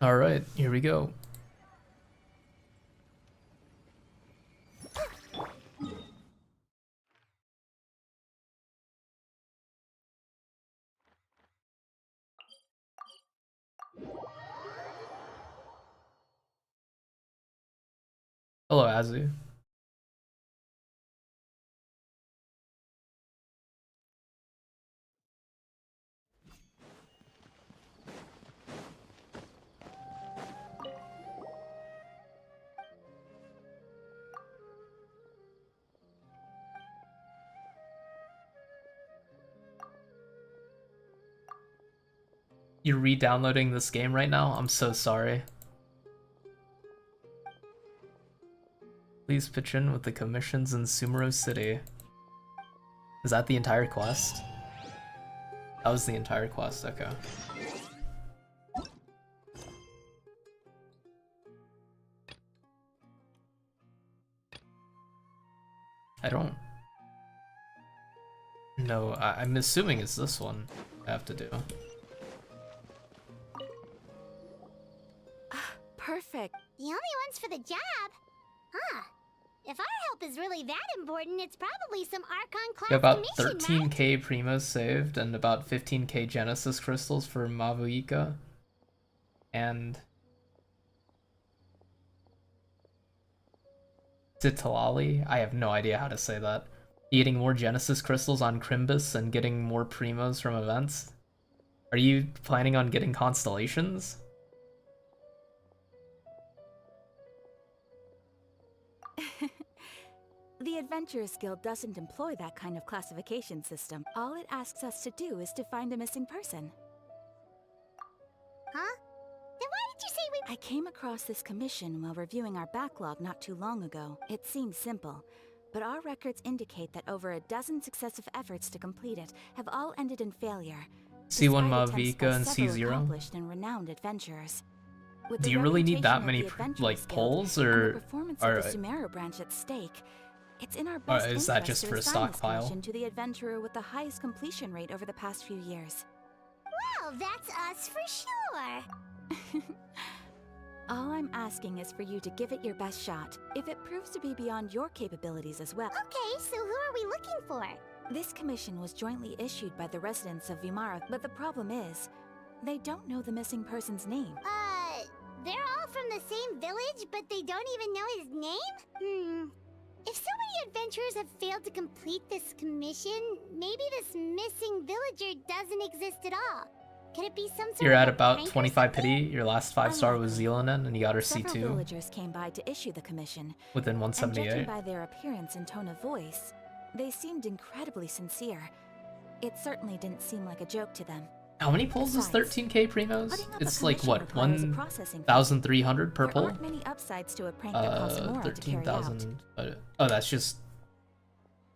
Alright, here we go. Hello, Azu. You're re-downloading this game right now? I'm so sorry. Please pitch in with the commissions in Sumuro City. Is that the entire quest? That was the entire quest, okay. I don't know. I'm assuming it's this one I have to do. Perfect. The only ones for the job? Huh. If our help is really that important, it's probably some Archon class About commission, 13k primos saved and about 15k Genesis crystals for Mavuika. And Titalali? I have no idea how to say that. Getting more Genesis crystals on Crimbus and getting more primos from events? Are you planning on getting constellations? The Adventurers Guild doesn't employ that kind of classification system. All it asks us to do is to find a missing person. Huh? Then why did you say we— I came across this commission while reviewing our backlog not too long ago. It seems simple, but our records indicate that over a dozen successive efforts to complete it have all ended in failure. C1 despite attempts by Mavuika and several C0? accomplished and renowned adventurers. With Do the you really need that reputation of many the Adventurers like Guild polls, and the or performance are of the Sumeru branch at stake, it's in our best is that interest just to for a assign this stockpile? commission to the adventurer with the highest completion rate over the past few years. Well, that's us for sure. All I'm asking is for you to give it your best shot. If it proves to be beyond your capabilities as well. Okay, so who are we looking for? This commission was jointly issued by the residents of Vimara, but the problem is, they don't know the missing person's name. They're all from the same village, but they don't even know his name? If so many adventurers have failed to complete this commission, maybe this missing villager doesn't exist at all. Could it be some sort You're of at a about prank or 25 something? pity. Your last 5-star was Zealanen, and you got her Several C2 villagers came by to issue the commission, within and judging 178. by their appearance and tone of voice, they seemed incredibly sincere. It certainly didn't seem like a joke to them. How many pulls is Besides, 13k primos? putting up a It's like commission what, requires a processing fee. 1,300 per There pull? aren't many upsides to a prank that costs more to carry out. 13,000. Oh, that's just.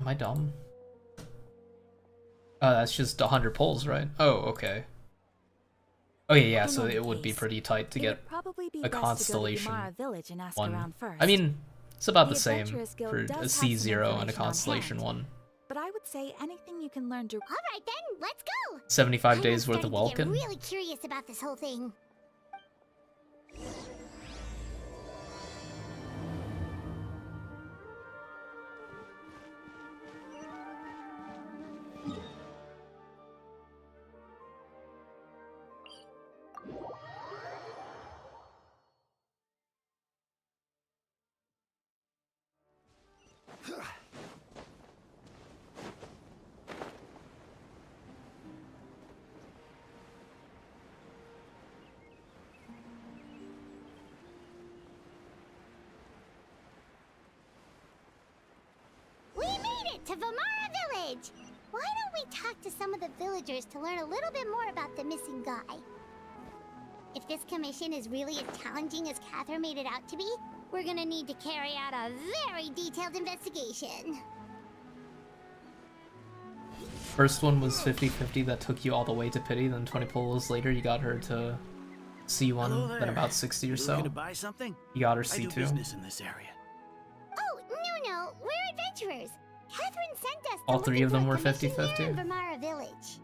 Am I dumb? Oh, that's just 100 pulls, right? Oh, okay. Oh yeah, In so any it would be case, pretty tight to it get would probably be a best to go to constellation Vimara Village and ask one. around first. I mean, it's about The the same Adventurers Guild for does a have some C0 and a information on constellation hand. one. But I would say anything you can learn to. All right then, let's go. 75 I'm days worth of starting to get Welkin. really curious about this whole thing. We made it to Vimara Village! Why don't we talk to some of the villagers to learn a little bit more about the missing guy? If this commission is really as challenging as Catherine made it out to be, we're gonna need to carry out a very detailed investigation. First one was 50-50 that took you all the way to pity, then 20 pulls later you got her to C1, Hello then there. about 60 or You so. looking to buy something? You got her I do C2. business in this area. Oh, no, we're adventurers. Catherine sent us to All look three of into them a were commission 50-50? here in Vimara Village.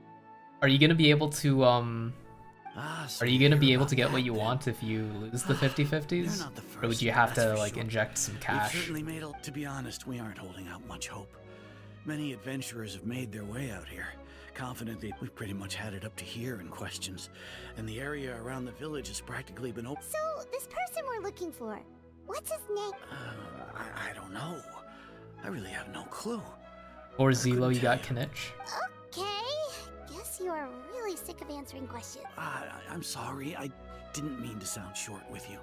Are you gonna be able to So Are you gonna hear be able about to get that, what you then. want if you lose the 50/50s? You're not the Or would first, you have that's to for like sure. inject some We've cash? certainly made to be honest, we aren't holding out much hope. Many adventurers have made their way out here, confident that we've pretty much had it up to here in questions, and the area around the village has practically been open. So, this person we're looking for, what's his name? I don't know. I really have no clue. Or I Zelo, couldn't you tell got Knitch? Okay. Guess you are really sick of answering questions. I'm sorry, I didn't mean to sound short with you.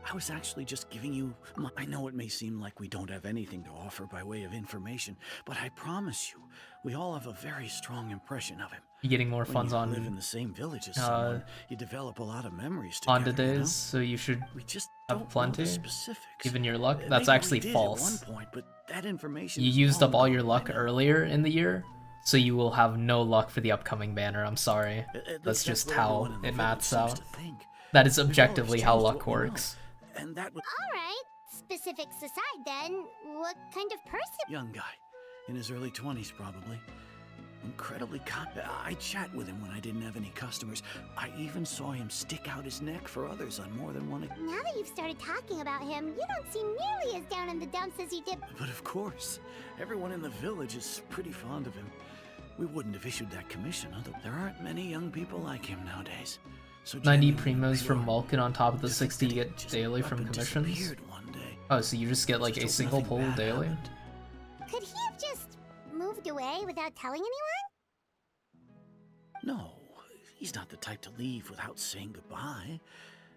I was actually just giving you I know it may seem like we don't have anything to offer by way of information, but I promise you, we all have a very strong impression of him. You getting more When funds you on live in the same village as someone, you develop a lot of memories together, Honda you know? days, so you should We just have don't know plenty. the specifics. Given your luck, that's Maybe actually we did false. At one point, but that information You is used up long all your gone by luck now. earlier in the year, so you will have no luck for the upcoming banner. I'm sorry. At That's least just what how everyone in the it village maths seems out. to think. That is We've all objectively how exchanged luck what we know, works. And that was Alright, specifics aside then, what kind of person? young guy, in his early 20s probably. Incredibly I chat with him when I didn't have any customers. I even saw him stick out his neck for others on more than one Now that you've started talking about him, you don't seem nearly as down in the dumps as you did. But of course, everyone in the village is pretty fond of him. We wouldn't have issued that commission, although there aren't many young people like him nowadays. So 90 genuinely primos from pure. Vulcan on top of the To 60 you think that he get just daily up from and commissions. disappeared one day. Oh, so you just get like a Just hope single nothing pull bad daily? happened. Could he have just moved away without telling anyone? No, he's not the type to leave without saying goodbye.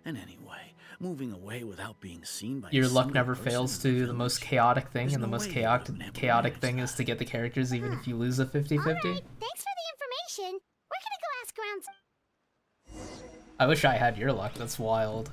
And anyway, moving away without being seen by Your a luck single never person fails in to the most village. chaotic thing, There's and the no most way he chaotic would have chaotic managed thing is that. to get the characters even if you lose a 50/50. Alright, thanks for the information. We're gonna go ask around. I wish I had your luck, that's wild.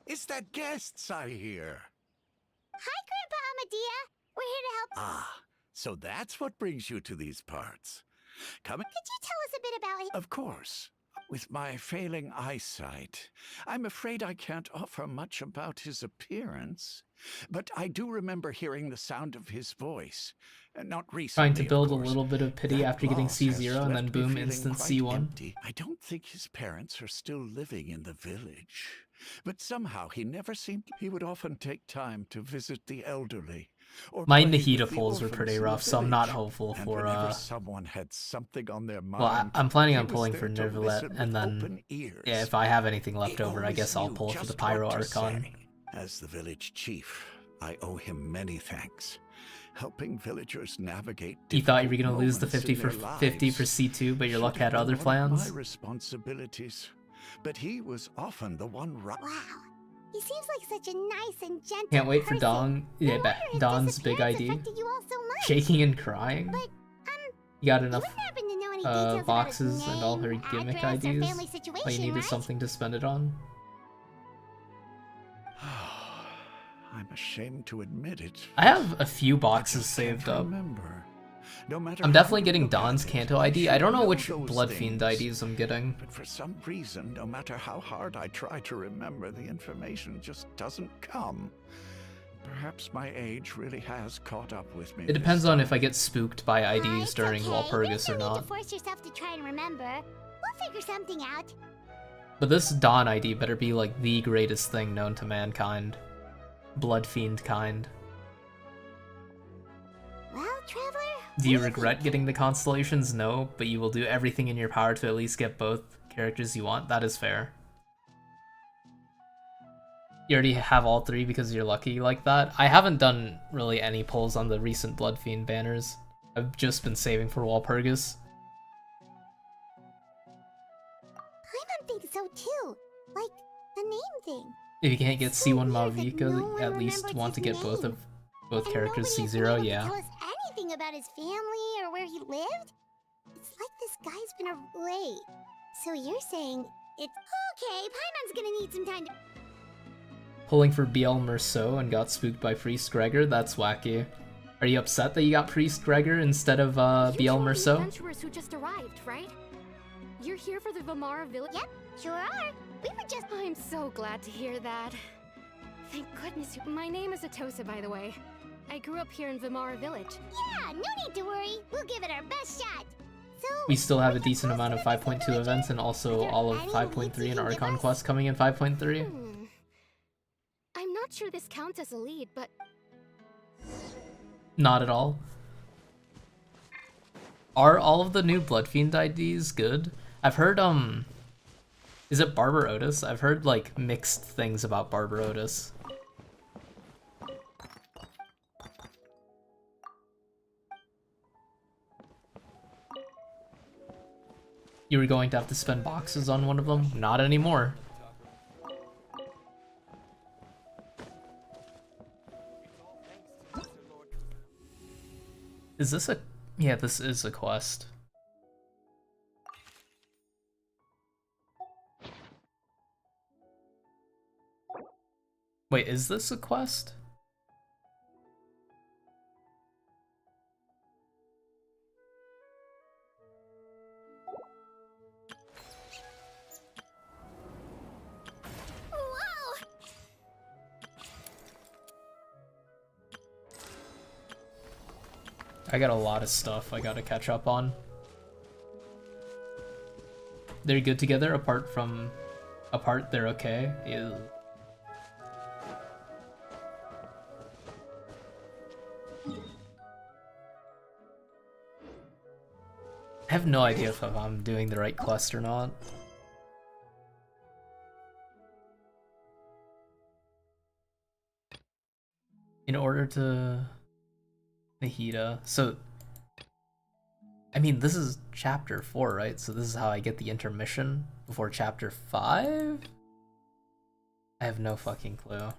It's the guests I hear. Hi, Grandpa Amadea. We're here to help. Ah, so that's what brings you to these parts. Come in. Could you tell us a bit about him? Of course. With my failing eyesight, I'm afraid I can't offer much about his appearance. But I do remember hearing the sound of his voice. Not recently, Trying to build of a course. little bit of pity That after getting loss has C0 and then left me boom, feeling instant quite C1. empty. I don't think his parents are still living in the village. But somehow he never seemed... He would often take time to visit the elderly. Or My play Nahida with the pulls were orphans pretty in the rough, so I'm not village. hopeful And for whenever someone had something on their mind, well, I'm planning he on was pulling there for to Nervalet, listen and with then open ears. yeah, if I have anything left He over, I always guess I'll knew pull for the just Pyro what to Archon. say. As the village chief, I owe him many thanks, helping villagers navigate. You thought you were difficult gonna lose the moments 50 in for their 50 lives. for C2, but your luck Should have had other been one of plans? My responsibilities, but he was often the one right. Wow. He seems like such a nice and gentle Can't wait for person. Dong. Yeah, No wonder his Don's big disappearance ID. affected you all so much. Shaking and crying. But, You got you enough wouldn't happen to know any details about his boxes and all her name, gimmick address, or IDs. family situation, All you need right? is something to spend it on. I'm ashamed to admit it. I have a few I boxes just can't saved up. remember. No matter I'm how definitely you getting look Don's at it, Kanto I ID. I should don't know know which those Blood Fiend things. IDs I'm getting. But for some reason, no matter how hard I try to remember, the information just doesn't come. Perhaps my age really has caught up with me. It depends on if I get spooked by IDs It's during okay. Walpurgis There's or no need not. to force yourself to try and remember. We'll figure something out. But this Dawn ID better be like the greatest thing known to mankind. Blood Fiend kind. Well, Traveler, Do you what regret think? getting the constellations? No, but you will do everything in your power to at least get both characters you want. That is fair. You already have all three because you're lucky like that. I haven't done really any pulls on the recent Blood Fiend banners. I've just been saving for Walpurgis. Paimon thinks so too. Like, the name thing. If you can't get So C1 weird that Malvika, no one at least remembers want to his get both name. of both And characters nobody has been C0, able to yeah. tell us anything about his family or where he lived. It's like this guy's been away. So you're saying it's okay? Paimon's gonna need some time to. Pulling for BL Merceau and got spooked by Priest Gregor, that's wacky. Are you upset that you got Priest Gregor instead of BL Merceau? Adventurers who just arrived, right? You're here for the Vamara village? Yep, sure are. We were just... I'm so glad to hear that. Thank goodness you... My name is Atosa, by the way. I grew up here in Vamara village. Yeah, no need to worry. We'll give it our best shot. So, We still have a we're decent amount of supposed to 5.2 visit events and also Are there all of any 5.3 leads you and can give Archon us? Quest coming in 5.3. I'm not sure this counts as a lead, but Not at all. Are all of the new Bloodfiend IDs good? I've heard, is it Barber Otis? I've heard, like, mixed things about Barber Otis. You were going to have to spend boxes on one of them? Not anymore. Is this a... Yeah, this is a quest. Wait, is this a quest? Whoa! I got a lot of stuff I gotta catch up on. They're good together, apart they're okay. Ew. I have no idea if I'm doing the right quest or not. In order to... Nahida. So, I mean, this is chapter 4, right? So this is how I get the intermission before chapter 5? I have no fucking clue.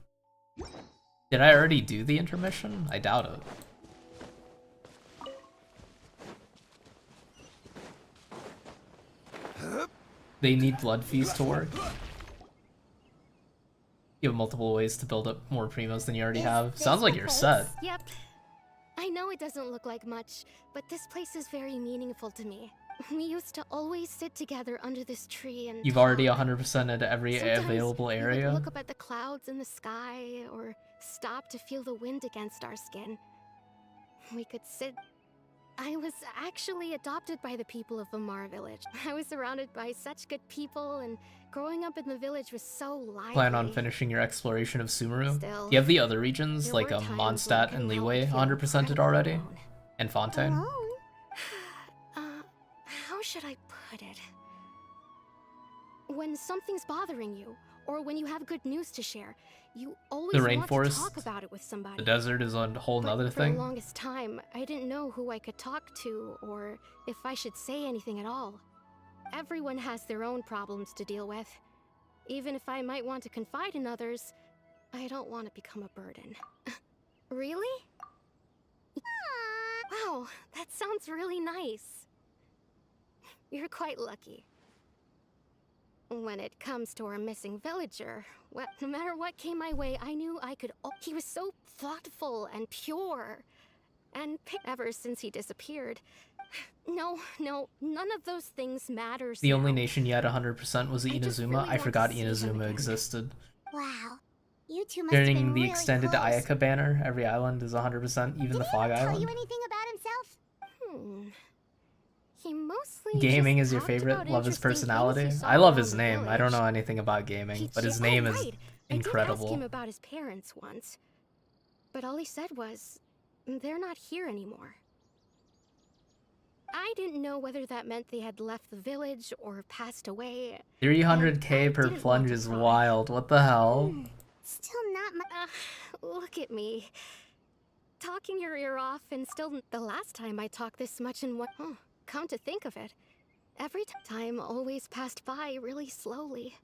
Did I already do the intermission? I doubt it. They need Blood Feast to work. You have multiple ways to build up more primos than you already have. Sounds like you're set. yep. I know it doesn't look like much, but this place is very meaningful to me. We used to always sit together under this tree and You've already 100% at every Sometimes available we would area. look up at the clouds in the sky, or stop to feel the wind against our skin. We could sit... I was actually adopted by the people of Vamara village. I was surrounded by such good people, and growing up in the village was so lively. Plan on finishing your exploration of Sumeru? Still, Do you have the other regions, there like were times when I Mondstadt couldn't and help Liyue, but feel 100%ed already? alone. And Fontaine? Alone? How should I put it? When something's bothering you, or when you have good news to share, you always The want to rainforest, talk about it with somebody. The desert is a whole But nother for thing. the longest time, I didn't know who I could talk to, or if I should say anything at all. Everyone has their own problems to deal with. Even if I might want to confide in others, I don't want to become a burden. Really? Wow, that sounds really nice. You're quite lucky. When it comes to our missing villager, well, no matter what came my way, I knew I could. He was so thoughtful and pure. And ever since he disappeared, no, none of those things matters. The now. only nation you had 100% was I just Inazuma. really I want forgot to see him Inazuma again. existed. Wow. You two must have During been the really extended close. Ayaka banner, every island is 100%, even Did the he Fog ever tell Island. you anything about himself? He mostly Gaming just is your talked favorite? about Love his interesting things he personality? saw I love around his the name. I don't know village. anything about gaming, He- but his oh, name is right. I did incredible. ask him about his parents once, but all he said was, they're not here anymore. I didn't know whether that meant they had left the village or passed away. 300k per didn't plunge want to is cry. wild. What the hell? Still not my... Look at me. Talking your ear off, and still the last time I talked this much in one... Oh, come to think of it, every time always passed by really slowly.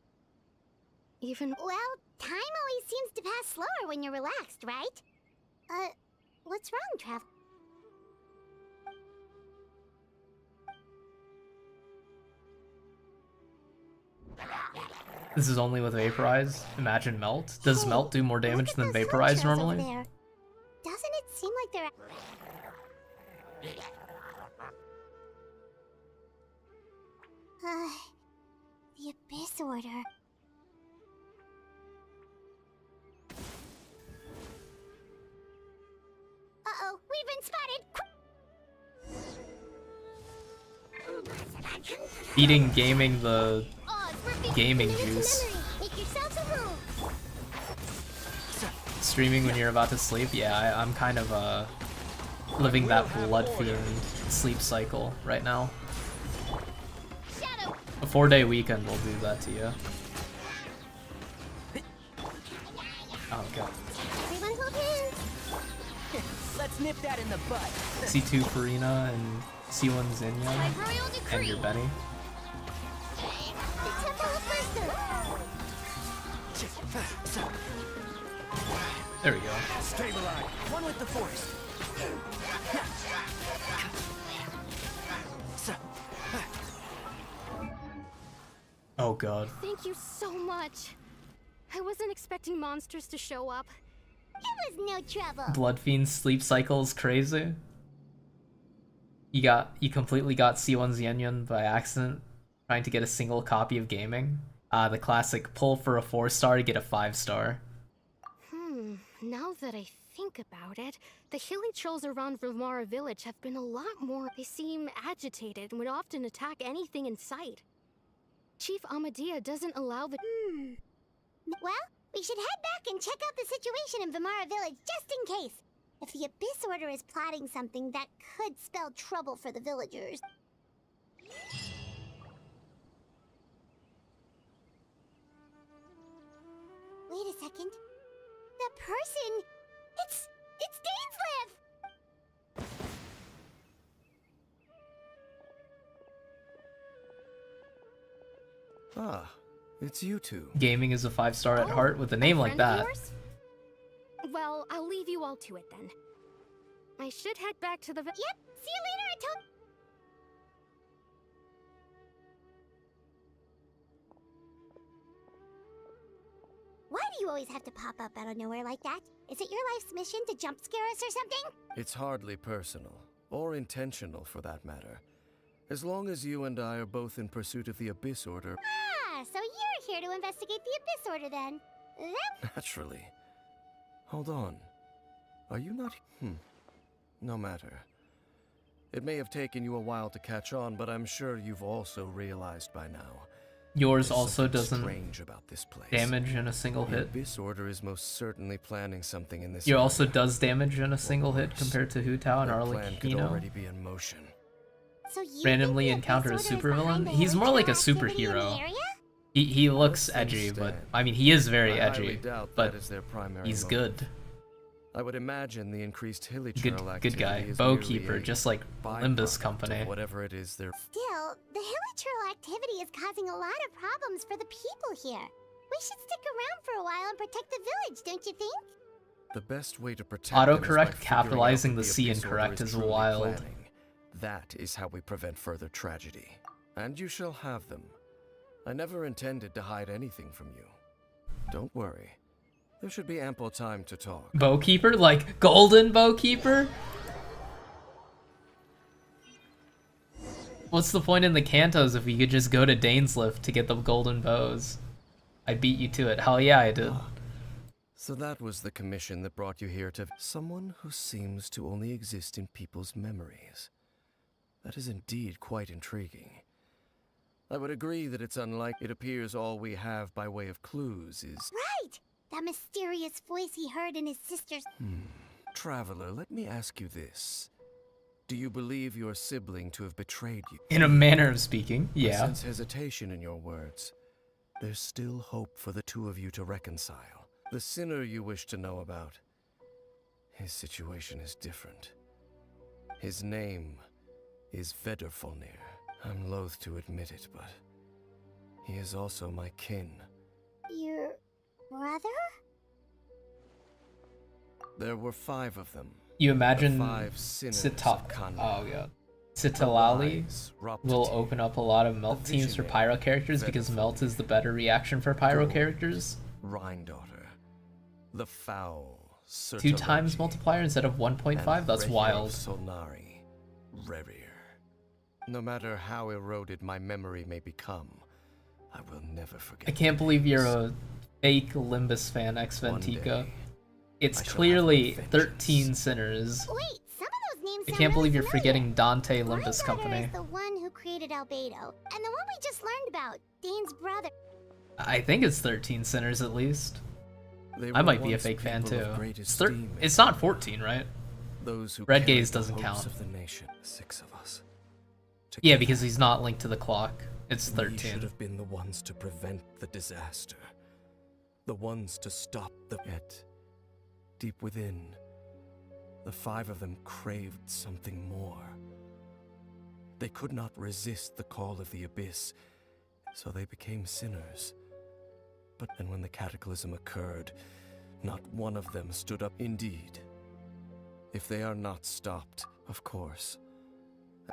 Even... Well, time always seems to pass slower when you're relaxed, right? What's wrong, Trav? This is only with Vaporize. Imagine Melt. Does Hey, Melt do more look damage at than those Vaporize villagers over normally? there. Doesn't it seem like they're... The Abyss Order. Uh-oh, we've been spotted! Feeding gaming the Odds for 50 gaming minutes of juice. memory. Make yourselves a room. Streaming when you're about to sleep. Yeah, I'm kind of living that blood fiend sleep cycle right now. Shadow. A 4-day weekend will do that to you. Oh god. Everyone hold hands. Let's nip that in the bud. C2 Farina and C1 By Zinnia royal and decree. your Benny. The Temple of Wisdom. There we go. Stabilize. One with the force. Oh god. Thank you so much. I wasn't expecting monsters to show up. It was no trouble. Blood Fiend's sleep cycle is crazy. You completely got C1 Xianyun by accident, trying to get a single copy of gaming. The classic pull for a 4-star, get a 5-star. Now that I think about it, the hilly trolls around Vimara village have been a lot more. They seem agitated and would often attack anything in sight. Chief Amadea doesn't allow the. Well, we should head back and check out the situation in Vimara village just in case. If the Abyss Order is plotting something that could spell trouble for the villagers. Wait a second. That person, it's Dainslev! Ah, it's you two. Gaming is a 5-star at heart with a name like Friend of that. yours? Well, I'll leave you all to it then. I should head back to the. Yep, see you later, Ato- Why do you always have to pop up out of nowhere like that? Is it your life's mission to jump scare us or something? It's hardly personal, or intentional for that matter. As long as you and I are both in pursuit of the Abyss Order, Ah, so you're here to investigate the Abyss Order then. That naturally. Hold on. Are you not... No matter. It may have taken you a while to catch on, but I'm sure you've also realized by now. Yours There's also something doesn't strange about this place. damage in a single The hit. Abyss Order is most certainly planning something in this You area. also does damage in a single hit compared to Hu Tao and Their plan could Arlecchino. already be in motion. so you Randomly think the encounter a Abyss Order is behind supervillain? the He's more like a illegal activity in the superhero. area? He looks Those things edgy, but stand. I mean he is very I highly edgy, doubt but that is their primary he's motive. good. I would imagine the increased hilly Good trail good guy. activity is Bowkeeper, merely a just like Limbus byproduct Company. of whatever it is they're... Still, the hilichurl activity is causing a lot of problems for the people here. We should stick around for a while and protect the village, don't you think? The best way to protect them is by Autocorrect figuring capitalizing out what the C Abyss Order incorrect is truly wild. planning. That is how we prevent further tragedy. And you shall have them. I never intended to hide anything from you. Don't worry. There should be ample time to talk. Bowkeeper? Like golden bowkeeper? What's the point in the cantos if we could just go to Dainslift to get the golden bows? I beat you to it. Hell yeah, I did. So that was the commission that brought you here to... Someone who seems to only exist in people's memories. That is indeed quite intriguing. I would agree that it's unlikely. It appears all we have by way of clues is... Right! That mysterious voice he heard in his sister's... Traveler, let me ask you this. Do you believe your sibling to have betrayed you? In a manner of speaking, I yeah. sense hesitation in your words. There's still hope for the two of you to reconcile. The sinner you wish to know about, his situation is different. His name is Vedderfolnir. I'm loath to admit it, but he is also my kin. Your brother? There were 5 of them. You imagine The 5 sinners Sita- of Kanra. oh god. Sitalali Rise, will Roptati, open up a lot of melt The teams for visionary pyro characters because melt is the better reaction for pyro Gold. characters. Rhine-daughter, the foul 2 times Sertologi, multiplier instead of 1.5? and That's Rehir wild. Solnari. Rarier. No matter how eroded my memory may become, I will never forget. I can't believe you're a fake Limbus fan, Ex One Ventica. day, It's I shall clearly have my vengeance. 13 Sinners. Wait, some of those names I sound can't really believe you're familiar. forgetting Dante My Limbus brother Company. is the one who created Albedo, and the one we just learned about, Dane's brother. I think it's 13 Sinners at least. They I were might be a once fake fan people too. of great It's, esteem it's not 14, right? Those who Red carried Gaze the doesn't hopes count. Of the nation. 6 of us. Yeah, Together, because he's not linked to the clock. It's we should 13. have been the ones to prevent the disaster. The ones to stop the... Yet, deep within, the 5 of them craved something more. They could not resist the call of the abyss, so they became sinners. But then when the cataclysm occurred, not one of them stood up. Indeed. If they are not stopped, of course.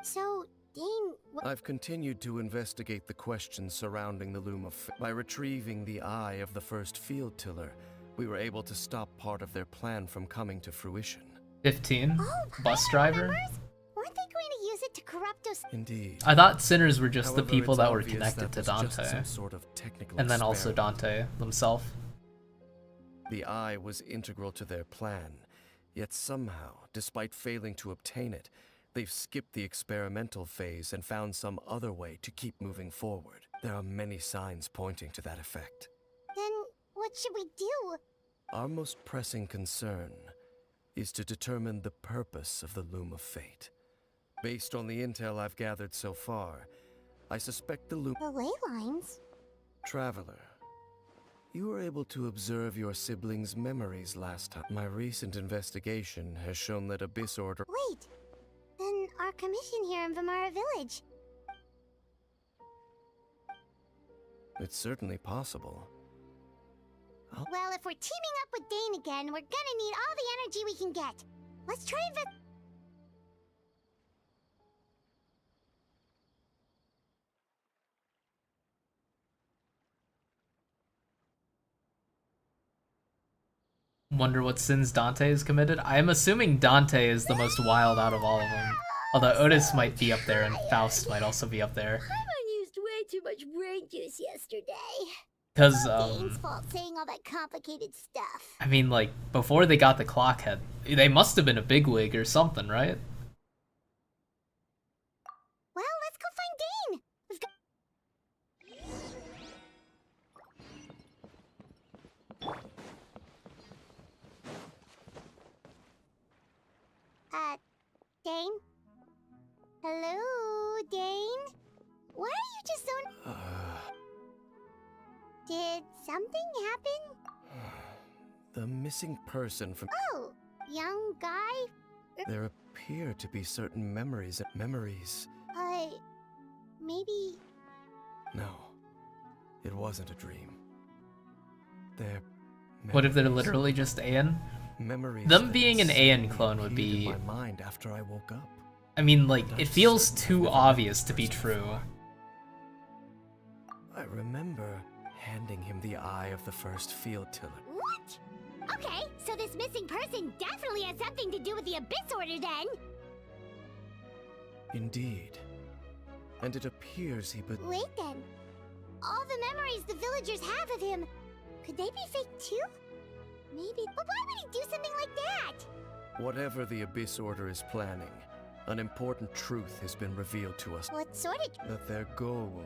So, Dane, I've continued to investigate the questions surrounding the Loom of Fate. By retrieving the eye of the first field tiller, we were able to stop part of their plan from coming to fruition. 15? Oh, Bus hi, driver? members. Weren't they going to use it to corrupt us? Indeed. I thought Sinners were just the However, people it's that were obvious connected that to was just Dante. some sort of technical And then also experiment. Dante himself. The eye was integral to their plan, yet somehow, despite failing to obtain it, they've skipped the experimental phase and found some other way to keep moving forward. There are many signs pointing to that effect. Then, what should we do? Our most pressing concern is to determine the purpose of the Loom of Fate. Based on the intel I've gathered so far, I suspect the Loom... The ley lines? Traveler, you were able to observe your siblings' memories last time. My recent investigation has shown that Abyss Order... Wait, then our commission here in Vamara Village. It's certainly possible. Well, if we're teaming up with Dane again, we're gonna need all the energy we can get. Let's try and Wonder what sins Dante has committed? I'm assuming Dante is the most wild out of all of them. Although Otis might be up there and Faust might also be up there. I used way too much brain juice yesterday. Because, Dane's fault saying all that complicated stuff. I mean, like, before they got the clock head, they must have been a bigwig or something, right? Well, let's go find Dane. We've got... Dane? Hello, Dane? Why are you just so... Did something happen? The missing person from... Oh, young guy? There appear to be certain memories... Memories... Maybe... No. It wasn't a dream. They're... What if they're memories. literally just Aeon? Memories Them that being an suddenly Aeon clone would appeared in be... my mind after I woke up. I mean, like, it That's feels certainly too the obvious to be first true. before. I remember handing him the eye of the first field tiller. What? Okay, so this missing person definitely has something to do with the Abyss Order then. Indeed. And it appears he but Wait then. All the memories the villagers have of him, could they be fake too? Maybe, but why would he do something like that? whatever the Abyss Order is planning, an important truth has been revealed to us. What sort of... That their goal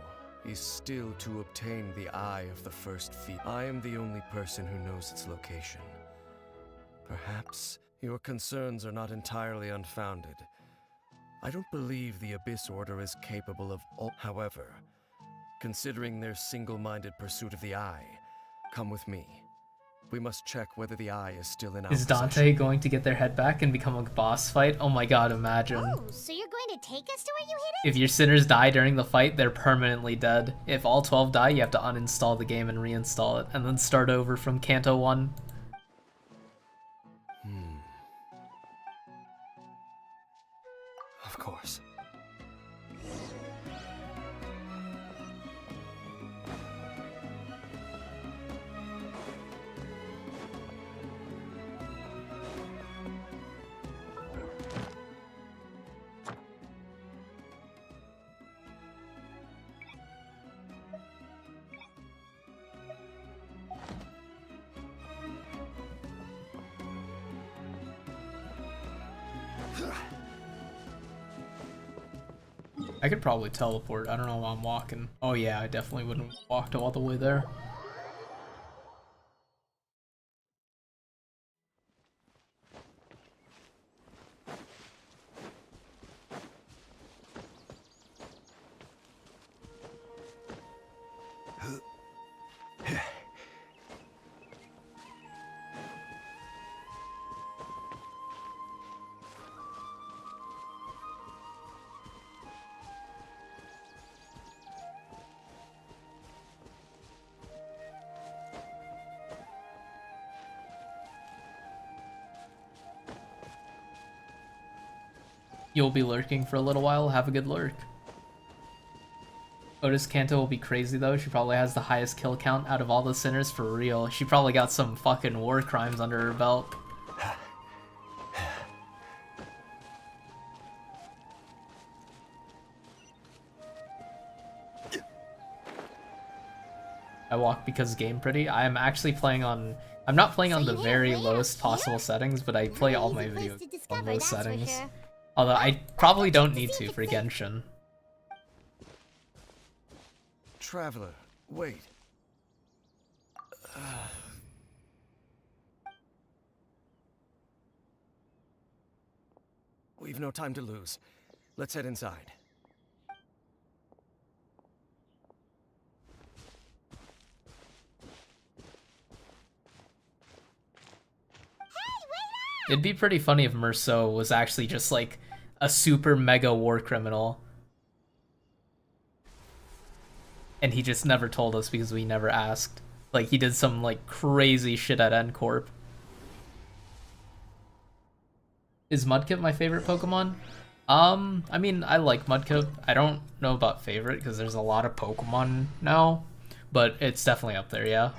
is still to obtain the Eye of the First Field. I am the only person who knows its location. Perhaps your concerns are not entirely unfounded. I don't believe the Abyss Order is capable of all. However, considering their single-minded pursuit of the Eye, come with me. We must check whether the Eye is still in our Is Dante possession. going to get their head back and become a boss fight? Oh my god, imagine. Oh, so you're going to take us to where you hid it? If your sinners die during the fight, they're permanently dead. If all 12 die, you have to uninstall the game and reinstall it, and then start over from Canto 1. Of course. I could probably teleport. I don't know while I'm walking. Oh yeah, I definitely wouldn't have walked all the way there. You'll be lurking for a little while. Have a good lurk. Otis Kanto will be crazy though. She probably has the highest kill count out of all the sinners for real. She probably got some fucking war crimes under her belt. I walk because game pretty. I am actually playing on... I'm not playing on the very lowest possible settings, but I play all my videos on those settings. Although I probably don't need to for Genshin. Traveler, wait. We've no time to lose. Let's head inside. It'd be pretty funny if Merceau was actually just like a super mega war criminal. And he just never told us because we never asked. Like he did some like crazy shit at N Corp. Is Mudkip my favorite Pokemon? I mean, I like Mudkip. I don't know about favorite because there's a lot of Pokemon now, but it's definitely up there, yeah.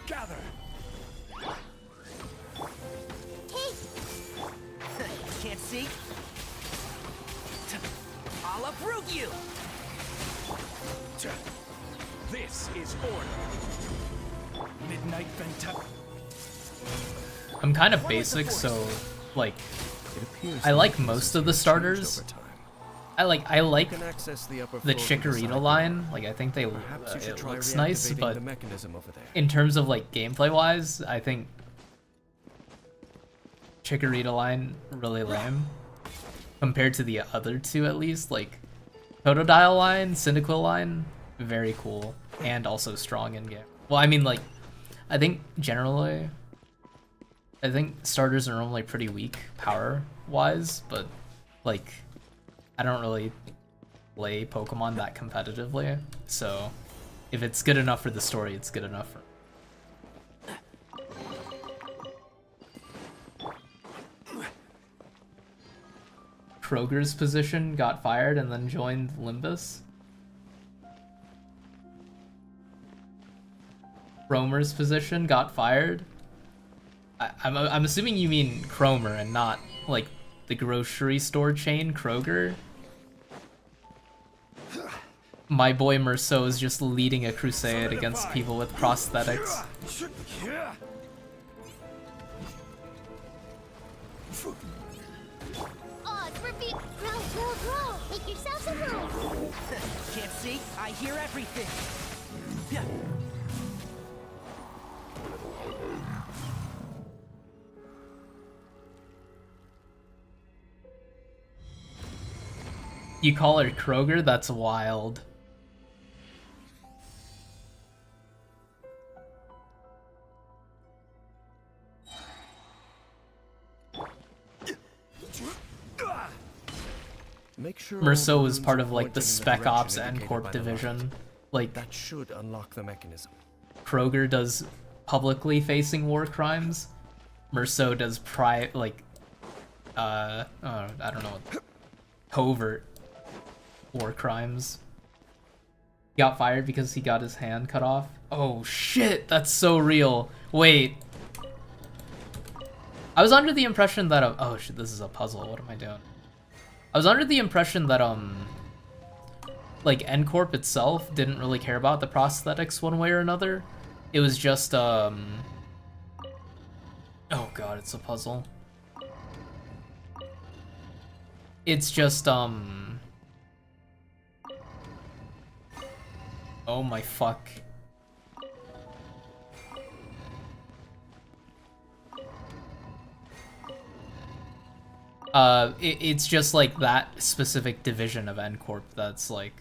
Gather! Can't see? I'll uproot you! This is order. Midnight Venta. I'm kind of basic, so like I like most of the starters. I like the Chikorita line. Like I think it looks nice, but in terms of like gameplay wise, I think Chikorita line really lame compared to the other two at least. Like Totodile line, Cyndaquil line, very cool and also strong in game. Well, I mean like I think generally I think starters are normally pretty weak power wise, but like I don't really play Pokemon that competitively, so if it's good enough for the story, it's good enough for... Kroger's position got fired and then joined Limbus. Cromer's position got fired. I'm assuming you mean Cromer and not like the grocery store chain Kroger. My boy Merceau is just leading a crusade against people with prosthetics. Grow. Make yourselves a room. Can't see? I hear everything. You call her Kroger? That's wild. Make sure Merceau is part of like the Spec Ops and Corp division. Like that should unlock the mechanism. Kroger does publicly facing war crimes. Merceau does I don't know, covert war crimes. He got fired because he got his hand cut off. Oh shit, that's so real. Wait. I was under the impression that oh shit, this is a puzzle. What am I doing? I was under the impression that like N-Corp itself didn't really care about the prosthetics one way or another. It was just oh god, it's a puzzle. It's just oh my fuck. It's just like that specific division of N-Corp that's like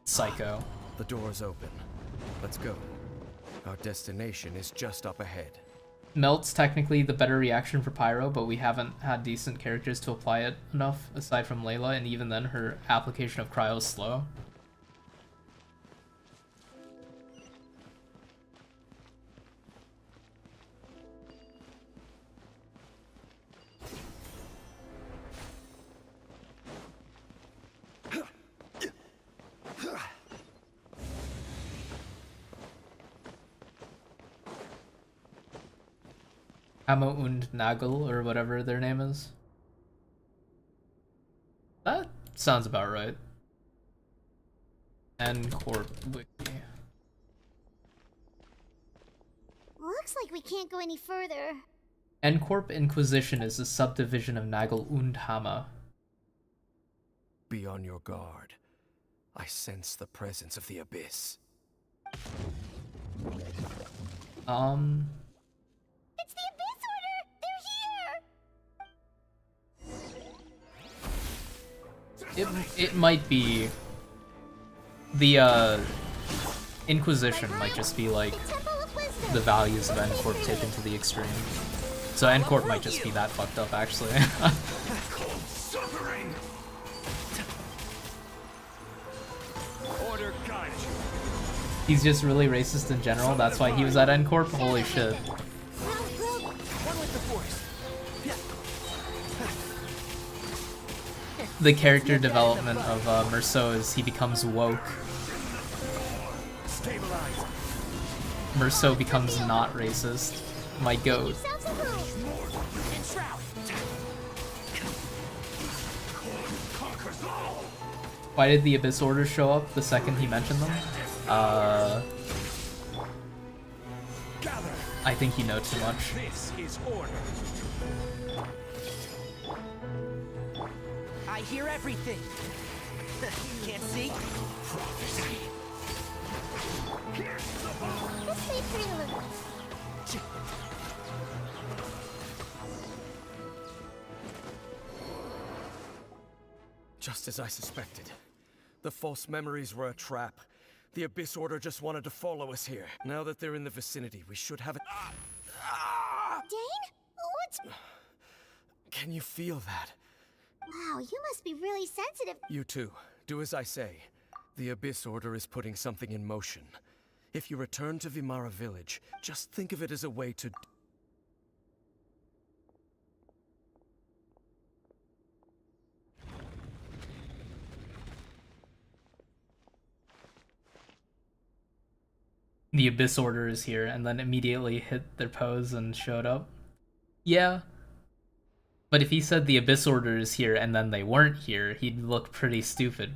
psycho. The door's open. Let's go. Our destination is just up ahead. Melt's technically the better reaction for Pyro, but we haven't had decent characters to apply it enough, aside from Layla, and even then her application of Cryo is slow. Hammer und Nagel, or whatever their name is. That sounds about right. N-Corp Wiki. Looks like we can't go any further. N-Corp Inquisition is a subdivision of Nagel und Hammer. Be on your guard. I sense the presence of the Abyss. It's the Abyss Order! They're here! It might be the Inquisition might just be like the values of N-Corp taken to the extreme. So N-Corp might just be that fucked up actually. Order guides you. He's just really racist in general, that's why he was at N-Corp? Holy shit. One with the force. The character development of Merceau is he becomes woke. Stabilize. Merceau becomes not racist. My goat. Why did the Abyss Order show up the second he mentioned them? I think you know too much. This is order. I hear everything. Can't see? Let's wait for you. Just as I suspected. The false memories were a trap. The Abyss Order just wanted to follow us here. Now that they're in the vicinity, we should have it. Dane? What's... Can you feel that? Wow, you must be really sensitive. You too. Do as I say. The Abyss Order is putting something in motion. If you return to Vimara Village, just think of it as a way to... The Abyss Order is here, and then immediately hit their pose and showed up. Yeah. But if he said the Abyss Order is here and then they weren't here, he'd look pretty stupid.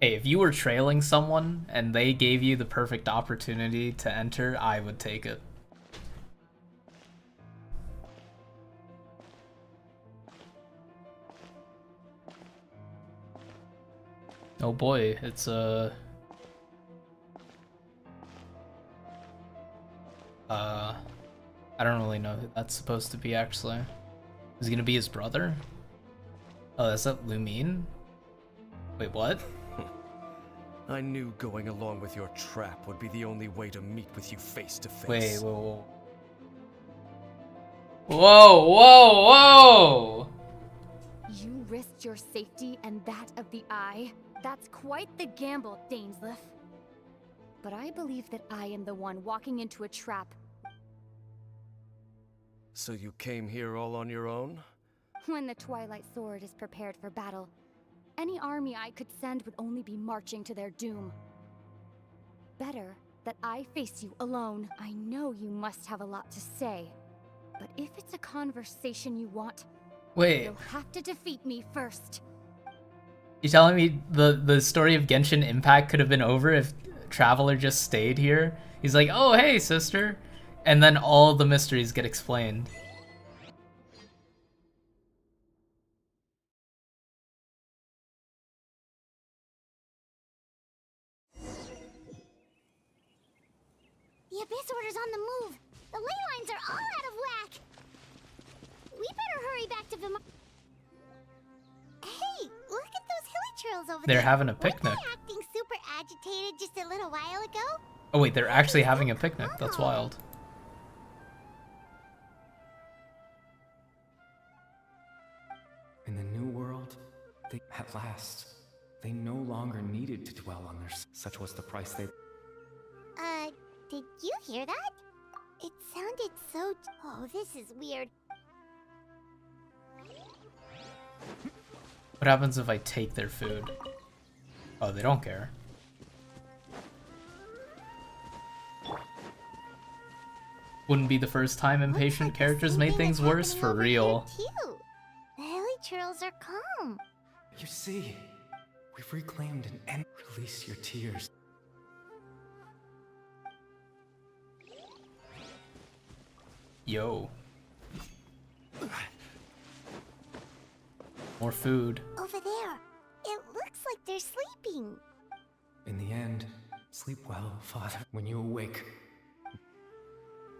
Hey, if you were trailing someone and they gave you the perfect opportunity to enter, I would take it. Oh boy, it's I don't really know who that's supposed to be actually. Is it gonna be his brother? Oh, is that Lumine? Wait, what? I knew going along with your trap would be the only way to meet with you face to Wait, face. whoa, whoa. Whoa, whoa, whoa! You risked your safety and that of the Eye? That's quite the gamble, Dainsleif. But I believe that I am the one walking into a trap. So you came here all on your own? When the Twilight Sword is prepared for battle, any army I could send would only be marching to their doom. Better that I face you alone. I know you must have a lot to say, but if it's a conversation you want, Wait, you'll have to defeat me first. you telling me the story of Genshin Impact could have been over if Traveler just stayed here? He's like, oh hey sister, and then all the mysteries get explained. The Abyss Order's on the move. The ley lines are all out of whack. We better hurry back to Vimar. Hey, look at those hilly trails over there. They're having a picnic. Weren't they acting super agitated just a little while ago? Oh wait, they're actually having a picnic. That's wild. In the new world, at last, they no longer needed to dwell on their such was the price they... Did you hear that? It sounded so... Oh, this is weird. What happens if I take their food? Oh, they don't care. Wouldn't be the first time impatient characters made things worse, for real. Cute. The hilly trails are calm. You see, we've reclaimed an end. Release your tears. Yo. More food. Over there. It looks like they're sleeping. In the end, sleep well, Father. When you awake,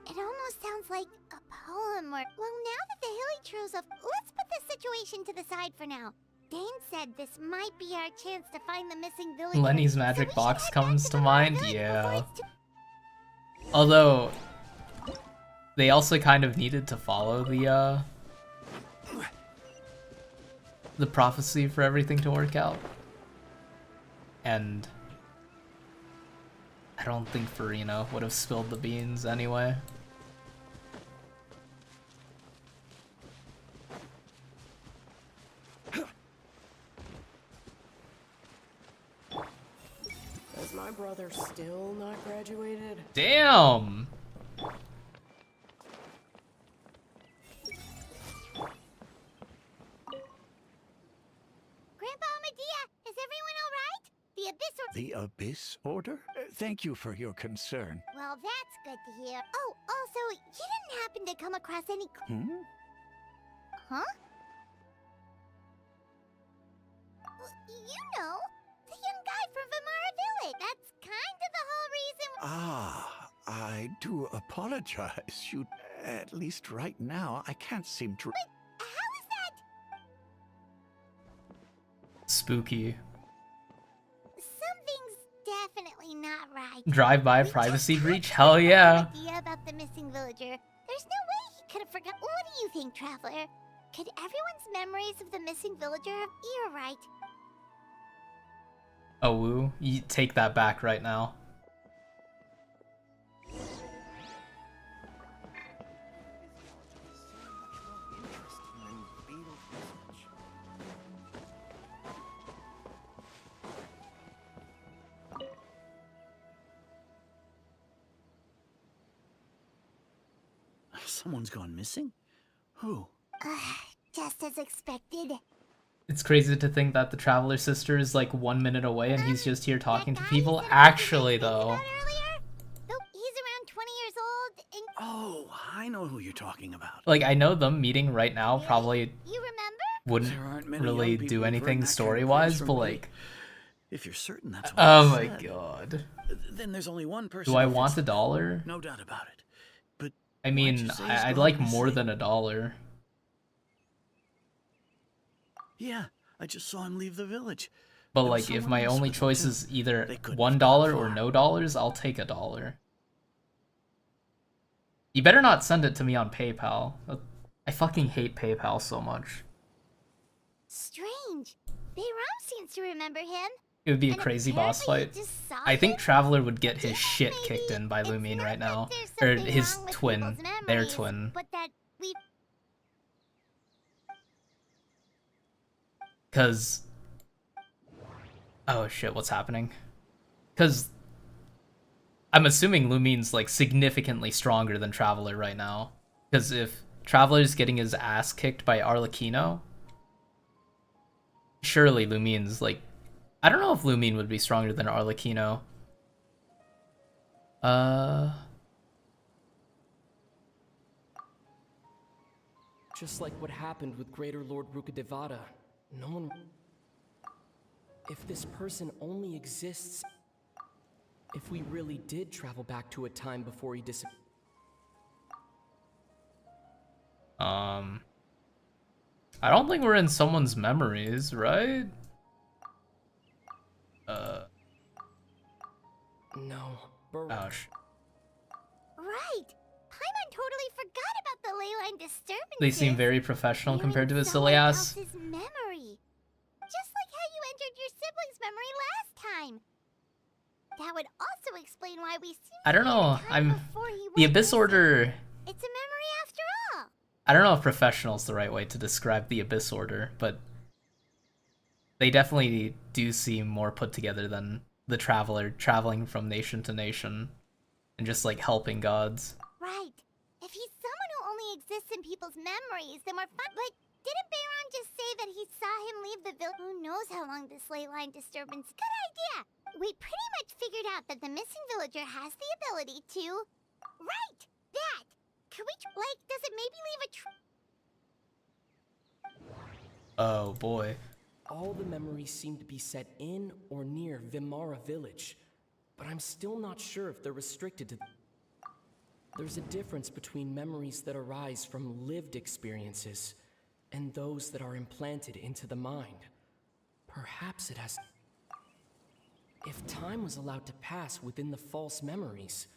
It almost sounds like a poem or... Well, now that the hilly trails of... Let's put this situation to the side for now. Dane said this might be our chance to find the missing villager. Lenny's So magic we should box head comes back to Vimar mind, Village before yeah. it's too- Although, they also kind of needed to follow the prophecy for everything to work out. And I don't think Farina would have spilled the beans anyway. Is my brother still not graduated? Damn! Grandpa Medea, is everyone alright? The Abyss or... The Abyss Order? Thank you for your concern. Well, that's good to hear. Oh, also, you didn't happen to come across any... Huh? Well, you know, the young guy from Vimara Village. That's kind of the whole reason... Ah, I do apologize. You, at least right now, I can't seem to... But how is that? Spooky. Something's definitely not right. Drive-by We privacy just breach? talked Hell to yeah. Idea about the missing villager. There's no way he could have forgotten. What do you think, Traveler? Could everyone's memories of the missing villager have... You're right. Oh, woo. You take that back right now. Someone's gone missing? Who? Just as expected. It's crazy to think that the Traveler Sister is like 1 minute away and he's just here talking to That guy people. you said Actually, about though. earlier? Though he's around 20 years old and... Oh, I know who you're talking about. Like, I know them meeting right now probably You remember? wouldn't There aren't many really young people do who've anything earned that kind of story-wise, praise but from me. like... If you're certain that's what Oh I my said, god. then there's only one person. Do I who want fits a dollar? No doubt about it. But I why'd mean, you say he's I'd gone like more missing? than a dollar. Yeah, I just saw him leave the village. But There was like, if someone my else only with them, choice too. is either They couldn't $1 have gone or far. no dollars, I'll take $1. You better not send it to me on PayPal. I fucking hate PayPal so much. Strange. Bayram seems to remember him. It would be a And crazy boss apparently fight. you just saw I think him? Traveler would get his Yeah, shit kicked maybe. in by It's Lumine not right that now. there's Or something his wrong with twin. people's Their memories, twin. but that we Cause... Oh shit, what's happening? Cause... I'm assuming Lumine's like significantly stronger than Traveler right now. Cause if Traveler's getting his ass kicked by Arlecchino, surely Lumine's like... I don't know if Lumine would be stronger than Arlecchino. Just like what happened with Greater Lord Rukadevata, no one... If this person only exists... If we really did travel back to a time before he disappeared... I don't think we're in someone's memories, right? No, Ouch. right. Paimon totally forgot about the ley line disturbances. They seem very professional You're compared to in his silly someone ass. else's memory. Just like how you entered your sibling's memory last time. That would also explain why we seem I don't to be know. at a time I'm before he the went Abyss missing. Order. It's a memory after all. I don't know if professional is the right way to describe the Abyss Order, but they definitely do seem more put together than the Traveler traveling from nation to nation and just like helping gods. Right. If he's someone who only exists in people's memories, then we're fine. But didn't Bayron just say that he saw him leave the village? Who knows how long this ley line disturbance? Good idea. We pretty much figured out that the missing villager has the ability to... Right! That! Could we, does it maybe leave a Oh boy. All the memories seem to be set in or near Vimara village, but I'm still not sure if they're restricted to... There's a difference between memories that arise from lived experiences and those that are implanted into the mind. Perhaps it has... If time was allowed to pass within the false memories,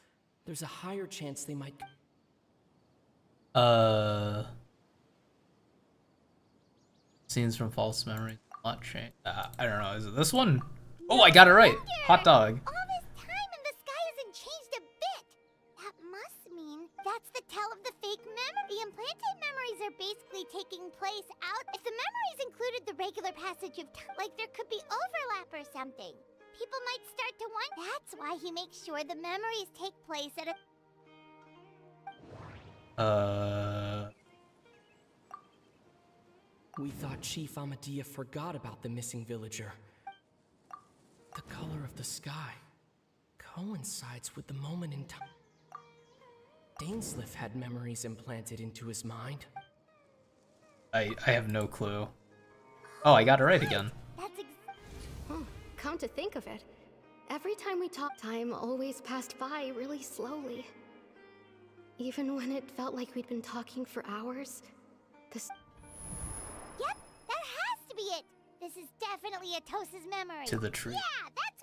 there's a higher chance they might... Scenes from false memory. Not change. I don't know. Is it this one? Oh, I got it right. Hot dog. All this time and the sky hasn't changed a bit. That must mean that's the tell of the fake memory. The implanted memories are basically taking place out. If the memories included the regular passage of time, like there could be overlap or something. People might start to wonder. That's why he makes sure the memories take place at a... We thought Chief Amadea forgot about the missing villager. The color of the sky coincides with the moment in time. Dainsliff had memories implanted into his mind. I have no clue. Oh, I got it right again. Come to think of it, every time we talked, time always passed by really slowly. Even when it felt like we'd been talking for hours, this... Yep, that has to be it. This is definitely Atos's memory. To the tree. Yeah, that's...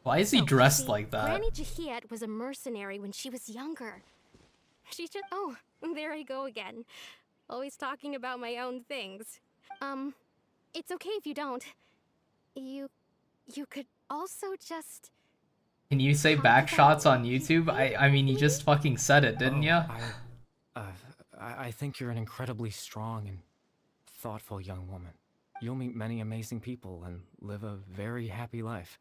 Why is he So, dressed see, like that? Granny Jahiet was a mercenary when she was younger. She just... Oh, there I go again. Always talking about my own things. It's okay if you don't. You could also just... Can you say back shots on YouTube? I mean, you just fucking said it, didn't ya? I think you're an incredibly strong and thoughtful young woman. You'll meet many amazing people and live a very happy life.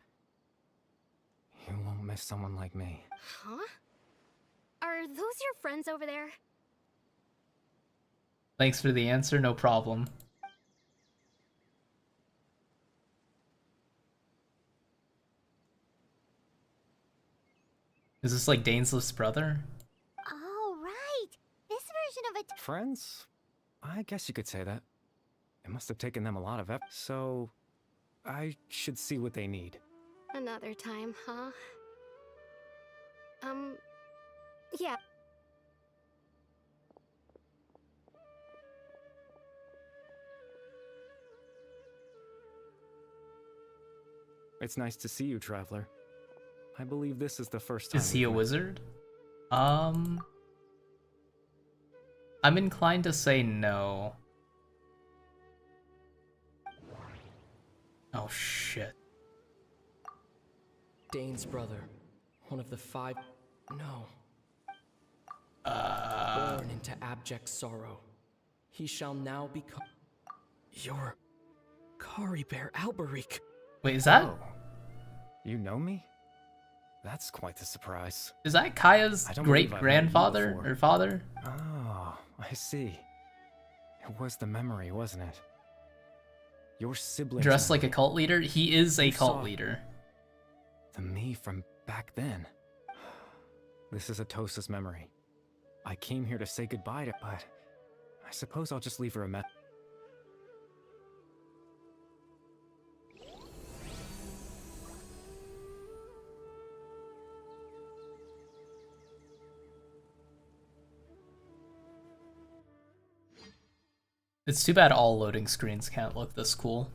You won't miss someone like me. Huh? Are those your friends over there? Thanks for the answer, no problem. Is this like Dainsliff's brother? it? Friends? I guess you could say that. It must have taken them a lot of effort, so I should see what they need. Another time, huh? Yeah. It's nice to see you, Traveler. I believe this is the first time. Is he a wizard? I'm inclined to say no. Oh shit. Dane's brother. One of the 5... No. Born into abject sorrow. He shall now become... Your... Kari Bear Alberic. Wait, is that... Oh. You know me? That's quite the surprise. Is that Kaya's I don't believe I've met you great-grandfather before. or father? Oh, I see. It was the memory, wasn't it? Your sibling Dressed like a cult leader? He is a cult leader. The me from back then. This is Atosa's memory. I came here to say goodbye to, but I suppose I'll just leave her a message. It's too bad all loading screens can't look this cool.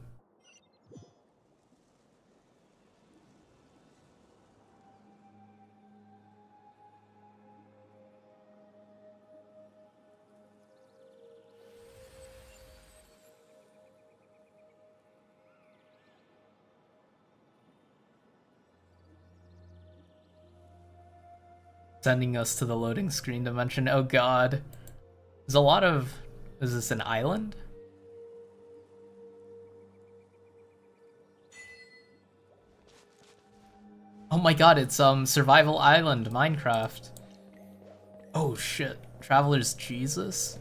Sending us to the loading screen dimension. Oh god. There's a lot of... Is this an island? Oh my god, it's Survival Island, Minecraft. Oh shit. Traveler's Jesus?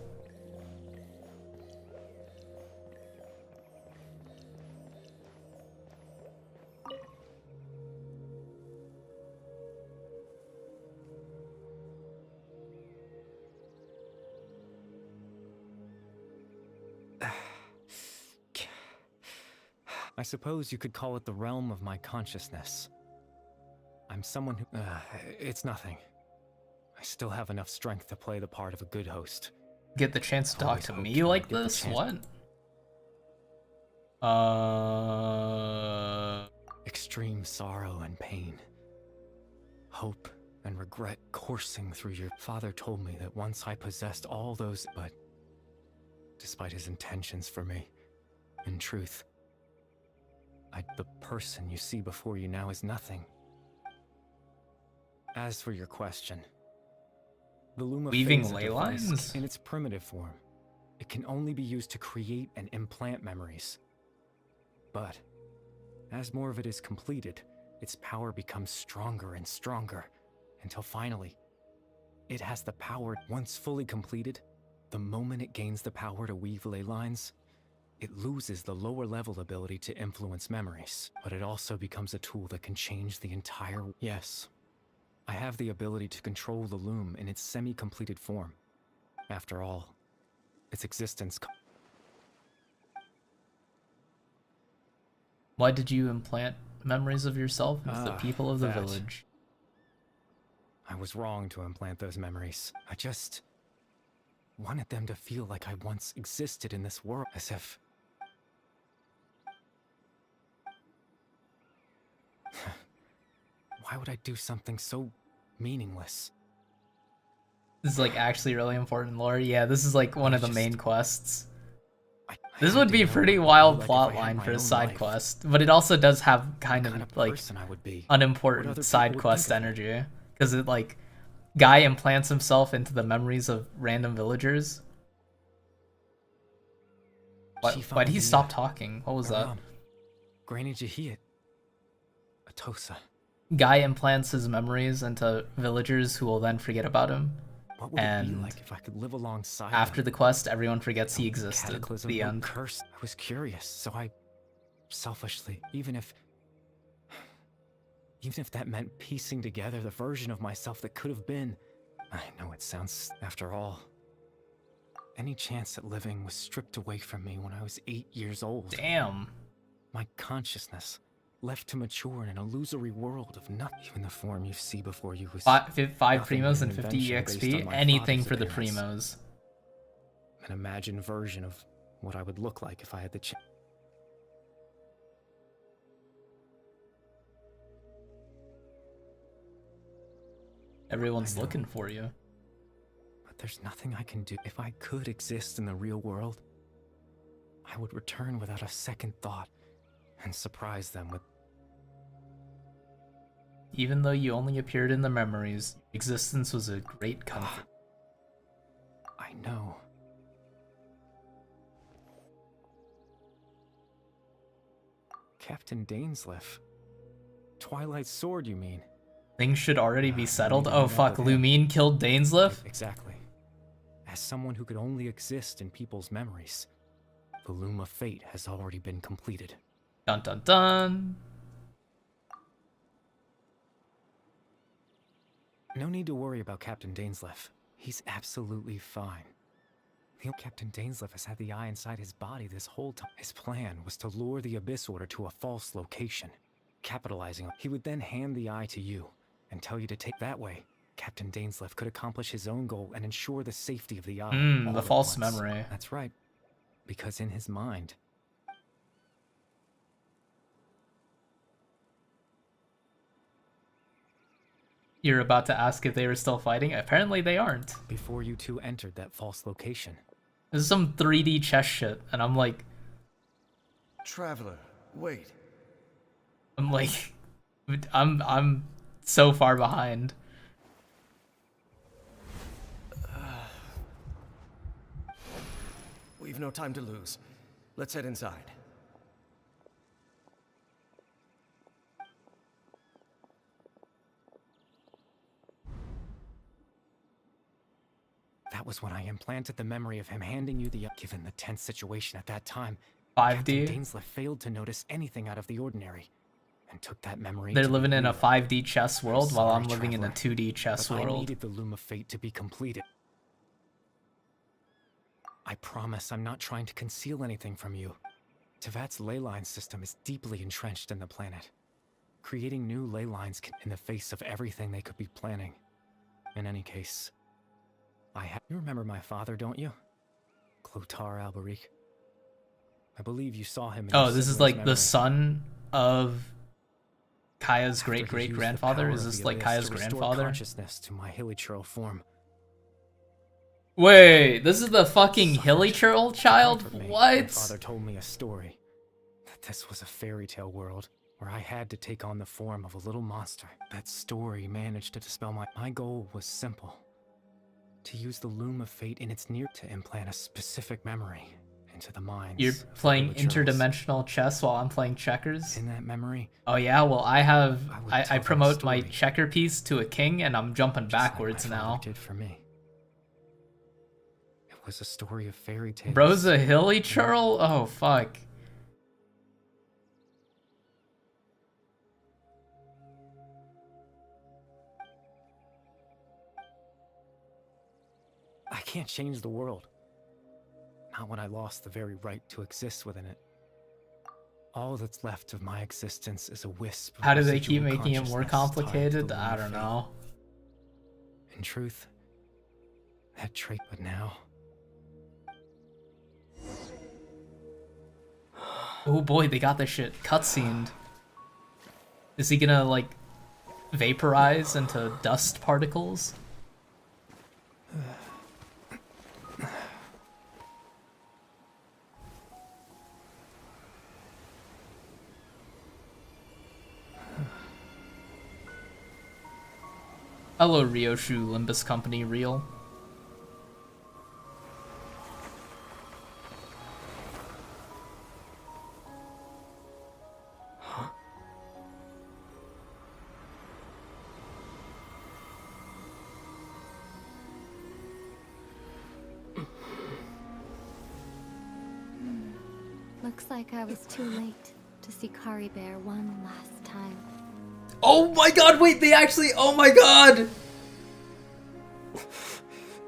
I suppose you could call it the realm of my consciousness. I'm someone who... it's nothing. I still have enough strength to play the part of a good host. Get the chance to talk Always to hoped me I'd like get the this? chance. What? Extreme sorrow and pain. Hope and regret coursing through your... Father told me that once I possessed all those... But despite his intentions for me, in truth, the person you see before you now is nothing. As for your question, the Luma Weaving phase of ley device, lines? in its primitive form, it can only be used to create and implant memories. But as more of it is completed, its power becomes stronger and stronger, until finally, it has the power. Once fully completed, the moment it gains the power to weave ley lines, it loses the lower level ability to influence memories, but it also becomes a tool that can change the entire... Yes, I have the ability to control the loom in its semi-completed form. After all, its existence... Why did you implant memories of yourself into the people of the that. village? I was wrong to implant those memories. I just wanted them to feel like I once existed in this world, as if... Why would I do something so meaningless? This is like actually really important lore. Yeah, this is like one of the main quests. This would be a pretty wild plot line for a side quest, but it also does have kind of like unimportant side quest energy, because it like guy implants himself into the memories of random villagers. Why did he stop talking? What was that? Granny Jahiyat. Atosa. Guy implants his memories into villagers who will then forget about him. What would it be like if I could live alongside after them? the quest, everyone forgets he existed. Cataclysm The or end. curse. I was curious, so I selfishly, even if that meant piecing together the version of myself that could have been. I know it sounds, after all, Any chance at living was stripped away from me when I was 8 years old. Damn. My consciousness left to mature in an illusory world of nothing. Even the form you see before you was Five nothing primos but an and 50 invention based EXP. on my Anything father's for the appearance. primos. An imagined version of what I would look like if I had the chance. Everyone's looking for you. But there's nothing I can do. If I could exist in the real world, I would return without a second thought and surprise them with... Even though you only appeared in the memories, existence was a great comfort. I know. Captain Dainsleif. Twilight Sword, you mean? Things should already be settled. need to Oh meet up fuck, with him. Lumine killed Dainsleif? Exactly. As someone who could only exist in people's memories, the Loom of Fate has already been completed. Dun dun dun. No need to worry about Captain Dainsleif. He's absolutely fine. Captain Dainsleif has had the eye inside his body this whole time. His plan was to lure the Abyss Order to a false location. Capitalizing on, he would then hand the eye to you and tell you to take that way. Captain Dainsleif could accomplish his own goal and ensure the safety of the eye. all The at false once. memory. That's right. Because in his mind, You're about to ask if they were still fighting? Apparently they aren't. before you two entered that false location, This is some 3D chess shit, and I'm like, Traveler, wait. I'm so far behind. We've no time to lose. Let's head inside. that was when I implanted the memory of him handing you the... Given the tense situation at that time, 5D? Captain Dainsleif failed to notice anything out of the ordinary, and took that memory They're to be living in a real. 5D chess world while sorry, I'm living in a traveler, 2D chess but I world. needed the Loom of Fate to be completed. I promise I'm not trying to conceal anything from you. Tevat's ley line system is deeply entrenched in the planet. Creating new ley lines in the face of everything they could be planning. In any case, you remember my father, don't you? Clotar Alberic. I believe you saw him in Oh, your this is sibling's like memory. the son of Kaya's After he great great used the grandfather? power Is of this the like Abyss Kaya's to restore grandfather? consciousness to my hilly churl form. Wait, this is the fucking hilly churl child? Comfort me, What? my father told me a story. That this was a fairy tale world where I had to take on the form of a little monster. That story managed to dispel my goal was simple. To use the Loom of Fate in its near to implant a specific memory into the minds You're of the playing hilly churls. interdimensional chess while I'm playing checkers? In that memory, Oh yeah, well I would I tell them a promote my story. checker piece to a king and I'm jumping just like backwards my father now. did for me. It was a story of fairy tales. Bro's a hilly churl? Oh fuck. I can't change the world. Not when I lost the very right to exist within it. All that's left of my existence is a wisp of How do they keep residual making it more consciousness tied to the complicated? Loom I of don't Fate. know. In truth, that trait, but now, Oh boy, they got this shit cutscened. Is he gonna like vaporize into dust particles? Hello, Ryoshu Limbus Company, real. Looks like I was too late to see Kari Bear one last time. Oh my god, wait, they actually, oh my god!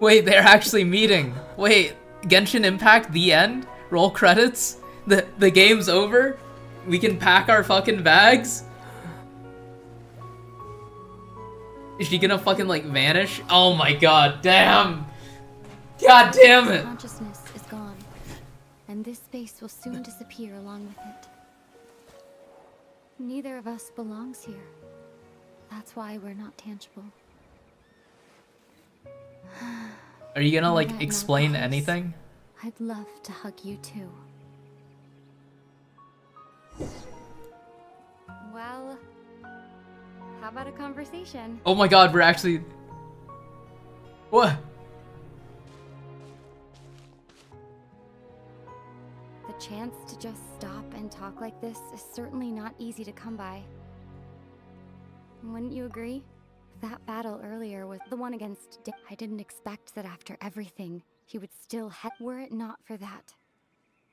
Wait, they're actually meeting. Wait, Genshin Impact, the end, roll credits, the game's over, we can pack our fucking bags. Is she gonna fucking like vanish? Oh my god, damn! God damn it! Consciousness is gone, and this space will soon disappear along with it. Neither of us belongs here. That's why we're not tangible. Are you gonna Now like that I'm explain out of place, anything? I'd love to hug you too. Well, how about a conversation? Oh my god, we're actually... What? The chance to just stop and talk like this is certainly not easy to come by. Wouldn't you agree? That battle earlier was the one against Dick. I didn't expect that after everything, he would still were it not for that.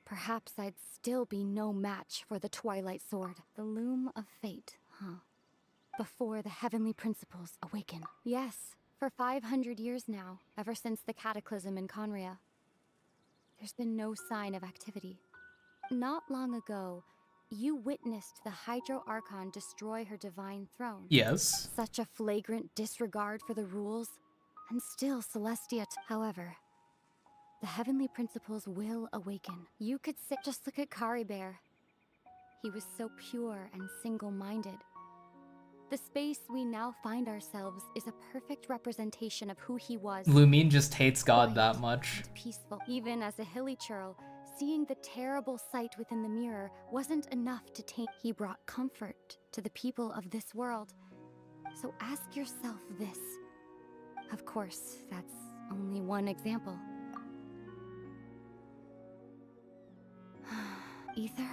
Perhaps I'd still be no match for the Twilight Sword. The loom of fate, huh? Before the heavenly principles awaken. Yes, for 500 years now, ever since the cataclysm in Conria. There's been no sign of activity. Not long ago, you witnessed the Hydro Archon destroy her divine throne. Yes. Such a flagrant disregard for the rules, and still Celestia. However, the heavenly principles will awaken. You could say, just look at Kari Bear. He was so pure and single-minded. The space we now find ourselves is a perfect representation of who he was. Lumine just hates God that much. And peaceful. Even as a hilly churl, seeing the terrible sight within the mirror wasn't enough to taint. He brought comfort to the people of this world. So ask yourself this. Of course, that's only one example. Ether?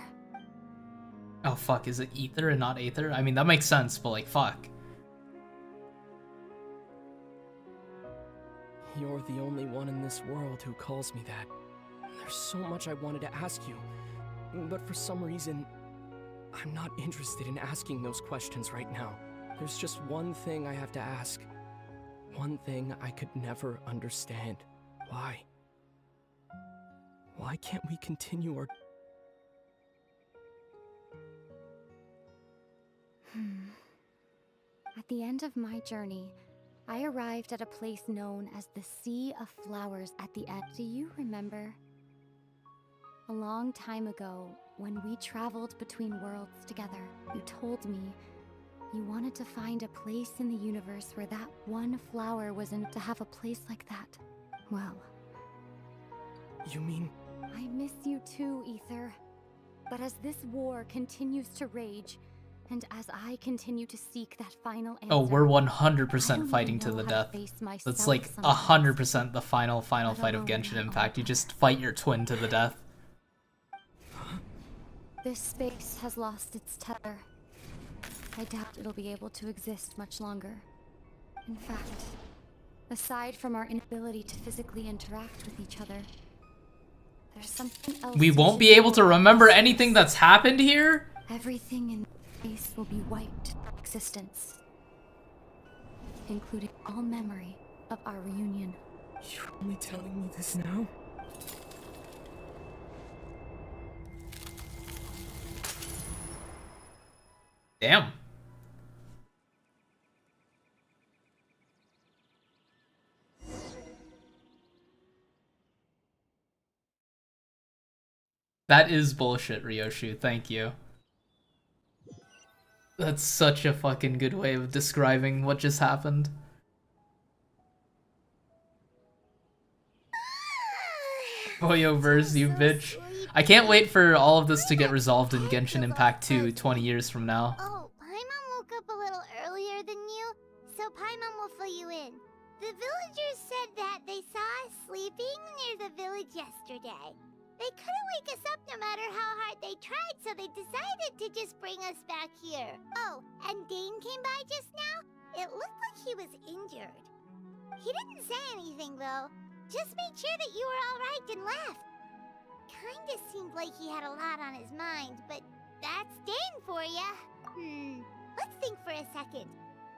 Oh fuck, is it Ether and not Aether? I mean, that makes sense, but like, fuck. You're the only one in this world who calls me that. There's so much I wanted to ask you, but for some reason, I'm not interested in asking those questions right now. There's just one thing I have to ask. One thing I could never understand. Why? Why can't we continue our... At the end of my journey, I arrived at a place known as the Sea of Flowers at the end. Do you remember? A long time ago, when we traveled between worlds together, you told me you wanted to find a place in the universe where that one flower was in. To have a place like that, well... You mean... I miss you too, Ether. But as this war continues to rage, and as I continue to seek that final answer... Oh, we're 100% fighting to the death. That's like 100% the final fight of Genshin Impact. You just fight your twin to the death. This space has lost its tether. I doubt it'll be able to exist much longer. In fact, aside from our inability to physically interact with each other, there's something else. We won't be able to remember anything that's happened here? Everything in space will be wiped from existence, including all memory of our reunion. You're only telling me this now? Damn. That is bullshit, Ryoshu. Thank you. That's such a fucking good way of describing what just happened. Boyoverse, you bitch. I can't wait for all of this to get resolved in Genshin Impact 2 20 years from now. Oh, Paimon woke up a little earlier than you, so Paimon will fill you in. The villagers said that they saw us sleeping near the village yesterday. They couldn't wake us up no matter how hard they tried, so they decided to just bring us back here. Oh, and Dane came by just now. It looked like he was injured. He didn't say anything, though. Just made sure that you were all right and left. Kinda seemed like he had a lot on his mind, but that's Dane for ya. Let's think for a second.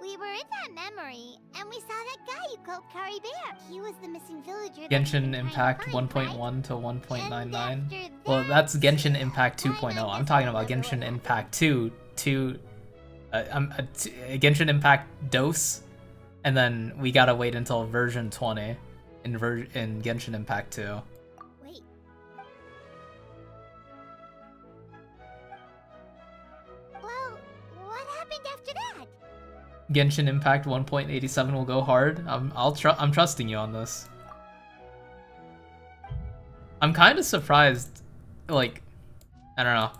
We were in that memory, and we saw that guy you called Kari Bear. He was the missing villager. Genshin Impact 1.1 to 1.99. Well, that's Genshin Impact 2.0. I'm talking about Genshin Impact 2 to Genshin Impact DOS, and then we gotta wait until version 20 in Genshin Impact 2. Wait. Well, what happened after that? Genshin Impact 1.87 will go hard. I'm trusting you on this. I'm kind of surprised, like, I don't know,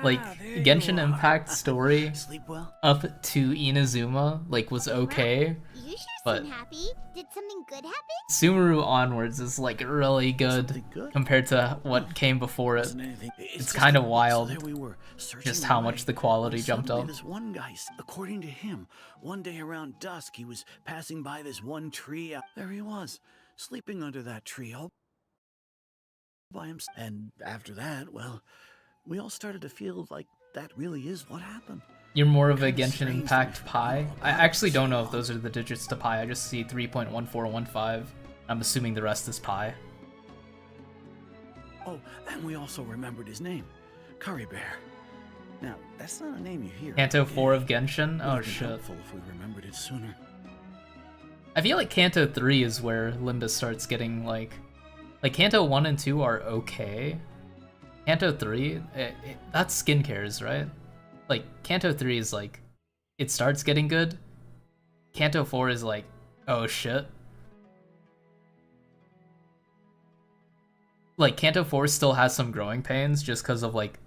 like Genshin Impact story Sleep well? up to Inazuma like was okay, You sure but seem happy. Did something good happen? Sumeru onwards is like really good compared to what came before it. It's kind of wild, So there we were, searching just how away, much the quality when jumped suddenly up. This one guy, according to him, one day around dusk, he was passing by this one tree. There he was, sleeping under that tree, all by himself. And after that, well, we all started to feel like that really is what happened. You're more of a Genshin Impact pi? I actually don't know if those are the digits to pi. I just see 3.1415. I'm assuming the rest is pi. Oh, and we also remembered his name, Kari Bear. Now, that's not a name you hear. Kanto 4 of Genshin? Oh Would've been shit. helpful if we remembered it sooner. I feel like Kanto 3 is where Limbus starts getting like Kanto 1 and 2 are okay. Kanto 3, that's skincares, right? Like, Kanto 3 is like, it starts getting good. Kanto 4 is like, oh shit. Like, Kanto 4 still has some growing pains just because of like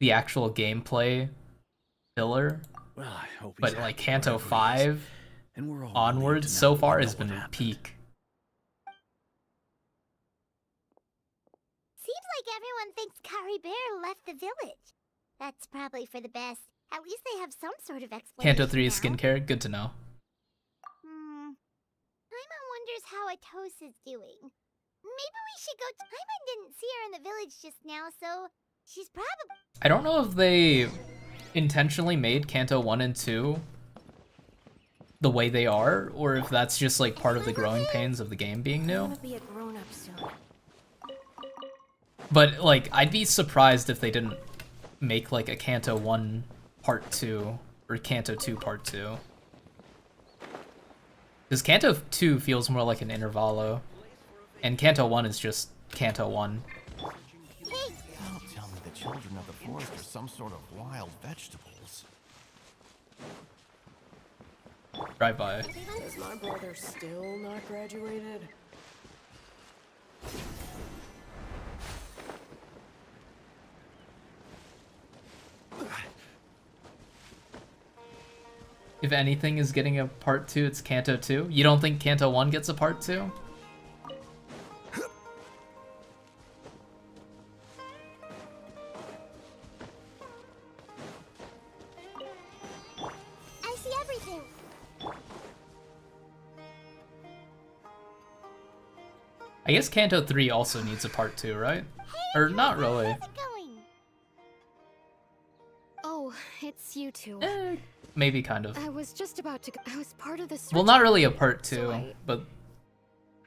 the actual gameplay filler. Well, I hope he's But happy like Kanto wherever he is. 5 And we're all onwards relieved to so know far we has know what been happened. peak. Seems like everyone thinks Kari Bear left the village. That's probably for the best. At least they have some sort of explanation. Kanto 3 is now. skincare, good to know. Paimon wonders how Atos is doing. Maybe we should go. Paimon didn't see her in the village just now, so she's probably. I don't know if they intentionally made Kanto 1 and 2 the way they are, or if that's just like part of the growing pains of the game being new. Be a grown-up soon. But like, I'd be surprised if they didn't make like a Kanto 1 Part 2 or Kanto 2 Part 2. Because Kanto 2 feels more like an intervallo, and Kanto 1 is just Kanto 1. Don't tell me the children of the forest are some sort of wild vegetables. Drive by. Is my brother still not graduated? If anything is getting a Part 2, it's Kanto 2. You don't think Kanto 1 gets a Part 2? I see everything. I guess Kanto 3 also needs a Part 2, right? Or not really. How's it going? Oh, it's you two. Maybe kind of. I was just about to. I was part of the. Well, search not really a party, Part so 2, I but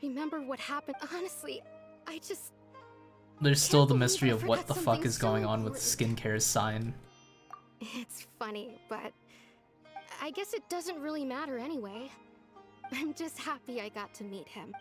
remember what happened. Honestly, I just. there's still the believe mystery I of what forgot the fuck something is going so on with important. Skincare's sign. It's funny, but I guess it doesn't really matter anyway. I'm just happy I got to meet him.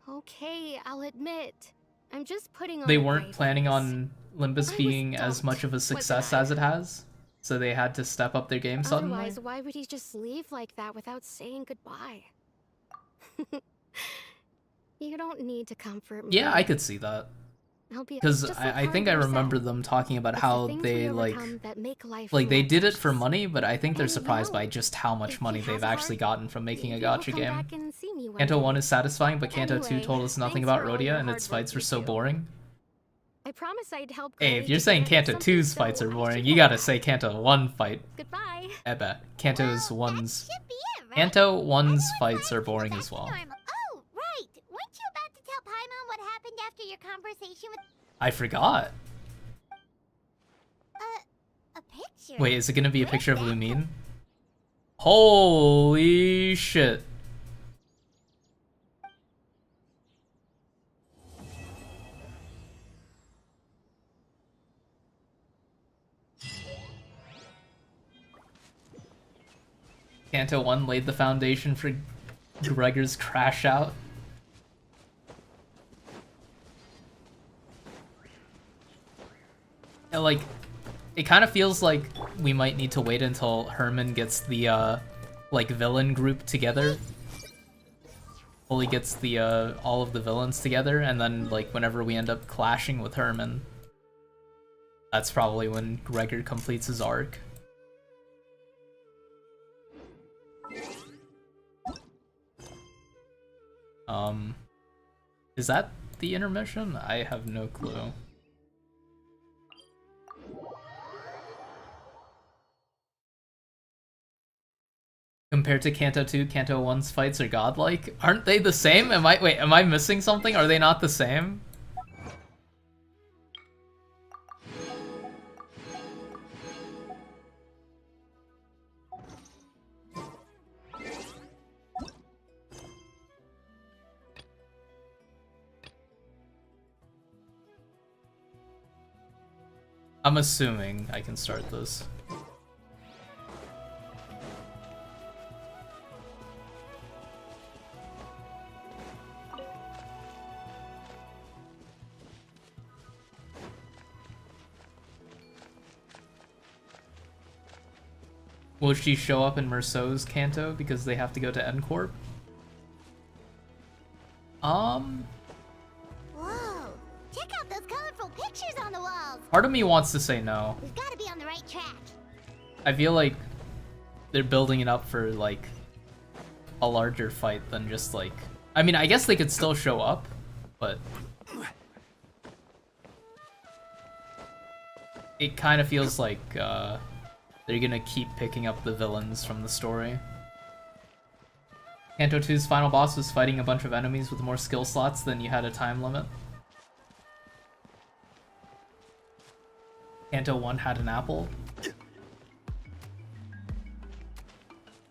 Okay, I'll admit. I'm just putting on They a weren't brave planning face. on Limbus being as much of a success as it has, so they had to step up their game suddenly. Otherwise, why would he just leave like that without saying goodbye? You don't need to comfort me. Yeah, I could see that. I'll be Because just like I think I Harper said. remember them talking about It's how the things they we like overcome that make life they more did it for precious. money, but I think they're And, you surprised know, by just how much if money he they've has a actually heart, gotten from making a maybe he'll gacha come game. back and see me one Kanto day. 1 is satisfying, but Kanto 2 Anyway, told us nothing thanks about for all your Rhodia, and hard its work, fights were you so two. boring. I promise I'd help. Hey, Chloe if you're get saying better at Kanto something 2's fights so are boring, you magical. gotta say Kanto 1 fight. Goodbye. Eba. Kanto's Well, 1's... that should be it, right? Kanto 1's Everyone's fights are fine, boring back as to well. normal. Oh, right. Weren't you about to tell Paimon what happened after your conversation with I forgot. A picture? Wait, is it gonna be a picture of Lumine? Holy shit. Kanto 1 laid the foundation for Gregor's crash out. And, like, it kind of feels like we might need to wait until Herman gets the, like, villain group together. Fully gets the, all of the villains together, and then, like, whenever we end up clashing with Herman, that's probably when Gregor completes his arc. Is that the intermission? I have no clue. Compared to Kanto 2, Kanto 1's fights are godlike? Aren't they the same? Am I missing something? Are they not the same? I'm assuming I can start this. Will she show up in Merceau's Kanto because they have to go to N-Corp? Whoa! Check out those colorful pictures on the walls! Part of me wants to say no. We've got to be on the right track. I feel like they're building it up for, like, a larger fight than just, like... I mean, I guess they could still show up, but... It kind of feels like, they're gonna keep picking up the villains from the story. Kanto 2's final boss was fighting a bunch of enemies with more skill slots than you had a time limit. Kanto 1 had an apple.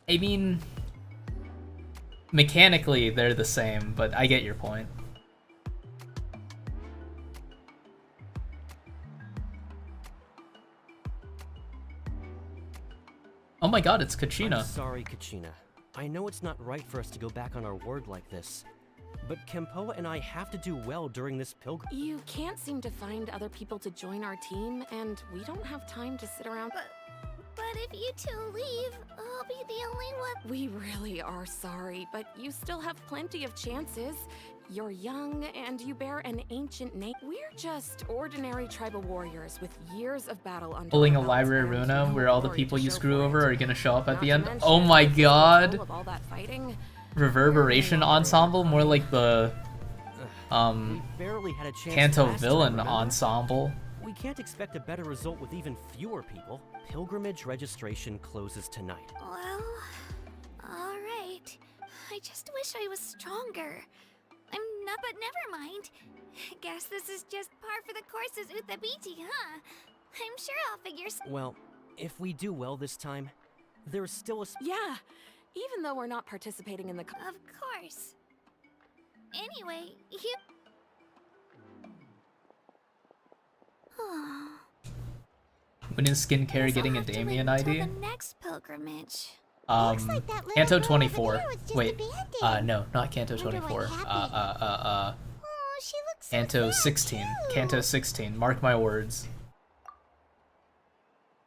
I mean, mechanically they're the same, but I get your point. Oh my god, it's Kachina. I'm sorry, Kachina. I know it's not right for us to go back on our word like this, but Kempoa and I have to do well during this pilgrim. You can't seem to find other people to join our team, and we don't have time to sit around. But if you two leave, I'll be the only one. We really are sorry, but you still have plenty of chances. You're young, and you bear an ancient name. We're just ordinary tribal warriors with years of battle under Pulling a our belts, library and Runa no where all the glory people to you show screw for over it. are gonna show up at Not the to end. mention Oh my the physical god! toll of all that fighting. Reverberation ensemble, more like the We barely had a chance Kanto last time, villain remember? ensemble. We can't expect a better result with even fewer people. Pilgrimage registration closes tonight. Well, alright. I just wish I was stronger. I'm not, but never mind. Guess this is just par for the course as Uthabiti, huh? I'm sure I'll figure Well, if we do well this time, there's still a Yeah, even though we're not participating in the Of course. Anyway, you... When is skincare getting a Damien ID? The next pilgrimage. Kanto 24. Wait, no, not Kanto 24. Oh, she looks so Kanto sad, 16. too. Kanto 16. Mark my words.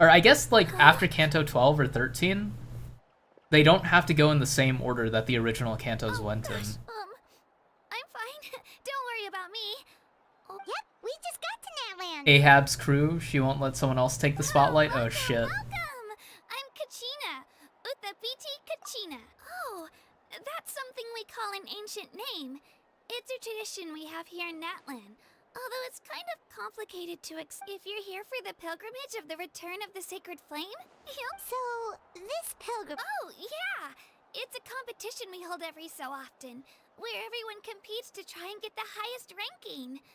Or I guess, like, after Kanto 12 or 13, they don't have to go in the same order that the original Kantos went in. I'm fine. Don't worry about me. Oh, yep, we just got to Natland. Ahab's crew, she won't let someone else take the spotlight? Oh shit. Welcome. I'm Kachina. Uthabiti Kachina. Oh, that's something we call an ancient name. It's a tradition we have here in Natland. Although it's kind of complicated to if you're here for the pilgrimage of the return of the sacred flame? So, this pilgrim... Oh, yeah! It's a competition we hold every so often, where everyone competes to try and get the highest ranking.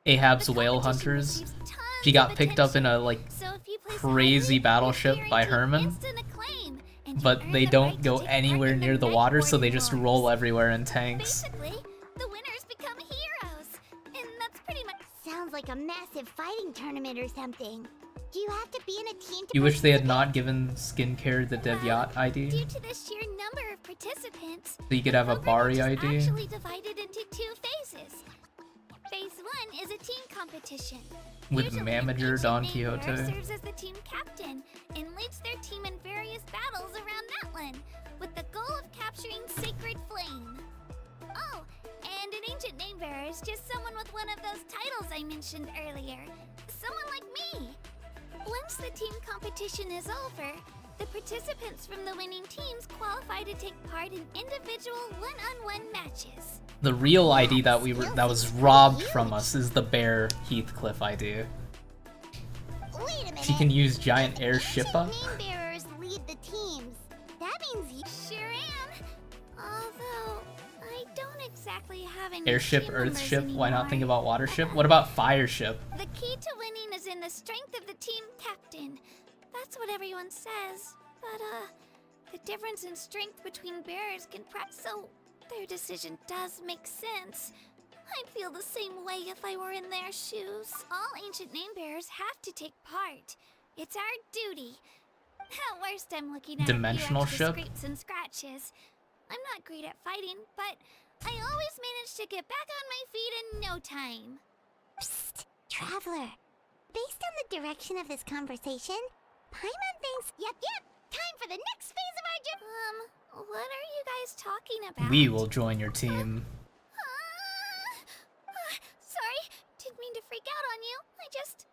Ahab's whale hunters. She got picked up in a like crazy battleship by Herman, but they don't go anywhere near the water, so they just roll everywhere in tanks. Basically, the winners become heroes. And that's pretty much sounds like a massive fighting tournament or something. Do you have to be in a team to You wish they had not given Skincare the Devyat ID, Due to the sheer number of participants, so you could have a Bari ID. actually divided into 2 phases. Phase 1 is a team competition. With Manager Don Bearer Quixote. serves as the team captain and leads their team in various battles around Natlan, with the goal of capturing Sacred Flame. Oh, and an ancient name bearer is just someone with one of those titles I mentioned earlier. Someone like me. Once the team competition is over, the participants from the winning teams qualify to take part in individual one-on-one matches. The real ID that was robbed from us is the Bear Heathcliff ID. Wait a minute. She can use giant airshippa. Name bearers lead the teams. That means you sure am. Although I don't exactly have any Airship, team Earth members ship. Why not think anymore. about water ship? What about fire ship? The key to winning is in the strength of the team captain. That's what everyone says. But the difference in strength between bearers can so their decision does make sense. I'd feel the same way if I were in their shoes. All ancient name bearers have to take part. It's our duty. At worst, I'm looking at Dimensional a few extra ship? scrapes and scratches. I'm not great at fighting, but I always manage to get back on my feet in no time. Psst, Traveler. Based on the direction of this conversation, Paimon thinks, yep, time for the next phase of our what are you guys talking about? We will join your team. Sorry, didn't mean to freak out on you. I just,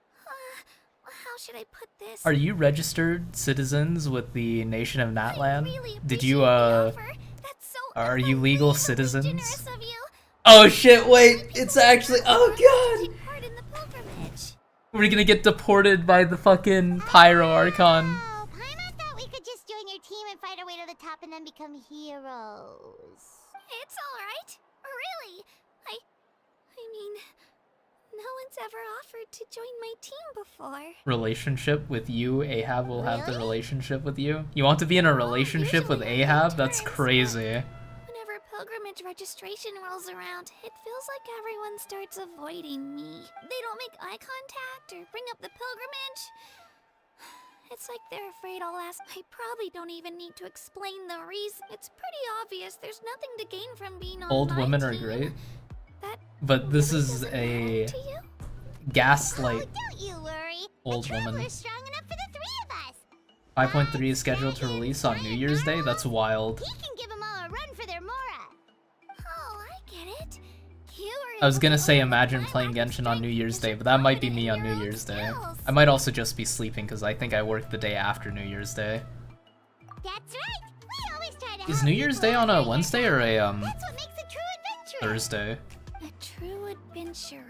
how should I put this? Are you registered citizens with the nation of Natlan? really Did you That's so are you legal citizens? generous of you. Oh shit, wait, it's actually, oh god! Take part in the pilgrimage. We're gonna get deported by the fucking Pyro Archon. Oh, Paimon thought we could just join your team and fight our way to the top and then become heroes. It's alright. Really. I mean, no one's ever offered to join my team before. Relationship with you, Ahab will have the relationship with you. You want to be in a relationship with Ahab? That's crazy. Whenever pilgrimage registration rolls around, it feels like everyone starts avoiding me. They don't make eye contact or bring up the pilgrimage. It's like they're afraid I'll ask. I probably don't even need to explain the reason. It's pretty obvious there's nothing to gain from being on Old my women are team. great. That But this is a to you? gaslight Don't you worry. old woman. We're strong enough for the 3 of us. 5.3 is scheduled to release on New Year's Day? That's wild. We can give them all a run for their Mora. Oh, I get it. You were I was gonna say imagine playing Genshin on New Year's Day, but that might be me on New Year's Day. I might also just be sleeping because I think I work the day after New Year's Day. That's right. We always try to Is help New Year's people Day on out a there. Wednesday or a That's what makes a true adventurer. Thursday? A true adventurer.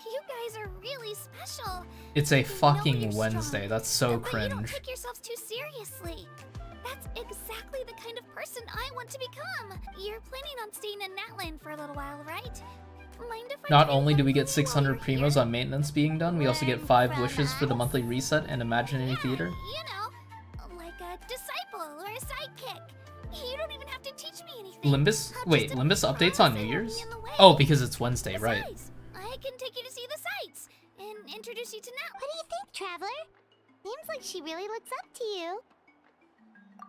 You guys are really special. It's a You know fucking you're Wednesday. strong, That's so but you don't cringe. take yourselves too seriously. That's exactly the kind of person I want to become. You're planning on staying in Natlan for a little while, right? Mind if I Not try only do we something get while 600 we're here? primos on maintenance being done, we also get 5 Learn wishes for the from monthly reset and Imaginary Theater. You know, like a disciple or a sidekick. You don't even have to teach me anything. Limbus? I'll Wait, just Limbus updates on New promise I won't Year's? be in the way. Oh, because it's Wednesday, right. Besides, I can take you to see the sights and introduce you to Nat. What do you think, Traveler? Seems like she really looks up to you.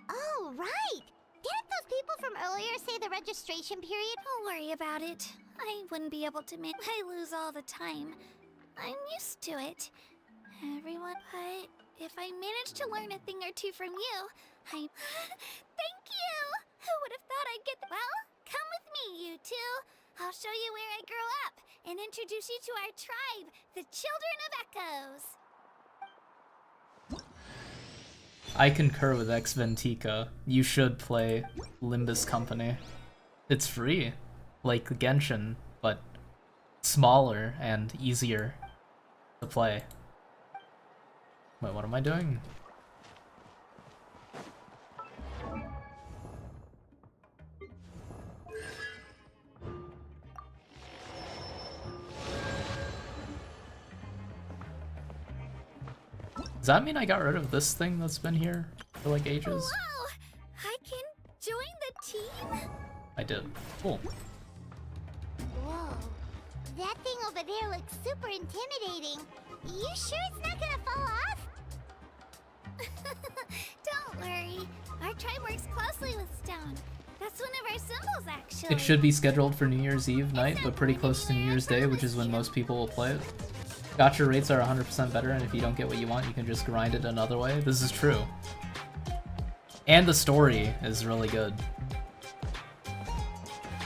Oh, right. Didn't those people from earlier say the registration period? Don't worry about it. I wouldn't be able to I lose all the time. I'm used to it. Everyone, but if I manage to learn a thing or two from you, I... Thank you! Who would have thought I'd get... Well, come with me, you two. I'll show you where I grew up and introduce you to our tribe, the Children of Echoes. I concur with Xventica. You should play Limbus Company. It's free, like Genshin, but smaller and easier to play. Wait, what am I doing? Does that mean I got rid of this thing that's been here for like ages? Whoa! I can join the team? I did. Cool. Whoa. That thing over there looks super intimidating. You sure it's not gonna fall off? Don't worry. Our tribe works closely with stone. That's one of our symbols, actually. It should be scheduled for New Year's Eve night, but pretty close to New Year's Day, which is when most people will play it. Gacha rates are 100% better, and if you don't get what you want, you can just grind it another way. This is true. And the story is really good.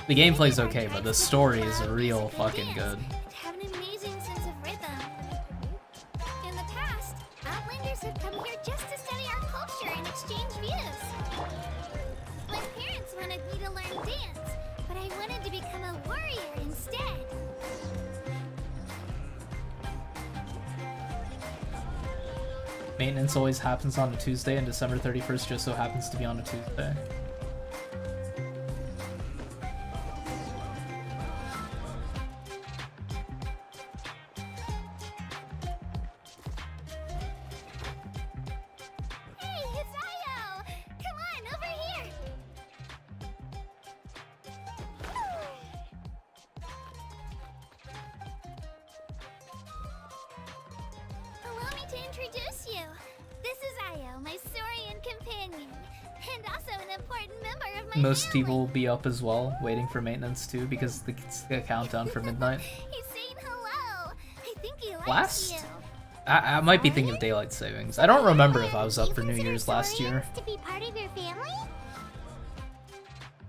The gameplay's okay, but the story is real fucking good. Have an amazing sense of rhythm. In the past, Outlanders have come here just to study our culture and exchange views. My parents wanted me to learn dance, but I wanted to become a warrior instead. Maintenance always happens on a Tuesday, and December 31st just so happens to be on a Tuesday. Hey, it's Io! Come on, over here! Allow me to introduce you. This is Io, my Saurian companion, and also an important member of my Most family. people will be up as well, waiting for maintenance too, because it's the countdown for midnight. He's saying hello. I think he likes Last? you. I might be thinking of daylight savings. I don't remember if I was up for New Year's last year. To be part of your family?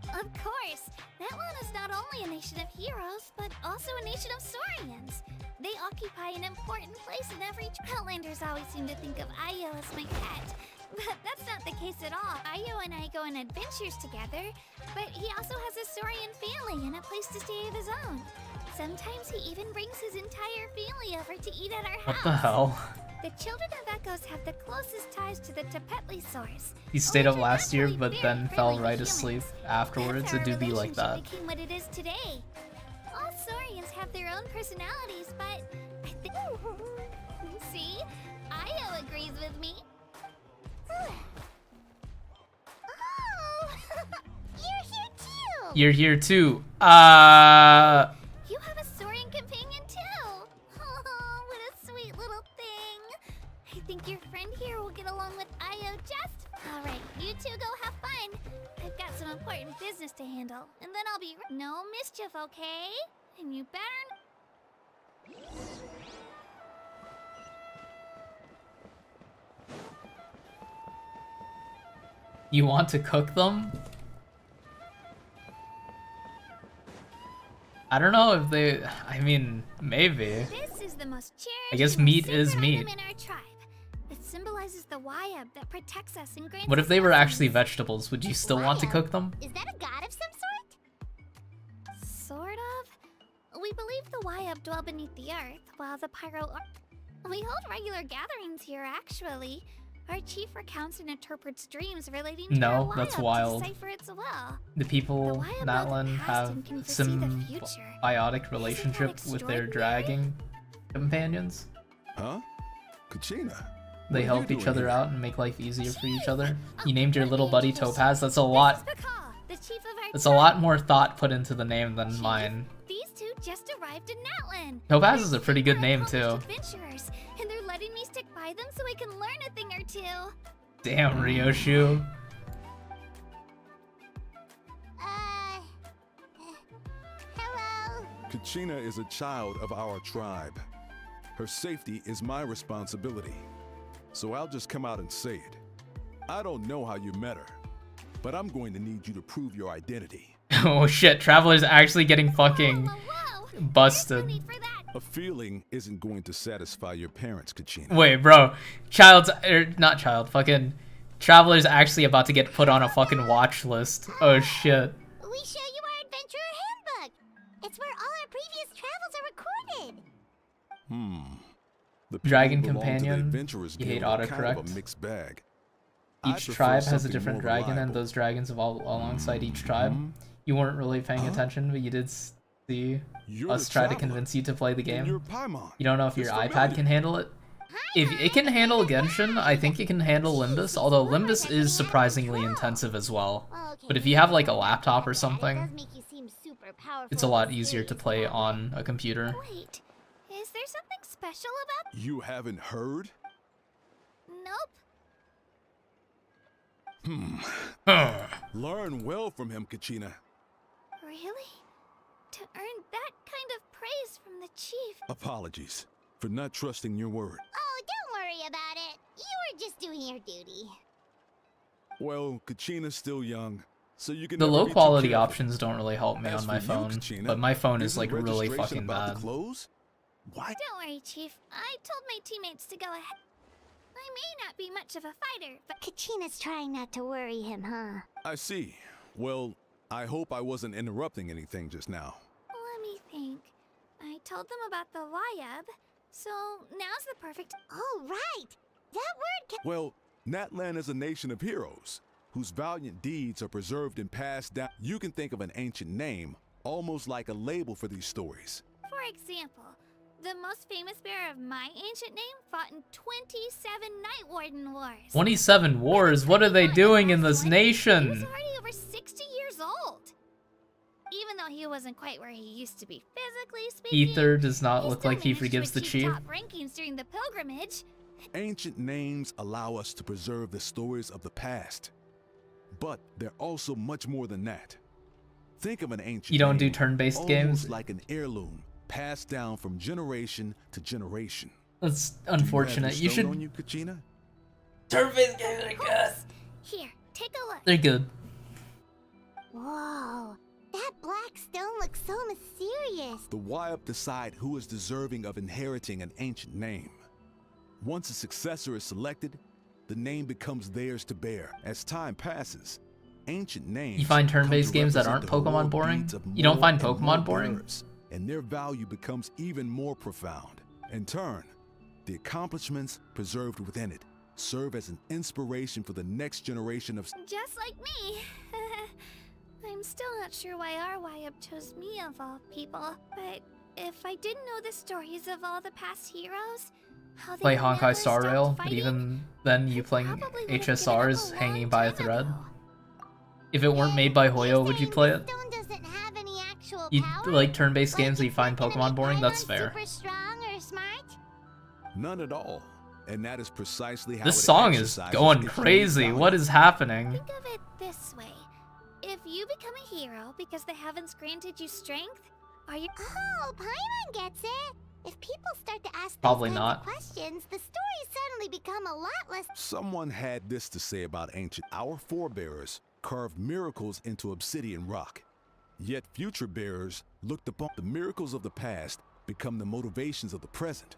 Of course. That one is not only a nation of heroes, but also a nation of Saurians. They occupy an important place in every Outlanders always seem to think of Io as my pet. But that's not the case at all. Io and I go on adventures together, but he also has a Saurian family and a place to stay of his own. Sometimes he even brings his entire family over to eat at our house. What the hell? The children of Echoes have the closest ties to the Tepetli source. He stayed up which are last year, actually but very then fell friendly to right asleep humans. afterwards. That's how It do our be like that. relationship became what it is today. All Saurians have their own personalities, but I think... See? Io agrees with me. Oh! You're here too! You're here too. You have a Saurian companion too! Oh, what a sweet little thing! I think your friend here will get along with Io just... Alright, you two go have fun. I've got some important business to handle, and then I'll be... No mischief, okay? And you better... You want to cook them? I don't know if they... I mean, maybe. This is the most cherished I guess and meat sacred is meat. item in our tribe. It symbolizes the Wayab that protects us and grants What if us they were blessings. actually vegetables? Would you still want to cook them? Is that a god of some sort? Sort of. We believe the Wayab dwell beneath the earth, while the Pyro... We hold regular gatherings here, actually. Our chief recounts and interprets dreams relating to No, our that's Wayab wild. to decipher its will. The people The Wayab not know the Natlan past have and can foresee the future. symbiotic relationship with their extraordinary? dragging companions. Huh? Kachina? They help each other out and make life easier for each other. You named your little buddy Topaz. That's a lot. The chief of our That's a lot more thought put into the name than mine. These two just arrived in Natlan. Topaz is a pretty good name too. Adventurers, and they're letting me stick by them so I can learn a thing or two. Damn, Ryoshu. Hello. Kachina is a child of our tribe. Her safety is my responsibility. So I'll just come out and say it. I don't know how you met her, but I'm going to need you to prove your identity. Oh shit, Traveler's actually getting fucking busted. A feeling isn't going to satisfy your parents, Kachina. Wait, bro. Not child, fucking Traveler's actually about to get put on a fucking watch list. Oh shit. We show you our adventurer handbook. It's where all our previous travels are recorded. The Dragon people belong to the companion. Adventurers You hate Guild are kind of autocorrect. a mixed bag. I Each prefer tribe has a something different more dragon, and reliable. those dragons evolve alongside each tribe. You weren't really paying attention, but you did see You're us the try to traveler, convince you to play the and you're game. Paimon. You don't know if your It's iPad familiar. can handle it? if it can handle Genshin, I think it can handle Limbus, although Limbus is surprisingly intensive as well. But if you have like a laptop or something, it's a lot easier to play on a computer. Wait, is there something special about? You haven't heard? Nope. Learn well from him, Kachina. Really? To earn that kind of praise from the chief? Apologies for not trusting your word. Oh, don't worry about it. You were just doing your duty. Well, Kachina's still young, so you can. The never low be too quality careful. options don't really help me As on my for you, phone, Kachina, but my phone is isn't like really registration fucking about bad. to close? What? Don't worry, Chief. I told my teammates to go ahead. I may not be much of a fighter, but Kachina's trying not to worry him, huh? I see. Well, I hope I wasn't interrupting anything just now. Let me think. I told them about the Wayab, so now's the perfect. Oh, right! That word can. Well, Natlan is a nation of heroes whose valiant deeds are preserved and passed down. You can think of an ancient name almost like a label for these stories. For example, the most famous bearer of my ancient name fought in 27 Night Warden Wars. 27 wars? What are they doing in this He was nation? already over 60 years old. Even though he wasn't quite where he used to be physically speaking, Ether does not he look still like he managed to forgives the achieve chief. top rankings during the pilgrimage. Ancient names allow us to preserve the stories of the past. But they're also much more than that. Think of an ancient You don't do name turn-based almost games? like an heirloom passed down from generation to generation. That's unfortunate. You should. On you, Kachina? Turn-based games are good. Here, take a look. They're good. Whoa, that black stone looks so mysterious. The Wayab decide who is deserving of inheriting an ancient name. Once a successor is selected, the name becomes theirs to bear. As time passes, ancient names. You find turn-based come to games that represent aren't the Pokemon heroic boring? deeds of You don't more find and Pokemon more boring? bearers, and their value becomes even more profound. In turn, the accomplishments preserved within it serve as an inspiration for the next generation of. Just like me. I'm still not sure why our Wayab chose me of all people, but if I didn't know the stories of all the past heroes, how they Play never Honkai Star stopped Rail, but fighting, even then you playing probably would've given HSRs up a hanging long by a time thread. ago. If it weren't made by Hoyo, would you play it? Stone doesn't have any actual You power? like turn-based games that you it's find not gonna Pokemon make boring? That's Paimon fair. Super strong or smart? None at all. And that is precisely how This it song is exercises going its crazy. unique What is happening? Think of it this way. If you become a hero because the heavens granted you strength, are you... Oh, Paimon gets it. If people start to ask Probably those not. kinds of questions, the stories suddenly become a lot less... Someone had this to say about ancient. Our forebears carved miracles into obsidian rock. Yet future bearers looked upon the miracles of the past become the motivations of the present.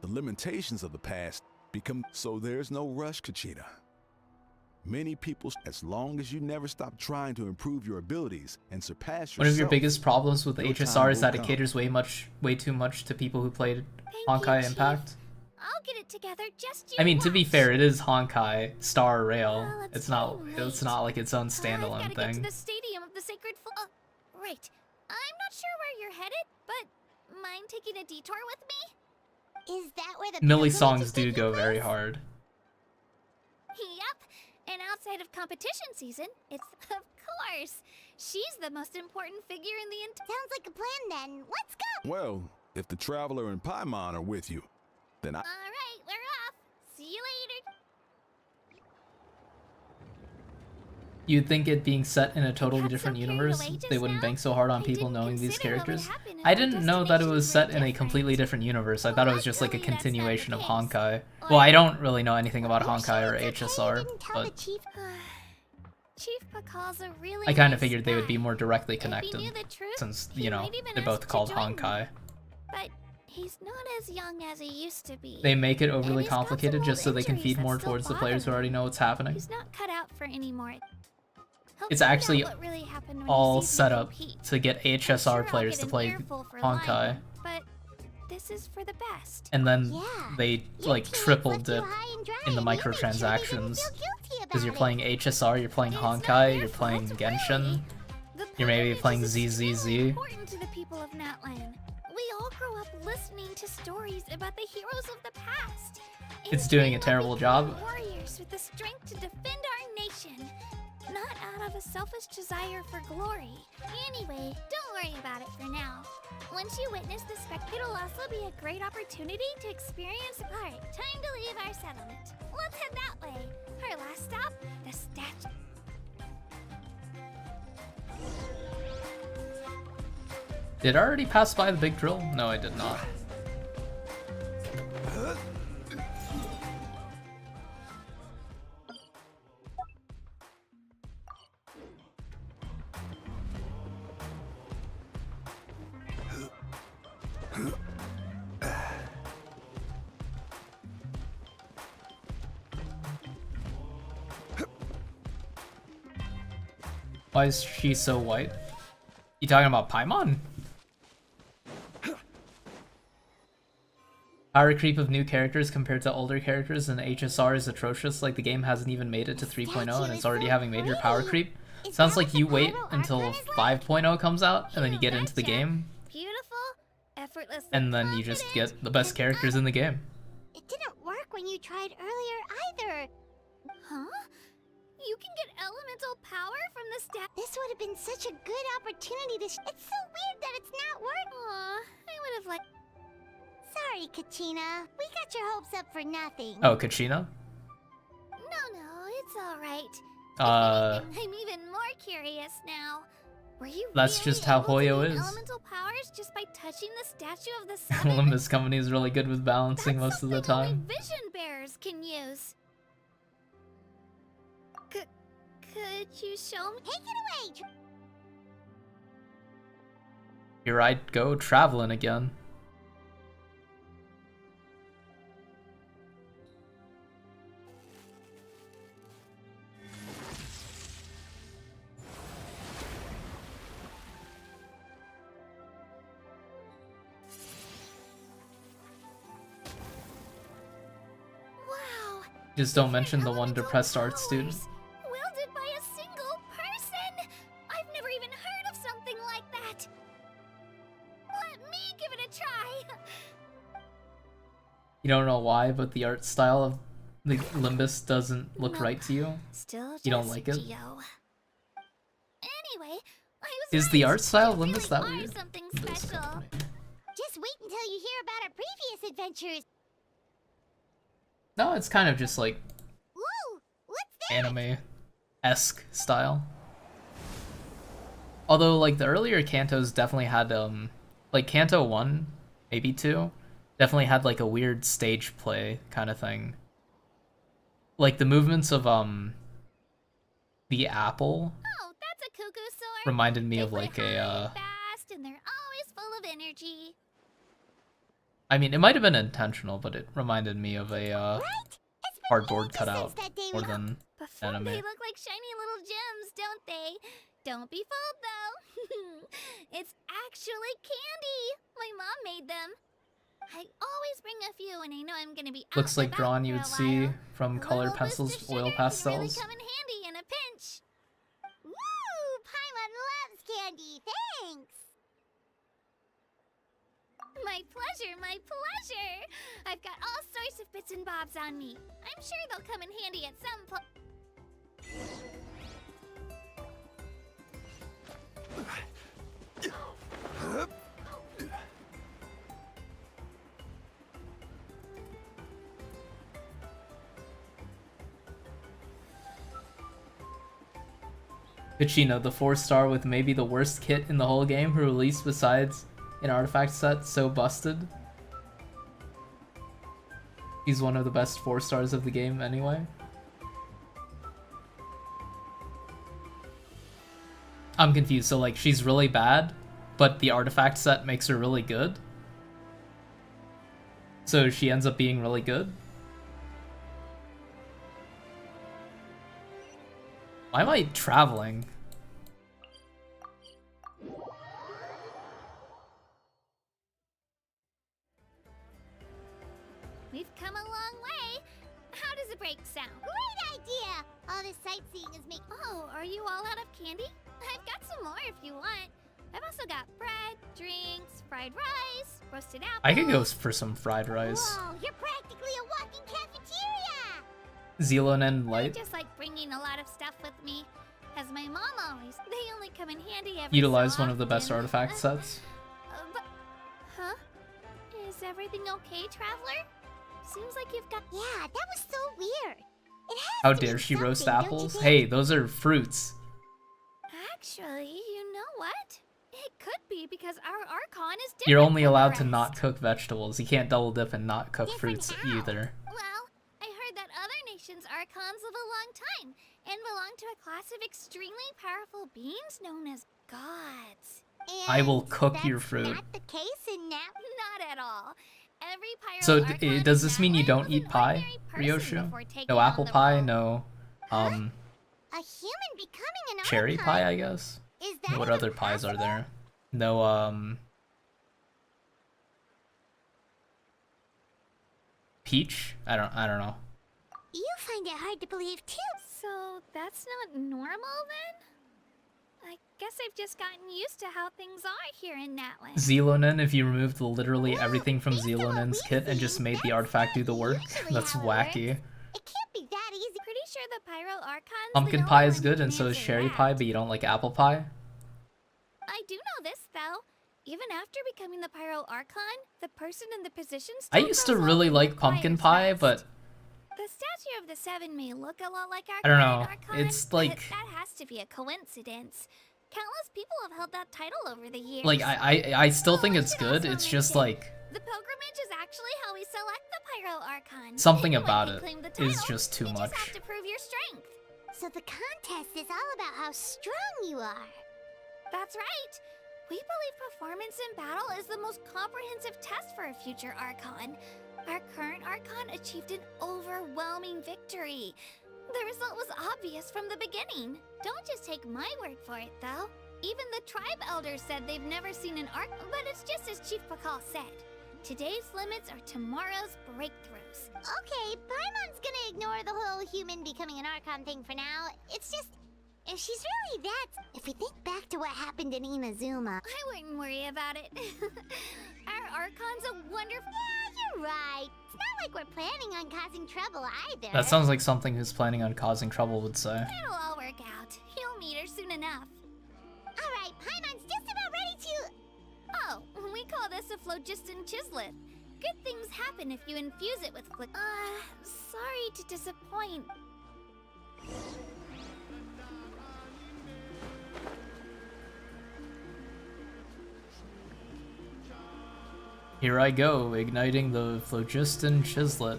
The limitations of the past become. So there's no rush, Kachina. Many people, as long as you never stop trying to improve your abilities and surpass yourself. One of your biggest problems with your HSR time is that will it come. caters way too much to people who played Thank Honkai you, Impact. Chief. I'll get it together, just you I mean, to be watch. fair, it is Honkai Star Rail. Well, It's not. getting It's late. not like its own I've standalone gotta get to thing. the stadium of the Sacred right. I'm not sure where you're headed, but mind taking a detour with me? Is that where the Millie pilgrimage songs is do taking go place? very hard. Yep. And outside of competition season, it's of course. She's the most important figure in the Sounds like a plan then. Let's go. Well, if the Traveler and Paimon are with you, then I. All right, we're off. See you later. You'd think it being set in a totally had different some universe, period they just wouldn't now. bank so hard on I people didn't knowing these consider what would characters. happen if I our didn't know that it was destinations set were in a different. completely different universe. I Well, thought it was just like a luckily, that's not the continuation of case. Honkai. Or- Well, I don't really know anything about You're Honkai sure or it's okay HSR, you didn't tell the but Chief? Chief Pakal's a really I kind of nice figured they would be guy. more directly If he connected, knew the truth, since, he you know, might even they're ask both to called join me. Honkai. But he's not as young as he used to be. They make it And overly he's got some complicated just so old they can injuries feed that more still towards the bother players who him. already know what's happening. He's not cut out for any more. He'll It's find out actually what really happened when he all sees me set up compete. to get I'm sure HSR I'll players get to an play earful for lying, Honkai, but this is for the best. and then Yeah. they Your like teammates triple left you dip high and dry, in the and you made sure they didn't microtransactions. feel guilty Because you're about playing it. HSR, you're playing It's not Honkai, their you're playing fault, Genshin, really. The you're maybe pilgrimage playing is extremely ZZZ. important to the people of Natlan. We all grow up listening to stories about the heroes of the past. It's doing a terrible job. Warriors with the strength to defend our nation, not out of a selfish desire for glory. Anyway, don't worry about it for now. Once you witness the spectacle, it'll also be a great opportunity to experience. Alright, time to leave our settlement. Let's head that way. Our last stop, the statue. Did I already pass by the big drill? No, I did not. Why is she so white? You talking about Paimon? Power creep of new characters compared to older characters in HSR is atrocious, like the game hasn't even made it to 3.0 and it's already having major power creep. Sounds like you wait until 5.0 comes out and then you get into the game Beautiful, effortless, and then you just get the best characters in the game. It didn't work when you tried earlier either. Huh? You can get elemental power from the stat. This would have been such a good opportunity to. It's so weird that it's not working. Aw, I would have liked. Sorry, Kachina. We got your hopes up for nothing. Oh, Kachina? No, it's all right. I'm even more curious now. Were you That's really just how able to Hoyo gain is. elemental powers just by touching the statue of the sun? Olympus Company is really good with balancing most of the time. Vision bearers can use. Could you show me? Take it away. Here I'd go traveling again. Wow. Just don't mention the one depressed art student. Wielded by a single person. I've never even heard of something like that. Let me give it a try. You don't know why, but the art style of the Limbus doesn't look right to you. Still You don't like it? Geo. Anyway, I was Is the right. art style You Limbus really that are weird? something special. Just wait until you hear about our previous adventures. No, it's kind of just like Whoa! What's that? anime-esque style. Although, like, the earlier Kantos definitely had, like, Kanto 1, maybe 2, definitely had, like, a weird stage play kind of thing. Like, the movements of, the apple Oh, that's a cuckoo sword. reminded me They of, play like, high a, and fast, and they're always full of energy. I mean, it might have been intentional, but it reminded me of a, Right? cardboard cutout that day more we- than Before anime. they look like shiny little gems, don't they? Don't be fooled, though. It's actually candy. My mom made them. I always bring a few when I know I'm gonna be out Looks like and about drawn for you a would see while. from A colored little boost of pencils, oil sugar can pastels. really come in handy in a pinch. Woo! Paimon loves candy. Thanks. My pleasure, my pleasure. I've got all sorts of bits and bobs on me. I'm sure they'll come in handy at some point. Pichino, the 4-star with maybe the worst kit in the whole game, who released besides an artifact set, so busted. He's one of the best 4-stars of the game anyway. I'm confused, so like she's really bad, but the artifact set makes her really good? So she ends up being really good? Why am I traveling? We've come a long way. How does a break sound? Great idea. All this sightseeing is making. Oh, are you all out of candy? I've got some more if you want. I've also got bread, drinks, fried rice, roasted apples. I could go for some fried rice. Whoa, you're practically a walking cafeteria! Zelonen I light. just like bringing a lot of stuff with me. As my mom always, they only come in handy every Utilize so one of the best often. artifact sets. But, huh? Is everything okay, Traveler? Seems like you've got... Yeah, that was so weird. It has How to be dare she roast something, don't you apples? think? Hey, those are fruits. Actually, you know what? It could be because our Archon is different You're only from the allowed to rest. not cook vegetables. You can't double dip and not cook Different fruits how? either. Well, I heard that other nations' Archons live a long time and belong to a class of extremely powerful beings known as gods. I will And cook your that's fruit. not the case in now. Not at all. Every pyro So Archon does in this mean you Natlan don't was eat an pie, ordinary person Ryoshu? before taking No on apple the pie, role. no A human becoming an cherry Archon? pie, I guess. Is that What even other pies are possible? there? No peach? I don't know. You find it hard to believe too. So that's not normal then? I guess I've just gotten used to how things are here in Natlan. Zelonen, if you removed literally everything from based on what Zelonen's we've kit and just seen, made the that's artifact do not the work, usually that's how it wacky. works. It can't be that easy. Pretty sure the Pyro Archon's Pumpkin the pie only is one good who and so can is answer cherry that. pie, but you don't like apple pie? I do know this though. Even after becoming the Pyro Archon, the person in the position I still used to grows really old and like pumpkin requires pie, rest. but The statue of the Seven may look a lot like our I don't current know. Archon, It's but like that has to be a coincidence. Countless people have held that title over the years. like I still think Oh, I it's should good. also It's just mention, like the pilgrimage is actually how we select the Pyro Archon. something Anyone about can it claim the is title, just too you much. just have to prove your strength. So the contest is all about how strong you are. That's right. We believe performance in battle is the most comprehensive test for a future Archon. Our current Archon achieved an overwhelming victory. The result was obvious from the beginning. Don't just take my word for it, though. Even the tribe elders said they've never seen an Archon, but it's just as Chief Pakal said. Today's limits are tomorrow's breakthroughs. Okay, Paimon's gonna ignore the whole human becoming an Archon thing for now. It's just, if she's really that... If we think back to what happened in Inazuma... I wouldn't worry about it. Our Archon's a wonderful... Yeah, you're right. It's not like we're planning on causing trouble either. That sounds like something who's planning on causing trouble would say. It'll all work out. You'll meet her soon enough. Alright, Paimon's just about ready to... Oh, we call this a phlogiston chislet. Good things happen if you infuse it with sorry to disappoint. Here I go, igniting the phlogiston chislet.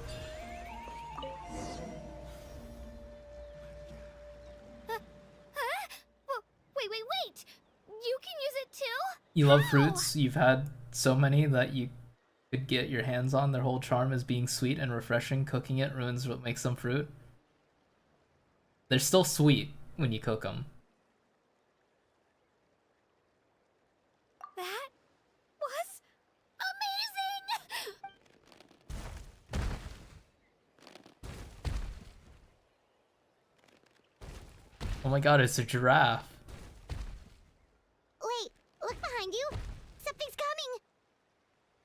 Wait! You can use it too? You love How? fruits? You've had so many that you could get your hands on. Their whole charm is being sweet and refreshing. Cooking it ruins what makes them fruit. They're still sweet when you cook them. That was amazing! Oh my god, it's a giraffe. Wait, look behind you. Something's coming.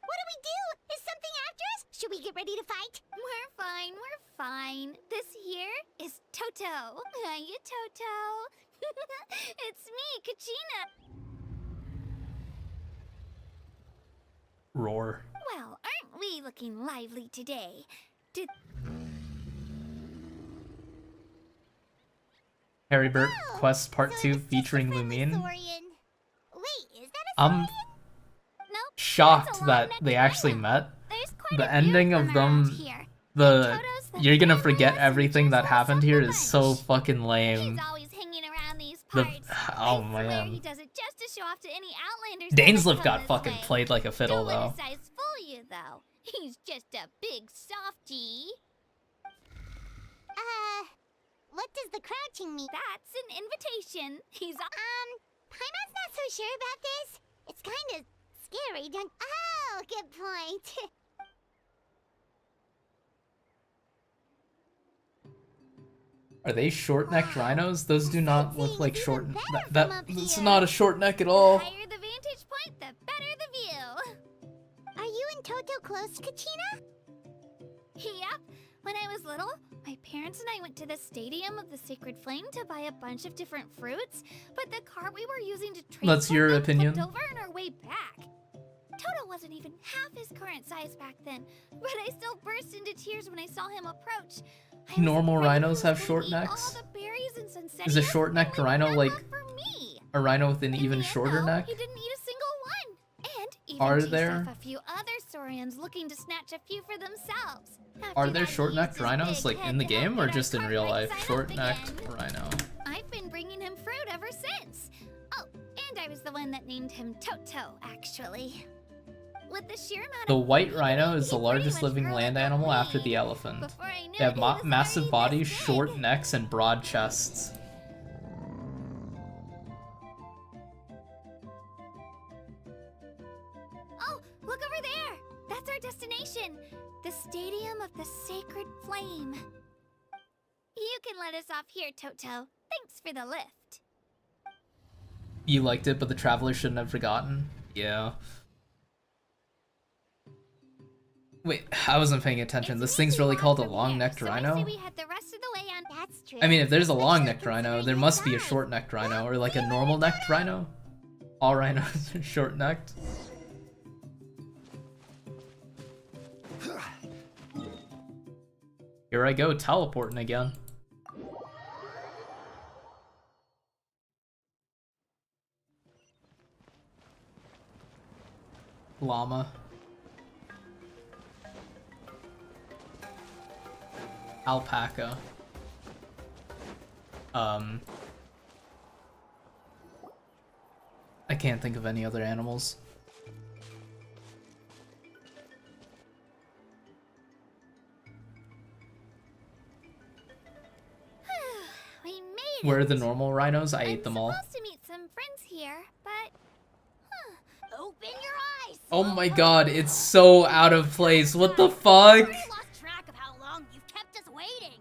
What do we do? Is something after us? Should we get ready to fight? We're fine. This here is Toto. Hiya, Toto. It's me, Kachina. Roar. Well, aren't we looking lively today? Did Harry Burt Oh, Quest Part so 2 it was just a featuring friendly Lumine. Saurian. Wait, is that a I'm Saurian? Nope. shocked That's a that long-necked they actually rhino. met. There's quite The a few ending of around them, here. the Toto's the you're gonna friendliest forget and everything that gentlest happened of here the is so bunch. fucking lame. He's always hanging around these The parts. oh I swear man, he does it just to show off to any Outlanders. that might Dainsleif come got this fucking way. played like a fiddle Don't let though. his size fool you, though. He's just a big softie. What does the crouching mean? That's an invitation. He's Paimon's not so sure about this. It's kind of scary, don't... Oh, good point. Are they short-necked rhinos? Those do not look like short. even better That from up it's here. not a short neck at all. higher the vantage close, Kachina? Yep. When I was little, my parents and I went to the stadium of the Sacred Flame to buy a bunch of different fruits, but the cart we were using to transport That's your them opinion. flipped over on our way back. Toto wasn't even half his current size back then, but I still burst into tears when I saw him approach. I was Normal afraid he rhinos was have gonna short eat all necks? the berries and sunsettias Is a short-necked and leave rhino none like left for me. a rhino with an In even the end, shorter though, neck? He didn't eat a single one. And even Are chased there- off a few other saurians looking to snatch a few for themselves. Are After there that, he short-necked used his rhinos big like in head the to help game or get our just in cart real right life? side up Short-necked again. rhino. I've been bringing him fruit ever since. Oh, and I was the one that named him Toto, actually. With the sheer amount The of white food rhino he is the pretty largest much living grew land like a animal after weed. the elephant. Before I knew They have it, he was massive already bodies, this short big. necks, and broad chests. Oh, look over there! That's our destination! The Stadium of the Sacred Flame. You can let us off here, Toto. Thanks for the lift. You liked it, but the traveler shouldn't have forgotten. Yeah. Wait, I wasn't paying attention. This thing's really called a long-necked So I rhino? say we head the rest of the way on. That's true. I mean, if there's a long-necked rhino, there must be a short-necked rhino, or like a normal-necked rhino? All rhinos are short-necked. Here I go, teleporting again. Llama. Alpaca. I can't think of any other animals. We made it. Where are the normal rhinos? I ate them all. Supposed to meet some friends here, but Open your eyes. Oh my god, it's so out of place. What the fuck? Lost track of how long you've kept us waiting.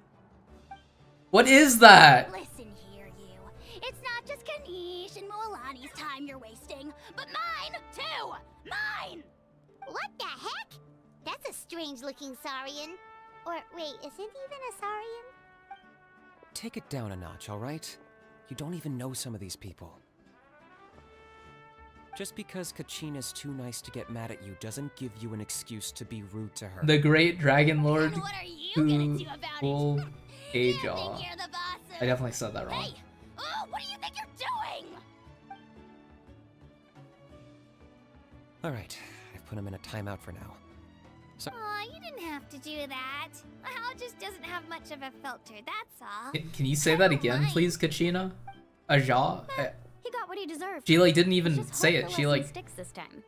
What is that? Listen here, you. It's not just Kanish and Moalani's time you're wasting, but mine too. Mine. What the heck? That's a strange-looking Saurian. Or wait, is it even a Saurian? Take it down a notch, alright? You don't even know some of these people. Just because Kachina's too nice to get mad at you doesn't give you an excuse to be rude to her. The great dragon lord And what are you gonna do about will it? age You think off. you're the boss of... I definitely said that wrong. Hey! Oh, what do you think you're doing? Alright, I've put him in a timeout for now. So aw, you didn't have to do that. Hal just doesn't have much of a filter, that's all. Can you say that again, please, Kachina? Aja? He got what he deserved. She like didn't even Just say hope it. the She lesson like sticks this time.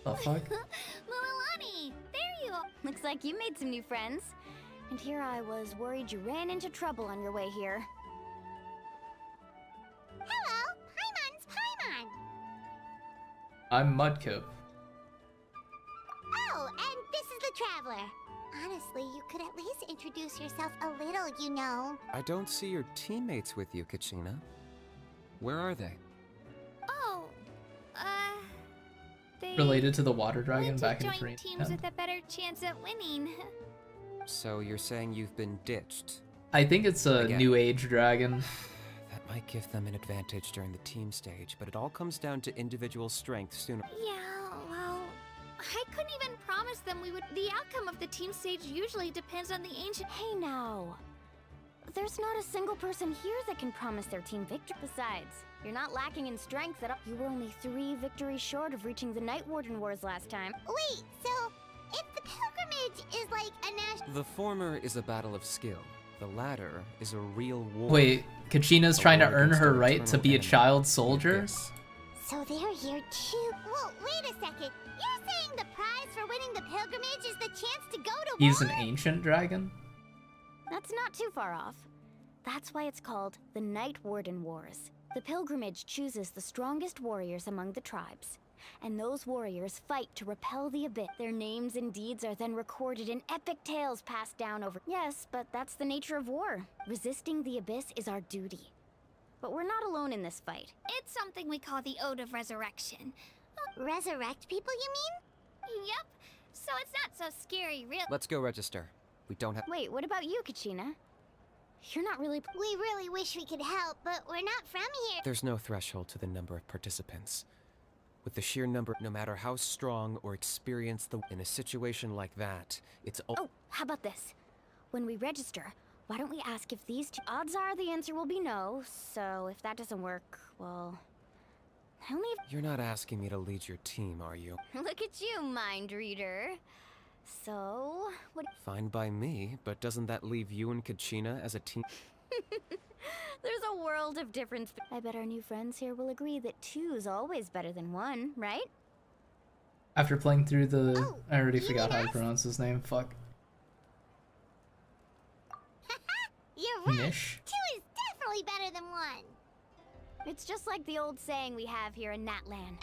the fuck? Moalani, there you are. Looks like you made some new friends. And here I was worried you ran into trouble on your way here. Hello, Paimon's Paimon. I'm Mudkip. Oh, and this is the Traveler. Honestly, you could at least introduce yourself a little, you know. I don't see your teammates with you, Kachina. Where are they? Oh, they Related to the water dragon went back to in join Korea. teams with a better chance at winning. So you're saying you've been ditched? I think it's a Again. new age dragon. that might give them an advantage during the team stage, but it all comes down to individual strength sooner. Yeah, well, I couldn't even promise them we would. The outcome of the team stage usually depends on the ancient. Hey now. There's not a single person here that can promise their team victory. Besides, you're not lacking in strength at all. You were only 3 victories short of reaching the Night Warden Wars last time. Wait, so if the pilgrimage is like a national... The former is a battle of skill. The latter is a real war. Wait, Kachina's A trying to war earn against her our right to eternal be a enemy, child the solder? Abyss. So they're here too. Whoa, wait a second. You're saying the prize for winning the pilgrimage is the chance to go to He's war? an ancient dragon? That's not too far off. That's why it's called the Night Warden Wars. The pilgrimage chooses the strongest warriors among the tribes. And those warriors fight to repel the abyss. Their names and deeds are then recorded in epic tales passed down over... Yes, but that's the nature of war. Resisting the abyss is our duty. But we're not alone in this fight. It's something we call the Ode of Resurrection. Resurrect people, you mean? Yep. so it's not so scary, really. Let's go register. We don't have. Wait, what about you, Kachina? You're not really. We really wish we could help, but we're not from here. There's no threshold to the number of participants. With the sheer number, no matter how strong or experienced in a situation like that, it's Oh, how about this? When we register, why don't we ask if these two... Odds are the answer will be no, so if that doesn't work, well... I only have... You're not asking me to lead your team, are you? Look at you, mind reader. So, what... Fine by me, but doesn't that leave you and Kachina as a team? There's a world of difference. I bet our new friends here will agree that two's always better than one, right? After playing through the... I already forgot how to pronounce his name. Fuck. You're right. Nish? 2 is definitely better than 1. It's just like the old saying we have here in Natlan.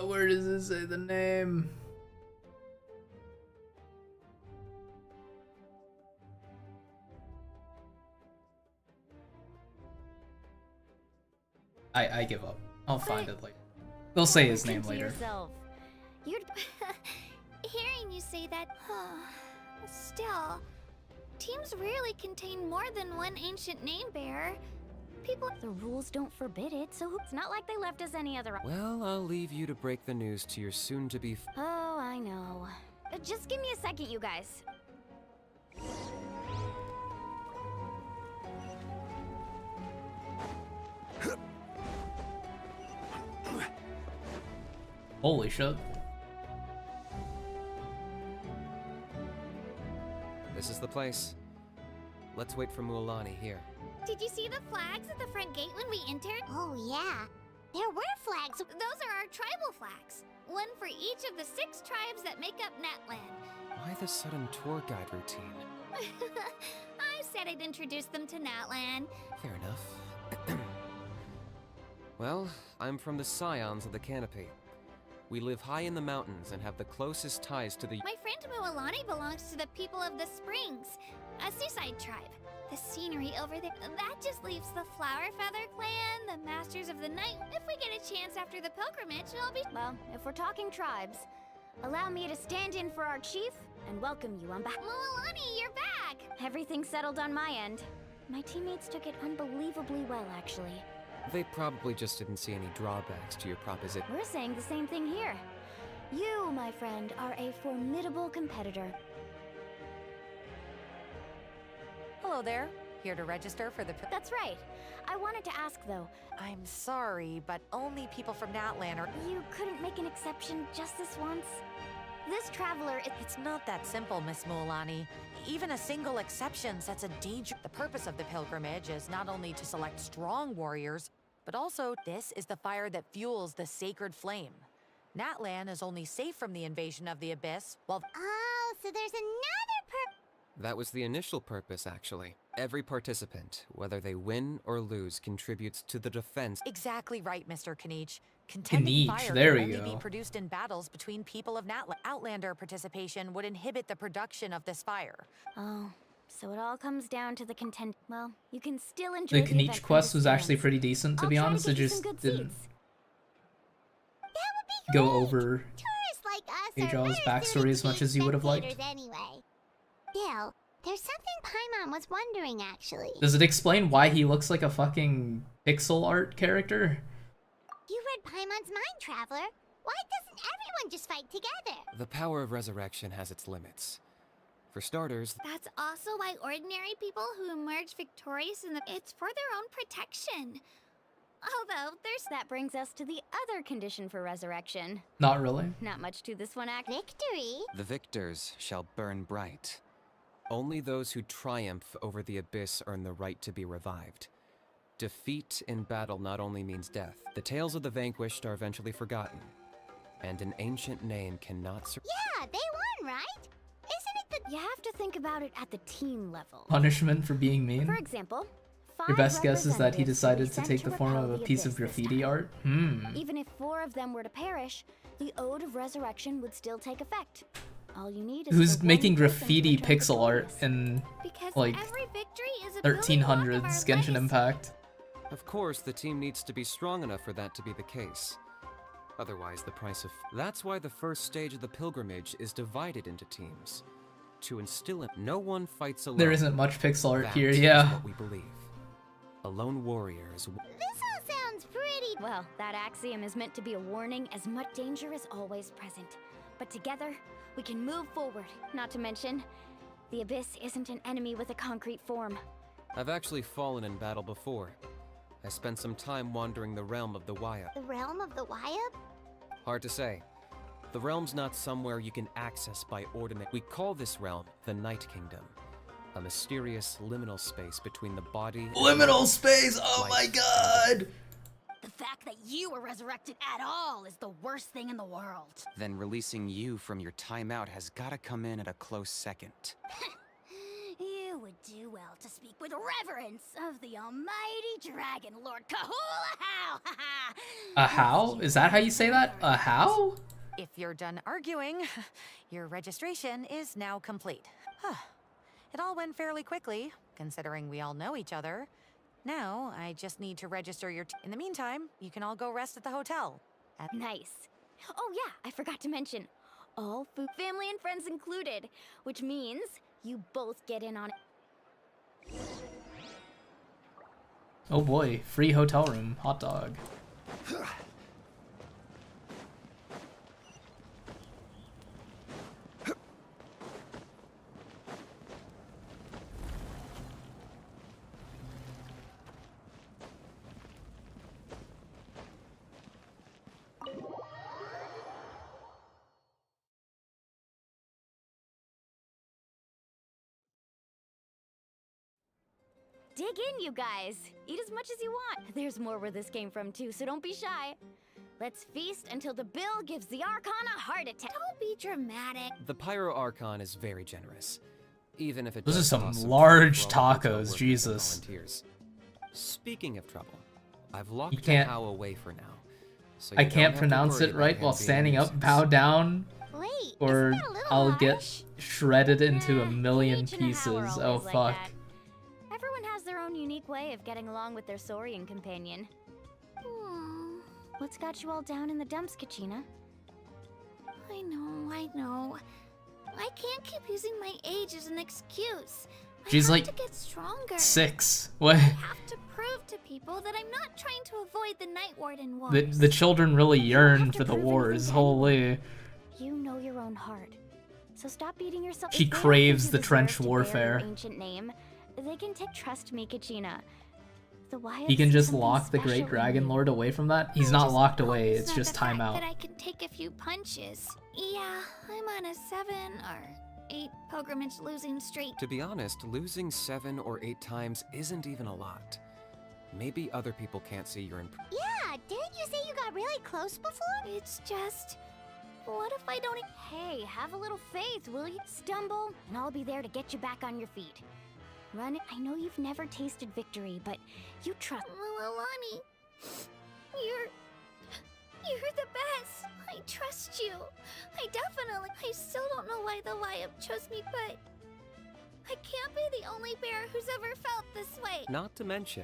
Where does it say the name? I give up. I'll find it later. They'll say his name later. You'd... Hearing you say that, still, teams rarely contain more than one ancient name bearer. People... The rules don't forbid it, so it's not like they left us any other... Well, I'll leave you to break the news to your soon-to-be... Oh, I know. Just give me a second, you guys. Holy shit. This is the place. Let's wait for Mualani here. Did you see the flags at the front gate when we entered? Oh, yeah. There were flags. Those are our tribal flags. One for each of the 6 tribes that make up Natland. Why the sudden tour guide routine? I said I'd introduce them to Natland. Fair enough. Well, I'm from the Scions of the Canopy. We live high in the mountains and have the closest ties to the... My friend Mualani belongs to the people of the Springs, a seaside tribe. The scenery over there, that just leaves the Flower Feather Clan, the Masters of the Night. If we get a chance after the pilgrimage, it'll be... Well, if we're talking tribes, allow me to stand in for our chief and welcome you on back. Mualani, you're back! Everything's settled on my end. My teammates took it unbelievably well, actually. They probably just didn't see any drawbacks to your proposition. We're saying the same thing here. You, my friend, are a formidable competitor. Hello there. Here to register for the... That's right. I wanted to ask, though. I'm sorry, but only people from Natlan are... You couldn't make an exception just this once? This traveler... It's not that simple, Miss Mualani. Even a single exception sets a danger... The purpose of the pilgrimage is not only to select strong warriors, but also this is the fire that fuels the sacred flame. Natlan is only safe from the invasion of the Abyss, while... Oh, so there's another purpose. That was the initial purpose, actually. Every participant, whether they win or lose, contributes to the defense. Exactly right, Mr. Kanich. Contending fire there can we only go. be produced in battles between people of Natlan. Outlander participation would inhibit the production of this fire. Oh, so it all comes down to the content. Well, you can still enjoy The the event Kanich from quest a was actually distance. pretty decent, to be I'll try honest. to It get you some just good didn't seats. That would be go great. over Tourists like us Ajal's are backstory as much as you would have liked. Anyway. Bill, there's something Paimon was wondering, actually. Does it explain why he looks like a fucking pixel art character? You read Paimon's mind, Traveler. Why doesn't everyone just fight together? The power of resurrection has its limits. For starters... That's also why ordinary people who emerge victorious in the... It's for their own protection. Although, there's... That brings us to the other condition for resurrection. Not really. Not much to this one, Victory? The victors shall burn bright. Only those who triumph over the abyss earn the right to be revived. Defeat in battle not only means death. The tales of the vanquished are eventually forgotten. And an ancient name cannot Yeah, they won, right? Isn't it the... You have to think about it at the team level. Punishment for being mean? For example, Your best guess is that he representatives decided be to sent take the form repel of a the piece of abyss this graffiti time. art? Even if 4 of them were to perish, the Ode of Resurrection would still take effect. All you need is Who's for making one person to graffiti return pixel art victorious. in Because like every victory is a building block of our 1300s Genshin Impact? Of course, the team needs to be strong enough for that to be the case. Otherwise, the price of... That's why the first stage of the pilgrimage is divided into teams. To instill it, no one fights alone. There isn't much pixel art That here, is yeah. what we believe. A lone warrior is... This all sounds pretty. Well, that axiom is meant to be a warning as much danger is always present. But together, we can move forward. Not to mention, the Abyss isn't an enemy with a concrete form. I've actually fallen in battle before. I spent some time wandering the realm of the Waya. The realm of the Wyab? Hard to say. The realm's not somewhere you can access by ordinary. We call this realm the Night Kingdom. A mysterious liminal space between the body and Liminal the space! Oh my god! The fact that you were resurrected at all is the worst thing in the world. Then releasing you from your timeout has gotta come in at a close second. You would do well to speak with reverence of the almighty Dragon Lord Kahula How! A how? Is that how you say that? A how? If you're done arguing, your registration is now complete. It all went fairly quickly, considering we all know each other. Now, I just need to register your... In the meantime, you can all go rest at the hotel. Nice. Oh yeah, I forgot to mention. All food, family and friends included, which means you both get in on it. Oh boy, free hotel room, hot dog. Dig in, you guys. Eat as much as you want. There's more where this came from too, so don't be shy. Let's feast until the bill gives the Archon a heart attack. Don't be dramatic. The Pyro Archon is very generous. Even if it Those are does some cost large trouble for all the hotel tacos, workers and Jesus. volunteers. Speaking of trouble, I've You locked can't- How away for now. So I you don't can't have to pronounce worry it right about while him being standing a up, nuisance. bow down, Wait, or isn't that a little I'll harsh? get shredded into a million Each and a pieces. how are Oh always like fuck. that. Everyone has their own unique way of getting along with their Saurian companion. What's got you all down in the dumps, Kachina? I know. I can't keep using my age as an excuse. She's I like have to get stronger. 6. What? I have to prove to people that I'm not trying to avoid the Night Warden wars. The children really yearn for the wars. Holy. You know your own heart. So stop beating yourself. She If they don't craves think the you trench deserve to bear your warfare. ancient name, they can take. Trust me, Kachina. The Wyatts He can see just something lock the special Great in Dragon you. Lord away from that? He's not locked away, it's not just the fact timeout. that I can take a few punches. Yeah, I'm on a 7 or 8 pilgrimage losing streak. To be honest, losing 7 or 8 times isn't even a lot. Maybe other people can't see your imp- Yeah, didn't you say you got really close before? It's just... What if I don't... Hey, have a little faith, will you? Stumble, and I'll be there to get you back on your feet. Run. I know you've never tasted victory, but you trust. Lonnie, you're the best. I trust you. I still don't know why the Wyab chose me, but I can't be the only bear who's ever felt this way. Not to mention,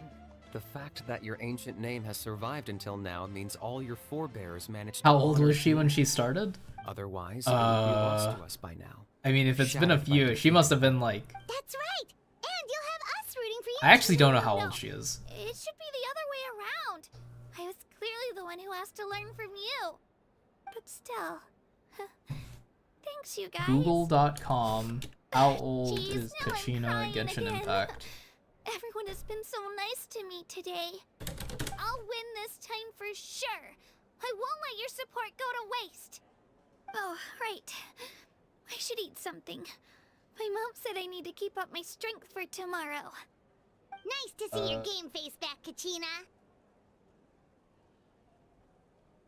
the fact that your ancient name has survived until now means all your forebears managed to How old honor was she you. when she started? Otherwise, it would be lost to us by now. I mean, if it's been a Shattered by few, she must have been like... That's right. And you'll have us rooting for you. I actually don't know how No, old she is. It should be the other way around. I was clearly the one who asked to learn from you. But still. Thanks, you guys. Google.com. How old Jeez, is now I'm Kachina crying Genshin again. Impact? Everyone has been so nice to me today. I'll win this time for sure. I won't let your support go to waste. Oh, right. I should eat something. My mom said I need to keep up my strength for tomorrow. Nice to see your game face back, Kachina.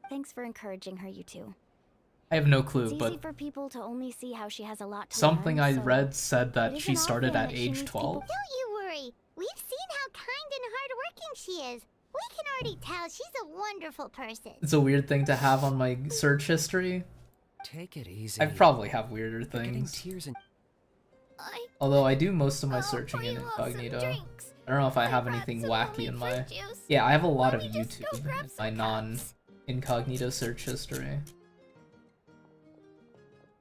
Thanks for encouraging her, you two. I have no clue, It's easy but for people to only see how she has a lot to something learn, I so read said it that isn't she started often at that she age needs 12. Don't you worry. We've seen how kind and hardworking she is. We can already tell she's a wonderful person. It's a weird thing to have on my search history. Take it easy. I probably have weirder things. Tears in... Although I do most of my searching in incognito. I don't know if I have anything wacky in my... Yeah, I have a lot of YouTube in my non-incognito search history.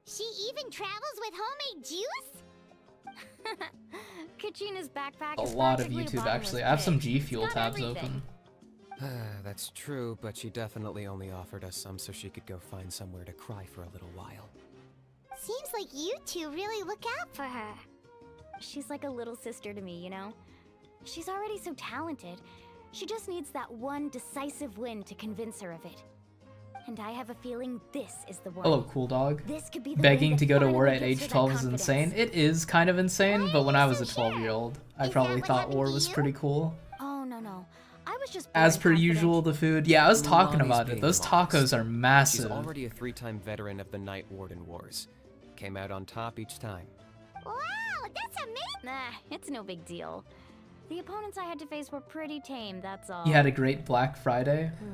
She even travels with homemade juice? Kachina's backpack A is lot of practically a YouTube, bottomless actually. I have some pit. G It's Fuel got tabs everything. open. That's true, but she definitely only offered us some so she could go find somewhere to cry for a little while. Seems like you two really look out for her. She's like a little sister to me, you know? She's already so talented. She just needs that one decisive win to convince her of it. And I have a feeling this is the one. Hello, cool dog. This could be the Begging win to that go to war finally at gives age her 12 that is confidence. insane. It is kind of insane, but when I was a 12-year-old, I probably thought war was pretty cool. Oh, no. I was just As bored per confident. usual, the food. Yeah, I was talking Mulaney's about it. being Those modest. tacos are She's massive. already a 3-time veteran of the Night Warden Wars. Came out on top each time. Wow, that's amazing! Nah, it's no big deal. The opponents I had to face were pretty tame, that's all. You had a great Black Friday. Ooh,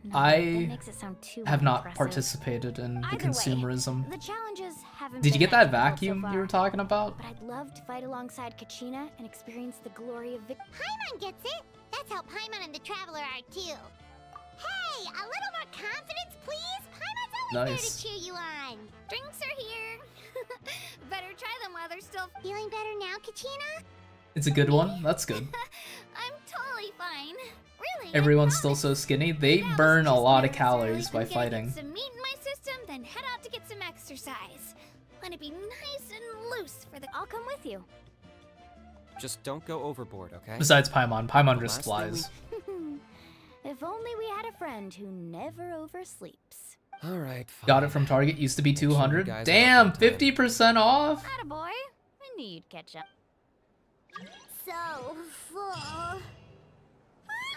no, that I makes it sound too have not impressive. participated in the Either way, consumerism. the challenges haven't Did you been get that that difficult vacuum so you far. were talking about? But I'd love to fight alongside Kachina and experience the glory of victory. Paimon gets it! That's how Paimon and the Traveler are too. Hey, a little more confidence, please? Paimon's always there Nice. to cheer you on. Drinks are here. Better try them while they're still... Feeling better now, Kachina? It's a good one. That's good. I'm totally fine. Really. Everyone's still so skinny. They burn a lot of calories by I'm gonna fighting. Get some meat in my system, then head out to get some exercise. Want to be nice and loose for the... I'll come with you. Just don't go overboard, okay? Besides Paimon. Paimon The just last thing flies. If only we had a friend who never oversleeps. Alright, fine. Got it from Target. Used to be Make sure you 200. guys are Damn, up on time. 50% off? Attaboy. I knew you'd catch up. So full.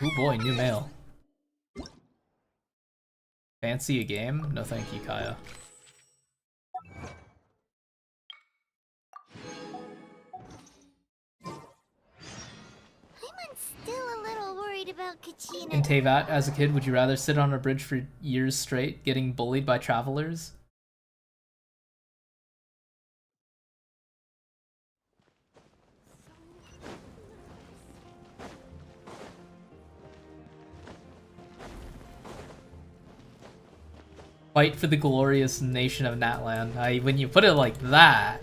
Oh boy, new mail. Fancy a game? No thank you, Kaya. Paimon's still a little worried about Kachina. In Teyvat, as a kid, would you rather sit on a bridge for years straight, getting bullied by travelers? Fight for the glorious nation of Natlan. When you put it like that,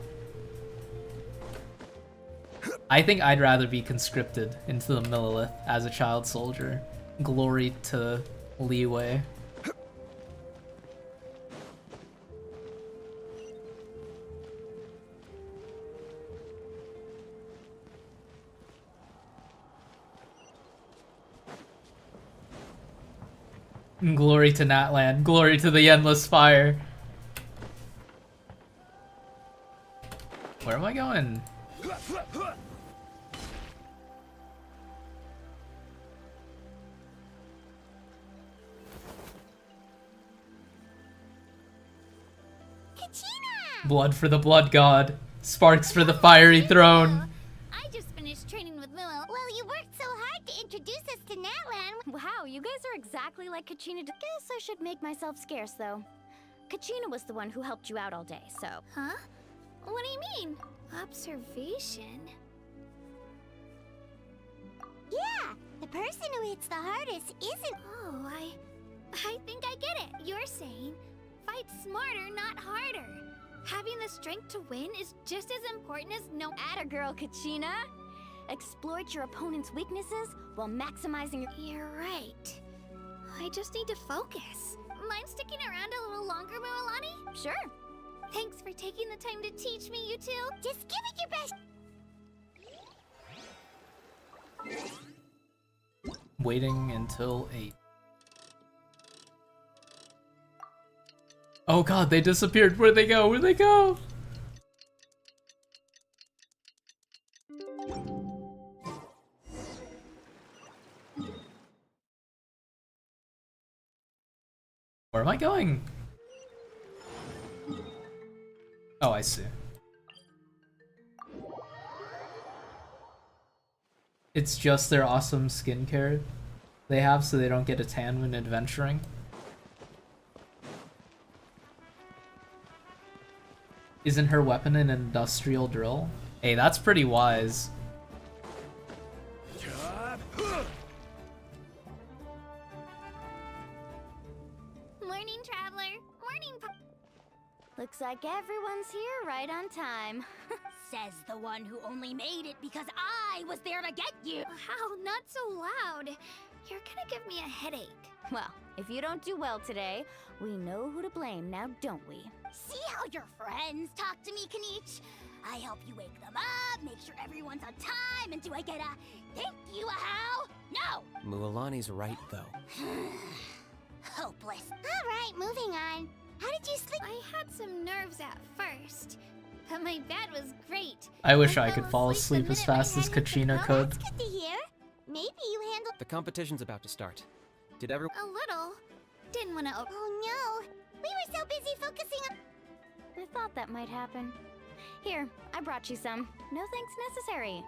I think I'd rather be conscripted into the Millilith as a child soldier. Glory to Leeway. Glory to Natlan. Glory to the endless fire. Where am I going? Blood for the blood god. Sparks for the fiery throne. I just finished training with Lil. Well, you worked so hard to introduce us to Natlan. Wow, you guys are exactly like Kachina. Guess I should make myself scarce, though. Kachina was the one who helped you out all day, so... Huh? What do you mean? Observation? Yeah, the person who hits the hardest isn't. Oh, I think I get it. You're saying fight smarter, not harder. Having the strength to win is just as important as no... Atta-girl, Kachina! Exploit your opponent's weaknesses while maximizing your... You're right. I just need to focus. Mind sticking around a little longer, Milani? Sure. Thanks for taking the time to teach me, you two. Just give it your best. Waiting until 8. Oh god, they disappeared. Where'd they go? Where'd they go? Where am I going? Oh, I see. It's just their awesome skincare they have so they don't get a tan when adventuring. Isn't her weapon an industrial drill? Hey, that's pretty wise. Morning, traveler. Morning. Looks like everyone's here right on time. Says the one who only made it because I was there to get you. How? Not so loud. You're gonna give me a headache. Well, if you don't do well today, we know who to blame now, don't we? See how your friends talk to me, Kanich? I help you wake them up, make sure everyone's on time, and do I get a thank you, how? No! Mualani's right, though. Hopeless. Alright, moving on. How did you sleep? I had some nerves at first, but my bed was great. I wish I could fall asleep as fast as Kachina could. That's good to hear. Maybe you handled The competition's about to start. Did everyone... A little. Didn't want to... Oh no! We were so busy focusing on... I thought that might happen. Here, I brought you some. No thanks necessary.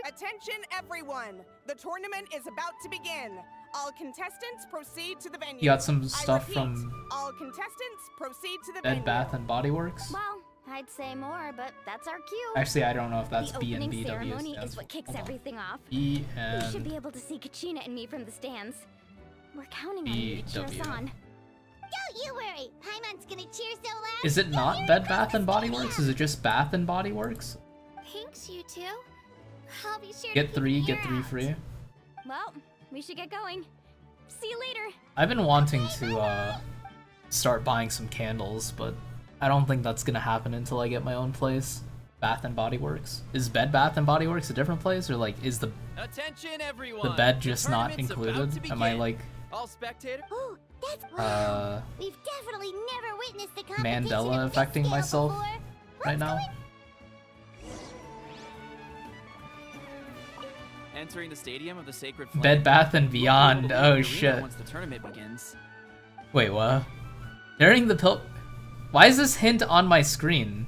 Attention everyone! The tournament is about to begin. All contestants proceed to the venue. You got some stuff I repeat, from all contestants proceed to the Bed venue. Bath and Body Works? Well, I'd say more, but that's our cue. Actually, I don't know if that's the B and opening BW ceremony stands is what for. kicks Hold on. everything off. B We should and be able to see Kachina and me from the stands. We're counting on you to cheer us BW. on. Don't you worry! Paimon's gonna cheer so loud. Is it not Bed Bath and Body Works? Is it just Bath and Body Works? Thanks, you two. I'll be sure to Get keep three, an get ear 3 out. free. Well, we should get going. See you later. I've been wanting to start buying some candles, but I don't think that's gonna happen until I get my own place. Bath and Body Works. Is Bed Bath and Body Works a different place, or like is the Attention, everyone. the bed just not Tournament's about included? to Am I begin. like All spectators? Oh, that's wow. uh We've definitely never witnessed a competition Mandela of this affecting scale myself before. right now? Entering the stadium of the Sacred Flame. Bed Bath and Beyond. You'll Oh be able to leave the arena shit. Once the tournament begins. Wait, what? During the Why is this hint on my screen?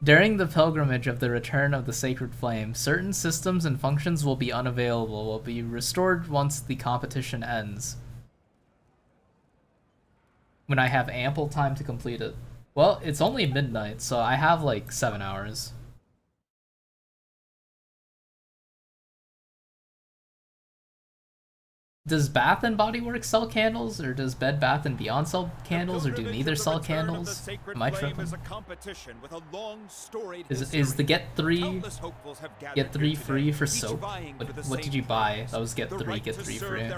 During the pilgrimage of the return of the Sacred Flame, certain systems and functions will be unavailable, will be restored once the competition ends. When I have ample time to complete it. Well, it's only midnight, so I have like 7 hours. Does Bath and Body Works sell candles, or does Bed Bath and Beyond sell candles, or do neither sell candles? Am I tripping? Is the get three free for soap? What did you buy? That was get three free.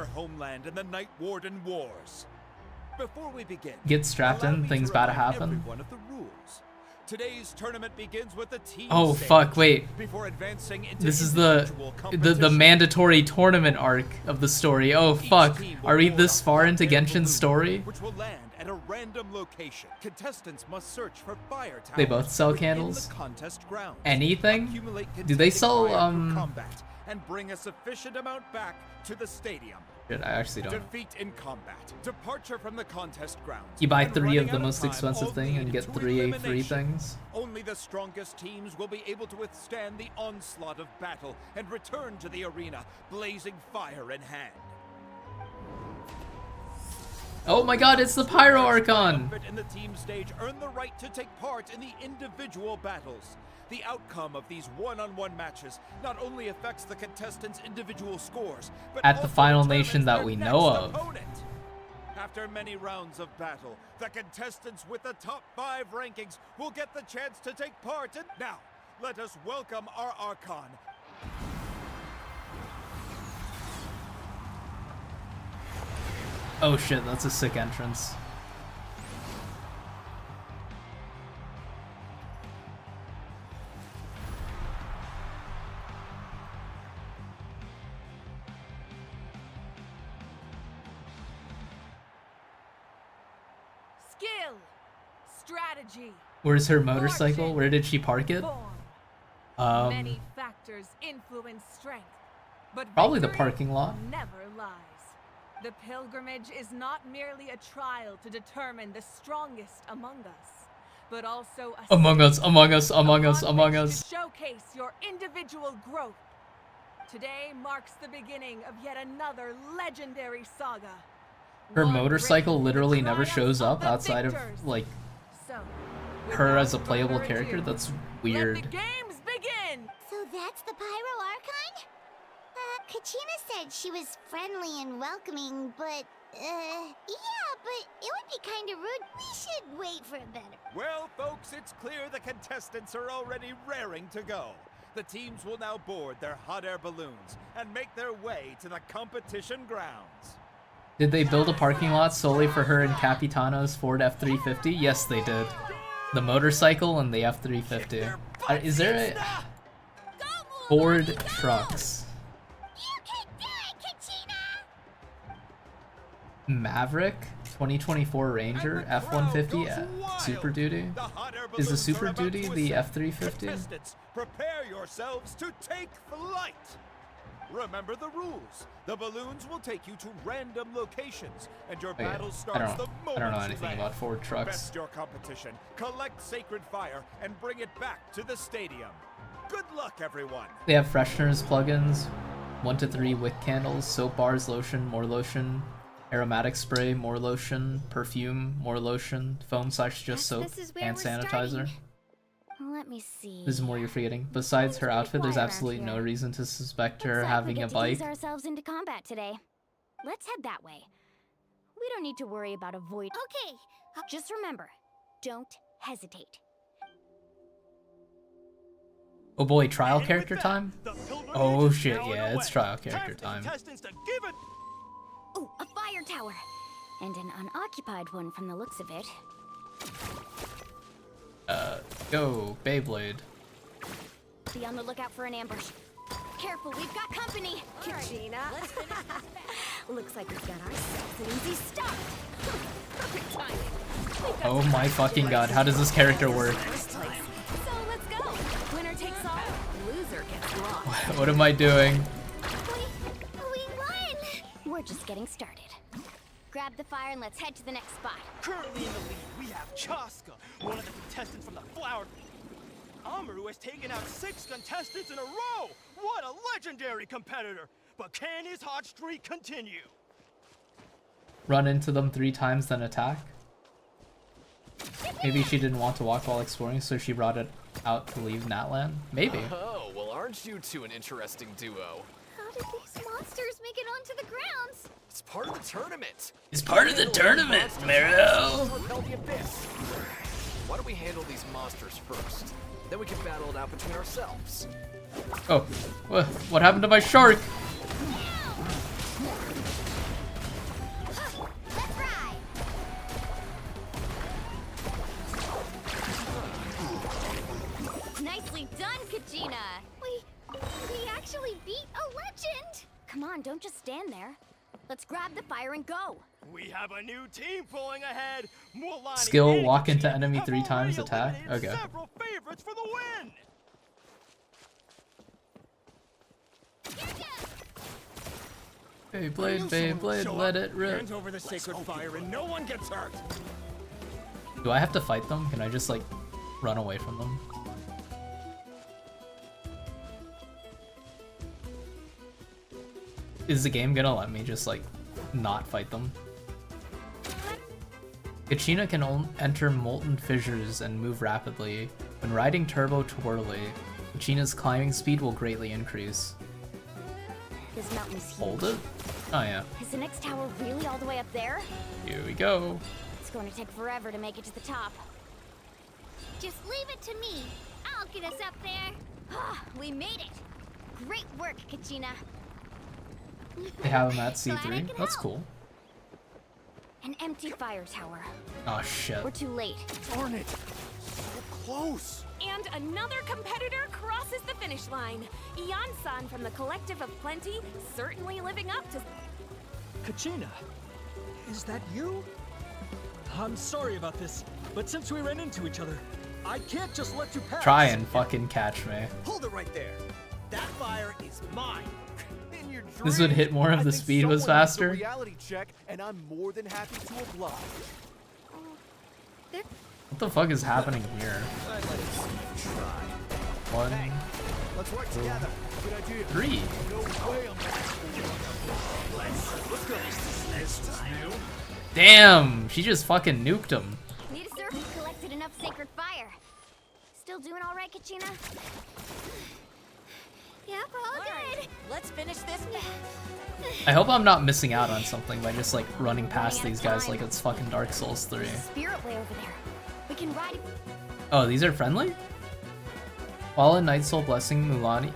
Before we begin, Get strapped allow in, me things to about to remind happen. everyone of the rules. Today's tournament begins with the team Oh stage fuck! Wait, before advancing into this is the individual mandatory tournament arc of the story. Oh fuck! Are we this far into Genshin's story? which will land at a random location. Contestants must search for fire towers They both sell within candles? the contest grounds. Anything? Accumulate Do they contending sell fire through combat and bring a sufficient amount back to the stadium. Shit, I actually don't. Defeat in combat. Departure from the contest grounds. You buy and 3 running of the out most time, expensive all thing and lead get to 3 free elimination. things. Only the strongest teams will be able to withstand the onslaught of battle and return to the arena, blazing fire in hand. Oh my god, it's the Pyro Archon! In the team stage, earn the right to take part in the individual battles. The outcome of these one-on-one matches not only affects the contestants' individual scores, but At the also final determines nation that their we next know of. opponent. After many rounds of battle, the contestants with the top 5 rankings will get the chance to take part in... Now, let us welcome our Archon. Oh shit, that's a sick entrance. Skill, strategy. Where's her motorcycle? Where did she park it? Many factors influence strength, but Probably the victory parking lot. never lies. The pilgrimage is not merely a trial to determine the strongest among us, but also a Among us, stage among us, among us, upon among which us. to showcase your individual growth, Today marks the beginning of yet another legendary saga. Her One motorcycle written in the literally never triumphs shows of up the outside of victors. like So, her as a without playable further character. ado, That's let weird. the games begin! So that's the Pyro Archon? Kachina said she was friendly and welcoming, but, yeah, but it would be kind of rude. We should wait for a better. Well, folks, it's clear the contestants are already raring to go. The teams will now board their hot air balloons and make their way to the competition grounds. Did they build a parking lot solely for her and Capitano's Ford F-350? Yes, they did. The motorcycle and the F-350. Is there a Ford trucks? Maverick 2024 Ranger F-150 Super Duty. Is the Super Duty the F-350? Contestants, prepare yourselves to take flight. Remember the rules. The balloons will take you to random locations, and your battle starts the moment I don't know you anything land. about Ford trucks. Best your competition. Collect sacred fire and bring it back to the stadium. Good luck, everyone. They have fresheners, plugins, 1 to 3 wick candles, soap bars, lotion, more lotion, aromatic spray, more lotion, perfume, more lotion, foam / just soap, hand sanitizer. Let me see. This is more you're forgetting. Besides her outfit, there's absolutely no reason to suspect her having a bike. Ease ourselves into combat today. Let's head that way. We don't need to worry about avoid. Okay. Just remember, don't hesitate. Oh boy, trial character time? Oh shit, yeah, it's trial character time. Ooh, a fire tower! And an unoccupied one from the looks of it. Go, Beyblade. Be on the lookout for an ambush. Careful, we've got company! Kachina. Looks like we've got ourselves an easy start! Perfect timing! Oh my fucking god, how does this character work? So let's go! Winner takes all, loser gets lost. What am I doing? We won! We're just getting started. Grab the fire and let's head to the next spot. Currently in the lead, we have Chaska, one of the contestants from the Flower. Amaru has taken out 6 contestants in a row! What a legendary competitor! But can his hot streak continue? Run into them 3 times, then attack? Maybe she didn't want to walk while exploring, so she brought it out to leave Natlan? Maybe. Oh, well, aren't you two an interesting duo? How did these monsters make it onto the grounds? It's part of the tournament. It's part of the tournament, Mero! Why don't we handle these monsters first? Then we can battle it out between ourselves. Oh, what happened to my shark? Nicely done, Kachina! We actually beat a legend! Come on, don't just stand there. Let's grab the fire and go. We have a new team pulling ahead. Mualani Skill, and walk into Kachina enemy have 3 times, already attack? eliminated Okay. Several favorites for the win. Beyblade, let it rip. Hands over the sacred fire and no one gets hurt. Do I have to fight them? Can I just like run away from them? Is the game gonna let me just like not fight them? Kachina can enter molten fissures and move rapidly. When riding Turbo Twirly, Kachina's climbing speed will greatly increase. This mountain is huge. Hold it? Oh yeah. Is the next tower really all the way up there? Here we go. It's going to take forever to make it to the top. Just leave it to me. I'll get us up there. Ah, we made it! Great work, Kachina. They have them at C3. That's cool. An empty fire tower. Oh shit. We're too late. Darn it! So close! And another competitor crosses the finish line. Ian-san from the Collective of Plenty, certainly living up to... Kachina, is that you? I'm sorry about this, but since we ran into each other, I can't just let you pass. Try and fucking catch me. Hold it right there. That fire is mine. In your This would hit more if the speed was faster. Reality check, and I'm more than happy to oblige. What the fuck is happening here? I'd let it try. 1, Let's work 2, together. Good idea. 3. No way I'm let's go. This time. Damn, she just fucking nuked him. Need a surf. You've collected enough sacred fire. Still doing all right, Kachina? Yep, all good. Let's finish this. I hope I'm not missing out on something by just like running past these guys like it's fucking Dark Souls 3. Spirit way over there. We can ride. Oh, these are friendly? While in Night Soul Blessing, Mualani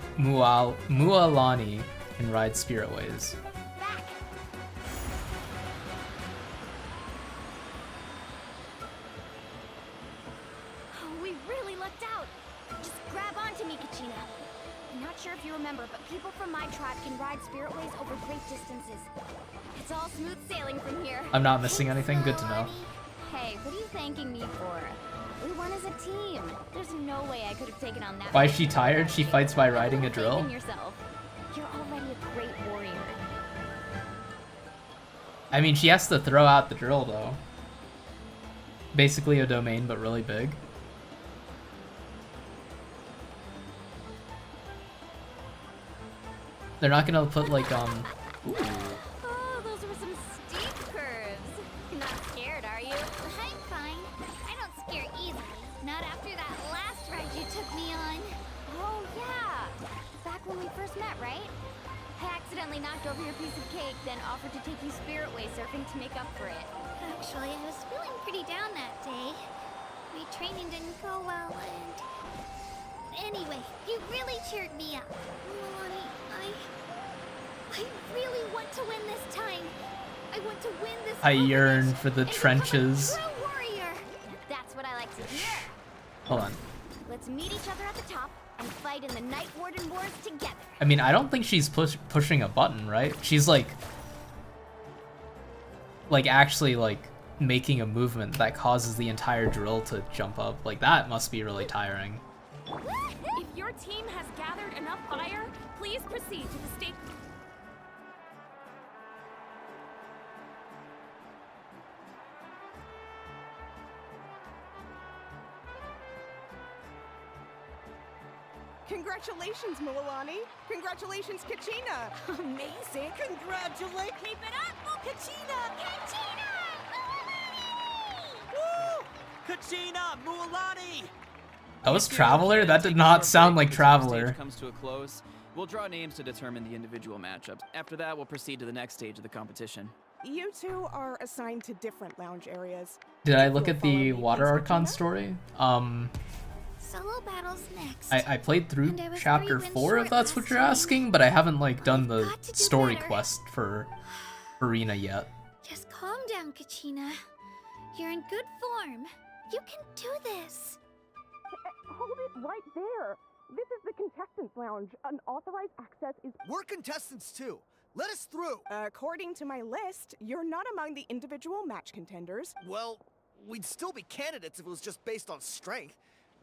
can ride Spirit Ways. Oh, we really lucked out. Just grab onto me, Kachina. I'm not sure if you remember, but people from my tribe can ride Spirit Ways over great distances. It's all smooth sailing from here. I'm not missing anything, good to know. Hey, what are you thanking me for? We won as a team. There's no way I could have taken on that. Why is she tired? She fights by riding a drill? Believe in yourself. You're already a great warrior. I mean, she has to throw out the drill though. Basically a domain, but really big. They're not gonna put like, ooh. Oh, those were some steep curves. You're not scared, are you? I'm fine. I don't scare easily. Not after that last ride you took me on. Oh, yeah. Back when we first met, right? I accidentally knocked over your piece of cake, then offered to take you Spirit Way surfing to make up for it. Actually, I was feeling pretty down that day. My training didn't go well, and... Anyway, you really cheered me up. Milani, I really want to win this time. I want to win this. I yearn for the trenches. Warrior. That's what I like to hear. Hold on. Let's meet each other at the top and fight in the Night Warden Wars together. I mean, I don't think she's pushing a button, right? She's like actually like making a movement that causes the entire drill to jump up. Like that must be really tiring. If your team has gathered enough fire, please proceed to the state. Congratulations, Mualani. Congratulations, Kachina. Amazing. Congratulations. Keep it up, Kachina. Woo! Kachina, Mualani! That was Traveler? That did not sound like Traveler. Comes to a close. We'll draw names to determine the individual matchups. After that, we'll proceed to the next stage of the competition. You two are assigned to different lounge areas. Did I look at the Water Archon story? Solo battles next. I played through chapter 4 if that's what you're asking, but I haven't like done the story quest for Arena yet. Just calm down, Kachina. You're in good form. You can do this. Hold it right there. This is the contestants' lounge. Unauthorized access is... We're contestants too. Let us through. According to my list, you're not among the individual match contenders. Well, we'd still be candidates if it was just based on strength.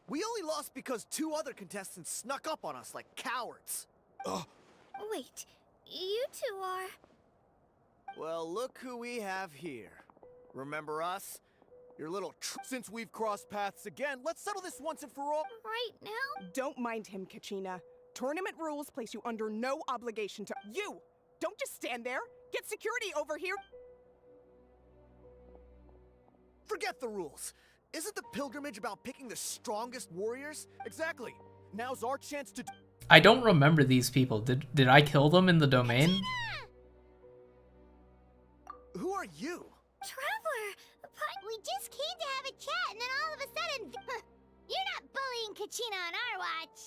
We only lost because 2 other contestants snuck up on us like cowards. Ugh. Wait, you two are... Well, look who we have here. Remember us? Your little Since we've crossed paths again, let's settle this once and for all. Right now? Don't mind him, Kachina. Tournament rules place you under no obligation to... You! Don't just stand there! Get security over here! Forget the rules. Isn't the pilgrimage about picking the strongest warriors? Exactly. Now's our chance to... I don't remember these people. Did I kill them in the domain? Who are you? Traveler! We just came to have a chat, and then all of a sudden... You're not bullying Kachina on our watch!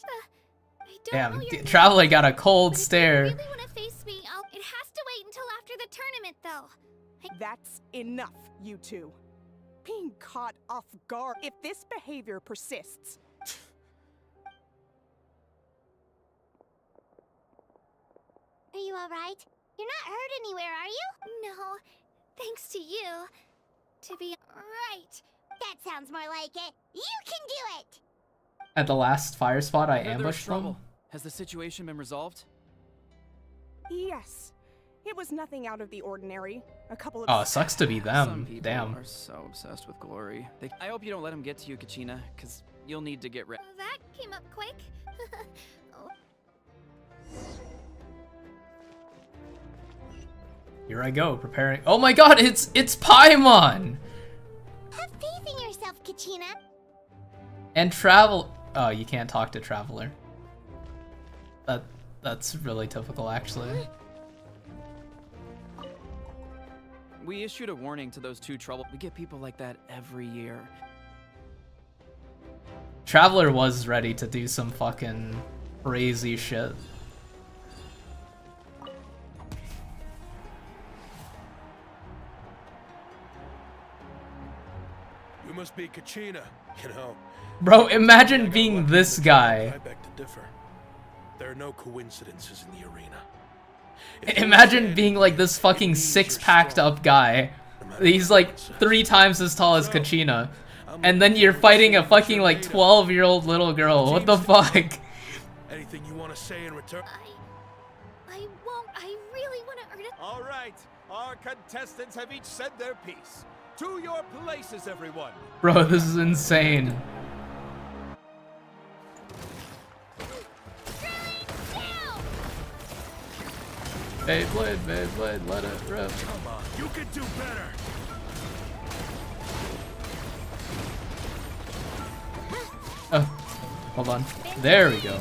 I don't Damn, know your Traveler got a cold stare. If you really want to face me, it has to wait until after the tournament, though. That's enough, you two. Being caught off guard. If this behavior persists... Are you alright? You're not hurt anywhere, are you? No, thanks to you. To be right. That sounds more like it. You can do it! At the last fire spot, I Heard there was ambushed trouble. them. Has the situation been resolved? Yes. It was nothing out of the ordinary. A couple of... Oh, it sucks to be Some them. people Damn. are so obsessed with glory. I hope you don't let him get to you, Kachina, because you'll need to get ready. That came up quick. Here I go, preparing. Oh my god, it's Paimon! Have faith in yourself, Kachina. And Travel. Oh, you can't talk to Traveler. That's really typical, actually. We issued a warning to those two trouble. We get people like that every year. Traveler was ready to do some fucking crazy shit. You must be Kachina, you know. Bro, imagine being this guy. I beg to differ. There are no coincidences in the arena. Imagine being like this fucking six-packed up guy. He's like 3 times as tall as Kachina. And then you're fighting a fucking like 12-year-old little girl. What the fuck? Anything you want to say in return? I won't. I really want to earn it. All right, our contestants have each said their piece. To your places, everyone. Bro, this is insane. Beyblade, let it rip. Come on, you can do better. Oh, hold on. There we go.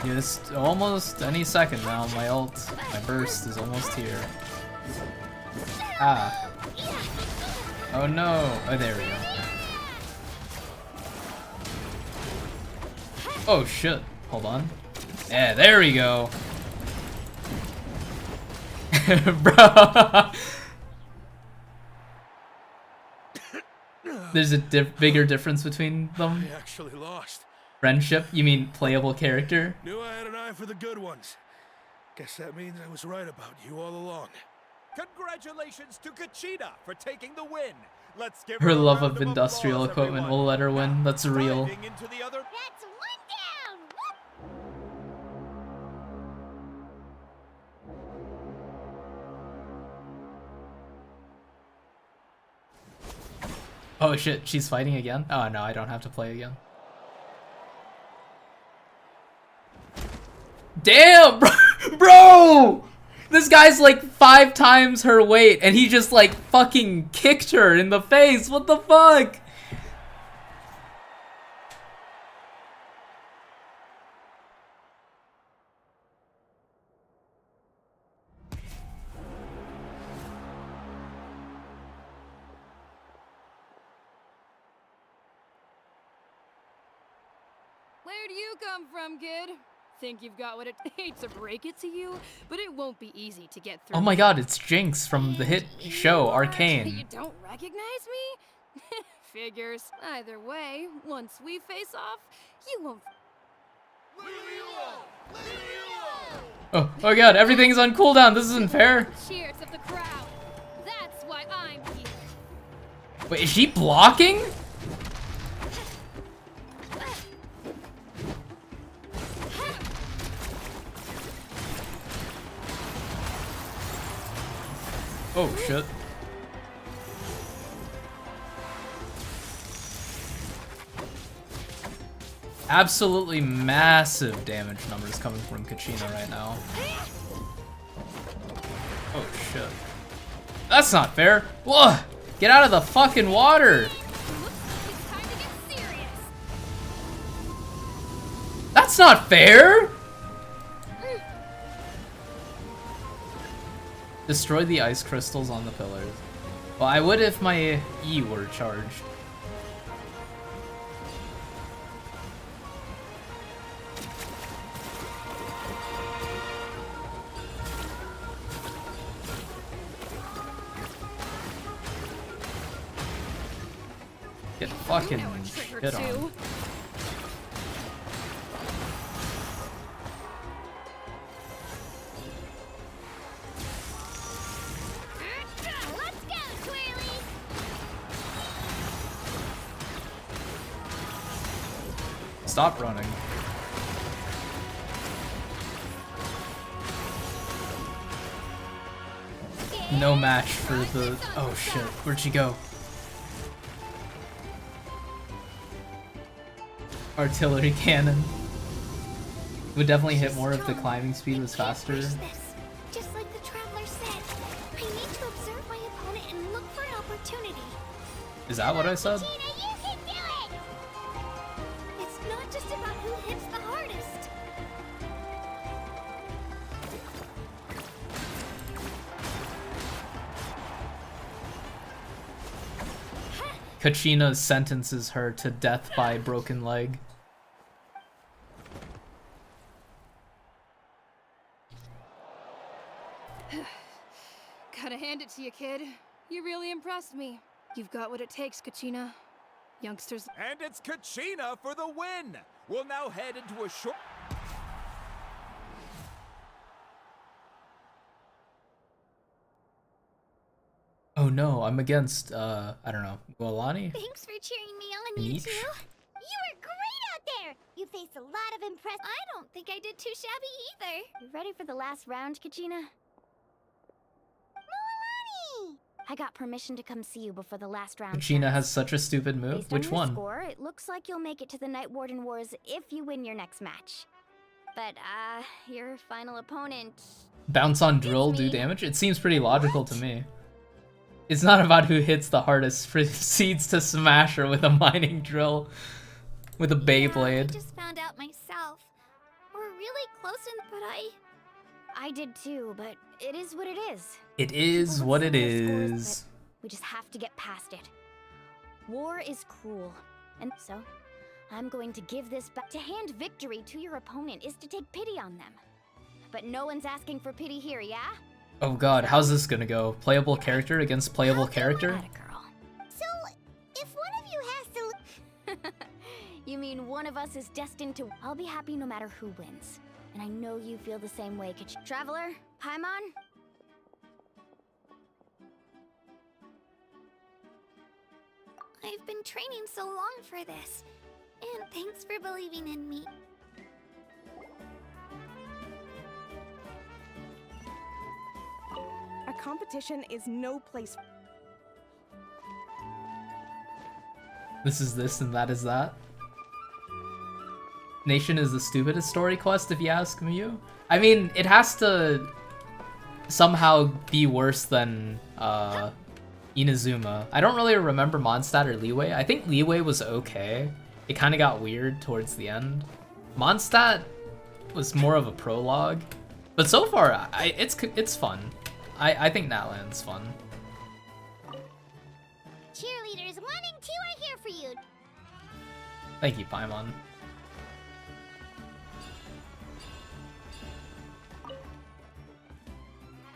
Just almost any second now. My ult, my burst is almost here. Ah. Oh no. Oh, there we go. Oh shit. Hold on. Yeah, there we go. Bro. There's a bigger difference between them. I actually lost. Friendship? You mean playable character? Knew I had an eye for the good ones. Guess that means I was right about you all along. Congratulations to Kachina for taking the win. Let's give Her a love round of industrial applause, equipment everyone. will let her win. That's real. Diving into the other... That's one down! Oh shit, she's fighting again? Oh no, I don't have to play again. Damn, bro! Bro! This guy's like 5 times her weight and he just like fucking kicked her in the face. What the fuck? Where do you come from, kid? Think you've got what it takes to break it to you, but it won't be easy to get through. Oh my god, it's Jinx from the hit show You Arcane. don't recognize me? Figures. Either way, once we face off, you won't. Oh god, everything's on cooldown. This isn't fair. Cheers of the crowd. That's why I'm here. Wait, is she blocking? Oh shit. Absolutely massive damage numbers coming from Kachina right now. Oh shit. That's not fair. Whoa! Get out of the fucking water! That's not fair! Destroy the ice crystals on the pillars. Well, I would if my E were charged. Get fucking shit on. Let's go, Twirly! Stop running. No match for the... Oh shit, where'd she go? Artillery cannon. Would definitely hit more if the climbing speed was faster. Just like the traveler said, I need to observe my opponent and look for an opportunity. Is that what I said? Gina, you can do it! It's not just about who hits the hardest. Kachina sentences her to death by broken leg. Gotta hand it to you, kid. You really impressed me. You've got what it takes, Kachina. Youngsters. And it's Kachina for the win! We'll now head into a short... Oh no, I'm against, I don't know, Golani? Thanks for cheering me on, you two. You were great out there. You faced a lot of I don't think I did too shabby either. You ready for the last round, Kachina? Milani! I got permission to come see you before the last round. Kachina has such a stupid move. Based Which on your one? score, it looks like you'll make it to the Night Warden Wars if you win your next match. But, your final opponent... Bounce on drill, do damage? It seems pretty logical to me. It's not about who hits the hardest, proceeds to smash her with a mining drill. With a Beyblade. I just found out myself. We're really close but I did too, but it is what it is. It is what it is. We just have to get past it. War is cruel, and so I'm going to give this back. To hand victory to your opponent is to take pity on them. But no one's asking for pity here, yeah? Oh god, how's this gonna go? Playable character against playable character? So, if one of you has to... You mean one of us is destined to... I'll be happy no matter who wins. And I know you feel the same way, Traveler, Paimon? I've been training so long for this. And thanks for believing in me. A competition is no place. This is this and that is that. Nation is the stupidest story quest if you ask me. I mean, it has to somehow be worse than Inazuma. I don't really remember Mondstadt or Leeway. I think Leeway was okay. It kind of got weird towards the end. Mondstadt was more of a prologue, but so far it's fun. I think Natlan's fun. Cheerleaders 1 and 2 are here for you. Thank you, Paimon.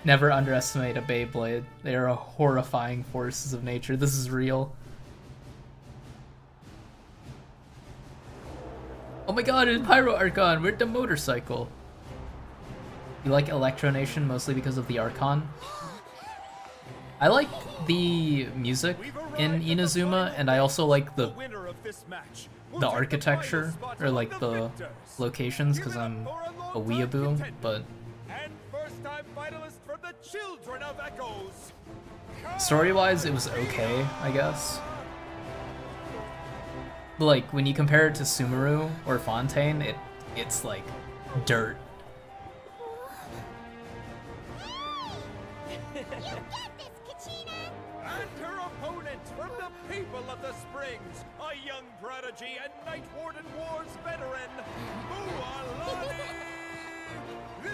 Never underestimate a Beyblade. They are horrifying forces of nature. This is real. Oh my god, it's Pyro Archon! We're the motorcycle! You like Electronation mostly because of the Archon? I like the music in Inazuma, and I also like the architecture, or like the locations, because I'm a weeaboo, but... Story-wise, it was okay, I guess. But like, when you compare it to Sumeru or Fontaine, it's like dirt. And her opponent from the people of the Springs, a young prodigy and Night Warden Wars veteran, Mualani!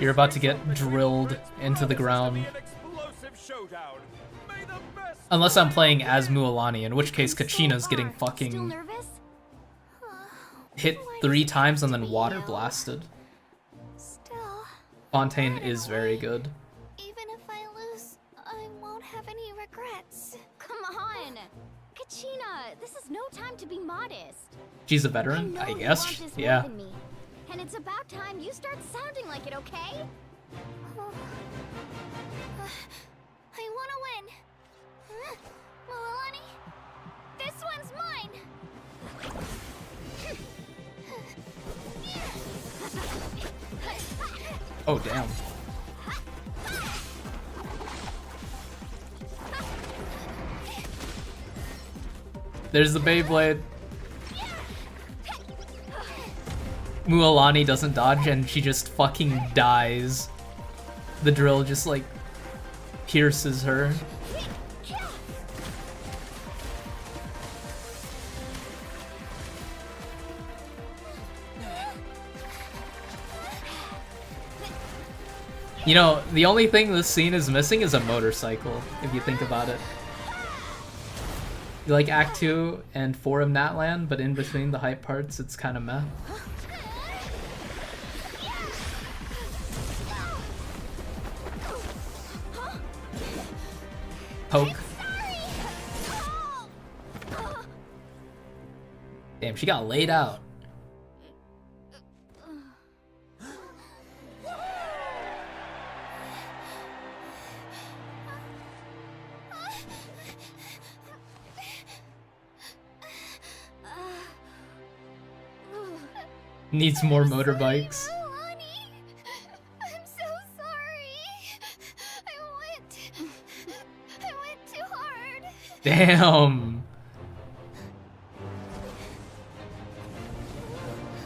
You're about to get drilled into the ground. Unless I'm playing as Mualani, in which case Kachina's getting fucking hit 3 times and then water blasted. Fontaine is very good. Even if I lose, I won't have any regrets. Come on! Kachina, this is no time to be modest. She's a veteran, I guess. Yeah. And it's about time you start sounding like it, okay? I want to win. Mualani, this one's mine. Oh, damn. There's the Beyblade. Mualani doesn't dodge and she just fucking dies. The drill just like pierces her. You know, the only thing this scene is missing is a motorcycle, if you think about it. You like Act 2 and 4 of Natlan, but in between the hype parts, it's kind of meh. Poke. Damn, she got laid out. Needs more motorbikes. I'm so sorry. I went too hard. Damn.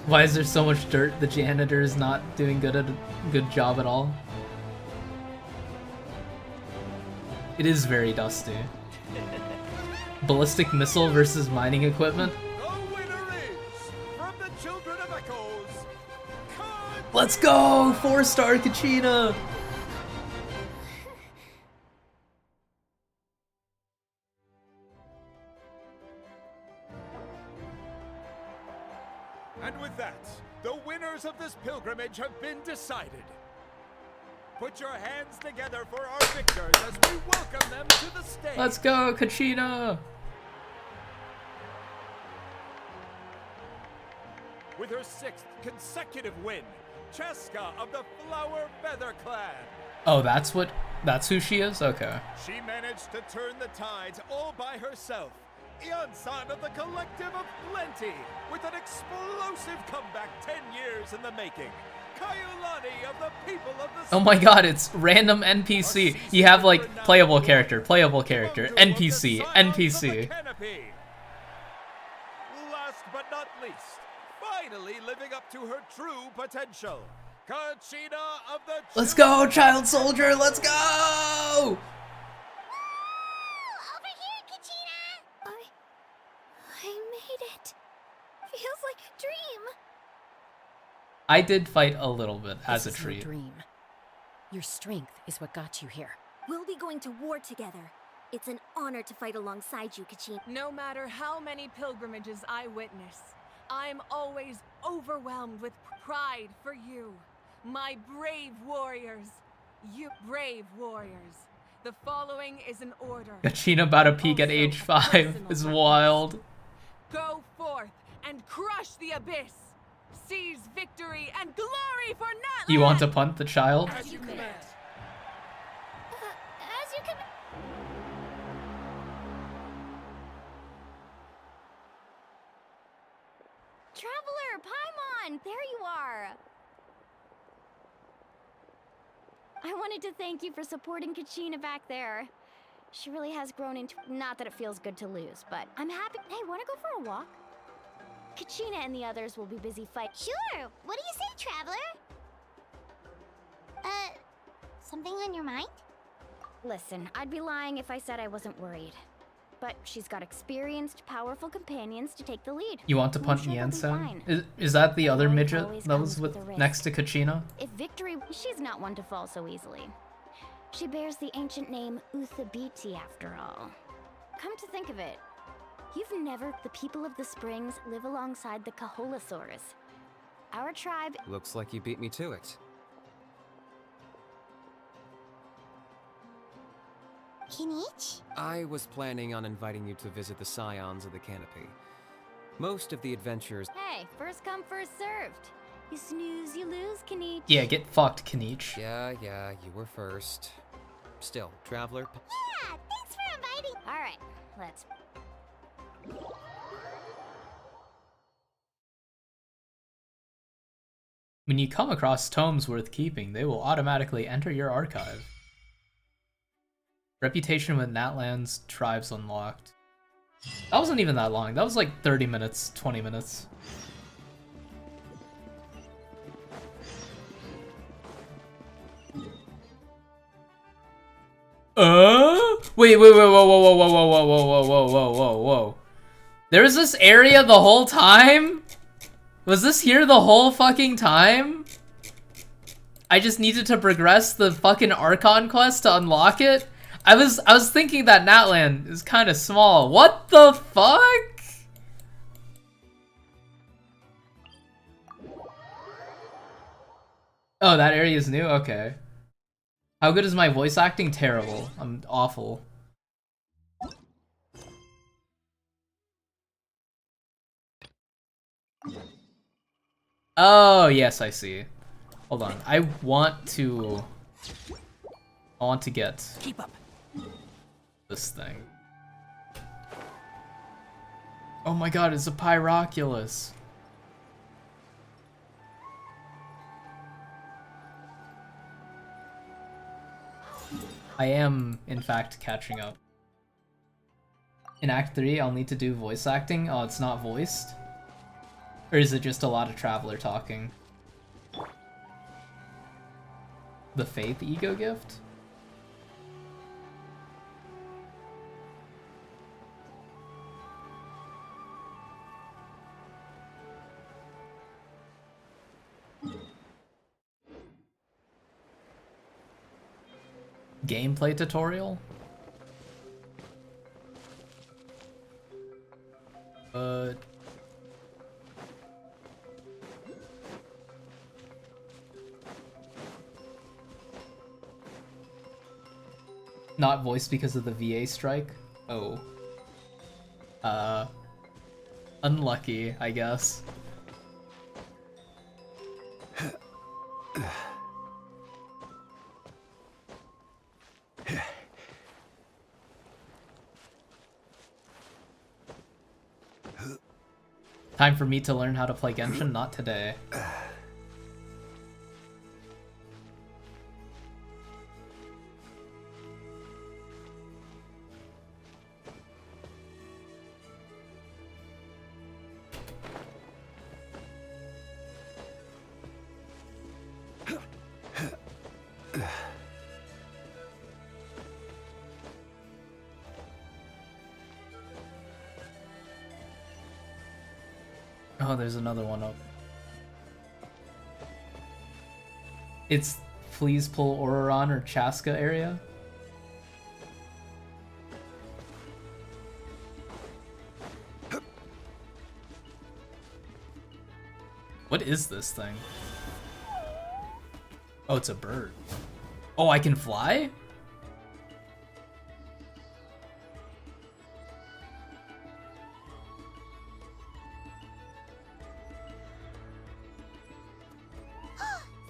Why is there so much dirt? The janitor is not doing a good job at all. It is very dusty. Ballistic missile versus mining equipment. Let's go! 4-star Kachina! And with that, the winners of this pilgrimage have been decided. Put your hands together for our victors as we welcome them to the stage. Let's go, Kachina! With her 6th consecutive win, Cheska of the Flower Feather Clan. Oh, that's who she is? Okay. She managed to turn the tides all by herself. Ian-san of the Collective of Plenty, with an explosive comeback 10 years in the making. Kayulani of the People of the Oh my god, it's random NPC. You have like playable character, NPC, NPC. Last but not least, finally living up to her true potential, Kachina of the Let's go, child soldier, let's go! I made it. Feels like a dream. I did fight a little bit as a This is no treat. dream. Your strength is what got you here. We'll be going to war together. It's an honor to fight alongside you, Kachin. No matter how many pilgrimages I witness, I'm always overwhelmed with pride for you, my brave warriors. You brave warriors. The following is an order. Kachina about to peak at age 5 is wild. Go forth and crush the abyss. Seize victory and glory for Natlan. You want to punt the child? As you command. As you can. Traveler, Paimon, there you are. I wanted to thank you for supporting Kachina back there. She really has grown into... Not that it feels good to lose, but I'm happy... Hey, wanna go for a walk? Kachina and the others will be busy fighting. Sure. What do you say, Traveler? Something on your mind? Listen, I'd be lying if I said I wasn't worried. But she's got experienced, powerful companions to take the lead. You want to I'm punt sure they'll be Yansen? fine. Is that the other Life midget always that was comes with with a risk. next to Kachina? If victory... She's not one to fall so easily. She bears the ancient name Uthabiti, after all. Come to think of it, you've never... The people of the springs live alongside the Kaholasaurus. Our tribe... Looks like you beat me to it. Kinich? I was planning on inviting you to visit the Scions of the Canopy. Most of the adventures... Hey, first come, first served. You snooze, you lose, Kanich. Yeah, get fucked, Kanich. Yeah, you were first. Still, Traveler... Yeah, thanks for inviting. Alright, let's... When you come across tomes worth keeping, they will automatically enter your archive. Reputation with Natlan's tribes unlocked. That wasn't even that long. That was like 30 minutes, 20 minutes. Wait, whoa, whoa, whoa, whoa, whoa, whoa, whoa, whoa, whoa, whoa, whoa, whoa. There was this area the whole time? Was this here the whole fucking time? I just needed to progress the fucking Archon quest to unlock it? I was thinking that Natlan is kind of small. What the fuck? Oh, that area is new? Okay. How good is my voice acting? Terrible. I'm awful. Oh, yes, I see. Hold on. I want to get Keep up. this thing. Oh my god, it's a Pyroculus. I am, in fact, catching up. In Act 3, I'll need to do voice acting. Oh, it's not voiced? Or is it just a lot of Traveler talking? The Faith Ego Gift? Gameplay tutorial? Not voiced because of the VA strike? Oh. Unlucky, I guess. Time for me to learn how to play Genshin? Not today. Oh, there's another one up. It's please pull Ororon or Chaska area. What is this thing? Oh, it's a bird. Oh, I can fly?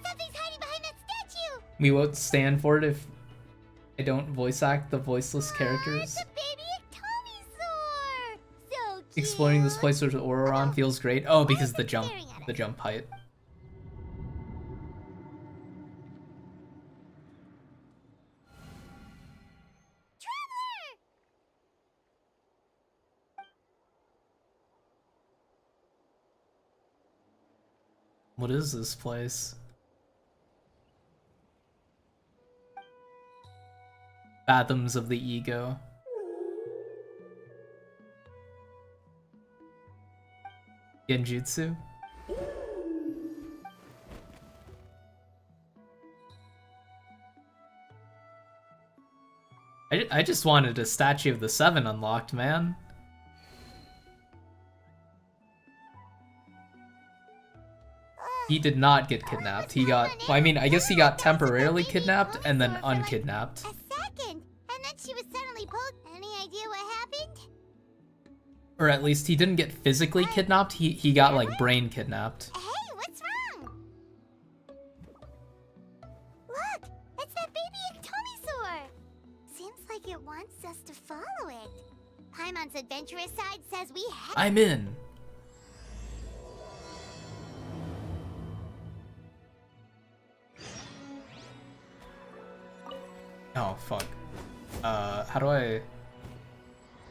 Something's hiding behind that statue! We won't stand for it if I don't voice act the voiceless characters. It's a baby Atomisaur! So cute! Exploring this place with Ororon feels great. Oh, because the jump height. What is this place? Fathoms of the Ego. Genjutsu? I just wanted a statue of the Seven unlocked, man. He did not get kidnapped. He got, well, I mean, I guess he got temporarily kidnapped and then unkidnapped. A second, and then she was suddenly pulled. Any idea what happened? Or at least he didn't get physically kidnapped, he got like brain kidnapped. Hey, what's wrong? Look, it's that baby Atomisaur. Seems like it wants us to follow it. Paimon's adventurous side says we have. I'm in. Oh, fuck. How do I...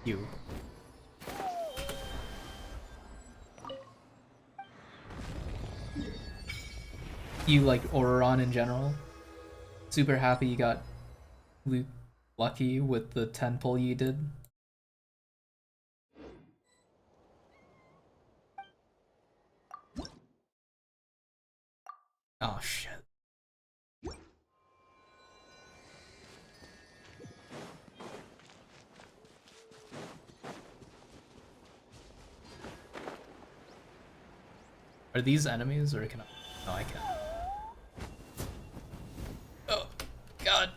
You. You like Ororon in general? Super happy you got lucky with the 10 pull you did. Oh shit. Are these enemies or can I? No, I can't. Oh, God.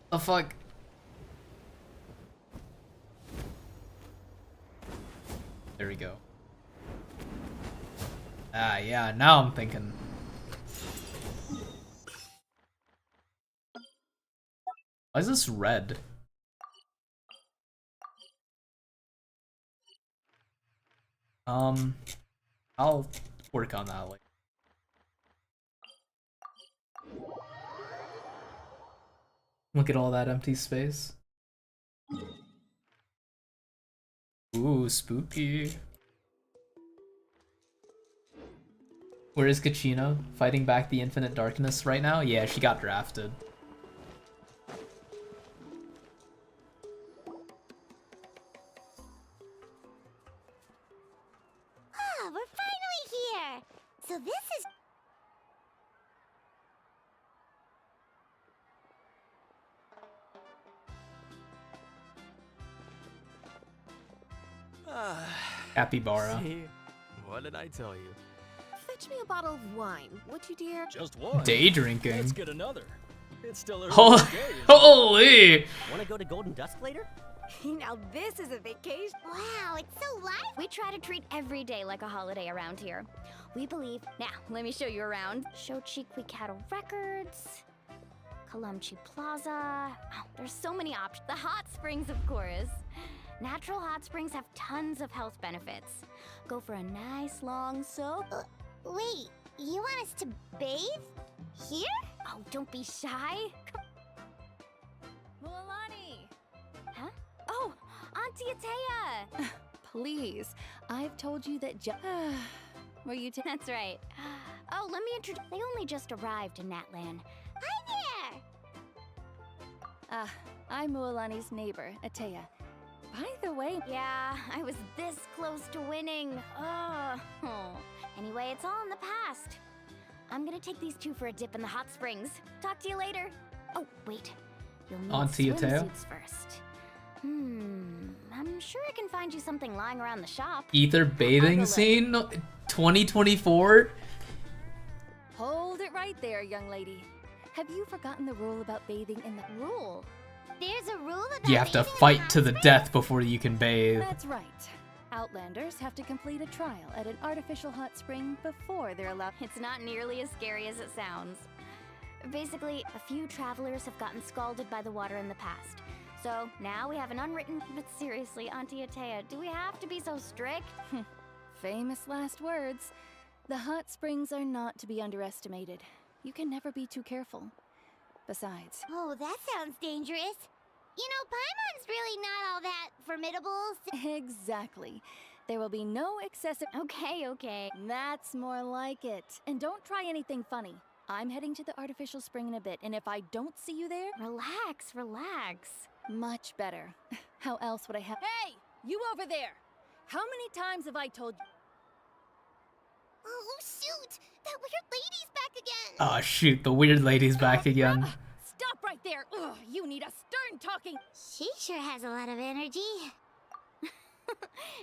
The fuck? There we go. Ah, yeah, now I'm thinking. Why is this red? I'll work on that later. Look at all that empty space. Ooh, spooky. Where is Kachina? Fighting back the infinite darkness right now? Yeah, she got drafted. Ah, we're finally here! So this is... Capybara. See? What did I tell you? Fetch me a bottle of wine, would you, dear? Just one. Day drinking. Let's get another. It's still early Holy, in the day, isn't it? holy! Want to go to Golden Dusk later? Now this is a vacation. Wow, it's so lively! We try to treat every day like a holiday around here. We believe... Now, let me show you around. Shochiqui Cattle Records... Kalumchi Plaza... Oh, there's so many options. The hot springs, of course. Natural hot springs have tons of health benefits. Go for a nice long soak. Wait, you want us to bathe? Here? Oh, don't be shy. Mualani! Huh? Oh, Auntie Atea! Please, I've told you that were you That's right. Oh, let me introduce... They only just arrived in Natlan. Hi there! I'm Mualani's neighbor, Atea. By the way... Yeah, I was this close to winning. Oh. Anyway, it's all in the past. I'm gonna take these two for a dip in the hot springs. Talk to you later. Oh, wait. You'll need Auntie Atea? swimsuits first. I'm sure I can find you something lying around the shop. Ether bathing scene? 2024? Hold it right there, young lady. Have you forgotten the rule about bathing in the... Rule? There's a rule about You have to fight to the death before you can bathe. That's right. Outlanders have to complete a trial at an artificial hot spring before they're allowed... It's not nearly as scary as it sounds. Basically, a few travelers have gotten scalded by the water in the past. So now we have an unwritten... But seriously, Auntie Atea, do we have to be so strict? Famous last words. The hot springs are not to be underestimated. You can never be too careful. Besides... Oh, that sounds dangerous. You know, Paimon's really not all that formidable. Exactly. There will be no excessive... Okay. That's more like it. And don't try anything funny. I'm heading to the artificial spring in a bit, and if I don't see you there... Relax. Much better. How else would I have... Hey! You over there! How many times have I told you... Oh, shoot! That weird lady's back again! Oh shoot, the weird lady's back again. Stop right there! Ugh, you need a stern talking... She sure has a lot of energy.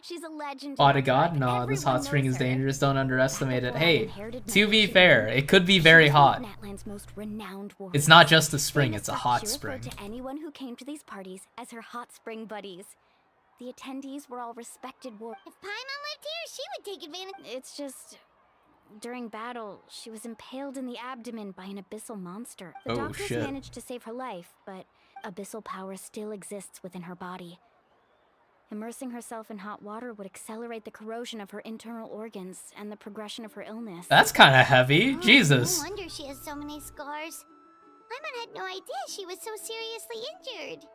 She's a legend. Bodyguard? No, this hot spring is dangerous. Don't underestimate it. Hey, to be fair, it could be very hot. Natlan's most renowned warrior. It's not just a spring, it's a hot She spring. referred to anyone who came to these parties as her hot spring buddies. The attendees were all respected warriors. If Paimon lived here, she would take advantage. It's just... During battle, she was impaled in the abdomen by an abyssal monster. The doctors managed to save her life, but abyssal power still exists within her body. Immersing herself in hot water would accelerate the corrosion of her internal organs and the progression of her illness. That's kind of heavy. Jesus. No wonder she has so many scars. Paimon had no idea she was so seriously injured.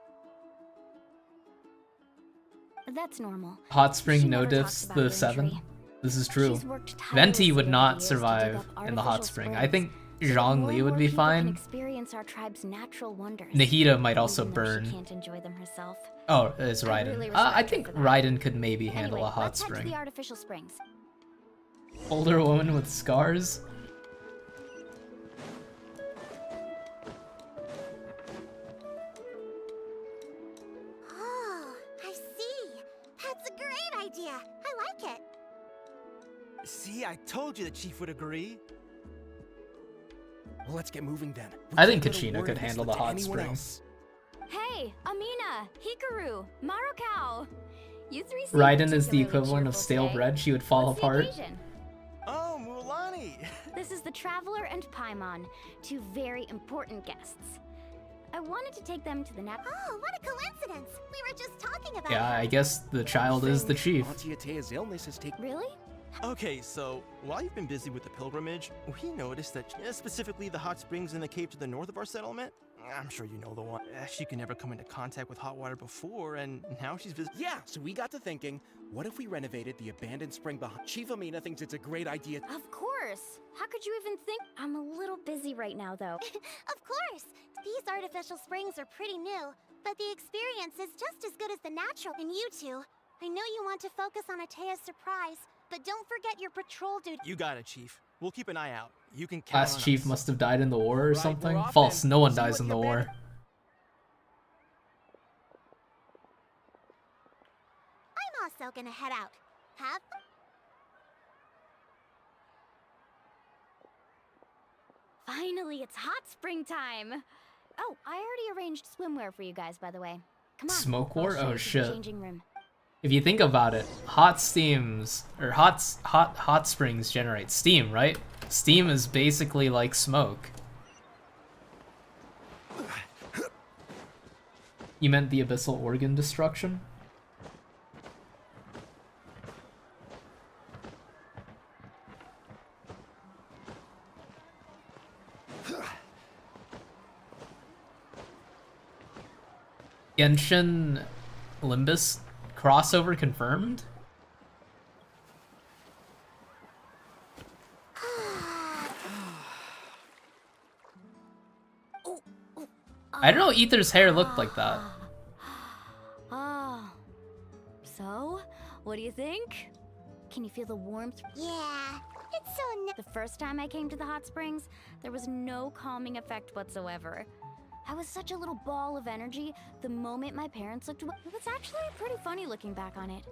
That's normal. Hot spring She no never talks diffs about the her 7. injury. This is true. She's worked Venti tirelessly would over not the years to dig survive up in the hot artificial spring. springs, I think so that Zhongli more would and be more people can fine. experience experience our tribe's natural wonders. Nahida might also even though burn. She can't enjoy them herself. Oh, it's I Raiden. really I respect her think for that. Raiden could maybe handle Anyway, a hot let's head to spring. the artificial springs. Older woman with scars? Oh, I see. That's a great idea. I like it. See, I told you the chief would agree. Well, let's get moving then. I think Kachina could handle the hot spring. Hey, Amina, Hikaru, Marukao. You three seem Raiden is the particularly equivalent of cheerful stale today. bread. She would fall What's the apart. occasion? Oh, Mulani! This is the Traveler and Paimon, two very important guests. I wanted to take them to the Oh, what a coincidence! We were just talking about Yeah, her. I guess the child is the chief. Auntie Atea's illness has taken. Really? Okay, so while you've been busy with the pilgrimage, we noticed that specifically the hot springs in the cave to the north of our settlement. I'm sure you know the one. She could never come into contact with hot water before, and now she's visiting. Yeah, so we got to thinking, what if we renovated the abandoned spring behind? Chief Amina thinks it's a great idea. Of course. How could you even think? I'm a little busy right now, though. Of course! These artificial springs are pretty new, but the experience is just as good as the natural. And you two, I know you want to focus on Atea's surprise, but don't forget your patrol duty. You got it, Chief. We'll keep an eye out. You can count Last on chief us. must have died in the war or Right, something. we're off False, then. no one See dies what in the the war. I'm also gonna head out. Have Finally, it's hot spring time. Oh, I already arranged swimwear for you guys, by the way. Come on. Smoke I'll war? show you Oh to the shit. changing room. If you think about it, hot steams or hot springs generate steam, right? Steam is basically like smoke. You meant the abyssal organ destruction? Genshin Limbus crossover confirmed? I don't know Ether's hair looked like that. Oh. So, what do you think? Can you feel the warmth? Yeah, it's so The first time I came to the hot springs, there was no calming effect whatsoever. I was such a little ball of energy the moment my parents looked away. It was actually pretty funny looking back on it.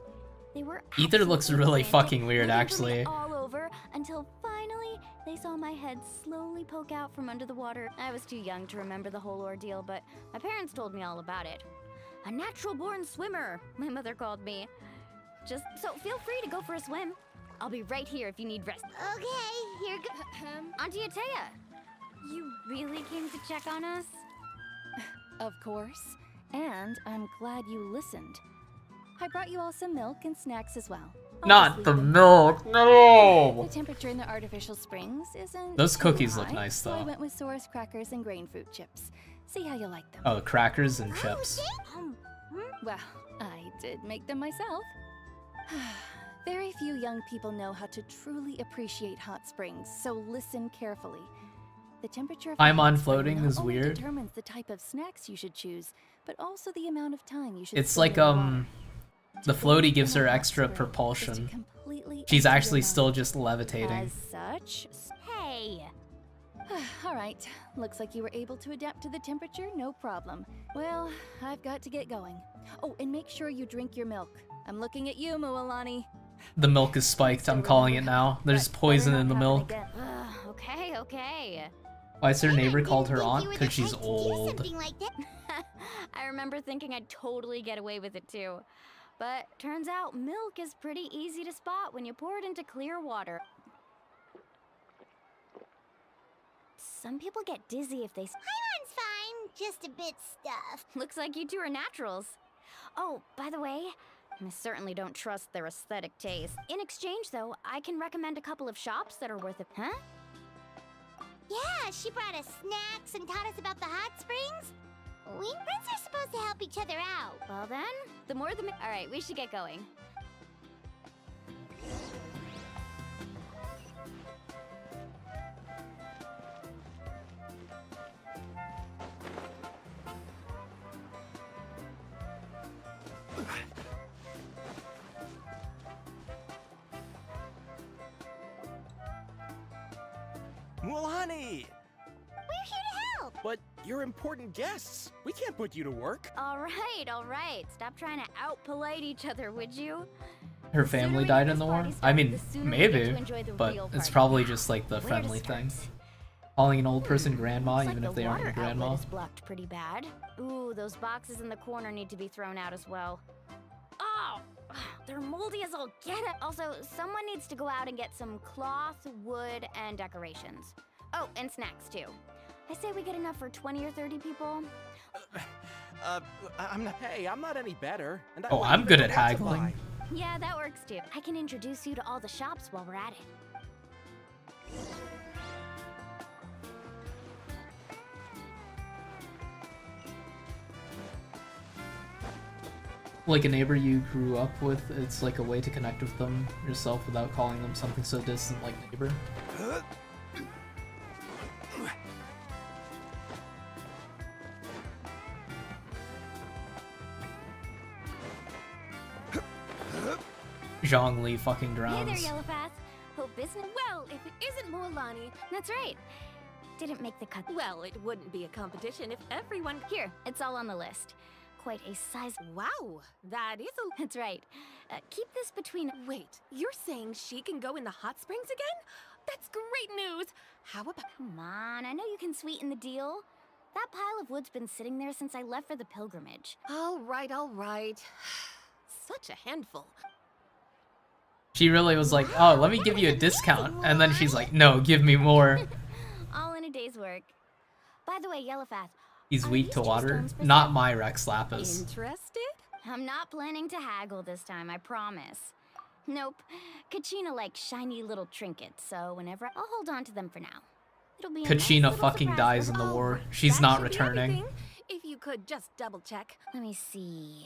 They were Ether looks absolutely really frantic, fucking weird, looking for me actually. all over until finally they saw my head slowly poke out from under the water. I was too young to remember the whole ordeal, but my parents told me all about it. A natural-born swimmer, my mother called me. Just so feel free to go for a swim. I'll be right here if you need rest. Okay, here go. Auntie Atea, you really came to check on us? Of course. And I'm glad you listened. I brought you all some milk and snacks as well. I'll Not just the leave them. milk, no! The temperature in the artificial springs isn't Those too cookies look high, nice, so I though. went with Source crackers and grain fruit chips. See how you like them. Oh, crackers and chips. Well, I did make them myself. Very few young people know how to truly appreciate hot springs, so listen carefully. The temperature of the I'm hot on spring floating not is only weird. determines the type of snacks you should choose, but also the amount of time you should It's spend like, in the water. the floaty gives her extra propulsion. Completely She's empty your actually mind. still just levitating. As such, Hey! all right. Looks like you were able to adapt to the temperature, no problem. Well, I've got to get going. Oh, and make sure you drink your milk. I'm looking at you, Mualani. The milk is spiked, I'm calling it now. There's poison in the milk. Okay. Why's her neighbor called her aunt? Because she's old. something like that. I remember thinking I'd totally get away with it too. But turns out milk is pretty easy to spot when you pour it into clear water. Some people get dizzy if they... Paimon's fine, just a bit stuffed. Looks like you two are naturals. Oh, by the way, I certainly don't trust their aesthetic taste. In exchange, though, I can recommend a couple of shops that are worth it. Huh? Yeah, she brought us snacks and taught us about the hot springs. We friends are supposed to help each other out. Well then, the more the... Alright, we should get going. Milani! We're here to help! But you're important guests. We can't put you to work. All right. Stop trying to out-polite each other, would you? Her family died in the war? I mean, maybe, but it's probably just like the friendly thing. Calling an old person grandma, even if they aren't your grandma. Is blocked pretty bad. Ooh, those boxes in the corner need to be thrown out as well. Oh, they're moldy as all get it. Also, someone needs to go out and get some cloth, wood, and decorations. Oh, and snacks too. I say we get enough for 20 or 30 people. I'm not. Hey, I'm not any better. And Oh, I'm good at haggling. Yeah, that works too. I can introduce you to all the shops while we're at it. Like a neighbor you grew up with, it's like a way to connect with them yourself without calling them something so distant like neighbor. Zhongli fucking drowns. Hey there, Yellowpath. Hope business. Well, if it isn't Milani, That's right. Didn't make the cut. well, it wouldn't be a competition if everyone. Here, it's all on the list. Quite a size. Wow, that is a. That's right. Keep this between. Wait, you're saying she can go in the hot springs again? That's great news. How about. Come on, I know you can sweeten the deal. That pile of wood's been sitting there since I left for the pilgrimage. All right. Such a handful. She really was like, oh, let me give you a discount. And then she's like, no, give me more. All in a day's work. By the way, Yellowpath. He's weak to water. Not my Rex Lapis. Interested? I'm not planning to haggle this time, I promise. Nope. Kachina likes shiny little trinkets, so whenever I'll hold on to them for now. It'll be a nice Kachina little fucking surprise dies for in the her. war. She's That not should be returning. everything. If you could just double check. Let me see.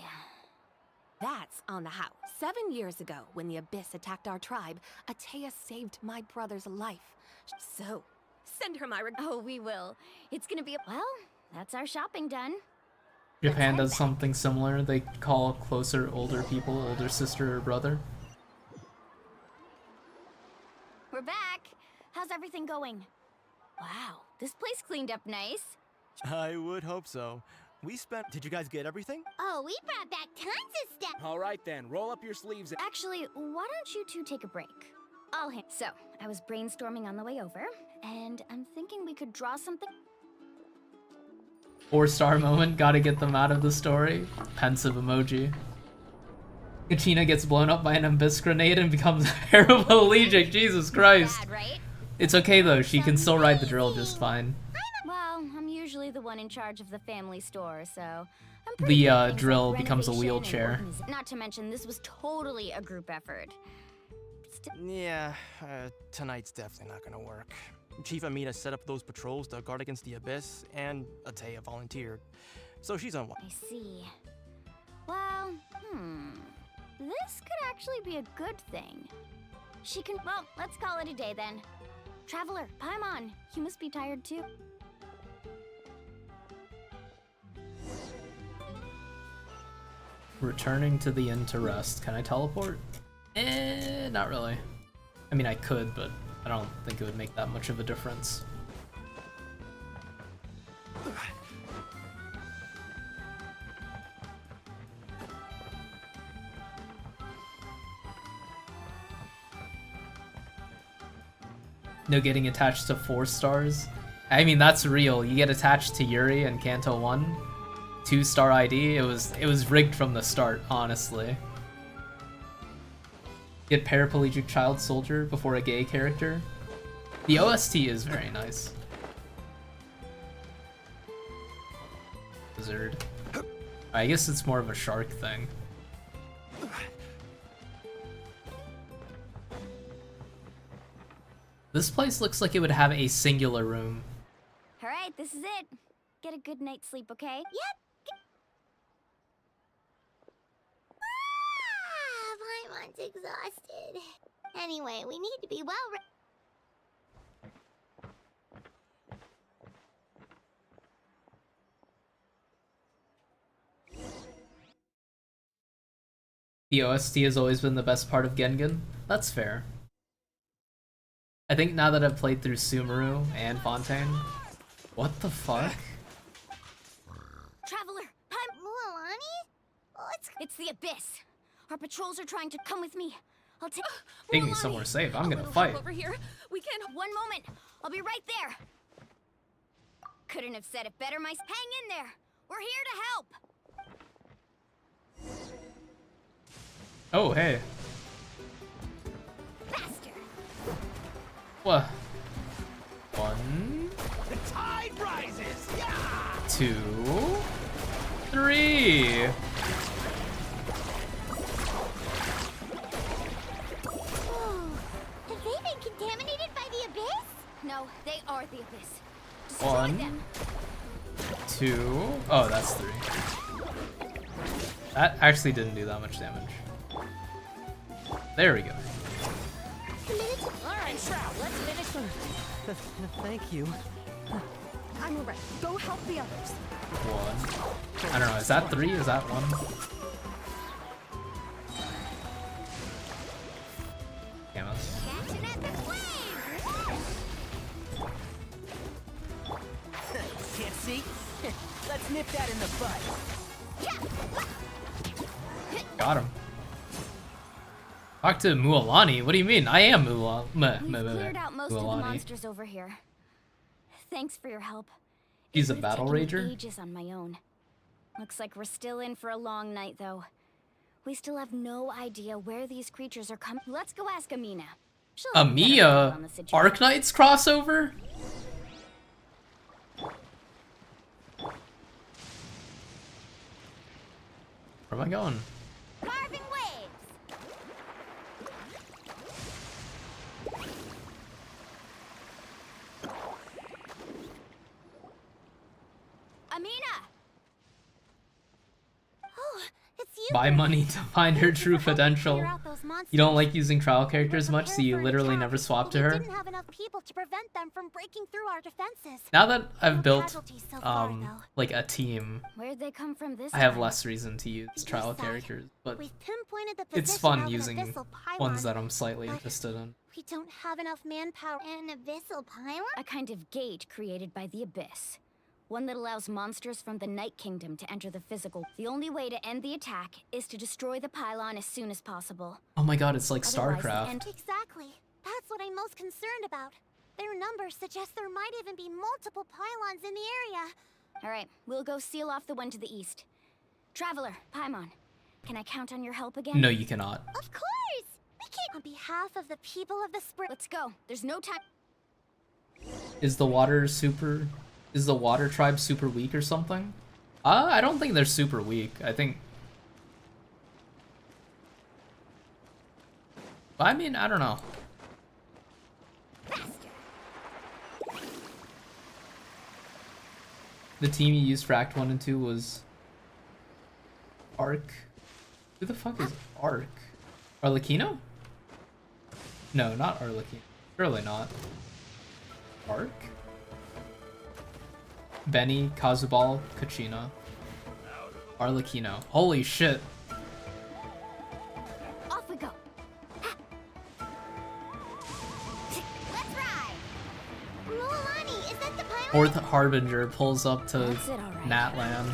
That's on the house. 7 years ago, when the Abyss attacked our tribe, Atea saved my brother's life. So, send her my Oh, we will. It's gonna be a... Well, that's our shopping done. Japan does something similar. They call closer older people older sister or brother. We're back. How's everything going? Wow, this place cleaned up nice. I would hope so. We spent. Did you guys get everything? Oh, we brought back tons of stuff. All right then, roll up your sleeves. Actually, why don't you two take a break? So, I was brainstorming on the way over, and I'm thinking we could draw something. 4-star moment, gotta get them out of the story. Pensive emoji. Kachina gets blown up by an abyss grenade and becomes paraplegic. Jesus Christ. Bad, right? It's okay though, she can still ride the drill just fine. Well, I'm usually the one in charge of the family store, so I'm pretty good The at things drill like becomes a renovation and wheelchair. Not to mention, this was totally a group effort. Yeah, tonight's definitely not gonna work. Chief Amita set up those patrols to guard against the Abyss, and Atea volunteered. So she's on one. I see. Well, this could actually be a good thing. She can. Well, let's call it a day then. Traveler, Paimon, you must be tired too. Returning to the inn to rest. Can I teleport? Not really. I mean, I could, but I don't think it would make that much of a difference. No getting attached to 4 stars. I mean, that's real. You get attached to Yuri and Kanto 1. 2-star ID. It was rigged from the start, honestly. Get paraplegic child soldier before a gay character. The OST is very nice. Wizard. I guess it's more of a shark thing. This place looks like it would have a singular room. All right, this is it. Get a good night's sleep, okay? Yep. Paimon's exhausted. Anyway, we need to be well. The OST has always been the best part of Gengen. That's fair. I think now that I've played through Sumeru and Fontaine, what the fuck? Traveler, it's the Abyss. Our patrols are trying to come with me. I'll take. Take me somewhere safe. I'm A gonna little fight. help over here. We can. One moment. I'll be right there. Couldn't have said it better. Hang in there. We're here to help. Oh, hey. Faster. What? 1, The tide rises. Yeah! 2, 3. Have they been contaminated by the Abyss? No, they are the Abyss. Destroy 1, them. 2. Oh, that's 3. That actually didn't do that much damage. There we go. Alright, Shroud, let's finish them. Thank you. I'm alright. Go help the others. 1. I don't know. Is that 3? Is that 1? Camos. Can't see? Let's nip that in the bud. Got him. Talk to Mualani? What do you mean? I am Mualani. Cleared out most of the monsters over here. Thanks for your help. He's a It would've battle taken me rager? ages on my own. Looks like we're still in for a long night, though. We still have no idea where these creatures are coming. Let's go ask Amina. She'll have a better handle Amiya? on the situation. Arknights crossover? Where am I going? Carving waves. Amina. Oh, it's you. Buy money to find her true potential. You don't like using trial characters much, so you literally never swap to We her? didn't have enough people to prevent them from breaking through our defenses. Now that I've built casualties so far, though. like a team, Where'd they come from this I have time? less reason to use trial characters, but We've pinpointed the it's position fun of an using abyssal pylon, ones that I'm slightly but interested in. We don't have enough manpower. An abyssal pylon? A kind of gate created by the Abyss. One that allows monsters from the Night Kingdom to enter the physical. The only way to end the attack is to destroy the pylon as soon as possible. Oh my god, it's like Otherwise, the StarCraft. end- Exactly. That's what I'm most concerned about. Their numbers suggest there might even be multiple pylons in the area. Alright, we'll go seal off the one to the east. Traveler, Paimon, can I count on your help again? No, you cannot. Of course! We can on behalf of the people of the spring. Let's go. There's no time. Is the water tribe super weak or something? I don't think they're super weak. I think... I mean, I don't know. The team you used for Act 1 and 2 was... Ark? Who the fuck is Ark? Arlecchino? No, not Arlecchino. Surely not. Ark? Benny, Kazubal, Kachina. Arlecchino. Holy shit. Off we go. Let's ride! Mualani, is that the pylon? Fourth Harbinger pulls up to That's it, alright. Natlan.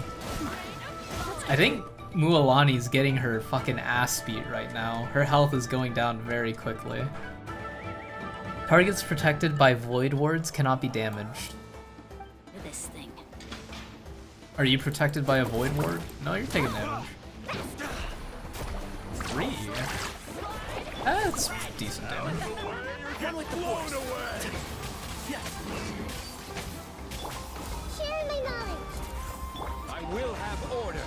I think Mualani's getting her fucking ass beat right now. Her health is going down very quickly. Targets protected by void wards cannot be damaged. This thing. Are you protected by a void ward? No, you're taking damage. 3. That's decent damage. Blown away. Share my knowledge. I will have order.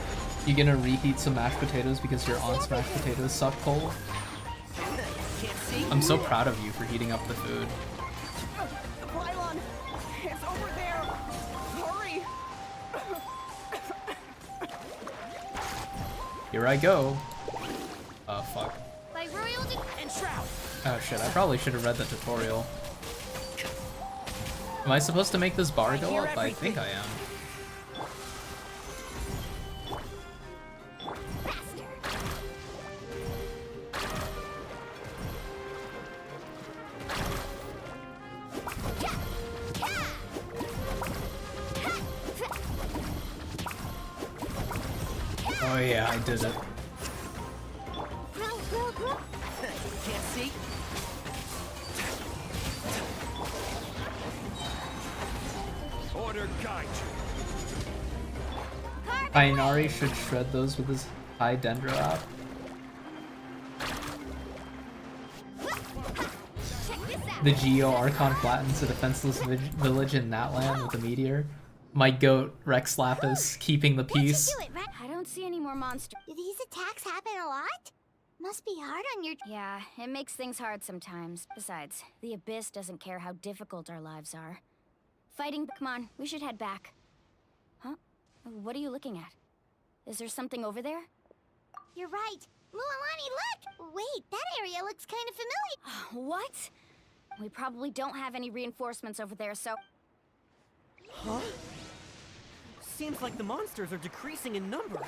You gonna reheat some mashed potatoes because your aunt's mashed potatoes suck cold? I'm so proud of you for heating up the food. The pylon! It's over there! Hurry! Here I go. Oh fuck. By royal and shroud. Oh shit, I probably should have read the tutorial. Am I supposed to make this bar go up? I think I am. Oh yeah, I did it. Can't see? Order guide Kainari should shred those with his high Dendro app. The Geo Archon flattens a defenseless village in Natland with a meteor. My goat, Rex Lapis, keeping the peace. I don't see any more monsters. Do these attacks happen a lot? Must be hard on your... Yeah, it makes things hard sometimes. Besides, the Abyss doesn't care how difficult our lives are. Fighting... Come on, we should head back. Huh? What are you looking at? Is there something over there? You're right. Mualani, look! Wait, that area looks kind of familiar. What? We probably don't have any reinforcements over there, so... Huh? Seems like the monsters are decreasing in number.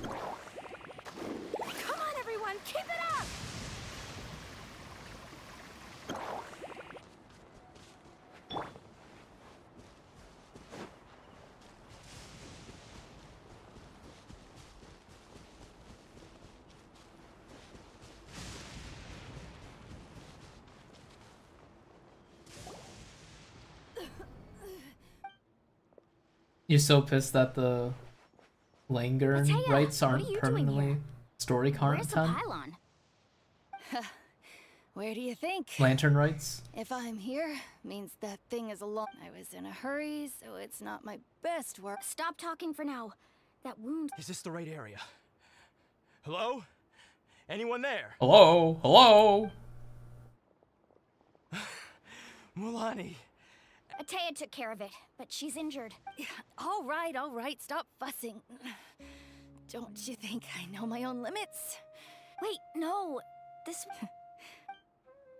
Come on, everyone! Keep it up! You're so pissed that the Langern rights aren't permanently story content? Pylon? Where do you think? Lantern rights? If I'm here, means that thing is alone. I was in a hurry, so it's not my best work. Stop talking for now. That wound... Is this the right area? Hello? Anyone there? Hello? Hello? Mualani. Atea took care of it, but she's injured. All right, stop fussing. Don't you think I know my own limits? Wait, no. This...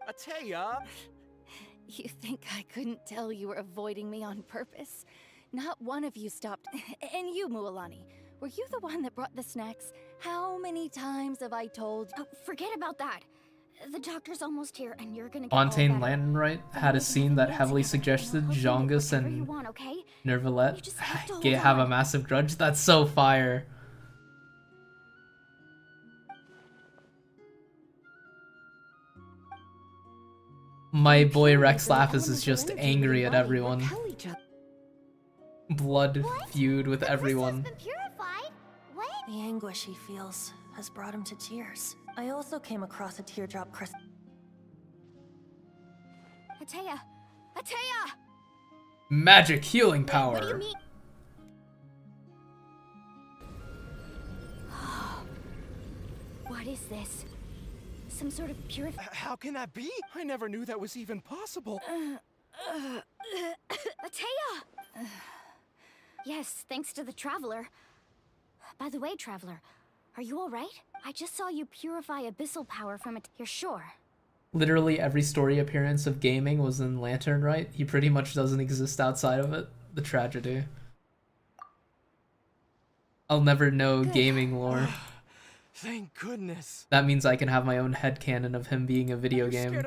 Atea! You think I couldn't tell you were avoiding me on purpose? Not one of you stopped. And you, Mualani, were you the one that brought the snacks? How many times have I told you? Oh, forget about that. The doctor's almost here, and you're gonna get all Fontaine better. Landenright had a scene that heavily suggested Jongus and Nervalette have a massive grudge. That's so fire. My boy Rex Lapis is just angry at everyone. Blood feud with everyone. The anguish he feels has brought him to tears. I also came across a teardrop crystal. Atea! Atea! Magic healing power. What do you mean? What is this? Some sort of How can that be? I never knew that was even possible. Atea! Yes, thanks to the Traveler. By the way, Traveler, are you alright? I just saw you purify abyssal power from it. You're sure? Literally every story appearance of gaming was in Lantern, right? He pretty much doesn't exist outside of it. The tragedy. I'll never know gaming lore. Thank goodness. That means I can have my own headcanon of him being a video gamer.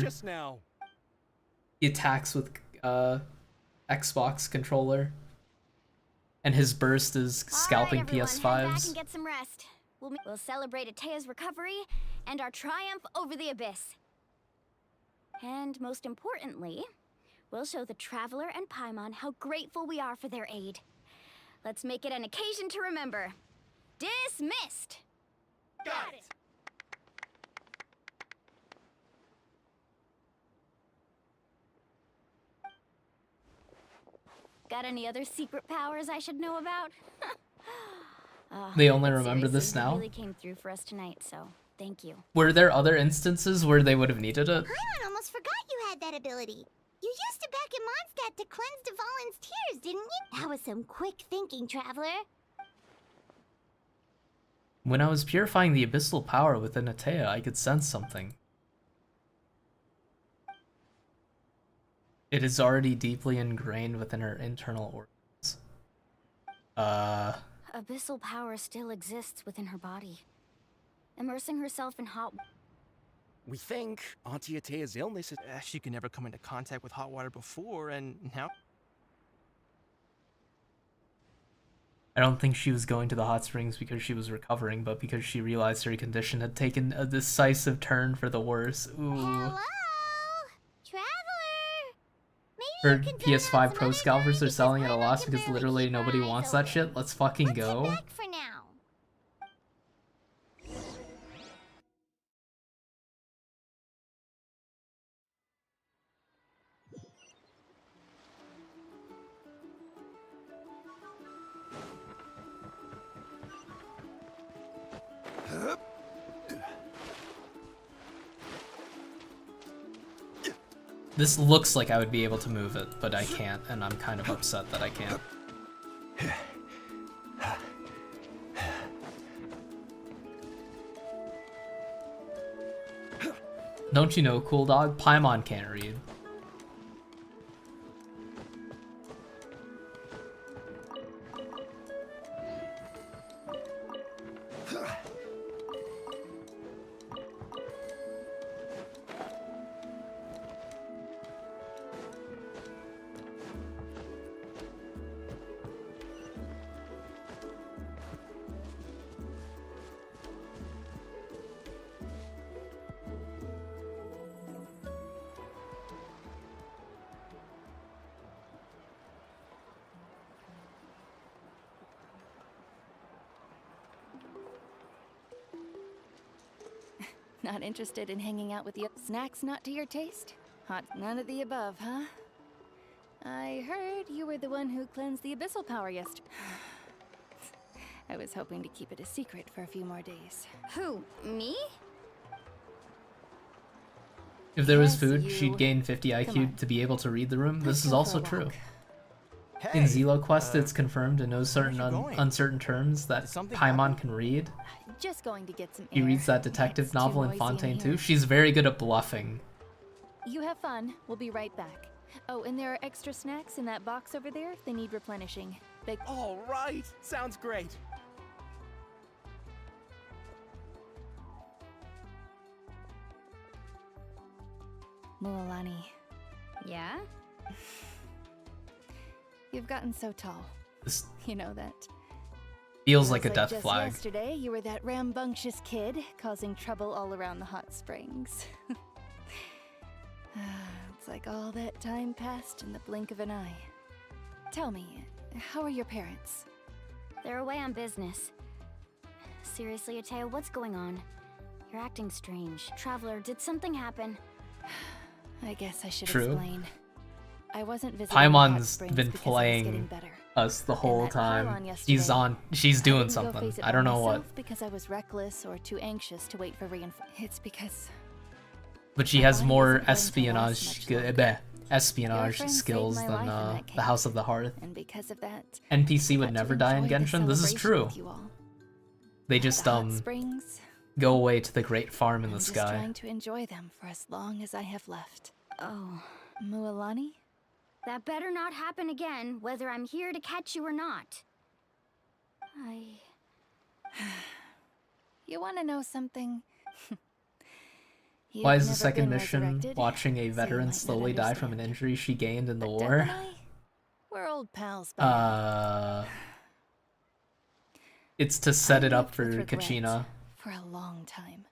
Just now. He attacks with Xbox controller. And his burst is scalping All right, everyone, head back PS5s. and get some rest. We'll celebrate Atea's recovery and our triumph over the Abyss. And most importantly, we'll show the Traveler and Paimon how grateful we are for their aid. Let's make it an occasion to remember. Dismissed! Got it! Got any other secret powers I should know about? They only remember seriously, this now? You really came through for us tonight, so thank you. Were there other instances where they would have needed it? Paimon almost forgot you had that ability. You used it back in Mondstadt to cleanse Dvalin's tears, didn't you? That was some quick thinking, Traveler. When I was purifying the abyssal power within Atea, I could sense something. It is already deeply ingrained within her internal organs. Abyssal power still exists within her body. Immersing herself in hot... We think Auntie Atea's illness is... She could never come into contact with hot water before, and now... I don't think she was going to the hot springs because she was recovering, but because she realized her condition had taken a decisive turn for the worse. Ooh. Hello? Traveler! Heard PS5 Pro scalpers are selling at a loss because literally nobody wants that shit. Let's fucking go. Back for now. This looks like I would be able to move it, but I can't, and I'm kind of upset that I can't. Don't you know, cool dog? Paimon can't read. Not interested in hanging out with you? Snacks not to your taste? Hot none of the above, huh? I heard you were the one who cleansed the abyssal power yesterday. I was hoping to keep it a secret for a few more days. Who? Me? If there was Yes, food, you. she'd gain 50 Come IQ on. to be able to read the room. This Let's is go for also a true. walk. In Zelo Quest, it's confirmed in no certain you going? uncertain terms that something Paimon happen? can read. Just going to get some He air. reads that detective It's too novel in noisy Fontaine too. here. She's very good at bluffing. You have fun. We'll be right back. Oh, and there are extra snacks in that box over there if they need replenishing. Big. All right, sounds great. Mualani, Yeah? you've gotten so tall. This You know that. feels like a Feels death just flag. Yesterday, you were that rambunctious kid causing trouble all around the hot springs. It's like all that time passed in the blink of an eye. Tell me, how are your parents? They're away on business. Seriously, Ateo, what's going on? You're acting strange. Traveler, did something happen? I guess I should True. explain. I wasn't visiting the hot Paimon's springs been because I was getting playing better. us the And whole that pylon time. yesterday, She's I doing didn't go something. face it I don't by know what. myself because I was reckless or too anxious to wait for reinforcements. It's because But she my has body more isn't going to last espionage much longer. Your espionage friend skills saved than my life in that the House of the Hearth. and because of that, NPC I would got never to die in enjoy the Genshin. This is celebration true. with you all. They At just the hot springs, go away to the great farm in I'm the just sky. trying to enjoy them for as long as I have left. Oh. Mualani? That better not happen again, whether I'm here to catch you or not. You want to know something? You've Why is the never second been mission resurrected, watching a so you veteran might not slowly die from an injury she gained in the war? Definitely, we're old pals by now. It's to set it up lived for with regret Kachina. For a long time.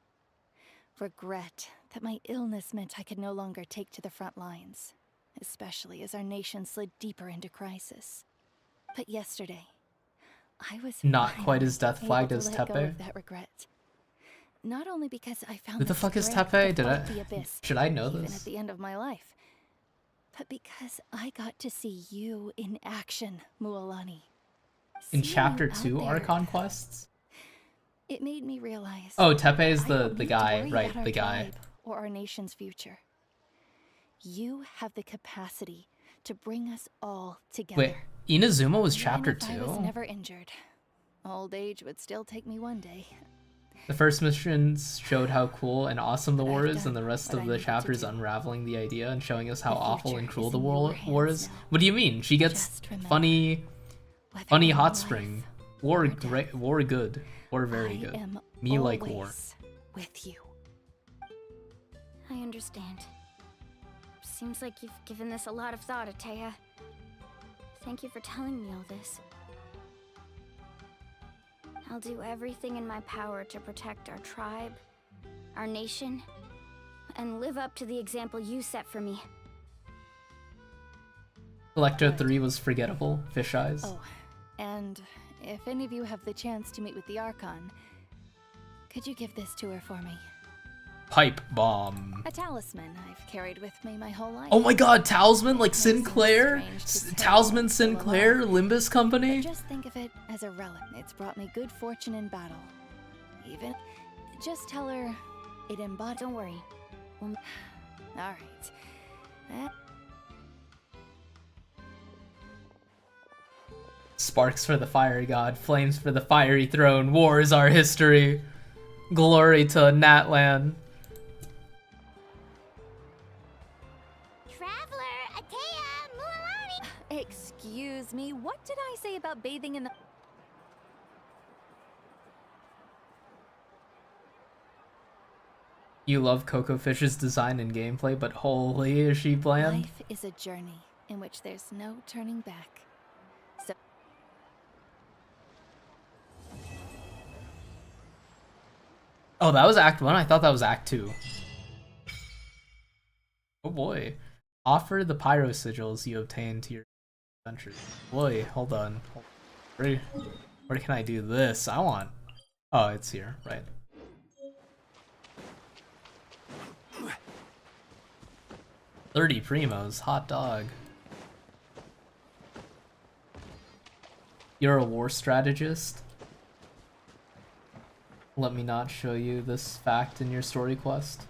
Regret that my illness meant I could no longer take to the front lines, especially as our nation slid deeper into crisis. But yesterday, I was Not quite finally as death able flagged to as let go Tepe. of that regret. Not only because I found Who the the fuck is strength Tepe? to Did I- fight the abyss, should I know even this? at the end of my life, but because I got to see you in action, Mualani. In Seeing chapter you out 2 there, Archon quests? it made me realize. Oh, Tepe is I the don't need to guy, worry right, about our the guy. tribe or our nation's future. You have the capacity to bring us all together. Wait, Inazuma was Even chapter if I was 2? never injured. Old age would still take me one day. The first missions showed how cool and awesome the But war I've is, and the done rest what of I the needed to chapters do. unraveling the idea and showing us how The awful future and cruel is the in war your war hands is. now. What do you mean? She gets Just remember, funny whether in hot life spring. War or great, war good. War very I good. am Me like war. always with you. I understand. Seems like you've given this a lot of thought, Atea. Thank you for telling me all this. I'll do everything in my power to protect our tribe, our nation, and live up to the example you set for me. Electro 3 was forgettable. Fish eyes. Oh, and if any of you have the chance to meet with the Archon, could you give this to her for me? Pipe bomb. A talisman I've carried with me my whole life. Oh my god, talisman like Sinclair? Talisman Sinclair, Limbus Company? But just think of it as a relic. It's brought me good fortune in battle. Even, just tell her it embodies. Don't worry. Alright. Sparks for the fire god, flames for the fiery throne, war is our history. Glory to Natlan. Traveler, Atea, Mualani. Excuse me, what did I say about bathing in the... You love Coco Fish's design and gameplay, but holy, is she bland? Life is a journey in which there's no turning back. So... Oh, that was Act 1? I thought that was Act 2. Oh boy. Offer the pyro sigils you obtained to your adventure. Boy, hold on. Where can I do this? I want... Oh, it's here, right. $30 primos, hot dog. You're a war strategist? Let me not show you this fact in your story quest.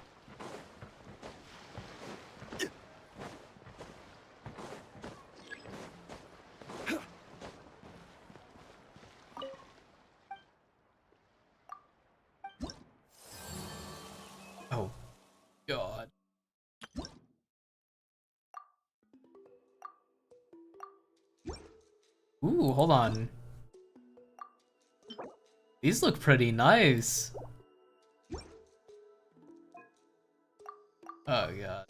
Oh, God. Ooh, hold on. These look pretty nice. Oh god.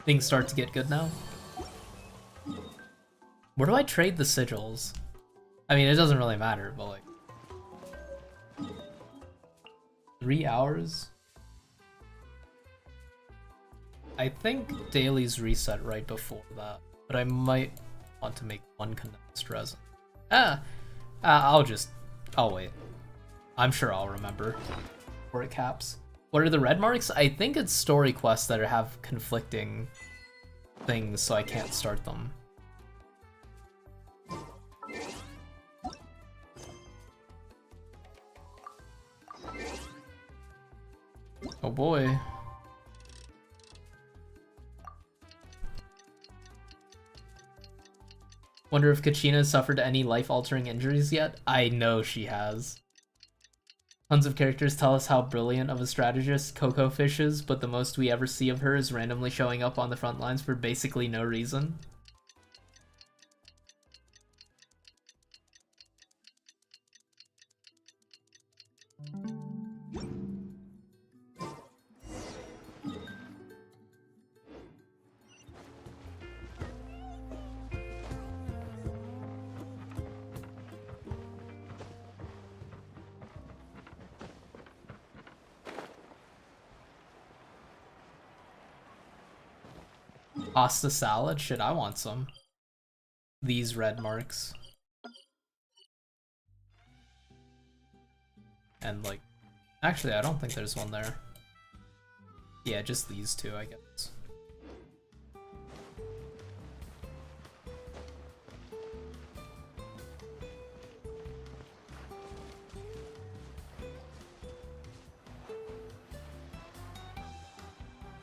Things start to get good now. Where do I trade the sigils? I mean, it doesn't really matter, but like... 3 hours? I think dailies reset right before that, but I might want to make one condensed resin. I'll wait. I'm sure I'll remember before it caps. What are the red marks? I think it's story quests that have conflicting things, so I can't start them. Oh boy. Wonder if Kachina suffered any life-altering injuries yet? I know she has. Tons of characters tell us how brilliant of a strategist Coco Fish is, but the most we ever see of her is randomly showing up on the front lines for basically no reason. Pasta salad? Shit, I want some. These red marks. And like, actually I don't think there's one there. Yeah, just these two, I guess.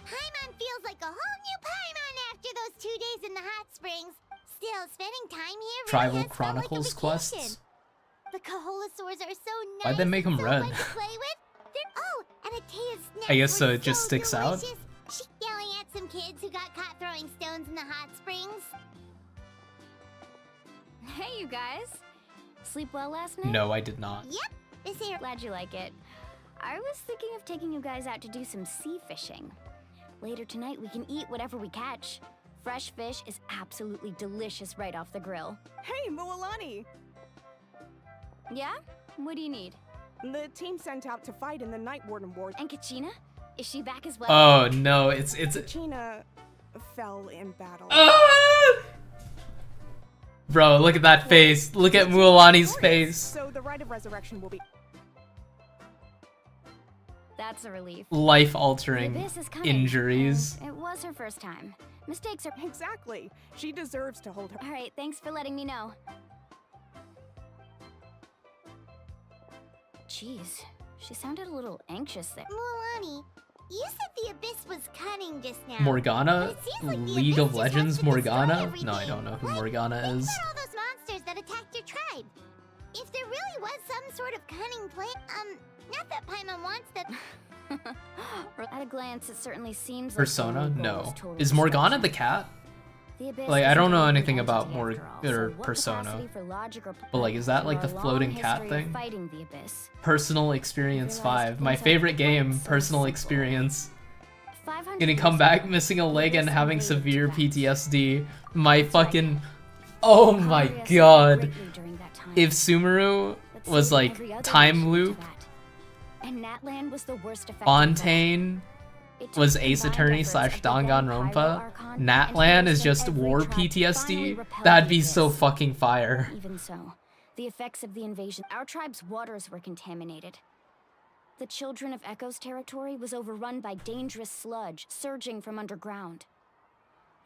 Paimon feels like a whole new Paimon after those 2 days in the hot springs. Still, spending time here Tribal really has felt like a Chronicles vacation. quests? The Kaholasaurs are so nice. Why'd they make them and so red? fun to play with. Oh, and Atea's snacks I guess so were it just sticks out? delicious. She yelling at some kids who got caught throwing stones in the hot springs. Hey, you guys. Sleep well last night? No, I did not. Yep, this here. Glad you like it. I was thinking of taking you guys out to do some sea fishing. Later tonight, we can eat whatever we catch. Fresh fish is absolutely delicious right off the grill. Hey, Mualani! Yeah? What do you need? The team sent out to fight in the Night Warden Wars. And Kachina? Is she back as well? Oh no, it's Kachina fell in battle. Bro, look at that face. Look at Mualani's face. So the rite of resurrection will be... That's a relief. Life-altering coming, injuries. It was her first time. Mistakes are... Exactly. She deserves to hold her... Alright, thanks for letting me know. Jeez, she sounded a little anxious there. Mualani, you said the Abyss was cunning just now. Morgana? Like League of Legends Morgana? No, I don't know who Morgana is. What about all those monsters that attacked your tribe? If there really was some sort of cunning plan, not that Paimon wants that... At a glance, it certainly seems Persona? like No. Is Morgana the cat? Like, I don't know anything about Persona. But like, is that like the floating cat thing? Personal Experience 5. My favorite game, Personal Experience. Gonna come back missing a leg and having severe PTSD. My fucking... Oh my god. If Sumeru was like Time Loop, Fontaine was Ace Attorney / Danganronpa, Natlan is just War PTSD, that'd be so fucking fire. Even so, the effects of the invasion, our tribe's waters were contaminated. The Children of Echo's territory was overrun by dangerous sludge surging from underground.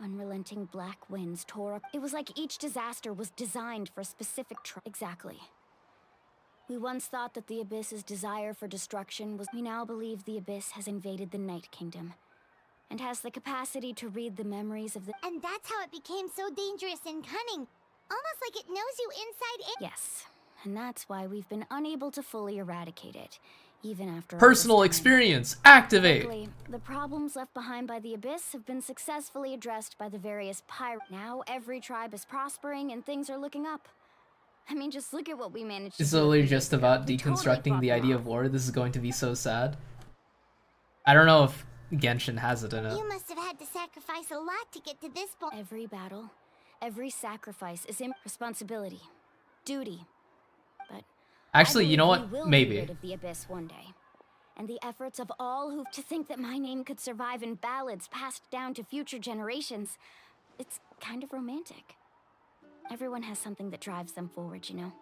Unrelenting black winds tore up. It was like each disaster was designed for a specific Exactly. We once thought that the Abyss's desire for destruction was... We now believe the Abyss has invaded the Night Kingdom and has the capacity to read the memories of the... And that's how it became so dangerous and cunning. Almost like it knows you inside and... Yes, and that's why we've been unable to fully eradicate it, even after... Personal Experience, activate! Luckily, the problems left behind by the Abyss have been successfully addressed by the various pirates. Now every tribe is prospering and things are looking up. I mean, just look at what we managed to It's do. literally just about deconstructing the idea of war. This is going to be so sad. I don't know if Genshin has it in it. You must have had to sacrifice a lot to get to this point. Every battle, every sacrifice is responsibility, duty. But actually, you know what? Maybe. Be rid of the Abyss one day. And the efforts of all who to think that my name could survive in ballads passed down to future generations. It's kind of romantic. Everyone has something that drives them forward, you know.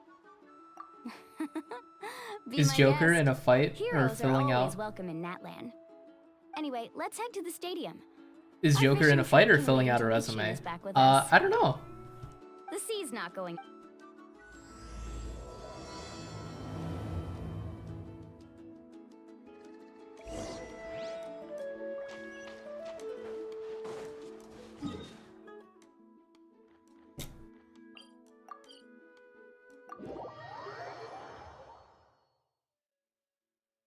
Is Joker in a fight or filling are always out? Welcome in Natlan. Anyway, let's head to the stadium. Is Joker in a fight or filling out a resume? I don't know. The sea's not going.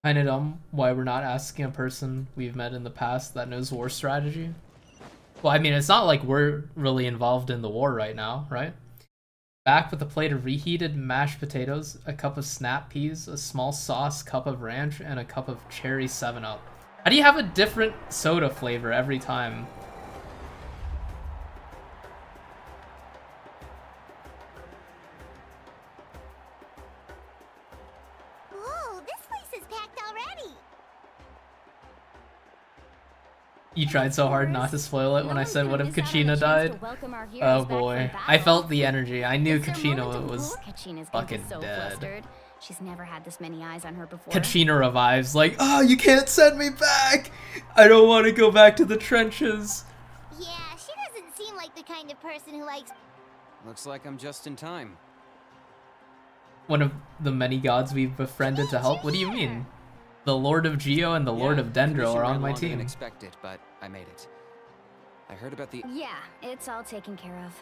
Kinda dumb why we're not asking a person we've met in the past that knows war strategy. Well, I mean, it's not like we're really involved in the war right now, right? Back with a plate of reheated mashed potatoes, a cup of snap peas, a small sauce, cup of ranch, and a cup of cherry 7-Up. How do you have a different soda flavor every time? Whoa, this place is packed already. You tried so hard not to spoil it when I said what if Kachina died? Oh boy. I felt the energy. I knew Kachina was fucking dead. She's never had this many eyes on her before. Kachina revives like, oh, you can't send me back! I don't want to go back to the trenches. Yeah, she doesn't seem like the kind of person who likes... Looks like I'm just in time. One of the many gods we've befriended to help? What do you mean? The Lord of Geo and the Lord of Dendro are on my team. Unexpected, but I made it. I heard about the... Yeah, it's all taken care of.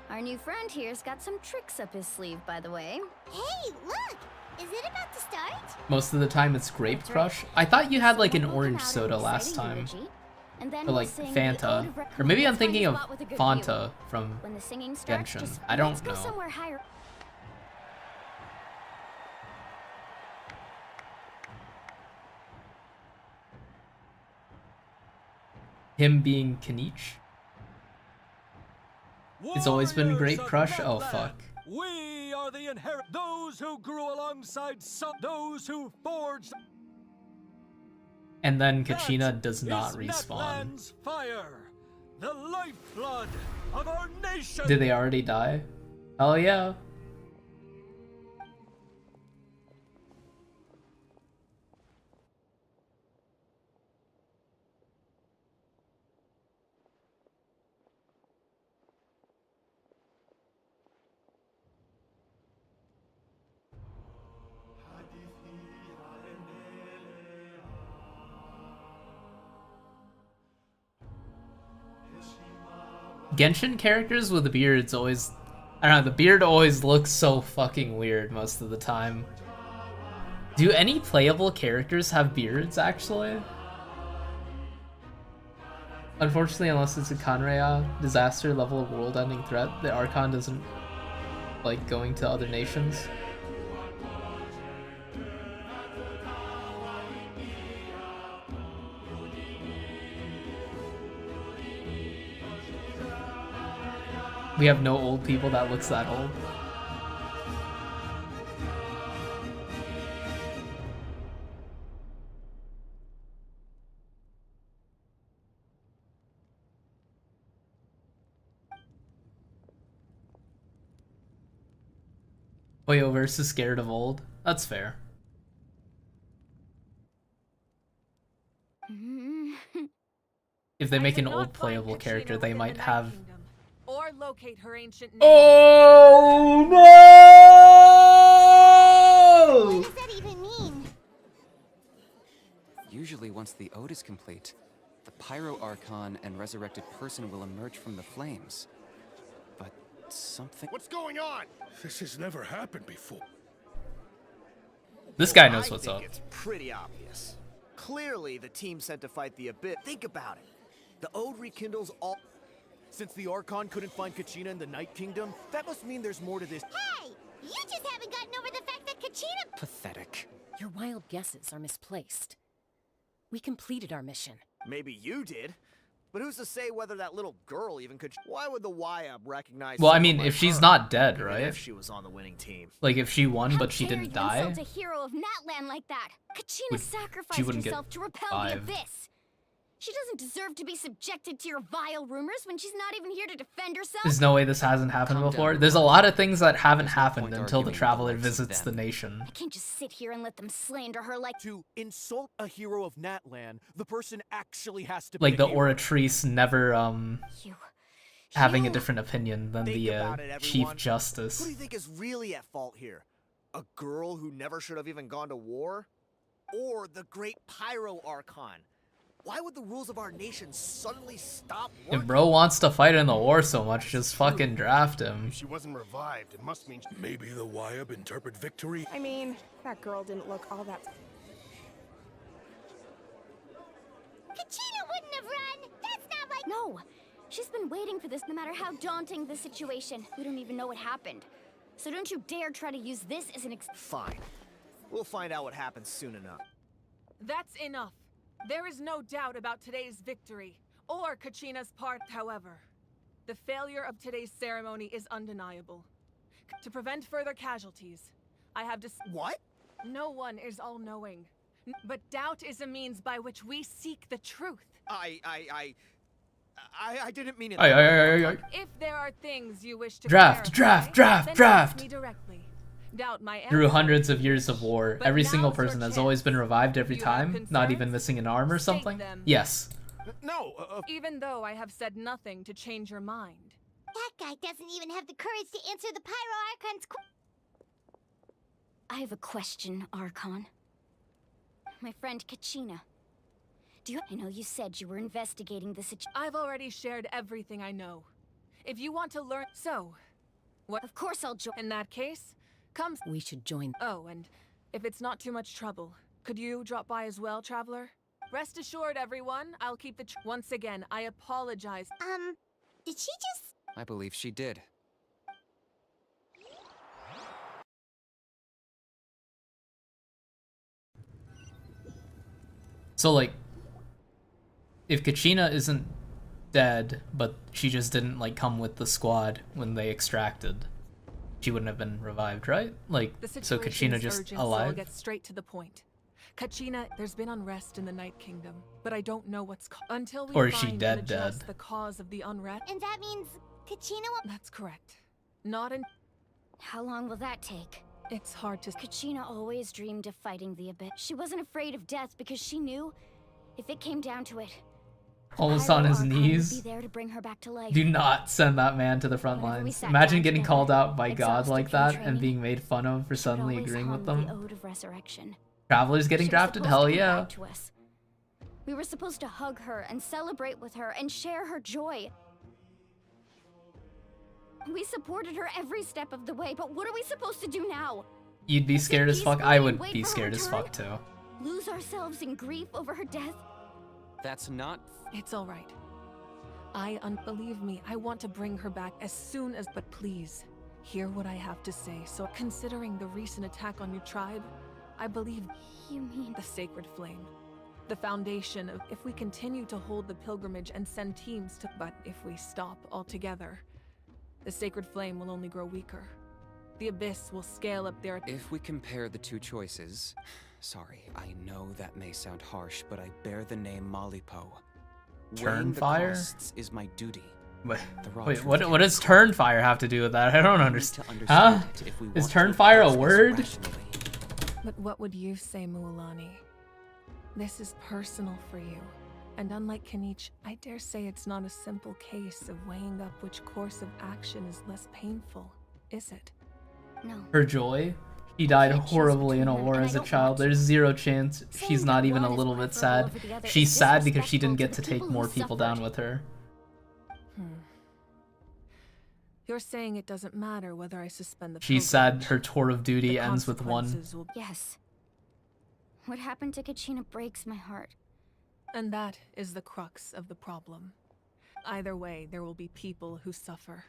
Our new friend here's got some tricks up his sleeve, by the way. Hey, look! Is it about to start? Most of the time it's Grape Crush. I thought you had like an orange soda last time. Or like Fanta. Or maybe I'm thinking of Fanta from Genshin. I don't know. Him being Kanich. It's always been great crush. Oh fuck. We are the inherit. Those who grew alongside some. Those who forged. And then Kachina does not Is respawn. Natlan's fire, the lifeblood of our nation. Did they already die? Oh yeah. Genshin characters with beards always... I don't know, the beard always looks so fucking weird most of the time. Do any playable characters have beards, actually? Unfortunately, unless it's a Kanreya disaster level world-ending threat, the Archon doesn't like going to other nations. We have no old people that looks that old. Oyo versus scared of old. That's fair. If they make an old playable character, they might have... Or locate her ancient name. Oh no! What does that even mean? Usually once the ode is complete, the Pyro Archon and resurrected person will emerge from the flames. But something... What's going on? This has never happened before. This guy knows what's up. It's pretty obvious. Clearly, the team sent to fight the Abyss. Think about it. The ode rekindles all... Since the Archon couldn't find Kachina in the Night Kingdom, that must mean there's more to this. Hey! You just haven't gotten over the fact that Kachina... Pathetic. Your wild guesses are misplaced. We completed our mission. Maybe you did. But who's to say whether that little girl even could... Why would the YAB recognize... Well, I mean, if she's not dead, even right? If she was on the winning team. Like, if she won, but she How dare didn't you die, insult a hero of Natlan like that? Kachina sacrificed wouldn't get herself to repel revived. the Abyss. She doesn't deserve to be subjected to your vile rumors when she's not even here to defend herself. there's no way this hasn't happened Calm before. down. There's a lot of things that haven't happened point until the arguing Traveler with the likes of visits the them. nation. I can't just sit here and let them slander her like... To insult a hero of Natlan, the person actually has to Like be the a hero. Oratrice never, You... having a You- different opinion than Think the about it, Chief everyone. Who do Justice. you think is really at fault here? A girl who never should have even gone to war? Or the great Pyro Archon? Why would the rules of our nation suddenly stop working? If bro wants to fight in the war so much, just fucking draft him. If she wasn't revived, it must mean... Maybe the YAB interpret victory. I mean, that girl didn't look all that... Kachina wouldn't have run! That's not like... No! She's been waiting for this no matter how daunting the situation. We don't even know what happened. So don't you dare try to use this as an Fine. We'll find out what happens soon enough. That's enough. There is no doubt about today's victory, or Kachina's part, however. The failure of today's ceremony is undeniable. To prevent further casualties, I have What? No one is all-knowing. But doubt is a means by which we seek the truth. I didn't mean it. If there are things you wish to Draft, clarify, draft, then draft. ask me directly. Doubt my Through answer. hundreds of years of war, But every now's single your person has chance. always been revived every You have time, not even concerns? missing an arm or State something? them. Yes. No, Even though I have said nothing to change your mind. That guy doesn't even have the courage to answer the Pyro Archon's I have a question, Archon. My friend Kachina. I know you said you were investigating the situation. I've already shared everything I know. If you want to learn... So, what... Of course I'll join. In that case, come... We should join. Oh, and if it's not too much trouble, could you drop by as well, Traveler? Rest assured, everyone, I'll keep the... Once again, I apologize. Did she just... I believe she did. So, like, if Kachina isn't dead, but she just didn't like come with the squad when they extracted, she wouldn't have been revived, right? Like, so Kachina just urgent, so I'll alive? get straight to the point. Kachina, there's been unrest in the Night Kingdom, but I don't know what's until we Or is she find dead and address dead? the cause of the unrest. And that means Kachina will— That's correct. Not in— How long will that take? It's hard to— Kachina always dreamed of fighting the Abyss. She wasn't afraid of death because she knew if it came down to it, Almost on his Pyro Archon knees. would be there to bring her back to life. Do not send that man to the front Whenever we lines. sat Imagine down getting together, called out by God exhausted like from that training, and being made fun of for she would suddenly always agreeing with hum them. the ode of resurrection. Travelers getting She was drafted? supposed Hell to come yeah. back to us. We were supposed to hug her and celebrate with her and share her joy. We supported her every step of the way, but what are we supposed to do now? You'd be scared as fuck. I would be scared as fuck too. Lose ourselves in grief over her death? That's not... It's all right. Believe me, I want to bring her back as soon as— But please, hear what I have to say. So, considering the recent attack on your tribe, I believe— You mean— The Sacred Flame. The foundation of— If we continue to hold the pilgrimage and send teams to— But if we stop altogether, the Sacred Flame will only grow weaker. The Abyss will scale up their— If we compare the two choices... Sorry, I know that may sound harsh, but I bear the name Malipo. Weighing the Turnfire? costs is my duty. Wait, raw wait, truth what does Turnfire have to do with that? I don't understand. to Huh? understand it if we Is want to Turnfire approach a this word? rationally. But what would you say, Mualani? This is personal for you. And unlike Kenichi, I dare say it's not a simple case of weighing up which course of action is less painful, is it? No. Her joy? She died horribly in a war as a child. There's zero chance she's not even a little bit sad. She's sad because she didn't get to take more people down with her. You're saying it doesn't matter whether I suspend the She's sad her tour of duty ends with one. consequences will— Yes. What happened to Kachina breaks my heart. And that is the crux of the problem. Either way, there will be people who suffer.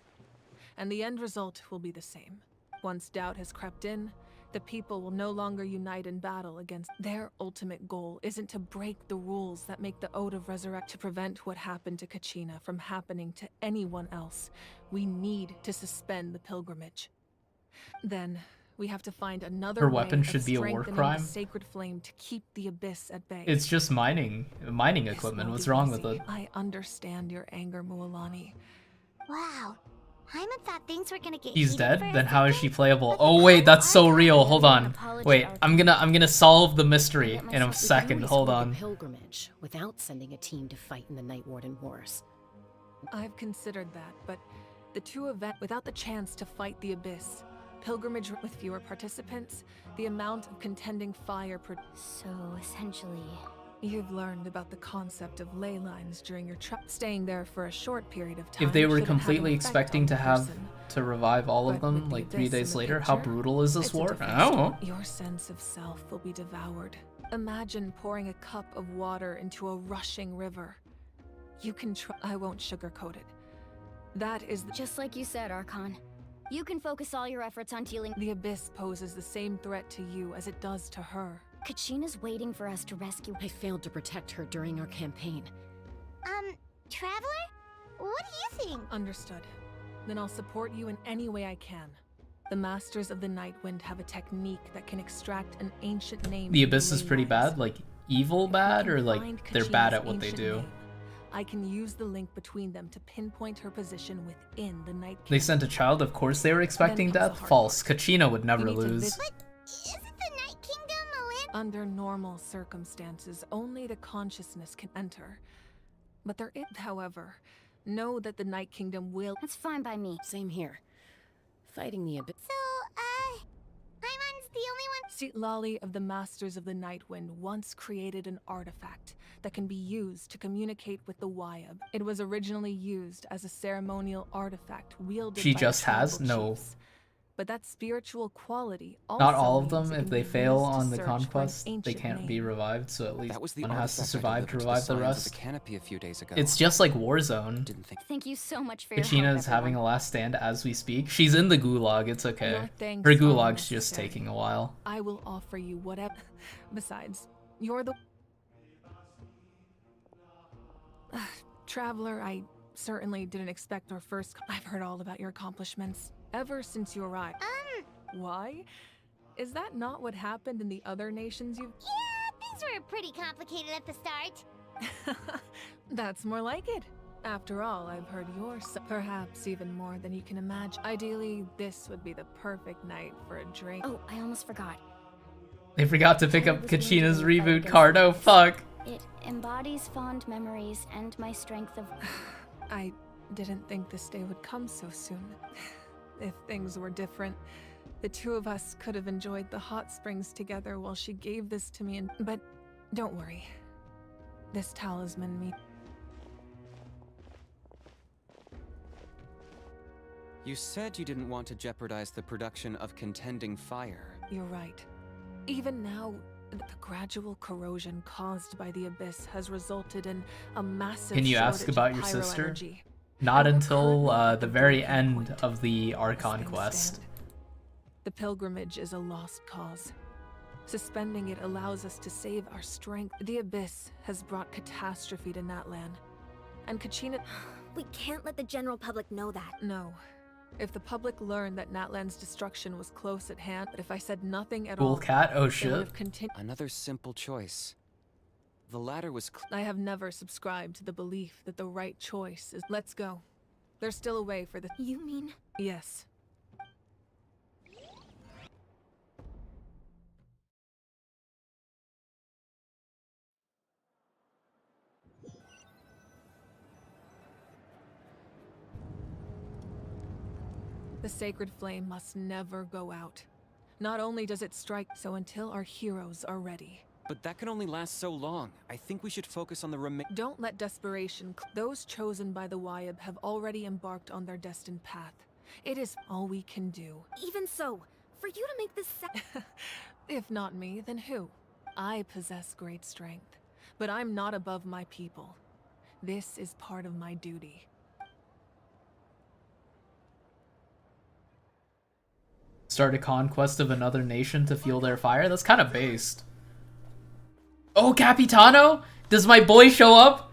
And the end result will be the same. Once doubt has crept in, the people will no longer unite in battle against— Their ultimate goal isn't to break the rules that make the Ode of Resurrect to prevent what happened to Kachina from happening to anyone else. We need to suspend the pilgrimage. Then, we have to find another Her way weapon of should be a war strengthening crime? the Sacred Flame to keep the Abyss at bay. It's just mining equipment. What's wrong with it? I understand your anger, Mualani. Wow. Hyman thought things were gonna get He's heated dead? for a Then how is second. she playable? Oh wait, that's so real. Hold on. Wait, I'm gonna solve the mystery in a second. Hold on. Pilgrimage without sending a team to fight in the Night Warden Wars. I've considered that, but the two events without the chance to fight the Abyss, pilgrimage with fewer participants, the amount of contending fire So essentially, you've learned about the concept of ley lines during your trip. Staying there for a short period of time. If they were shouldn't have an completely effect expecting on to the have person. to revive all of But with them the like 3 Abyss in days the later, how picture, brutal is this it's a war? defense. I don't know. Your sense of self will be devoured. Imagine pouring a cup of water into a rushing river. You can try. I won't sugarcoat it. That is just like you said, Archon. You can focus all your efforts on dealing— The Abyss poses the same threat to you as it does to her. Kachina's waiting for us to rescue— I failed to protect her during our campaign. Traveler? What do you think? Understood. Then I'll support you in any way I can. The Masters of the Nightwind have a technique that can extract an ancient name. The from Abyss is ley pretty lines. bad, like evil bad, or like Find they're bad Kachina's at what they ancient do. name. I can use the link between them to pinpoint her position within the Night Kingdom. They sent a child, of course they were expecting Then comes death. the hard False. Kachina would never need to lose. vis- Isn't the Night Kingdom a land? Under normal circumstances, only the consciousness can enter. But there is, however, know that the Night Kingdom will— That's fine by me. Same here. Fighting the Abyss. So, Hyman's the only one. Seat Lali of the Masters of the Nightwind once created an artifact that can be used to communicate with the Wyab. It was originally used as a ceremonial artifact wielded She by just has? tribal No. chiefs. But that spiritual quality also Not all of means them, it if can they be fail used to on the search for an conquest, they ancient can't be name. revived, so at least That was the one has to artifact I survive to delivered revive the signs of rest. the canopy a few days ago. It's just like Warzone. Didn't think. Thank you so much for your Kachina help, is having everyone. a last stand as we speak. She's in the gulag, it's okay. Your thanks Her are gulag's just unnecessary. taking a while. I will offer you whatever. Besides, you're the— Traveler, I certainly didn't expect our first. I've heard all about your accomplishments ever since you arrived. Why? Is that not what happened in the other nations you've... Yeah, things were pretty complicated at the start. That's more like it. After all, I've heard yours, perhaps even more than you can imagine. Ideally, this would be the perfect night for a drink. Oh, I almost forgot. They forgot to pick up Kachina's reboot card. Oh, fuck. It embodies fond memories and my strength of... I didn't think this day would come so soon. If things were different, the two of us could have enjoyed the hot springs together while she gave this to me. But don't worry. This talisman me... You said you didn't want to jeopardize the production of contending fire. You're right. Even now, the gradual corrosion caused by the Abyss has resulted in a massive Can you ask about your sister? Not until the very end of the Archon quest. The pilgrimage is a lost cause. Suspending it allows us to save our strength. The Abyss has brought catastrophe to Natlan. And Kachina... We can't let the general public know that. No. If the public learned that Natlan's destruction was close at hand, but if I said nothing at all... Cool cat? Oh shit. Another simple choice. The latter was... I have never subscribed to the belief that the right choice is... Let's go. There's still a way for the... You mean? Yes. The sacred flame must never go out. Not only does it strike, so until our heroes are ready. But that can only last so long. I think we should focus on the Don't let desperation... Those chosen by the Wyab have already embarked on their destined path. It is all we can do. Even so, for you to make this... If not me, then who? I possess great strength, but I'm not above my people. This is part of my duty. Start a conquest of another nation to fuel their fire? That's kind of based. Oh, Capitano? Does my boy show up?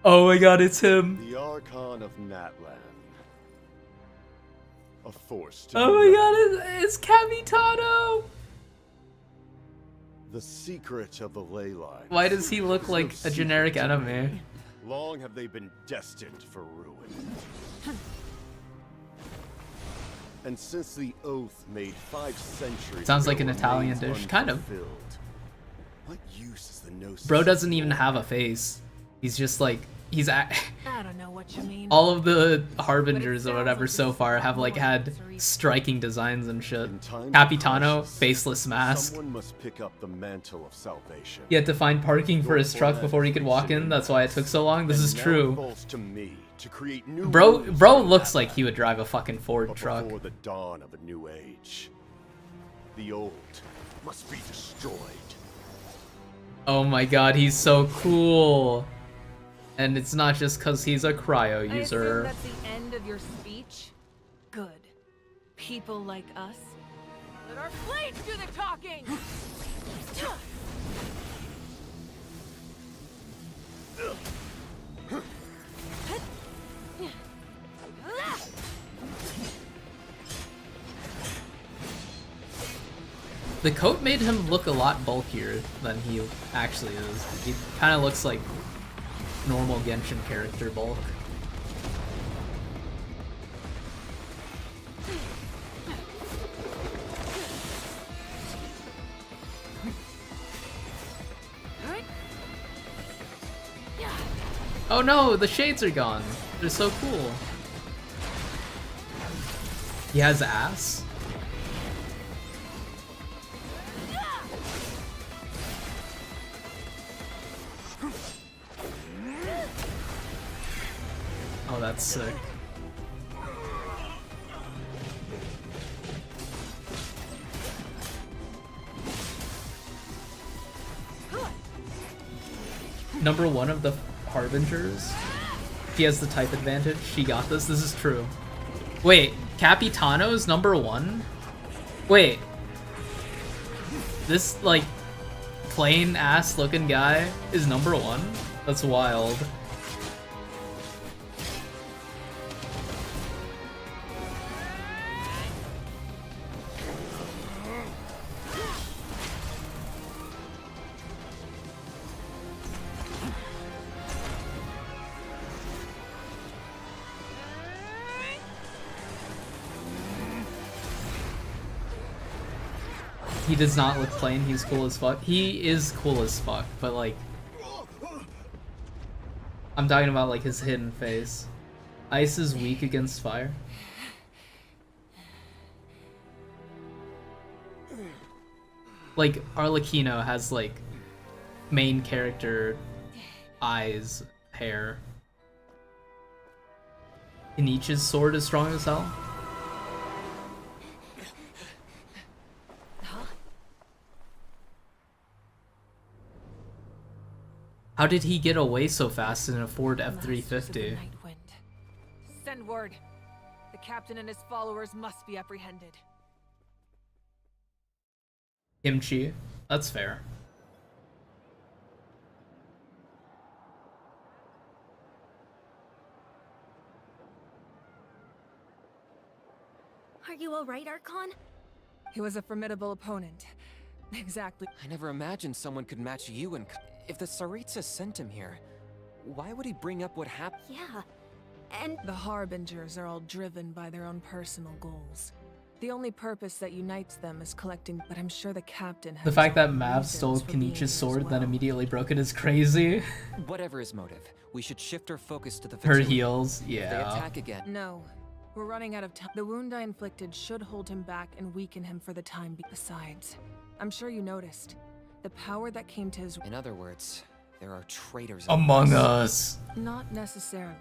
Oh my god, it's him. The Archon of Natlan. A force to Oh my god, it's Capitano! The secret of the ley line. Why does he look like a generic enemy? Long have they been destined for ruin. And since the oath made 5 centuries Sounds like ago an Italian remains dish, kind of. unfulfilled, what use is the gnosis? Bro doesn't even have a face. He's just like, he's I don't know what you mean. all of the harbingers or whatever so far have like had striking designs and shit. Capitano, faceless mask. Someone must pick up the mantle of salvation. He had to find parking for his truck before he could walk in. That's why it took so long. This is And now it true. falls to me to create new Bro rules looks like he would drive a fucking Ford but truck. before the dawn of a new age, the old must be destroyed. Oh my god, he's so cool. And it's not just because he's a cryo I assume user. that's the end of your speech? Good. People like us. Let our blades do the talking! The coat made him look a lot bulkier than he actually is. He kind of looks like normal Genshin character bulk. Oh no, the shades are gone. They're so cool. He has ass? Oh, that's sick. Number 1 of the Harbingers. He has the type advantage. She got this. This is true. Wait, Capitano's number 1? Wait. This, like, plain ass looking guy is #1? That's wild. He does not look plain, he's cool as fuck. He is cool as fuck, but like... I'm talking about like his hidden face. Ice is weak against fire. Like, Arlecchino has like main character eyes, hair. Inich's sword is strong as hell. How did he get away so fast in a Ford F-350? Send word. The captain and his followers must be apprehended. Kimchi. That's fair. Are you alright, Archon? He was a formidable opponent. Exactly. I never imagined someone could match you and... If the Tsaritsa sent him here, why would he bring up what happened? Yeah, and... The Harbingers are all driven by their own personal goals. The only purpose that unites them is collecting, but I'm sure the captain has... The fact that Mav stole Kenichi's sword, then immediately broke it is crazy. Whatever his motive, we should shift our focus to the... Her heals, If they yeah. attack again... No. We're running out of time. The wound I inflicted should hold him back and weaken him for the time being. Besides, I'm sure you noticed. The power that came to his... In other words, there are traitors among us. Not necessarily.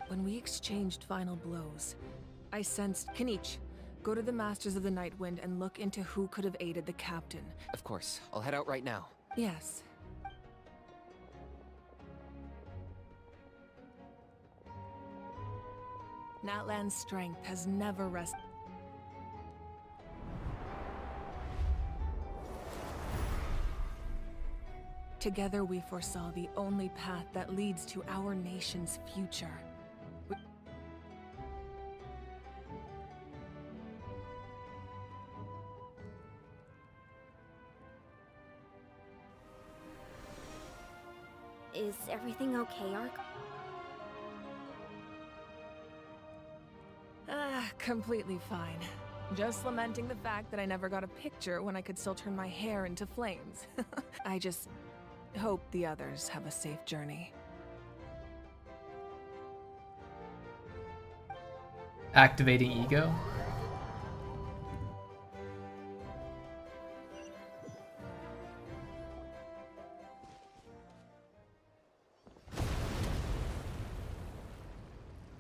When we exchanged final blows, I sensed... Kenich, go to the Masters of the Night Wind and look into who could have aided the captain. Of course, I'll head out right now. Yes. Natlan's strength has never rested. Together we foresaw the only path that leads to our nation's future. Is everything okay, Ark? Completely fine. Just lamenting the fact that I never got a picture when I could still turn my hair into flames. I just hope the others have a safe journey. Activating ego?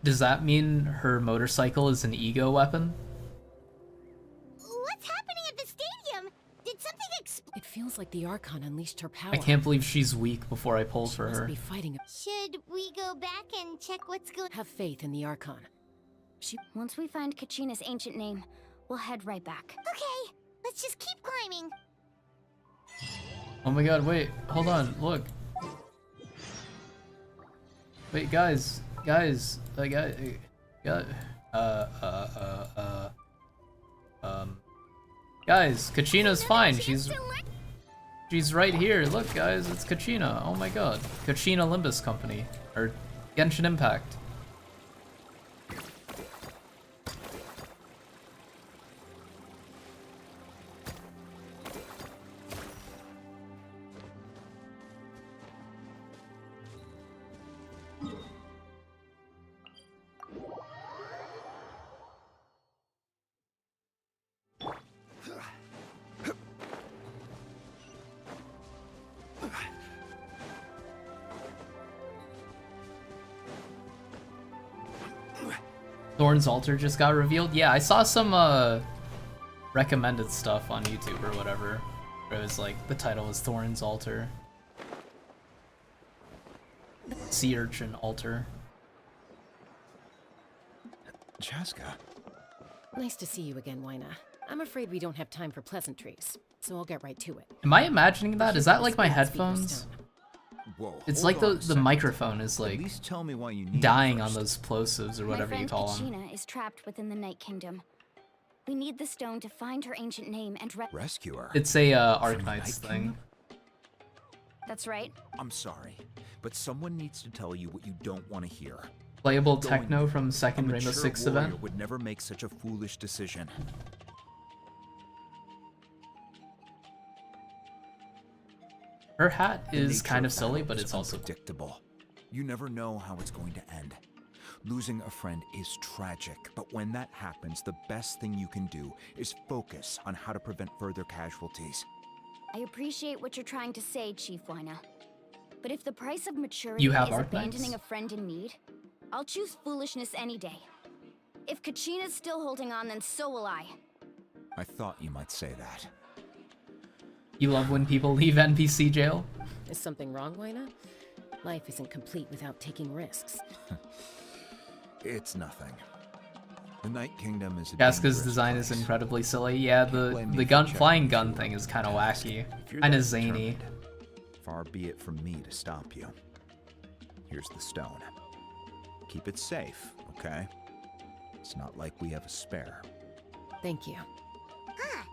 Does that mean her motorcycle is an ego weapon? What's happening at the stadium? Did something explode? It feels like the Archon unleashed her power. I can't believe she's weak before I pulled for her. Be fighting. Should we go back and check what's going on? Have faith in the Archon. Once we find Kachina's ancient name, we'll head right back. Okay, let's just keep climbing. Oh my god, wait, hold on, look. Wait, guys, guys, guys, Kachina's fine, she's right here, look guys, it's Kachina, oh my god. Kachina Limbus Company, or Genshin Impact. Thorn's Altar just got revealed. Yeah, I saw some recommended stuff on YouTube or whatever. Where it was like, the title was Thorn's Altar. Sea Urchin Altar. Chaska. Nice to see you again, Wyna. I'm afraid we don't have time for pleasantries. so I'll get right to it. Am I imagining that? Is that like my Speaker headphones? stone. Whoa, It's hold like on a the second. microphone is At like least tell me why you need it dying on first. those plosives or My whatever you friend call them. Kachina is trapped within the Night Kingdom. We need the stone to find her ancient name and Rescue her. It's a From the Arknights Night thing. Kingdom? That's right. I'm sorry, but someone needs to tell you what you don't want to hear. Playable Going techno there. from A second Rainbow mature Six warrior event. would never make such a foolish decision. Her hat The is nature kind of battle silly, but is it's also predictable. You never know how it's going to end. Losing a friend is tragic, but when that happens, the best thing you can do is focus on how to prevent further casualties. I appreciate what you're trying to say, Chief Wyna. But if the price of maturity You have is Arknights? abandoning a friend in need, I'll choose foolishness any day. If Kachina's still holding on, then so will I. I thought you might say that. You love when people leave NPC jail? Is something wrong, Wyna? Life isn't complete without taking risks. It's nothing. The Night Kingdom is a Casca's dangerous design is place. incredibly silly. Yeah, Blame me the for gun checking flying if gun you thing want is kind of to wacky, If you're kind that of zany. determined, far be it from me to stop you. Here's the stone. Keep it safe, okay? It's not like we have a spare. Thank you. Huh.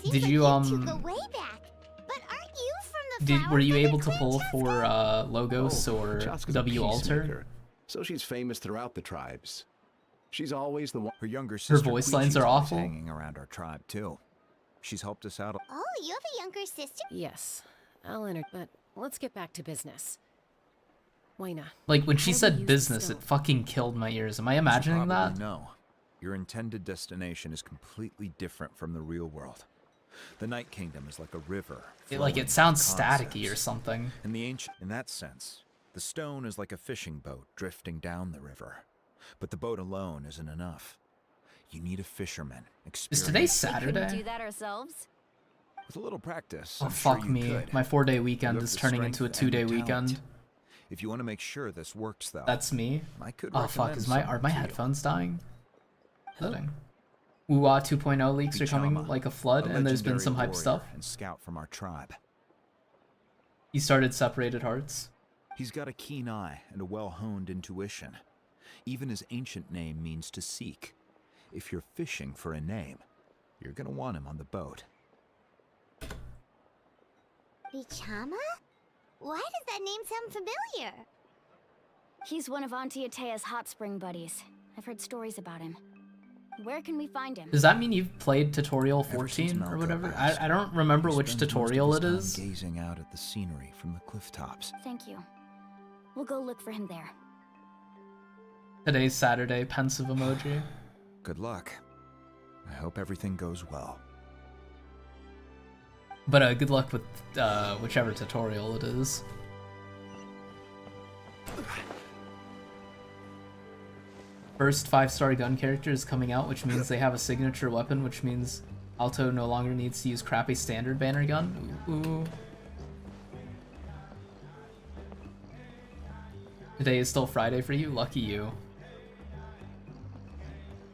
Did Seems like you two go way back. But aren't you from the Were Flower you Feather able to clan, pull Chaska? for Logos or Chaska's a W Alter? peacemaker, so she's famous throughout the tribes. She's always the one. Her younger Her sister. voice Quichi's lines are always awful. Hanging around our tribe too. She's helped us out. Oh, you have a younger sister? Yes, I'll enter, but let's get back to business. Wyna. Like when she how do we said use the business, stone? it fucking killed my ears. Am I You imagining probably that? know. Your intended destination is completely different from the real world. The Night Kingdom is like a river. Like flowing it sounds with staticky or concepts. something. In that sense, the stone is like a fishing boat drifting down the river. But the boat alone isn't enough. You need a fisherman. Is today We Saturday? couldn't do that ourselves. With a little practice. Oh I'm sure fuck you me! could. My 4-day You weekend have is the turning into a strength and the 2-day talent. weekend. If you want to make sure this works, though, That's me. I could Oh fuck! recommend Are someone my to you. headphones dying? Loading. Woo-wah 2.0 leaks are coming Bichama, like a flood, and there's been legendary some hype warrior stuff. and scout from our tribe. He started Separated Hearts. He's got a keen eye and a well-honed intuition. Even his ancient name means to seek. If you're fishing for a name, you're gonna want him on the boat. Bichama? Why does that name sound familiar? He's one of Auntie Atea's hot spring buddies. I've heard stories about him. Where can we find him? Does that mean you've played tutorial Ever since 14 or Malco whatever? passed, I don't remember he which spends most of tutorial his it time is. Gazing out at the scenery from the cliff tops. Thank you. We'll go look for him there. Today's Saturday, pensive emoji. Good luck. I hope everything goes well. But good luck with whichever tutorial it is. First 5-star gun character is coming out, which means they have a signature weapon, which means Alto no longer needs to use crappy standard banner gun. Ooh. Today is still Friday for you? Lucky you.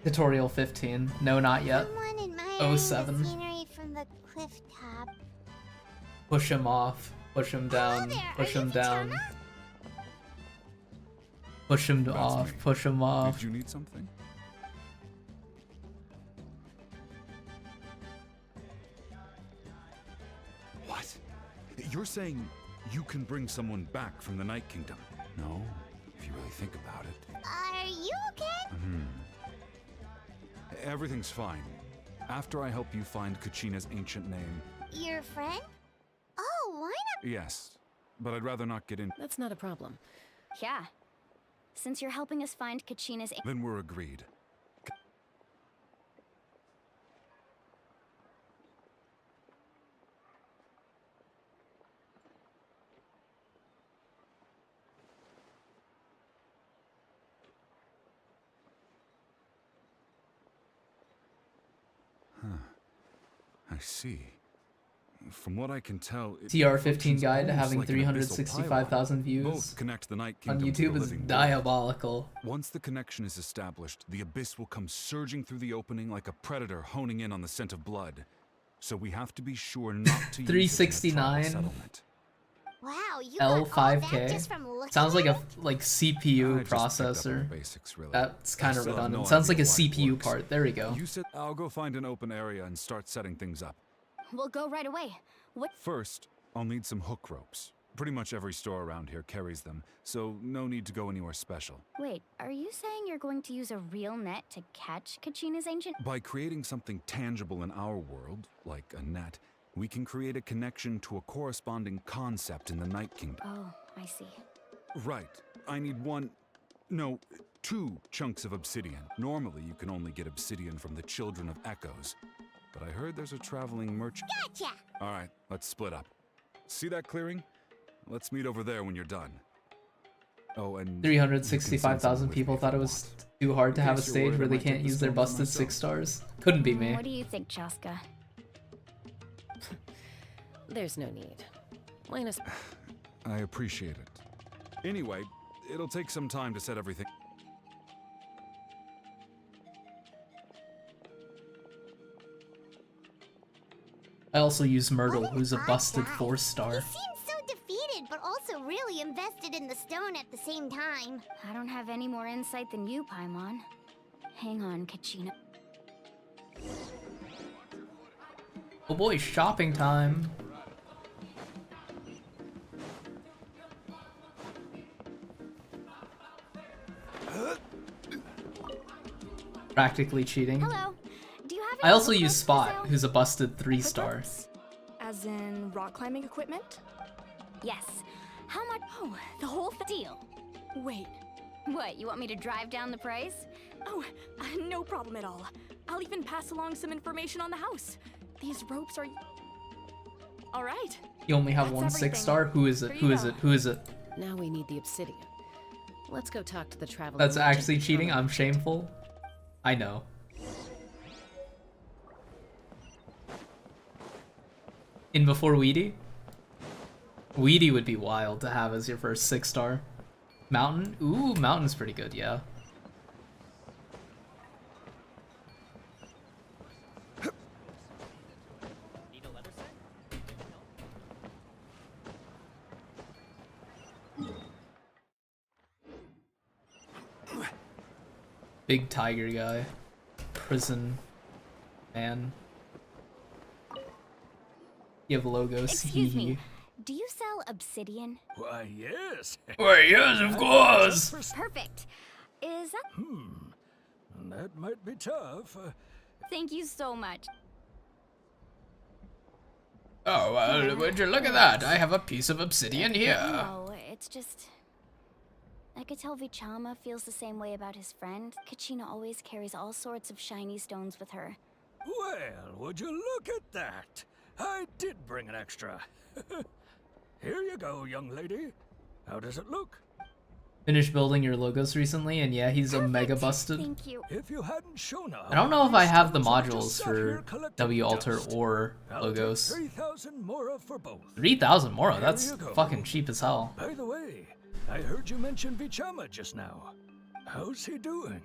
Tutorial 15. No, not yet. Someone admiring 07. the scenery from the cliff top. Push him off. Push him down. there. Push Are him you down. Bichama? Push him That's off. me. Push him off. Did you need something? What? You're saying you can bring someone back from the Night Kingdom? No, if you really think about it. Are you okay? Everything's fine. After I help you find Kachina's ancient name, Your friend? Oh, why not? yes. But I'd rather not get in. That's not a problem. Yeah. Since you're helping us find Kachina's... Then we're agreed. I see. From what I can tell, it TR15 functions guide almost having like an abyssal 365,000 pylon. views Both connect the Night on Kingdom to the YouTube is living world. diabolical. Once the connection is established, the abyss will come surging through the opening like a predator honing in on the scent of blood. so we have to be sure not to use it in a 369. tribal settlement. Wow, you got all that just L5K. from looking Sounds like at a CPU I just picked up on processor. the basics, really. That's I kind of still have redundant. no Sounds like a idea why it CPU works. part. There we go. You said I'll go find an open area and start setting things up. We'll go right away. What? First, I'll need some hook ropes. Pretty much every store around here carries them, so no need to go anywhere special. Wait, are you saying you're going to use a real net to catch Kachina's ancient? By creating something tangible in our world, like a net, we can create a connection to a corresponding concept in the Night Kingdom. Oh, I see. Right. I need two chunks of obsidian. Normally, you can only get obsidian from the Children of Echoes. But I heard there's a traveling merchant. Gotcha! All right, let's split up. See that clearing? Let's meet over there when you're done. Oh, and 365,000 people thought it was too hard to have a stage where they can't use their busted 6 stars. Couldn't be me. What do you think, Chaska? There's no need. Buenos. I appreciate it. Anyway, it'll take some time to set everything. I also use Myrtle, who's a busted 4-star. He seems so defeated, but also really invested in the stone at the same time. I don't have any more insight than you, Paimon. Hang on, Kachina. Oh boy, shopping time. Practically cheating. Hello. Do you have I also any use hook ropes for Spot, sale? who's a busted 3-star. As in rock climbing equipment? Yes. How much? Oh, the whole deal. Wait. What, you want me to drive down the price? Oh, no problem at all. I'll even pass along some information on the house. These ropes are... All right. You only have That's one everything. 6-star? Who is it? Here Who you is go. it? Who is it? Now we need the obsidian. Let's go talk to the traveling That's merchant actually and cheating? tell him- I'm shameful. I know. In before Weedy? Weedy would be wild to have as your first 6-star. Mountain? Ooh, Mountain's pretty good, yeah. Big tiger guy. Prison man. You have logos. Excuse me. Do you sell obsidian? Why, yes. Why, yes, of course. Perfect. Is that... That might be tough. Thank you so much. Oh, well, would you look at that? I have a piece of obsidian here. No, it's just... I could tell Vichama feels the same way about his friend. Kachina always carries all sorts of shiny stones with her. Well, would you look at that? I did bring an extra. Here you go, young lady. How does it look? Finished building your logos recently, and yeah, he's a mega busted. Thank you. If you hadn't shown up, I don't know if I have the modules just sat for here collecting W Alter dust. or I'll logos. take 3,000 mora for both. 3,000 Mora, Here that's you go. fucking cheap as hell. By the way, I heard you mention Vichama just now. How's he doing?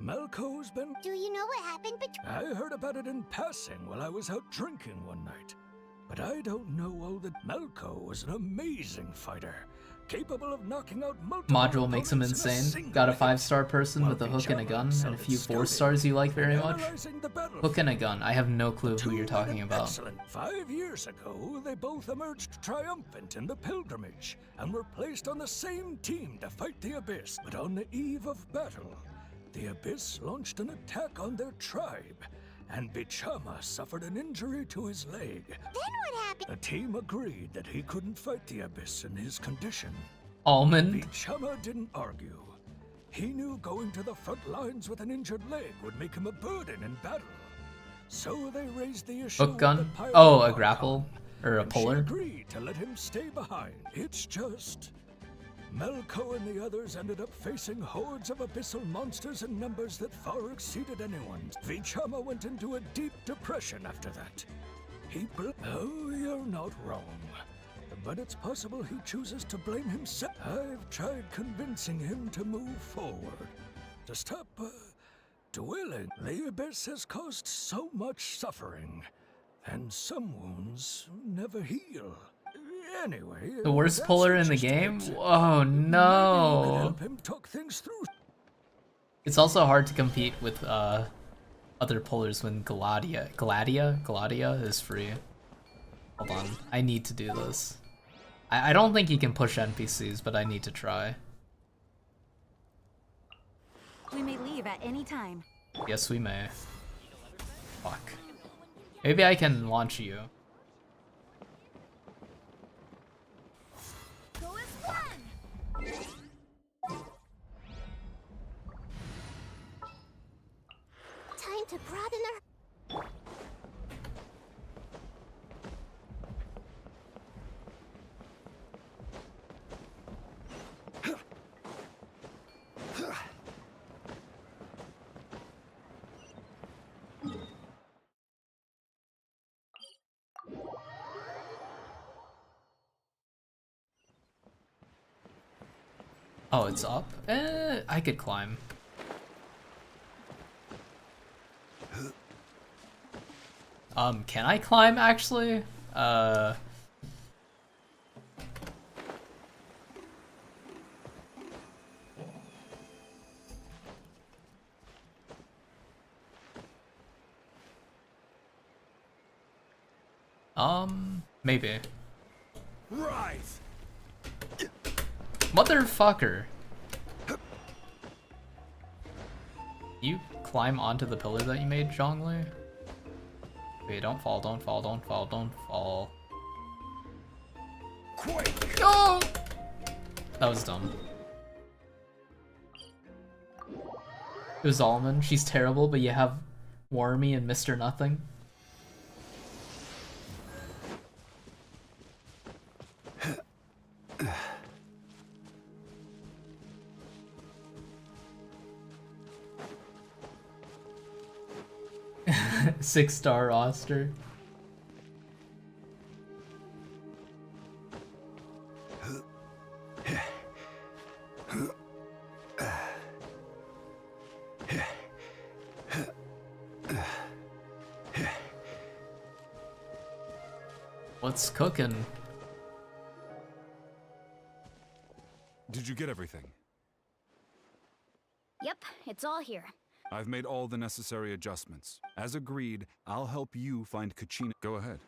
Malco's been... Do you know what happened between... I heard about it in passing while I was out drinking one night. But I don't know all that. Malco was an amazing fighter, capable of knocking out multiple Module makes him opponents in a insane. single Got a hit. 5-star person with a hook and a gun, and a few 4-stars you like very much. Analyzing the battlefield. Hook and a gun. I have no clue who Two you're talking men about. Excellent. 5 years ago, they both emerged triumphant in the pilgrimage and were placed on the same team to fight the Abyss. But on the eve of battle, the Abyss launched an attack on their tribe, and Vichama suffered an injury to his leg. Then what happened? The team agreed that he couldn't fight the Abyss in his condition. Almond. Vichama didn't argue. He knew going to the front lines with an injured leg would make him a burden in battle. So they raised the issue Hook with gun? the pirate Oh, a Archon, grapple? Or a and she puller? agreed to let him stay behind. It's just... Malco and the others ended up facing hordes of abyssal monsters in numbers that far exceeded anyone's. Vichama went into a deep depression after that. Oh, you're not wrong. But it's possible he chooses to blame himself. I've tried convincing him to move forward. To stop, dwelling. The Abyss has caused so much suffering. And some wounds never heal. Anyway, The worst that's puller in the just game? it. Oh Maybe you could no! help him talk things through. It's also hard to compete with other pullers when Gladia is free. Hold on, I need to do this. I don't think he can push NPCs, but I need to try. We may leave at any time. Yes, we may. Fuck. Maybe I can launch you. Time to broaden our... Oh, it's up? I could climb. Can I climb actually? Maybe. Rise. Motherfucker. You climb onto the pillar that you made, Zhongli? Wait, don't fall, don't fall, don't fall, don't fall. Quake. Go! That was dumb. It was Almond. She's terrible, but you have Wormy and Mr. Nothing. Six-star roster. What's cooking? Did you get everything? Yep, it's all here. I've made all the necessary adjustments. As agreed, I'll help you find Kachina. Go ahead.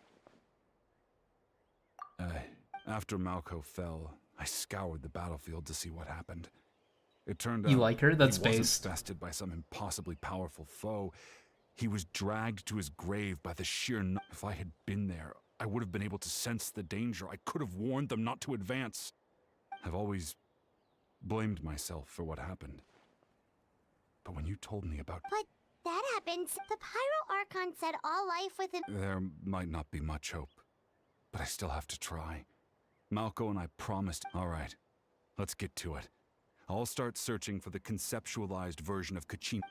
After Malco fell, I scoured the battlefield to see what happened. It turned out You like her? That's he wasn't based. bested by some impossibly powerful foe. He was dragged to his grave by the sheer If I had been there, I would have been able to sense the danger. I could have warned them not to advance. I've always blamed myself for what happened. But when you told me about... But that happens. The Pyro Archon said all life within... There might not be much hope, but I still have to try. Malco and I promised... Alright, let's get to it. I'll start searching for the conceptualized version of Kachina.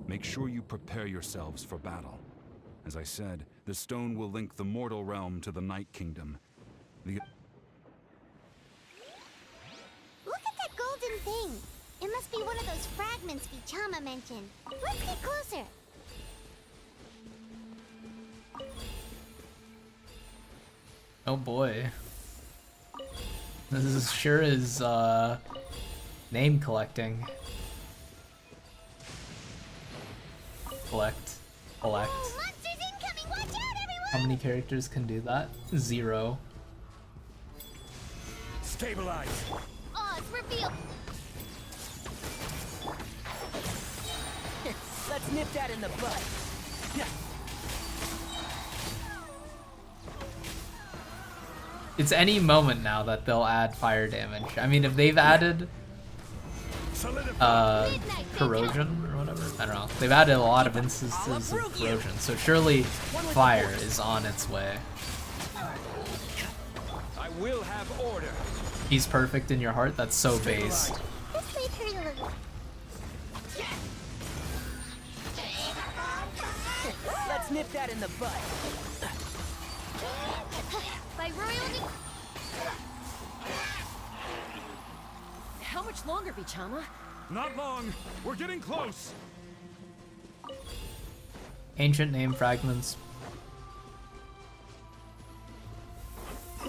Make sure you prepare yourselves for battle. As I said, the stone will link the mortal realm to the Night Kingdom. The... Look at that golden thing. It must be one of those fragments Vichama mentioned. Let's get closer. Oh boy. This is sure is name collecting. Collect. Monsters incoming! Watch out, everyone! How many characters can do that? 0. Stabilize. Oh, it's revealed. Let's nip that in the bud. It's any moment now that they'll add fire damage. I mean, if they've added corrosion or whatever, I don't know. They've added a lot of instances of corrosion, so surely fire is on its way. I will have order. He's perfect in your heart. That's so based. This may hurt a little. Let's nip that in the bud. By royalty. How much longer, Vichama? Not long. We're getting close. Ancient name fragments.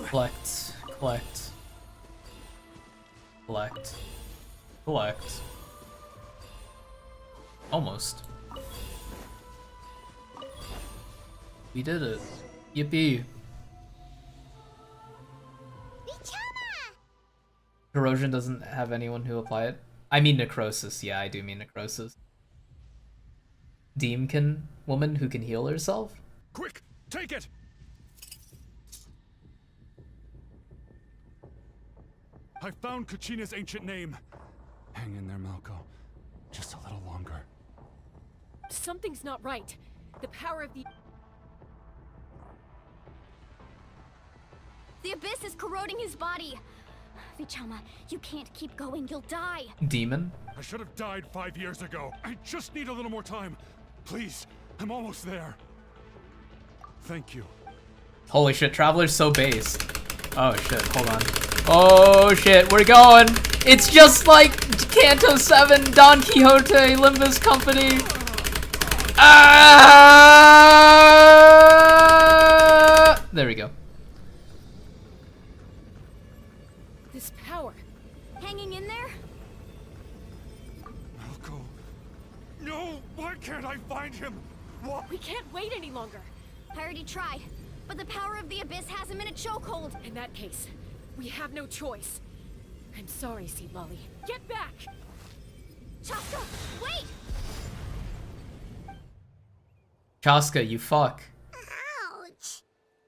Collect. Collect. Collect. Collect. Almost. We did it. Yippee. Corrosion doesn't have anyone who apply it. I mean necrosis. Yeah, I do mean necrosis. Deemkin woman who can heal herself? Quick, take it! I found Kachina's ancient name. Hang in there, Malco. Just a little longer. Something's not right. The power of the... The abyss is corroding his body. Vichama, you can't keep going. You'll die. Demon? I should have died 5 years ago. I just need a little more time. Please, I'm almost there. Thank you. Holy shit, Traveler's so based. Oh shit, hold on. Oh shit, we're going! It's just like Canto 7, Don Quixote, Limbus Company. Ah! There we go. This power. Hanging in there? Malco. No, why can't I find him? What? We can't wait any longer. I already tried, but the power of the abyss has him in a chokehold. In that case, we have no choice. I'm sorry, Sea Lolly. Get back! Chaska, wait! Chaska, you fuck. Ouch!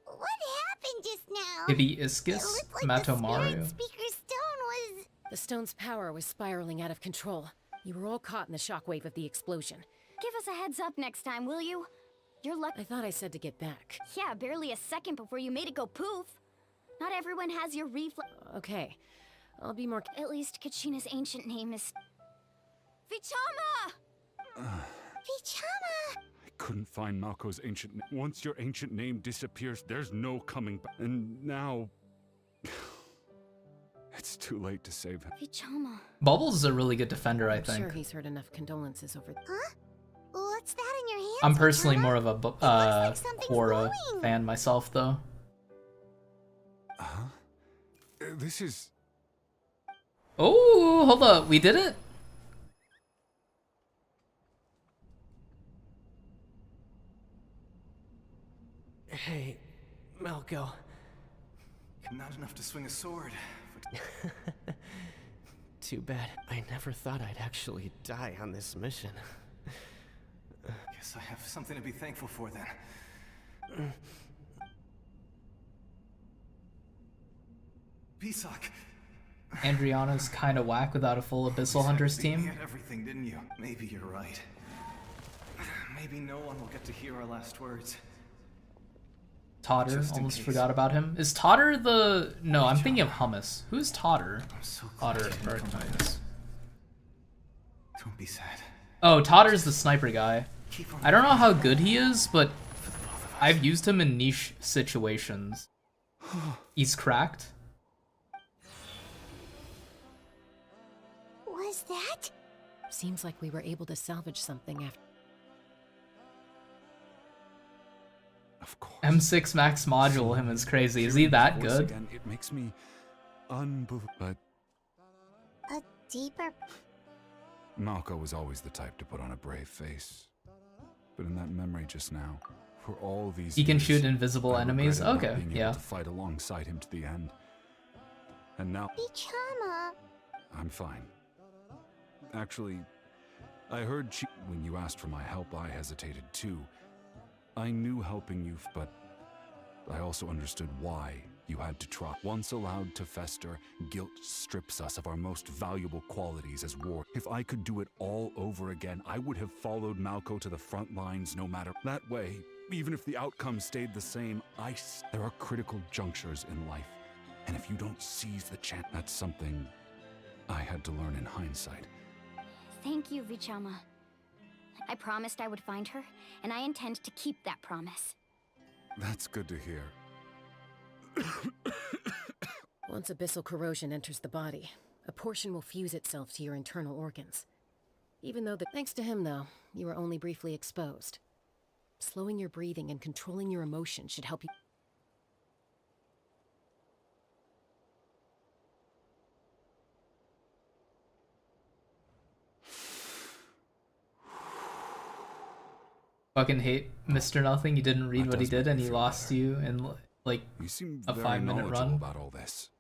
What happened just now? Ibi Iskis? Matomaru? Speaker's stone was... The stone's power was spiraling out of control. You were all caught in the shockwave of the explosion. Give us a heads up next time, will you? You're lucky. I thought I said to get back. Yeah, barely a second before you made it go poof. Not everyone has your reflex. Okay, I'll be more... At least Kachina's ancient name is... Vichama! Vichama! I couldn't find Malco's ancient name. Once your ancient name disappears, there's no coming back. And now... it's too late to save him. Vichama. Bubbles is a really good defender, I I'm think. sure he's heard enough condolences over... Huh? What's that in your hand? I'm personally Vichama? more of a Quora fan myself, though. Huh? This is... Oh, hold up. We did it? Hey, Malco. Not enough to swing a sword. Too bad. I never thought I'd actually die on this mission. Guess I have something to be thankful for then. Pisak. Andriana's kinda whack without a full Abyssal Hunters You team. had everything, didn't you? Maybe you're right. Maybe no one will get to hear our last words. Totter, Just in almost case. forgot about him. Is Totter the... No, I'm thinking of Hummus. Who's Totter? Totter Archives. Don't be sad. Oh, Totter's the sniper guy. I don't know how good he is, but I've used him in niche situations. He's cracked. Was that? Seems like we were able to salvage something after... Of course. M6 Max module him is crazy. Is he that Voice good? Again, it makes me unbelievable. But A deeper... Malco was always the type to put on a brave face. But in that memory just now, for all these He can years, shoot invisible I enemies? regretted not Okay, being yeah. able to fight alongside him to the end. And now Vichama. I'm fine. Actually, I heard when you asked for my help, I hesitated too. I knew helping you, but I also understood why you had to try. Once allowed to fester, guilt strips us of our most valuable qualities as war. If I could do it all over again, I would have followed Malco to the front lines no matter. That way, even if the outcome stayed the same, there are critical junctures in life. And if you don't seize the chance, that's something I had to learn in hindsight. Thank you, Vichama. I promised I would find her, and I intend to keep that promise. That's good to hear. Once abyssal corrosion enters the body, A portion will fuse itself to your internal organs. Even though thanks to him, though, you were only briefly exposed. Slowing your breathing and controlling your emotions should help you. Fucking hate Mr. Nothing. You didn't read That what he does did make and me he feel lost better. you in like You seem a very 5-minute knowledgeable run. about all this.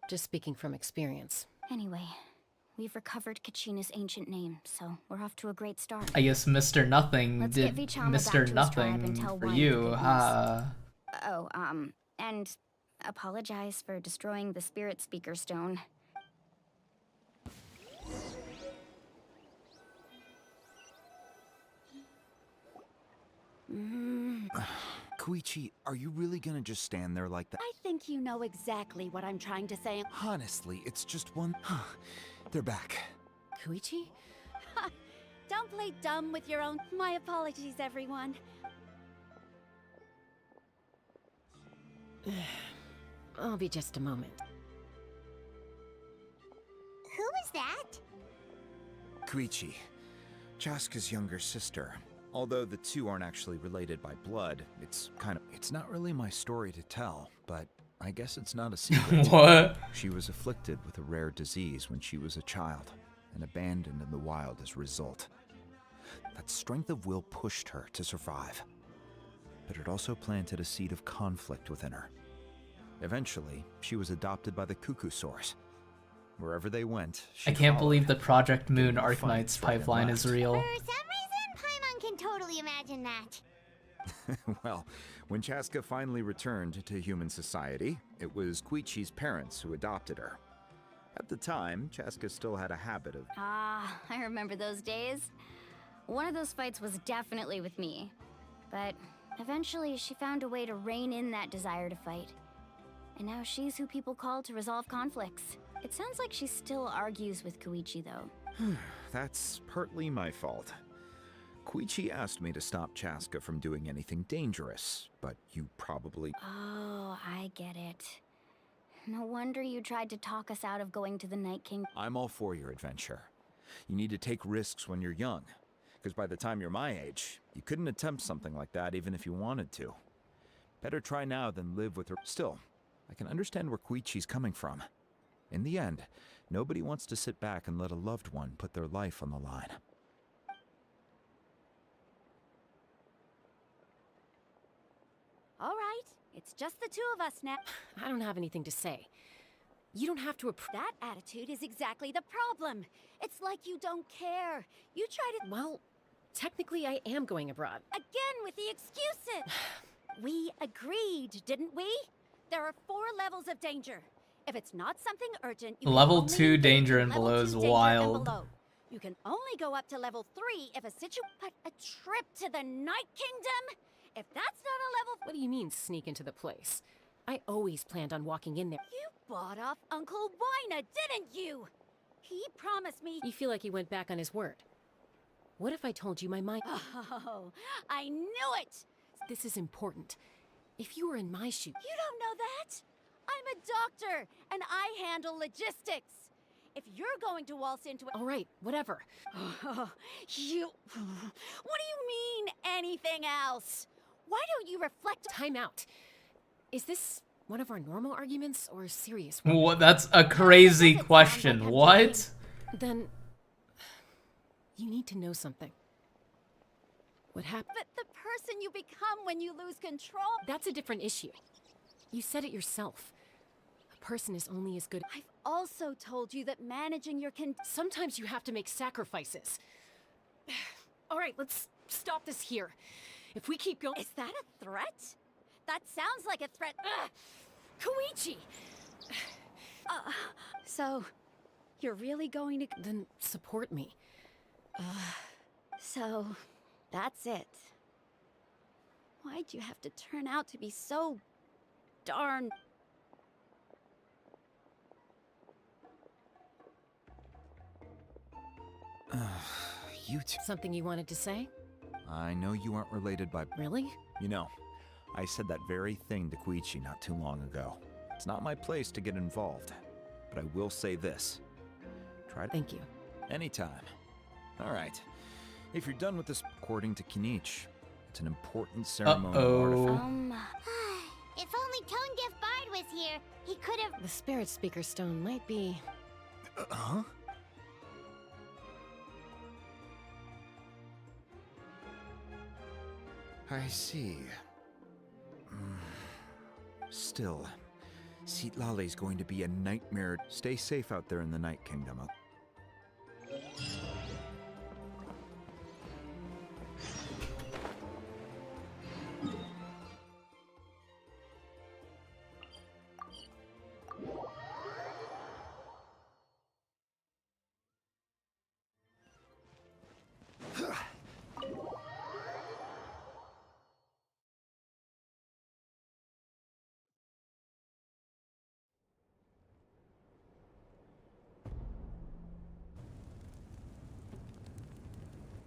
Just speaking from experience. Anyway, we've recovered Kachina's ancient name, so we're off to a great start. I guess Mr. Nothing Let's did get Vichama back to Mr. his tribe and Nothing tell for Wine the you. good news. Ha. Oh, and apologize for destroying the Spirit Speaker Stone. Koichi, are you really gonna just stand there like that? I think you know exactly what I'm trying to say. Honestly, it's just one. They're back. Koichi? Don't play dumb with your own. My apologies, everyone. I'll be just a moment. Who is that? Koichi, Chaska's younger sister. Although the two aren't actually related by blood, it's not really my story to tell, but I guess it's not a secret. What? She was afflicted with a rare disease when she was a child, and abandoned in the wild as a result. That strength of will pushed her to survive, but it also planted a seed of conflict within her. Eventually, she was adopted by the Cuckoo Source. Wherever they went, I can't believe the Project Moon Arknights pipeline is real. For some reason, Paimon can totally imagine that. Well, when Chaska finally returned to human society, it was Koichi's parents who adopted her. At the time, Chaska still had a habit of... Ah, I remember those days. One of those fights was definitely with me. But eventually she found a way to rein in that desire to fight. And now she's who people call to resolve conflicts. It sounds like she still argues with Koichi, though. That's partly my fault. Koichi asked me to stop Chaska from doing anything dangerous, but you probably... Oh, I get it. No wonder you tried to talk us out of going to the Night King. I'm all for your adventure. You need to take risks when you're young, because by the time you're my age, you couldn't attempt something like that even if you wanted to. Better try now than live with her. Still, I can understand where Koichi's coming from. In the end, nobody wants to sit back and let a loved one put their life on the line. All right, it's just the two of us now. I don't have anything to say. You don't have to That attitude is exactly the problem. It's like you don't care. You try to... Well, technically I am going abroad. Again with the excuses! We agreed, didn't we? There are 4 levels of danger. If it's not something urgent, you Level can only 2 engage danger in and level below 2 is danger and wild. below. You can only go up to level 3 if a But a trip to the Night Kingdom? If that's not a level... What do you mean, sneak into the place? I always planned on walking in there. You bought off Uncle Wina, didn't you? He promised me... You feel like he went back on his word. What if I told you my mind... Oh, I knew it! This is important. If you were in my shoes... You don't know that? I'm a doctor, and I handle logistics. If you're going to waltz into it... All right, whatever. You... What do you mean, anything else? Why don't you reflect... Time out. Is this one of our normal arguments or a serious one? What? That's a crazy question. What? Then... You need to know something. What happened? But the person you become when you lose control... That's a different issue. You said it yourself. A person is only as good... I've also told you that managing your Sometimes you have to make sacrifices. All right, let's stop this here. If we keep going... Is that a threat? That sounds like a threat. Koichi! So, you're really going to... Then support me. So, that's it. Why'd you have to turn out to be so darn... You two... Something you wanted to say? I know you aren't related by... Really? You know, I said that very thing to Koichi not too long ago. It's not my place to get involved, but I will say this. Try to... Thank you. Anytime. All right. If you're done with this, according to Kinich, it's an important ceremonial artifact. If only Tone Deaf Bard was here, he could have. The Spirit Speaker Stone might be... Huh? I see. Still, Citlali's going to be a nightmare. Stay safe out there in the Night Kingdom.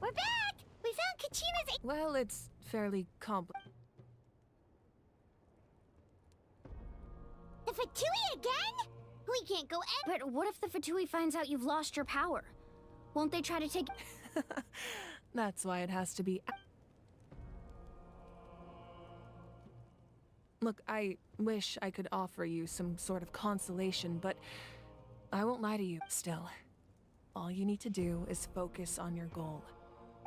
We're back! We found Kachina's. Well, it's fairly complicated. The Fatui again? We can't go in. But what if the Fatui finds out you've lost your power? Won't they try to take... That's why it has to be... Look, I wish I could offer you some sort of consolation, but I won't lie to you. Still, all you need to do is focus on your goal.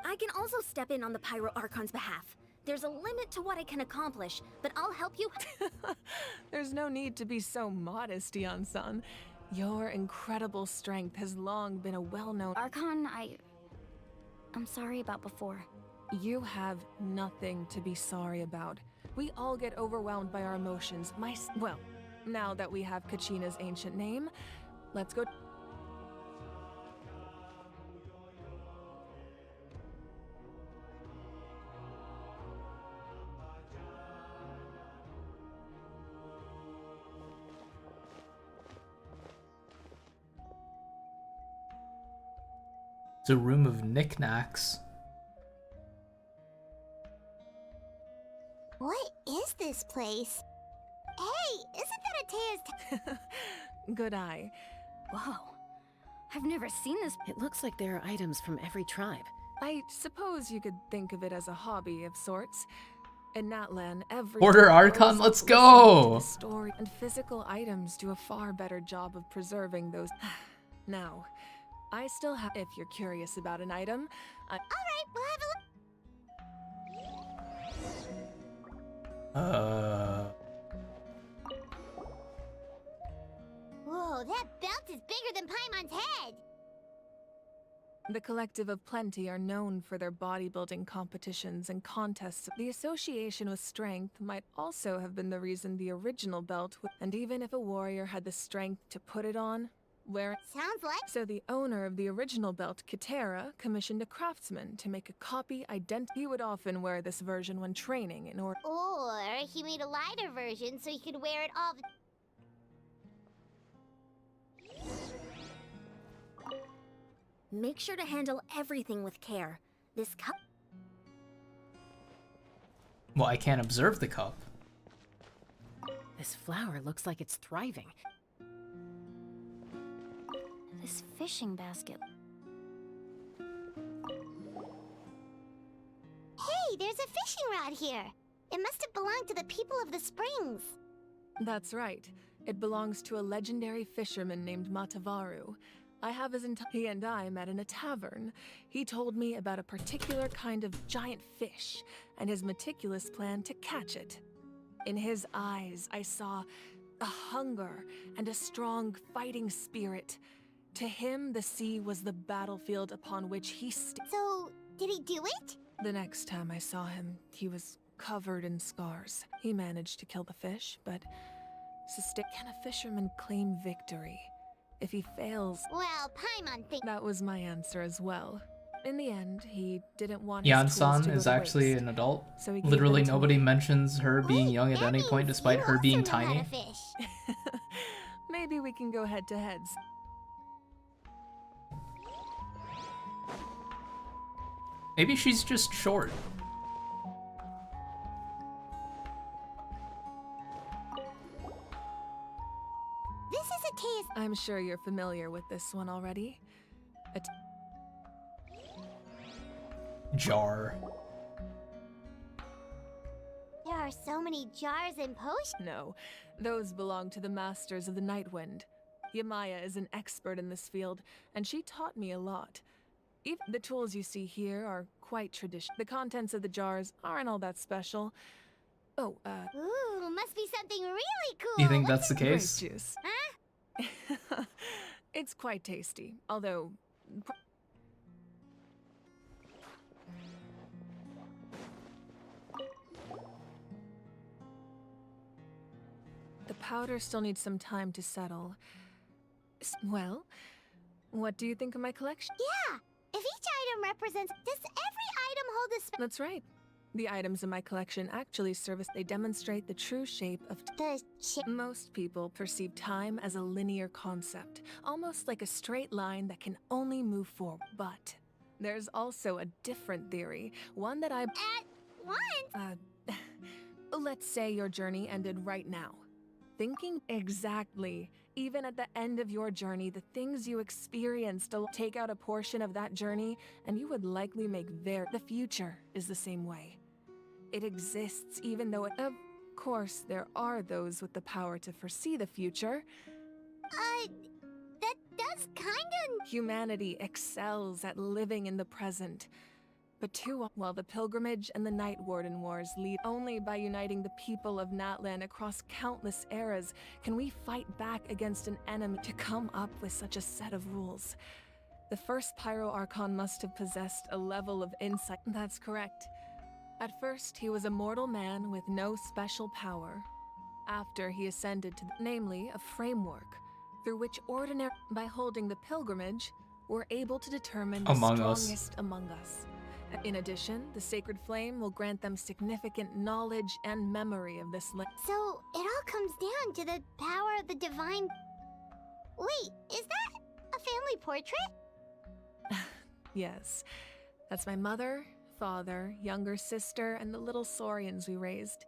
I can also step in on the Pyro Archon's behalf. There's a limit to what I can accomplish, but I'll help you. There's no need to be so modest, Dion-san. Your incredible strength has long been a well-known... Archon, I'm sorry about before. You have nothing to be sorry about. We all get overwhelmed by our emotions. Well, now that we have Kachina's ancient name, let's go... It's a room of knickknacks. What is this place? Hey, isn't that Atea's... Good eye. Whoa. I've never seen this. It looks like there are items from every tribe. I suppose you could think of it as a hobby of sorts. In Natlan, every... Order Archon, let's go! Story and physical items do a far better job of preserving those... Now, I still have... If you're curious about an item, Alright, we'll have a look. Whoa, that belt is bigger than Paimon's head! The Collective of Plenty are known for their bodybuilding competitions and contests. The association with strength might also have been the reason the original belt and even if a warrior had the strength to put it on, wear it. Sounds like... So the owner of the original belt, Kitera, commissioned a craftsman to make a copy identical. He would often wear this version when training in order... Or he made a lighter version so he could wear it all the... Make sure to handle everything with care. This cup... Well, I can't observe the cup. This flower looks like it's thriving. This fishing basket. Hey, there's a fishing rod here. It must have belonged to the people of the springs. That's right. It belongs to a legendary fisherman named Matavaru. He and I met in a tavern. He told me about a particular kind of giant fish and his meticulous plan to catch it. In his eyes, I saw a hunger and a strong fighting spirit. To him, the sea was the battlefield upon which he So, did he do it? The next time I saw him, he was covered in scars. He managed to kill the fish, but can a fisherman claim victory? If he fails... Well, Paimon thinks... That was my answer as well. In the end, he didn't want his tools Yan-san to go is to actually waste, an adult. so he gave Literally them to nobody me. mentions her being young at any point despite her being tiny. Maybe we can go head to heads. Maybe she's just short. This is Atea's... I'm sure you're familiar with this one already. Jar. There are so many jars and potions. No, those belong to the Masters of the Nightwind. Yamaya is an expert in this field, and she taught me a lot. Even the tools you see here are quite traditional. The contents of the jars aren't all that special. Oh, Ooh, must be something really cool. Do you think What's that's the in- case? Grape juice. Huh? It's quite tasty, although... The powder still needs some time to settle. Well, what do you think of my collection? Yeah, if each item represents... Does every item hold a That's right. The items in my collection actually serve as they demonstrate the true shape of Most people perceive time as a linear concept, almost like a straight line that can only move forward. But there's also a different theory, one that I... What? Let's say your journey ended right now. Thinking exactly. Even at the end of your journey, the things you experienced, take out a portion of that journey, and you would likely make The future is the same way. It exists even though Of course, there are those with the power to foresee the future. That does kinda... Humanity excels at living in the present. But while the Pilgrimage and the Night Warden Wars lead only by uniting the people of Natlan across countless eras, can we fight back against an enemy to come up with such a set of rules. The first Pyro Archon must have possessed a level of insight. That's correct. At first, he was a mortal man with no special power. After he ascended to, namely, a framework, through which by holding the pilgrimage, we're able to determine the Among us. strongest among us. In addition, the Sacred Flame will grant them significant knowledge and memory of this land. So, it all comes down to the power of the divine... Wait, is that a family portrait? Yes. That's my mother, father, younger sister, and the little saurians we raised.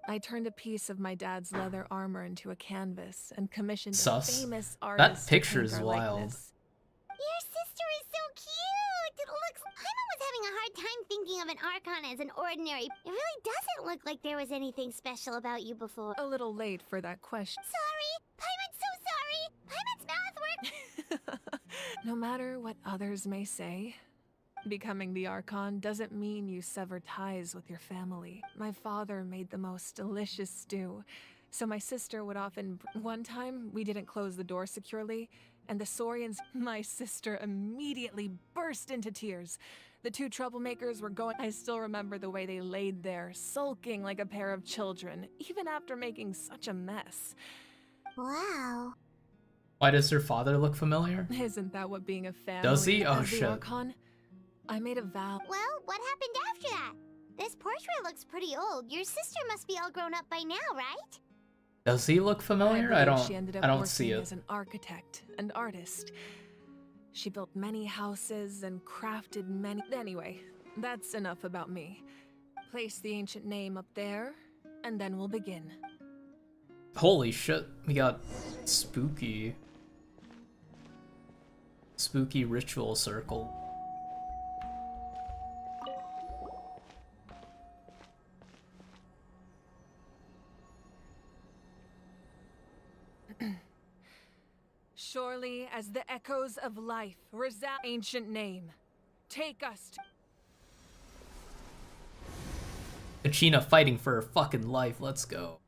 I turned a piece of my dad's leather armor into a canvas and commissioned Sus. a famous That artist to picture paint is our wild. likeness. Your sister is so cute! It looks... Paimon was having a hard time thinking of an Archon as an ordinary... It really doesn't look like there was anything special about you before. A little late for that question. Sorry! Paimon's so sorry! Paimon's mouth worked... No matter what others may say, becoming the Archon doesn't mean you sever ties with your family. My father made the most delicious stew, so my sister would often... One time, we didn't close the door securely, and the Saurians... My sister immediately burst into tears. The two troublemakers were going... I still remember the way they laid there, sulking like a pair of children, even after making such a mess. Wow. Why does her father look familiar? Isn't that what being a family Does he? as Oh, the shit. Archon? I made a vow. Well, what happened after that? This portrait looks pretty old. Your sister must be all grown up by now, right? Does he look familiar? I believe she ended up don't see working it. as an architect and artist. She built many houses and crafted many... Anyway, that's enough about me. Place the ancient name up there, and then we'll begin. Holy shit, we got spooky ritual circle. Surely as the echoes of life resound ancient name, take us to... Kachina fighting for her fucking life, let's go.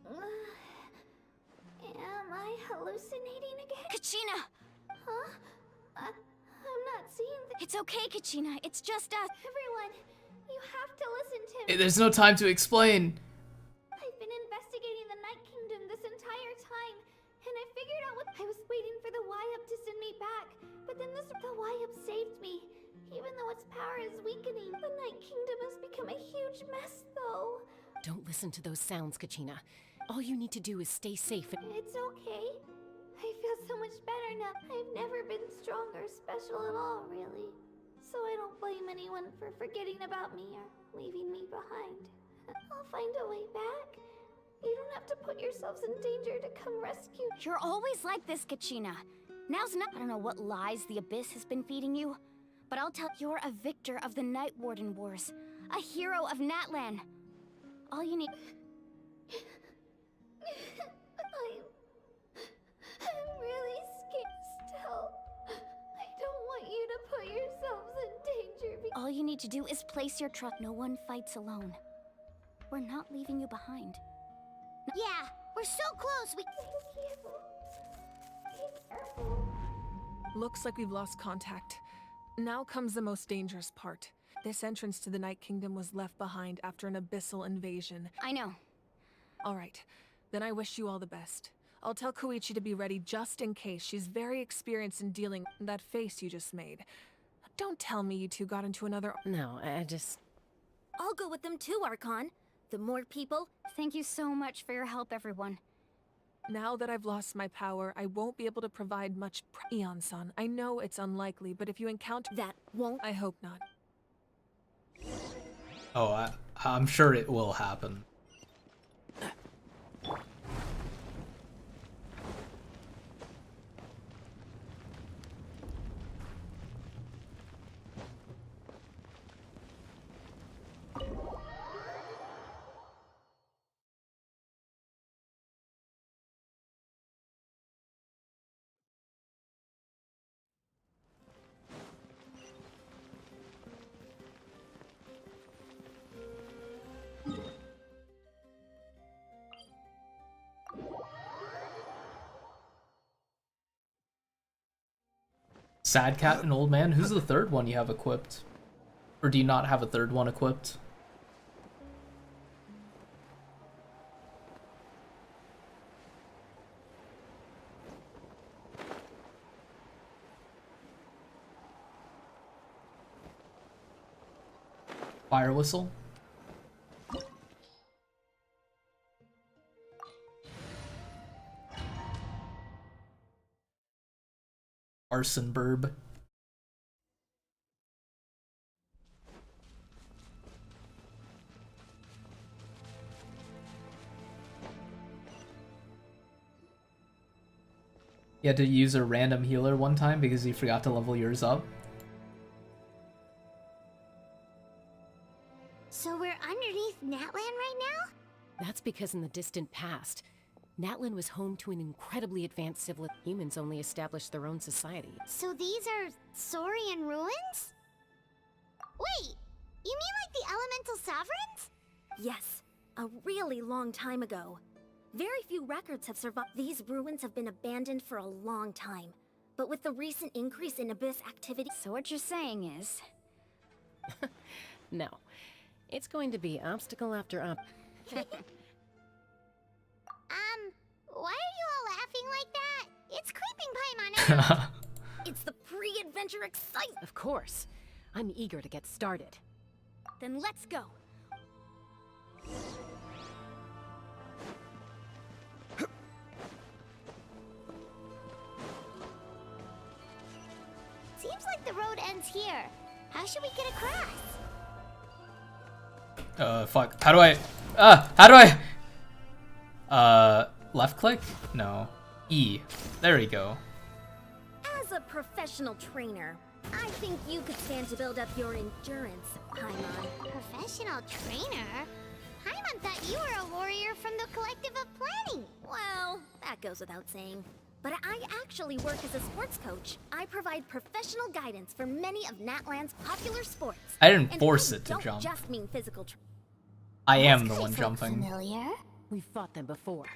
Am I hallucinating again? Kachina! Huh? I'm not seeing the... It's okay, Kachina. It's just us. Everyone, you have to listen to me. There's no time to explain. I've been investigating the Night Kingdom this entire time, and I figured out what... I was waiting for the Y-Up to send me back, but then the Y-Up saved me. Even though its power is weakening, the Night Kingdom has become a huge mess, though. Don't listen to those sounds, Kachina. All you need to do is stay safe and... It's okay. I feel so much better now. I've never been strong or special at all, really. So I don't blame anyone for forgetting about me or leaving me behind. I'll find a way back. You don't have to put yourselves in danger to come rescue. You're always like this, Kachina. Now's not— I don't know what lies the Abyss has been feeding you, but I'll tell— you're a victor of the Night Warden Wars, a hero of Natlan. All you need— I'm really scared still. I don't want you to put yourselves in danger. all you need to do is place your trust. No one fights alone. We're not leaving you behind. Yeah, we're so close. We. Looks like we've lost contact. Now comes the most dangerous part. This entrance to the Night Kingdom was left behind after an abyssal invasion. I know. All right, then I wish you all the best. I'll tell Koichi to be ready just in case. She's very experienced in dealing with that face you just made. Don't tell me you two got into another— No, I just... I'll go with them too, Archon. The more people— Thank you so much for your help, everyone. Now that I've lost my power, I won't be able to provide much Eon-san. I know it's unlikely, but if you encounter— That won't— I hope not. Oh, I'm sure it will happen. Sad Cat and Old Man? Who's the third one you have equipped? Or do you not have a third one equipped? Fire Whistle? Arson Burb. You had to use a random healer one time because you forgot to level yours up. So we're underneath Natlan right now? That's because in the distant past, Natlan was home to an incredibly advanced civilization. Humans only established their own society. So these are Saurian ruins? Wait, you mean like the elemental sovereigns? Yes, a really long time ago. Very few records have survived. These ruins have been abandoned for a long time. But with the recent increase in Abyss activity— So what you're saying is— No. It's going to be obstacle after Why are you all laughing like that? It's creeping Paimon. It's the pre-adventure excitement! Of course. I'm eager to get started. Then let's go! Seems like the road ends here. How should we get across? Fuck. How do I... left click? No. E. There we go. As a professional trainer, I think you could stand to build up your endurance, Paimon. Professional trainer? Paimon thought you were a warrior from the Collective of Planning. Well, that goes without saying. But I actually work as a sports coach. I provide professional guidance for many of Natlan's popular sports. I didn't force it to don't jump. Just mean physical. I am the one jumping. Familiar? We've fought them before.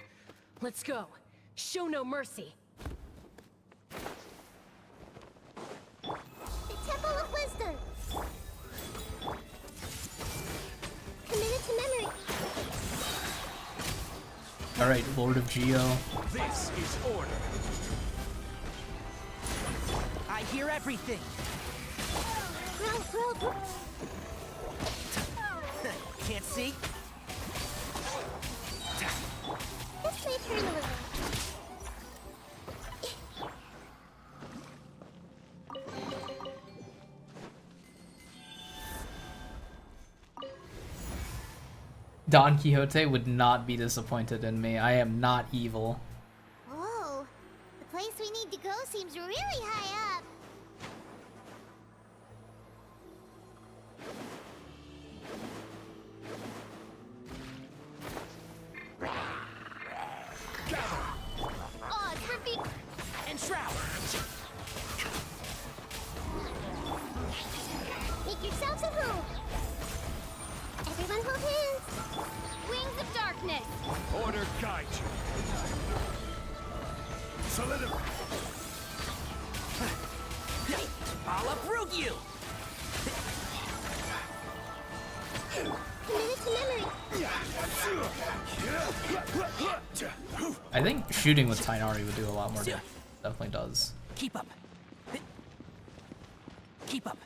Let's go. Show no mercy. The Temple of Wisdom. Committed to memory. Alright, Lord of Geo. This is order. I hear everything. Roll. Can't see? This may turn a little. Don Quixote would not be disappointed in me. I am not evil. Whoa. The place we need to go seems really high up. Oh, it's Ruby! And Shroud! Make yourselves a room. Everyone hold hands. Wings of Darkness! Order guide you. Solidify. I'll uproot you! Committed to memory. I think shooting with Tainari would do a lot more damage. Definitely does. Keep up. Keep up.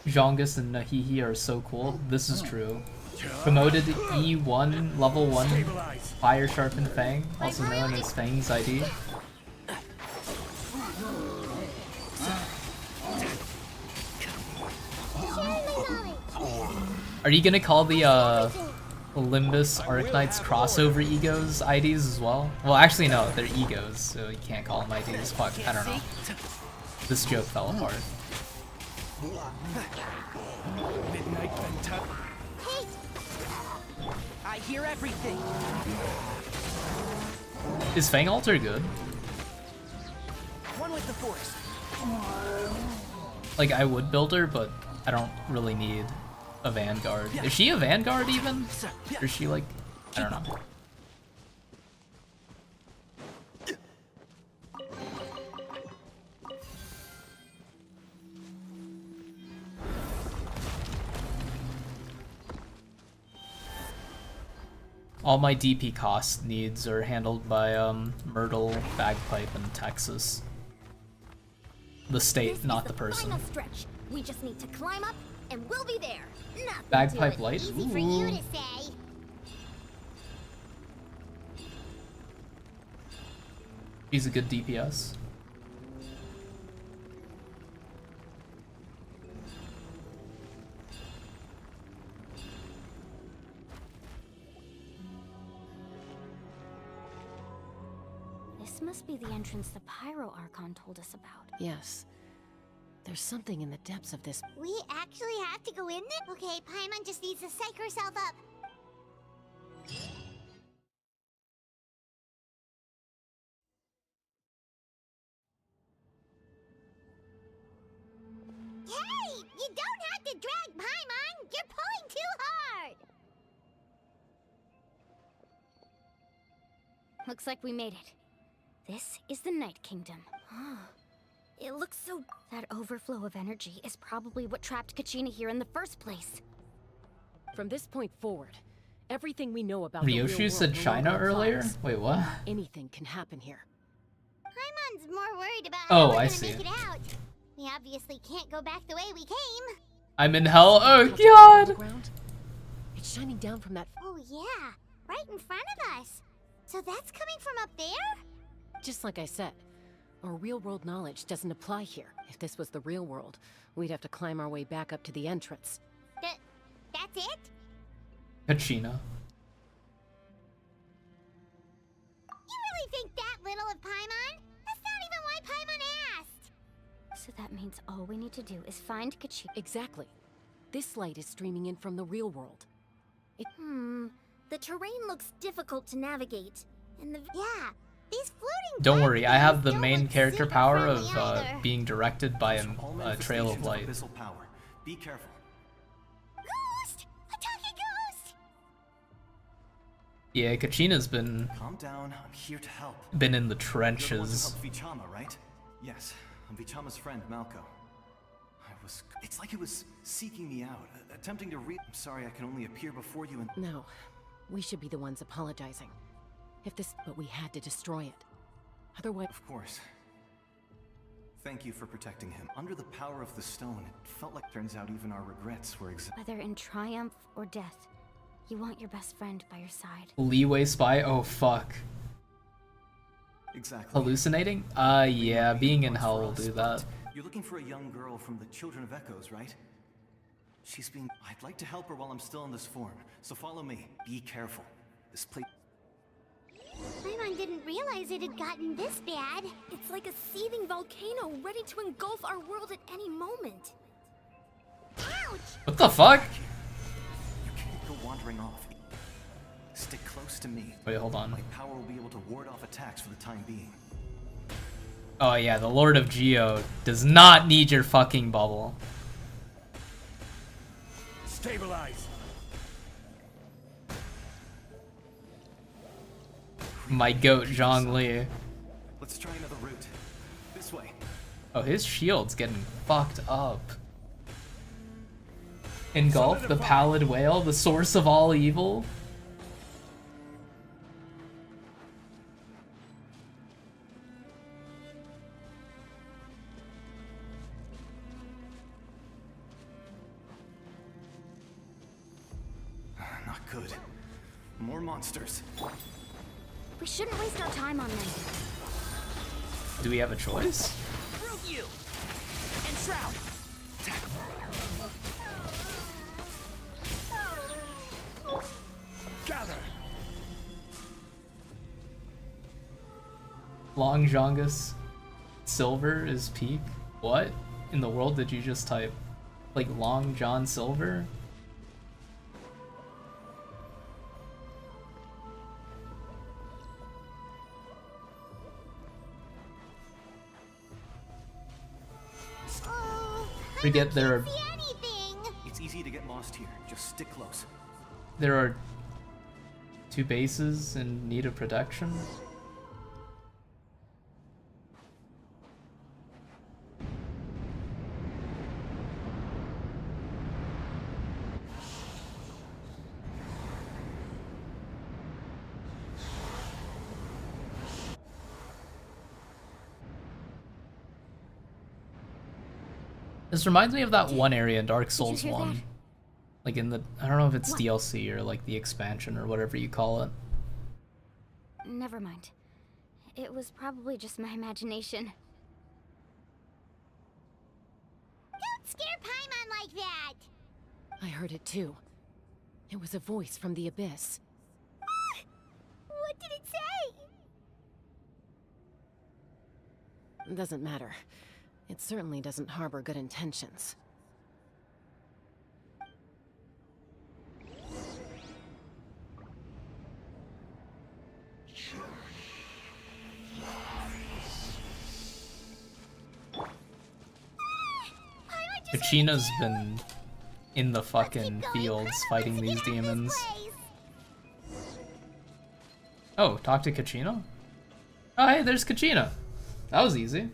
Jongus and Nahihi are so cool. This is true. Promoted E1 level 1 Fire Sharpened Fang, also known as Fang's ID. Are you gonna call the Olympus Arknights crossover egos IDs as well? Well, actually no, they're egos, so you can't call them IDs. Fuck, I don't know. This joke fell apart. Midnight Venta. I hear everything. Is Fang Alter good? One with the force. Like, I would build her, but I don't really need a Vanguard. Is she a Vanguard even? Or is she like, I don't know. All my DP cost needs are handled by Myrtle, Bagpipe, and Texas. The state, not the person. Final stretch. We just need to climb up, and we'll be there. Nothing Bagpipe Light? Easy for you to say. She's a good DPS. This must be the entrance the Pyro Archon told us about. Yes. There's something in the depths of this. We actually have to go in there? Okay, Paimon just needs to psych herself up. Hey! You don't have to drag Paimon! You're pulling too hard! Looks like we made it. This is the Night Kingdom. It looks so... That overflow of energy is probably what trapped Kachina here in the first place. From this point forward, everything we know about the Ryoshu real said world no China longer earlier? applies. Wait, what? Anything can happen here. Paimon's more worried about Oh, how we're I gonna see. make it out. We obviously can't go back the way we came. I'm in hell. Oh Touching on the god! ground? It's shining down from that. Oh yeah, right in front of us. So that's coming from up there? Just like I said, our real-world knowledge doesn't apply here. If this was the real world, we'd have to climb our way back up to the entrance. That's it? Kachina. You really think that little of Paimon? That's not even why Paimon asked. So that means all we need to do is find Kachina. Exactly. This light is streaming in from the real world. The terrain looks difficult to navigate. And the... Yeah, these floating... Don't worry, I have the don't main look character super power friendly of either. being directed by a trail of light. Abyssal power. Be careful. Ghost! A talking ghost! Yeah, Kachina's been Calm down. I'm here to help. in the You're the one who trenches. helped Vichama, right? Yes. I'm Vichama's friend, Malco. It's like it was seeking me out, attempting to I'm sorry I can only appear before you and... No, we should be the ones apologizing. But we had to destroy it. Otherwise... Of course. Thank you for protecting him. Under the power of the stone, it felt like turns out even our regrets were Whether in triumph or death, you want your best friend by your side. Leeway spy? Oh fuck. Exactly. Hallucinating? Yeah, being in hell will do that. You're looking for a young girl from the Children of Echoes, right? She's being... I'd like to help her while I'm still in this form, so follow me. Be careful. This place... Paimon didn't realize it had gotten this bad. It's like a seething volcano ready to engulf our world at any moment. Ouch! What the fuck? You can't go wandering off. Stick close to me. Wait, hold on. My power will be able to ward off attacks for the time being. Oh yeah, the Lord of Geo does not need your fucking bubble. Stabilize. My goat, Zhongli. Let's try another route. This way. Oh, his shield's getting fucked up. Engulf, the pallid whale, the source of all evil. Not good. More monsters. We shouldn't waste our time on them. Do we have a choice? Prove you! And Shroud! Gather! Long Jongus Silver is peak? What in the world did you just type? Like Long John Silver? Forget there are It's easy to get lost here. Just stick close. there are 2 bases in need of protection. This reminds me of that one area in Dark Souls hear 1. that? Like in the, I don't know if it's DLC or like the expansion or whatever you call it. Never mind. It was probably just my imagination. Don't scare Paimon like that! I heard it too. It was a voice from the abyss. What did it say? Doesn't matter. It certainly doesn't harbor good intentions. Kachina's been in the fucking fields fighting these demons. Oh, talk to Kachina? Oh, hey, there's Kachina. That was easy.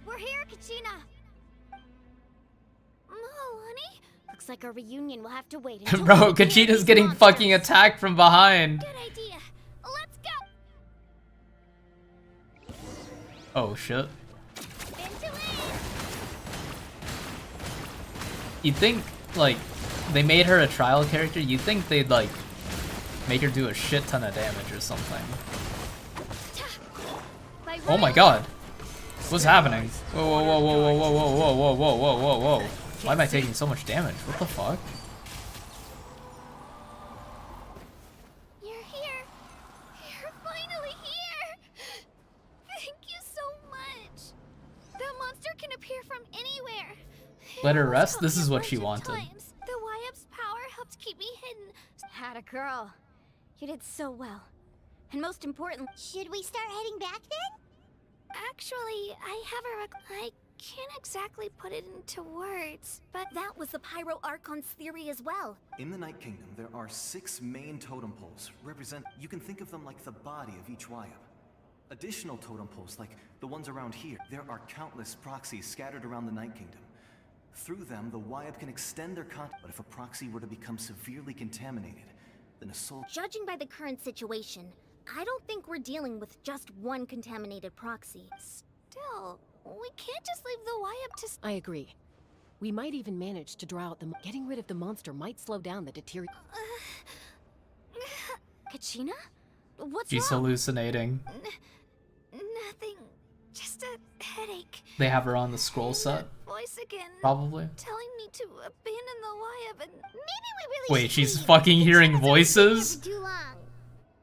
We're here, Kachina! Oh, honey? Looks like our reunion will have to wait until Bro, Kachina's getting fucking attacked from behind. Good idea. Let's go! Oh shit. You'd think, like, they made her a trial character, you'd think they'd, like, make her do a shit ton of damage or something. Oh my god. What's happening? Whoa, whoa, whoa, whoa, whoa, whoa, whoa, whoa, whoa, whoa, whoa, whoa, whoa. Why am I taking so much damage? What the fuck? You're here. You're finally here. Thank you so much. That monster can appear from anywhere. Let her rest? This is what she wanted. The YF's power helped keep me hidden. Had a girl. You did so well. And most importantly, should we start heading back then? Actually, I have I can't exactly put it into words, but that was the Pyro Archon's theory as well. In the Night Kingdom, there are 6 main totem poles. You can think of them like the body of each Wyab. Additional totem poles, like the ones around here, there are countless proxies scattered around the Night Kingdom. Through them, the Wyab can extend their contact, but if a proxy were to become severely contaminated, then a soul... Judging by the current situation, I don't think we're dealing with just one contaminated proxy. Still, we can't just leave the Wyab to... I agree. We might even manage to draw out the... Getting rid of the monster might slow down the deterioration. Kachina? What's She's wrong? hallucinating. Nothing. Just a headache. They have her on the scroll set. Voice again. Probably. Telling me to abandon the Wyab and... Maybe we really Wait, she's fucking hearing voices?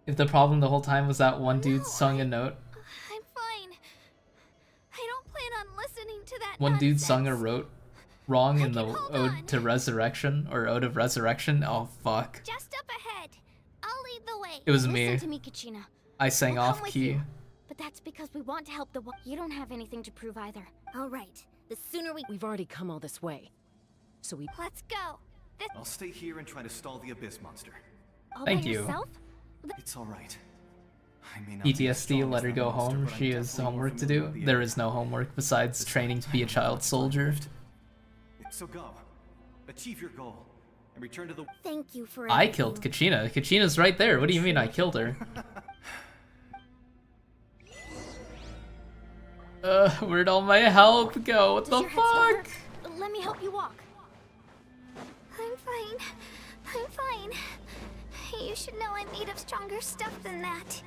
If the problem the whole time was that one dude sung a note. I'm fine. I don't plan on listening to that One dude nonsense. sung a rote wrong in the Ode to Resurrection, or Ode of Resurrection. Oh, fuck. Just up ahead. I'll lead the way. It was Listen me. to me, Kachina. I sang We'll come off with key. you. But that's because we want to help the... You don't have anything to prove either. All right. The sooner We've already come all this way. So we... Let's go. This... I'll stay here and try to stall the Abyss monster. All Thank by you. yourself? It's alright. I may not be as PTSD, strong let as her that go monster, home. but I'm She has definitely more homework to familiar do. with the There area. is no homework besides training to be a child soldier. So go. Achieve your goal. And return to the... Thank you for... I killed Kachina. Kachina's right there. What do you mean I killed her? Where'd all my health go? What the fuck? Let me help you walk. I'm fine. I'm fine. You should know I'm made of stronger stuff than that.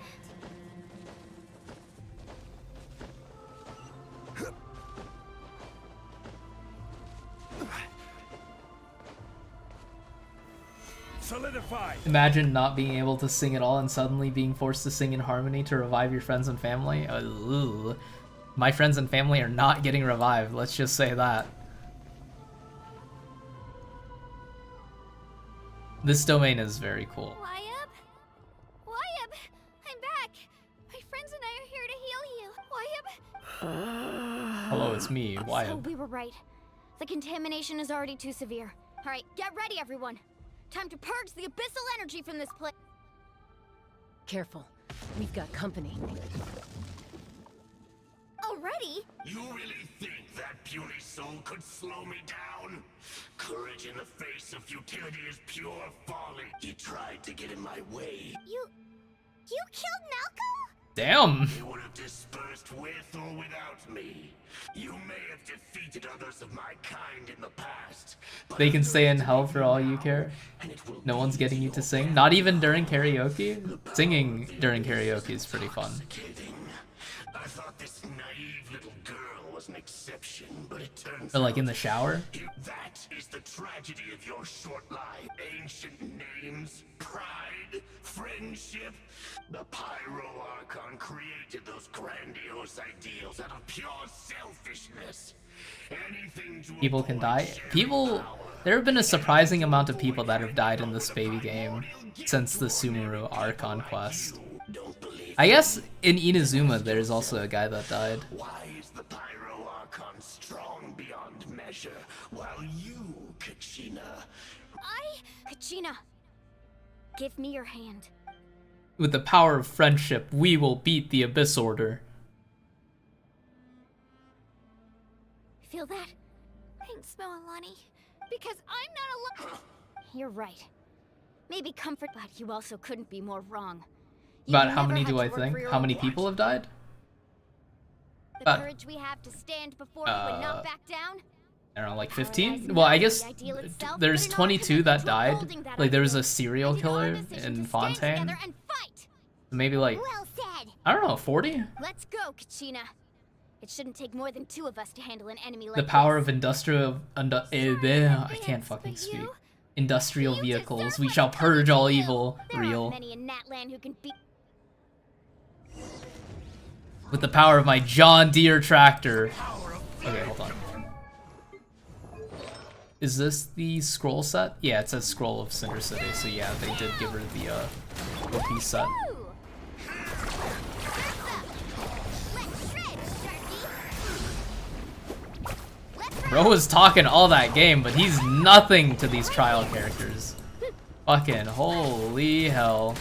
Solidify. Imagine not being able to sing at all and suddenly being forced to sing in harmony to revive your friends and family. Ugh. My friends and family are not getting revived, let's just say that. This domain is very cool. Wyab? Wyab! I'm back! My friends and I are here to heal you. Wyab? Hello, it's me, So Wyatt. we were right. The contamination is already too severe. Alright, get ready everyone! Time to purge the abyssal energy from this place. Careful. We've got company. Already? You really think that puny soul could slow me down? Courage in the face of futility is pure folly. He tried to get in my way. You killed Malco? Damn! He would have dispersed with or without me. You may have defeated others of my kind in the past. They can stay in hell for all you care. No one's getting you to sing. Not even during karaoke? Singing during karaoke is pretty fun. I thought this naive little girl was an exception, but it turns Or like out in the shower? that is the tragedy of your short life. Ancient names, pride, friendship. The Pyro Archon created those grandiose ideals out of pure selfishness. Anything to People can die. There have been a surprising amount of people that have died in this baby game since the Sumeru Archon quest. I guess in Inazuma there's also a guy that died. Why is the Pyro Archon strong beyond measure, while you, Kachina... Kachina! Give me your hand. With the power of friendship, we will beat the Abyss Order. Feel that? Thanks, Moalani. Because I'm not alone. You're right. Maybe comfort, but you also couldn't be more wrong. About how many do I think? How many people have died? The courage we have to stand before you and not back down. I don't know, like 15? Well, I guess there's 22 that died. Like, there was a serial killer in Fontaine. Maybe like, I don't know, 40? Let's go, Kachina. It shouldn't take more than 2 of us to handle an enemy like The power of industrial... I can't fucking speak. Industrial vehicles. We shall purge all evil. Real. many in Natlan who can beat. With the power of my John Deere tractor. Okay, hold on. Is this the scroll set? Yeah, it says Scroll of Cinder City, so yeah, they did give her the OP set. Bro was talking all that game, but he's nothing to these trial characters. Fucking holy hell.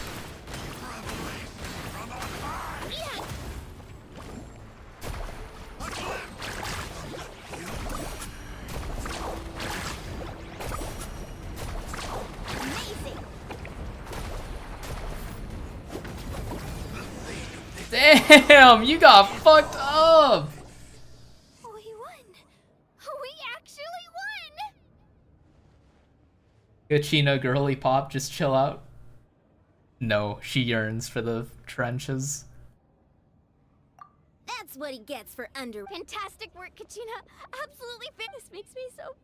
Damn, you got fucked up. We won. We actually won. Gachina girly pop, just chill out. No, she yearns for the trenches. That's what he gets for under. Fantastic work, Kachina. Absolutely fit. This makes me so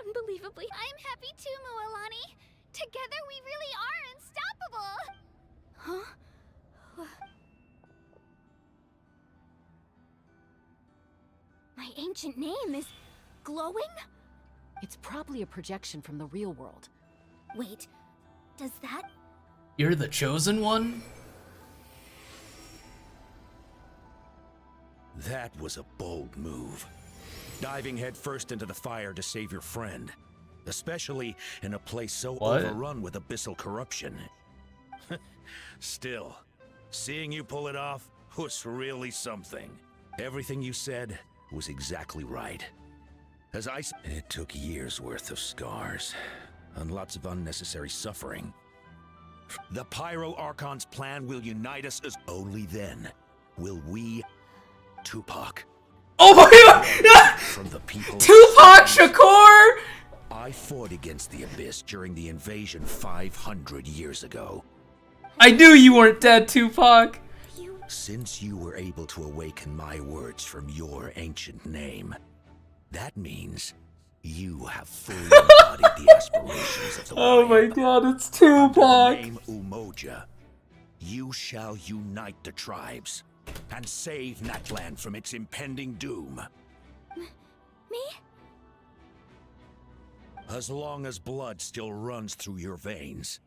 unbelievably. I'm happy too, Mualani. Together we really are unstoppable. Huh? My ancient name is glowing? It's probably a projection from the real world. Wait, does that? You're the chosen one? That was a bold move. Diving headfirst into the fire to save your friend. Especially in a place so overrun with abyssal corruption. Still, seeing you pull it off was really something. Everything you said was exactly right. It took years worth of scars, and lots of unnecessary suffering. The Pyro Archon's plan will unite us as only then will we, Tupac. Oh my god! From the people Tupac Shakur! I fought against the Abyss during the invasion 500 years ago. I knew you weren't dead, Tupac! Since you were able to awaken my words from your ancient name, that means you have fully embodied the aspirations of the Oh my god, it's Tupac! Under the name Umoja, you shall unite the tribes and save Natlan from its impending doom. Me? As long as blood still runs through your veins,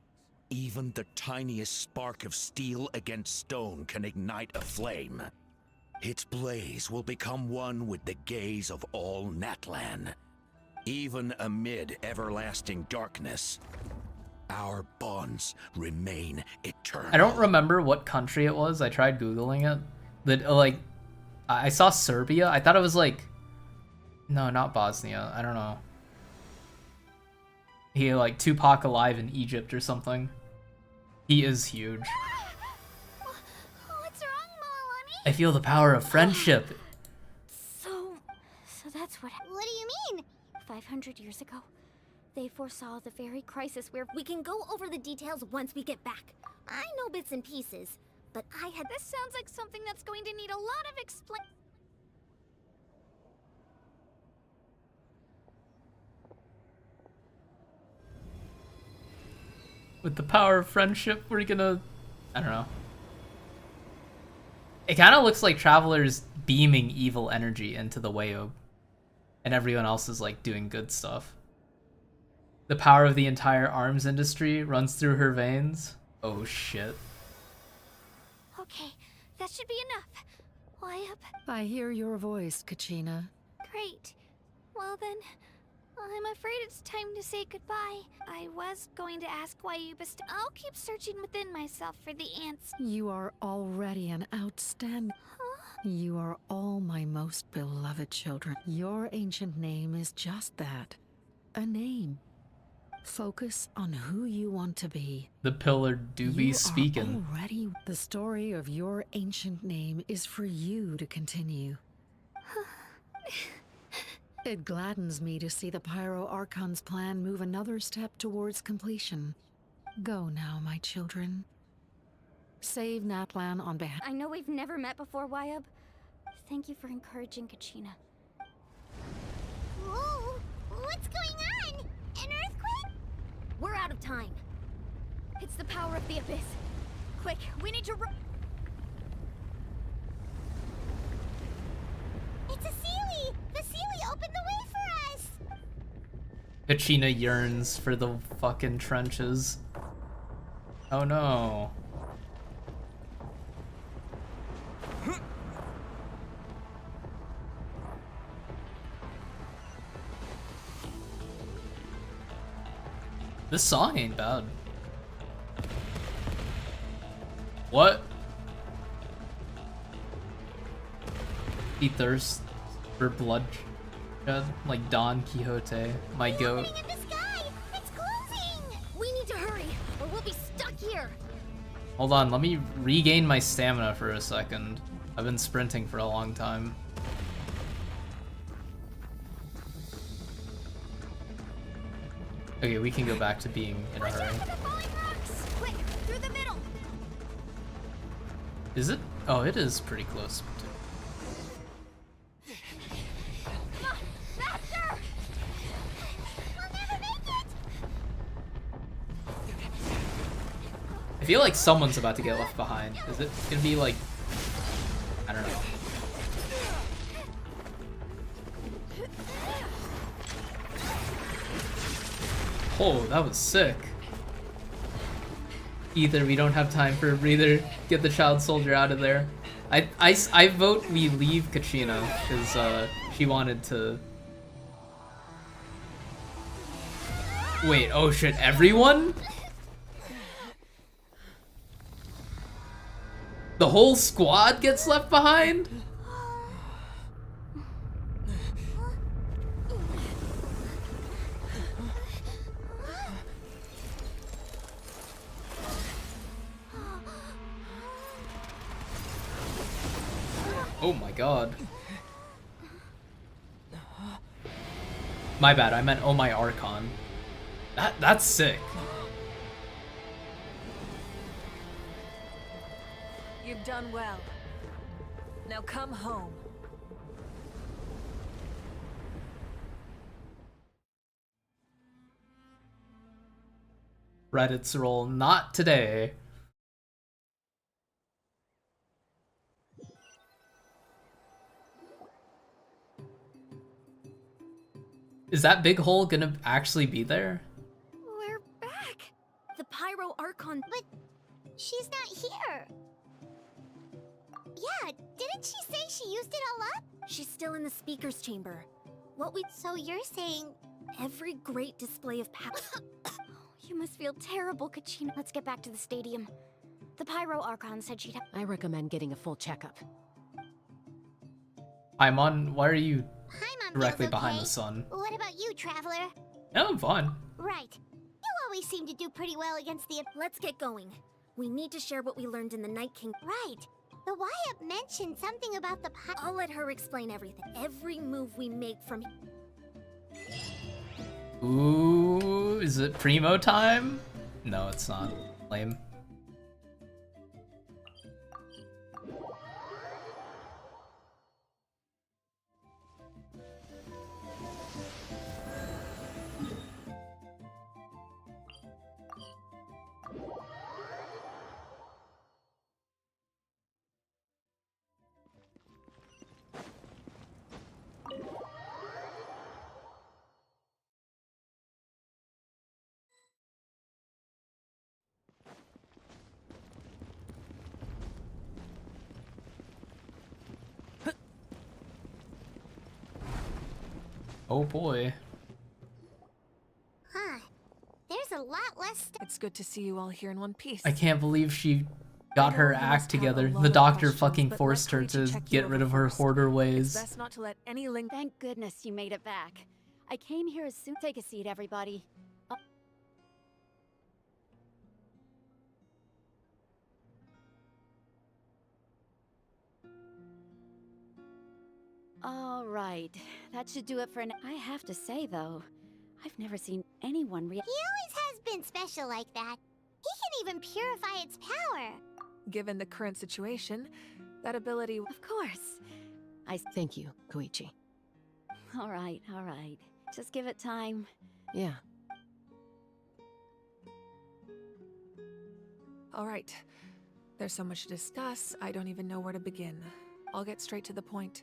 even the tiniest spark of steel against stone can ignite a flame. Its blaze will become one with the gaze of all Natlan. Even amid everlasting darkness, our bonds remain eternal. I don't remember what country it was. I tried Googling it. I saw Serbia. I thought it was like... No, not Bosnia. I don't know. He like Tupac alive in Egypt or something. He is huge. What's wrong, Mualani? I feel the power of friendship. So that's what... What do you mean? 500 years ago, they foresaw the very crisis where... We can go over the details once we get back. I know bits and pieces, but I had... This sounds like something that's going to need a lot of explain... With the power of friendship, we're gonna... I don't know. It kind of looks like Traveler's beaming evil energy into the Wayo. And everyone else is like doing good stuff. The power of the entire arms industry runs through her veins. Oh shit. Okay, that should be enough. Why up? I hear your voice, Kachina. Great. Well then, I'm afraid it's time to say goodbye. I was going to ask why you I'll keep searching within myself for the answer. You are already an outstanding... You are all my most beloved children. Your ancient name is just that. A name. Focus on who you want to be. The pillar do be speaking. Already, the story of your ancient name is for you to continue. It gladdens me to see the Pyro Archon's plan move another step towards completion. Go now, my children. Save Natlan on behalf... I know we've never met before, Wyub. Thank you for encouraging Kachina. Whoa! What's going on? An earthquake? We're out of time. It's the power of the Abyss. Quick, we need to It's a Sealy! The Sealy opened the way for us! Kachina yearns for the fucking trenches. Oh no. This song ain't bad. What? He thirsts for bloodshed like Don Quixote, my goat. In the sky! It's closing! We need to hurry, or we'll be stuck here. Hold on, let me regain my stamina for a second. I've been sprinting for a long time. Okay, we can go back to being in a hurry. Quick, through the middle. Is it? Oh, it is pretty close. Come on, faster! We'll never make it. I feel like someone's about to get left behind. Is it gonna be like... I don't know. Oh, that was sick. Either we don't have time for a breather, get the child soldier out of there. I vote we leave Kachina, because she wanted to... Wait, oh shit, everyone? The whole squad gets left behind? Oh my god. My bad, I meant oh my Archon. That's sick. You've done well. Now come home. Reddit's roll, not today. Is that big hole gonna actually be there? We're back. The Pyro Archon. But she's not here. Yeah, didn't she say she used it all up? She's still in the speaker's chamber. What we... So you're saying... Every great display of power... You must feel terrible, Kachina. Let's get back to the stadium. The Pyro Archon said she'd have... I recommend getting a full checkup. Paimon, why are you Paimon directly feels behind okay. the sun? What about you, Traveler? No, I'm fine. Right. You always seem to do pretty well against the... Let's get going. We need to share what we learned in the Night King. Right. The Wyatt mentioned something about the... I'll let her explain everything. Every move we make from... Ooh, is it primo time? No, it's not. Lame. Oh boy. Huh. There's a lot less... It's good to see you all here in one piece. I can't believe she got her act together. The doctor fucking forced her to get rid of her hoarder ways. Best not to let any link. Thank goodness you made it back. I came here as soon... Take a seat, everybody. All right, that should do it for an... I have to say, though, I've never seen anyone He always has been special like that. He can even purify its power. Given the current situation, that ability... Of course. Thank you, Koichi. All right, all right. Just give it time. Yeah. All right. There's so much to discuss, I don't even know where to begin. I'll get straight to the point.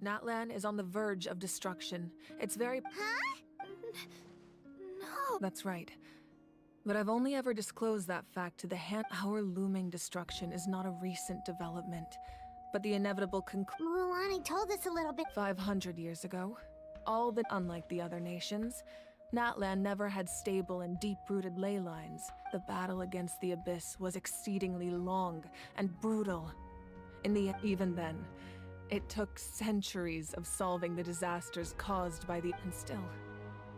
Natlan is on the verge of destruction. It's very... Huh? No. That's right. But I've only ever disclosed that fact to the hand. Our looming destruction is not a recent development, but the inevitable conclusion. Mulan told us a little bit. 500 years ago. All but unlike the other nations, Natlan never had stable and deep-rooted ley lines. The battle against the Abyss was exceedingly long and brutal. Even then, it took centuries of solving the disasters caused by the... And still,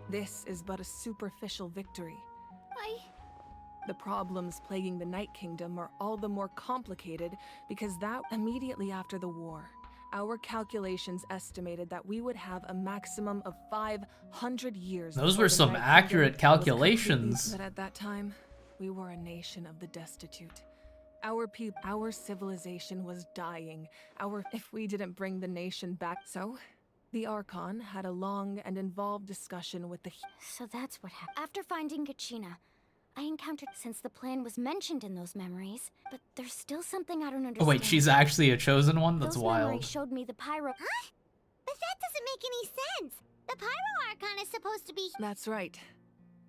this is but a superficial victory. The problems plaguing the Night Kingdom are all the more complicated because that immediately after the war, our calculations estimated that we would have a maximum of 500 years. Those before were the some Night accurate Kingdom was calculations. But at that time, we were a nation of the destitute. Our civilization was dying. If we didn't bring the nation back, so the Archon had a long and involved discussion with the. So that's what happened. After finding Kachina, I encountered since the plan was mentioned in those memories, but there's still something I don't understand. Oh wait, she's actually a chosen one? That's those wild. memories showed me the pyro. Huh? But that doesn't make any sense. The Pyro Archon is supposed to be. That's right.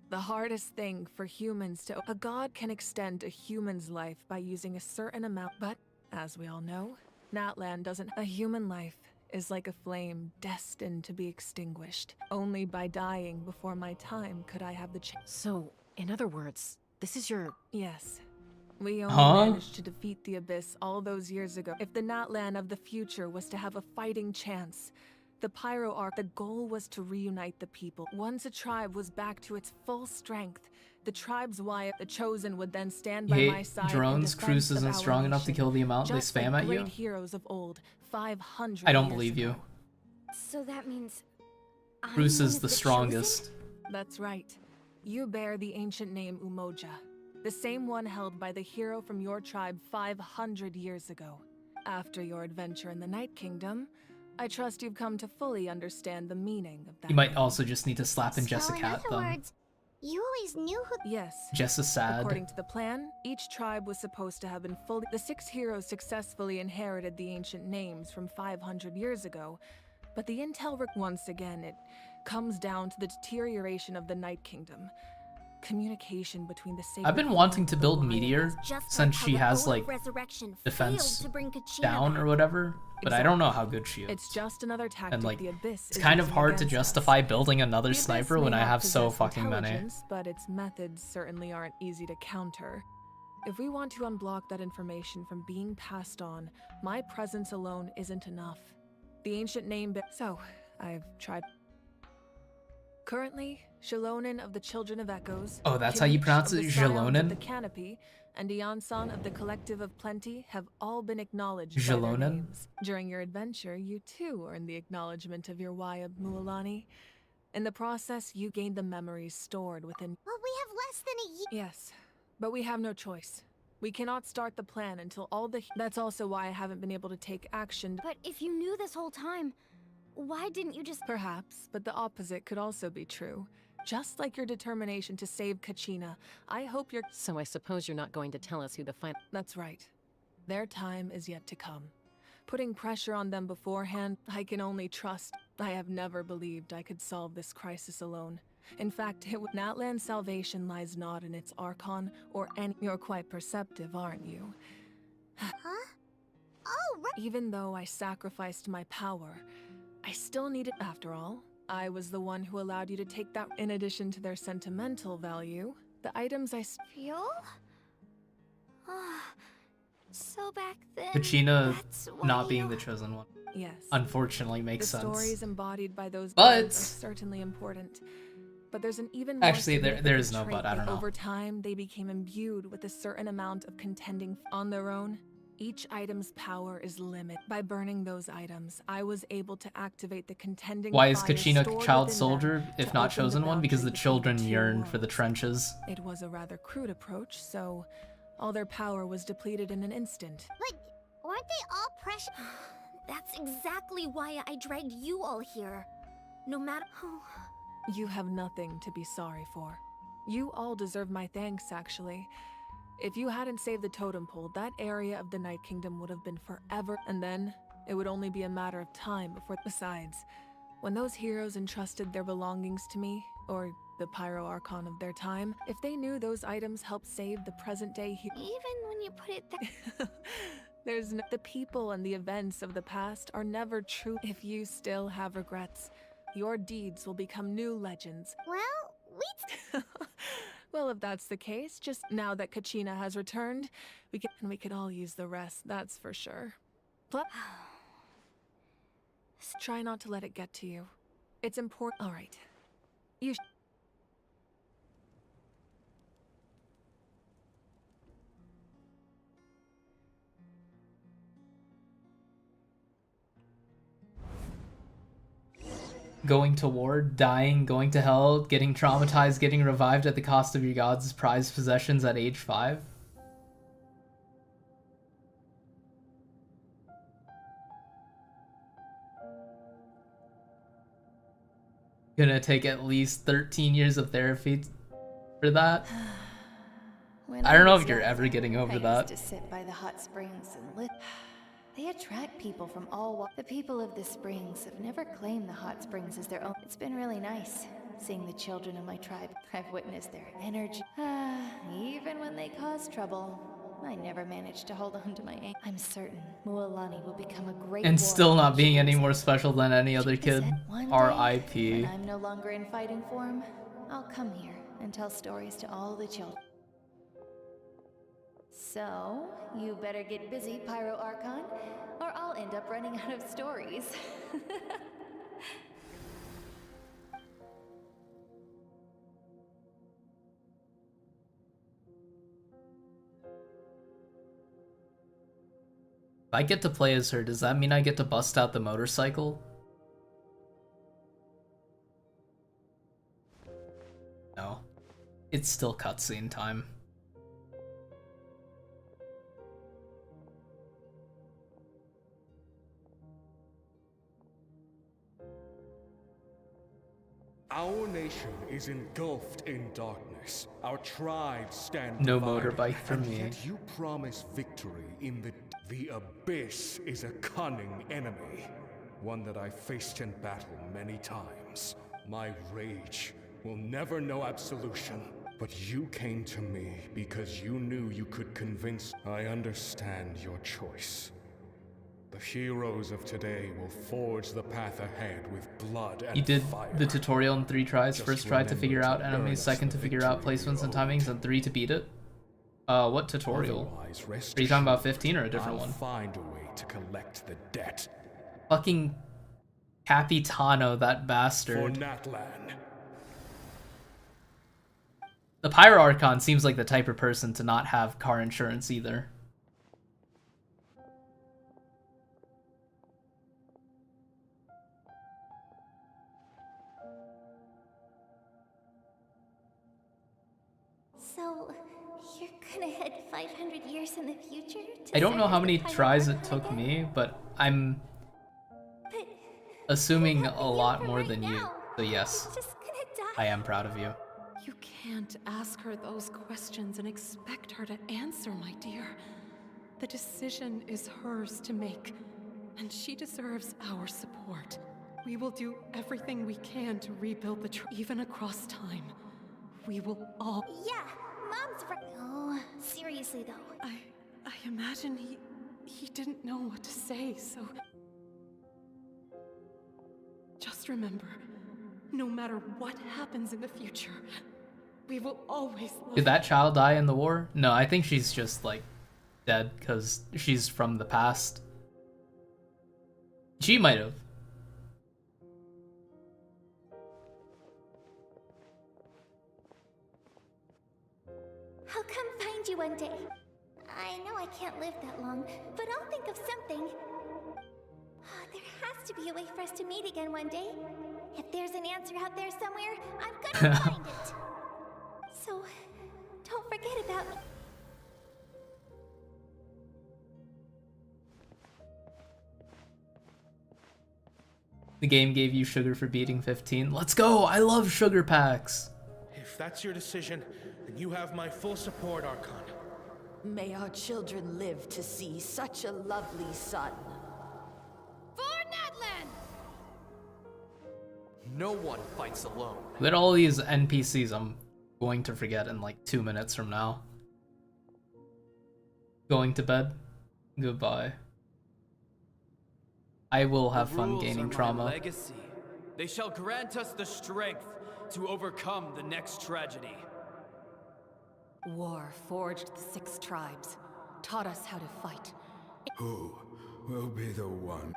The hardest thing for humans to. A god can extend a human's life by using a certain amount, but as we all know, Natlan doesn't. A human life is like a flame destined to be extinguished. Only by dying before my time could I have the chance. So, in other words, this is your... Yes. We only managed to defeat the Abyss all those years ago. If the Natlan of the future was to have a fighting chance, the Pyro Arc, the goal was to reunite the people. Once a tribe was back to its full strength, the tribe's the chosen would then stand by my side. Drones, Cruise isn't strong enough to kill the amount they spam like at you? great heroes of old, 500 I don't years believe you. ago. So that means Cruise is the strongest. That's right. You bear the ancient name Umoja, the same one held by the hero from your tribe 500 years ago. After your adventure in the Night Kingdom, I trust you've come to fully understand the meaning of that. You might also just need to slap in So Jessica in at other them. words, you always knew who. Yes. Jess is sad. According to the plan, each tribe was supposed to have been fully. The 6 heroes successfully inherited the ancient names from 500 years ago, but the intel once again it comes down to the deterioration of the Night Kingdom. Communication between the sacred. I've been wanting to build Meteor Just since like she how the has Oath like of Resurrection defense failed to bring Kachina down back. or whatever, but I don't know how good she is. It's just another tactic And like, the Abyss it's is kind of using hard to against us. justify building another The Abyss sniper may when I not have so possess fucking many. intelligence, but its methods certainly aren't easy to counter. If we want to unblock that information from being passed on, my presence alone isn't enough. The ancient name so, I've tried. Currently, Shalonen of the Children of Echoes, Oh, that's how you Kinich pronounce of it, the Scions of Shalonen? the Canopy, and Iansan of the Collective of Plenty have all been acknowledged by their Shalonen? names. During your adventure, you too earned the acknowledgement of your Wayab Mualani. In the process, you gained the memories stored within. Well, we have less than a year. Yes, but we have no choice. We cannot start the plan until all the. That's also why I haven't been able to take action. But if you knew this whole time, why didn't you just... Perhaps, but the opposite could also be true. Just like your determination to save Kachina, I hope you're. So I suppose you're not going to tell us who the final. That's right. Their time is yet to come. Putting pressure on them beforehand, I can only trust. I have never believed I could solve this crisis alone. In fact, Natlan's salvation lies not in its Archon or any. You're quite perceptive, aren't you? Huh? Oh, right. Even though I sacrificed my power, I still need it. After all, I was the one who allowed you to take that. In addition to their sentimental value, the items I. Fuel? So back then. Kachina that's why not being you- the chosen one. Yes. Unfortunately makes The sense. stories embodied by those But- gods are certainly important. But there's an even more Actually, there is no significant but, I trait don't know. Over time, they became imbued with a certain amount of contending on their own. Each item's power is limited. By burning those items, I was able to activate the contending. Why is fire Kachina stored child within soldier, them if to not open chosen one? Because the boundary between children two yearn for the worlds. trenches. It was a rather crude approach, so all their power was depleted in an instant. But weren't they all precious? That's exactly why I dragged you all here. No matter. You have nothing to be sorry for. You all deserve my thanks, actually. If you hadn't saved the totem pole, that area of the Night Kingdom would have been forever, and then it would only be a matter of time before. Besides, when those heroes entrusted their belongings to me, or the Pyro Archon of their time, if they knew those items helped save the present-day Even when you put it that... There's no. The people and the events of the past are never true. If you still have regrets, your deeds will become new legends. Well, Well, if that's the case, just now that Kachina has returned, we could all use the rest, that's for sure. Try not to let it get to you. It's important. All right. You. Going to war, dying, going to hell, getting traumatized, getting revived at the cost of your god's prized possessions at age 5? Gonna take at least 13 years of therapy for that? I don't know if you're ever getting over that. I used to sit by the hot springs and live. They attract people from all walks. The people of the springs have never claimed the hot springs as their own. It's been really nice seeing the children of my tribe. I've witnessed their energy. Even when they cause trouble, I never managed to hold on to my aim. I'm certain Mualani will become a great And still warrior. not being any more special than any other kid. One day, R.I.P. when I'm no longer in fighting form, I'll come here and tell stories to all the children. So, you better get busy, Pyro Archon, or I'll end up running out of stories. If I get to play as her, does that mean I get to bust out the motorcycle? No. It's still cutscene time. Our nation is engulfed in darkness. Our tribes stand No divided, motorbike for and me. yet you promise victory in the abyss is a cunning enemy, one that I faced in battle many times. My rage will never know absolution. But you came to me because you knew you could convince. I understand your choice. The heroes of today will forge the path ahead with blood and You did fire. the tutorial in 3 tries. Just First try to remember figure to out earn enemies, us second the to figure out victory placements and you owed. timings, and 3 to beat it. What tutorial? Otherwise, rest Are you talking about assured, 15 or a different I'll one? find a way to collect the debt. Fucking Capitano, that For bastard. Natlan. The Pyro Archon seems like the type of person to not have car insurance either. So, you're gonna head 500 years in the future? I don't know how many Pyro tries it Archon took again? me, but I'm But assuming a lot more than you. So yes, just gonna die. I am proud of you. You can't ask her those questions and expect her to answer, my dear. The decision is hers to make, and she deserves our support. We will do everything we can to rebuild the even across time. We will all. Yeah, Mom's right. Oh, seriously though. I imagine he didn't know what to say, so. Just remember, no matter what happens in the future, we will always love. Did that child die in the war? No, I think she's just like dead because she's from the past. She might have. I'll come find you one day. I know I can't live that long, but I'll think of something. There has to be a way for us to meet again one day. If there's an answer out there somewhere, I'm gonna find it. So, don't forget about me. The game gave you sugar for beating 15. Let's go! I love sugar packs! If that's your decision, then you have my full support, Archon. May our children live to see such a lovely son. For Natlan! No one fights alone. Look at all these NPCs I'm going to forget in like 2 minutes from now. Going to bed. Goodbye. I will have fun Rules gaining are my trauma. legacy. They shall grant us the strength to overcome the next tragedy. War forged the 6 tribes, taught us how to fight. Who will be the one?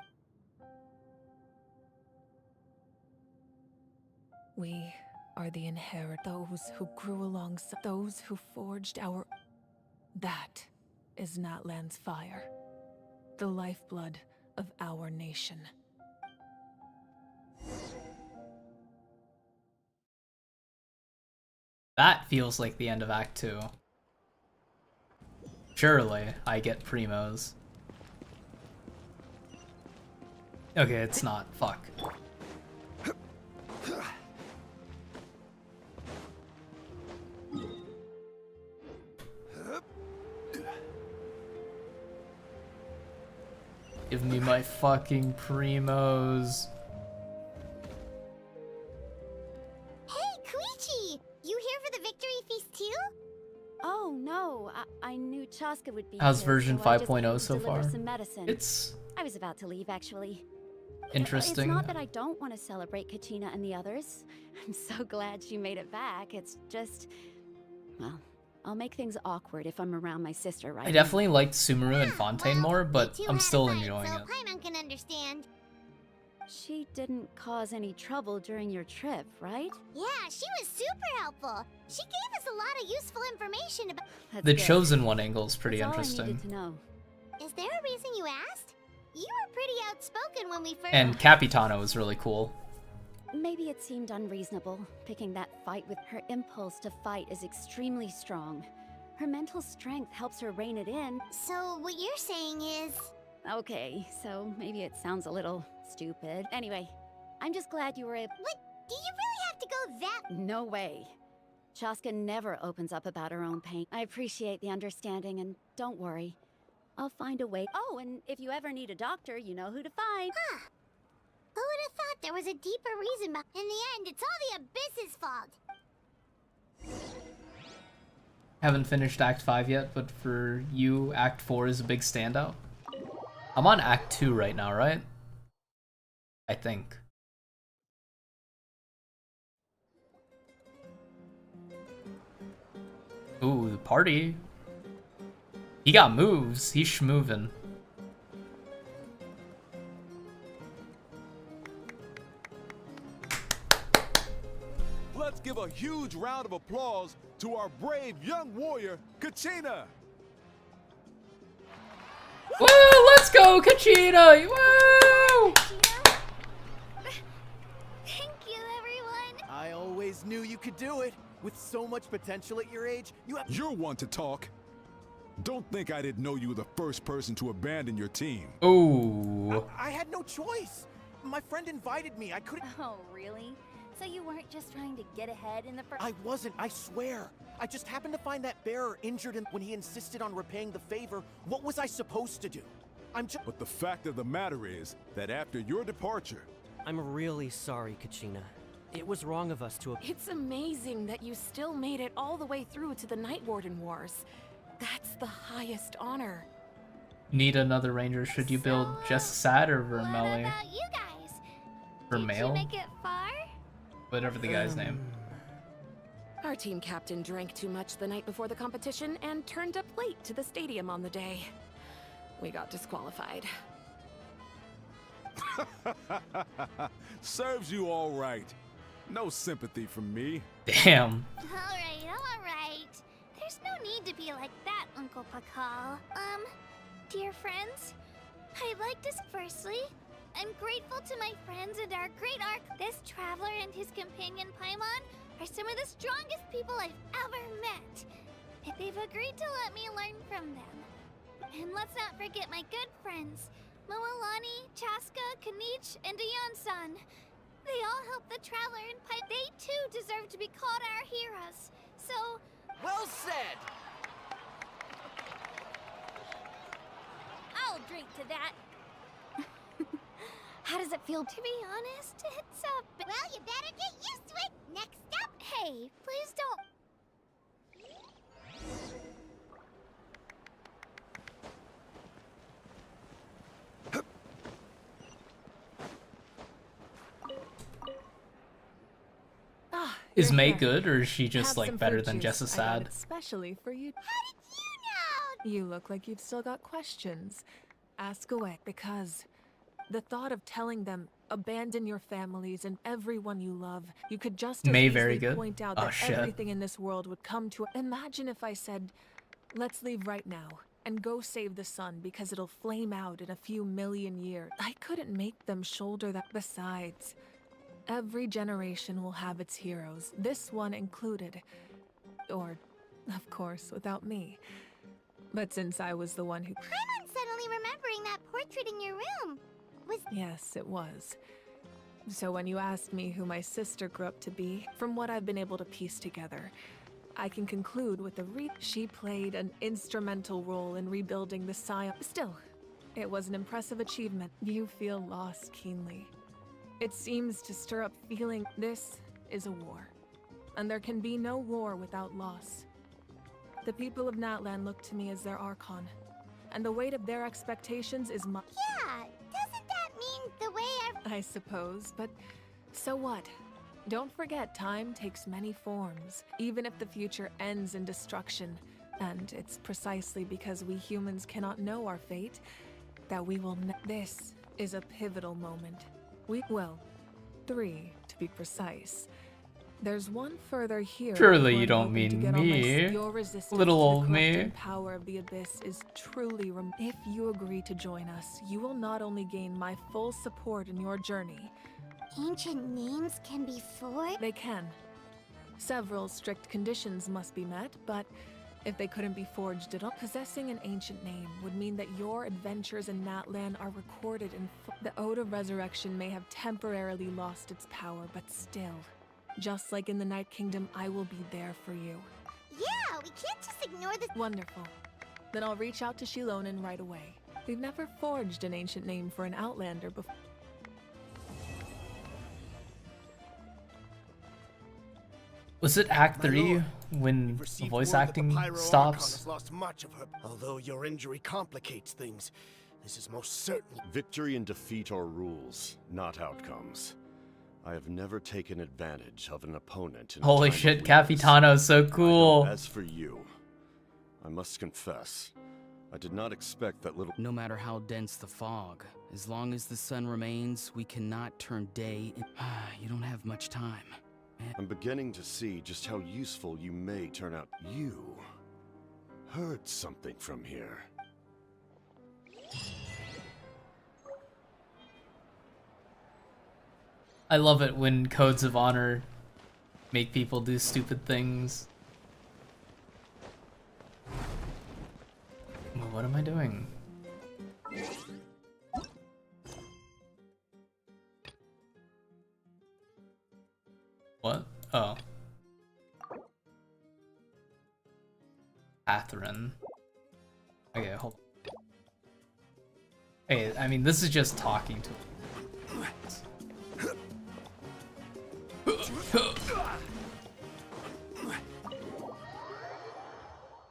We are the inherit, those who grew alongside, those who forged our... That is Natlan's fire, the lifeblood of our nation. That feels like the end of Act 2. Surely I get primos. Okay, it's not. Fuck. Give me my fucking primos. Hey, Koichi! You here for the victory feast too? Oh no, I knew Chaska would be How's here, version so I just 5.0 came to so deliver far? some medicine. It's I was about to leave actually. interesting. It's not that I don't want to celebrate Kachina and the others. I'm so glad she made it back. It's just, well, I'll make things awkward if I'm around my sister right I definitely liked Sumeru and Fontaine more, but I'm still enjoying it. Paimon can understand. She didn't cause any trouble during your trip, right? Yeah, she was super helpful. She gave us a lot of useful information about. The Chosen One angle is pretty That's all I interesting. needed to know. Is there a reason you asked? You were pretty outspoken when we first. And Capitano was really cool. Maybe it seemed unreasonable, picking that fight with her impulse to fight is extremely strong. Her mental strength helps her rein it in. So what you're saying is... Okay, so maybe it sounds a little stupid. Anyway, I'm just glad you were able... What? Do you really have to go that... No way. Chaska never opens up about her own pain. I appreciate the understanding, and don't worry. I'll find a way. Oh, and if you ever need a doctor, you know who to find. Huh. Who would have thought there was a deeper reason behind... In the end, it's all the Abyss's fault. Haven't finished Act 5 yet, but for you, Act 4 is a big standout. I'm on Act 2 right now, right? I think. Ooh, the party. He got moves. He's schmoovin'. Let's give a huge round of applause to our brave young warrior, Kachina! Woo! Let's go, Kachina! Woo! Thank you, everyone. I always knew you could do it. With so much potential at your age, you have... You're one to talk. Don't think I didn't know you were the first person to abandon your team. Ooh. I had no choice. My friend invited me. I couldn't... Oh, really? So you weren't just trying to get ahead in the first... I wasn't, I swear. I just happened to find that bearer injured, and when he insisted on repaying the favor, what was I supposed to do? But the fact of the matter is that after your departure... I'm really sorry, Kachina. It was wrong of us to... It's amazing that you still made it all the way through to the Night Warden Wars. That's the highest honor. Need another ranger? Should you build just Sad or Vermele? What about you guys? Vermele? Did you make it far? Whatever the guy's name. Our team captain drank too much the night before the competition and turned up late to the stadium on the day. We got disqualified. Serves you all right. No sympathy from me. Damn. Alright. There's no need to be like that, Uncle Pakal. Dear friends, I'd like to... Firstly, I'm grateful to my friends and our great arc. This traveler and his companion Paimon are some of the strongest people I've ever met. And they've agreed to let me learn from them. And let's not forget my good friends, Moalani, Chaska, Kanich, and Aeon-san. They all helped the traveler and They too deserve to be called our heroes. So... Well said! I'll drink to that. How does it feel? To be honest, it's a bit... Well, you better get used to it. Next up... Hey, please don't... Ah, Is You're May here. good, or is she just Have like some better fruit than juice. just I got sad? it specially for you. How did you know? You look like you've still got questions. Ask away, because the thought of telling them abandon your families and everyone you love, you could just as May easily very good. point out Oh that shit. everything in this world would come to. Imagine if I said, let's leave right now and go save the sun because it'll flame out in a few million years. I couldn't make them shoulder that. Besides, every generation will have its heroes, this one included. Or, of course, without me. But since I was the one who... I'm suddenly remembering that portrait in your room. Was... Yes, it was. So when you asked me who my sister grew up to be, from what I've been able to piece together, I can conclude with she played an instrumental role in rebuilding the Scion. Still, it was an impressive achievement. You feel loss keenly. It seems to stir up feeling. This is a war, and there can be no war without loss. The people of Natlan look to me as their Archon, and the weight of their expectations is my— Yeah, doesn't that mean the way I suppose, but so what? Don't forget, time takes many forms, even if the future ends in destruction. And it's precisely because we humans cannot know our fate that we will This is a pivotal moment. Well, 3 to be precise. There's one further here. Surely where you I'm don't hoping to mean get on me. Your resistance Little to old the corrupting me. power of the Abyss is truly If you agree to join us, you will not only gain my full support in your journey. ancient names can be forged? They can. Several strict conditions must be met, but if they couldn't be forged at all, possessing an ancient name would mean that your adventures in Natlan are recorded in The Ode of Resurrection may have temporarily lost its power, but still, just like in the Night Kingdom, I will be there for you. Yeah, we can't just ignore this. Wonderful. Then I'll reach out to Shilonen right away. We've never forged an ancient name for an Outlander before. Was it Act My 3 lord, when we've the received voice word that acting the Pyro Archon stops? has lost much of her. Although your injury complicates things, this is most certainly. Victory and defeat are rules, not outcomes. I have never taken advantage of an opponent in a Holy time of shit, weakness. Capitano's so I know. cool. As for you, I must confess, I did not expect that little. No matter how dense the fog, as long as the sun remains, we cannot turn day in. You don't have much time. I'm beginning to see just how useful you may turn out. You heard something from here. I love it when codes of honor make people do stupid things. What am I doing? What? Oh. Catherine. Okay, hold on. Hey, I mean, this is just talking to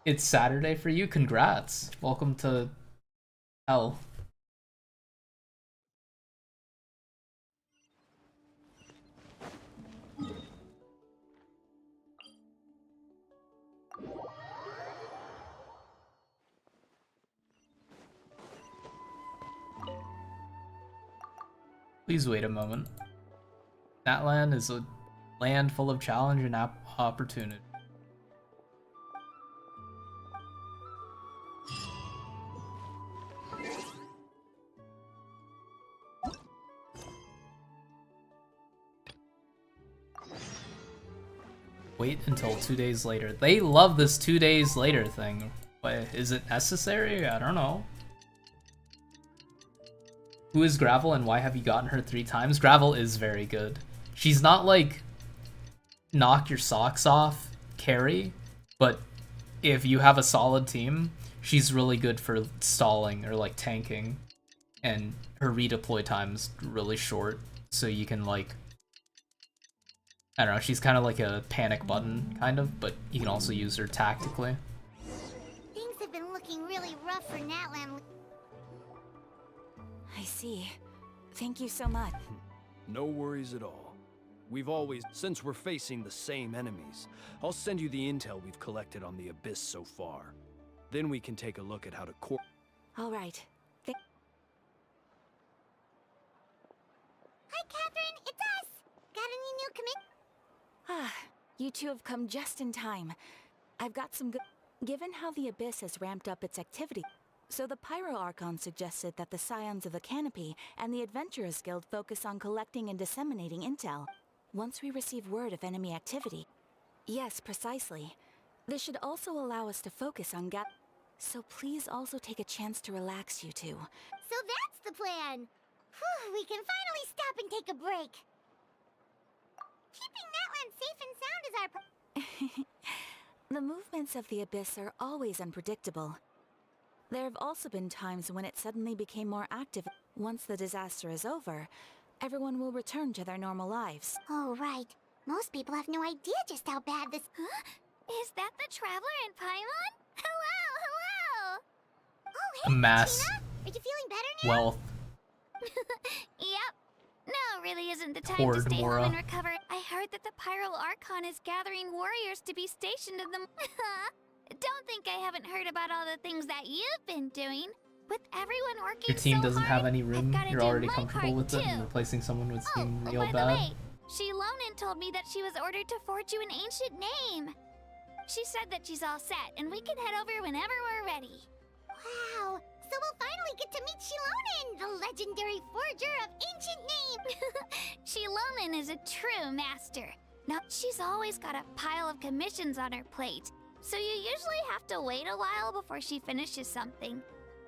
It's Saturday for you? Congrats. Welcome to hell. Please wait a moment. That land is a land full of challenge and opportunity. Wait until 2 days later. They love this 2 days later thing. But is it necessary? I don't know. Who is Gravel and why have you gotten her 3 times? Gravel is very good. She's not like knock your socks off carry, but if you have a solid team, she's really good for stalling or like tanking. And her redeploy time's really short, so you can like, I don't know, she's kind of like a panic button, kind of, but you can also use her tactically. Things have been looking really rough for Natlan. I see. Thank you so much. No worries at all. We've always, since we're facing the same enemies, I'll send you the intel we've collected on the Abyss so far. Then we can take a look at how to All right. Hi, Catherine. It's us. Got any new Ah, you two have come just in time. I've got some good... Given how the Abyss has ramped up its activity, so the Pyro Archon suggested that the Scions of the Canopy and the Adventurers Guild focus on collecting and disseminating intel. Once we receive word of enemy activity. Yes, precisely. This should also allow us to focus on So please also take a chance to relax, you two. So that's the plan. Whew, we can finally stop and take a break. Keeping Natland safe and sound is our... The movements of the Abyss are always unpredictable. There have also been times when it suddenly became more active. Once the disaster is over, everyone will return to their normal lives. Oh, right. Most people have no idea just how bad this... Huh? Is that the Traveler in Paimon? Hello! Oh, hey, Mass Katrina! Are you feeling better now? wealth. Yep. No, really isn't the time Horde to stay Mora. home and recover. I heard that the Pyro Archon is gathering warriors to be stationed in the... Don't think I haven't heard about all the things that you've been doing. With everyone working Your team so doesn't hard, have any room. I've gotta You're do already my comfortable part with it, and too. replacing someone would seem real By the bad. way, Shilonen told me that she was ordered to forge you an ancient name. She said that she's all set, and we can head over whenever we're ready. Wow. So we'll finally get to meet Shilonen, the legendary forger of ancient names. Shilonen is a true master. Now, she's always got a pile of commissions on her plate, so you usually have to wait a while before she finishes something.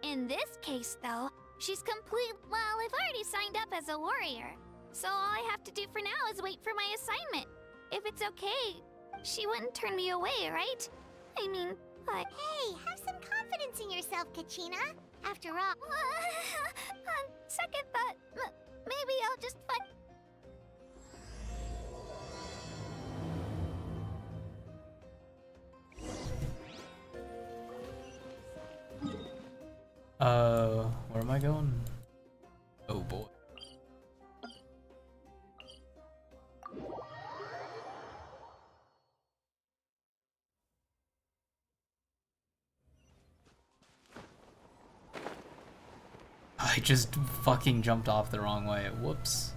In this case, though, she's complete... Well, I've already signed up as a warrior, so all I have to do for now is wait for my assignment. If it's okay, she wouldn't turn me away, right? I mean, like... Hey, have some confidence in yourself, Kachina. After all... On second thought, maybe I'll just fight... Where am I going? Oh boy. I just fucking jumped off the wrong way. Whoops.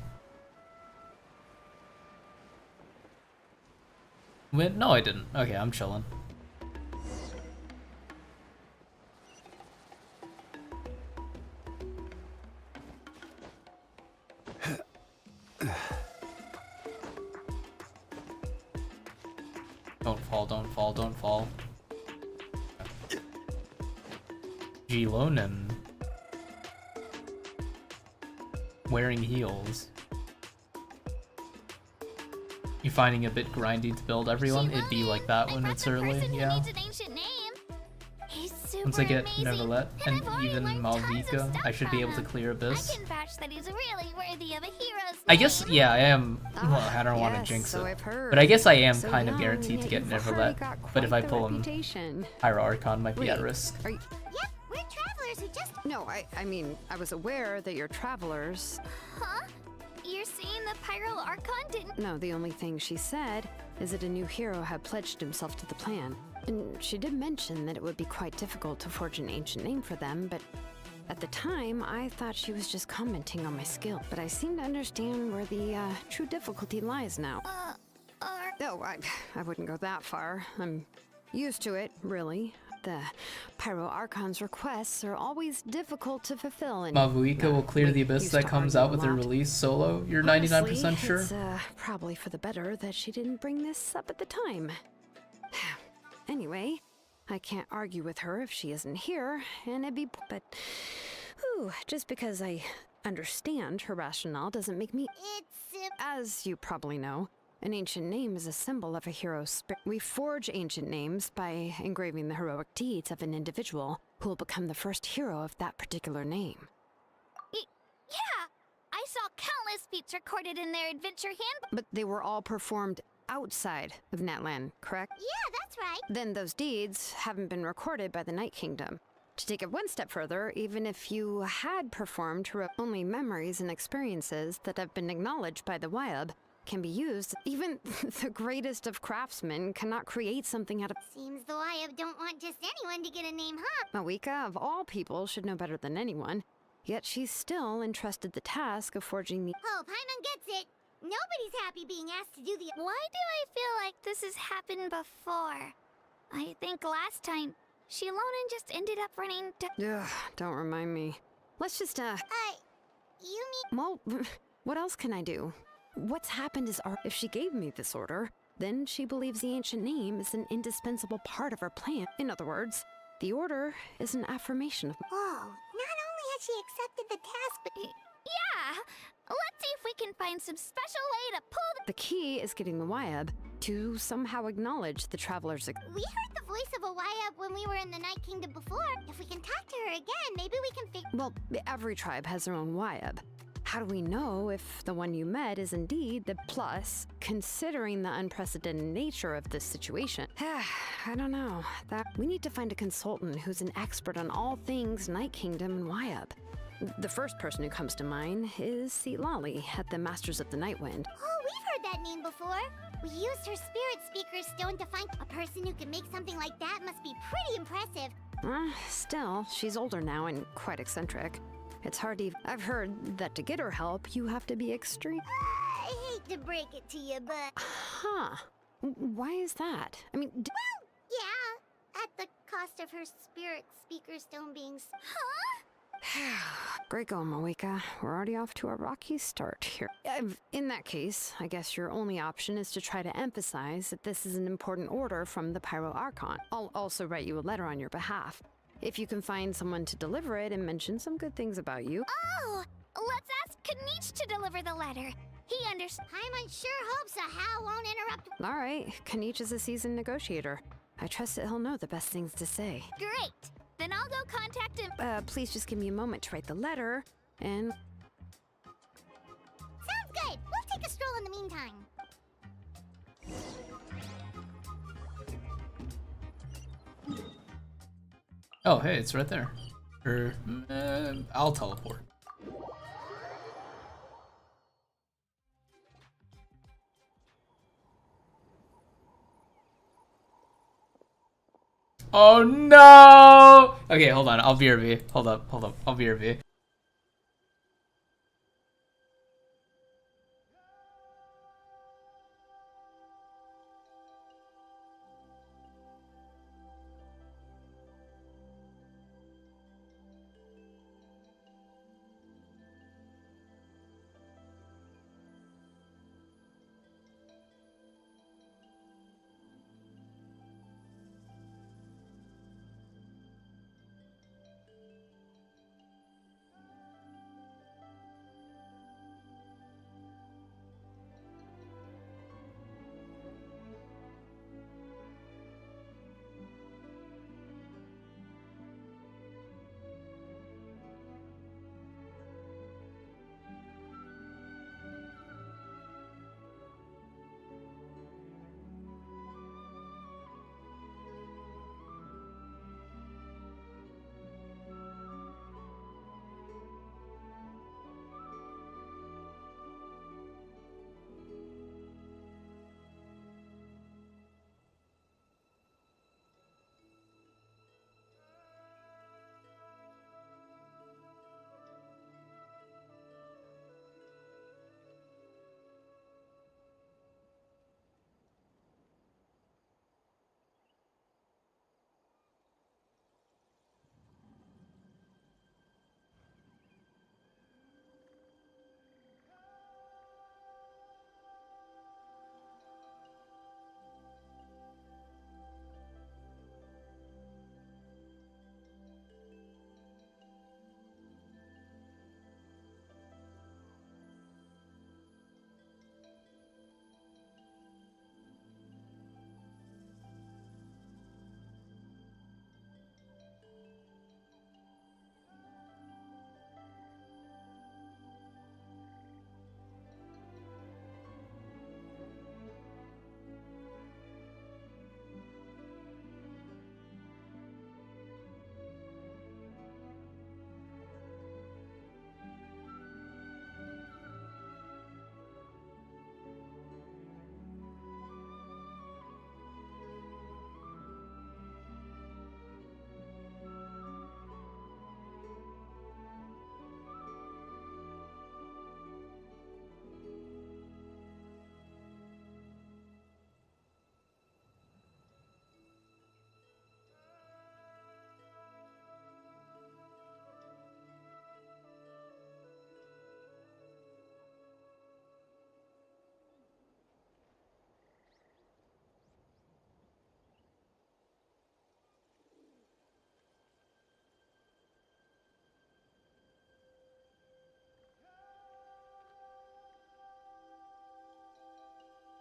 Wait, no, I didn't. Okay, I'm chilling. Don't fall, don't fall, don't fall. Gilonen. Wearing heels. You finding a bit grindy to build everyone? It'd be like that when it's early, yeah. Needs an ancient name. He's super Once I get amazing, Neverlet and I've already even learned tons of Malvika, stuff I should be from able to him. clear Abyss. I can vouch that he's really worthy of a hero's I guess, name. yeah, I am. Well, I don't want to yes, jinx so it. I've heard. But I guess I am So kind of young, guaranteed to yet get you've already Neverlet. got But if quite I the pull him, reputation. Pyro Archon might be Wait, at risk. are you... Yep, we're travelers who just... No, I mean, I was aware that you're travelers. Huh? You're saying the Pyro Archon didn't... No, the only thing she said is that a new hero had pledged himself to the plan. And she did mention that it would be quite difficult to forge an ancient name for them, but at the time, I thought she was just commenting on my skill. But I seem to understand where the true difficulty lies now. No, I wouldn't go that far. I'm used to it, really. The Pyro Archon's requests are always difficult to fulfill, and Mavuika will clear the Abyss used that to comes argue out a with her lot. release solo? You're Honestly, 99% sure? It's probably for the better that she didn't bring this up at the time. Anyway, I can't argue with her if she isn't here, and it'd be... But, whew, just because I understand her rationale doesn't make me... It's... As you probably know, an ancient name is a symbol of a hero's spirit. We forge ancient names by engraving the heroic deeds of an individual who will become the first hero of that particular name. Yeah! I saw countless feats recorded in their adventure handbook. But they were all performed outside of Natlan, correct? Yeah, that's right. Then those deeds haven't been recorded by the Night Kingdom. To take it one step further, even if you had performed only memories and experiences that have been acknowledged by the Wyab, can be used. Even the greatest of craftsmen cannot create something out of... Seems the Wyatt don't want just anyone to get a name, huh? Mawika, of all people, should know better than anyone. Yet she's still entrusted the task of forging the... Oh, Paimon gets it. Nobody's happy being asked to do the... Why do I feel like this has happened before? I think last time, Shilonen just ended up running to... Ugh, don't remind me. Let's just, you mean... Well, what else can I do? What's happened is if she gave me this order, then she believes the ancient name is an indispensable part of her plan. In other words, the order is an affirmation of... Whoa, not only has she accepted the task, but... Yeah! Let's see if we can find some special way to pull The key is getting the Wyab to somehow acknowledge the traveler's... We heard the voice of a Wyab when we were in the Night Kingdom before. If we can talk to her again, maybe we can figure... Well, every tribe has their own Wyab. How do we know if the one you met is indeed the... Plus, considering the unprecedented nature of this situation, I don't know. We need to find a consultant who's an expert on all things Night Kingdom and Wyab. The first person who comes to mind is Lali at the Masters of the Nightwind. Oh, we've heard that name before. We used her Spirit Speaker Stone to find a person who can make something like that. Must be pretty impressive. Still, she's older now and quite eccentric. It's hard to... I've heard that to get her help, you have to be extreme... I hate to break it to you, but... Huh. Why is that? I mean... Well, yeah. At the cost of her Spirit Speaker Stone being... Huh? Great going, Mawika. We're already off to a rocky start here. In that case, I guess your only option is to try to emphasize that this is an important order from the Pyro Archon. I'll also write you a letter on your behalf. If you can find someone to deliver it and mention some good things about you. Oh! Let's ask Kanich to deliver the letter. He understands. Paimon sure hopes a Hal won't interrupt. All right, Kanich is a seasoned negotiator. I trust that he'll know the best things to say. Great! Then I'll go contact him. Please just give me a moment to write the letter, and... Sounds good! We'll take a stroll in the meantime. Oh, hey, it's right there. Or, I'll teleport. Oh no! Okay, hold on. I'll BRB. Hold up. I'll BRB.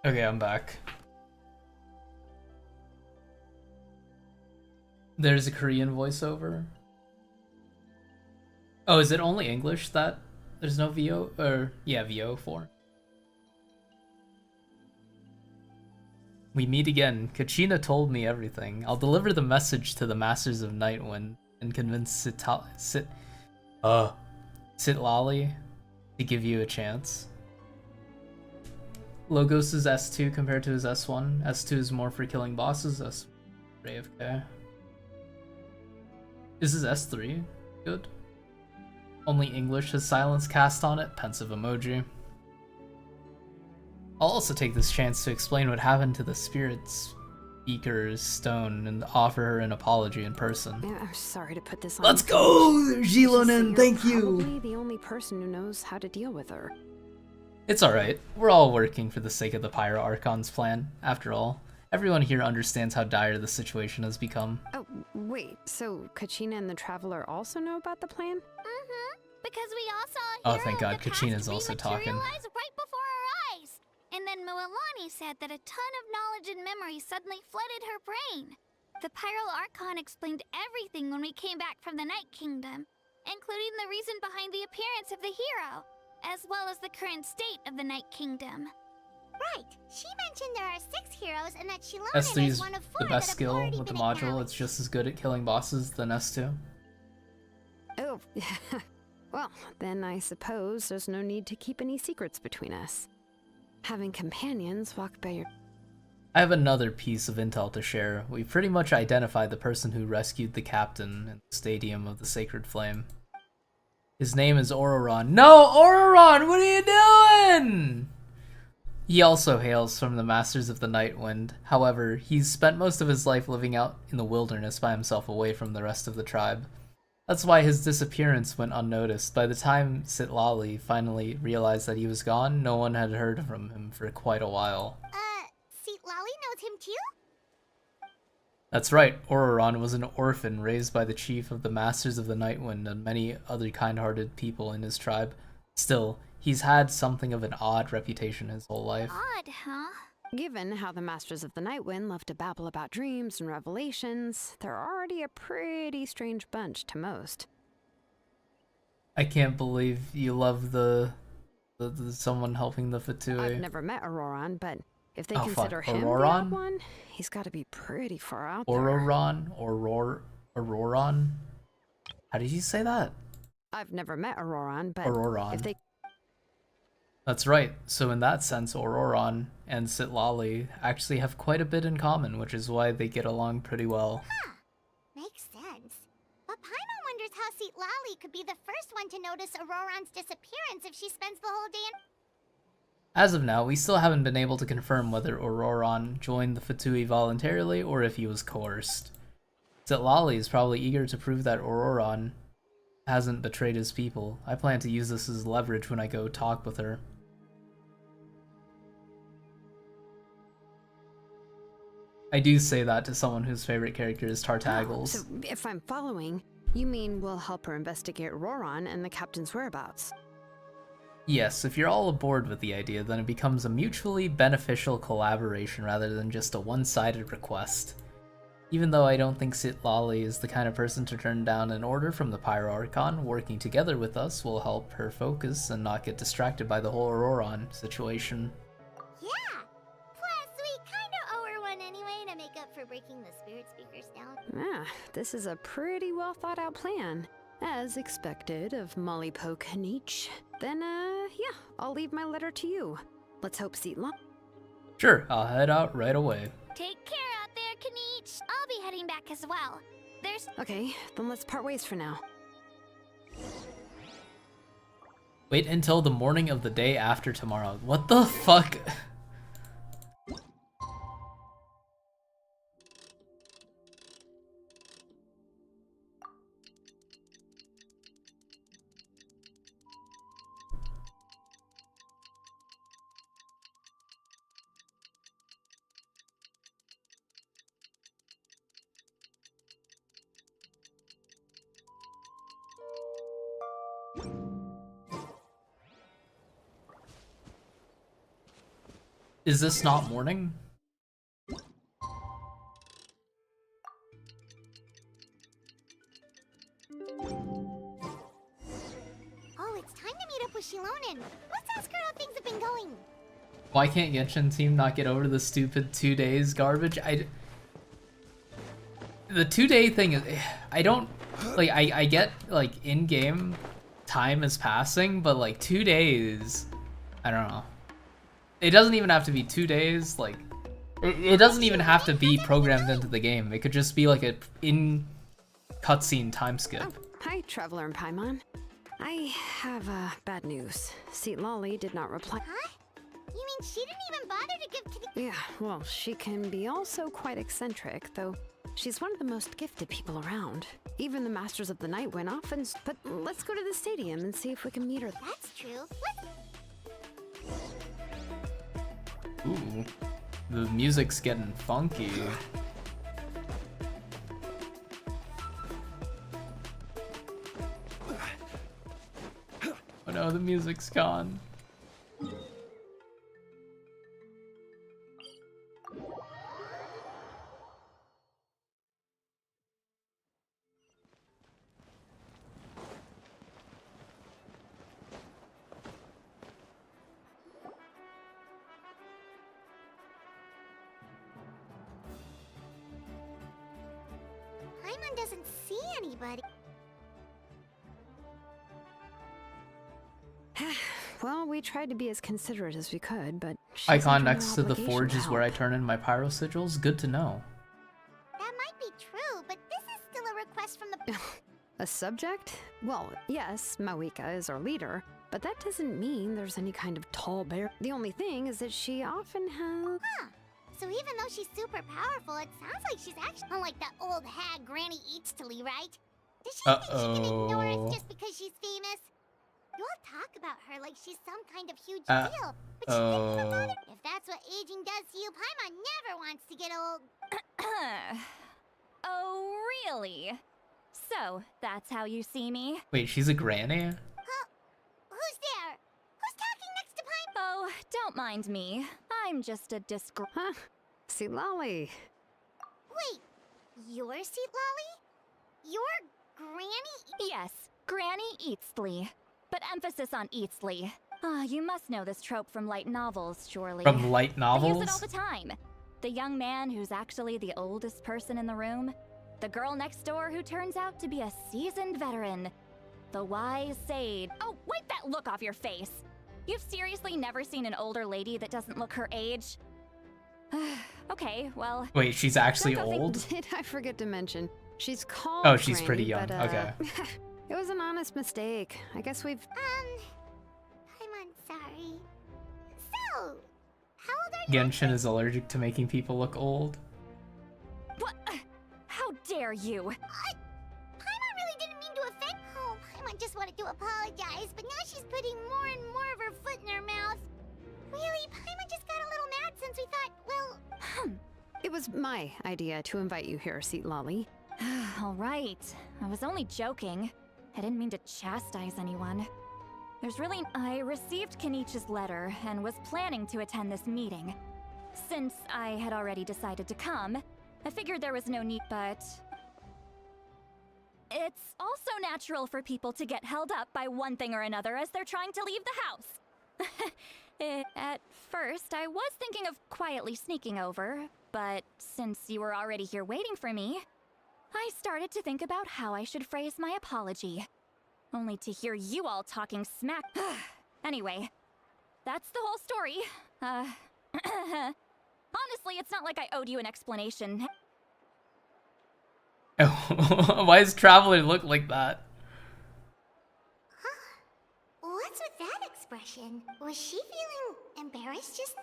Okay, I'm back. There's a Korean voiceover. Oh, is it only English that there's no VO? Or, yeah, VO for? We meet again. Kachina told me everything. I'll deliver the message to the Masters of Nightwind and convince Sitlali to give you a chance. Logos is S2 compared to his S1. S2 is more for killing bosses, S for AFK. Is his S3 good? Only English has silence cast on it, pensive emoji. I'll also take this chance to explain what happened to the spirit speaker's stone and offer her an apology in person. Yeah, I'm sorry to put this on. Let's go, Gilonen, thank you! Probably the only person who knows how to deal with her. It's alright. We're all working for the sake of the Pyro Archon's plan. After all, everyone here understands how dire the situation has become. Oh, wait, so Kachina and the Traveler also know about the plan? Mm-hmm. Because we all saw Oh, thank God, Kachina's also talking. right before our eyes. And then Moalani said that a ton of knowledge and memory suddenly flooded her brain. The Pyro Archon explained everything when we came back from the Night Kingdom, including the reason behind the appearance of the hero, as well as the current state of the Night Kingdom. Right. She mentioned there are 6 heroes and that Shilonen S3 is is one of 4 the best that have skill already with the been module. It's just as good at killing bosses than S2. Oh, well, then I suppose there's no need to keep any secrets between us. Having companions walk by your... I have another piece of intel to share. We pretty much identified the person who rescued the captain in the Stadium of the Sacred Flame. His name is Ororon. No, Ororon, what are you doing? He also hails from the Masters of the Nightwind. However, he's spent most of his life living out in the wilderness by himself away from the rest of the tribe. That's why his disappearance went unnoticed. By the time Sitlali finally realized that he was gone, no one had heard from him for quite a while. Sitlali knows him too? That's right, Ororon was an orphan raised by the chief of the Masters of the Nightwind and many other kind-hearted people in his tribe. Still, he's had something of an odd reputation his whole life. Odd, huh? Given how the Masters of the Nightwind love to babble about dreams and revelations, they're already a pretty strange bunch to most. I can't believe you love the someone helping the Fatui. I've never met Auroron, but if they Oh, consider fuck. him Auroron? the odd one, he's got to be pretty far out there. Auroron? How did you say that? I've never met Auroron, but Auroron. if they... That's right. So in that sense, Ororon and Sitlali actually have quite a bit in common, which is why they get along pretty well. Huh. Makes sense. But Paimon wonders how Sitlali could be the first one to notice Auroron's disappearance if she spends the whole day in... As of now, we still haven't been able to confirm whether Ororon joined the Fatui voluntarily or if he was coerced. Sitlali is probably eager to prove that Ororon hasn't betrayed his people. I plan to use this as leverage when I go talk with her. I do say that to someone whose favorite character is Tartaggles. So if I'm following, you mean we'll help her investigate Auroron and the captain's whereabouts? Yes, if you're all aboard with the idea, then it becomes a mutually beneficial collaboration rather than just a one-sided request. Even though I don't think Sitlali is the kind of person to turn down an order from the Pyro Archon, working together with us will help her focus and not get distracted by the whole Auroron situation. Yeah! Plus, we kinda owe her one anyway to make up for breaking the spirit speakers down. Ah, this is a pretty well thought out plan. As expected of Molly Poke Nietzsche. Then, yeah, I'll leave my letter to you. Let's hope Sitlali... Sure, I'll head out right away. Take care out there, Kanich. I'll be heading back as well. There's... Okay, then let's part ways for now. Wait until the morning of the day after tomorrow. What the fuck? Is this not morning? Oh, it's time to meet up with Shilonen. Let's ask her how things have been going. Why can't Genshin team not get over the stupid 2 days garbage? The 2-day thing is, I don't, like, I get, like, in-game time is passing, but, like, 2 days, I don't know. It doesn't even have to be 2 days, like, it doesn't even have to be programmed into the game. It could just be, like, a in-cutscene time skip. Oh, hi, Traveler and Paimon. I have bad news. Seat Lolly did not reply. Huh? You mean she didn't even bother to give to the— Yeah, well, she can be also quite eccentric, though she's one of the most gifted people around. Even the Masters of the Night went off and... But let's go to the stadium and see if we can meet her. That's true. Ooh, the music's getting funky. Oh no, the music's gone. Paimon doesn't see anybody. Well, we tried to be as considerate as we could, but... Icon next to the forge is where I turn in my pyro sigils. Good to know. That might be true, but this is still a request from the... A subject? Well, yes, Mawika is our leader, but that doesn't mean there's any kind of tall bear. The only thing is that she often has... Huh. So even though she's super powerful, it sounds like she's actually unlike that old hag Granny Eatsley, right? Does she think she can ignore us just because she's famous? You all talk about her like she's some kind of huge deal, but she didn't even bother. If that's what aging does to you, Paimon never wants to get old. Oh, really? So, that's how you see me? Wait, she's a granny? Huh? Who's there? Who's talking next to Paimon? Oh, don't mind me. I'm just a Huh? Seat Lolly. Wait, you're Seat Lolly? You're Granny? Yes, Granny Eatsley. But emphasis on Eatsley. Ah, you must know this trope from light novels, surely. From light novels? They use it all the time. The young man who's actually the oldest person in the room. The girl next door who turns out to be a seasoned veteran. The wise sage. Oh, wipe that look off your face! You've seriously never seen an older lady that doesn't look her age? Okay, well... Wait, she's actually Don't think- old? Did I forget to mention? She's called Oh, she's Granny, pretty young. but, Okay. It was an honest mistake. I guess we've... Paimon, sorry. So, how old are you? Genshin is allergic to making people look old. What? How dare you? Paimon really didn't mean to offend. Oh, Paimon just wanted to apologize, but now she's putting more and more of her foot in her mouth. Really, Paimon just got a little mad since we thought, well... It was my idea to invite you here, Seat Lolly. All right. I was only joking. I didn't mean to chastise anyone. I received Kenichi's letter and was planning to attend this meeting. Since I had already decided to come, I figured there was no need, but... It's also natural for people to get held up by one thing or another as they're trying to leave the house. At first, I was thinking of quietly sneaking over, but since you were already here waiting for me, I started to think about how I should phrase my apology. Only to hear you all talking smack. Anyway, that's the whole story. Honestly, it's not like I owed you an explanation. Why does Traveler look like that? What's with that expression? Was she feeling embarrassed just...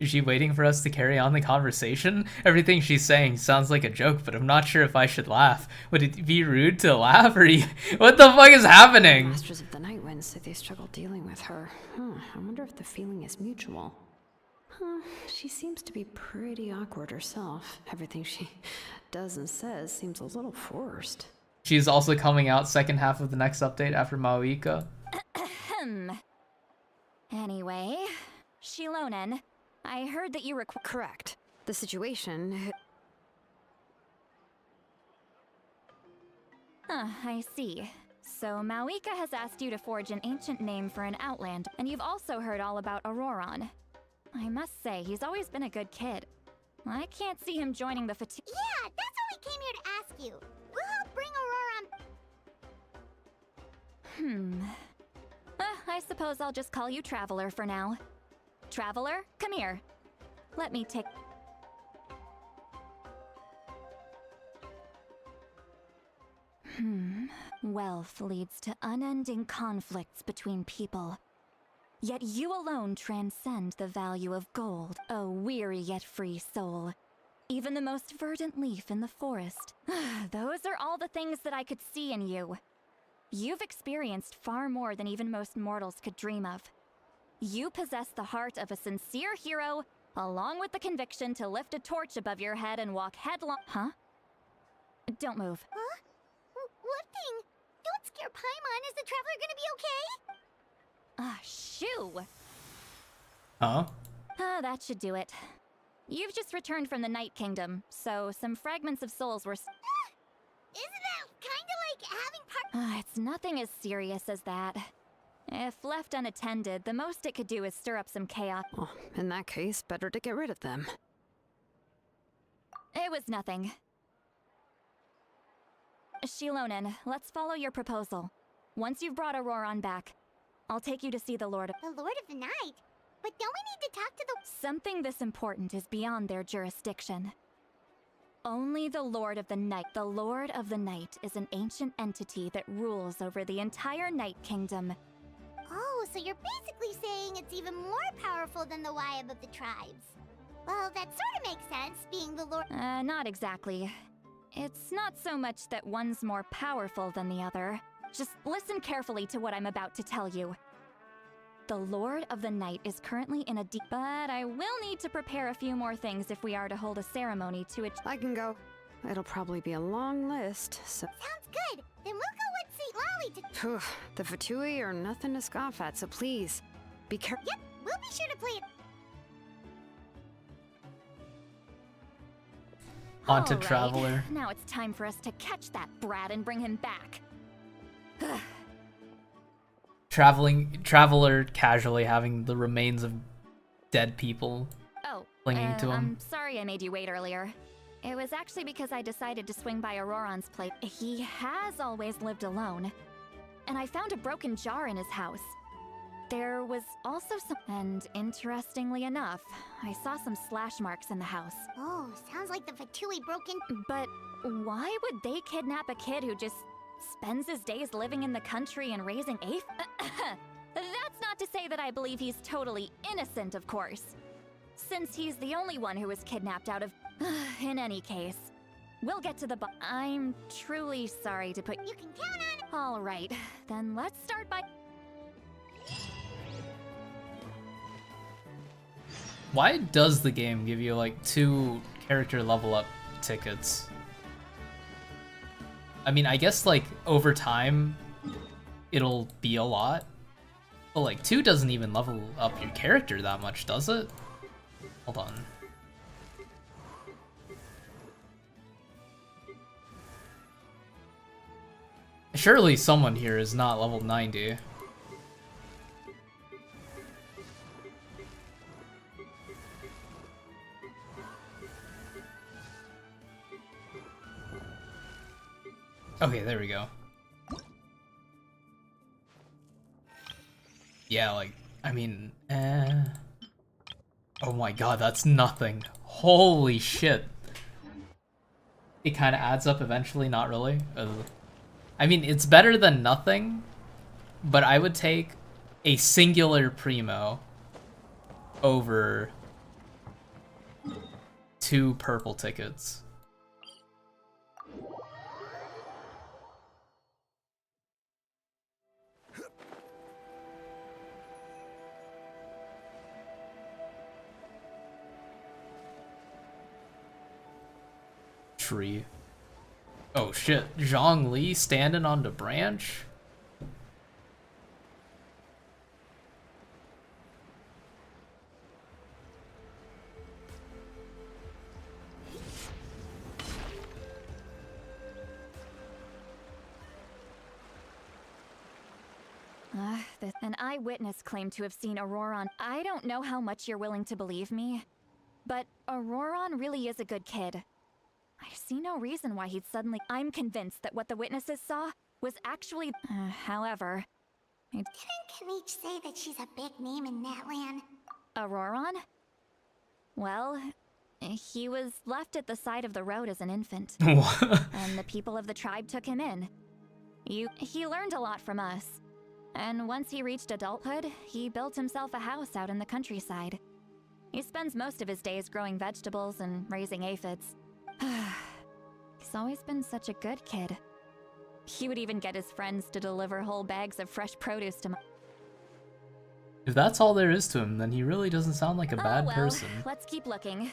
Is she waiting for us to carry on the conversation? Everything she's saying sounds like a joke, but I'm not sure if I should laugh. Would it be rude to laugh, or what the fuck is happening? Masters of the Night Wind say they struggle dealing with her. I wonder if the feeling is mutual. She seems to be pretty awkward herself. Everything she does and says seems a little forced. She's also coming out second half of the next update after Mawika. Anyway, Shilonen, I heard that you Correct. The situation... I see. So Mawika has asked you to forge an ancient name for an outland, and you've also heard all about Auroron. I must say, he's always been a good kid. I can't see him joining the fatigue. Yeah, that's why we came here to ask you. We'll help bring Auroron. I suppose I'll just call you Traveler for now. Traveler, come here. Let me take... Wealth leads to unending conflicts between people. Yet you alone transcend the value of gold, a weary yet free soul. Even the most verdant leaf in the forest. Those are all the things that I could see in you. You've experienced far more than even most mortals could dream of. You possess the heart of a sincere hero, along with the conviction to lift a torch above your head and walk headlong. Huh? Don't move. Huh? What thing? Don't scare Paimon. Is the Traveler gonna be okay? Shoo! Huh? That should do it. You've just returned from the Night Kingdom, so some fragments of souls were... Isn't that kinda like having It's nothing as serious as that. If left unattended, the most it could do is stir up some chaos. Well, in that case, better to get rid of them. It was nothing. Shilonen, let's follow your proposal. Once you've brought Auroron back, I'll take you to see the Lord of... The Lord of the Night? But don't we need to talk to the... Something this important is beyond their jurisdiction. Only the Lord of the Night. The Lord of the Night is an ancient entity that rules over the entire Night Kingdom. Oh, so you're basically saying it's even more powerful than the Wyab of the tribes. Well, that sort of makes sense, being the Lord... Not exactly. It's not so much that one's more powerful than the other. Just listen carefully to what I'm about to tell you. The Lord of the Night is currently in a deep... But I will need to prepare a few more things if we are to hold a ceremony to it. I can go. It'll probably be a long list, so... Sounds good. Then we'll go with St. Lolly to... The Fatui are nothing to scoff at, so please, be careful. Yep, we'll be sure to play it. Haunted All right. Traveler. Now it's time for us to catch that brat and bring him back. Traveler casually having the remains of dead people clinging to him. I'm sorry I made you wait earlier. It was actually because I decided to swing by Auroron's place. He has always lived alone, and I found a broken jar in his house. There was also some... And interestingly enough, I saw some slash marks in the house. Oh, sounds like the Fatui broke in... But why would they kidnap a kid who just spends his days living in the country and raising That's not to say that I believe he's totally innocent, of course. Since he's the only one who was kidnapped out of... In any case, we'll get to the I'm truly sorry to put... You can count on it! Alright, then let's start by... Why does the game give you like 2 character level up tickets? I mean, I guess like over time it'll be a lot, but like 2 doesn't even level up your character that much, does it? Hold on. Surely someone here is not level 90. Okay, there we go. Yeah, like, I mean, oh my god, that's nothing. Holy shit. It kind of adds up eventually, not really. I mean, it's better than nothing, but I would take a singular Primo over 2 purple tickets. Tree. Oh shit, Zhongli standing on the branch? this. An eyewitness claimed to have seen Auroron. I don't know how much you're willing to believe me, but Auroron really is a good kid. I see no reason why he'd suddenly. I'm convinced that what the witnesses saw was actually. However, Didn't Kanich say that she's a big name in Natlan? Auroron? Well, he was left at the side of the road as an infant. And the people of the tribe took him in. He learned a lot from us. And once he reached adulthood, he built himself a house out in the countryside. He spends most of his days growing vegetables and raising aphids. He's always been such a good kid. He would even get his friends to deliver whole bags of fresh produce to my— If that's all there is to him, then he really doesn't sound like a bad person. Let's keep looking.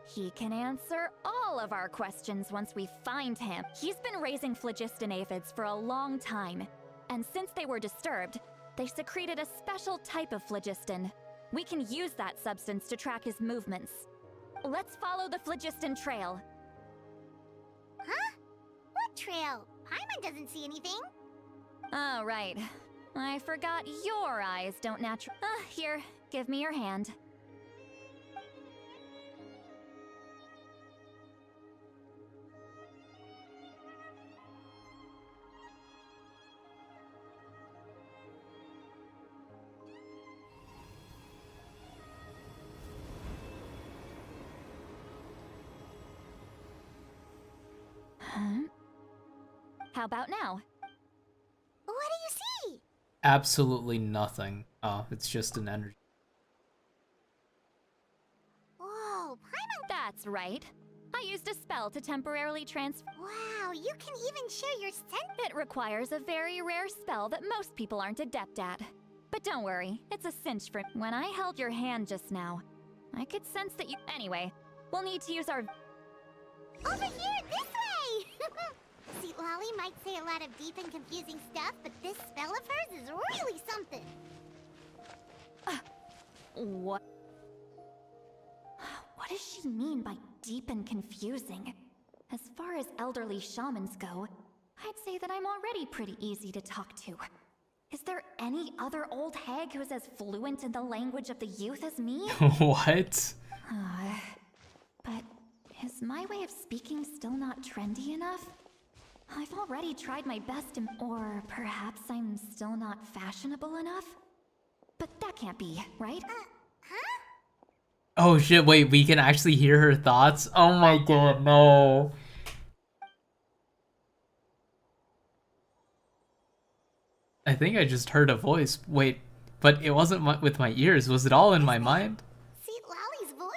He can answer all of our questions once we find him. He's been raising phlogiston aphids for a long time, and since they were disturbed, they secreted a special type of phlogiston. We can use that substance to track his movements. Let's follow the phlogiston trail. Huh? What trail? Paimon doesn't see anything. Oh, right. I forgot your eyes don't naturally. Here, give me your hand. How about now? What do you see? Absolutely nothing. Oh, it's just an energy. Whoa, Paimon. That's right. I used a spell to temporarily transfer. Wow, you can even share your scent. It requires a very rare spell that most people aren't adept at. But don't worry, it's a cinch for— When I held your hand just now, I could sense that you— Anyway, we'll need to use our— Over here, this way! See, Lolly might say a lot of deep and confusing stuff, but this spell of hers is really something. What? What does she mean by deep and confusing? As far as elderly shamans go, I'd say that I'm already pretty easy to talk to. Is there any other old hag who's as fluent in the language of the youth as me? What? But is my way of speaking still not trendy enough? I've already tried my best to— Or perhaps I'm still not fashionable enough? But that can't be, right? Oh shit, wait, we can actually hear her thoughts? Oh my god, no. I think I just heard a voice. Wait, but it wasn't with my ears. Was it all in my mind? See Lolly's voice?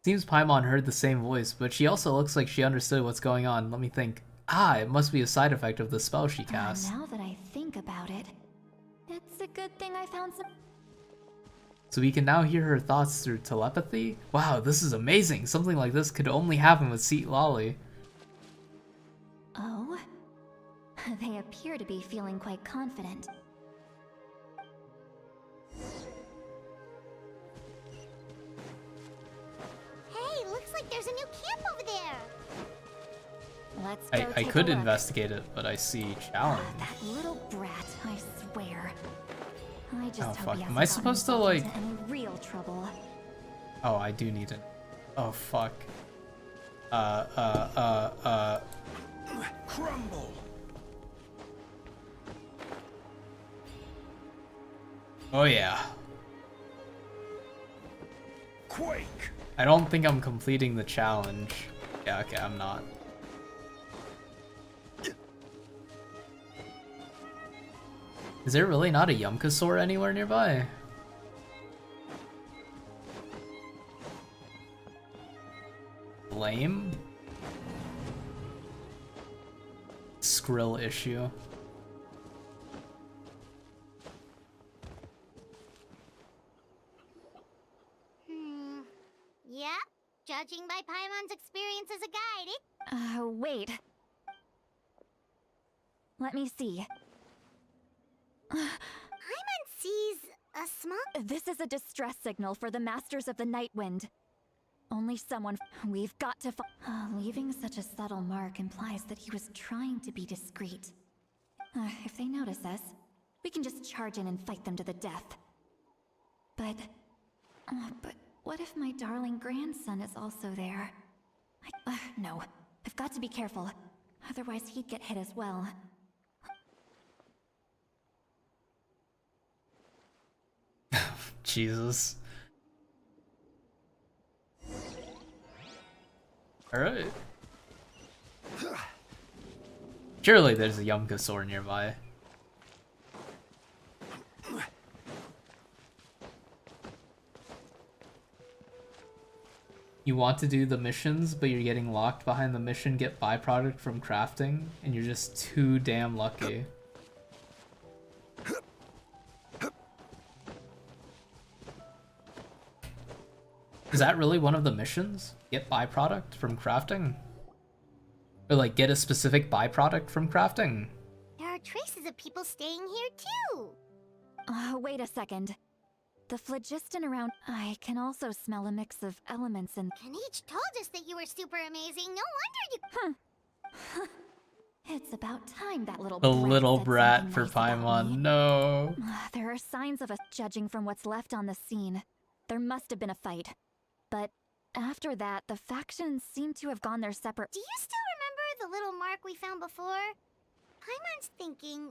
Seems Paimon heard the same voice, but she also looks like she understood what's going on. Let me think. Ah, it must be a side effect of the spell she cast. Now that I think about it, it's a good thing I found some— So we can now hear her thoughts through telepathy? Wow, this is amazing. Something like this could only happen with Seat Lolly. Oh? They appear to be feeling quite confident. Hey, looks like there's a new camp over there. Let's go I take could a look. investigate it, but I see challenge. That little brat, I swear. I just Oh, hope fuck. he Am I hasn't supposed to, gotten like— into any real trouble. Oh, I do need it. Oh, fuck. Crumble! Oh, yeah. Quake! I don't think I'm completing the challenge. Yeah, okay, I'm not. Is there really not a Yumkasaur anywhere nearby? Blame? Skrill issue. Yep, judging by Paimon's experience as a guide, it— Wait. Let me see. Paimon sees a small— This is a distress signal for the Masters of the Night Wind. Only someone. We've got to Leaving such a subtle mark implies that he was trying to be discreet. If they notice us, we can just charge in and fight them to the death. But what if my darling grandson is also there? No, I've got to be careful. Otherwise he'd get hit as well. Jesus. Alright. Surely there's a Yumka sword nearby. You want to do the missions, but you're getting locked behind the mission get byproduct from crafting, and you're just too damn lucky. Is that really one of the missions? Get byproduct from crafting? Or like get a specific byproduct from crafting? There are traces of people staying here too. Wait a second. The phlogiston around. I can also smell a mix of elements and. Kanich told us that you were super amazing. No wonder you. It's about time that little The brat little said brat something for nice about Paimon, me. no. There are signs of us judging from what's left on the scene. There must have been a fight. But after that, the factions seem to have gone their separate. Do you still remember the little mark we found before? Paimon's thinking.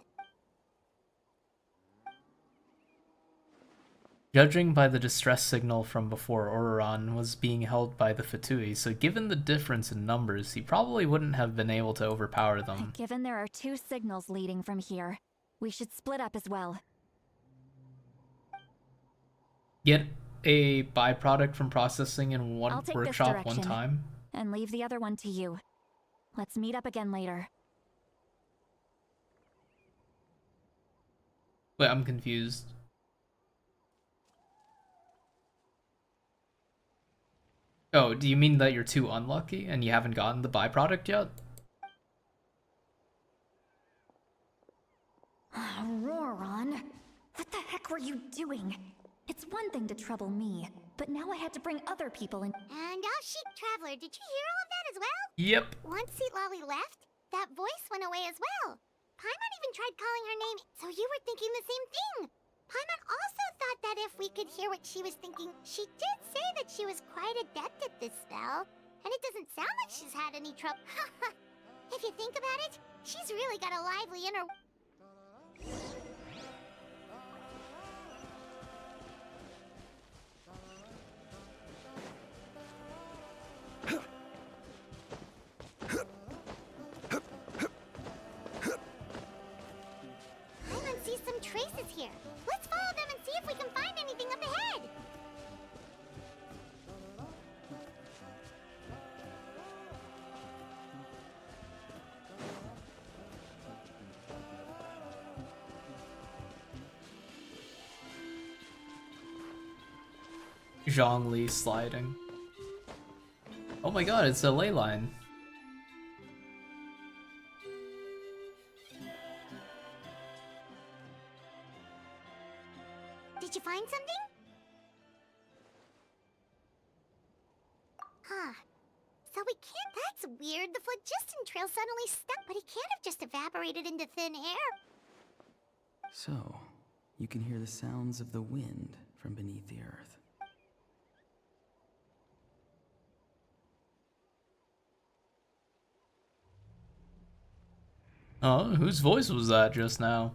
Judging by the distress signal from before, Ororon was being held by the Fatui, so given the difference in numbers, he probably wouldn't have been able to overpower them. Given there are 2 signals leading from here, we should split up as well. Get a byproduct from processing in one I'll take workshop this one direction, time? and leave the other one to you. Let's meet up again later. Wait, I'm confused. Oh, do you mean that you're too unlucky and you haven't gotten the byproduct yet? Roron, what the heck were you doing? It's one thing to trouble me, but now I had to bring other people in. And Sheik Traveler, did you hear all of that as well? Yep. Once Seatlolly left, that voice went away as well. Paimon even tried calling her name, so you were thinking the same thing. Paimon also thought that if we could hear what she was thinking, she did say that she was quite adept at this spell. And it doesn't sound like she's had any trouble. If you think about it, she's really got a lively inner... Paimon sees some traces here. Let's follow them and see if we can find anything up ahead. Zhongli sliding. Oh my god, it's a ley line. Did you find something? Huh. So we can't... That's weird. The phlogiston trail suddenly stuck, but it can't have just evaporated into thin air. So, you can hear the sounds of the wind from beneath the earth. Oh, whose voice was that just now?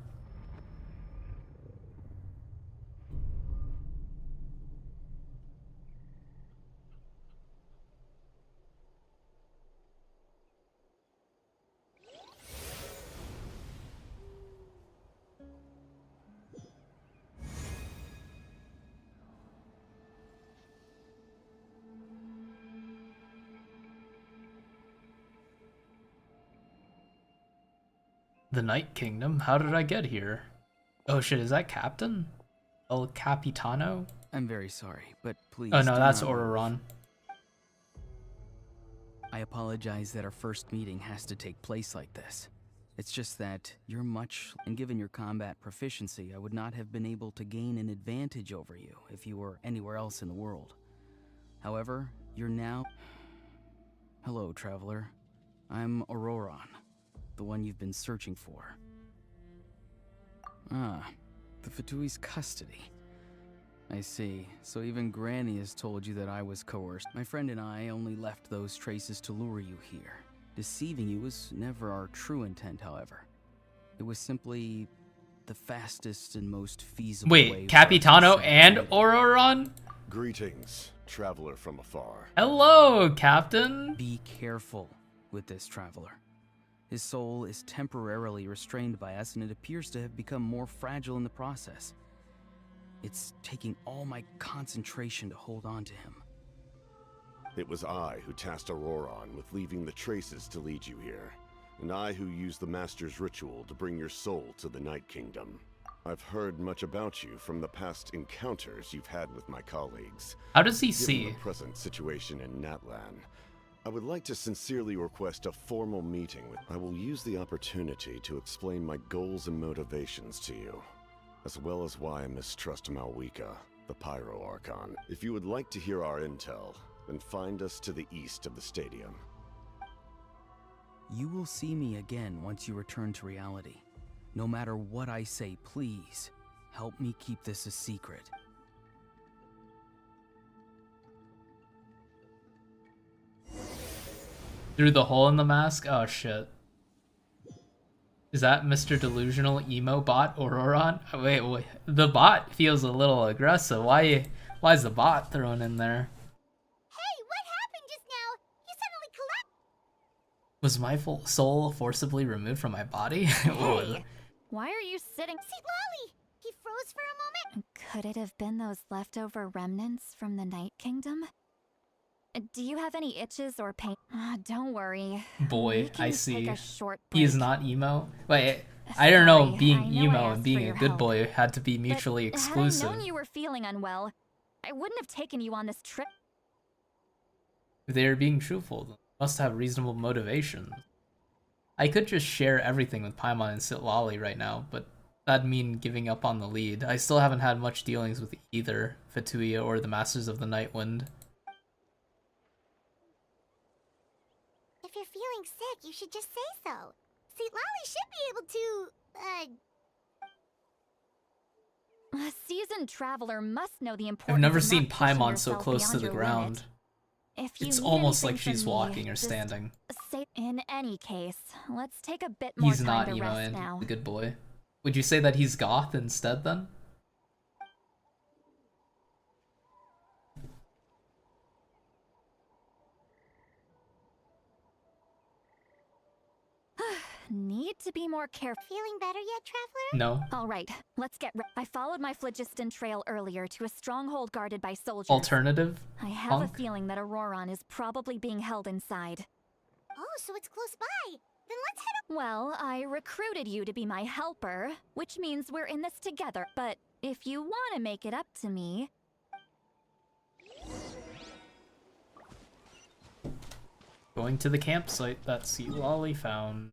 The Night Kingdom? How did I get here? Oh shit, is that Captain? El Capitano? I'm very sorry, but please. Oh no, do that's not move. Ororon. I apologize that our first meeting has to take place like this. It's just that you're much, and given your combat proficiency, I would not have been able to gain an advantage over you if you were anywhere else in the world. However, you're now... Hello, traveler. I'm Auroron, the one you've been searching for. Ah, the Fatui's custody. I see. So even Granny has told you that I was coerced. My friend and I only left those traces to lure you here. Deceiving you was never our true intent, however. It was simply the fastest and most feasible way. Wait, for us to Capitano set and meeting. Auroron? Greetings, traveler from afar. Hello, Captain. Be careful with this traveler. His soul is temporarily restrained by us, and it appears to have become more fragile in the process. It's taking all my concentration to hold on to him. It was I who tasked Auroron with leaving the traces to lead you here, and I who used the Master's ritual to bring your soul to the Night Kingdom. I've heard much about you from the past encounters you've had with my colleagues. How does he Given see? the present situation in Natlan, I would like to sincerely request a formal meeting with... I will use the opportunity to explain my goals and motivations to you, as well as why I mistrust Malwika, the Pyro Archon. If you would like to hear our intel, then find us to the east of the stadium. You will see me again once you return to reality. No matter what I say, please, help me keep this a secret. Through the hole in the mask? Oh shit. Is that Mr. Delusional Emo Bot Auroron? Wait, the bot feels a little aggressive. Why is the bot thrown in there? Hey, what happened just now? You suddenly collapsed. Was my soul forcibly removed from my body? Hey, why are you sitting? See, Lolly! He froze for a moment. Could it have been those leftover remnants from the Night Kingdom? Do you have any itches or pain? Don't worry. Boy, We can I take see. a short He is break. not emo. Wait, I don't know. Sorry, Being I know I emo asked and being for a your good help, boy had to be mutually But exclusive. had I known you were feeling unwell, I wouldn't have taken you on this trip. If they are being truthful, they must have reasonable motivation. I could just share everything with Paimon and Sitlali right now, but that'd mean giving up on the lead. I still haven't had much dealings with either Fatui or the Masters of the Nightwind. If you're feeling sick, you should just say so. See, Lolly should be able to, A seasoned traveler must know the importance I've never of seen not pushing Paimon so yourself close to beyond the your ground. limit. If you It's need almost anything like she's from me, walking or just standing. Say, in any case, let's take a bit more He's time not to emo rest and now. a good boy. Would you say that he's goth instead then? Need to be more careful. Feeling better yet, Traveler? No. All right, let's get. I followed my phlogiston trail earlier to a stronghold guarded by soldiers. Alternative? I have Punk? a feeling that Auroron is probably being held inside. Oh, so it's close by. Then let's head Well, I recruited you to be my helper, which means we're in this together. But if you want to make it up to me, Going to the campsite that Sitlali found.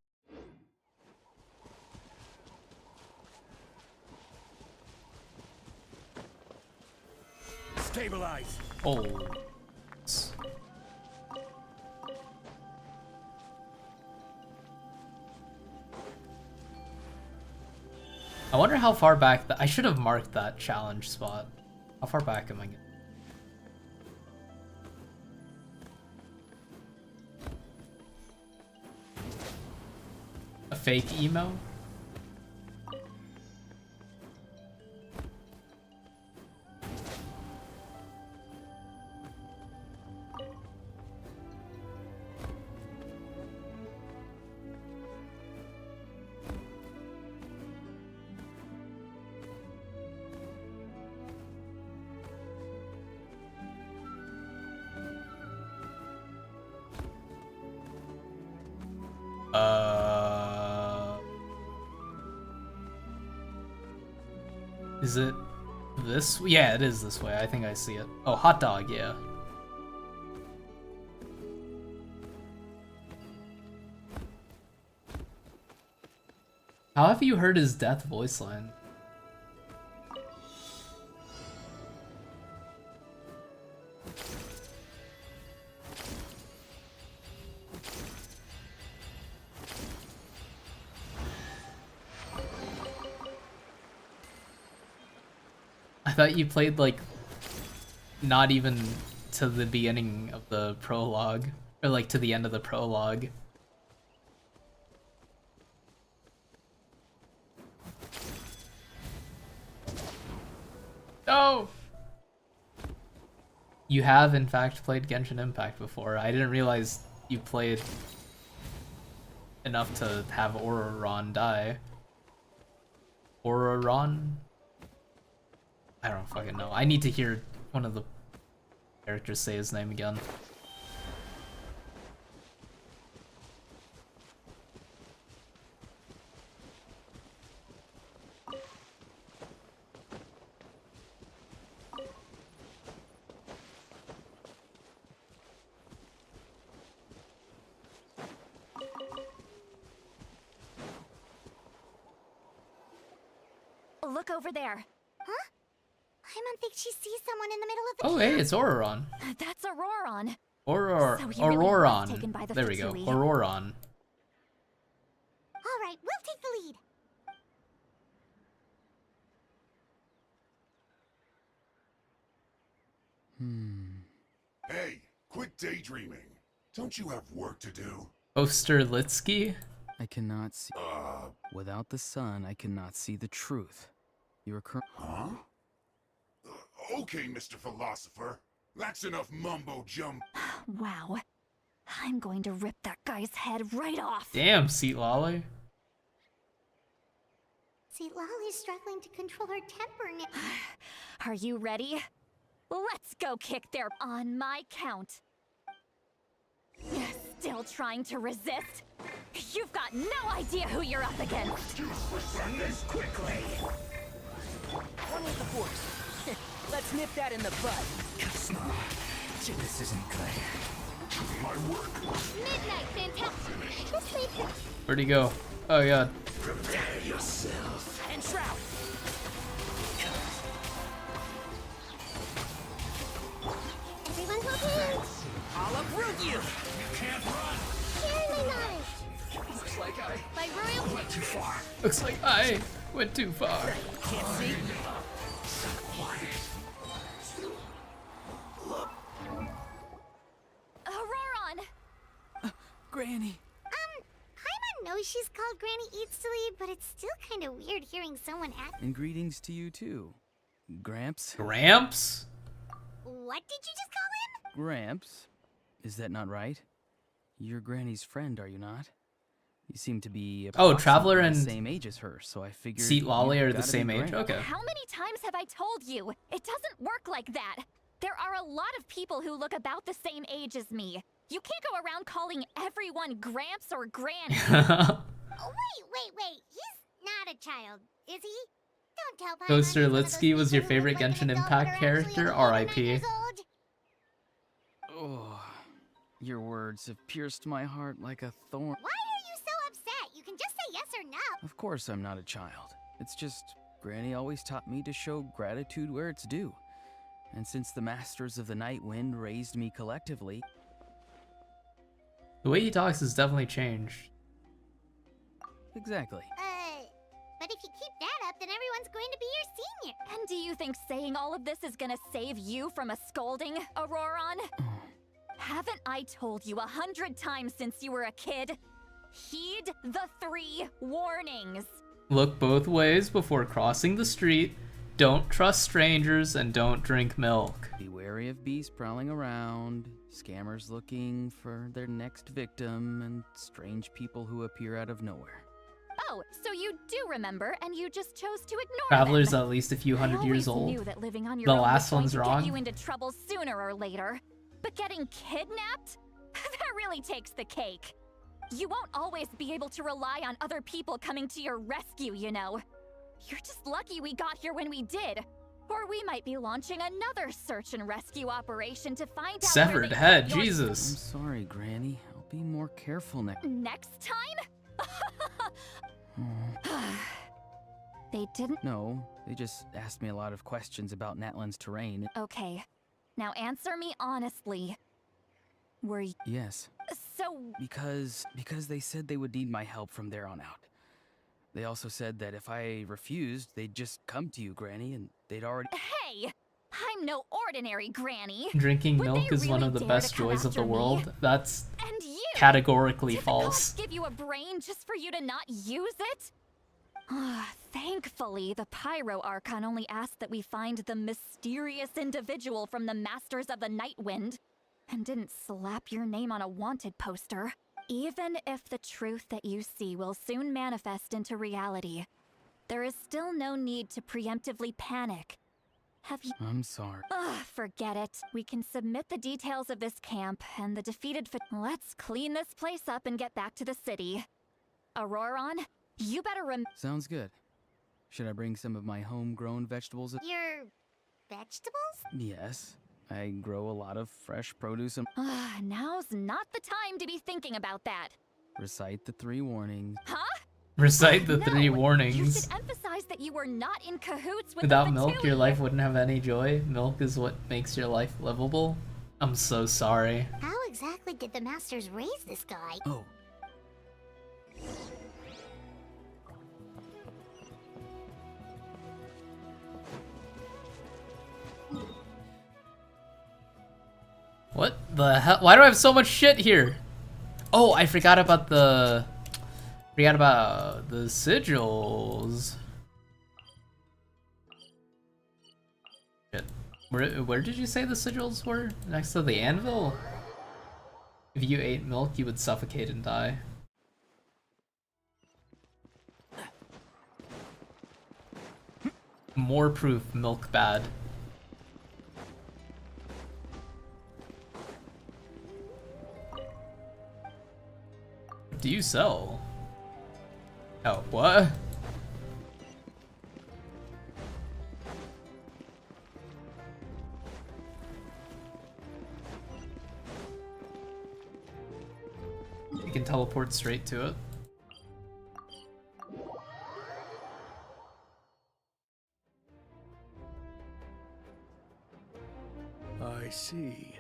Stabilize. Oh. I wonder how far back I should have marked that challenge spot. How far back am I getting? A fake emo? Is it this? Yeah, it is this way. I think I see it. Oh, hot dog, yeah. How have you heard his death voice line? thought you played like not even to the beginning of the prologue, or like to the end of the prologue. No! You have in fact played Genshin Impact before. I didn't realize you played enough to have Auroron die. Auroron? I don't fucking know. I need to hear one of the characters say his name again. Look over there. Huh? Paimon thinks she sees someone in the middle of the Oh, hey, it's Auroron. That's Auroron. Auroron. So he really was taken by the There we go. Fatui. Auroron. All right, we'll take the lead. Hey, quit daydreaming. Don't you have work to do? Osterlitsky? I cannot see. Without the sun, I cannot see the truth. You are correct. Huh? Okay, Mr. Philosopher. That's enough mumbo jump. Wow. I'm going to rip that guy's head right off. Damn, Seat Lolly. See, Lolly's struggling to control her temper now. Are you ready? Let's go kick their on my count. Still trying to resist? You've got no idea who you're up against. This quickly. One with the force. Let's nip that in the bud. This isn't good. My work. Midnight, fantastic. Where'd he go? Oh god. Prepare yourself. And Shroud. Everyone's okay. I'll uproot you. You can't run. Sharing my knowledge. Looks like I My royal went too far. Looks like I went too far. Can't see. Auroron! Granny. Paimon knows she's called Granny Eats to Lead, but it's still kind of weird hearing someone act. And greetings to you too. Gramps? Gramps? What did you just call him? Gramps? Is that not right? You're Granny's friend, are you not? You seem to be Traveler the and same age as her, so I figured Seat Lolly you've are the gotta be same age? Granny. Okay. How many times have I told you? It doesn't work like that. There are a lot of people who look about the same age as me. You can't go around calling everyone Gramps or Granny. Oh, wait. He's not a child, is he? Don't tell Paimon. Osterlitsky was your favorite Genshin Impact character? R.I.P. Oh, your words have pierced my heart like a thorn. Why are you so upset? You can just say yes or no. Of course I'm not a child. It's just Granny always taught me to show gratitude where it's due. And since the Masters of the Night Wind raised me collectively... The way he talks has definitely changed. Exactly. But if you keep that up, then everyone's going to be your senior. And do you think saying all of this is gonna save you from a scolding, Auroron? Haven't I told you 100 times since you were a kid? Heed the 3 warnings. Look both ways before crossing the street. Don't trust strangers and don't drink milk. Be wary of beasts prowling around, scammers looking for their next victim, and strange people who appear out of nowhere. Oh, so you do remember, and you just chose to ignore Traveler's them. at least a few hundred years I old. always knew that living on your The own last was one's going to wrong. get you into trouble sooner or later. But getting kidnapped? That really takes the cake. You won't always be able to rely on other people coming to your rescue, you know. You're just lucky we got here when we did. Or we might be launching another search and rescue operation to find out Severed where they head, put your Jesus. I'm sorry, Granny. I'll be more careful Next time? They didn't. No, they just asked me a lot of questions about Natlan's terrain. Okay. Now answer me honestly. Were you... Yes. So... Because they said they would need my help from there on out. They also said that if I refused, they'd just come to you, Granny, and they'd already... Hey! I'm no ordinary granny. Drinking Would milk they is one really of the dare best to come joys of the after me? world. That's And you! categorically Did the false. gods give you a brain just for you to not use it? Thankfully, the Pyro Archon only asked that we find the mysterious individual from the Masters of the Night Wind, and didn't slap your name on a wanted poster. Even if the truth that you see will soon manifest into reality, there is still no need to preemptively panic. Have you— I'm sorry. Forget it. We can submit the details of this camp and the defeated Let's clean this place up and get back to the city. Auroron, you better Sounds good. Should I bring some of my homegrown vegetables? Your vegetables? Yes. I grow a lot of fresh produce and... Now's not the time to be thinking about that. Recite the 3 warnings. Huh? Recite the 3 You warnings. should emphasize that you were not in cahoots with Without the milk, Fatui. your life wouldn't have any joy. Milk is what makes your life livable. I'm so sorry. How exactly did the Masters raise this guy? Oh. What the hell? Why do I have so much shit here? Oh, I forgot about the... Forgot about the sigils. Shit. Where did you say the sigils were? Next to the anvil? If you ate milk, you would suffocate and die. More proof milk bad. Do you sell? Oh, what? You can teleport straight to it. I see.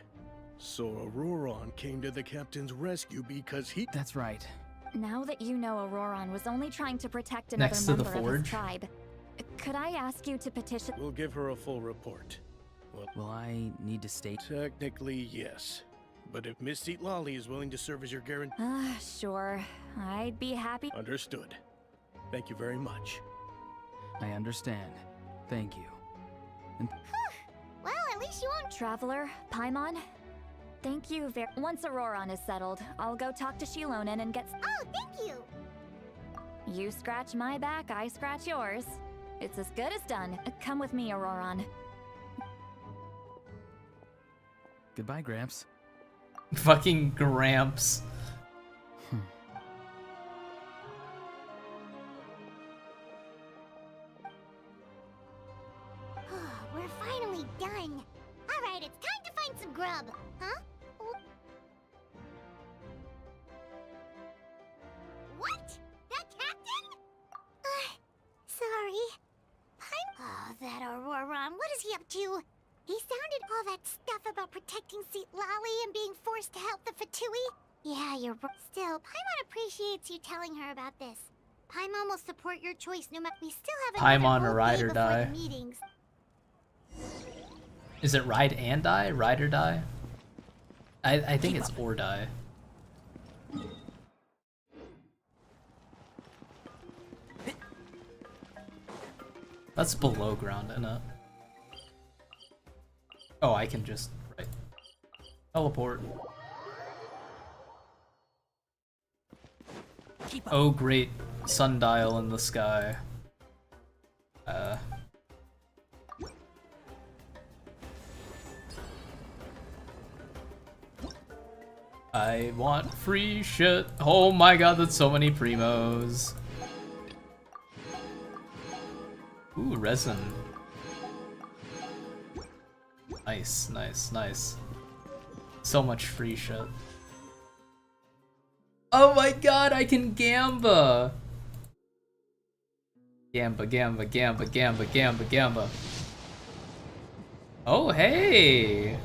So Auroron came to the captain's rescue because he— That's right. Now that you know Auroron was only trying to protect another Next to the member of forge. his tribe, could I ask you to petition— We'll give her a full report. Well, Will I need to state? technically, yes. But if Miss Lolly is willing to serve as your guarantee— Sure. I'd be happy— Understood. Thank you very much. I understand. Thank you. And Well, at least you won't— Traveler, Paimon, thank you very— Once Auroron is settled, I'll go talk to Shilonen and get— Oh, thank you! You scratch my back, I scratch yours. It's as good as done. Come with me, Auroron. goodbye, Gramps. Fucking Gramps. We're finally done. Alright, it's time to find some grub. Huh? What? That captain? Sorry. Oh, that Auroron. What is he up to? He sounded all that stuff about protecting St. Lolly and being forced to help the Fatui. Yeah, you're still, Paimon appreciates you telling her about this. Paimon will support your choice no matter. We still have Paimon another or whole ride day or before die. the meetings. Is it ride and die? Ride or die? I think it's or die. That's below ground, isn't it? Oh, I can just right. Teleport. Oh great sundial in the sky. I want free shit. Oh my god, that's so many primos. Ooh, resin. Nice, nice, nice. So much free shit. Oh my god, I can Gamba! Gamba, Gamba, Gamba, Gamba, Gamba, Gamba. Oh, hey!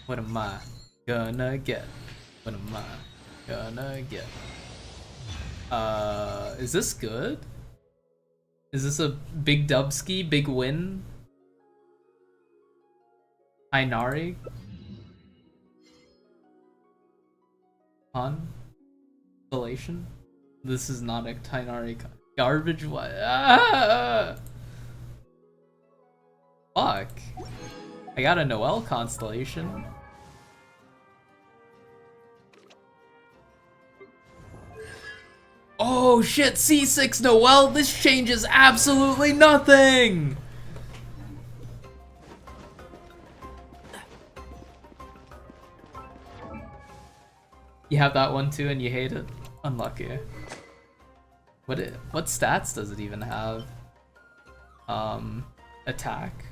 What am I gonna get? What am I gonna get? Is this good? Is this a big dubski, big win? Ainari? Constellation? This is not a Tainari garbage. What? Ah! Fuck. I got a Noel constellation. Oh shit, C6 Noel, this changes absolutely nothing! You have that one too and you hate it? Unlucky. What stats does it even have? Attack.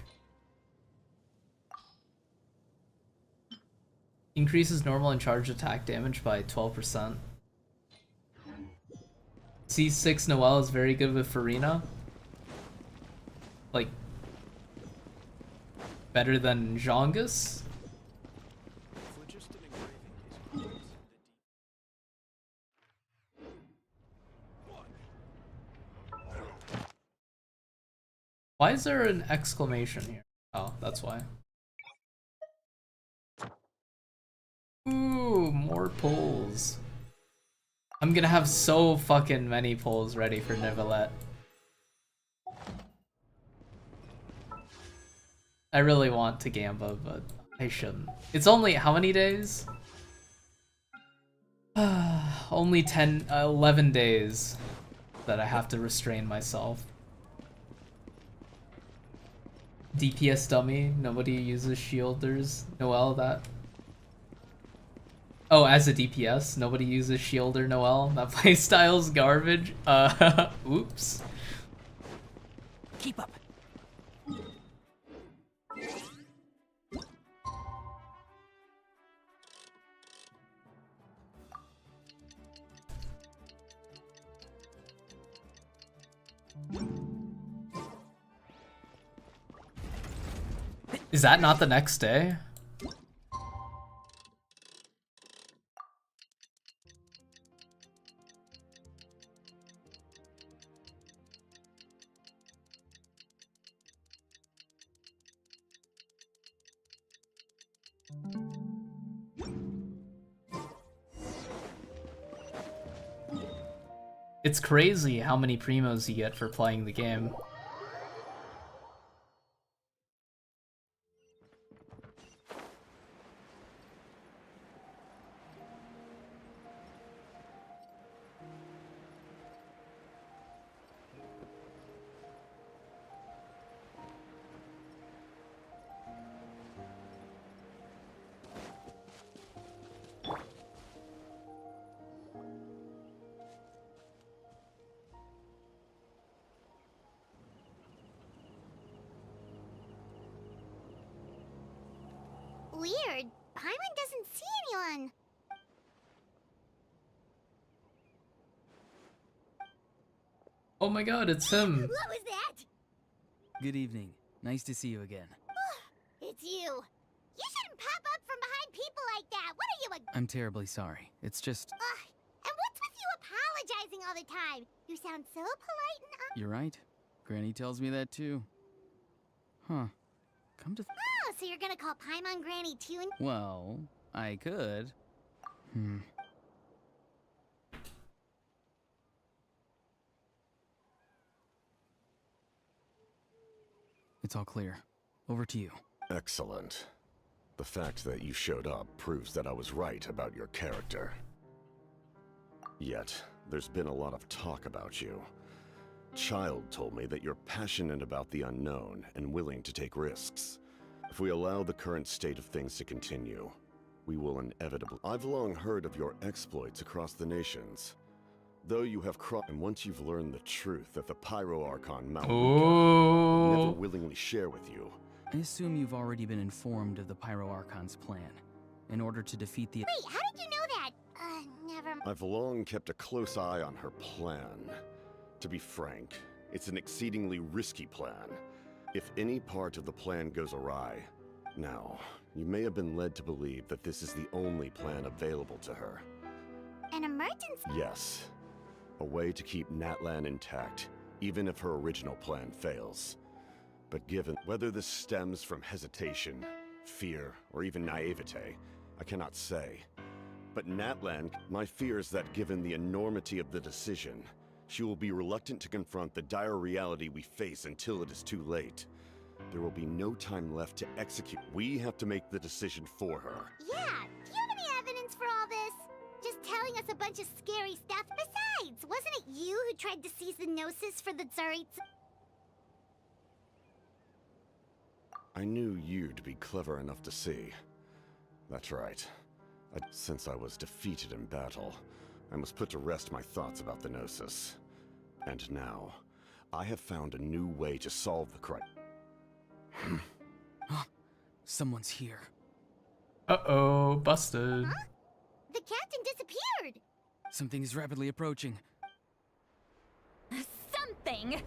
Increases normal and charged attack damage by 12%. C6 Noel is very good with Farina. Like, better than Zhongus? Why is there an exclamation here? Oh, that's why. Ooh, more pulls. I'm gonna have so fucking many pulls ready for Nivelette. I really want to Gamba, but I shouldn't. It's only how many days? Only 11 days that I have to restrain myself. DPS dummy, nobody uses shielders. Noel, that. Oh, as a DPS, nobody uses shielder Noel. That playstyle's garbage. Oops. Keep up. Is that not the next day? It's crazy how many primos you get for playing the game. Weird. Paimon doesn't see anyone. Oh my god, it's him. What was that? Good evening. Nice to see you again. It's you. You shouldn't pop up from behind people like that. What are you, a... I'm terribly sorry. It's just... and what's with you apologizing all the time? You sound so polite and... You're right. Granny tells me that too. Huh. Come to... Oh, so you're gonna call Paimon Granny too and... Well, I could. It's all clear. Over to you. Excellent. The fact that you showed up proves that I was right about your character. Yet, there's been a lot of talk about you. Child told me that you're passionate about the unknown and willing to take risks. If we allow the current state of things to continue, we will inevitably... I've long heard of your exploits across the nations. Though you have and once you've learned the truth that the Pyro Archon Malika will never willingly share with you. I assume you've already been informed of the Pyro Archon's plan. In order to defeat the... Wait, how did you know that? Never... I've long kept a close eye on her plan. To be frank, it's an exceedingly risky plan. If any part of the plan goes awry... Now, you may have been led to believe that this is the only plan available to her. An emergency? Yes. A way to keep Natlan intact, even if her original plan fails. But given whether this stems from hesitation, fear, or even naivete, I cannot say. But Natlan, my fear is that given the enormity of the decision, she will be reluctant to confront the dire reality we face until it is too late. There will be no time left to execute. We have to make the decision for her. Yeah, do you have any evidence for all this? Just telling us a bunch of scary stuff. Besides, wasn't it you who tried to seize the Gnosis for the Tsaritsa? I knew you'd be clever enough to see. That's right. Since I was defeated in battle, I must put to rest my thoughts about the Gnosis. And now, I have found a new way to solve the crisis. Someone's here. Uh-oh, busted. Huh? The captain disappeared! Something is rapidly approaching. Something?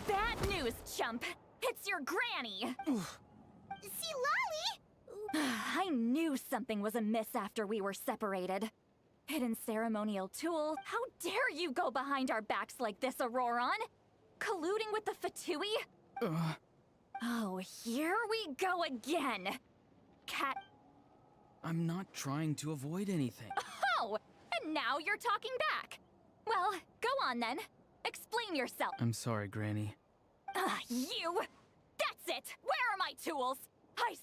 Bad news, chump. It's your granny. See, Lolly? I knew something was amiss after we were separated. Hidden ceremonial tool. How dare you go behind our backs like this, Auroron? Colluding with the Fatui? Oh, here we go again. Cat. I'm not trying to avoid anything. Oh, and now you're talking back. Well, go on then. Explain yourself. I'm sorry, Granny. You! That's it! Where are my tools? Wait,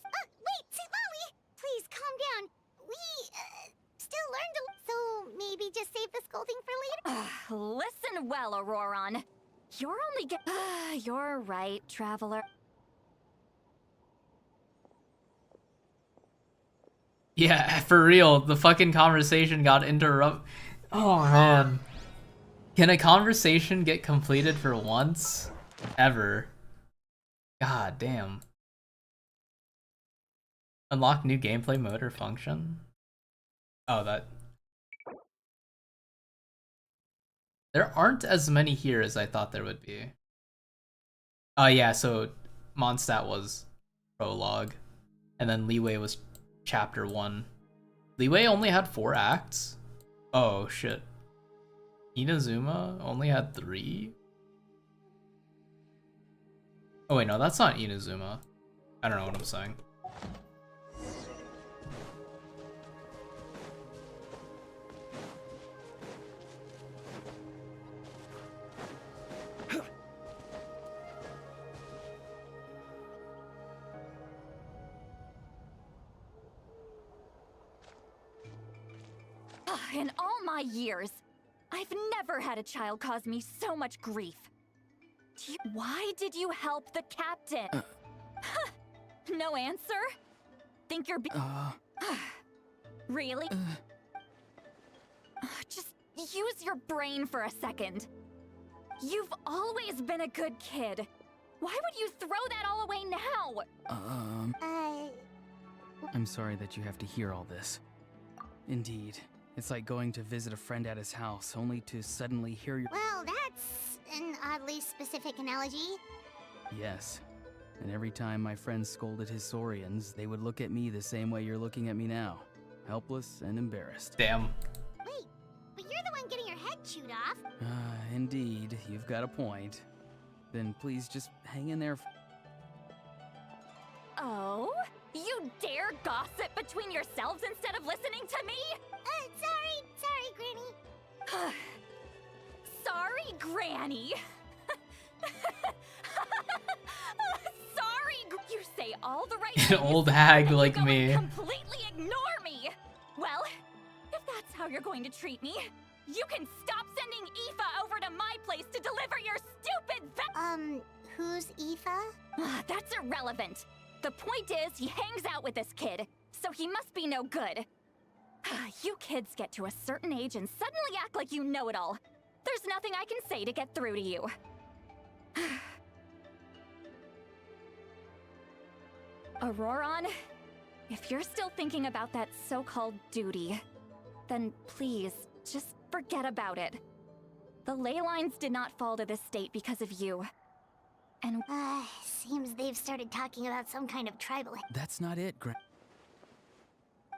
see, Lolly! Please, calm down. We, still learn to... So, maybe just save the scolding for later? Listen well, Auroron. You're only You're right, Traveler. Yeah, for real, the fucking conversation got interrupted. Oh, man. Can a conversation get completed for once? Ever? God damn. Unlock new gameplay mode or function? Oh, that... There aren't as many here as I thought there would be. Oh yeah, so Mondstadt was prologue, and then Leeway was chapter 1. Leeway only had 4 acts? Oh shit. Inazuma only had 3? Oh wait, no, that's not Inazuma. I don't know what I'm saying. In all my years, I've never had a child cause me so much grief. Why did you help the captain? No answer? Think you're Really? Just use your brain for a second. You've always been a good kid. Why would you throw that all away now? I'm sorry that you have to hear all this. Indeed. It's like going to visit a friend at his house, only to suddenly hear your— Well, that's an oddly specific analogy. Yes. And every time my friends scolded his Saurians, they would look at me the same way you're looking at me now. Helpless and embarrassed. Damn. Wait, but you're the one getting your head chewed off. Indeed. You've got a point. Then please just hang in there. Oh? You dare gossip between yourselves instead of listening to me? Sorry, Granny. Sorry, Granny. Sorry, you say all the right An old hag like me. Completely ignore me. Well, if that's how you're going to treat me, you can stop sending Aoife over to my place to deliver your stupid Who's Aoife? That's irrelevant. The point is, he hangs out with this kid, so he must be no good. You kids get to a certain age and suddenly act like you know it all. There's nothing I can say to get through to you. Auroron, if you're still thinking about that so-called duty, then please, just forget about it. The ley lines did not fall to this state because of you. And seems they've started talking about some kind of tribal... That's not it,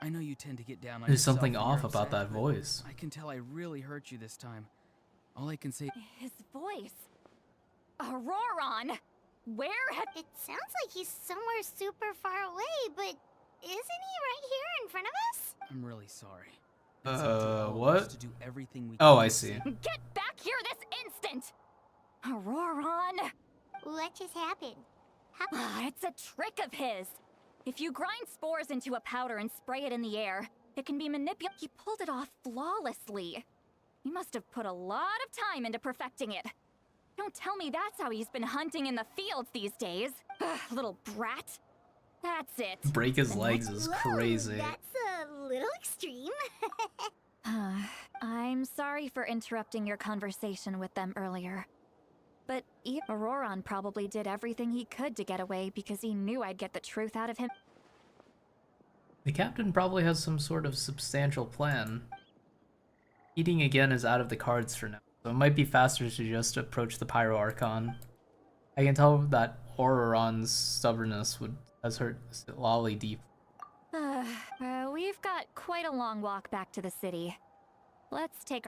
I know you tend to get down on There's yourself something when off you're about upset, that but voice. I can tell I really hurt you this time. All I can say. His voice. Auroron! Where have... It sounds like he's somewhere super far away, but isn't he right here in front of us? I'm really sorry. It's up to all of us What? to do everything we Oh, can I to see. Get back here this instant! Auroron! What just happened? It's a trick of his. If you grind spores into a powder and spray it in the air, it can be manipulated. He pulled it off flawlessly. He must have put a lot of time into perfecting it. Don't tell me that's how he's been hunting in the fields these days. Ugh, little brat. That's it. Break his legs is crazy. That's a little extreme. I'm sorry for interrupting your conversation with them earlier. But Auroron probably did everything he could to get away because he knew I'd get the truth out of him. The captain probably has some sort of substantial plan. Eating again is out of the cards for now, so it might be faster to just approach the Pyro Archon. I can tell that Auroron's stubbornness has hurt Lolly deep. We've got quite a long walk back to the city. Let's take...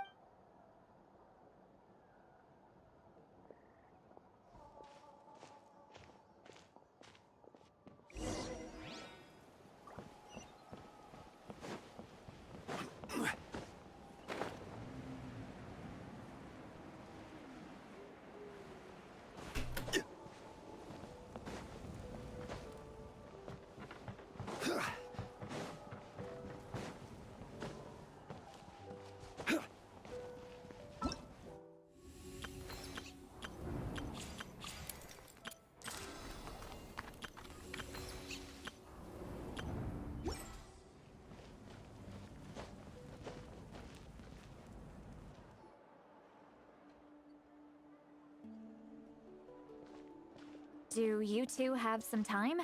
Do you two have some time?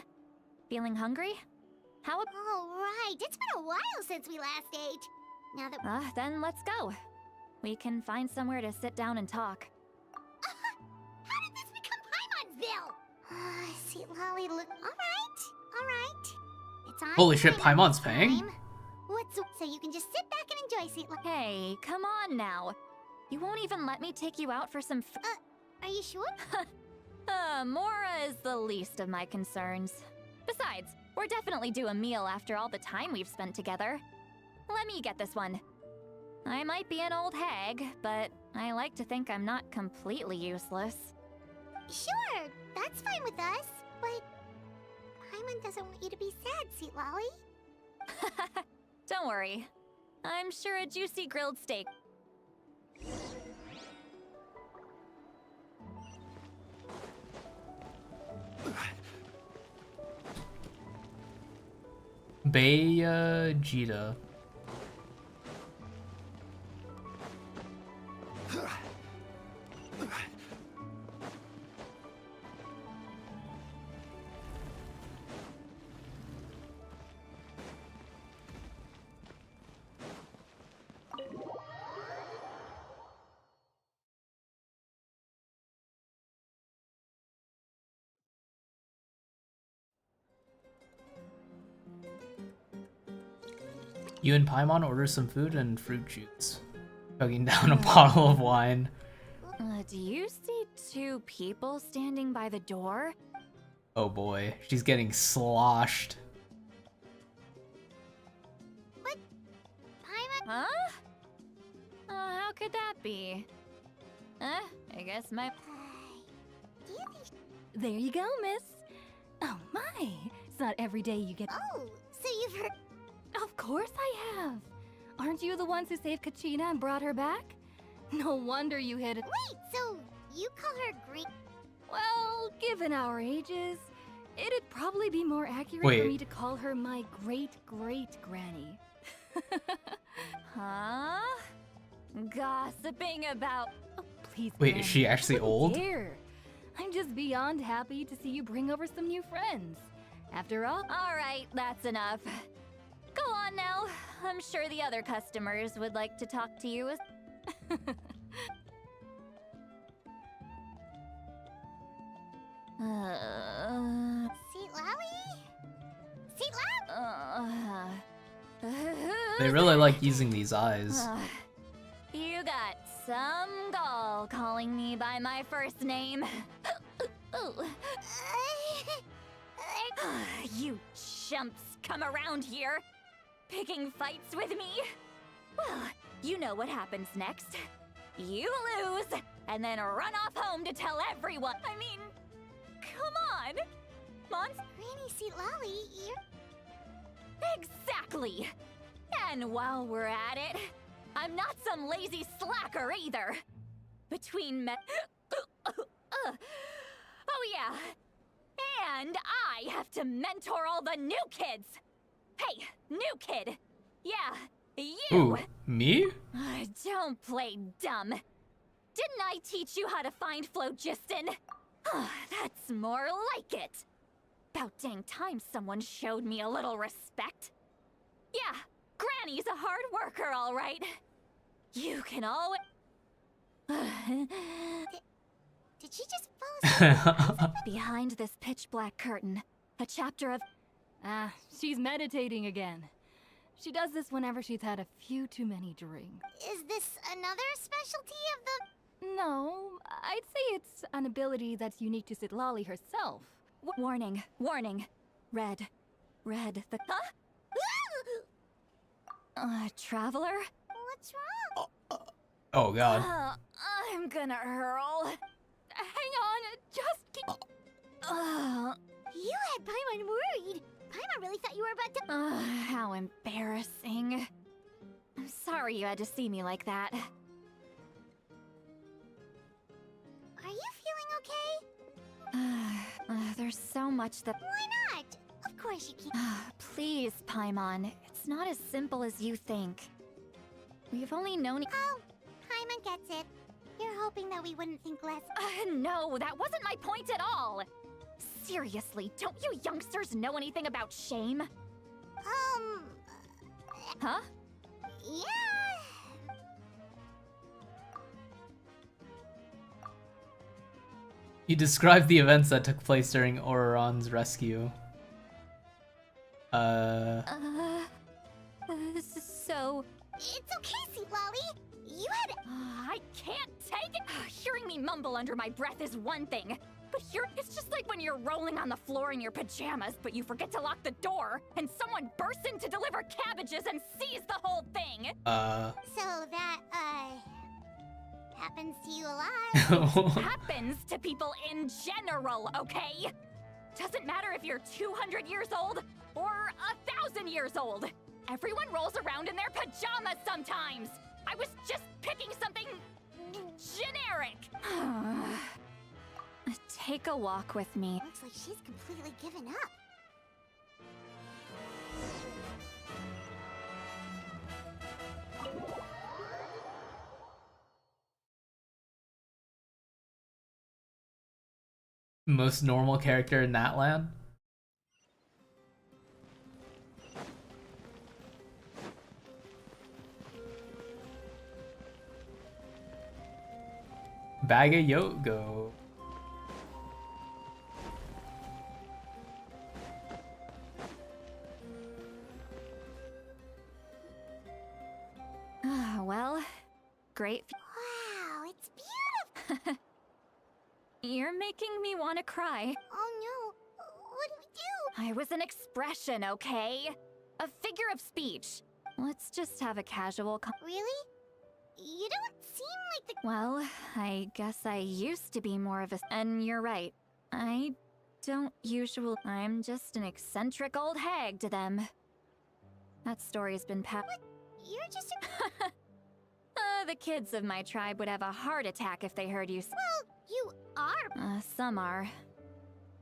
Feeling hungry? How about... Oh, right. It's been a while since we last ate. Now that... then let's go. We can find somewhere to sit down and talk. How did this become Paimon'sville? Sweet Lolly, look... Alright. It's on... Holy shit, Paimon's paying? What's... So you can just sit back and enjoy, Sweet Lolly. Hey, come on now. You won't even let me take you out for some are you sure? Mora is the least of my concerns. Besides, we're definitely due a meal after all the time we've spent together. Let me get this one. I might be an old hag, but I like to think I'm not completely useless. Sure, that's fine with us, but... Paimon doesn't want you to be sad, Sweet Lolly. Don't worry. I'm sure a juicy grilled steak... Jita. You and Paimon order some food and fruit juice. Chugging down a bottle of wine. Do you see two people standing by the door? Oh boy, she's getting sloshed. What? Paimon? Huh? How could that be? I guess my... There you go, miss. Oh my, it's not every day you get... Oh, so you've heard... Of course I have. Aren't you the ones who saved Kachina and brought her back? No wonder you hit it. Wait, so you call her Green... Well, given our ages, it'd probably be more accurate for me to call her my great-great-granny. Huh? Gossiping about... Oh, please, Wait, Granny, is she actually old? Dear. I'm just beyond happy to see you bring over some new friends. After all... Alright, that's enough. Go on now. I'm sure the other customers would like to talk to you. Sweet Lolly? Sweet Lolly? They really like using these eyes. You got some gall. calling me by my first name. You chumps come around here, picking fights with me? Well, you know what happens next. You lose, and then run off home to tell everyone. I mean, come on! Granny Seatlali, you're... Exactly! And while we're at it, I'm not some lazy slacker either. Between oh yeah. And I have to mentor all the new kids. Hey, new kid. Yeah, you. Ooh, me? Don't play dumb. Didn't I teach you how to find phlogiston? That's more like it. About dang time someone showed me a little respect. Yeah, Granny's a hard worker, all right. You can always... Did she just fall asleep? Behind this pitch black curtain, a chapter of... She's meditating again. She does this whenever she's had a few too many drinks. Is this another specialty of the... No, I'd say it's an ability that's unique to Sitlali herself. Warning, warning. Red. The... Huh? Traveler? What's wrong? Oh god. I'm gonna hurl. Hang on, just keep... You had Paimon worried. Paimon really thought you were about to... How embarrassing. I'm sorry you had to see me like that. Are you feeling okay? There's so much that... Why not? Of course you can. Please, Paimon. It's not as simple as you think. We've only known... Oh, Paimon gets it. You're hoping that we wouldn't think less... No, that wasn't my point at all! Seriously, don't you youngsters know anything about shame? Huh? Yeah... You described the events that took place during Auroron's rescue. So... It's okay, Seatlali. You had... I can't take it! Hearing me mumble under my breath is one thing. But here, it's just like when you're rolling on the floor in your pajamas, but you forget to lock the door, and someone bursts in to deliver cabbages and sees the whole thing! So that, happens to you a lot. Happens to people in general, okay? Doesn't matter if you're 200 years old or 1,000 years old. Everyone rolls around in their pajamas sometimes. I was just picking something generic. Take a walk with me. Looks like she's completely given up. Most normal character in that land? Bag of Yogo. Well, great. Wow, it's beautiful. You're making me want to cry. Oh no, what do we do? I was an expression, okay? A figure of speech. Let's just have a casual Really? You don't seem like the... Well, I guess I used to be more of a... And you're right. I don't usually... I'm just an eccentric old hag to them. That story's been What? You're just a... The kids of my tribe would have a heart attack if they heard you Well, you are... some are.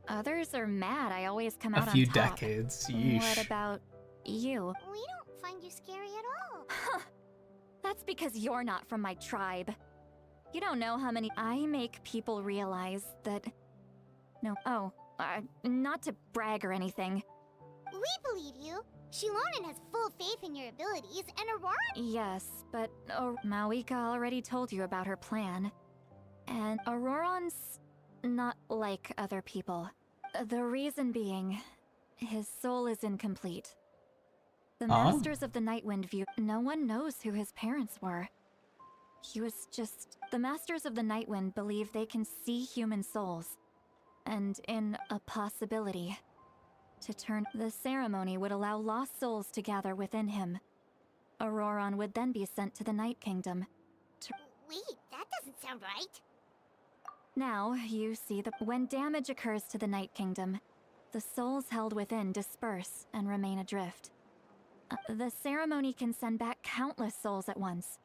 Others are mad I always come out A on few top. decades, yeesh. What about you? We don't find you scary at all. That's because you're not from my tribe. You don't know how many... I make people realize that... No, not to brag or anything. We believe you. Shilonen has full faith in your abilities, and Aurora... Yes, but Mawika already told you about her plan. And Auroron's not like other people. The reason being, his soul is incomplete. The Masters of the Nightwind view... No one knows who his parents were. He was just... The Masters of the Nightwind believe they can see human souls. And in a possibility to turn... The ceremony would allow lost souls to gather within him. Auroron would then be sent to the Night Kingdom. Wait, that doesn't sound right. Now, you see that when damage occurs to the Night Kingdom, the souls held within disperse and remain adrift. The ceremony can send back countless souls at once,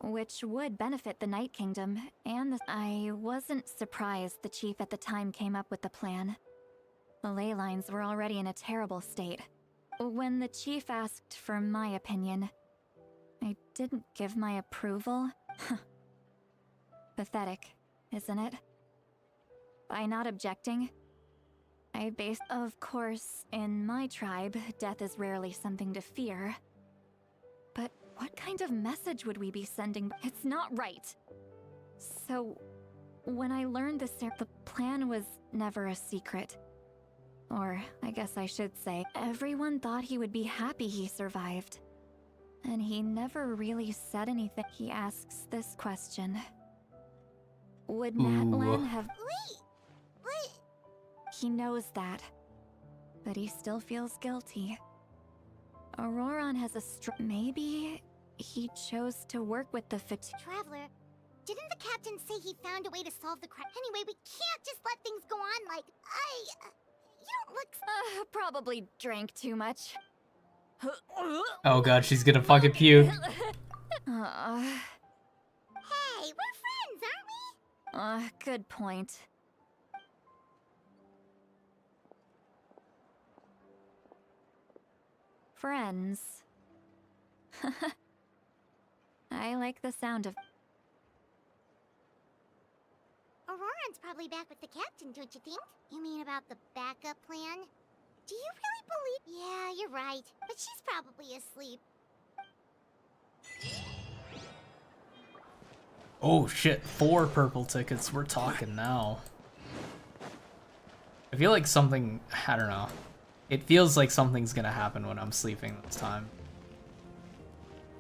which would benefit the Night Kingdom and the... I wasn't surprised the chief at the time came up with the plan. The ley lines were already in a terrible state. When the chief asked for my opinion, I didn't give my approval. Pathetic, isn't it? By not objecting, I based... Of course, in my tribe, death is rarely something to fear. But what kind of message would we be sending? It's not right. So, when I learned the plan was never a secret. Or, I guess I should say, everyone thought he would be happy he survived. And he never really said anything. He asks this question. Would Natlan have... Wait! What? He knows that. But he still feels guilty. Auroron has a maybe he chose to work with the Traveler, didn't the captain say he found a way to solve the crime? Anyway, we can't just let things go on like... you don't look... Probably drank too much. Oh god, she's gonna fucking puke. Hey, we're friends, aren't we? Good point. Friends. I like the sound of... Auroron's probably back with the captain, don't you think? You mean about the backup plan? Do you really believe... Yeah, you're right. But she's probably asleep. Oh shit, 4 purple tickets. We're talking now. I feel like something... I don't know. It feels like something's gonna happen when I'm sleeping this time.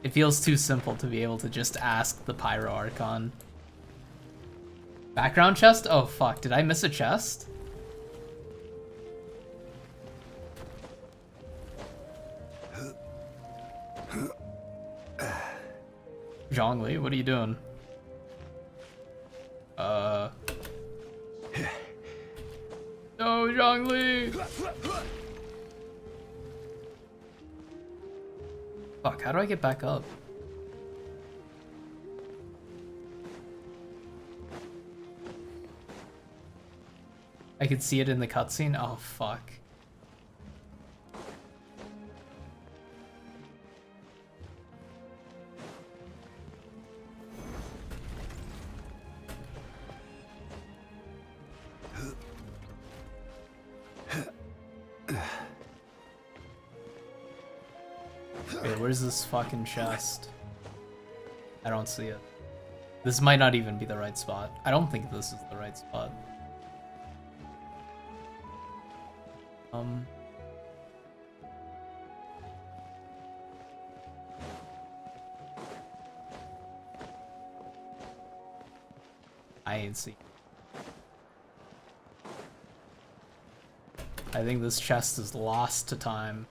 It feels too simple to be able to just ask the Pyro Archon. Background chest? Oh fuck, did I miss a chest? Zhongli, what are you doing? No, Zhongli! Fuck, how do I get back up? I could see it in the cutscene? Oh, fuck. Wait, where's this fucking chest? I don't see it. This might not even be the right spot. I don't think this is the right spot. I ain't see. I think this chest is lost to time.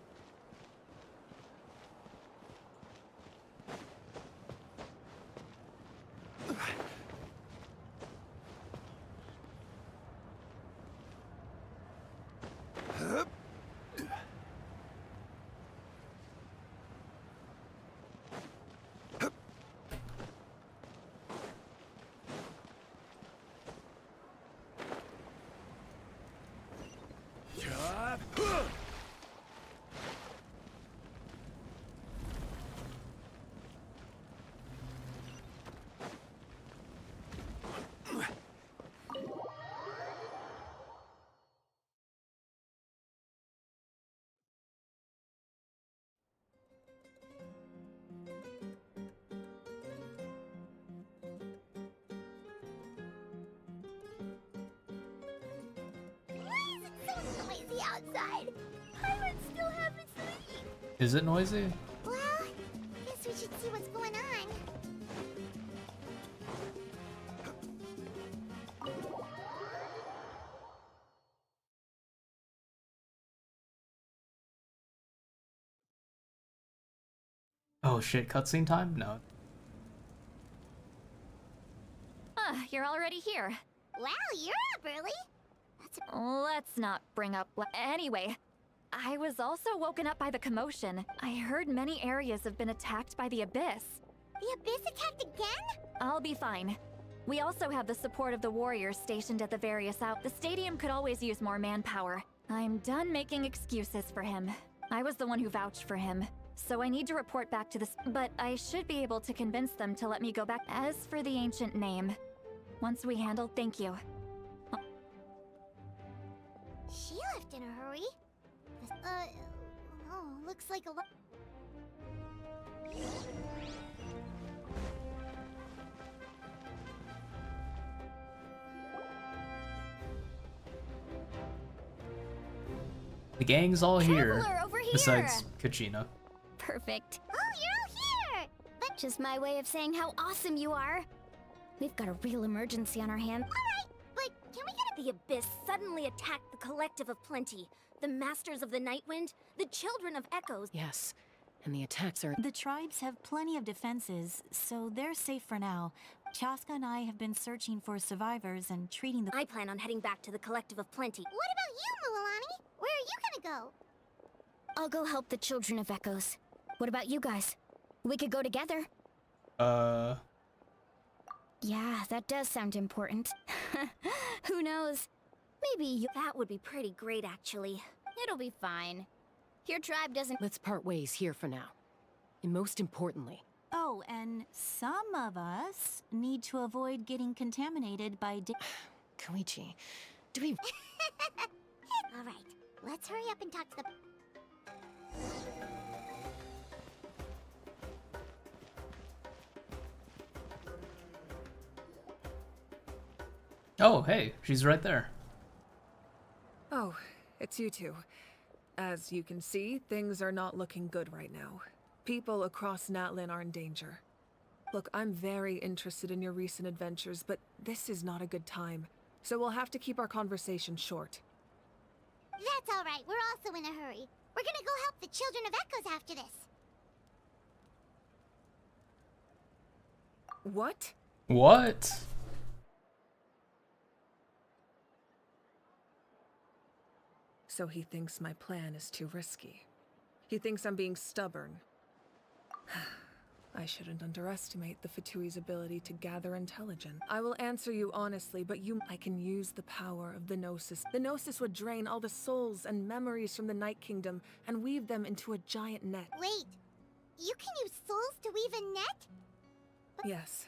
Outside. Pirates still haven't sleep. Is it noisy? Well, guess we should see what's going on. Oh shit, cutscene time? No. You're already here. Wow, you're up early. Let's not bring up. Anyway, I was also woken up by the commotion. I heard many areas have been attacked by the Abyss. The Abyss attacked again? I'll be fine. We also have the support of the warriors stationed at the various out. The stadium could always use more manpower. I'm done making excuses for him. I was the one who vouched for him. So I need to report back to this, but I should be able to convince them to let me go back. As for the ancient name, once we handle, thank you. She left in a hurry. Looks like a lot. The gang's all here, Traveler, over here! besides Kachina. Perfect. Oh, you're all here! But Just my way of saying how awesome you are. We've got a real emergency on our hands. alright, but can we get The Abyss suddenly attacked the Collective of Plenty, the Masters of the Nightwind, the Children of Echoes. Yes, and the attacks are... The tribes have plenty of defenses, so they're safe for now. Chaska and I have been searching for survivors and treating the... I plan on heading back to the Collective of Plenty. What about you, Mulalani? Where are you gonna go? I'll go help the Children of Echoes. What about you guys? We could go together. Yeah, that does sound important. Who knows? Maybe you... That would be pretty great, actually. It'll be fine. Your tribe doesn't... Let's part ways here for now. And most importantly... Oh, and some of us need to avoid getting contaminated by... Koichi, do we... Alright, let's hurry up and talk to the... Oh, hey, she's right there. Oh, it's you two. As you can see, things are not looking good right now. People across Natlan are in danger. Look, I'm very interested in your recent adventures, but this is not a good time. So we'll have to keep our conversation short. That's alright, we're also in a hurry. We're gonna go help the Children of Echoes after this. What? What? So he thinks my plan is too risky. He thinks I'm being stubborn. I shouldn't underestimate the Fatui's ability to gather intelligence. I will answer you honestly, but I can use the power of the Gnosis. The Gnosis would drain all the souls and memories from the Night Kingdom and weave them into a giant net. Wait, you can use souls to weave a net? Yes.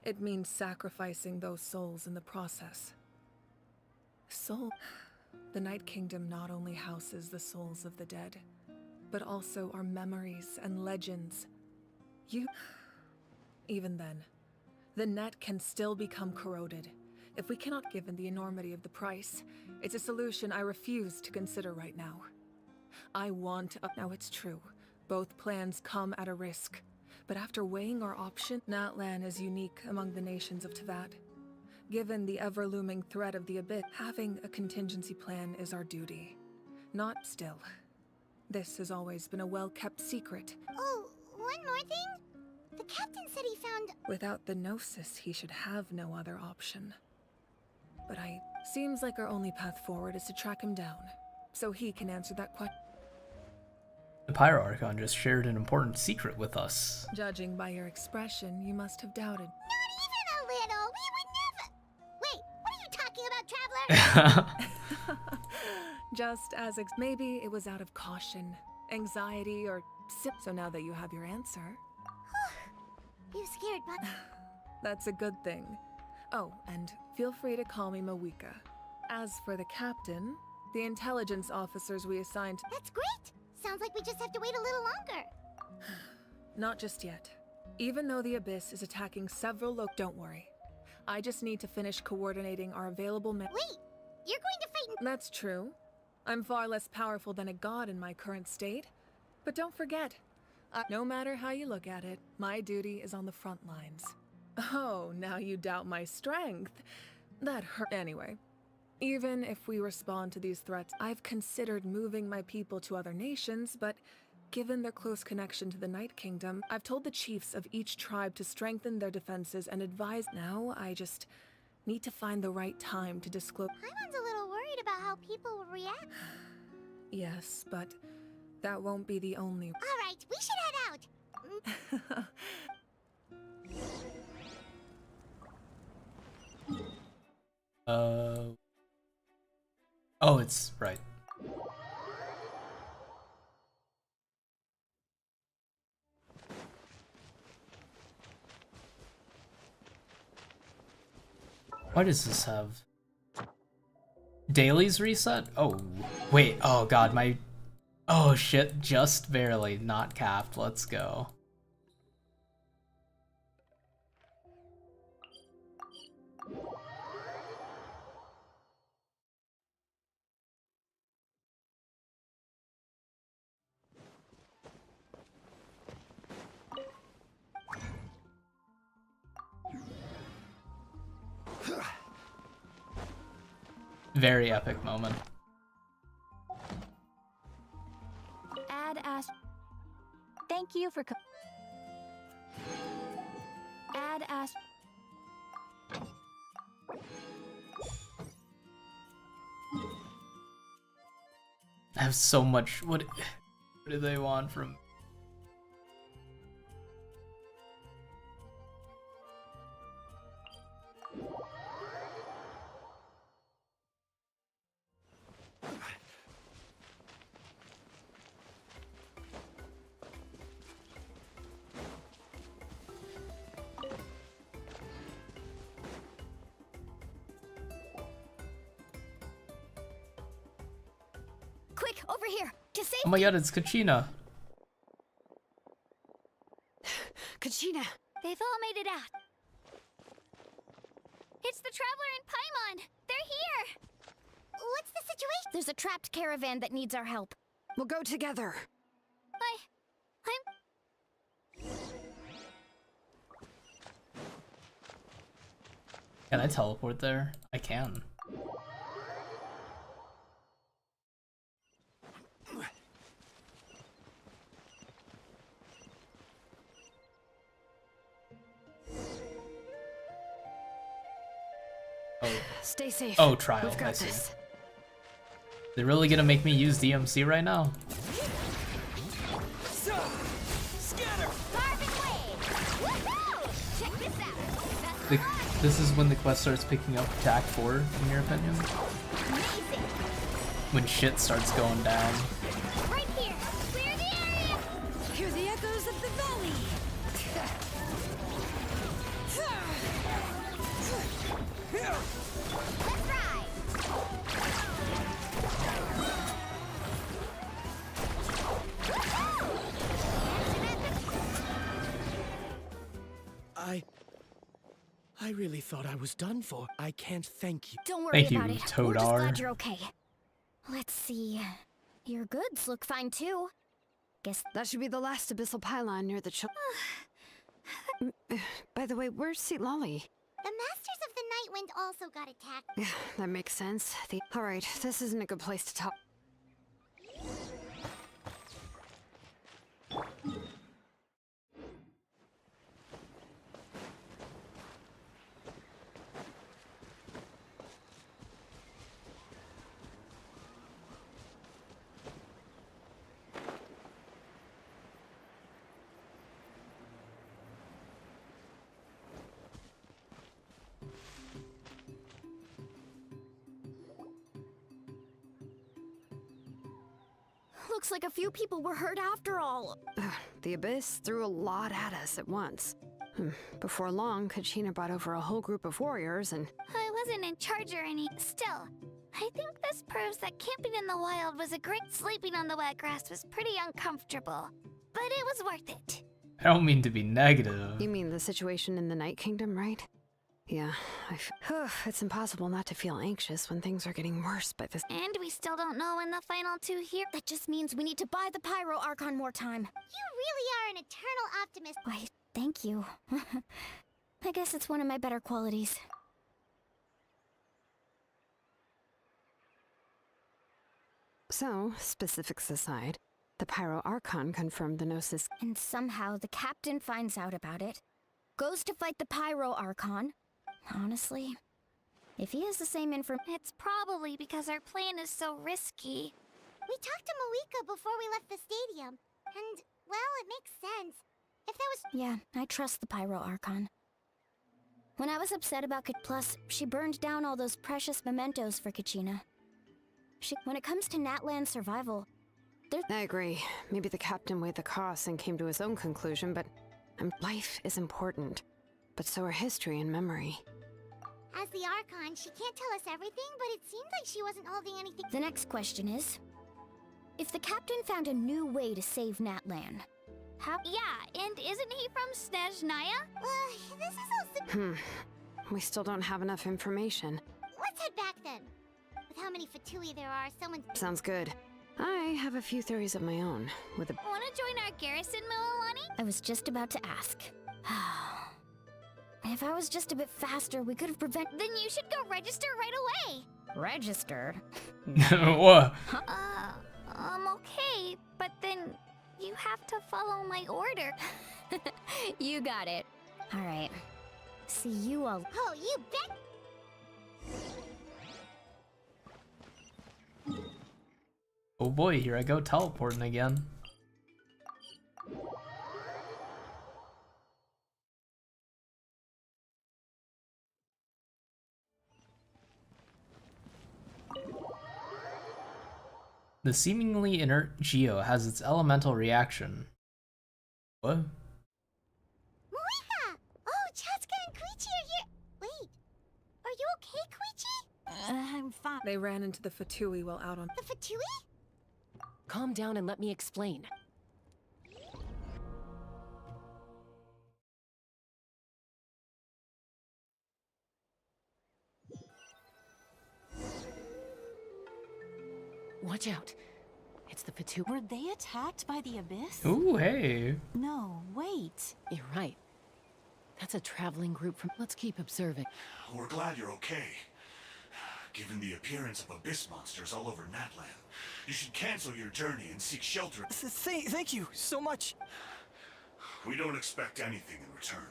It means sacrificing those souls in the process. Soul... The Night Kingdom not only houses the souls of the dead, but also our memories and legends. Even then, the net can still become corroded. If we cannot, given the enormity of the price, it's a solution I refuse to consider right now. Now it's true, both plans come at a risk. But after weighing our option, Natlan is unique among the nations of Teyvat. Given the ever-looming threat of the Abyss, having a contingency plan is our duty. Not still. This has always been a well-kept secret. Oh, one more thing? The captain said he found... Without the Gnosis, he should have no other option. But seems like our only path forward is to track him down, so he can answer that question. The Pyro Archon just shared an important secret with us. Judging by your expression, you must have doubted. Not even a little! We would never... Wait, what are you talking about, Traveler? Just as maybe it was out of caution, anxiety, or so now that you have your answer... You scared, but... That's a good thing. Oh, and feel free to call me Mawika. As for the captain, the intelligence officers we assigned... That's great! Sounds like we just have to wait a little longer. Not just yet. Even though the Abyss is attacking several don't worry. I just need to finish coordinating our available Wait! You're going to fight... That's true. I'm far less powerful than a god in my current state. But don't forget, no matter how you look at it, my duty is on the front lines. Oh, now you doubt my strength. That hurt. Anyway, even if we respond to these threats, I've considered moving my people to other nations, but Given their close connection to the Night Kingdom, I've told the chiefs of each tribe to strengthen their defenses and advise. Now, I just need to find the right time to disclose. Paimon's a little worried about how people will react. Yes, but that won't be the only. All right, we should head out. Oh, it's right. Why does this have dailies reset? Oh, wait. Oh god, my... Oh shit, just barely not capped. Let's go. Very epic moment. Thank you for I have so much. What do they want from? Quick, over here to save. Oh my god, it's Kachina. Kachina! They've all made it out. It's the Traveler and Paimon! They're here! What's the situation? There's a trapped caravan that needs our help. We'll go together. Can I teleport there? I can. Oh. Stay safe. Oh, trial. We've got I see. this. They're really gonna make me use DMC right now? This is when the quest starts picking up attack 4, in your opinion? When shit starts going down. Right here! Clear the area! Hear the echoes of the valley! Let's ride! I really thought I was done for. I can't thank you. Don't worry Thank you, about it. Todar. We're just glad you're okay. Let's see. Your goods look fine too. Guess that should be the last abyssal pylon near the By the way, where's St. Lolly? The Masters of the Night Wind also got attacked. Yeah, that makes sense. Alright, this isn't a good place to talk. looks like a few people were hurt after all. The Abyss threw a lot at us at once. Before long, Kachina brought over a whole group of warriors and... I wasn't in charge or any... Still, I think this proves that camping in the wild was a great... Sleeping on the wet grass was pretty uncomfortable, but it was worth it. I don't mean to be negative. You mean the situation in the Night Kingdom, right? Yeah, it's impossible not to feel anxious when things are getting worse by this. And we still don't know when the final two here. That just means we need to buy the Pyro Archon more time. You really are an eternal optimist. Why, thank you. I guess it's one of my better qualities. So, specifics aside, The Pyro Archon confirmed the Gnosis. And somehow the captain finds out about it, goes to fight the Pyro Archon. Honestly, if he has the same information, It's probably because our plan is so risky. We talked to Malika before we left the stadium, and, well, it makes sense. If there was... Yeah, I trust the Pyro Archon. When I was upset about Plus, she burned down all those precious mementos for Kachina. When it comes to Natlan's survival, I agree. Maybe the captain weighed the costs and came to his own conclusion, but life is important. But so are history and memory. As the Archon, she can't tell us everything, but it seemed like she wasn't holding anything. The next question is, if the captain found a new way to save Natlan, how? Yeah, and isn't he from Snezhnaya? This is all... We still don't have enough information. Let's head back then. With how many Fatui there are, someone... Sounds good. I have a few theories of my own, with a... Wanna join our garrison, Mililani? I was just about to ask. If I was just a bit faster, we could have prevented... Then you should go register right away. Register? What? Okay, but then you have to follow my order. You got it. Alright. See you all... Oh, you bet! Oh boy, here I go teleporting again. The seemingly inert Geo has its elemental reaction. What? Malika! Oh, Chaska and Koichi are here! Wait, are you okay, Koichi? I'm fine. They ran into the Fatui while out on... The Fatui? Calm down and let me explain. Watch out. It's the Fatui. Were they attacked by the Abyss? Ooh, hey. No, wait. You're right. That's a traveling group from... Let's keep observing. We're glad you're okay. Given the appearance of Abyss monsters all over Natlan, you should cancel your journey and seek shelter. Thank you so much. We don't expect anything in return.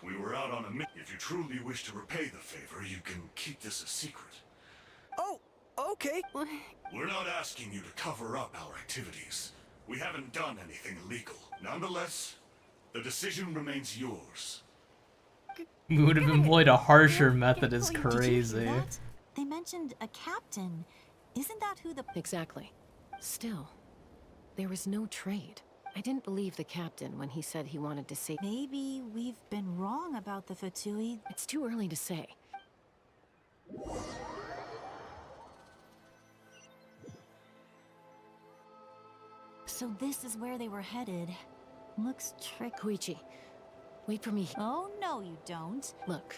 We were out on a mission. If you truly wish to repay the favor, you can keep this a secret. Oh, okay. We're not asking you to cover up our activities. We haven't done anything illegal. Nonetheless, the decision remains yours. We would have employed a harsher method, is Did you hear crazy. that? They mentioned a captain. Isn't that who the... Exactly. Still, there was no trade. I didn't believe the captain when he said he wanted to see... Maybe we've been wrong about the Fatui. It's too early to say. So this is where they were headed. Looks tricky. Koichi, wait for me. Oh, no, you don't. Look,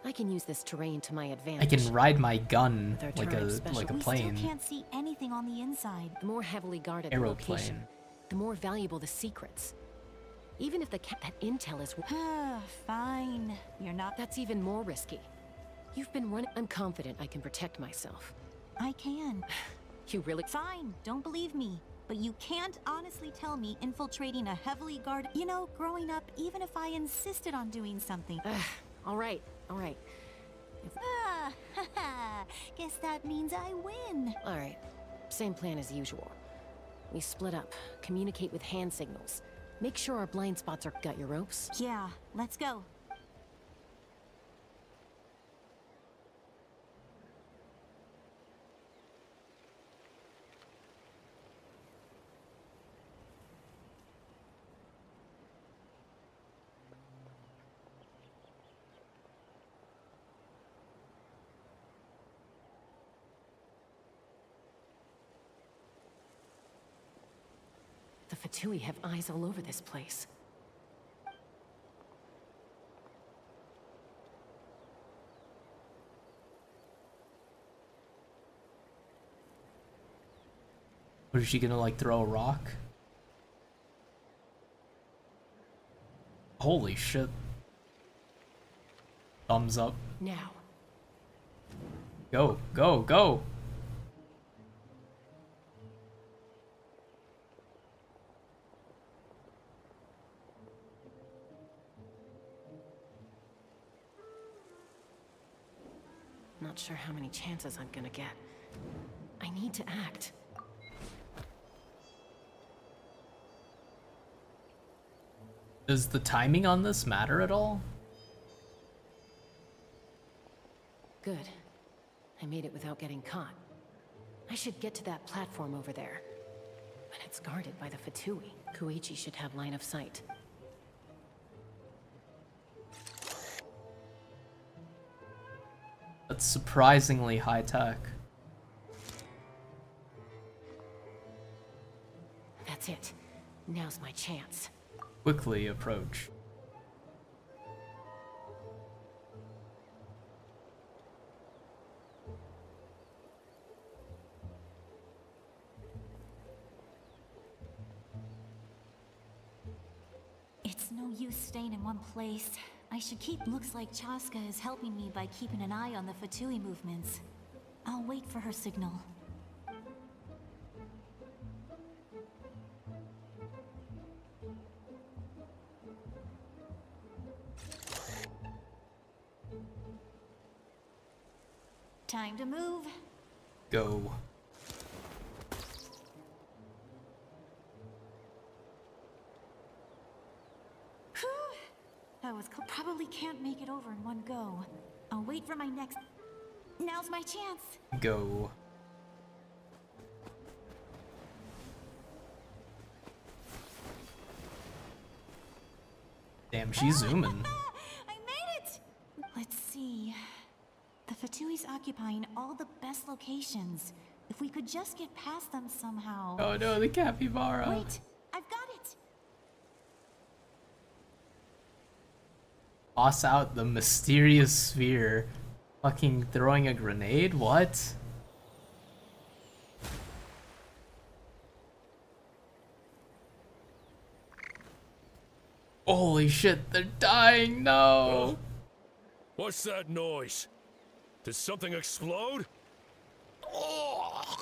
I can use this terrain to my I advantage. can ride my gun Their like turret a special. like a We plane. still can't see anything on the inside. The more heavily guarded the Aeroplane. location, the more valuable the secrets. Even if that intel is... Fine. You're not... That's even more risky. You've been running... I'm confident I can protect myself. I can. You really... Fine, don't believe me. But you can't honestly tell me infiltrating a heavily guarded... You know, growing up, even if I insisted on doing something... all right, all right. Guess that means I win. All right, same plan as usual. We split up, communicate with hand signals. Make sure our blind spots are... Got your ropes? Yeah, let's go. The Fatui have eyes all over this place. What, is she gonna like throw a rock? Holy shit. Thumbs up. Now. Go, go, go! sure how many chances I'm gonna get. I need to act. Does the timing on this matter at all? Good. I made it without getting caught. I should get to that platform over there. But it's guarded by the Fatui. Koichi should have line of sight. That's surprisingly high tech. That's it. Now's my chance. Quickly approach. It's no use staying in one place. I should keep. Looks like Chaska is helping me by keeping an eye on the Fatui movements. I'll wait for her signal. Time to move. Go. That was probably can't make it over in one go. I'll wait for my next. Now's my chance. Go. Damn, she's zooming. I made it! Let's see. The Fatui's occupying all the best locations. If we could just get past them somehow. Oh no, the capybara. Wait, I've got it! Toss out the mysterious sphere. Fucking throwing a grenade? What? Holy shit, they're dying, no! What's that noise? Did something explode? Oh,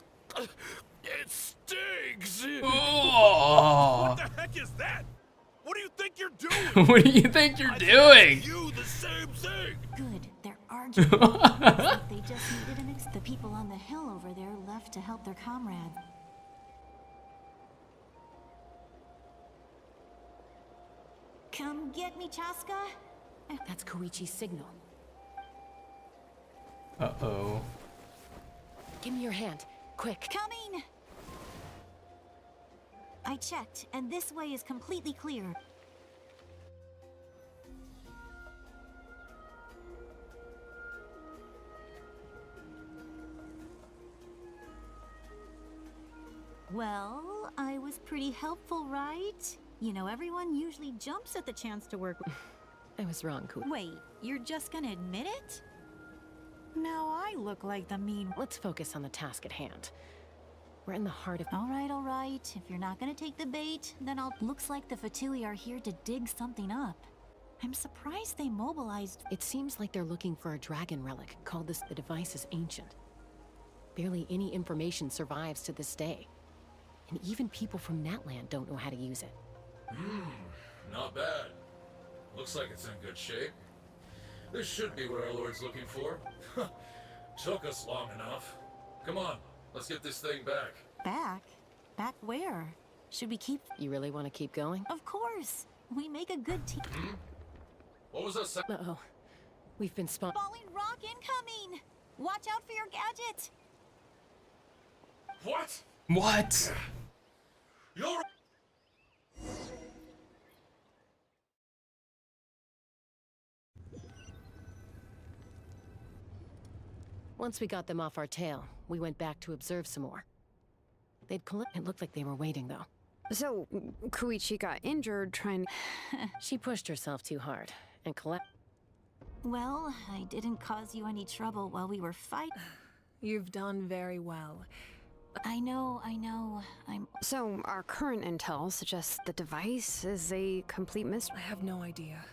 it stings! Oh. What the heck is that? What do you think you're doing? What do you think you're doing? You the same thing. Good, they're arguing. Looks like they just needed an the people on the hill over there left to help their comrades. Come get me, Chaska. That's Koichi's signal. Uh-oh. Give me your hand, quick. Coming! I checked, and this way is completely clear. Well, I was pretty helpful, right? You know, everyone usually jumps at the chance to work with. I was wrong, Koichi. Wait, you're just gonna admit it? Now I look like the mean. Let's focus on the task at hand. We're in the heart of. All right. If you're not gonna take the bait, then I'll. Looks like the Fatui are here to dig something up. I'm surprised they mobilized. It seems like they're looking for a dragon relic. Called this. The device is ancient. Barely any information survives to this day. And even people from Natland don't know how to use it. Not bad. Looks like it's in good shape. This should be what our Lord's looking for. Took us long enough. Come on, let's get this thing back. Back? Back where? Should we keep? You really want to keep going? Of course. We make a good team. What was that? Uh-oh. We've been spot. Falling rock incoming! Watch out for your gadget! What? What? You're... Once we got them off our tail, we went back to observe some more. They'd collect. It looked like they were waiting, though. So, Koichi got injured trying. She pushed herself too hard and collect. Well, I didn't cause you any trouble while we were fighting. You've done very well. I know. So, our current intel suggests the device is a complete mystery. I have no idea.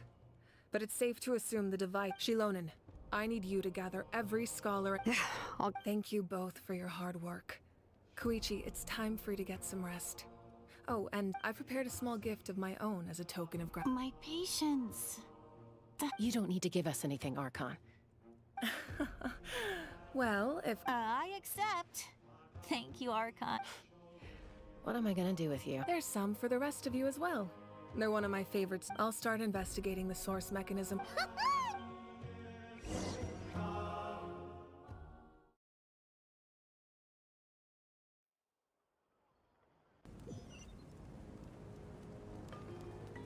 But it's safe to assume the device. Shilonen, I need you to gather every scholar. I'll thank you both for your hard work. Koichi, it's time for you to get some rest. Oh, and I prepared a small gift of my own as a token of gratitude. My patience. You don't need to give us anything, Archon. Well, if I accept. Thank you, Archon. What am I gonna do with you? there's some for the rest of you as well. They're one of my favorites. I'll start investigating the source mechanism.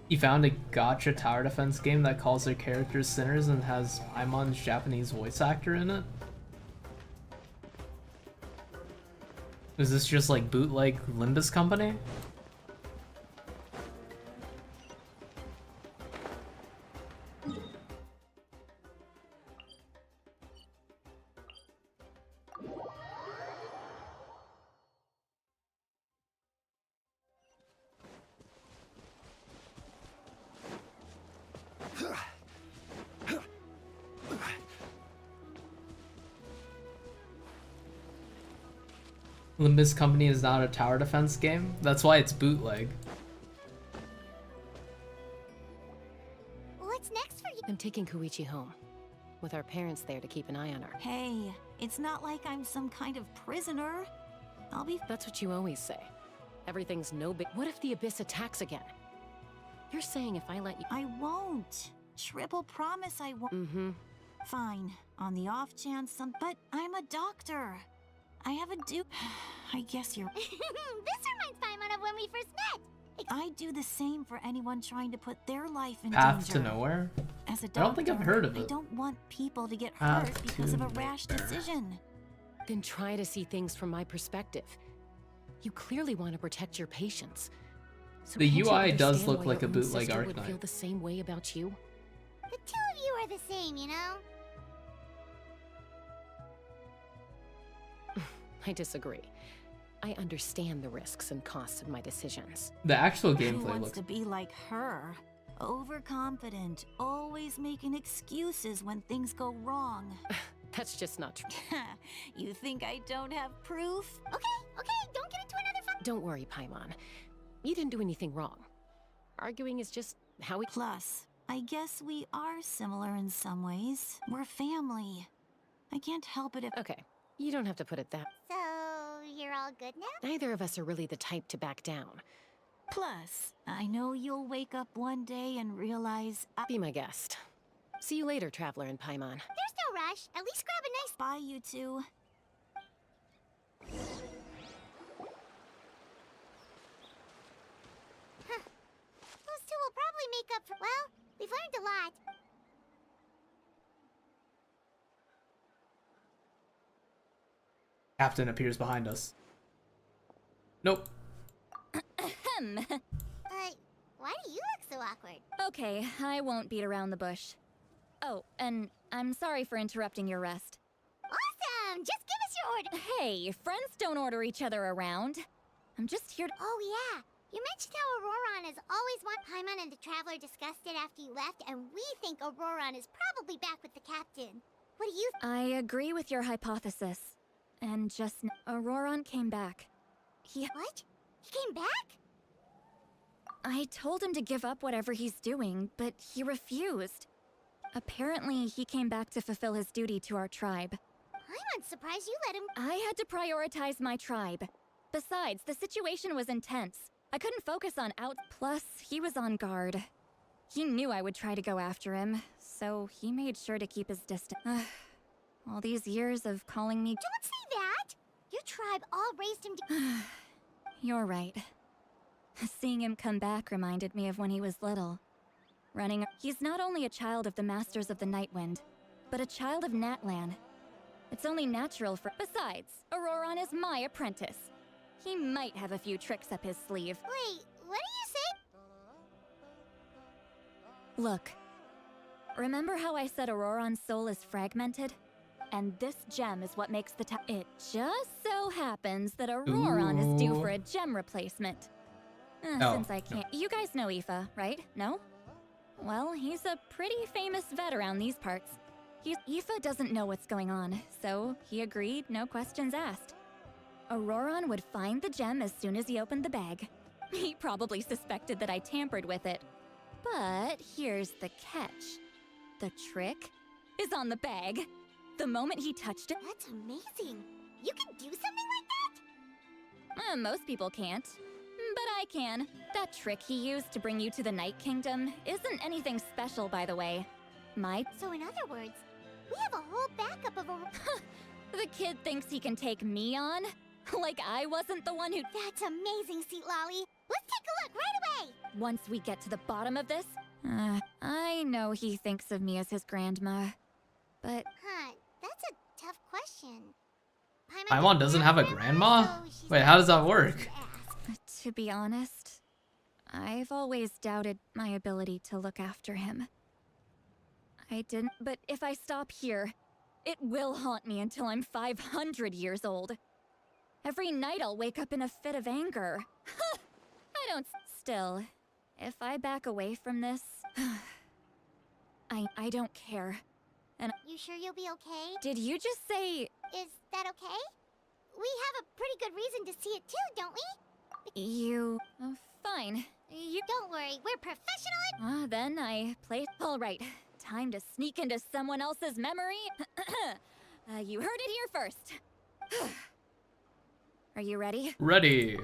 You found a gacha tower defense game that calls their characters sinners and has Paimon's Japanese voice actor in it? Is this just like bootleg Limbus Company? Limbus Company is not a tower defense game. That's why it's bootleg. What's next for you? I'm taking Koichi home, with our parents there to keep an eye on her. Hey, it's not like I'm some kind of prisoner. I'll be. That's what you always say. Everything's no big. What if the Abyss attacks again? You're saying if I let you. I won't. Triple promise I won't. Mm-hmm. Fine. On the off chance some. But I'm a doctor. I have a I guess you're. This reminds Paimon of when we first met. I do the same for anyone trying to put their life in Path danger. to Nowhere? As a doctor, I don't think I've heard of I it. don't want people to get Path hurt because to of a rash Nowhere. decision. Then try to see things from my perspective. You clearly want to protect your patients. So The can't you UI does understand look why like your a own bootleg sister would Arknight. feel the same way about you? The two of you are the same, you know? I disagree. I understand the risks and costs of my decisions. The actual Who gameplay wants looks. to be like her? Overconfident, always making excuses when things go wrong. That's just not true. You think I don't have proof? Okay, don't get into another fight. Don't worry, Paimon. You didn't do anything wrong. Arguing is just how we. Plus, I guess we are similar in some ways. We're family. I can't help it if. Okay, you don't have to put it that. So, you're all good now? Neither of us are really the type to back down. Plus, I know you'll wake up one day and realize Be my guest. See you later, Traveler and Paimon. There's no rush. At least grab a nice. Bye, you two. Huh. Those two will probably make up for. Well, we've learned a lot. Captain appears behind us. Nope. Why do you look so awkward? Okay, I won't beat around the bush. Oh, and I'm sorry for interrupting your rest. Awesome! Just give us your order. Hey, friends don't order each other around. I'm just here to. Oh, yeah. You mentioned how Auroron has always wanted Paimon and the Traveler discussed it after you left, and we think Auroron is probably back with the captain. What do you I agree with your hypothesis. And just Auroron came back. What? He came back? I told him to give up whatever he's doing, but he refused. Apparently, he came back to fulfill his duty to our tribe. I'm surprised you let him. I had to prioritize my tribe. Besides, the situation was intense. I couldn't focus on out. Plus, he was on guard. He knew I would try to go after him, so he made sure to keep his distance. All these years of calling me. Don't say that! Your tribe all raised him to. You're right. Seeing him come back reminded me of when he was little. Running. He's not only a child of the Masters of the Nightwind, but a child of Natlan. It's only natural for. Besides, Auroron is my apprentice. He might have a few tricks up his sleeve. Wait, what do you say? Look. Remember how I said Auroron's soul is fragmented? And this gem is what makes the It just so happens that Auroron is due for a gem replacement. Since I can't. You guys know Aoife, right? No? Well, he's a pretty famous vet around these parts. Aoife doesn't know what's going on, so he agreed, no questions asked. Auroron would find the gem as soon as he opened the bag. He probably suspected that I tampered with it. But here's the catch. The trick is on the bag. The moment he touched it... That's amazing. You can do something like that? Most people can't. But I can. That trick he used to bring you to the Night Kingdom isn't anything special, by the way. So in other words, we have a whole backup of a... The kid thinks he can take me on? Like I wasn't the one who... That's amazing, Seat Lolly. Let's take a look right away. Once we get to the bottom of this... I know he thinks of me as his grandma, but... Huh, that's a tough question. Paimon doesn't have a grandma? Wait, how does that work? To be honest, I've always doubted my ability to look after him. I didn't, but if I stop here, it will haunt me until I'm 500 years old. Every night I'll wake up in a fit of anger. I don't... Still, if I back away from this, I don't care. And you sure you'll be okay? Did you just say... Is that okay? We have a pretty good reason to see it too, don't we? You... fine. You... Don't worry, we're professional. Then I play... Alright, time to sneak into someone else's memory. You heard it here first. Are you ready? Ready.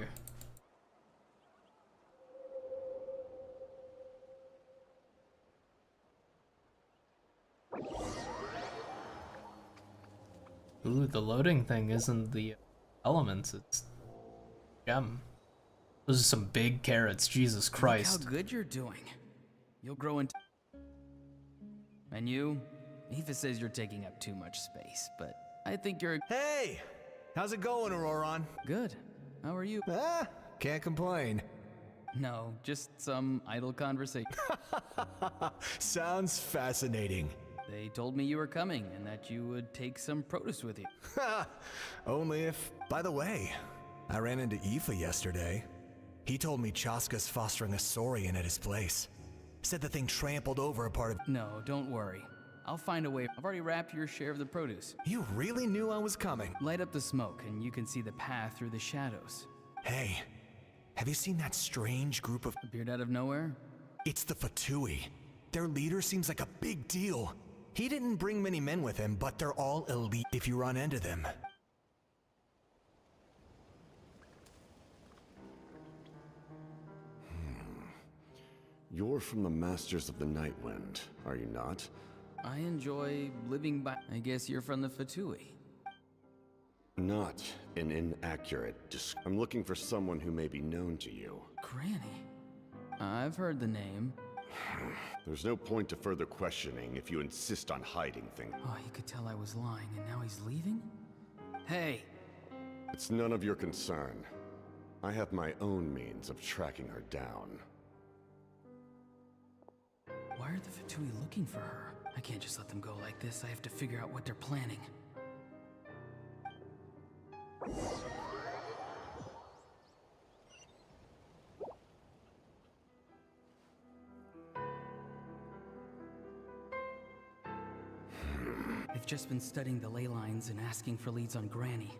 Ooh, the loading thing isn't the elements, it's gem. Those are some big carrots, Jesus Christ. Look how good you're doing. You'll grow into... And you? Aoife says you're taking up too much space, but I think you're... Hey! How's it going, Auroron? Good. How are you? Can't complain. No, just some idle conversation. Sounds fascinating. They told me you were coming and that you would take some produce with you. Only if... By the way, I ran into Aoife yesterday. He told me Chaska's fostering a saurian at his place. Said the thing trampled over a part of... No, don't worry. I'll find a way. I've already wrapped your share of the produce. You really knew I was coming. Light up the smoke and you can see the path through the shadows. Hey, have you seen that strange group of... Appeared out of nowhere? It's the Fatui. Their leader seems like a big deal. He didn't bring many men with him, but they're all elite if you run into them. You're from the Masters of the Nightwind, are you not? I enjoy living by... I guess you're from the Fatui. Not an inaccurate I'm looking for someone who may be known to you. Granny? I've heard the name. There's no point to further questioning if you insist on hiding things. Oh, you could tell I was lying and now he's leaving? Hey! It's none of your concern. I have my own means of tracking her down. Why are the Fatui looking for her? I can't just let them go like this. I have to figure out what they're planning. I've just been studying the ley lines and asking for leads on Granny.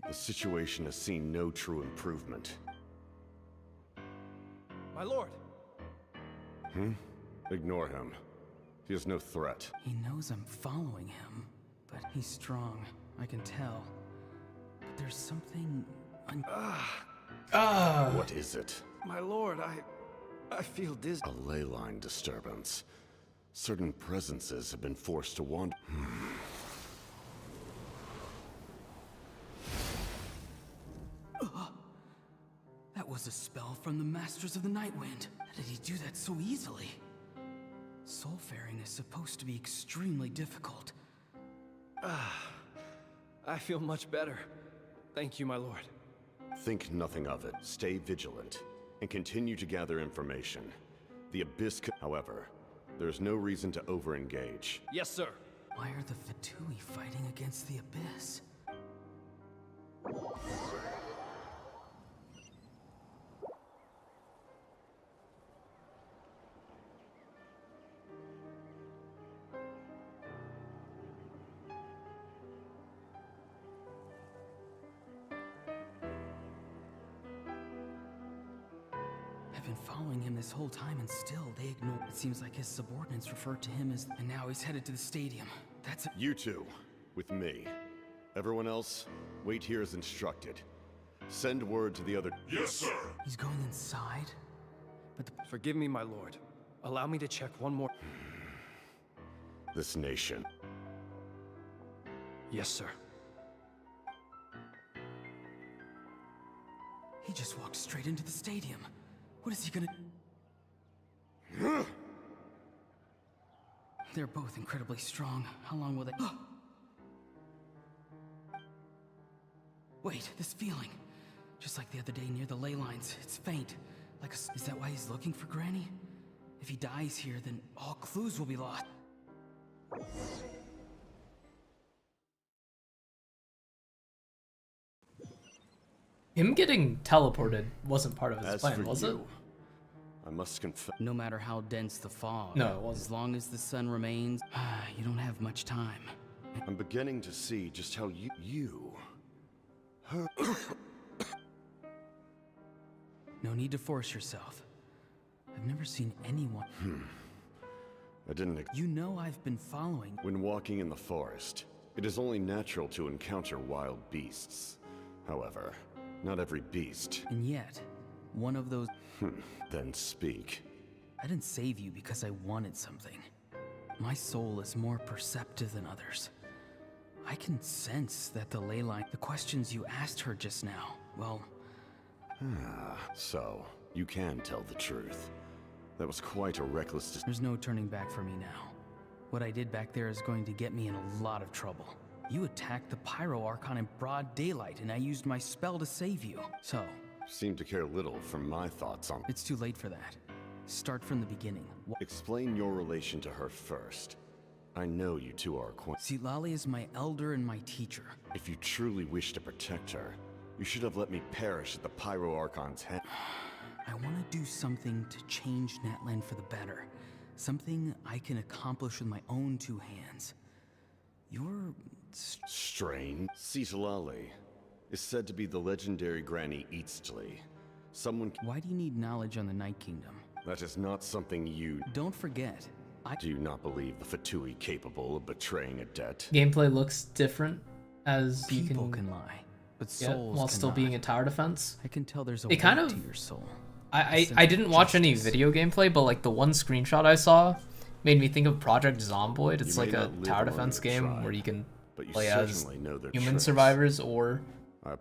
The situation has seen no true improvement. My lord! Ignore him. He is no threat. He knows I'm following him, but he's strong. I can tell. But there's something... What is it? My lord, I feel dizzy. A ley line disturbance. Certain presences have been forced to wander. That was a spell from the Masters of the Nightwind. How did he do that so easily? Soulfaring is supposed to be extremely difficult. I feel much better. Thank you, my lord. Think nothing of it. Stay vigilant, and continue to gather information. The Abyss however, there's no reason to over-engage. Yes, sir. Why are the Fatui fighting against the Abyss? I've been following him this whole time and still they ignore. It seems like his subordinates refer to him as... And now he's headed to the stadium. That's it. You two, with me. Everyone else, wait here as instructed. Send word to the other. Yes, sir. He's going inside? Forgive me, my lord. Allow me to check one more. This nation. Yes, sir. He just walked straight into the stadium. What is he gonna... They're both incredibly strong. How long will they... Wait, this feeling. Just like the other day near the ley lines. It's faint. Like a... Is that why he's looking for Granny? If he dies here, then all clues will be lost. Him getting teleported wasn't part of his As plan, for was it? you, I must confess. No matter how dense the fog, No, it wasn't. as long as the sun remains, you don't have much time. I'm beginning to see just how her. No need to force yourself. I've never seen anyone... I didn't. You know I've been following... When walking in the forest, it is only natural to encounter wild beasts. However, not every beast. And yet, one of those... Then speak. I didn't save you because I wanted something. My soul is more perceptive than others. I can sense that the ley line... The questions you asked her just now, well... So, you can tell the truth. That was quite a reckless decision. There's no turning back for me now. What I did back there is going to get me in a lot of trouble. You attacked the Pyro Archon in broad daylight, and I used my spell to save you. So... Seem to care little for my thoughts on... It's too late for that. Start from the beginning. Explain your relation to her first. I know you two are acquainted. Citlali is my elder and my teacher. If you truly wish to protect her, you should have let me perish at the Pyro Archon's hand. I want to do something to change Natlan for the better. Something I can accomplish with my own two hands. You're... Strange. Citlali is said to be the legendary Granny Eastly. Someone... Why do you need knowledge on the Night Kingdom? That is not something you... Don't forget, Do you not believe the Fatui capable of betraying a debt? Gameplay looks different as People you can lie, but yeah, souls while still cannot. being a tower defense. I can tell there's a It weight kind of... to your soul. I didn't watch any video gameplay, but like the one screenshot I saw made me think of Project Zomboid. It's like a tower defense game where you can play as human survivors or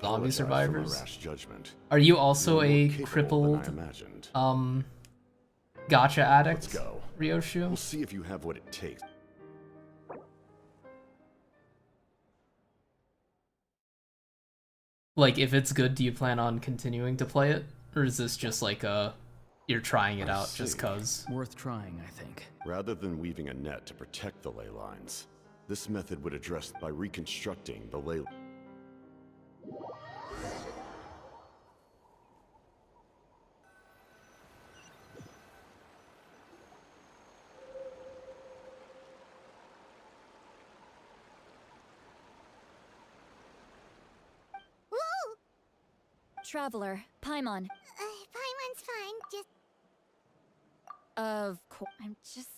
zombie survivors. Are you also a crippled gacha addict, Let's go. Ryoshu? We'll see if you have what it takes. Like, if it's good, do you plan on continuing to play it? Or is this just like you're trying it out just cause? Worth trying, I think. Rather than weaving a net to protect the ley lines, this method would address by reconstructing the ley... Traveler, Paimon. Paimon's fine, just... Of course. I'm just...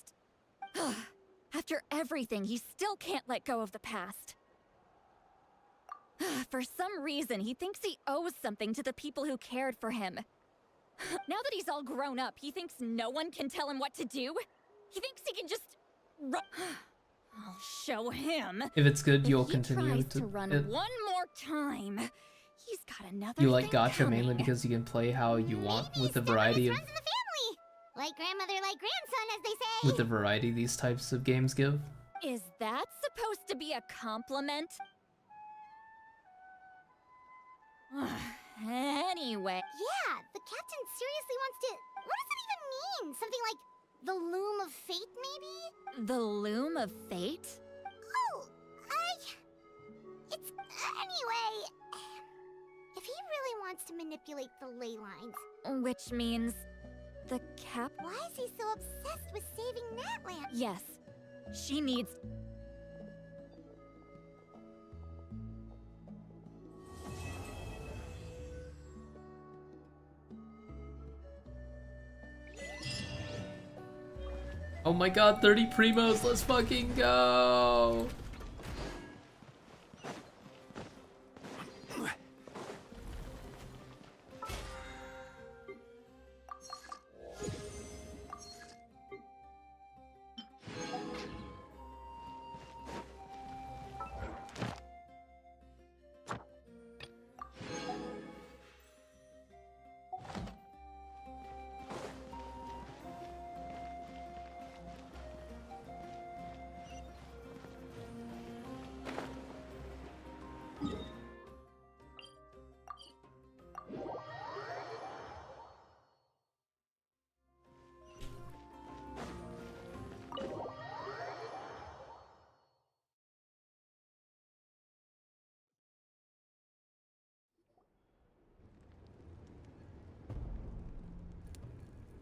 After everything, he still can't let go of the past. For some reason, he thinks he owes something to the people who cared for him. Now that he's all grown up, he thinks no one can tell him what to do? He thinks he can just... I'll show him. If it's good, you'll If he continue tries to run it. one more time. He's got another You like thing gacha mainly coming. because you can play how you want with the variety of Like grandmother, like grandson, as they say. with the variety these types of games give. Is that supposed to be a compliment? Anyway. Yeah, the captain seriously wants to... What does it even mean? Something like the loom of fate, maybe? The loom of fate? Oh, It's... Anyway... If he really wants to manipulate the ley lines... Which means... the cap... Why is he so obsessed with saving Natlan? Yes. She needs... Oh my god, 30 primos, let's fucking go!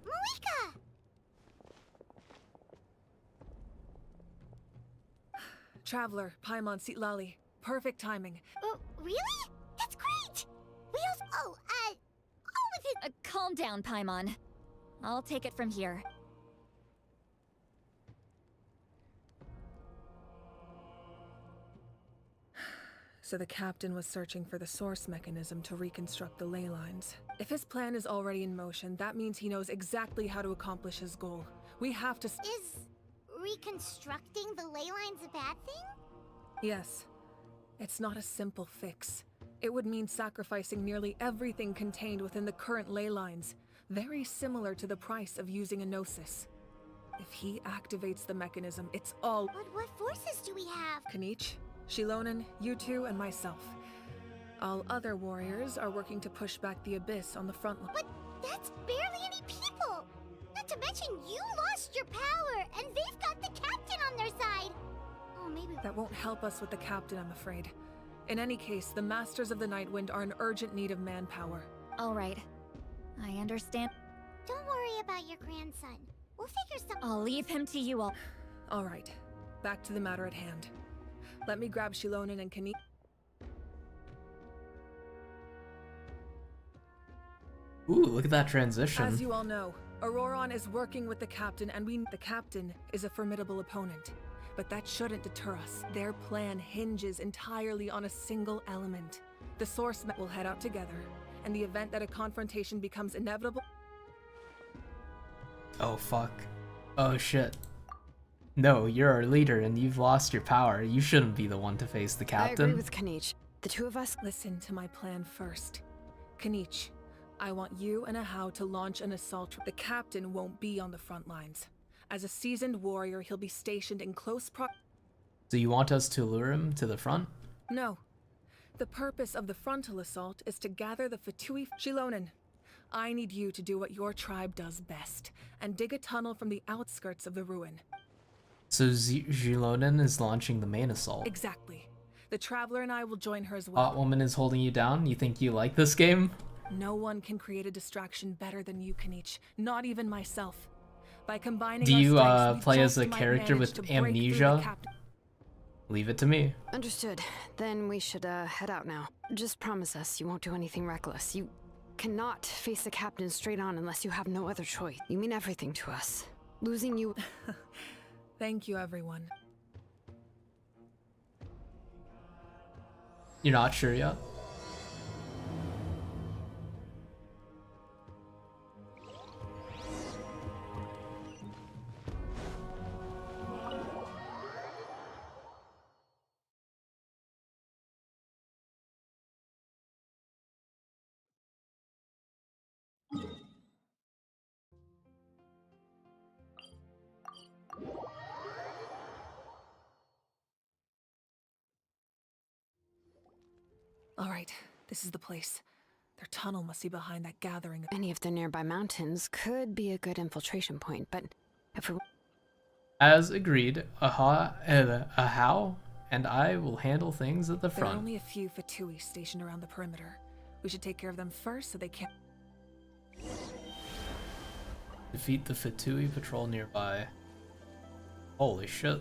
Malika! Traveler, Paimon Sitlali. Perfect timing. Oh, really? That's great! Wheels. Oh, with his. Calm down, Paimon. I'll take it from here. So the captain was searching for the source mechanism to reconstruct the ley lines. If his plan is already in motion, that means he knows exactly how to accomplish his goal. We have to. Is reconstructing the ley lines a bad thing? Yes. It's not a simple fix. It would mean sacrificing nearly everything contained within the current ley lines, very similar to the price of using a Gnosis. If he activates the mechanism, it's all— But what forces do we have? Kanich, Shilonen, you two, and myself. All other warriors are working to push back the Abyss on the front line. But that's barely any people! Not to mention you lost your power, and they've got the captain on their side! Oh, maybe— That won't help us with the captain, I'm afraid. In any case, the Masters of the Nightwind are in urgent need of manpower. All right. I understand. Don't worry about your grandson. We'll figure something— I'll leave him to you all. All right. Back to the matter at hand. Let me grab Shilonen and Kanich. Ooh, look at that transition. As you all know, Auroron is working with the captain, and the captain is a formidable opponent. But that shouldn't deter us. Their plan hinges entirely on a single element. The source will head out together, and the event that a confrontation becomes inevitable— Oh fuck. Oh shit. No, you're our leader and you've lost your power. You shouldn't be the one to face the captain. I agree with Kanich. The two of us— Listen to my plan first. Kanich, I want you and Ahau to launch an assault. The captain won't be on the front lines. As a seasoned warrior, he'll be stationed in close So you want us to lure him to the front? No. The purpose of the frontal assault is to gather the Fatui— Shilonen, I need you to do what your tribe does best, and dig a tunnel from the outskirts of the ruin. So Zilonen is launching the main assault. Exactly. The Traveler and I will join her as well. Hotwoman is holding you down? You think you like this game? No one can create a distraction better than you, Kanich. Not even myself. By combining Do our you strengths, we play as just a might character manage with to break through the amnesia? cap— Leave it to me. Understood. Then we should head out now. Just promise us you won't do anything reckless. You cannot face the captain straight on unless you have no other choice. You mean everything to us. Losing you— Thank you, everyone. You're not sure yet? All right, this is the place. Their tunnel must be behind that gathering. Any of the nearby mountains could be a good infiltration point, but if we— As agreed, Ahau and I will handle things at the There are front. only a few Fatui stationed around the perimeter. We should take care of them first so they can't— Defeat the Fatui patrol nearby. Holy shit.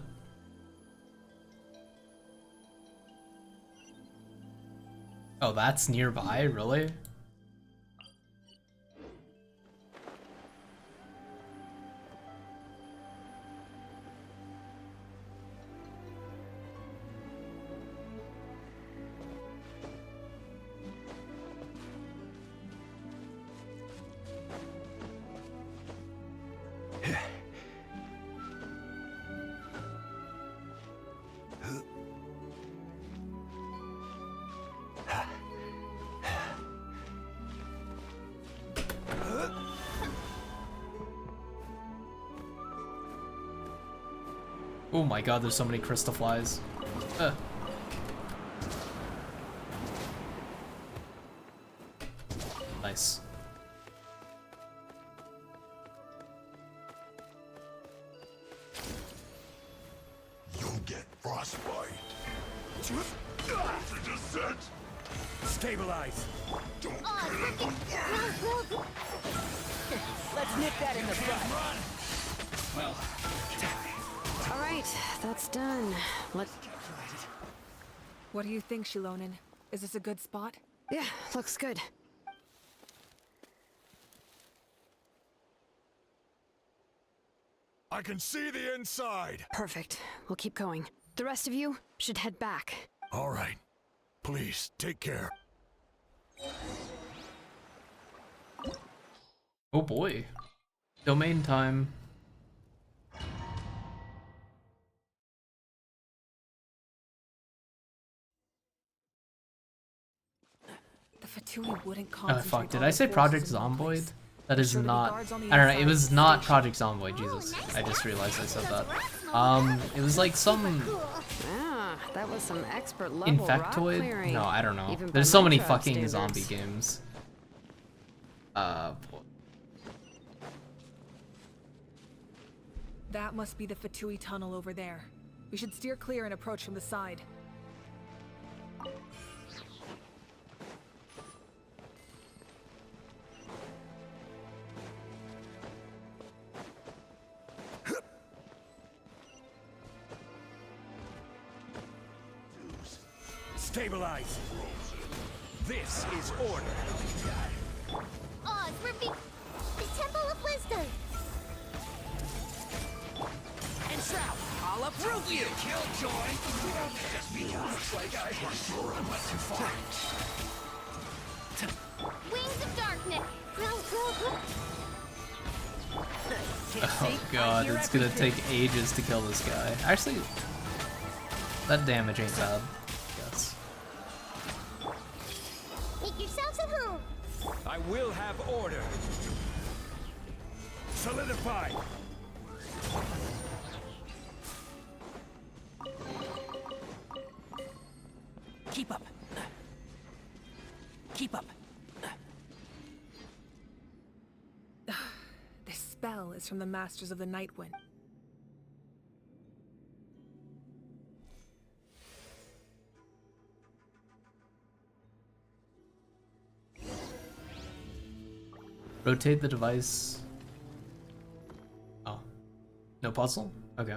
Oh, that's nearby, really? Oh my god, there's so many crystal flies. Nice. You'll get frostbite. After descent. Stabilize. Don't kill him. Let's nip that in the bud. Well, All right, that's done. What do you think, Shilonen? Is this a good spot? Yeah, looks good. I can see the inside. Perfect. We'll keep going. The rest of you should head back. All right. Please, take care. Oh boy. Domain time. The Fatui wouldn't Oh concentrate fuck, did all I the say forces Project in one Zomboid? place. That is Sure to be not... guards on the I don't know, inside it of was the not station. Project Zomboid, Jesus. I just realized I said that. It was like some... Ah, that was some expert level rock Infectoid? clearing. No, I don't know. Even by There's so my many tribe fucking standards. zombie games. That must be the Fatui tunnel over there. We should steer clear and approach from the side. Stabilize. This is order. Oz, we're the Temple of Wisdom. And Shroud, I'll uproot you. Killjoy. Just because like I was sure I went too far. Wings of Darkness. Oh god, it's gonna take ages to kill this guy. Actually, that damage ain't bad. Yes. Make yourselves at home. I will have order. Solidify. Keep up. Keep up. This spell is from the Masters of the Nightwind. Rotate the device. Oh. No puzzle? Okay.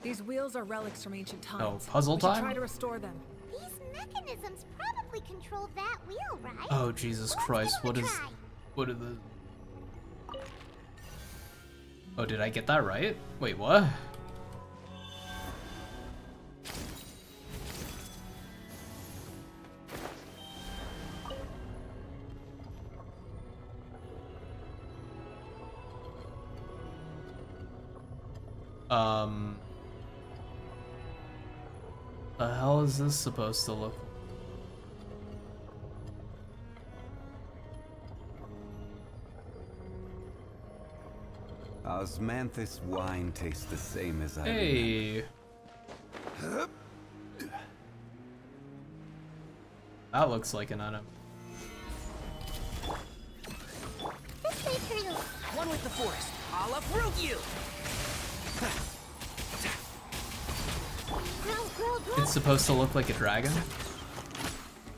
These wheels are relics from ancient times. Oh, puzzle We should time? try to restore them. These mechanisms probably control that wheel, right? Oh Jesus Christ, what is... try. What are the... Oh, did I get that right? Wait, what? The hell is this supposed to look? Osmanthus wine tastes the same as I Hey. That looks like an item. This way through. One with the forest. I'll uproot you. It's supposed to look like a dragon?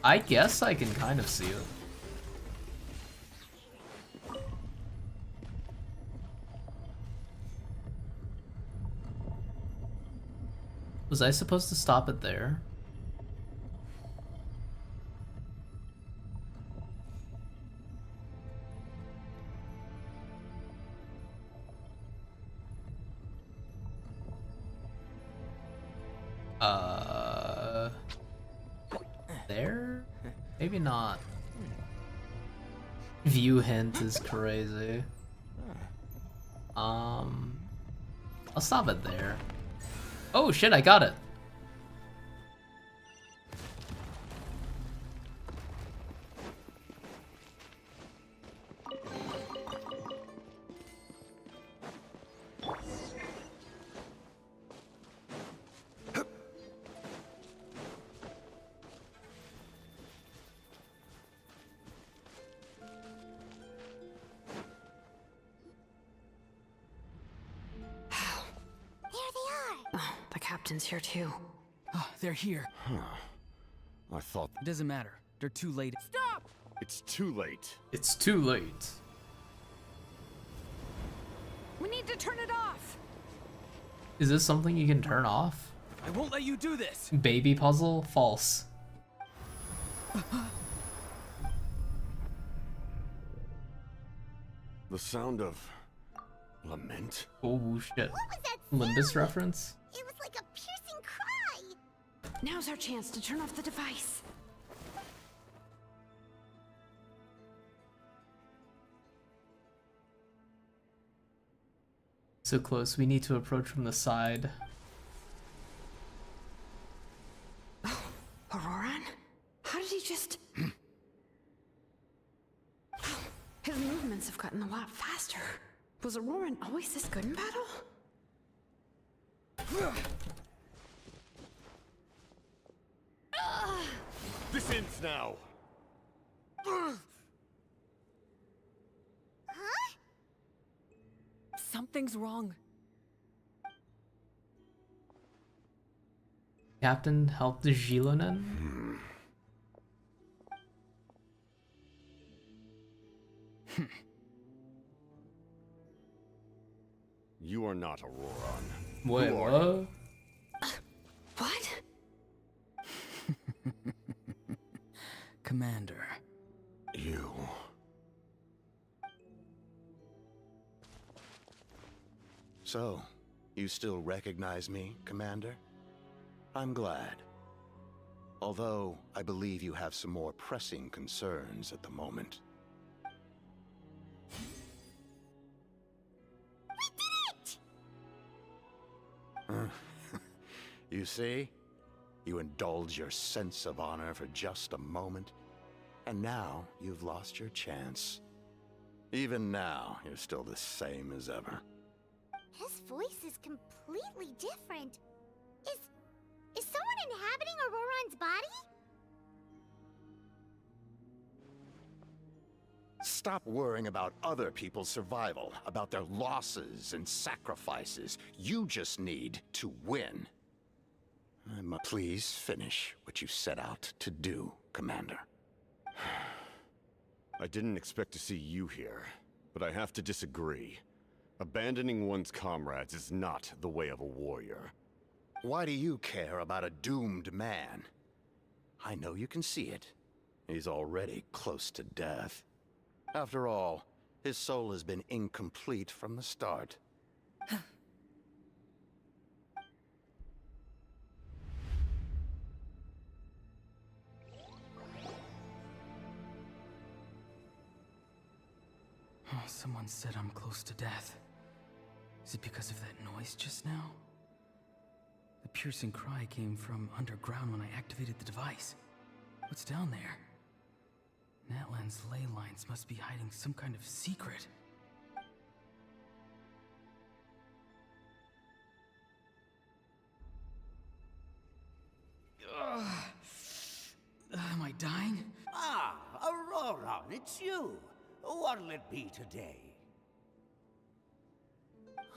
I guess I can kind of see it. Was I supposed to stop it there? There? Maybe not. View hint is crazy. I'll stop it there. Oh shit, I got it. The captain's here too. Oh, they're here. Huh. I thought... It doesn't matter. They're too late. Stop! It's too late. It's too late. We need to turn it off! Is this something you can turn off? I won't let you do this! Baby puzzle? False. The sound of... lament? Oh shit. What was that Limbus sound? reference? It was like a piercing cry. Now's our chance to turn off the device. So close, we need to approach from the side. Auroran? How did he just... His movements have gotten a lot faster. Was Auroran always this good in battle? This ends now. Something's wrong. Captain helped Gilonen? You are not Auroran. Wait, Who are what? you? What? Commander. You. So, you still recognize me, Commander? I'm glad. Although, I believe you have some more pressing concerns at the moment. You see? You indulge your sense of honor for just a moment, and now you've lost your chance. Even now, you're still the same as ever. His voice is completely different. Is someone inhabiting Auroran's body? Stop worrying about other people's survival, about their losses and sacrifices. You just need to win. Please finish what you set out to do, Commander. I didn't expect to see you here, but I have to disagree. Abandoning one's comrades is not the way of a warrior. Why do you care about a doomed man? I know you can see it. He's already close to death. After all, his soul has been incomplete from the start. Oh, someone said I'm close to death. Is it because of that noise just now? The piercing cry came from underground when I activated the device. What's down there? Natlan's ley lines must be hiding some kind of secret. Am I dying? Ah, Auroran, it's you. What'll it be today?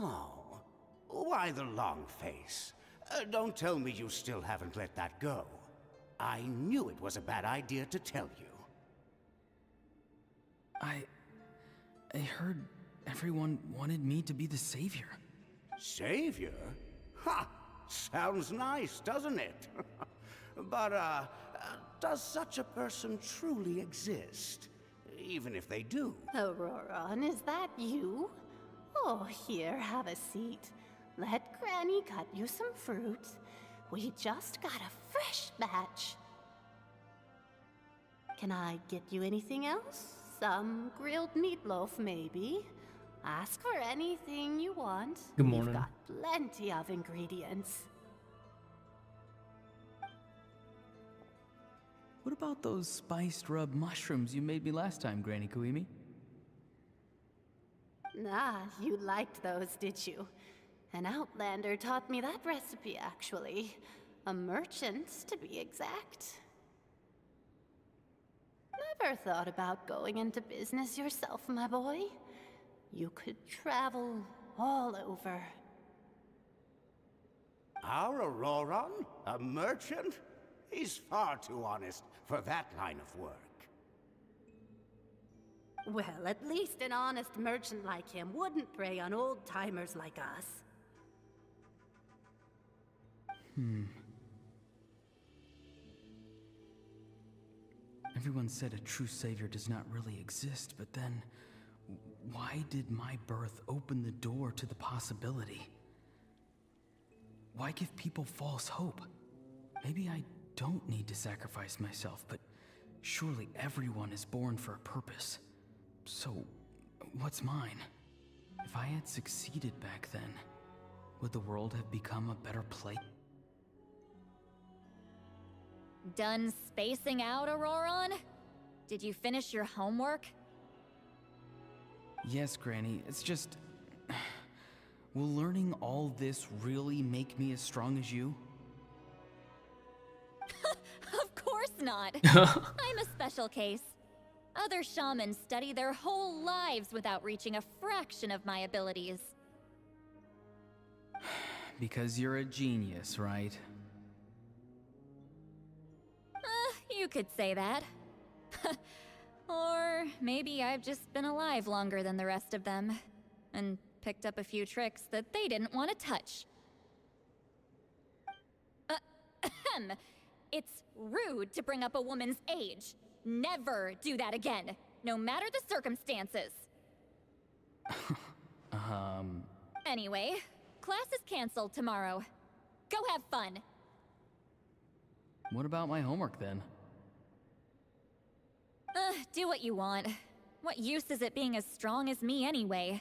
Oh, why the long face? Don't tell me you still haven't let that go. I knew it was a bad idea to tell you. I heard everyone wanted me to be the savior. Savior? Ha! Sounds nice, doesn't it? But, does such a person truly exist? Even if they do. Auroran, is that you? Oh, here, have a seat. Let Granny cut you some fruit. We just got a fresh batch. Can I get you anything else? Some grilled meatloaf, maybe? Ask for anything you want. Good morning. We've got plenty of ingredients. What about those spiced rub mushrooms you made me last time, Granny Kuimi? Ah, you liked those, did you? An outlander taught me that recipe, actually. A merchant, to be exact. Never thought about going into business yourself, my boy? You could travel all over. Our Auroron? A merchant? He's far too honest for that line of work. Well, at least an honest merchant like him wouldn't prey on old-timers like us. Everyone said a true savior does not really exist, but then why did my birth open the door to the possibility? Why give people false hope? Maybe I don't need to sacrifice myself, but surely everyone is born for a purpose. So, what's mine? If I had succeeded back then, would the world have become a better place? Done spacing out, Auroron? Did you finish your homework? Yes, Granny, it's just... Will learning all this really make me as strong as you? Of course not. I'm a special case. Other shamans study their whole lives without reaching a fraction of my abilities. Because you're a genius, right? You could say that. Or maybe I've just been alive longer than the rest of them, and picked up a few tricks that they didn't want to touch. It's rude to bring up a woman's age. Never do that again, no matter the circumstances. Anyway, class is canceled tomorrow. Go have fun. What about my homework then? Do what you want. What use is it being as strong as me anyway?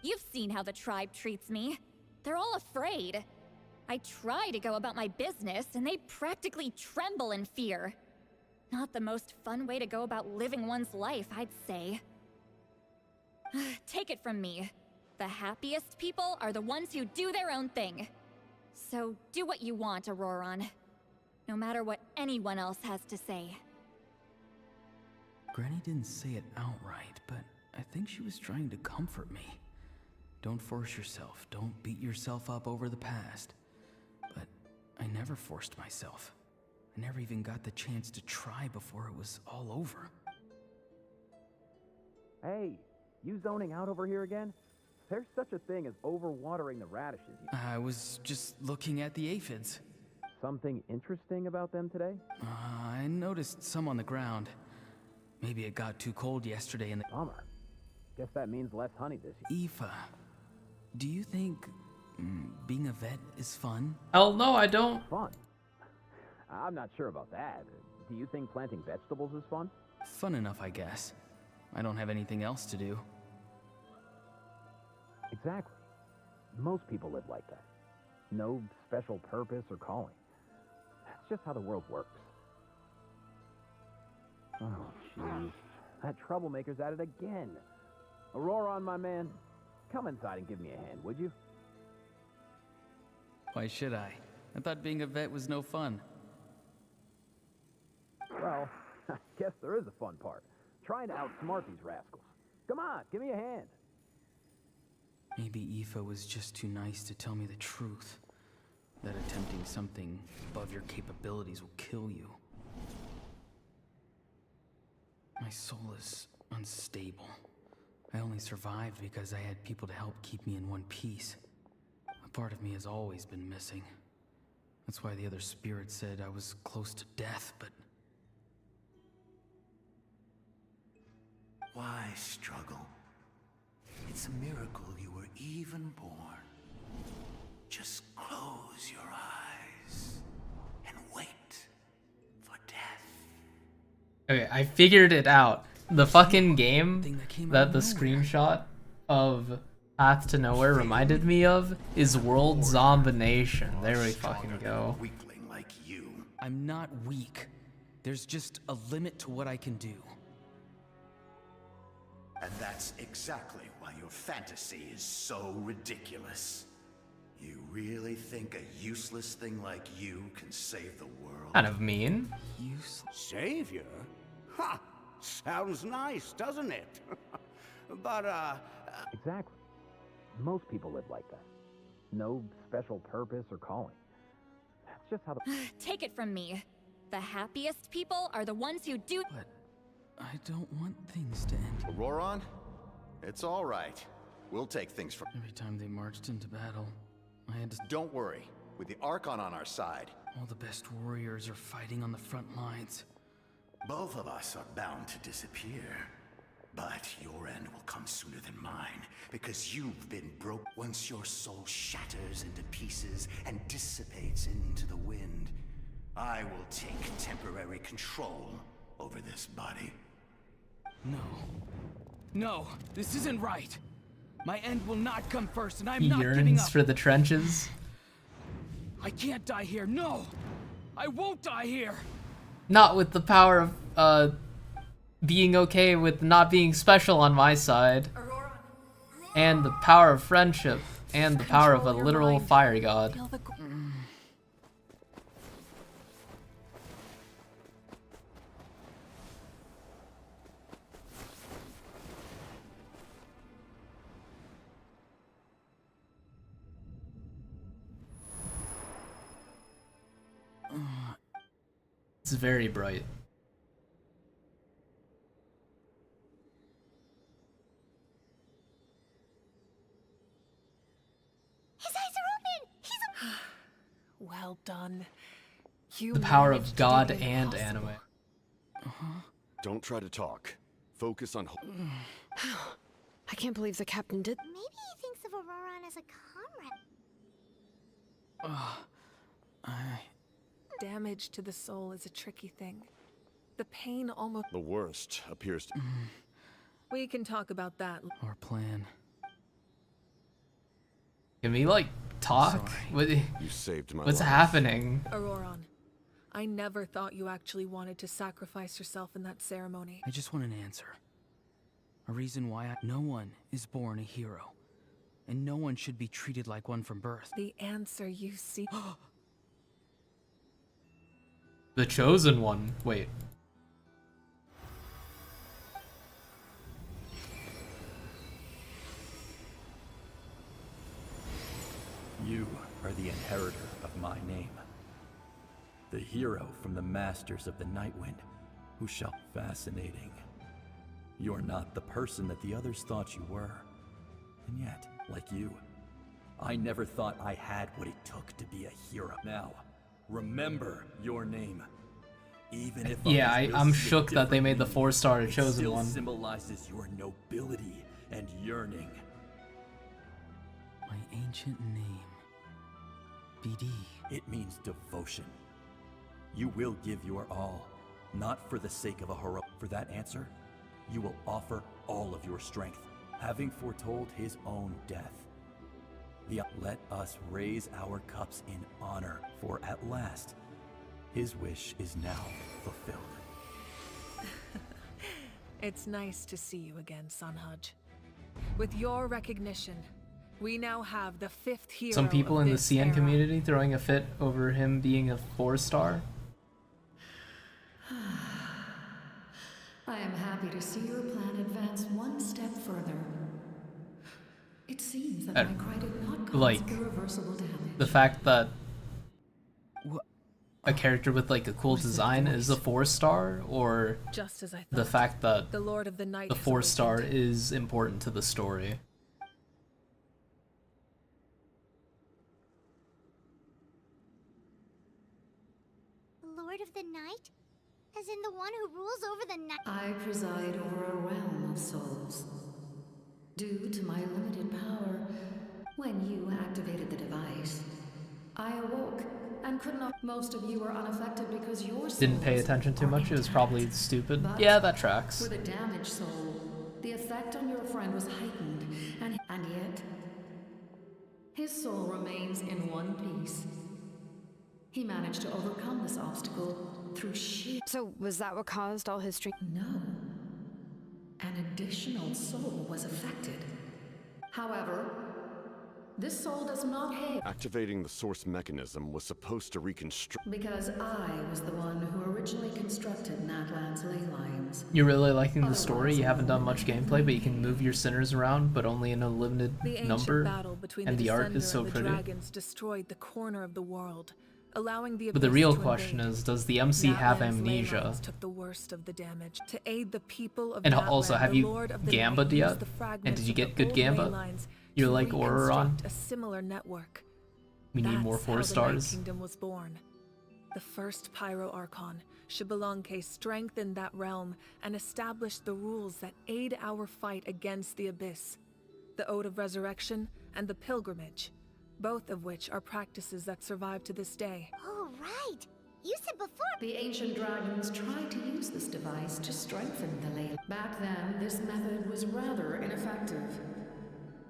You've seen how the tribe treats me. They're all afraid. I try to go about my business, and they practically tremble in fear. Not the most fun way to go about living one's life, I'd say. Take it from me. The happiest people are the ones who do their own thing. So do what you want, Auroron. No matter what anyone else has to say. Granny didn't say it outright, but I think she was trying to comfort me. Don't force yourself. Don't beat yourself up over the past. But I never forced myself. I never even got the chance to try before it was all over. Hey, you zoning out over here again? There's such a thing as overwatering the radishes. I was just looking at the aphids. Something interesting about them today? I noticed some on the ground. Maybe it got too cold yesterday in the... Bummer. Guess that means less honey this year. Aoife, do you think being a vet is fun? Hell no, I don't. Fun? I'm not sure about that. Do you think planting vegetables is fun? Fun enough, I guess. I don't have anything else to do. Exactly. Most people live like that. No special purpose or calling. That's just how the world works. Oh, jeez. That troublemaker's at it again. Auroron, my man. Come inside and give me a hand, would you? Why should I? I thought being a vet was no fun. Well, I guess there is a fun part. Trying to outsmart these rascals. Come on, give me a hand. Maybe Aoife was just too nice to tell me the truth. That attempting something above your capabilities will kill you. My soul is unstable. I only survived because I had people to help keep me in one piece. A part of me has always been missing. That's why the other spirits said I was close to death, but... Why struggle? It's a miracle you were even born. Just close your eyes and wait for death. Okay, I figured it out. The fucking game that the screenshot of Path to Nowhere reminded me of is World Zombination. There we fucking go. Weakling like you. I'm not weak. There's just a limit to what I can do. And that's exactly why your fantasy is so ridiculous. You really think a useless thing like you can save the world? Kind of mean. Savior? Ha! Sounds nice, doesn't it? But, Exactly. Most people live like that. no special purpose or calling. That's just how the... Take it from me. The happiest people are the ones who do. But I don't want things to end. Auroron, it's all right. We'll take things from... Every time they marched into battle, I had to... Don't worry. With the Archon on our side... All the best warriors are fighting on the front lines. Both of us are bound to disappear. But your end will come sooner than mine, because you've been broke. Once your soul shatters into pieces and dissipates into the wind, I will take temporary control over this body. No. No, this isn't right. My end will not come first, and I'm He not giving yearns up. for the trenches. I can't die here. No! I won't die here! Not with the power of being okay with not being special on my side. And the power of friendship. And the power of a literal fire god. It's very bright. His eyes are open! He's Well done. You The power managed of to God do the and impossible. anime. Don't try to talk. Focus on... I can't believe the captain did. Maybe he thinks of Auroron as a comrade. Damage to the soul is a tricky thing. The pain almost... The worst appears to... We can talk about that. Our plan. Can we, like, talk? What, You saved my what's life. happening? Auroron, I never thought you actually wanted to sacrifice yourself in that ceremony. I just want an answer. A reason why no one is born a hero. And no one should be treated like one from birth. The answer you seek... The chosen one. Wait. You are the inheritor of my name. The hero from the masters of the Nightwind, who shall... Fascinating. You're not the person that the others thought you were. And yet, like you, I never thought I had what it took to be a hero. Now, remember your name. Even if Yeah, others will I'm see a shook that they made the different 4-star meaning, chosen it still one. symbolizes your nobility and yearning. My ancient name. BD. It means devotion. You will give your all, not for the sake of a hero. For that answer, you will offer all of your strength, having foretold his own death. Let us raise our cups in honor, for at last, his wish is now fulfilled. It's nice to see you again, Sunhudge. With your recognition, we now have the 5th hero. Some people of in the this CN era. community throwing a fit over him being a 4-star. I am happy to see your plan advance one step further. It seems that my cry did not cause Like, irreversible damage. the fact that a character with like a cool design is a 4-star, or Just as I the thought. fact that The Lord of the Night the has 4-star awakened. is important to the story. Lord of the Night? As in the one who rules over the night? I preside over a realm of souls. Due to my limited power, when you activated the device, I awoke and could not. Most of you are unaffected because your Didn't pay souls attention too are much, it was intact. probably stupid. But Yeah, that tracks. with a damaged soul, the effect on your friend was heightened, and yet, his soul remains in one piece. He managed to overcome this obstacle through sheer... So, was that what caused all his strength? No. An additional soul was affected. However, This soul does not hail. Activating the source mechanism was supposed to reconstruct. Because I was the one who originally constructed Natlan's ley lines. You're really liking the story. You haven't done much gameplay, but you can move your sinners around, but only in a limited The ancient number. battle between And the art Descender is so and the pretty. dragons destroyed the corner of the world, allowing the But the Abyss real to question invade. is, does the MC have Natlan's ley amnesia? lines took the worst of the damage. To aid the people of And Natlan, also, have the you Lord of the Gamba'd Night yet? used the And fragments did you of get the good old ley Gamba? lines You're to like Auroron? reconstruct a similar network. We need That's more how 4 the stars. Night Kingdom was born. The first Pyro Archon, Xbalanque, strengthened that realm and established the rules that aid our fight against the Abyss. The Ode of Resurrection and the Pilgrimage, both of which are practices that survive to this day. Oh, right. You said before. The ancient dragons tried to use this device to strengthen the ley. Back then, this method was rather ineffective.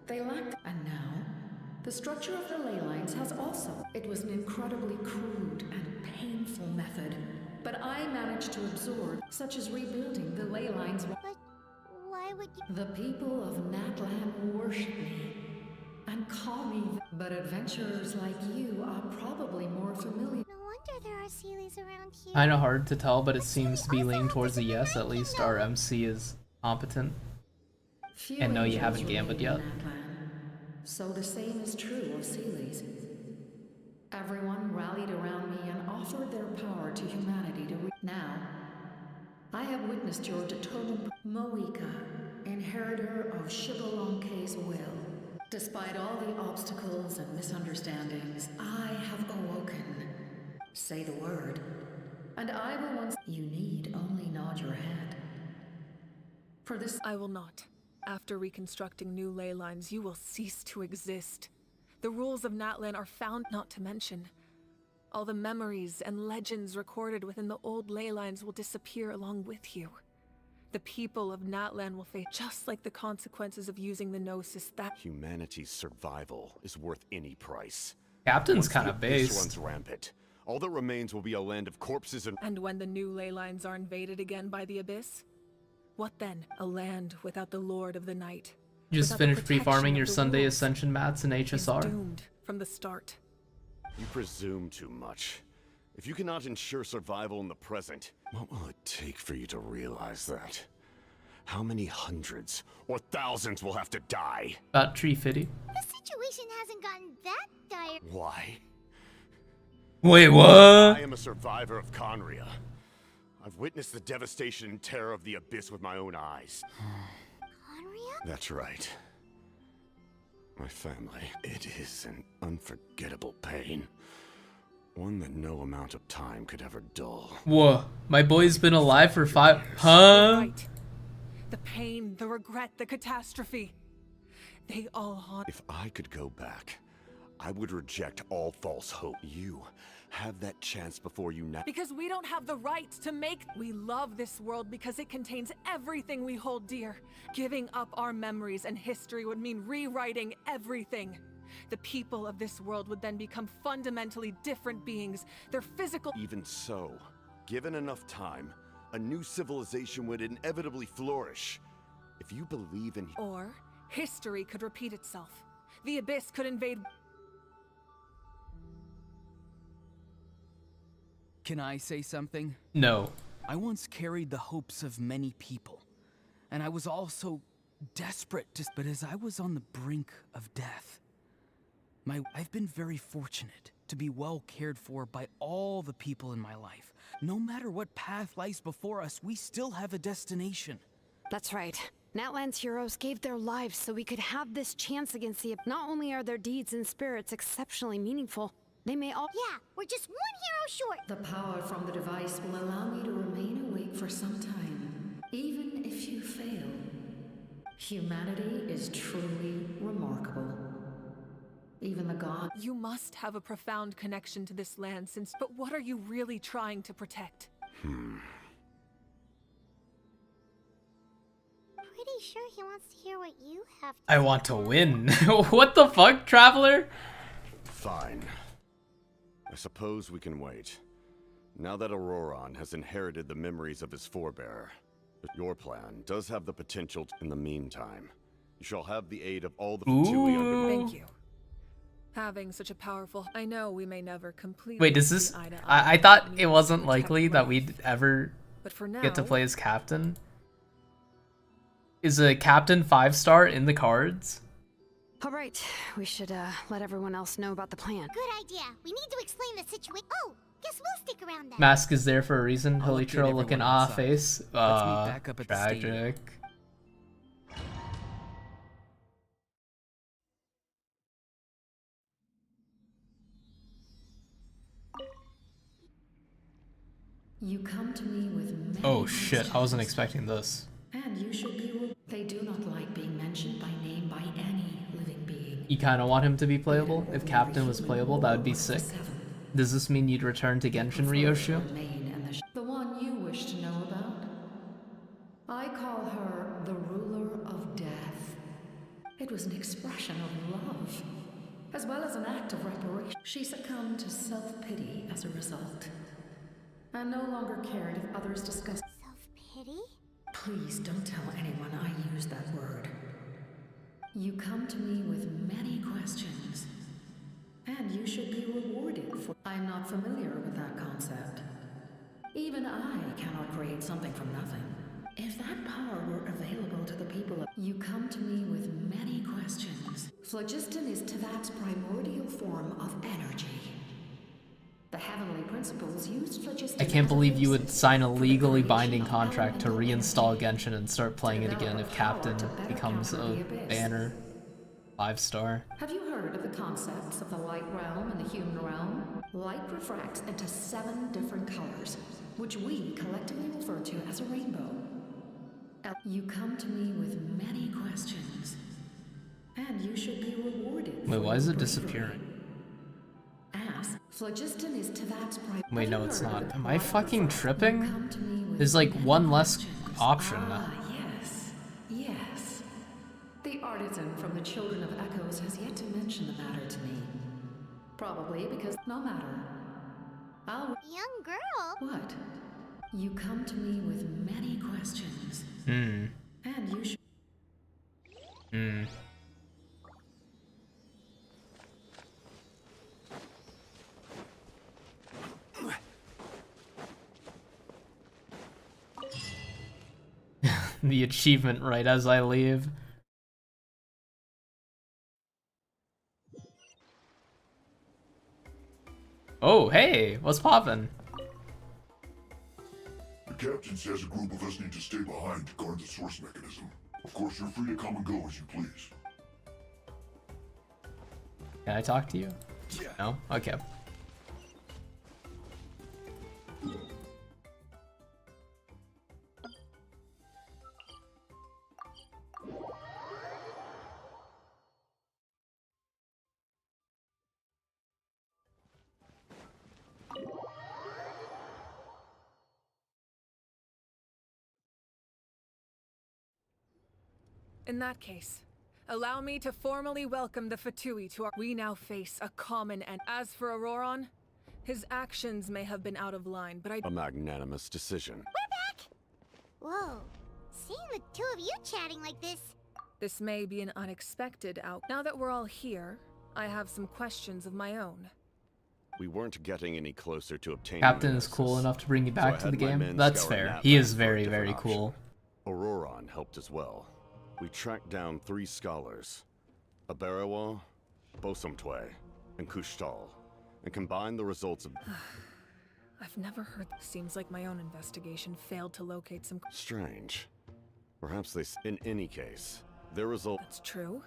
They lacked. And now, the structure of the ley lines has also. It was an incredibly crude and painful method, but I managed to absorb, such as rebuilding the ley lines. But why would you? The people of Natlan worship me and call me. But adventurers like you are probably more familiar. No wonder there are Sealies around here. Kinda hard to tell, but it seems to be leaning towards a yes. At least our MC is competent. Few And no, you angels haven't remain Gamba'd in yet. Natlan. So the same is true of Sealies. Everyone rallied around me and offered their power to humanity to now. I have witnessed your determined Moika, inheritor of Xbalanque's will. Despite all the obstacles and misunderstandings, I have awoken. Say the word, and I will once. You need only nod your head. For this, I will not. After reconstructing new ley lines, you will cease to exist. The rules of Natlan are found, not to mention. All the memories and legends recorded within the old ley lines will disappear along with you. The people of Natlan will face just like the consequences of using the Gnosis that Humanity's survival is worth any price. Captain's Once the kinda Abyss based. runs rampant, all that remains will be a land of corpses and when the new ley lines are invaded again by the Abyss? What then? A land without the Lord of the Night. You just without the finished pre-farming protection your of the Sunday rules, Ascension mats in is HSR? doomed from the start. You presume too much. If you cannot ensure survival in the present, what will it take for you to realize that? How many hundreds or thousands will have to die? About Tree Fitty. The situation hasn't gotten that dire. Why? Wait, what? I am a survivor of Conria. I've witnessed the devastation and terror of the Abyss with my own eyes. Conria? That's right. My family. It is an unforgettable pain. One that no amount of time could ever dull. Whoa, my boy's been alive for 5. Huh? Right. The pain, the regret, the catastrophe. They all haunt. If I could go back, I would reject all false hope. You have that chance before you now. Because we don't have the right to make. We love this world because it contains everything we hold dear. Giving up our memories and history would mean rewriting everything. The people of this world would then become fundamentally different beings. Their physical. Even so, given enough time, a new civilization would inevitably flourish. If you believe in. Or history could repeat itself. The Abyss could invade. Can I say something? No. I once carried the hopes of many people, and I was also desperate to. But as I was on the brink of death, I've been very fortunate to be well cared for by all the people in my life. No matter what path lies before us, we still have a destination. That's right. Natlan's heroes gave their lives so we could have this chance against the. Not only are their deeds and spirits exceptionally meaningful, they may all. Yeah, we're just one hero short. The power from the device will allow me to remain awake for some time, even if you fail. Humanity is truly remarkable. Even the god. You must have a profound connection to this land since. But what are you really trying to protect? Pretty sure he wants to hear what you have to I want to win. What the fuck, Traveler? Fine. I suppose we can wait. Now that Auroron has inherited the memories of his forebearer, your plan does have the potential. In the meantime, you shall have the aid of all the Fatui under. Thank you. Having such a powerful... I know we may never completely Wait, is see this... eye to eye, I thought but it we wasn't must protect likely that Wrath. we'd ever But for get to now- play as captain. Is a captain 5-star in the cards? All right, we should let everyone else know about the plan. Good idea. We need to explain the situation. Oh, guess we'll stick around then. Mask is there for a reason. I'll Hilly update Trill looking everyone ah outside. face. Let's meet back up at the stadium. Tragic. You come to me with many Oh shit, I wasn't questions, expecting this. and you should be. They do not like being mentioned by name by any living being. You kind of want him to be playable? If Captain was playable, that would be sick. Does this mean you'd return to Genshin Ryoshu? The one you wish to know about? I call her the ruler of death. It was an expression of love, as well as an act of reparation. She succumbed to self-pity as a result, and no longer cared if others discussed. Self-pity? Please don't tell anyone I used that word. You come to me with many questions, and you should be rewarded for... I'm not familiar with that concept. Even I cannot create something from nothing. If that power were available to the people of... You come to me with many questions. Phlogiston is Teyvat's primordial form of energy. The heavenly principles used phlogiston... I can't believe you would sign a legally binding contract to reinstall Genshin and start playing it again if Captain becomes a banner 5-star. Have you heard of the concepts of the light realm and the human realm? Light refracts into 7 different colors, which we collectively refer to as a rainbow. You come to me with many questions, and you should be rewarded. Wait, why is it disappearing? Ask. Phlogiston is Teyvat's Wait, no, it's not. Am I fucking tripping? There's like one less option. Yes, yes. The artisan from the Children of Echoes has yet to mention the matter to me. Probably because no matter. Young girl? What? You come to me with many questions. Hmm. And you should... Hmm. The achievement right as I leave. Oh, hey, what's poppin'? The captain says a group of us need to stay behind to guard the source mechanism. Of course, you're free to come and go as you please. Can I talk to you? No? Okay. In that case, allow me to formally welcome the Fatui to our... We now face a common end. As for Auroron, his actions may have been out of line, but A magnanimous decision. Whoa. Seeing the two of you chatting like this. This may be an unexpected out. Now that we're all here, I have some questions of my own. We weren't getting any closer to obtaining Captain is Nemesis, cool enough to bring you back so to I the had my game. men That's scour fair. Natlan He is for a very, different very option. cool. Auroron helped as well. We tracked down 3 scholars, Aberawa, Bosomtwe, and Kushtal, and combined the results of... I've never heard... Seems like my own investigation failed to locate some... Strange. Perhaps they... In any case, their result... That's true.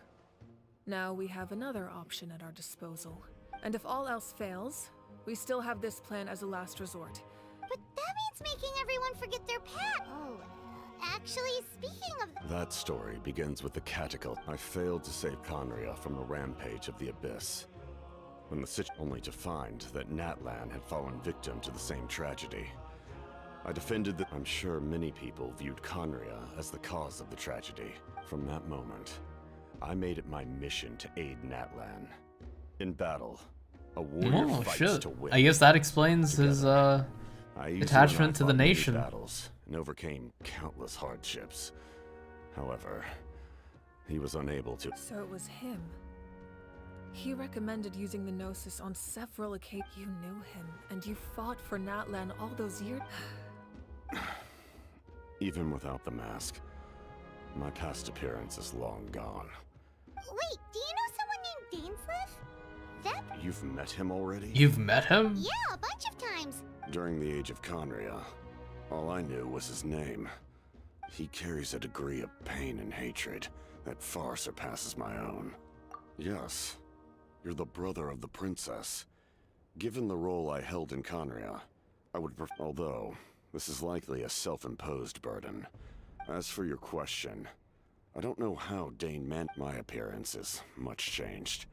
Now we have another option at our disposal. And if all else fails, we still have this plan as a last resort. But that means making everyone forget their pet. Oh, actually, speaking of... That story begins with the catacomb. I failed to save Conria from the rampage of the Abyss. When the only to find that Natlan had fallen victim to the same tragedy. I defended the... I'm sure many people viewed Conria as the cause of the tragedy. From that moment, I made it my mission to aid Natlan. In battle, a warrior Oh fights shit. to win. I guess that explains his attachment to the nation. Battles and overcame countless hardships. However, he was unable to... So it was him. He recommended using the Gnosis on several occasions. You knew him, and you fought for Natlan all those years. Even without the mask, my past appearance is long gone. Wait, do you know someone named Dainsleif? That... You've met him already? You've met him? Yeah, a bunch of times. During the age of Conria, all I knew was his name. He carries a degree of pain and hatred that far surpasses my own. Yes, you're the brother of the princess. Given the role I held in Conria, I would although, this is likely a self-imposed burden. As for your question, I don't know how Dane meant my appearance is much changed.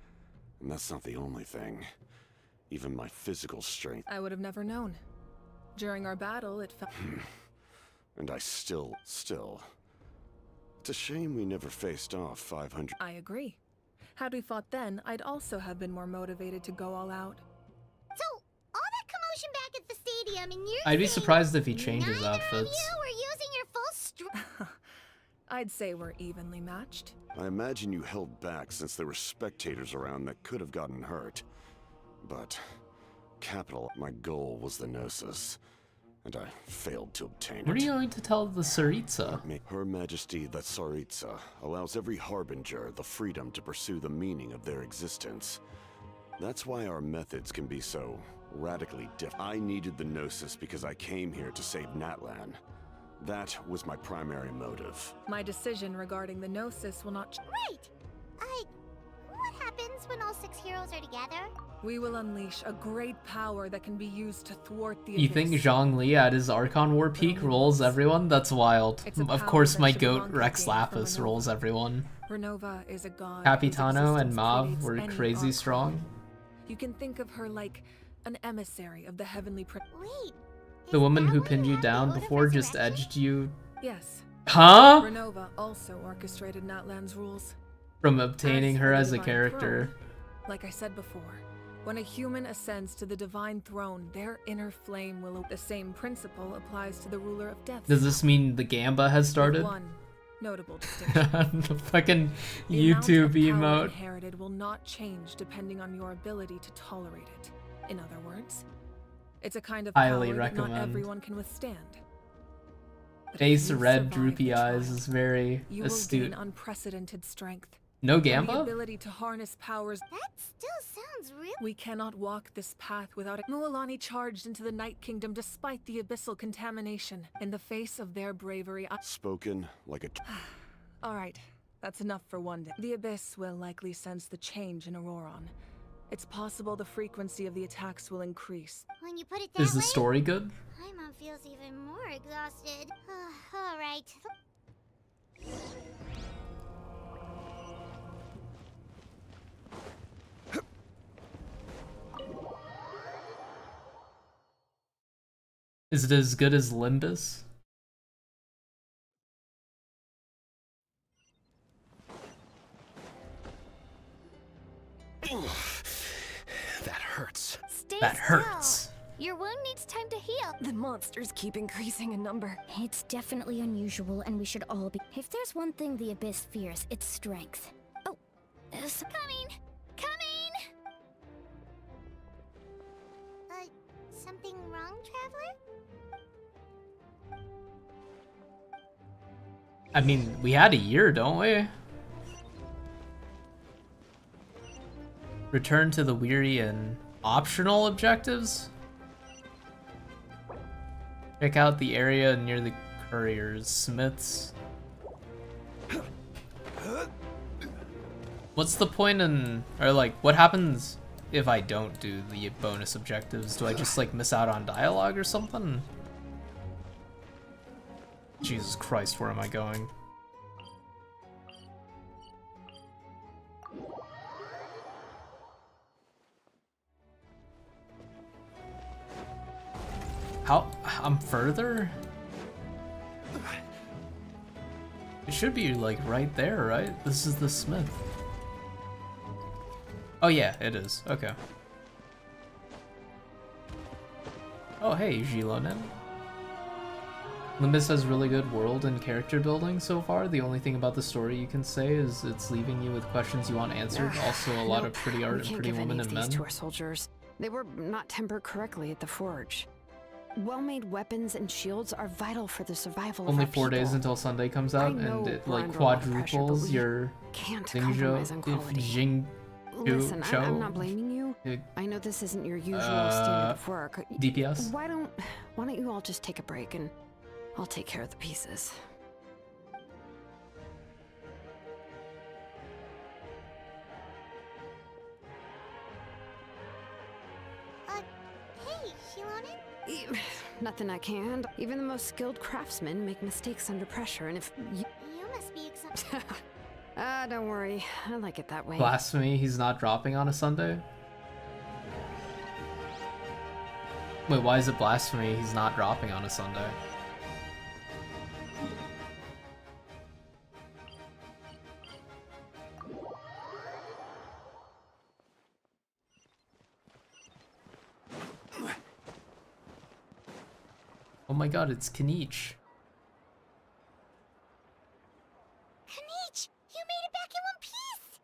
And that's not the only thing. Even my physical strength. I would have never known. During our battle, it felt... And I still... It's a shame we never faced off 500... I agree. Had we fought then, I'd also have been more motivated to go all out. So, all that commotion back at the stadium and you're I'd be saying surprised if he changes neither outfits. of you were using your full strength. I'd say we're evenly matched. I imagine you held back since there were spectators around that could have gotten hurt. But... my goal was the Gnosis. And I failed to obtain it. What are you going to tell the Tsaritsa? Her Majesty the Tsaritsa allows every Harbinger the freedom to pursue the meaning of their existence. That's why our methods can be so radically different. I needed the Gnosis because I came here to save Natlan. That was my primary motive. My decision regarding the Gnosis will not... Right! What happens when all 6 heroes are together? We will unleash a great power that can be used to thwart the You think abyss. Zhongli at his Archon War peak rolls everyone? That's wild. Of course my goat Rex Lapis rolls everyone. Renova is a god. Capitano and Mav predates were any crazy Archon. strong. You can think of her like an emissary of the heavenly Wait, The woman who pinned you down before just edged you. Yes. Huh? Renova also orchestrated Natlan's rules. From obtaining her for the as a divine character. throne, like I said before, when a human ascends to the divine throne, their inner flame will... The same principle applies to the ruler of death. Does this mean the Gamba has started? With one notable distinction. The fucking The amount YouTube of power emote. inherited will not change depending on your ability to tolerate it. In other words, it's a kind of Highly power that not recommend. everyone can withstand. But if Ace you Red survive Droopy the Eyes trial, is very you astute. will gain unprecedented strength. No And the Gamba? ability to harness powers. That still sounds real. We cannot walk this path without it. Mualani charged into the Night Kingdom despite the abyssal contamination. In the face of their bravery, Spoken like a... Alright, that's enough for one day. The Abyss will likely sense the change in Auroron. It's possible the frequency of the attacks will increase. When you put it that Is the way, story good? Paimon feels even more exhausted. Alright. Is it as good as Limbus? That hurts. Stay That still. hurts. Your wound needs time to heal. The monsters keep increasing in number. It's definitely unusual, and we should all be. If there's one thing the Abyss fears, it's strength. Oh, Coming! Coming! Something wrong, Traveler? I mean, we had a year, don't we? Return to the Weary and optional objectives? Check out the area near the couriers, smiths. What's the point in, or like, what happens if I don't do the bonus objectives? Do I just like miss out on dialogue or something? Jesus Christ, where am I going? How? I'm further? It should be like right there, right? This is the smith. Oh yeah, it is. Okay. Oh hey, Gilonen. Limbus has really good world and character building so far. The only thing about the story you can say is it's leaving you with questions you want answered. Also, a lot of pretty art and pretty women and men. To our soldiers. They were not tempered correctly at the forge. Well-made weapons and shields are vital for the survival Only of our 4 days people. until Sunday comes out, and it like quadruples your Jing. Listen, I'm not blaming you. I know this isn't your usual standard of work. DPS. Why don't you all just take a break and I'll take care of the pieces. Hey, Shilonen? Nothing I can't. Even the most skilled craftsmen make mistakes under pressure, and if you... You must be excited. Don't worry. I like it that way. Blasphemy, he's not dropping on a Sunday? Wait, why is it blasphemy he's not dropping on a Sunday? Oh my god, it's Kanich. Kanich, you made it back in one piece!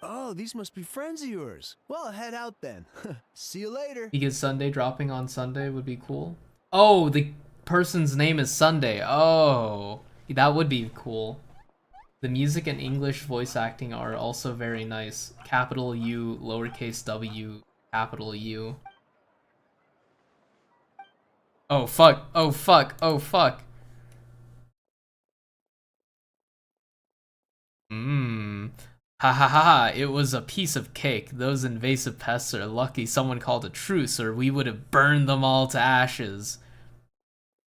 Oh, these must be friends of yours. Well, I'll head out then. See you later. Because Sunday dropping on Sunday would be cool. Oh, the person's name is Sunday. Oh, that would be cool. The music and English voice acting are also very nice. Capital U, lowercase w, capital U. Oh fuck, oh fuck, oh fuck. Ha ha ha ha, it was a piece of cake. Those invasive pests are lucky someone called a truce or we would have burned them all to ashes.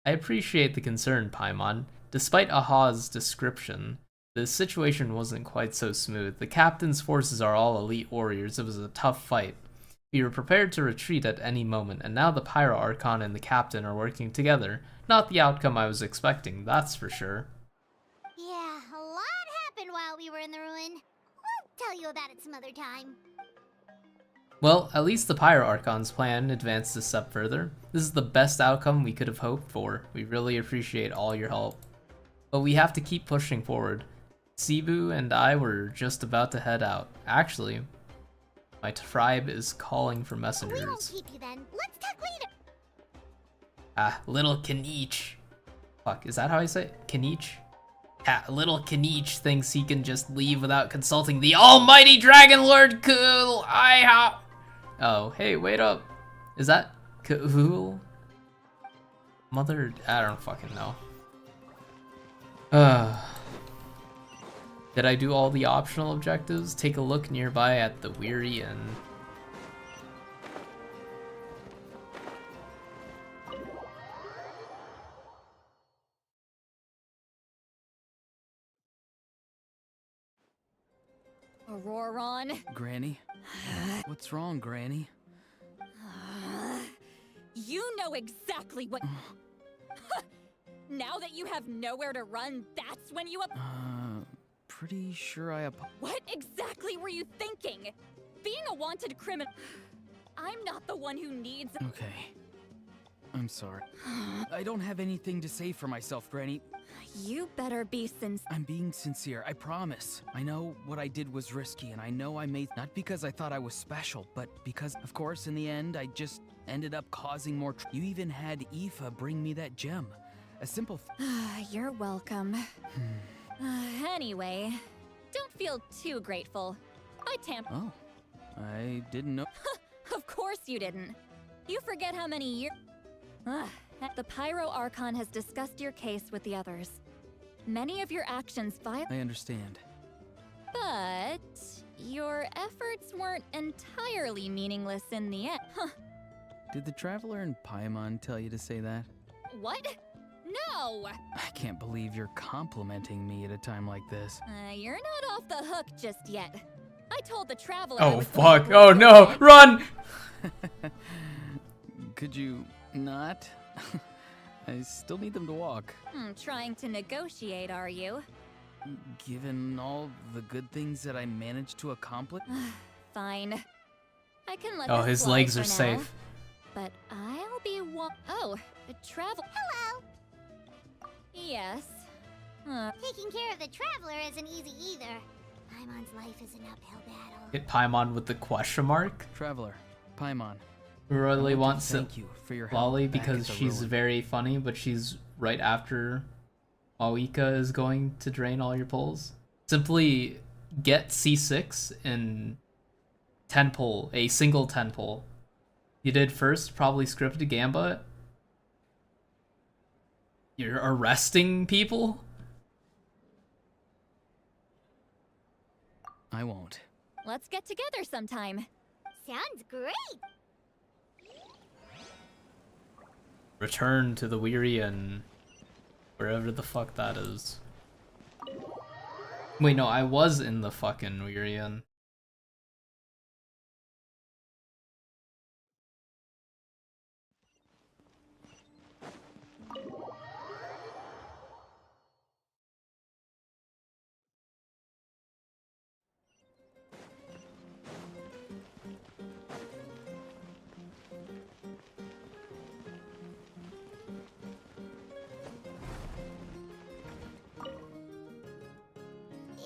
I appreciate the concern, Paimon. Despite Aha's description, the situation wasn't quite so smooth. The captain's forces are all elite warriors. It was a tough fight. We were prepared to retreat at any moment, and now the Pyro Archon and the captain are working together. Not the outcome I was expecting, that's for sure. Yeah, a lot happened while we were in the ruin. We'll tell you about it some other time. Well, at least the Pyro Archon's plan advanced a step further. This is the best outcome we could have hoped for. We really appreciate all your help. But we have to keep pushing forward. Cebu and I were just about to head out. Actually, my tribe is calling for messengers. We won't keep you then. Let's talk later. Ah, little Kanich. Fuck, is that how I say it? Kanich? Yeah, little Kanich thinks he can just leave without consulting the almighty Dragon Lord Cool. Oh, hey, wait up. Is that Cool? Mother, I don't fucking know. Did I do all the optional objectives? Take a look nearby at the Weary Inn. Auroron. Granny? What's wrong, Granny? You know exactly what... Now that you have nowhere to run, that's when you... Pretty sure I What exactly were you thinking? Being a wanted criminal... I'm not the one who needs... Okay. I'm sorry. I don't have anything to say for myself, Granny. You better be sincere. I'm being sincere, I promise. I know what I did was risky, and I know I made... Not because I thought I was special, but because, of course, in the end, I just ended up causing more... You even had Aoife bring me that gem. A simple... You're welcome. Anyway, don't feel too grateful. Oh, I didn't know... Of course you didn't. You forget how many years... The Pyro Archon has discussed your case with the others. Many of your actions I understand. But your efforts weren't entirely meaningless in the end. Did the Traveler in Paimon tell you to say that? What? No! I can't believe you're complimenting me at a time like this. You're not off the hook just yet. I told the Traveler... Oh fuck, oh no, run! Could you not? I still need them to walk. Trying to negotiate, are you? Given all the good things that I managed to accomplish? Fine. I can let Oh, this his slide legs for are now. safe. But I'll be Oh, Travel... Hello! Yes. Taking care of the traveler isn't easy either. Paimon's life is an uphill battle. Hit Paimon with the question mark. Traveler, Paimon. Really wants to thank you for your help Lolly back because at the she's ruin. very funny, but she's right after Maoika is going to drain all your pulls. Simply get C6 and 10 pull, a single 10 pull. You did first, probably scripted Gambit. You're arresting people? I won't. Let's get together sometime. Sounds great. Return to the Weirian, wherever the fuck that is. Wait, no, I was in the fucking Weirian.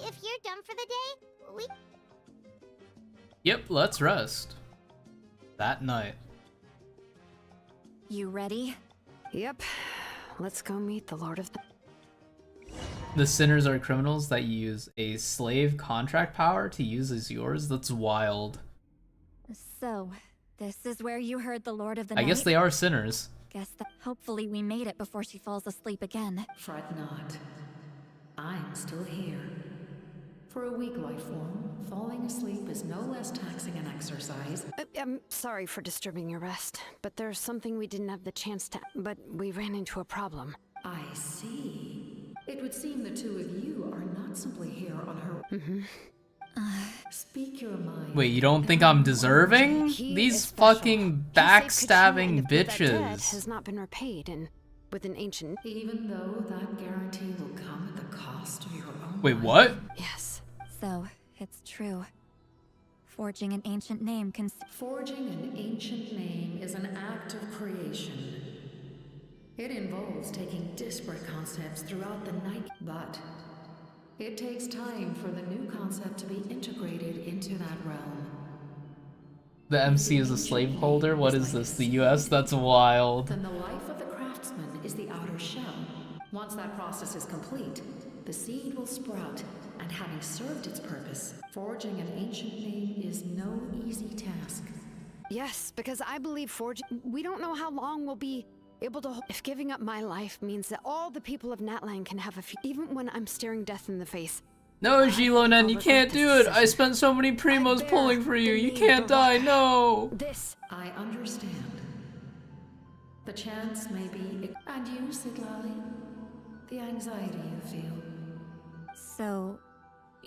If you're done for the day, we... Yep, let's rest. That night. You ready? Yep. Let's go meet the Lord of the... The sinners are criminals that use a slave contract power to use as yours? That's wild. So, this is where you heard the Lord of the I Night? guess they are sinners. Guess that hopefully we made it before she falls asleep again. Fret not. I'm still here. For a weak life form, falling asleep is no less taxing an exercise. I'm sorry for disturbing your rest, but there's something we didn't have the chance to... But we ran into a problem. I see. It would seem the two of you are not simply here on her... Speak your mind. Wait, you don't think I'm deserving? These fucking backstabbing bitches. Has not been repaid, and with an ancient... Even though that guarantee will come at the cost of your own... Wait, what? Yes. So, it's true. Forging an ancient name can... Forging an ancient name is an act of creation. It involves taking disparate concepts throughout the night, but it takes time for the new concept to be integrated into that realm. The MC is a slaveholder? What is this, the US? That's wild. Then the life of the craftsman is the outer shell. Once that process is complete, the seed will sprout, and having served its purpose, forging an ancient name is no easy task. Yes, because I believe forging... We don't know how long we'll be able to... If giving up my life means that all the people of Natlan can have a few... Even when I'm staring death in the face. No, Gilonen, you can't do it! I spent so many primos pulling for you! You can't die, no! This... I understand. The chance may be... And you, Siglali? The anxiety you feel. So...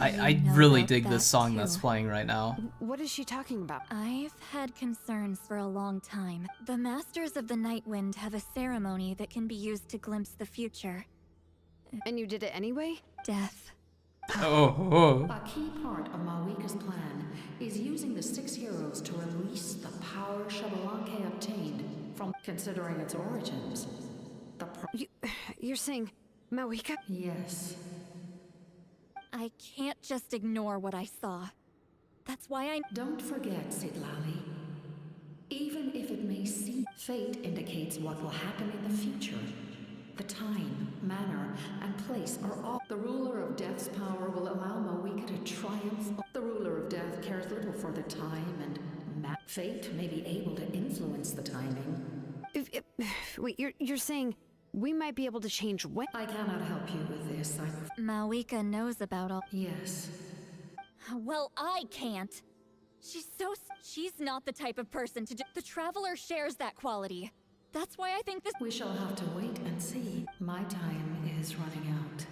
I really dig this song that's playing right now. What is she talking about? I've had concerns for a long time. The Masters of the Nightwind have a ceremony that can be used to glimpse the future. And you did it anyway? Death. Oh. A key part of Mawika's plan is using the 6 heroes to release the power Xbalanque obtained from considering its origins. You're saying Mawika? Yes. I can't just ignore what I saw. That's why I... Don't forget, Siglali. Even if it may seem... Fate indicates what will happen in the future. The time, manner, and place are all... The ruler of Death's power will allow Mawika to triumph. The ruler of Death cares little for the time and... Fate may be able to influence the timing. Wait, you're saying... We might be able to change when... I cannot help you with this. Mawika knows about all... Yes. Well, I can't. She's not the type of person to do... The Traveler shares that quality. That's why I think this... We shall have to wait and see. My time is running out.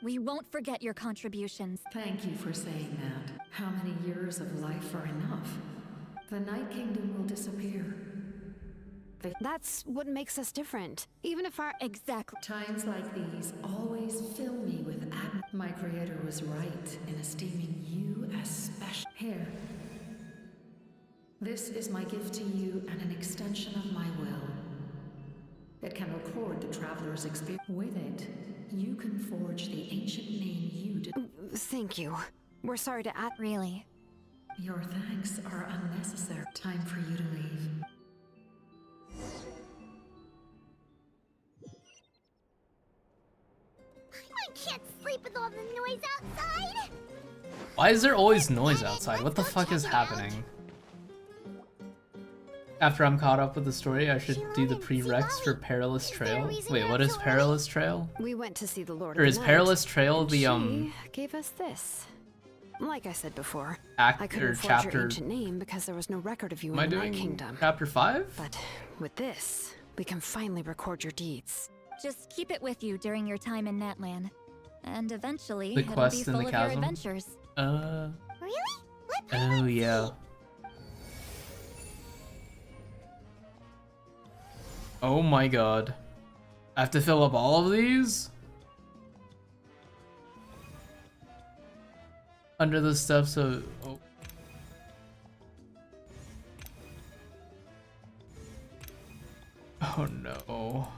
We won't forget your contributions. Thank you for saying that. How many years of life are enough? The Night Kingdom will disappear. That's what makes us different. Even if our... Exactly. Times like these always fill me with admiration. My creator was right in esteeming you as special. Here. This is my gift to you and an extension of my will. It can require record the traveler's experience. With it, you can forge the ancient name you did. Thank you. We're sorry to add. Really? Your thanks are unnecessary. Time for you to leave. I can't sleep with all the noise outside. Why is there always noise outside? What the fuck is happening? After I'm caught up with the story, I should do the prereqs for Perilous Trail. Wait, what is Perilous Trail? We went to see the Lord Or of is the Night, Perilous Trail and the she gave us this. Like I said before, act I or couldn't forge chapter? your ancient name because there was no record of you Am I in the Night doing Kingdom. chapter 5? But with this, we can finally record your deeds. Just keep it with you during your time in Natlan. And eventually, The it'll quest be in full the of your chasm? adventures. Really? What? Oh yeah. Oh my god. I have to fill up all of these? Under the steps of... Oh. Oh no.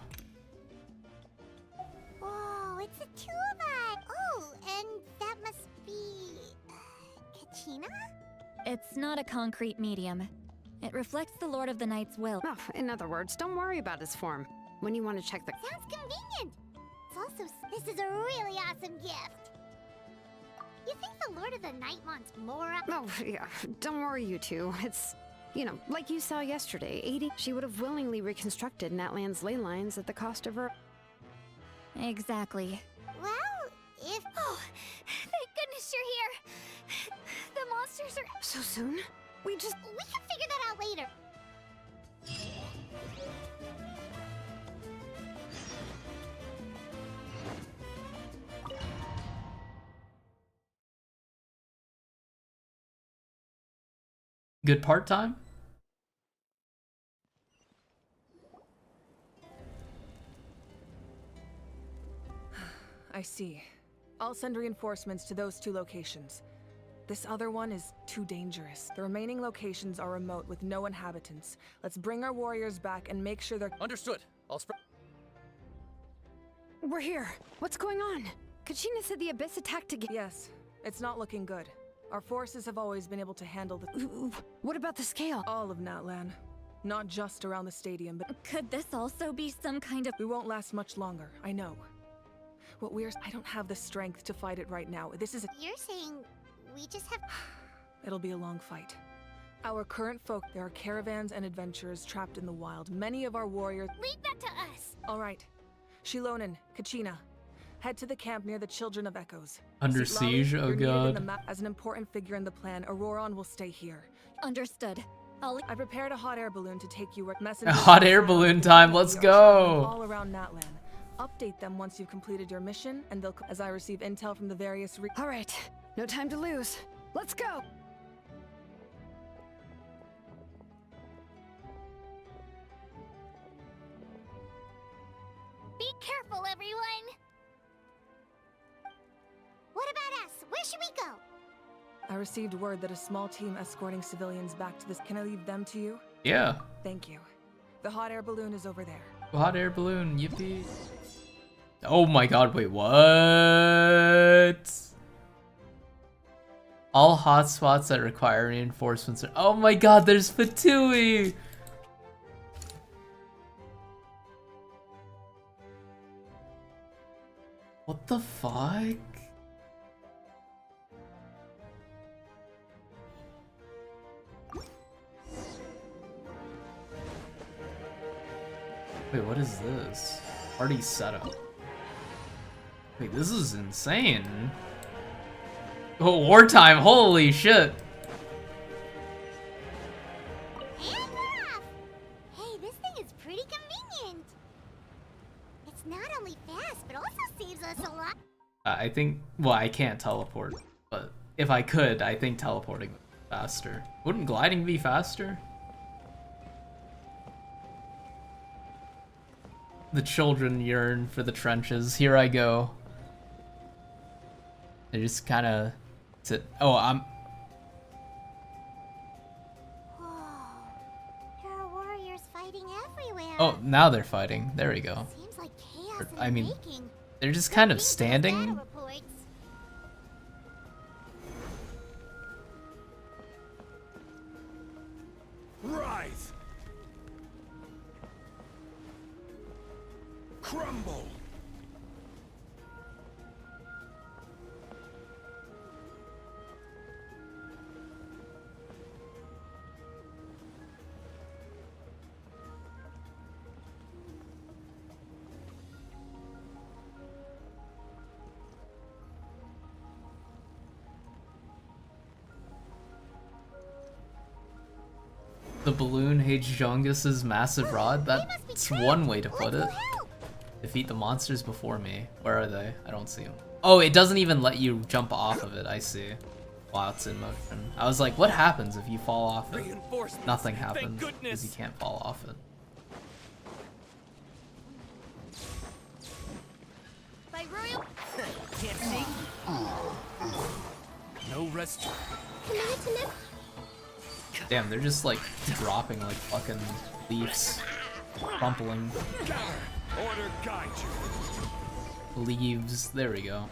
Whoa, it's the two of us. Oh, and that must be... Kachina? It's not a concrete medium. It reflects the Lord of the Night's will. Oh, in other words, don't worry about his form. When you want to check the... Sounds convenient. It's also... This is a really awesome gift. You think the Lord of the Night wants more? Oh, yeah. Don't worry, you two. It's, you know, like you saw yesterday, 80. She would have willingly reconstructed Natlan's ley lines at the cost of her... Exactly. Well, if... Oh, thank goodness you're here. The monsters are... So soon? We can figure that out later. Good part-time? I see. I'll send reinforcements to those 2 locations. This other one is too dangerous. The remaining locations are remote with no inhabitants. Let's bring our warriors back and make sure they're... Understood. I'll spread... We're here. What's going on? Kachina said the Abyss attacked again. Yes. It's not looking good. Our forces have always been able to handle the... What about the scale? All of Natlan. Not just around the stadium, but... Could this also be some kind of... We won't last much longer, I know. What we're... I don't have the strength to fight it right now. This is a... You're saying we just have... It'll be a long fight. Our current folk... There are caravans and adventurers trapped in the wild. Many of our warriors... Leave that to us! All right. Shilonen, Kachina. Head to the camp near the Children of Echoes. Under Lolly, siege? Oh you're needed in god. the map as an important figure in the plan. Auroron will stay here. Understood. I prepared a hot air balloon to take you where A hot air balloon time, let's go! All around Natlan. Update them once you've completed your mission, and they'll as I receive intel from the various All right, no time to lose. Let's go! Be careful, everyone! What about us? Where should we go? I received word that a small team escorting civilians back to this. Can I leave them to you? Yeah. Thank you. The hot air balloon is over there. Hot air balloon, yippee. Oh my god, wait, what? All hotspots that require reinforcements are... Oh my god, there's Fatui! What the fuck? Wait, what is this? Party setup. Wait, this is insane. Oh, wartime, holy shit. And we're off! Hey, this thing is pretty convenient. It's not only fast, but also saves us a lot. I think, well, I can't teleport, but if I could, I think teleporting would be faster. Wouldn't gliding be faster? The children yearn for the trenches. Here I go. They just kind of sit. Oh, I'm. Whoa. There are warriors fighting everywhere. Oh, now they're fighting. There we go. Seems like chaos in I the mean, making. they're just kind of standing. Reports. Rise! Crumble! The balloon hates Jungus's massive rod? That's one way to put it. Defeat the monsters before me. Where are they? I don't see them. Oh, it doesn't even let you jump off of it. I see. While it's in motion. I was like, what happens if you fall off it? Nothing happens because you can't fall off it. By royal. Can't see. No rest. Damn, they're just like dropping like fucking leaves. Crumpling. Order guide you. Leaves. There we go.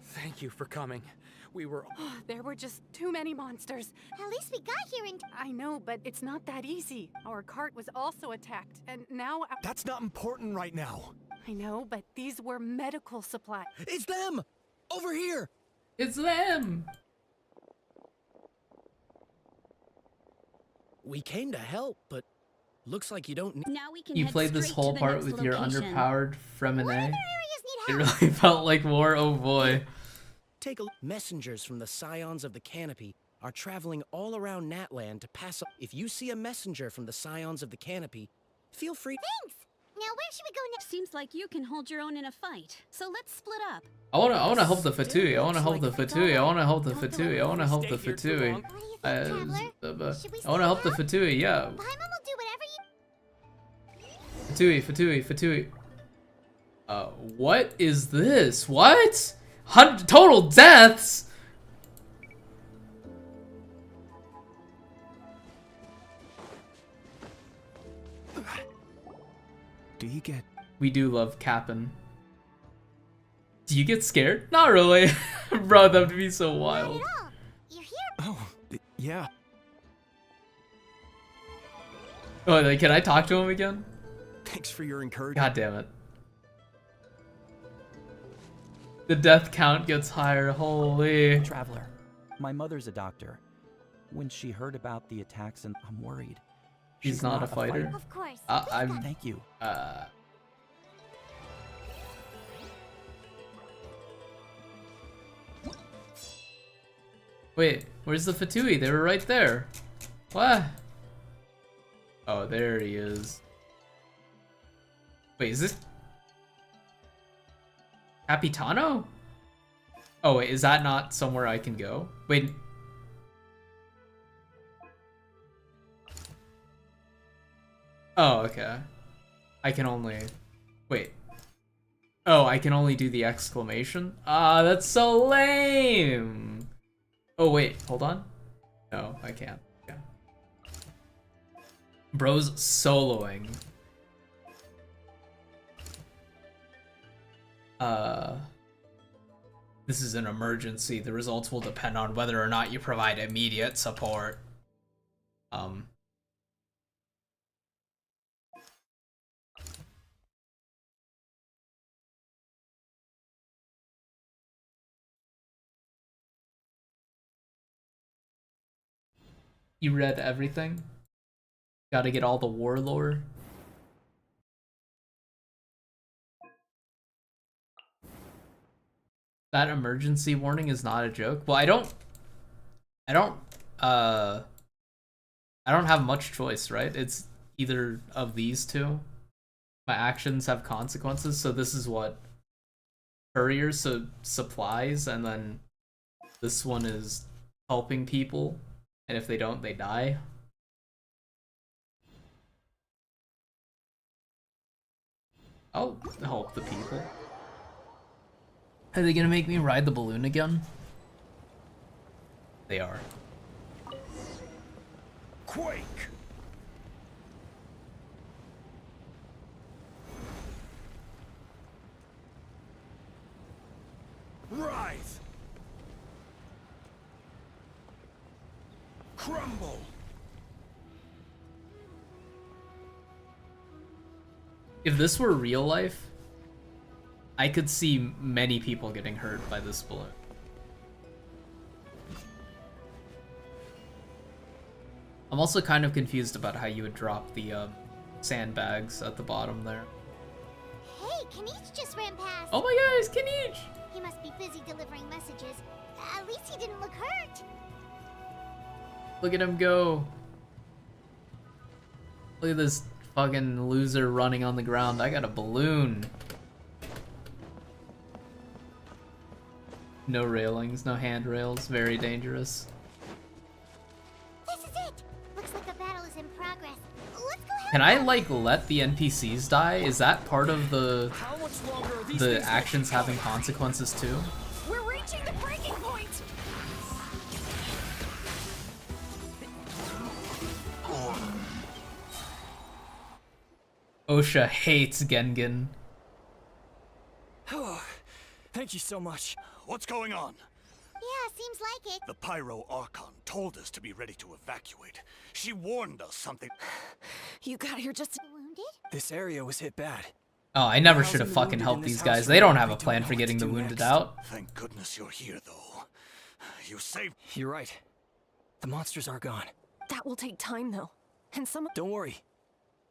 Thank you for coming. We were... There were just too many monsters. At least we got here in I know, but it's not that easy. Our cart was also attacked, and now... That's not important right now. I know, but these were medical supplies. It's them! Over here! It's them! We came to help, but looks like you don't need... Now we can You head played this straight whole to the part next with your location. underpowered Fremine. It really felt like war, oh boy. Take a look. Messengers from the Scions of the Canopy are traveling all around Natland to pass... If you see a messenger from the Scions of the Canopy, feel free... Thanks! Now where should we go next? Seems like you can hold your own in a fight, so let's split up. I wanna help the Fatui. I wanna help the Fatui. I wanna help the Fatui. I wanna help the Fatui. I wanna help the Fatui, yeah. Paimon will do whatever you... Fatui. What is this? What? Total deaths? Do you get... We do love Cap'n. Do you get scared? Not really. Bro, that would be so wild. You're here. Oh, yeah. Oh, like, can I talk to him again? Thanks for your encouragement. God damn it. The death count gets higher, holy. Traveler, my mother's a doctor. When she heard about the attacks, and I'm worried. She's not a fighter? Of course. I'm... Thank you. Wait, where's the Fatui? They were right there. What? Oh, there he is. Wait, is this... Capitano? Oh wait, is that not somewhere I can go? Wait. Oh, okay. I can only... Wait. Oh, I can only do the exclamation? Ah, that's so lame! Oh wait, hold on. No, I can't. Yeah. Bro's soloing. This is an emergency. The results will depend on whether or not you provide immediate support. You read everything? Gotta get all the war lore? That emergency warning is not a joke. Well, I don't have much choice, right? It's either of these two. My actions have consequences, so this is what? Couriers, so supplies, and then this one is helping people, and if they don't, they die. I'll help the people. Are they gonna make me ride the balloon again? They are. quake! Rise! Crumble! If this were real life, I could see many people getting hurt by this balloon. I'm also kind of confused about how you would drop the sandbags at the bottom there. Hey, Kanich just ran past. Oh my god, it's Kanich! He must be busy delivering messages. At least he didn't look hurt. Look at him go. Look at this fucking loser running on the ground. I got a balloon. No railings, no handrails, very dangerous. This is it. Looks like a battle is in progress. Let's go help. Can I like let the NPCs die? Is that part of the actions having consequences too? We're reaching the breaking point! Osha hates Gengen. Oh, thank you so much. What's going on? Yeah, seems like it. The Pyro Archon told us to be ready to evacuate. She warned us something. You got here just wounded? This area was hit bad. Oh, I never should have fucking helped these guys. They don't have a plan for getting the wounded out. Thank goodness you're here, though. You saved. You're right. The monsters are gone. That will take time, though. And some. Don't worry.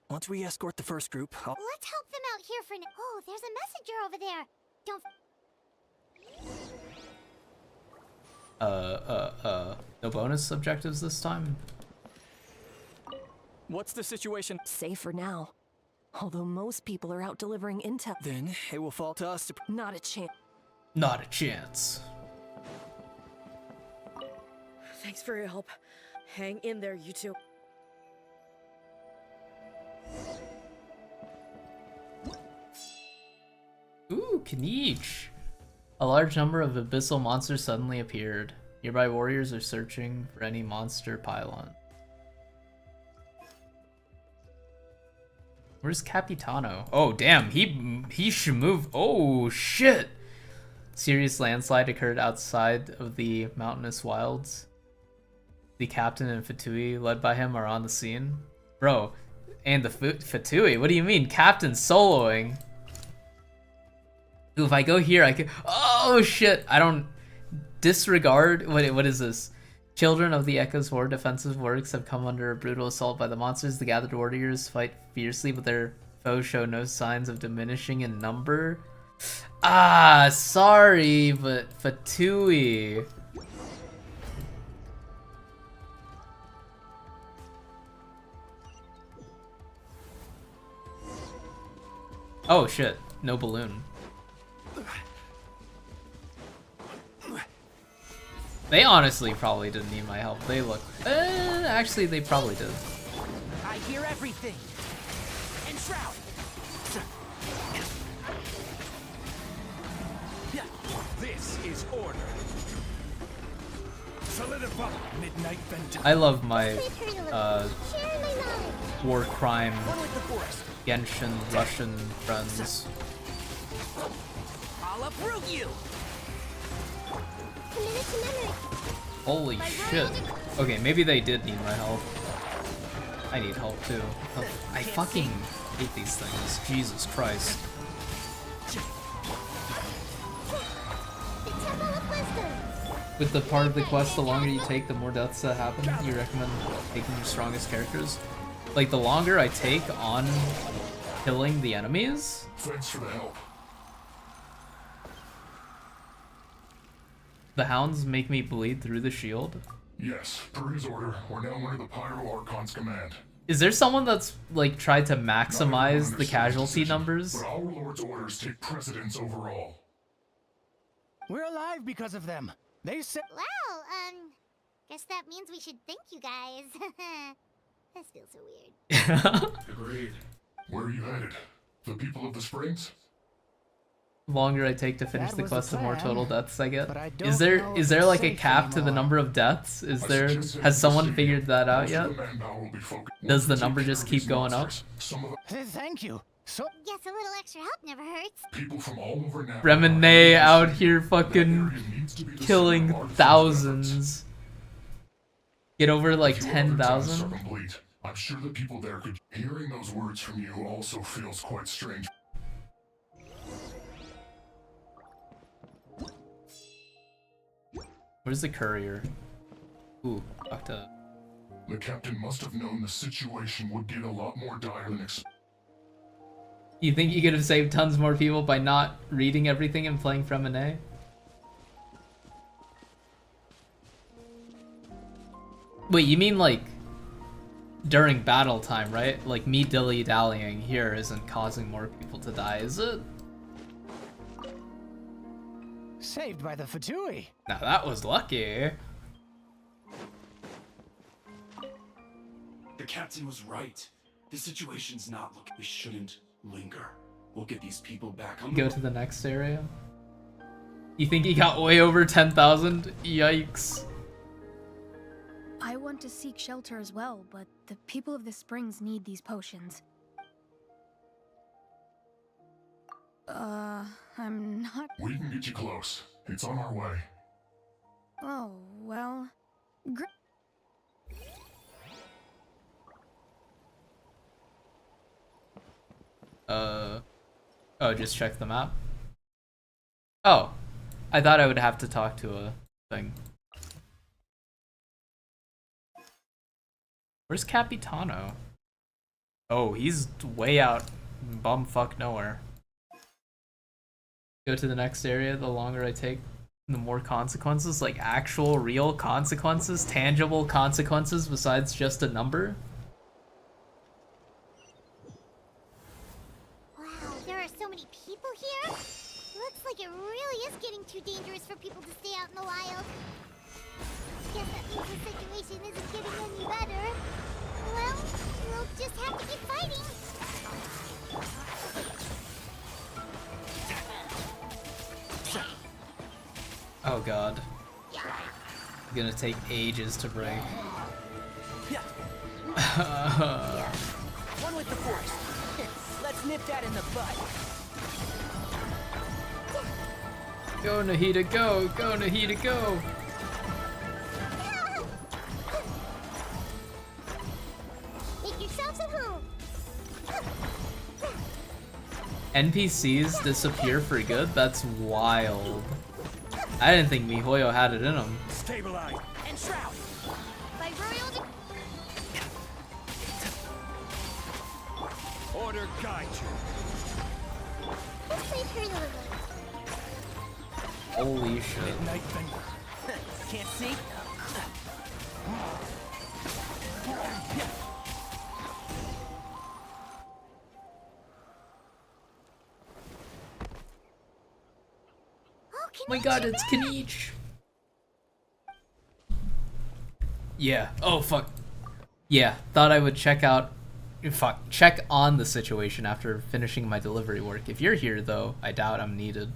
Once we escort the first group, I'll... Let's help them out here for now. Oh, there's a messenger over there. Don't. No bonus objectives this time? What's the situation? Safe for now. Although most people are out delivering intel. Then it will fall to us to... Not a chance. Not a chance. Thanks for your help. Hang in there, you two. Ooh, Kanich. A large number of abyssal monsters suddenly appeared. Nearby warriors are searching for any monster pylon. Where's Capitano? Oh, damn, he should move. Oh, shit! Serious landslide occurred outside of the mountainous wilds. The captain and Fatui, led by him, are on the scene. Bro, and the Fatui? What do you mean? Captain soloing? Ooh, if I go here, I could... Oh, shit! I don't... Disregard... What is this? Children of the Echo's War defensive works have come under a brutal assault by the monsters. The gathered warriors fight fiercely, but their foes show no signs of diminishing in number. Ah, sorry, but Fatui. Oh shit, no balloon. They honestly probably didn't need my help. They look... actually, they probably did. I hear everything. Enshroud. This is order. Solidify. Midnight vengeance. I love my war crime Genshin Russian friends. I'll uproot you. Holy shit. Okay, maybe they did need my help. I need help too. Oh, I fucking hate these things. Jesus Christ. With the part of the quest, the longer you take, the more deaths that happen. You recommend taking your strongest characters? Like, the longer I take on killing the enemies? Thanks for the help. The hounds make me bleed through the shield? Yes, per his order, we're now under the Pyro Archon's command. Is there someone that's, like, tried to maximize the casualty numbers? But our Lord's orders take precedence over all. We're alive because of them. They said... Well, guess that means we should thank you guys. This feels so weird. Agreed. Where are you headed? The people of the Springs? longer I take to finish That the was the quest, the more plan, total deaths I get. but I Is don't there know is if there it's like a safe cap to the anymore. number of deaths? Is there has someone figured that out yet? Does the number just keep going up? Thank you. So Guess a little extra help never hurts. People from all over now. Remine out here fucking killing thousands. Get over like 10,000? I'm sure the people there could. Hearing those words from you also feels quite strange. Where's the courier? Ooh, talk to... The captain must have known the situation would get a lot more dire than expected. You think you could have saved tons more people by not reading everything and playing Remine? Wait, you mean like during battle time, right? Like me dilly-dallying here isn't causing more people to die, is it? saved by the Fatui. Now that was lucky. The captain was right. The situation's not looking. We shouldn't linger. We'll get these people back on the Go to the next area. You think he got way over 10,000? Yikes. I want to seek shelter as well, but the people of the springs need these potions. I'm not... We can get you close. It's on our way. Oh, well... Oh, just check the map? Oh. I thought I would have to talk to a thing. Where's Capitano? Oh, he's way out bumfuck nowhere. Go to the next area, the longer I take, the more consequences, like actual real consequences, tangible consequences besides just a number. Wow, there are so many people here. Looks like it really is getting too dangerous for people to stay out in the wild. Guess that means the situation isn't getting any better. Well, we'll just have to keep fighting. Oh god. It's gonna take ages to break. One with the force. Let's nip that in the bud. Go Nahida, go! Go Nahida, go! Make yourselves at home. NPCs disappear for good? That's wild. I didn't think MiHoYo had it in him. Stabilize and shroud. By royal Order guide you. Let's leave her alone. Holy shit. Midnight Vendor. Can't see? Oh my god, it's Kanich! Yeah. Oh, fuck. Yeah, thought I would check on the situation after finishing my delivery work. If you're here, though, I doubt I'm needed.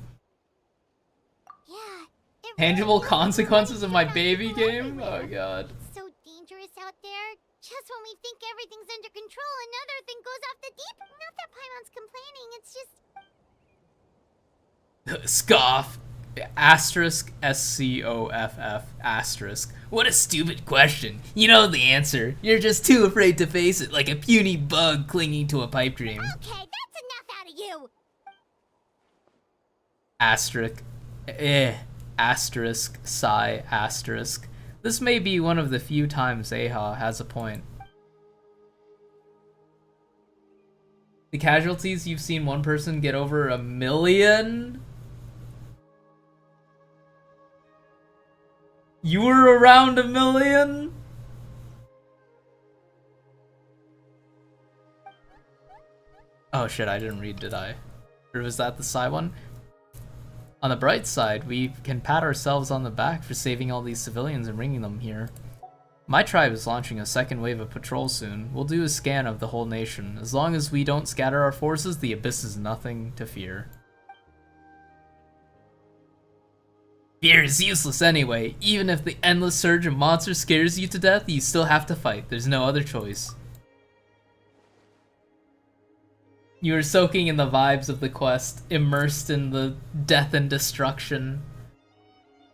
Yeah. Tangible consequences of my baby game? Oh god. It's so dangerous out there. Just when we think everything's under control, another thing goes off the deep. Not that Paimon's complaining, it's just... Scoff. Asterisk SCOFF asterisk. What a stupid question. You know the answer. You're just too afraid to face it like a puny bug clinging to a pipe dream. Okay, that's enough out of you. Asterisk. Asterisk. Sigh. Asterisk. This may be one of the few times Aha has a point. The casualties, you've seen one person get over 1 million? You were around 1 million? Oh shit, I didn't read, did I? Or was that the Psy one? On the bright side, we can pat ourselves on the back for saving all these civilians and bringing them here. My tribe is launching a second wave of patrols soon. We'll do a scan of the whole nation. As long as we don't scatter our forces, the Abyss is nothing to fear. Fear is useless anyway. Even if the endless surge of monsters scares you to death, you still have to fight. There's no other choice. You are soaking in the vibes of the quest, immersed in the death and destruction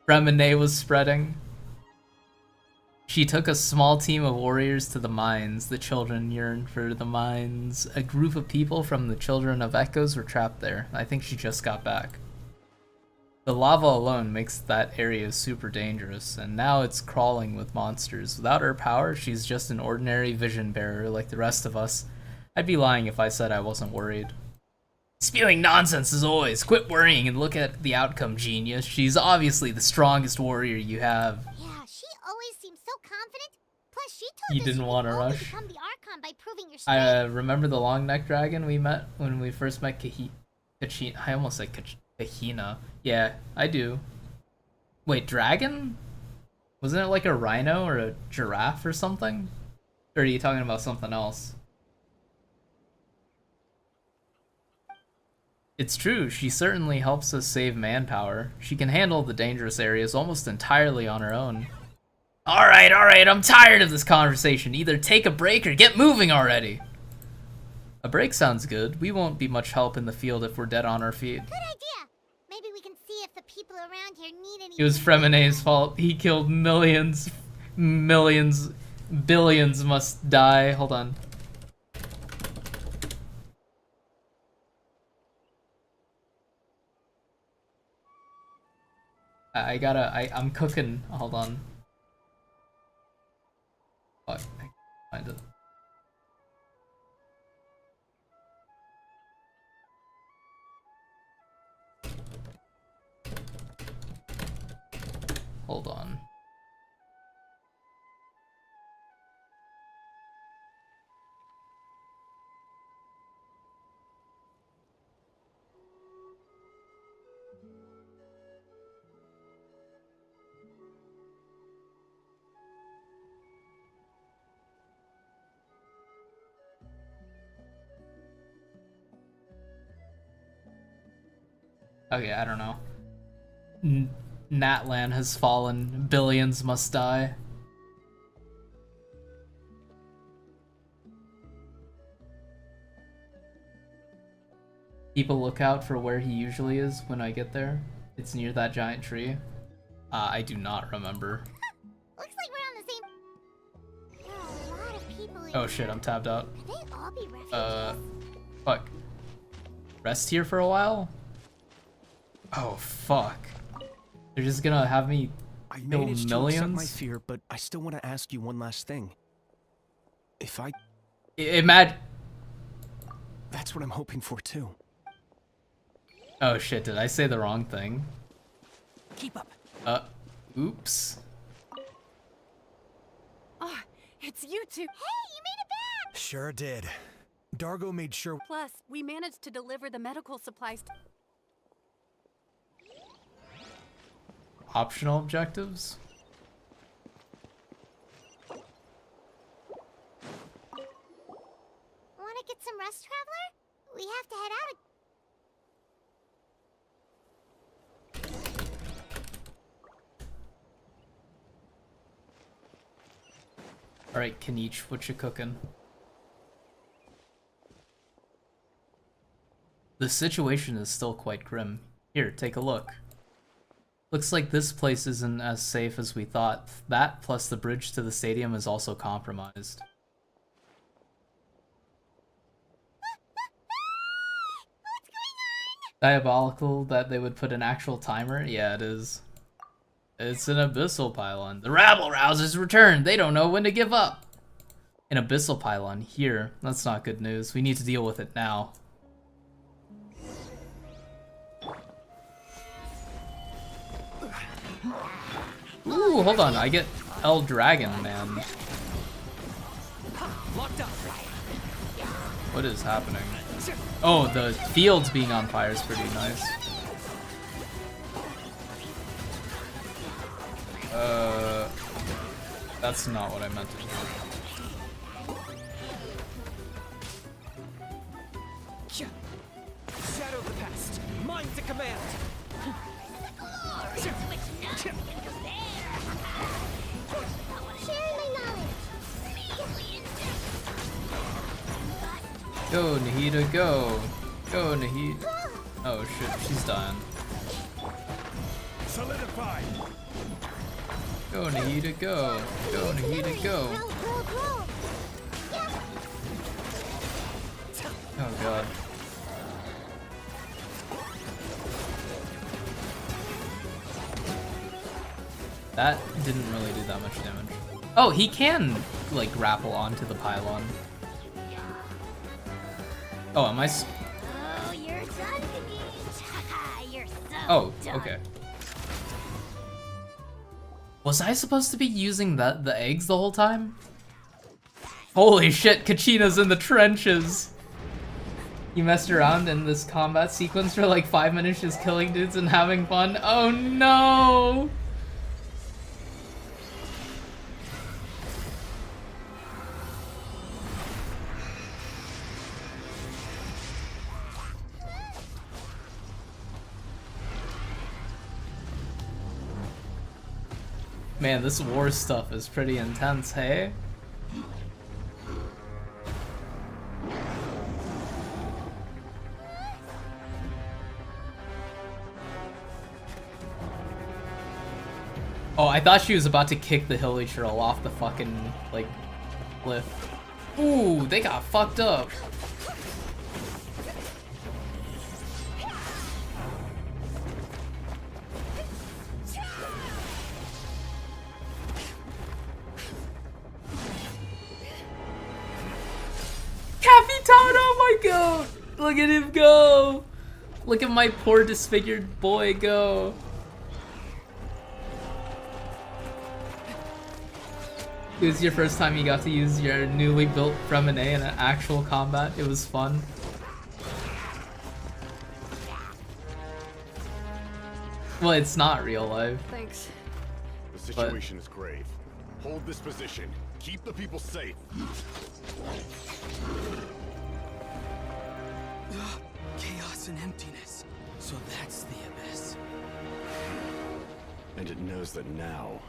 Remine was spreading. She took a small team of warriors to the mines. The children yearned for the mines. A group of people from the Children of Echoes were trapped there. I think she just got back. The lava alone makes that area super dangerous, and now it's crawling with monsters. Without her power, she's just an ordinary vision bearer like the rest of us. I'd be lying if I said I wasn't worried. Spewing nonsense as always. Quit worrying and look at the outcome, genius. She's obviously the strongest warrior you have. Yeah, she always seems so confident. Plus, she told You us didn't you want could to only rush. become the Archon by proving your I strength. remember the long neck dragon we met when we first met Kachina. I almost said Kahina. Yeah, I do. Wait, dragon? Wasn't it like a rhino or a giraffe or something? Or are you talking about something else? It's true, she certainly helps us save manpower. She can handle the dangerous areas almost entirely on her own. Alright, I'm tired of this conversation. Either take a break or get moving already. A break sounds good. We won't be much help in the field if we're dead on our feet. Good idea. Maybe we can see if the people around here need any. It was Fremine's fault. He killed millions, billions must die. Hold on. I'm cooking. Hold on. Fuck, I can't find it. Hold on. Okay, I don't know. Natlan has fallen. Billions must die. Keep a lookout for where he usually is when I get there. It's near that giant tree. I do not remember. Looks like we're on the same. There are a lot of people in Oh shit, here. I'm tabbed out. Could they all be refugees? Fuck. Rest here for a while? Oh, fuck. They're just gonna have me I kill managed to accept my millions? fear, but I still want to ask you one last thing. If I... That's what I'm hoping for, too. Oh shit, did I say the wrong thing? Keep up. Oops. Oh, it's you two. Hey, you made it back! Sure did. Dargo made sure... Plus, we managed to deliver the medical supplies. Optional objectives? Wanna get some rest, Traveler? We have to head out. Alright, Kanich, what you cooking? The situation is still quite grim. Here, take a look. Looks like this place isn't as safe as we thought. That, plus the bridge to the stadium, is also compromised. Diabolical that they would put an actual timer? Yeah, it is. It's an abyssal pylon. The rabble rousers returned! They don't know when to give up! An abyssal pylon here. That's not good news. We need to deal with it now. Ooh, hold on. I get El Dragon, man. What is happening? Oh, the fields being on fire is pretty nice. That's not what I meant to do. Shadow the past. Mind to command. Switch now! Sharing my knowledge. Go, Nahida, go! Go, Nahida. Oh shit, she's dying. Solidify. Go, Nahida, go! Go, Nahida, go! Oh god. That didn't really do that much damage. Oh, he can, like, grapple onto the pylon. Oh, am I Oh, you're done, Denise. You're so Oh, done. okay. Was I supposed to be using the eggs the whole time? Holy shit, Kachina's in the trenches! You messed around in this combat sequence for like 5 minutes just killing dudes and having fun? Oh no! Man, this war stuff is pretty intense, hey? Oh, I thought she was about to kick the hilly troll off the fucking, like, cliff. Ooh, they got fucked up. Capitan, oh my god! Look at him go! Look at my poor disfigured boy go! It was your first time you got to use your newly built Fremine in an actual combat. It was fun. Well, it's not real life. Thanks. The situation is grave. Hold this position. Keep the people safe. Chaos and emptiness. So that's the abyss. And it knows that now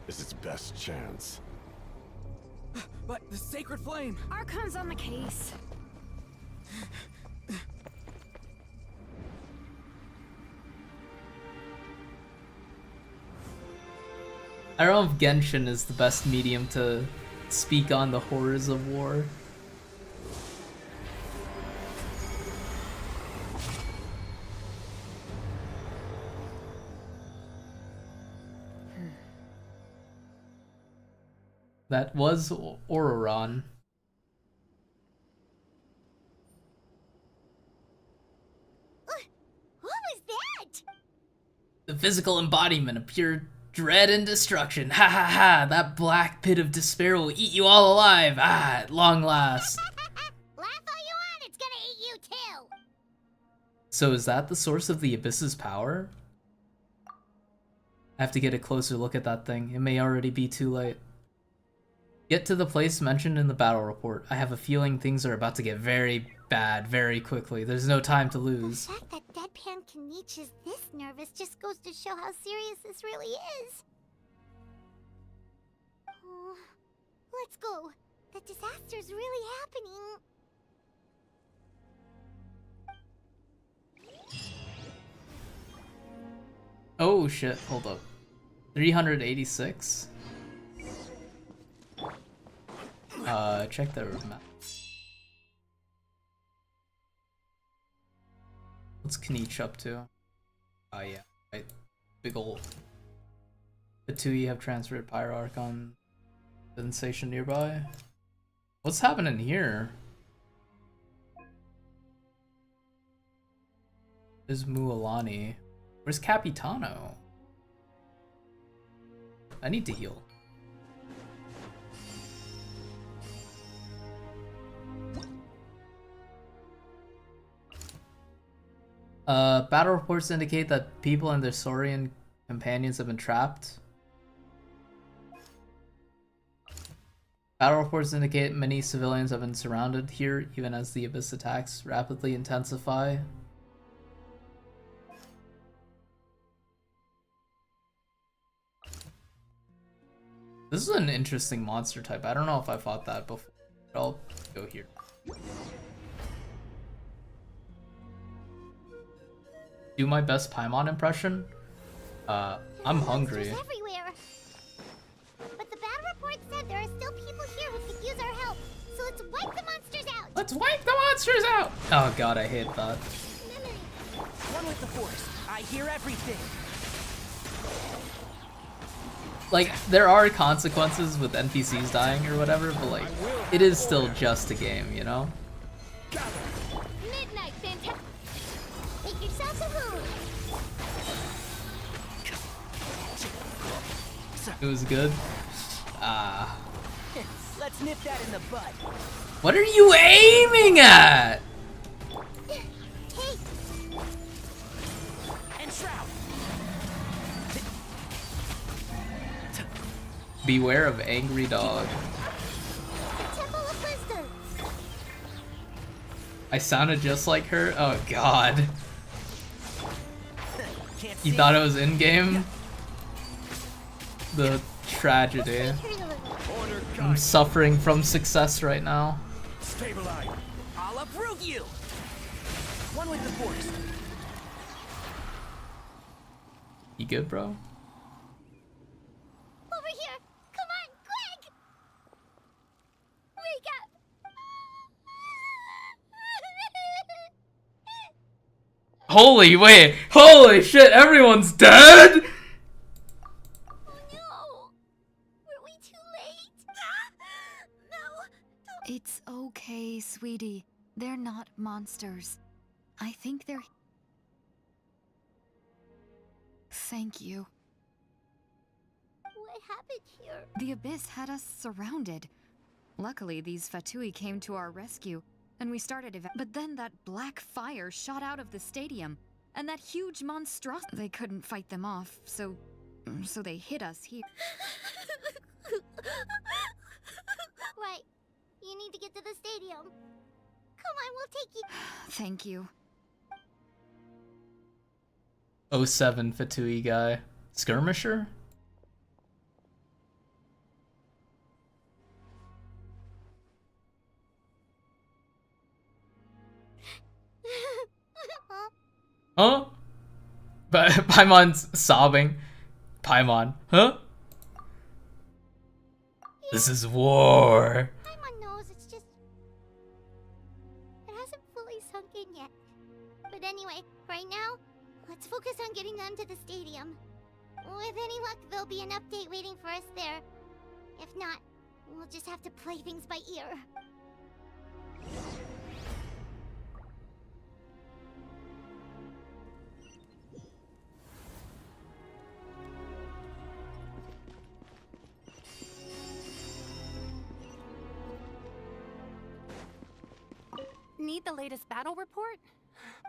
is its best chance. But the sacred flame! Archon's on the case. I don't know if Genshin is the best medium to speak on the horrors of war. That was Ororon. What was that? The physical embodiment of pure dread and destruction. Ha ha ha! That black pit of despair will eat you all alive. Ah, at long last. Laugh all you want, it's gonna eat you too. So is that the source of the Abyss's power? I have to get a closer look at that thing. It may already be too late. Get to the place mentioned in the battle report. I have a feeling things are about to get very bad very quickly. There's no time to lose. The fact that Deadpan Kanich is this nervous just goes to show how serious this really is. Oh, let's go. The disaster's really happening. Oh shit, hold up. 386? Check the map. What's Kanich up to? Oh yeah, right. Big ol'. The two you have transferred Pyroarchon sensation nearby. What's happening here? There's Mualani. Where's Capitano? I need to heal. Battle reports indicate that people and their Saurian companions have been trapped. Battle reports indicate many civilians have been surrounded here, even as the Abyss attacks rapidly intensify. This is an interesting monster type. I don't know if I fought that before. But I'll go here. Do my best Paimon impression. I'm hungry. Everywhere. But the battle report said there are still people here who could use our help. So let's wipe the monsters out. Let's wipe the monsters out. Oh god, I hate that. One with the force. I hear everything. Like, there are consequences with NPCs dying or whatever, but like, it is still just a game, you know? Midnight, fantastic. Make yourselves a home. It was good. Let's nip that in the bud. What are you aiming at? Hey. And Shroud. Beware of angry dog. Temple of Wisdom. I sounded just like her? Oh god. You thought it was in-game? The tragedy. I'm suffering from success right now. Stabilize. I'll uproot you. One with the force. You good, bro? Over here. Come on, quick. Wake up. Holy wait! Holy shit! Everyone's dead! It's okay, sweetie. They're not monsters. I think they're... Thank you. What happened here? The Abyss had us surrounded. Luckily, these Fatui came to our rescue, and we started but then that black fire shot out of the stadium, and that huge monstrosity... They couldn't fight them off, so they hit us here. Right. You need to get to the stadium. Come on, we'll take you. Thank you. 07 Fatui guy. Skirmisher? Huh? But Paimon's sobbing. Paimon, huh? This is war. Paimon knows, it's just... It hasn't fully sunk in yet. But anyway, right now, let's focus on getting them to the stadium. With any luck, there'll be an update waiting for us there. If not, we'll just have to play things by ear. Need the latest battle report?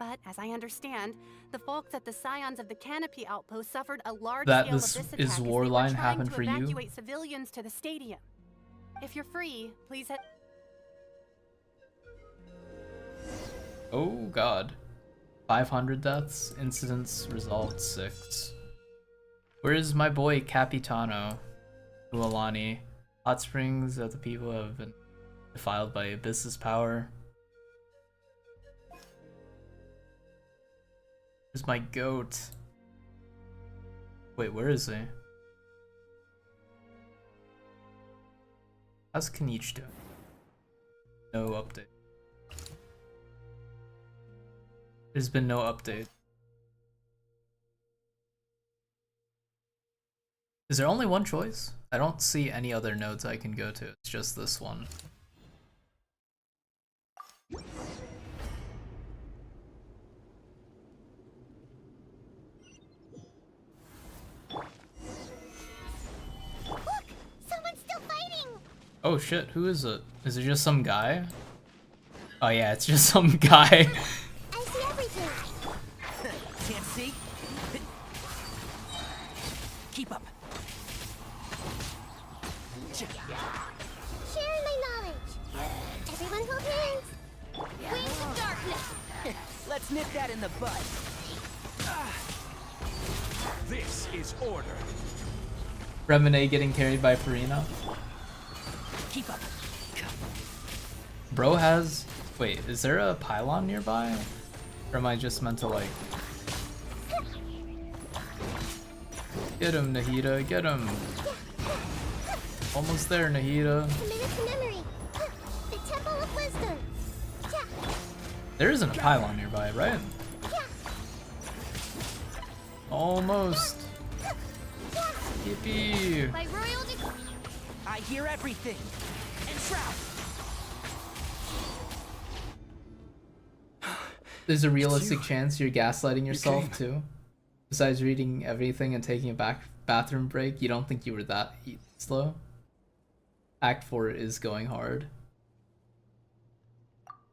But as I understand, the folks at the Scions of the Canopy outpost suffered a large-scale abyss attack as they were Warline trying happened to for you? evacuate civilians to the stadium. If you're free, please head... Oh god. 500 deaths. Incidents resolved 6. Where is my boy Capitano? Ualani. Hot springs that the people have been defiled by Abyss's power. Where's my goat? Wait, where is he? How's Kanich doing? No update. There's been no update. Is there only one choice? I don't see any other nodes I can go to. It's just this one. Look! Someone's still fighting! Oh shit, who is it? Is it just some guy? Oh yeah, it's just some guy. I see everything! Can't see? Keep up. Share my knowledge! Everyone hold hands! Wings of darkness! Let's nip that in the bud. This is order. Remine getting carried by Farina. Keep up. Bro has... Wait, is there a pylon nearby? Or am I just meant to like... Get him, Nahida, get him. Almost there, Nahida. The Temple of Wisdom. There isn't a pylon nearby, right? Almost. Yippee. I hear everything. And Shroud. There's a realistic chance you're gaslighting yourself too. Besides reading everything and taking a bathroom break, you don't think you were that slow? Act 4 is going hard.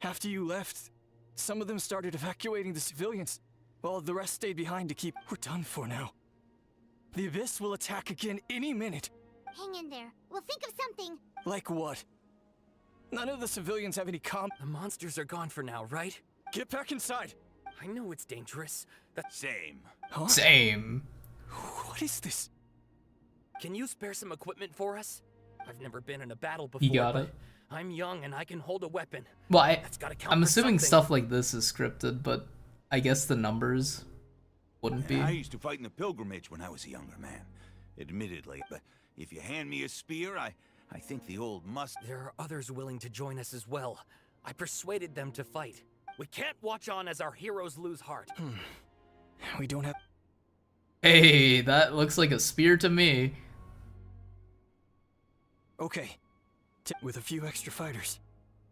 After you left, some of them started evacuating the civilians, while the rest stayed behind to keep... We're done for now. The Abyss will attack again any minute. Hang in there. We'll think of something. Like what? None of the civilians have any The monsters are gone for now, right? Get back inside! I know it's dangerous. Same. Huh? Same. What is this? Can you spare some equipment for us? I've never been in a battle before. You got it. I'm young and I can hold a weapon. Well, for I'm assuming something. stuff like this is scripted, but I guess the numbers wouldn't be. I used to fight in the pilgrimage when I was a younger man, admittedly. But if you hand me a spear, I think the old must... There are others willing to join us as well. I persuaded them to fight. We can't watch on as our heroes lose heart. We don't have... Hey, that looks like a spear to me. Okay. With a few extra fighters,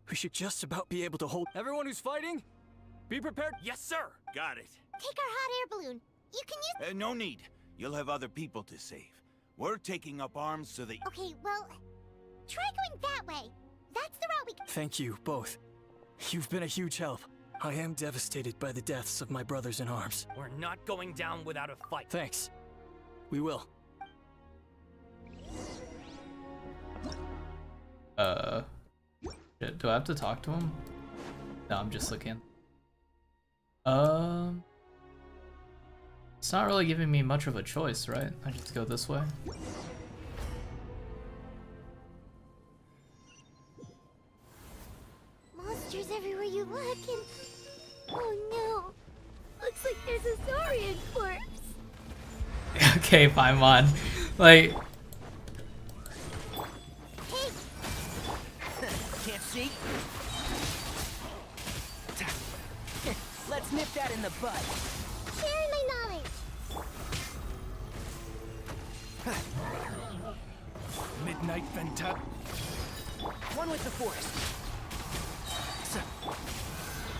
we should just about be able to hold... Everyone who's fighting, be prepared. Yes, sir. Got it. Take our hot air balloon. You can use... No need. You'll have other people to save. We're taking up arms so that... Okay, well, try going that way. That's the route we can... Thank you, both. You've been a huge help. I am devastated by the deaths of my brothers in arms. We're not going down without a fight. Thanks. We will. Shit, do I have to talk to him? No, I'm just looking. It's not really giving me much of a choice, right? I just go this way. Monsters everywhere you look and... Oh no. Looks like there's a Saurian corpse. Okay, Paimon. Like... Hey! Can't see? Let's nip that in the bud. Sharing my knowledge. Midnight Venta. One with the forest.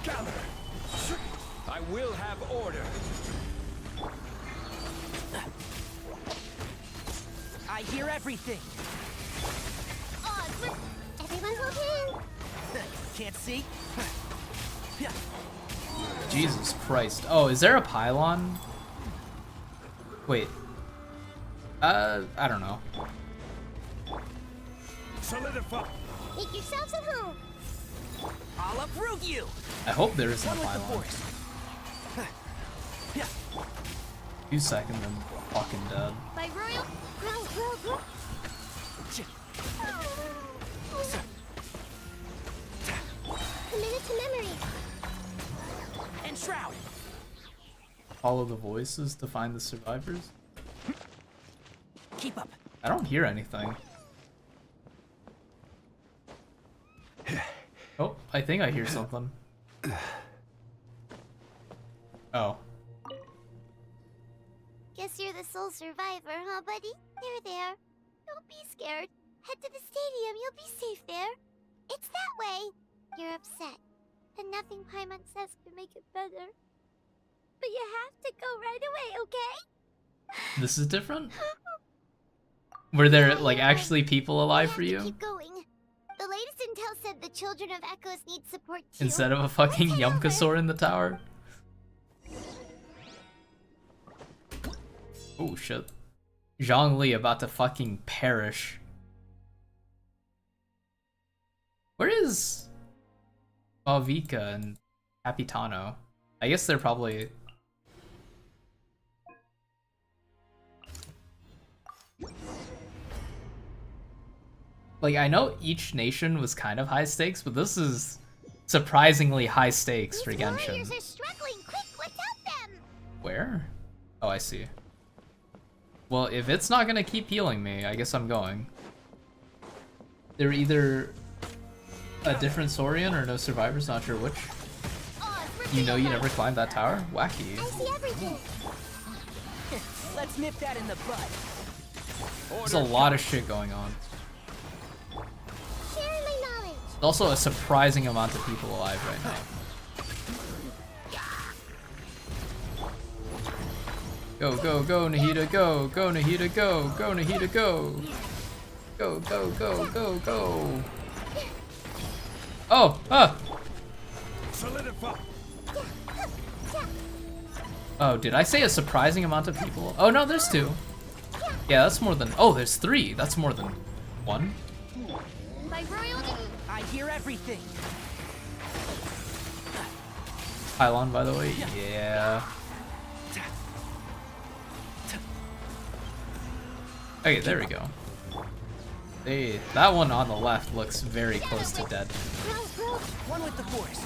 Gather. I will have order. I hear everything. Everyone hold hands. Can't see? Jesus Christ. Oh, is there a pylon? Wait. I don't know. Solidify. Make yourselves at home. I'll approve you. I hope there isn't a One with the pylon. forest. 2 seconds and fucking dead. By royal... Grow. Committed to memory. And Shroud. Follow the voices to find the survivors? Keep up. I don't hear anything. Oh, I think I hear something. Oh. Guess you're the sole survivor, huh, buddy? There. Don't be scared. Head to the stadium. You'll be safe there. It's that way. You're upset. And nothing Paimon says can make it better. But you have to go right away, okay? This is different? Were there, like, actually people alive for you? Keep going. The latest intel said the children of Echoes need support too. Instead of a fucking Yumkasaur in the tower? Oh shit. Zhongli about to fucking perish. Where is Valvika and Capitano? I guess they're probably... Like, I know each nation was kind of high stakes, but this is surprisingly high stakes for Genshin. Warriors are struggling. Quick, let's help them. Where? Oh, I see. Well, if it's not gonna keep healing me, I guess I'm going. They're either a different Saurian or no survivors, not sure which. You know you never climbed that tower? Wacky. I see everything. Let's nip that in the bud. There's a lot of shit going on. Share my knowledge. There's also a surprising amount of people alive right now. Go, go, go, Nahida, go! Go, Nahida, go! Go, Nahida, go! Go, go, go, go, go! Oh! Ah! Solidify. Oh, did I say a surprising amount of people? Oh no, there's 2. Yeah, that's more than... Oh, there's 3! That's more than 1. My royalty. I hear everything. Pylon, by the way, yeah. Okay, there we go. Hey, that one on the left looks very close to dead. One with the force.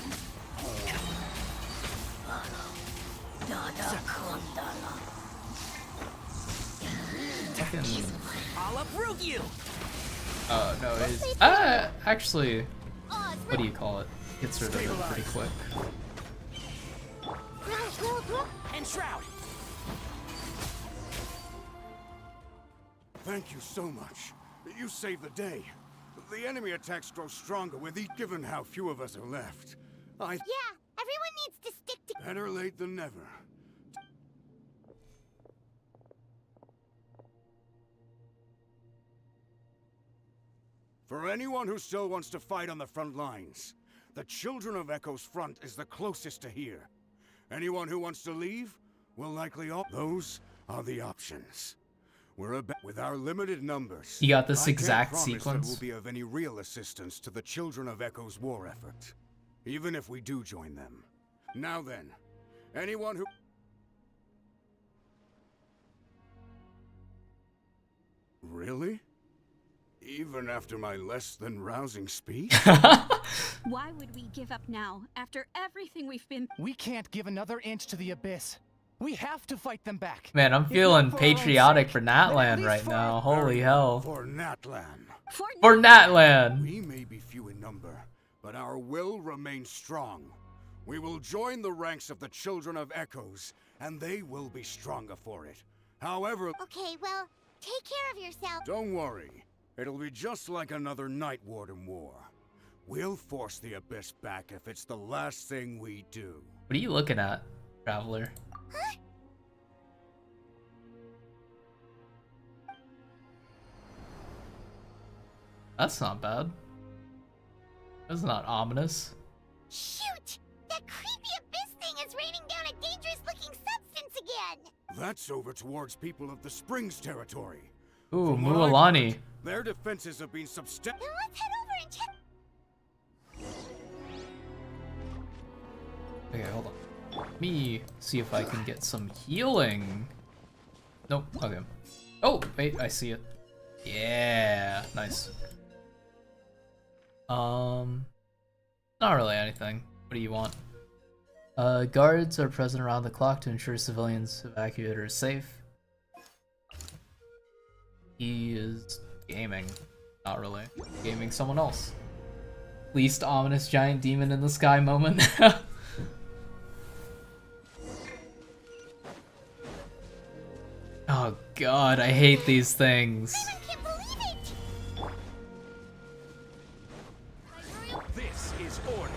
Fucking... I'll uproot you. Oh no, it's actually, what do you call it? Gets rid of it pretty quick. And shroud. Thank you so much. You saved the day. The enemy attacks grow stronger with each, given how few of us are left. Yeah, everyone needs to stick together. Better late than never. For anyone who still wants to fight on the front lines, the Children of Echo's front is the closest to here. Anyone who wants to leave will likely those are the options. We're with our limited numbers. You got this I exact can't promise sequence. that will be of any real assistance to the Children of Echo's war effort, even if we do join them. Now then, anyone who... Really? Even after my less than rousing speech? Why would we give up now, after everything we've been... We can't give another inch to the Abyss. We have to fight them back. Man, I'm feeling patriotic for Natlan right now. Holy hell. For Natlan. For Natlan! We may be few in number, but our will remains strong. We will join the ranks of the Children of Echoes, and they will be stronger for it. However... Okay, well, take care of yourself. Don't worry. It'll be just like another Night Warden war. We'll force the Abyss back if it's the last thing we do. What are you looking at, Traveler? Huh? That's not bad. That's not ominous. Shoot! That creepy Abyss thing is raining down a dangerous-looking substance again! That's over towards people of the Springs territory. Ooh, From what I've Mualani. heard, their defenses have been substantial. Then let's head over and check. Okay, hold on. Let me see if I can get some healing. Nope, okay. Oh, wait, I see it. Yeah, nice. Not really anything. What do you want? Guards are present around the clock to ensure civilians evacuated are safe. He is gaming. Not really. Gaming someone else. Least ominous giant demon in the sky moment. Oh god, I hate these things. I can't believe it! This is order.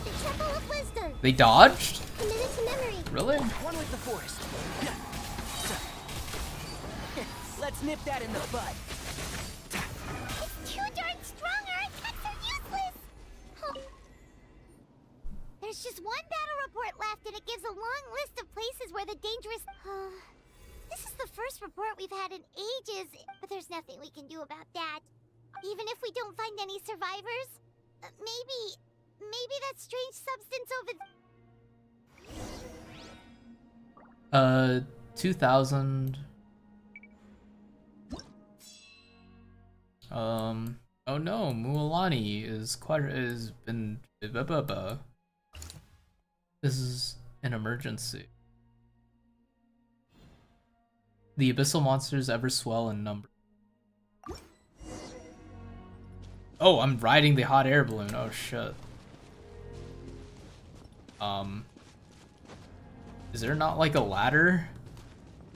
The Temple of Wisdom. They dodged? Committed to memory. Really? One with the forest. Let's nip that in the bud. It's too darn strong, our attacks are useless! Oh. There's just one battle report left, and it gives a long list of places where the dangerous... This is the first report we've had in ages, but there's nothing we can do about that. Even if we don't find any survivors, maybe that strange substance over... 2,000... Oh no, Mualani is been. This is an emergency. The abyssal monsters ever swell in number. Oh, I'm riding the hot air balloon. Oh shit. Is there not like a ladder?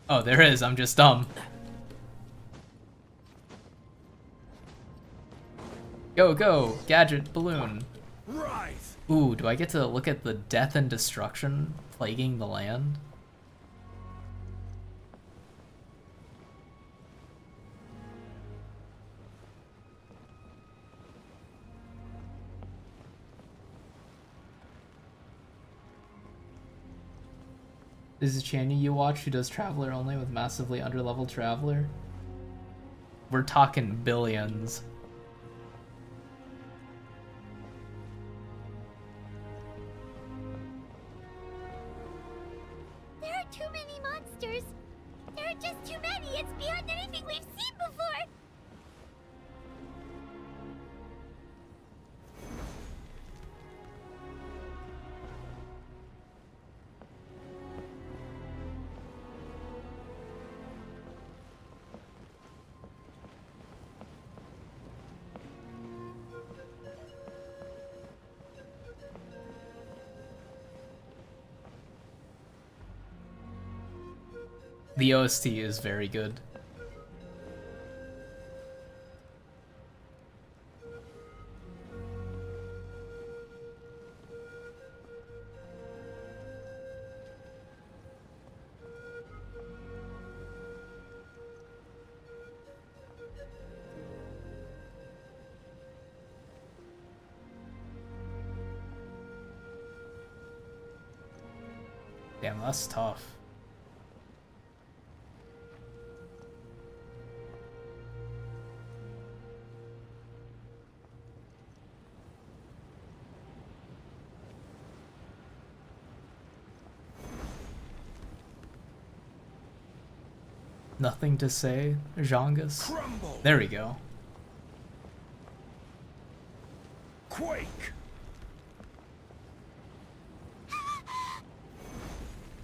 Oh, there is. I'm just dumb. Go, go, gadget balloon. Right. Ooh, do I get to look at the death and destruction plaguing the land? This is Channy you watch who does Traveler only with massively underleveled Traveler? We're talking billions. There are too many monsters. There are just too many. It's beyond anything we've seen before. The OST is very good. Damn, that's tough. Nothing to say, Zhangus. Crumble. There we go. Quake.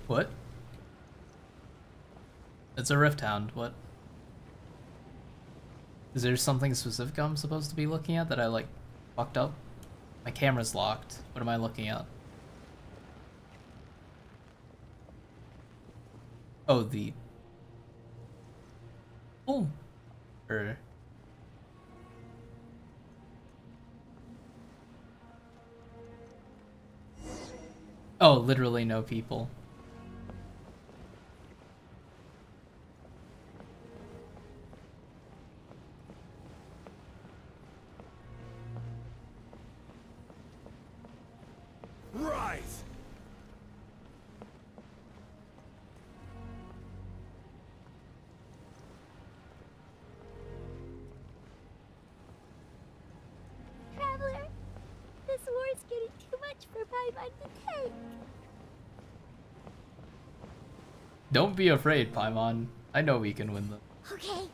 What? It's a Rift Hound, what? Is there something specific I'm supposed to be looking at that I like fucked up? My camera's locked. What am I looking at? Oh, the... Oh. Oh, literally no people. Right. Traveler, this war's getting too much for Paimon to take. Don't be afraid, Paimon. I know we can win them. Okay,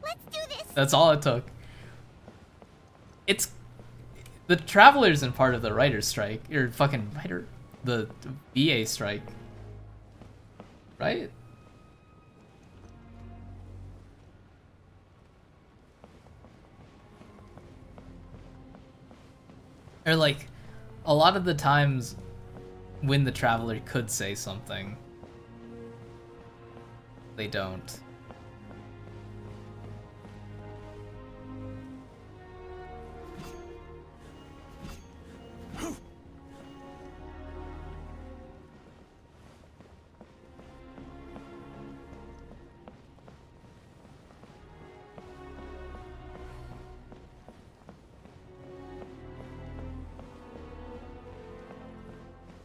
let's do this. That's all it took. It's... The Traveler isn't part of the writer's strike. Or fucking writer... The VA strike. Right? Or like, a lot of the times when the Traveler could say something, they don't.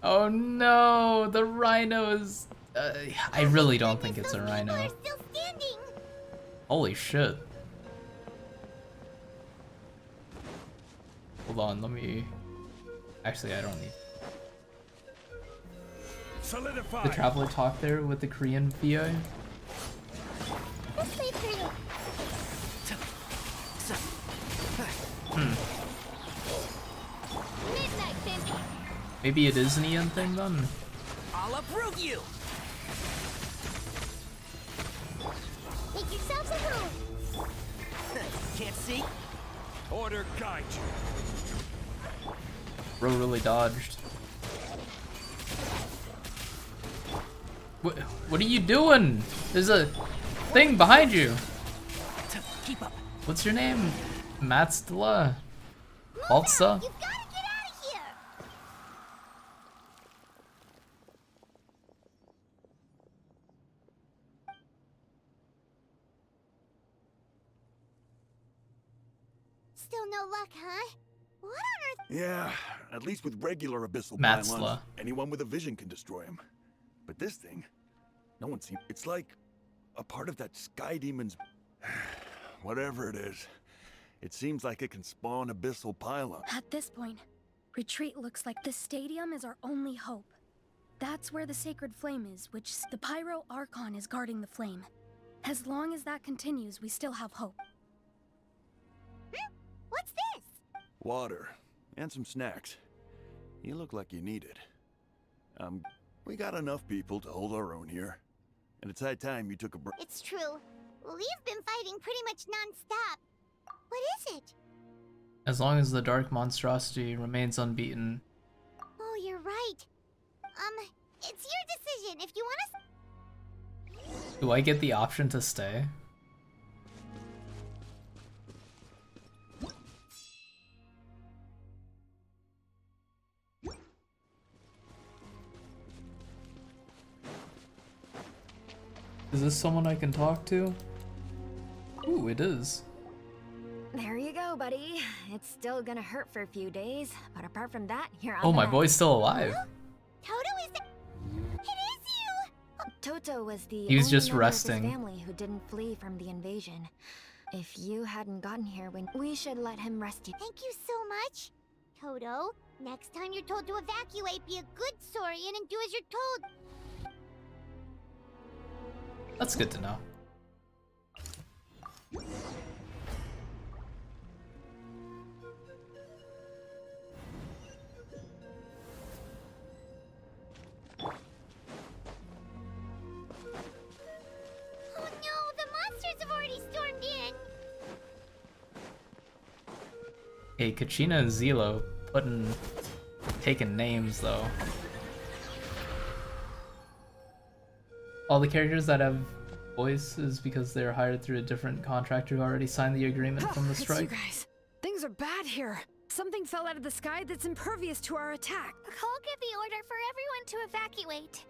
Oh no, the rhino is... I really don't think it's a rhino. Holy shit. Hold on, let me... Actually, I don't need... Solidify. The Traveler talk there with the Korean VA? This way through. Maybe it is an Ian thing then? I'll approve you! Make yourselves at home. Can't see? Order guide you. Bro really dodged. What are you doing? There's a thing behind you. Keep up. What's your name? Matstla? Balsa? You've got to get out of here. Still no luck, huh? What on earth? Yeah, at least with regular abyssal Matstla. pylons, anyone with a vision can destroy them. But this thing, no one seems. It's like a part of that sky demon's. Whatever it is, it seems like it can spawn abyssal pylons. At this point, retreat looks like the stadium is our only hope. That's where the sacred flame is, which the Pyro Archon is guarding the flame. As long as that continues, we still have hope. What's this? Water and some snacks. You look like you need it. We got enough people to hold our own here, and it's high time you took a break. It's true. We've been fighting pretty much non-stop. What is it? As long as the dark monstrosity remains unbeaten. Oh, you're right. It's your decision. If you want to... Do I get the option to stay? Is this someone I can talk to? Ooh, it is. There you go, buddy. It's still gonna hurt for a few days, but apart from that, you're on Oh, the my mend. boy's still alive. Toto is the... It is you! Toto was the He was only just member of resting. his family who didn't flee from the invasion. If you hadn't gotten here when we should let him rest you. Thank you so much. Toto, next time you're told to evacuate, be a good saurian and do as you're told. That's good to know. Oh no, the monsters have already stormed in. Hey, Kachina and Zelo taking names though. All the characters that have voices because they're hired through a different contractor who already signed the agreement from the It's you strike. guys. Things are bad here. Something fell out of the sky that's impervious to our attack. Cole gave the order for everyone to evacuate.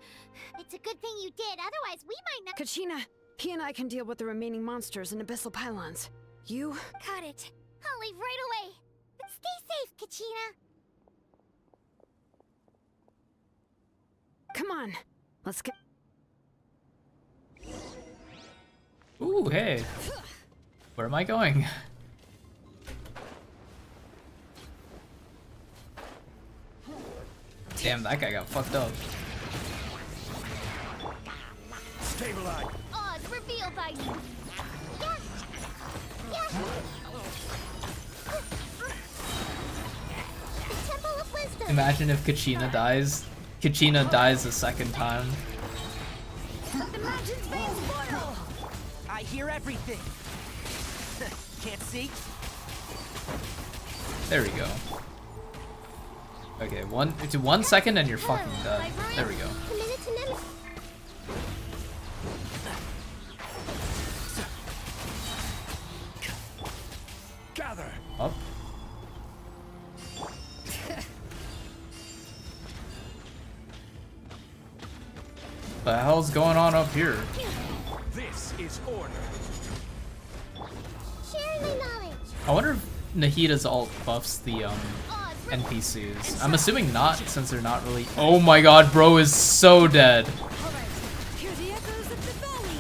It's a good thing you did, otherwise we might not— Kachina, he and I can deal with the remaining monsters and abyssal pylons. You? Got it. I'll leave right away. But stay safe, Kachina. Come on. Let's get... Ooh, hey. Where am I going? Damn, that guy got fucked up. Stabilize. Odds revealed by you. Yeah. Yeah. The Temple of Wisdom. Imagine if Kachina dies. Kachina dies a second time. The mountain's veins boil! I hear everything. Can't see? There we go. Okay, 1 second and you're fucking dead. There we go. Gather. Up. The hell's going on up here? This is order. Share the knowledge. I wonder if Nahida's ult buffs the NPCs. I'm assuming not, since they're not really. Oh my god, bro is so dead. Hear the echoes of the valley.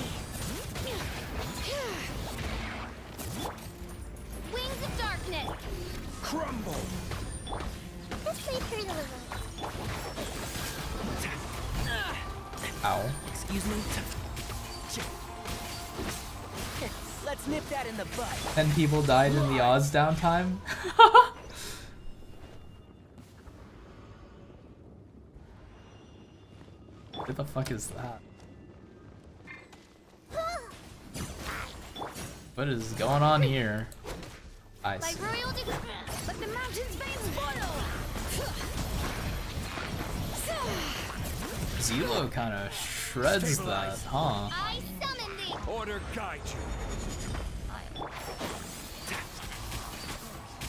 Wings of darkness. Crumble. Let's leave her alone. Ow. Excuse me? Let's nip that in the bud. 10 people died in the Oz downtime. What the fuck is that? What is going on here? I see. Let the mountain's veins boil. Zelo kind of shreds that, huh? I summon thee. Order guide you.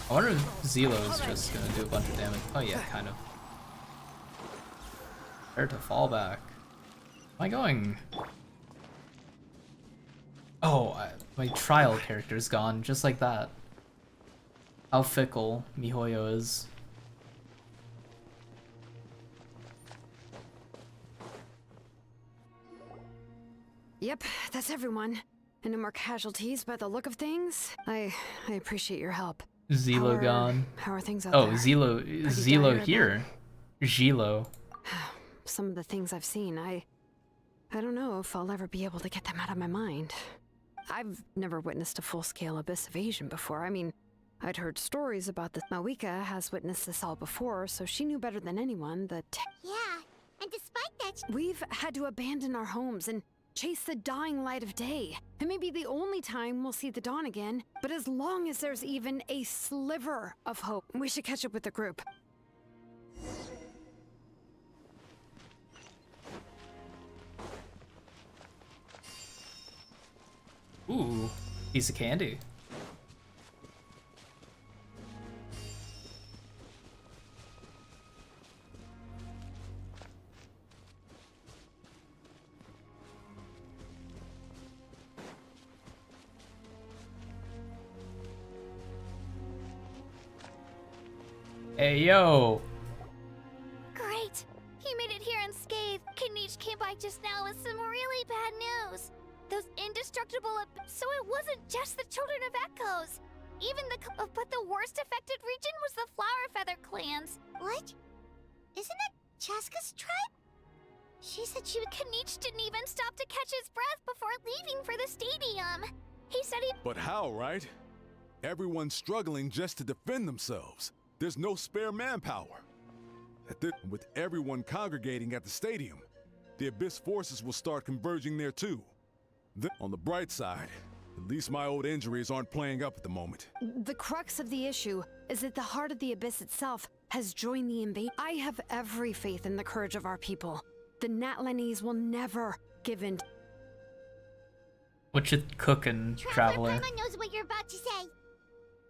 I wonder if Zelo is just gonna do a bunch of damage. Oh yeah, kind of. Prepare to fall back. Am I going? Oh, my trial character's gone, just like that. How fickle MiHoYo is. Yep, that's everyone. And no more casualties by the look of things. I appreciate your help. Zelo gone. How are things out there? there? Zelo here. Zelo. Some of the things I've seen, I don't know if I'll ever be able to get them out of my mind. I've never witnessed a full-scale abyss invasion before. I mean, I'd heard stories about this. Mawika has witnessed this all before, so she knew better than anyone that... Yeah, and despite that... We've had to abandon our homes and chase the dying light of day. It may be the only time we'll see the dawn again, but as long as there's even a sliver of hope, we should catch up with the group. Ooh, piece of candy. Hey, yo! Great! He made it here unscathed. Kinich came by just now with some really bad news. Those indestructible so it wasn't just the Children of Echoes. Even but the worst affected region was the Flower Feather clans. What? Isn't that Chaska's tribe? She said Kinich didn't even stop to catch his breath before leaving for the stadium. He said he... But how, right? Everyone's struggling just to defend themselves. There's no spare manpower. With everyone congregating at the stadium, the Abyss forces will start converging there too. On the bright side, at least my old injuries aren't playing up at the moment. The crux of the issue is that the heart of the Abyss itself has joined the invasion. I have every faith in the courage of our people. The Natlanese will never give in. What should cookin', Traveler? Paimon knows what you're about to say.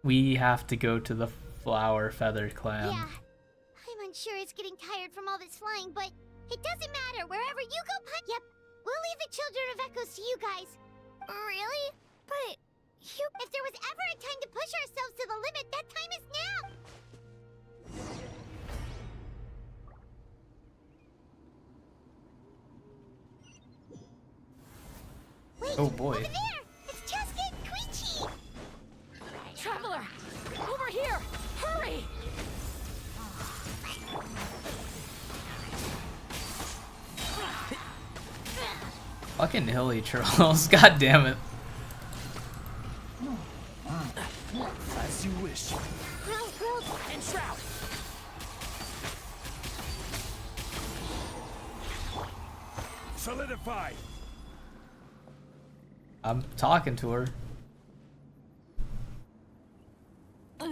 We have to go to the Flower Feather clan. Yeah. I'm unsure it's getting tired from all this flying, but it doesn't matter. Wherever you go, Yep. We'll leave the Children of Echoes to you guys. Really? But if there was ever a time to push ourselves to the limit, that time is now. Wait, oh boy. Over there! It's Chaska and Koichi! Traveler! Over here! Hurry! Fucking hilly trolls, god damn it. As you wish. And Shroud! Solidify! I'm talking to her. What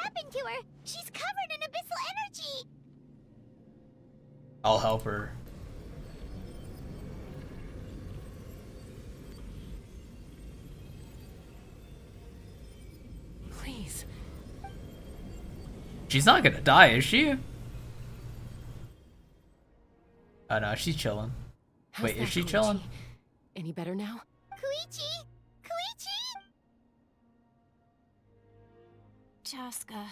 happened to her? She's covered in abyssal energy! I'll help her. Please. She's not gonna die, is she? Oh no, she's chilling. Wait, is she chilling? Any better now? Koichi! Koichi! Chaska.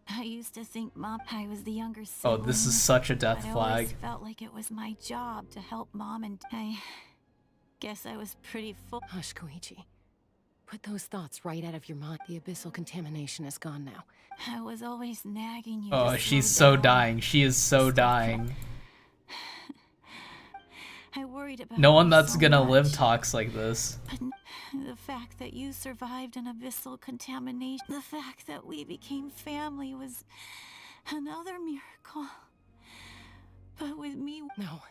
I used to think I was the younger sibling. Oh, this is such a death I flag. always felt like it was my job to help Mom, and I guess I was pretty full. Hush, Koichi. Put those thoughts right out of your mind. The abyssal contamination is gone now. I was always nagging you. Oh, to she's slow so down. dying. She is so dying. I worried about No one you that's so gonna much. live talks like this. But the fact that you survived an abyssal contamination, the fact that we became family was Another miracle. But with me... No,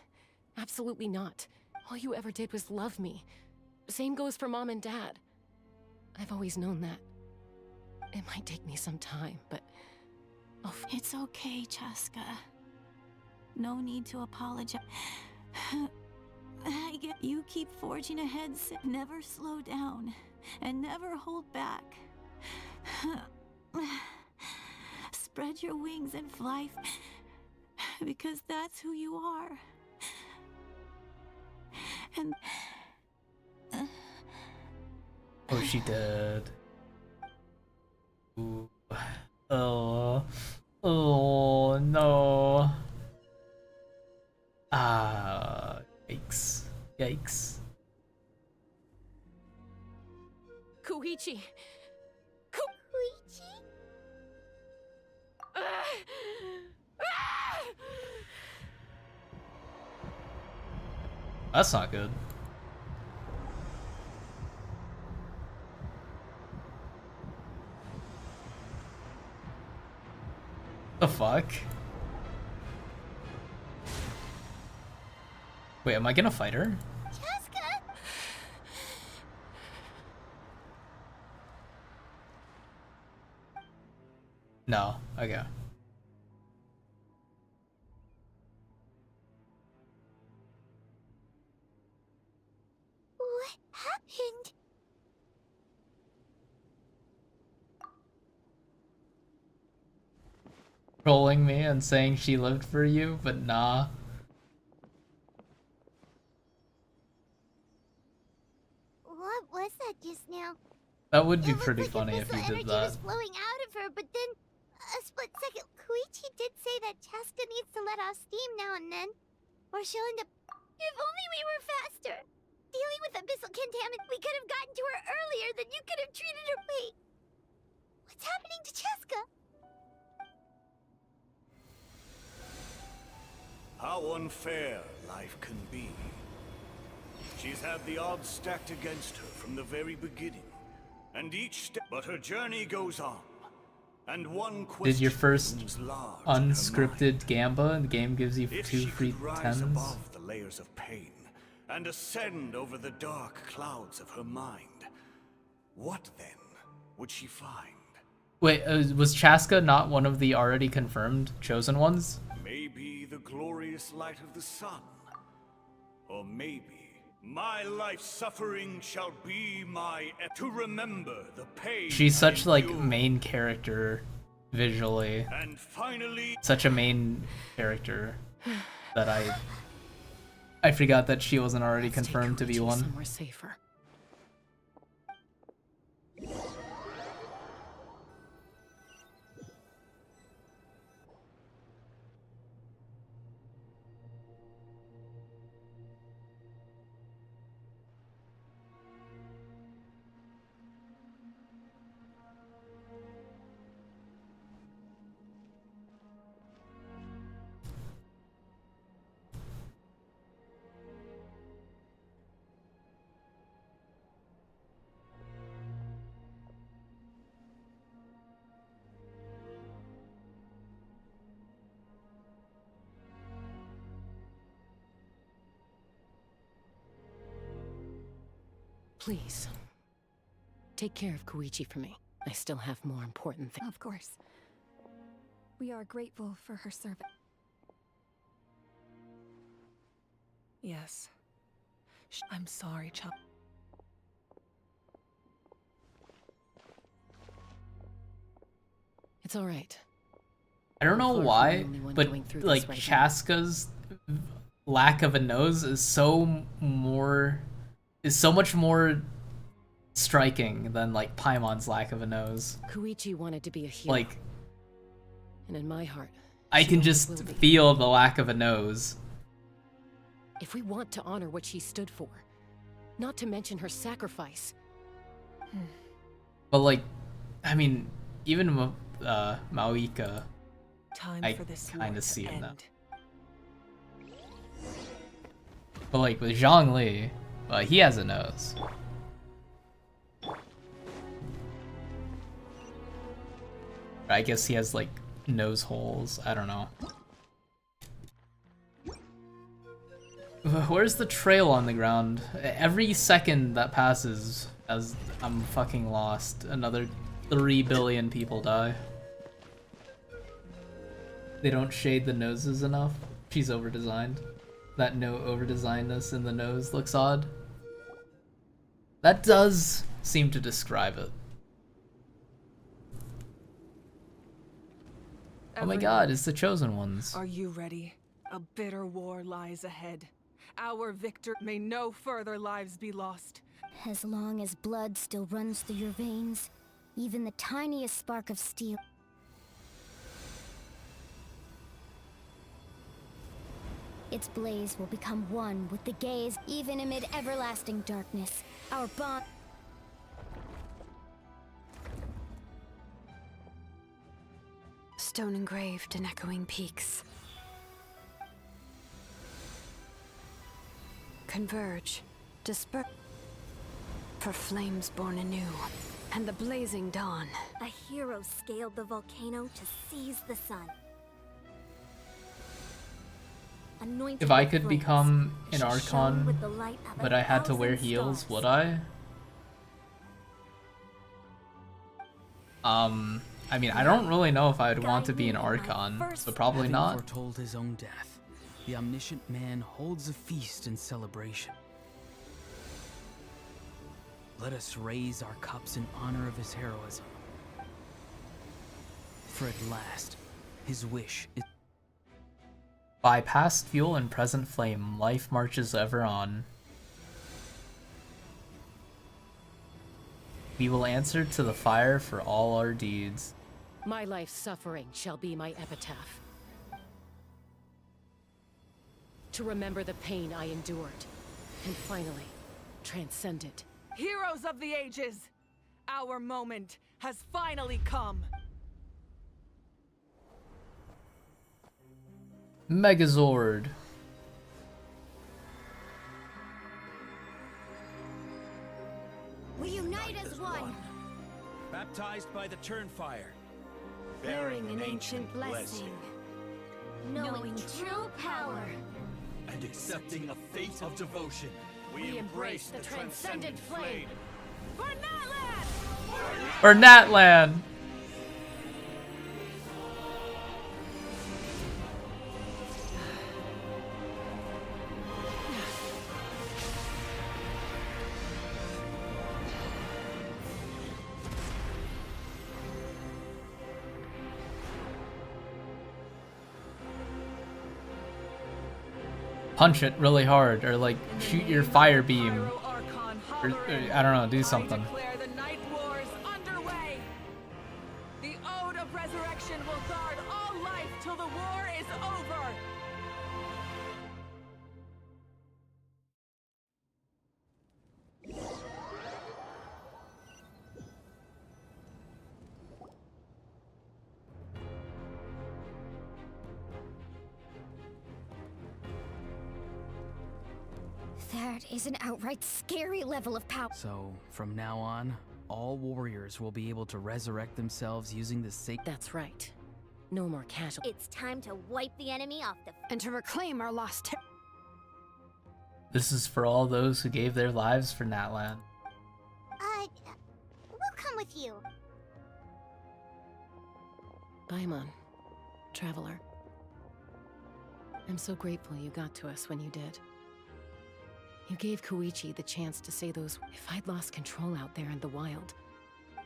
absolutely not. All you ever did was love me. Same goes for Mom and Dad. I've always known that. It might take me some time, but... It's okay, Chaska. No need to apologize. I get you keep forging ahead, never slow down, and never hold back. Spread your wings and fly, because that's who you are. And... Oh, she did. Ooh. Oh. Oh, no. Ah, yikes. Yikes. Koichi! Koichi? That's not good. The fuck? Wait, am I gonna fight her? Chaska! No. Okay. What happened? Trolling me and saying she lived for you, but nah. What was that just now? That would be It looked pretty like funny if you abyssal did energy that. was flowing out of her, but then a split second, Koichi did say that Chaska needs to let off steam now and then, or she'll end up. If only we were faster. Dealing with abyssal contaminant, we could have gotten to her earlier. Then you could have treated her. Wait, what's happening to Chaska? How unfair life can be. She's had the odds stacked against her from the very beginning, and each step. But her journey goes on, and one question. Did your first looms large in her unscripted Gamba and the game gives you If 2 she free could rise 10s? above the layers of pain and ascend over the dark clouds of her mind, what then would she find? Wait, was Chaska not one of the already confirmed chosen ones? Maybe the glorious light of the sun, or maybe my life's suffering shall be my to remember the pain. She's such I like endured. main character visually. And finally, Such a main character that I forgot that she wasn't already confirmed to be one. Somewhere safer. Please, take care of Koichi for me. I still have more important things. Of course. We are grateful for her service. Yes. I'm sorry, Chop. It's all right. I don't know Far from why, the only one but going through like this right now. Chaska's lack of a nose is so much more striking than like Paimon's lack of a nose. Koichi wanted to be a hero. Like, and in my heart, I she can always just will be. feel the lack of a nose. If we want to honor what she stood for, not to mention her sacrifice. But like, I mean, even Maoika, Time I for this kind war of to see in that. end. But like with Zhongli, he has a nose. I guess he has like nose holes. I don't know. Where's the trail on the ground? Every second that passes as I'm fucking lost, another 3 billion people die. They don't shade the noses enough. She's over-designed. That no over-designedness in the nose looks odd. That does seem to describe it. Oh my god, it's the Chosen Ones. Are you ready? A bitter war lies ahead. Our victor may no further lives be lost. As long as blood still runs through your veins, even the tiniest spark of steel. Its blaze will become one with the gaze, even amid everlasting darkness. Our bond. Stone engraved in echoing peaks. Converge, disperse, for flames born anew, and the blazing dawn. A hero scaled the volcano to seize the sun. Anointed If I with could flames, become an she shone Archon, with the light of but a I had to wear 1,000 heels, stars. would I? I mean, I don't really know if I'd want to be an Archon, but probably Having not. foretold his own death, the omniscient man holds a feast in celebration. Let us raise our cups in honor of his heroism. For at last, his wish is... By past fuel and present flame, life marches ever on. We will answer to the fire for all our deeds. My life's suffering shall be my epitaph. To remember the pain I endured, and finally, transcend it. Heroes of the ages! Our moment has finally come. Megazord. We unite as one. Baptized by the Turnfire. Bearing an ancient blessing. Knowing true power. And accepting a fate of devotion. We embrace the transcendent flame. For Natlan! Or Natlan. Punch it really hard, or like shoot your fire beam, or I don't know, do something. Declare the night wars underway. The ode of resurrection will guard all life till the war is over. That is an outright scary level of power. So, from now on, all warriors will be able to resurrect themselves using the sacred... That's right. No more casual. It's time to wipe the enemy off the... And to reclaim our lost... This is for all those who gave their lives for Natlan. We'll come with you. Paimon, traveler. I'm so grateful you got to us when you did. You gave Koichi the chance to say those... If I'd lost control out there in the wild...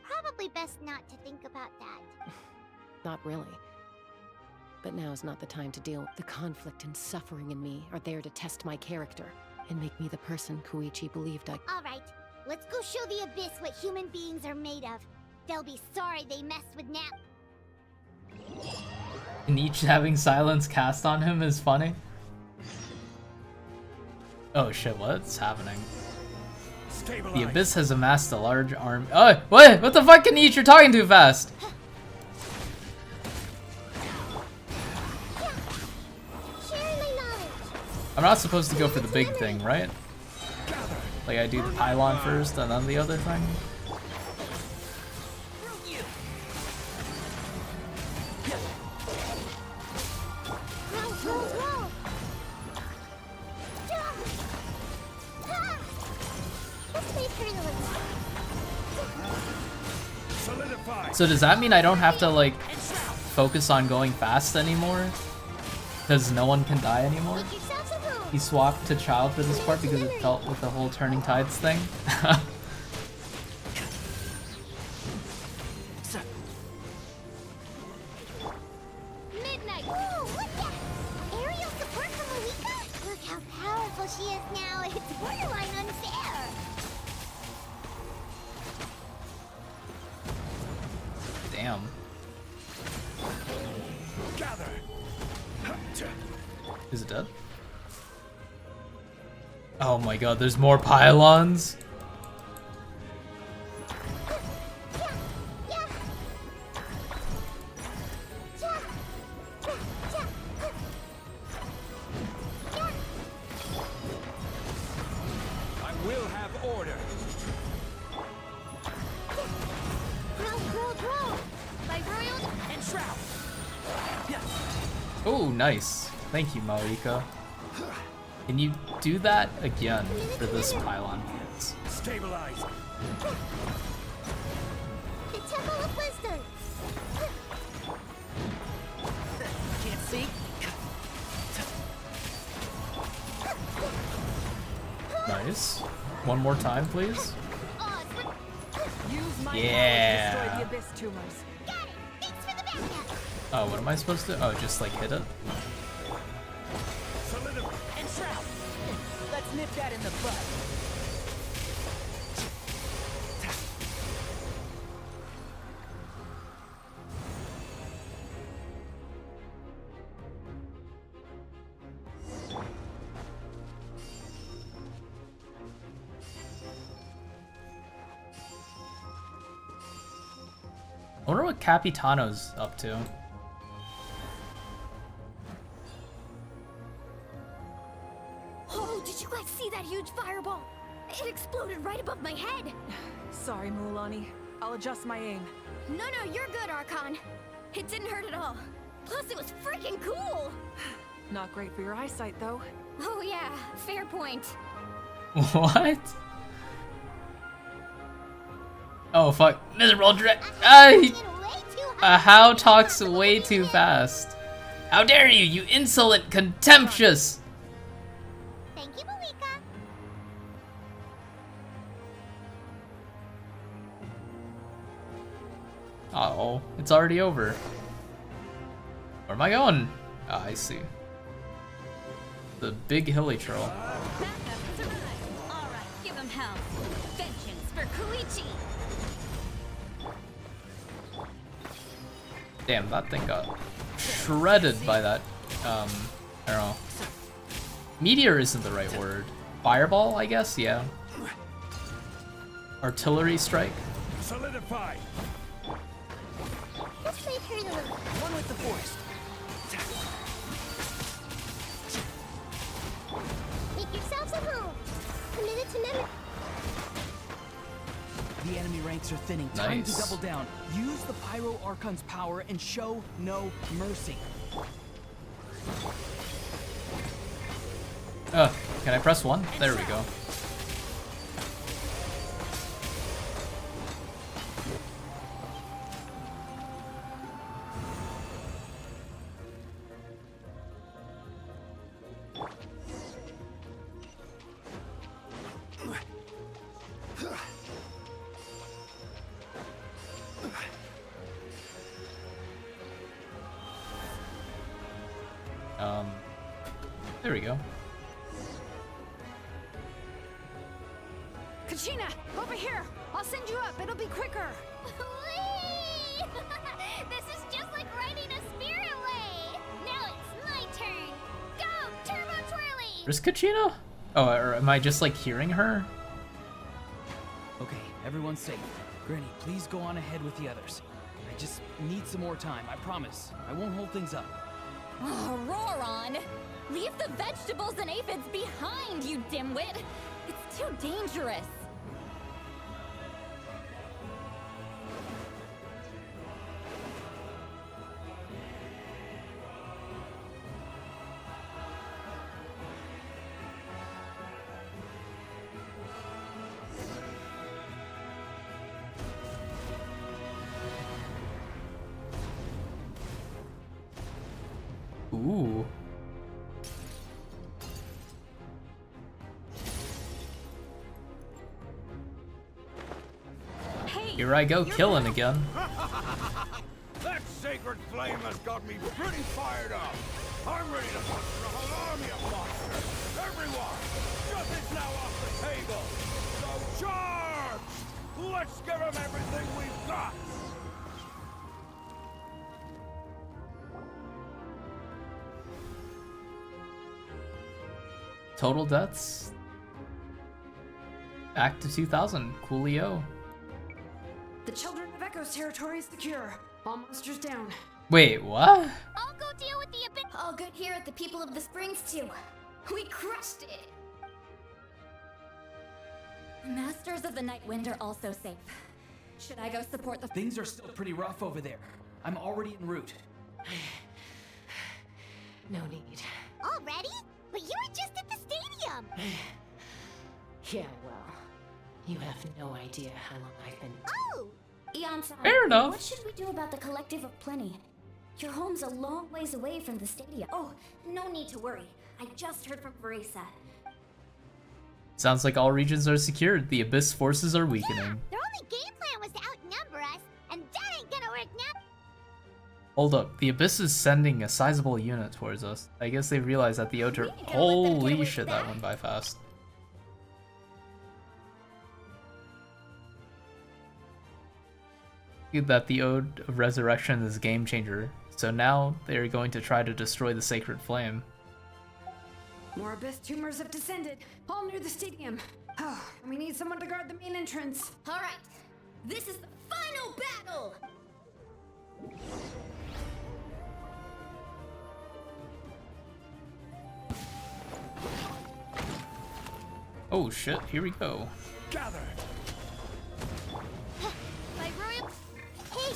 Probably best not to think about that. Not really. But now's not the time to deal. The conflict and suffering in me are there to test my character and make me the person Koichi believed I... Alright, let's go show the Abyss what human beings are made of. They'll be sorry they messed with Nat. And each having silence cast on him is funny. Oh shit, what's happening? The Abyss has amassed a large army. Oh, what? What the fuck, Nietzsche? You're talking too fast. I'm not supposed to go for the big thing, right? Like I do the pylon first and then the other thing? So does that mean I don't have to like focus on going fast anymore? Because no one can die anymore? He swapped to child for this part because it felt with the whole turning tides thing. Midnight. Ooh, look at aerial support from Malika. Look how powerful she is now. It's borderline unfair. Damn. Gather. Is it dead? Oh my god, there's more pylons? I will have order. Grow. By royal And shroud. Oh, nice. Thank you, Marika. Can you do that again for this pylon? Stabilize. the Temple of Wisdom. Can't see. Nice. One more time, please. Use my Yeah. power to destroy the abyss tumors. Oh, what am I supposed to? Oh, just like hit it? Solidify. And shroud. Let's nip that in the bud. I wonder what Capitano's up to. Oh, did you guys see that huge fireball? It exploded right above my head. Sorry, Mulan. I'll adjust my aim. No, you're good, Archon. It didn't hurt at all. Plus, it was freaking cool. Not great for your eyesight, though. Oh yeah, fair point. What? Oh fuck. Miserable How talks way too fast. How dare you, you insolent, contemptuous! Thank you, Malika. Uh-oh, it's already over. Where am I going? Ah, I see. The big hilly troll. Alright, give him hell. Vengeance for Koichi! Damn, that thing got shredded by that, I don't know. Meteor isn't the right word. Fireball, I guess? Yeah. Artillery strike? Solidify. Let's make her the One with the forest. Make yourselves at home. Committed to memory. The enemy ranks are thinning. Time to Nice. double down. Use the Pyro Archon's power and show no mercy. Can I press 1? There we go. There we go. Kachina, over here. I'll send you up. It'll be quicker. Whee! This is just like riding a spirit away. Now it's my turn. Go, Turbo Twirly! Where's Kachina? Oh, or am I just like hearing her? Okay, everyone's safe. Granny, please go on ahead with the others. I just need some more time, I promise. I won't hold things up. Oh, Roron! Leave the vegetables and aphids behind, you dimwit! It's too dangerous! Ooh. Here I go killing again. That sacred flame has got me pretty fired up. I'm ready to muster a whole army of monsters. Everyone, nothing's now off the table. So charge! Let's give them everything we've got. Total deaths. Back to 2000. Coolio. The Children of Echo's territory is secure. All monsters down. Wait, what? I'll go deal with the abyss. All good here at the People of the Springs too. We crushed it. The Masters of the Night Wind are also safe. Should I go support the... Things are still pretty rough over there. I'm already en route. No need. Already? But you were just at the stadium. Yeah, well, you have no idea how long I've been... Oh! Eon-san, Fair enough. what should we do about the Collective of Plenty? Your home's a long ways away from the stadium. Oh, no need to worry. I just heard from Verisa. Sounds like all regions are secured. The Abyss forces are weakening. Their only game plan was to outnumber us, and that ain't gonna work now. Hold up. The Abyss is sending a sizable unit towards us. I guess they realized that the Outer... Holy shit, that went by fast. That the Ode of Resurrection is a game changer. So now they are going to try to destroy the Sacred Flame. More Abyss tumors have descended, all near the stadium. Oh, we need someone to guard the main entrance. All right, this is the final battle. Oh shit, here we go. Gather. My royal... Hey!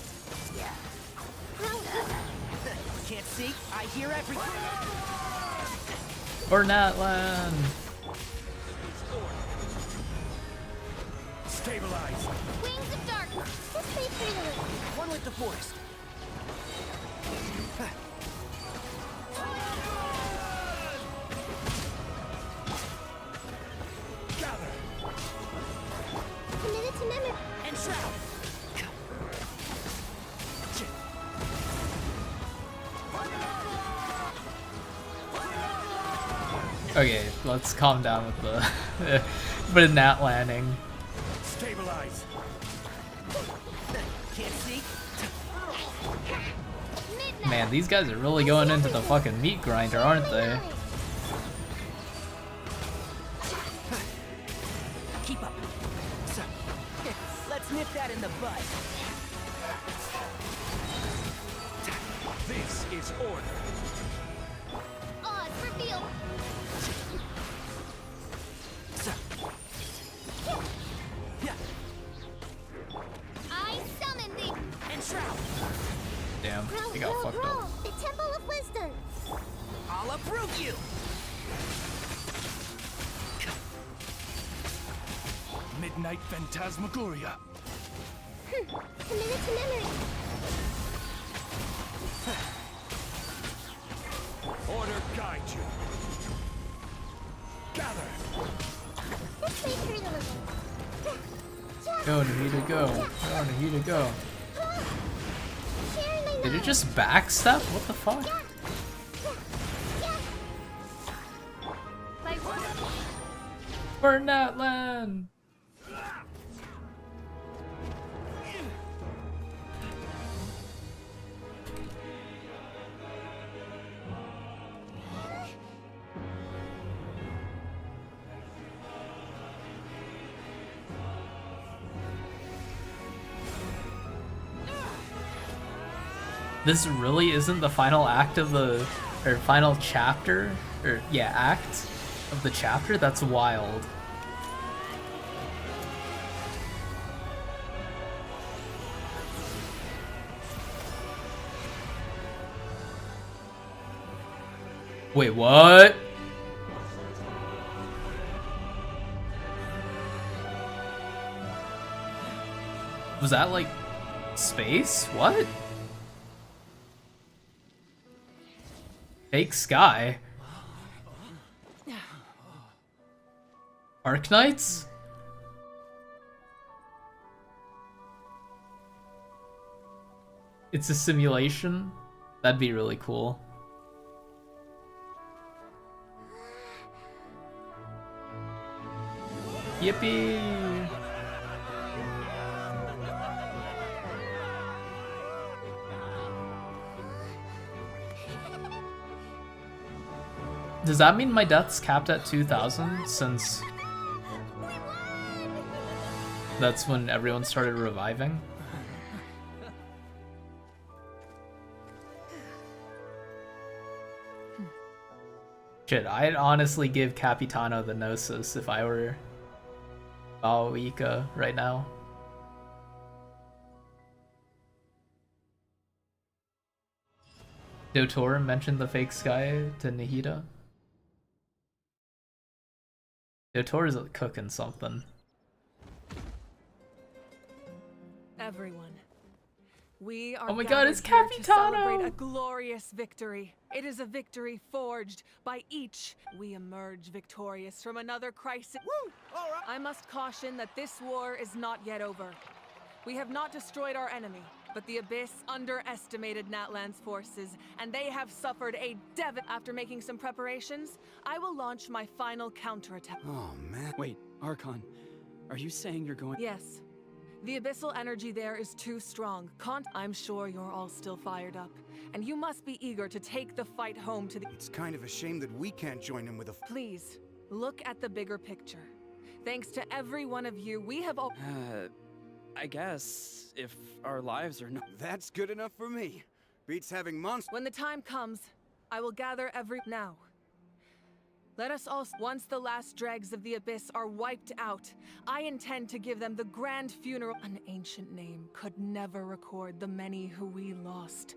Can't see? I hear everything. Or Natland. Stabilize. Wings of darkness. This may pretty little. One with the forest. Gather. Committed to memory. And shroud. Okay, let's calm down with the with Nat landing. Stabilize. Can't see? Man, these guys are really going into the fucking meat grinder, aren't they? Keep up. So, let's nip that in the bud. This is order. Odds revealed. I summon thee. And shroud. Damn, he got fucked up. The Temple of Wisdom. I'll approve you. Midnight Phantasmagoria. Committed to memory. Order guide you. Gather. This may pretty little. Go, Nahida, go. Go, Nahida, go. Did it just backstep? What the fuck? We're not land. This really isn't the final act of the, or final chapter, or yeah, act of the chapter? That's wild. Wait, what? Was that like space? What? Fake sky. Arknights? It's a simulation? That'd be really cool. Yippee! Does that mean my death's capped at 2,000 since that's when everyone started reviving? Shit, I'd honestly give Capitano the Gnosis if I were Baoika right now. Dotor mentioned the fake sky to Nahida. Dotor's cooking something. Everyone, we are Oh my god, it's gathered here to celebrate Capitano! a glorious victory. It is a victory forged by each. We emerge victorious from another crisis. Woo! All right. I must caution that this war is not yet over. We have not destroyed our enemy, but the Abyss underestimated Natlan's forces, and they have suffered a After making some preparations, I will launch my final counterattack. Oh, man. Wait, Archon, are you saying you're going? Yes. The abyssal energy there is too strong. I'm sure you're all still fired up, and you must be eager to take the fight home to the— It's kind of a shame that we can't join in with a— Please, look at the bigger picture. Thanks to every one of you, we have all— I guess if our lives are not— That's good enough for me. Beats having monsters. When the time comes, I will gather every— Now. Let us all— Once the last dregs of the Abyss are wiped out, I intend to give them the grand funeral— An ancient name could never record the many who we lost.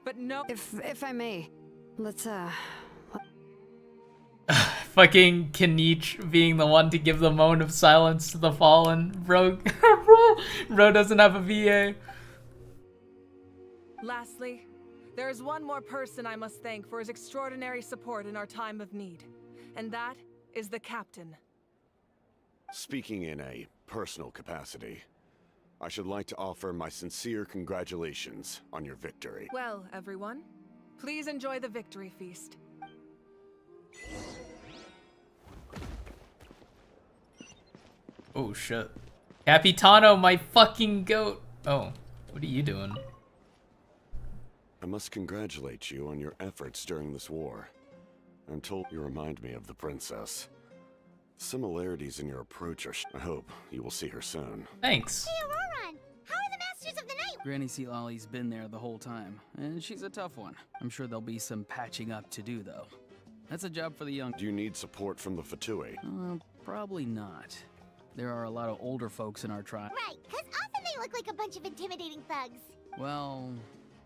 But no— If I may, let's Fucking Kanich being the one to give the moment of silence to the fallen. Bro, bro doesn't have a VA. Lastly, there is one more person I must thank for his extraordinary support in our time of need. And that is the captain. Speaking in a personal capacity, I should like to offer my sincere congratulations on your victory. Well, everyone, please enjoy the victory feast. Oh shit. Capitano, my fucking goat. Oh, what are you doing? I must congratulate you on your efforts during this war. I'm told you remind me of the princess. Similarities in your approach are I hope you will see her soon. Thanks. Hey, Auroron! How are the Masters of the Night? Granny Sealolly's been there the whole time, and she's a tough one. I'm sure there'll be some patching up to do, though. That's a job for the young. Do you need support from the Fatui? Probably not. There are a lot of older folks in our tribe. Right, because often they look like a bunch of intimidating thugs. Well,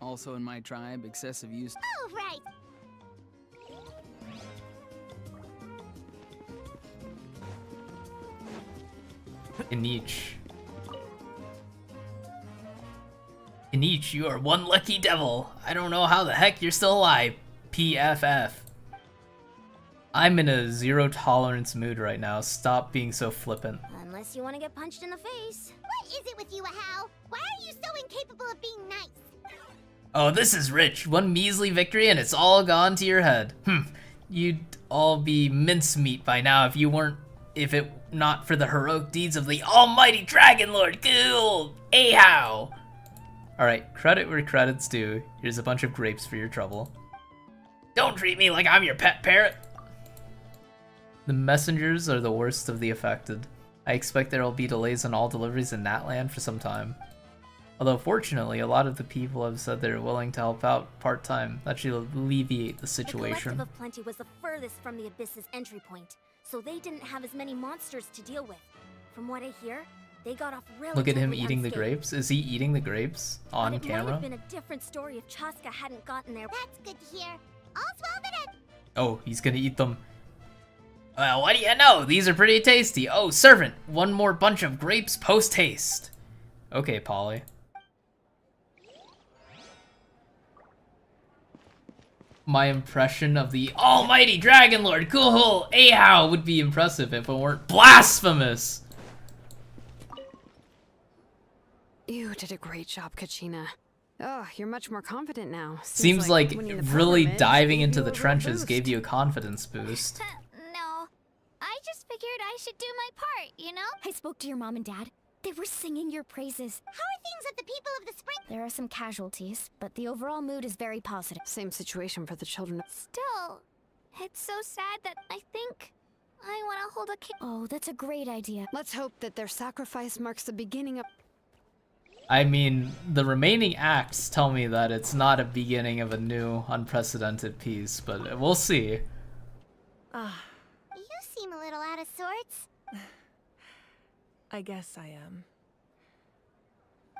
also in my tribe, excessive use. Oh, right. Kanich. Kanich, you are one lucky devil. I don't know how the heck you're still alive. PFF. I'm in a zero tolerance mood right now. Stop being so flippant. Unless you want to get punched in the face. What is it with you, Ahau? Why are you so incapable of being nice? Oh, this is rich. One measly victory and it's all gone to your head. You'd all be mincemeat by now if it not for the heroic deeds of the almighty Dragon Lord Ghoul Ahau. Alright, credit where credit's due. Here's a bunch of grapes for your trouble. Don't treat me like I'm your pet parrot. The messengers are the worst of the affected. I expect there will be delays on all deliveries in Natland for some time. Although fortunately, a lot of the people have said they're willing to help out part-time. That should alleviate the situation. The Collective of Plenty was the furthest from the Abyss's entry point, so they didn't have as many monsters to deal with. From what I hear, they got off relatively Look at him eating the unscathed. grapes. Is he eating the grapes on But it might camera? have been a different story if Chaska hadn't gotten there. That's good to hear. All's well that ends. Oh, he's gonna eat them. Well, what do you know? These are pretty tasty. Oh, servant, one more bunch of grapes post-haste. Okay, Polly. my impression of the almighty Dragon Lord Kuhul Ahau would be impressive if it weren't blasphemous. You did a great job, Kachina. Oh, you're much more confident now. Seems like winning the really pilgrimage diving gave into you the a real trenches boost. gave you a confidence boost. No, I just figured I should do my part, you know? I spoke to your mom and dad. They were singing your praises. How are things at the People of the Spring? There are some casualties, but the overall mood is very positive. Same situation for the children. Still, it's so sad that I think I want to hold a kid. Oh, that's a great idea. Let's hope that their sacrifice marks the beginning of... I mean, the remaining acts tell me that it's not a beginning of a new, unprecedented piece, but we'll see. You seem a little out of sorts. I guess I am.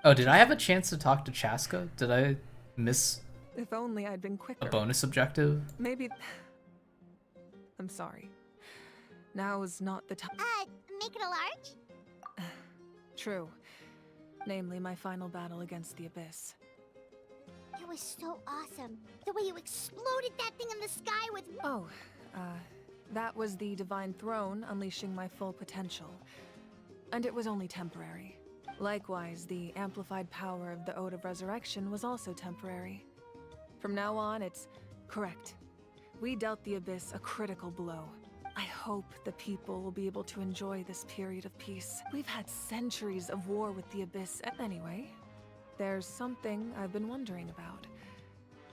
Oh, did I have a chance to talk to Chaska? Did I miss If only I'd been quicker. a bonus objective? Maybe... I'm sorry. Now is not the time. Make it a large? True. Namely, my final battle against the Abyss. It was so awesome. The way you exploded that thing in the sky with... Oh, that was the Divine Throne unleashing my full potential. And it was only temporary. Likewise, the amplified power of the Ode of Resurrection was also temporary. From now on, it's correct. We dealt the Abyss a critical blow. I hope the people will be able to enjoy this period of peace. We've had centuries of war with the Abyss. Anyway, there's something I've been wondering about.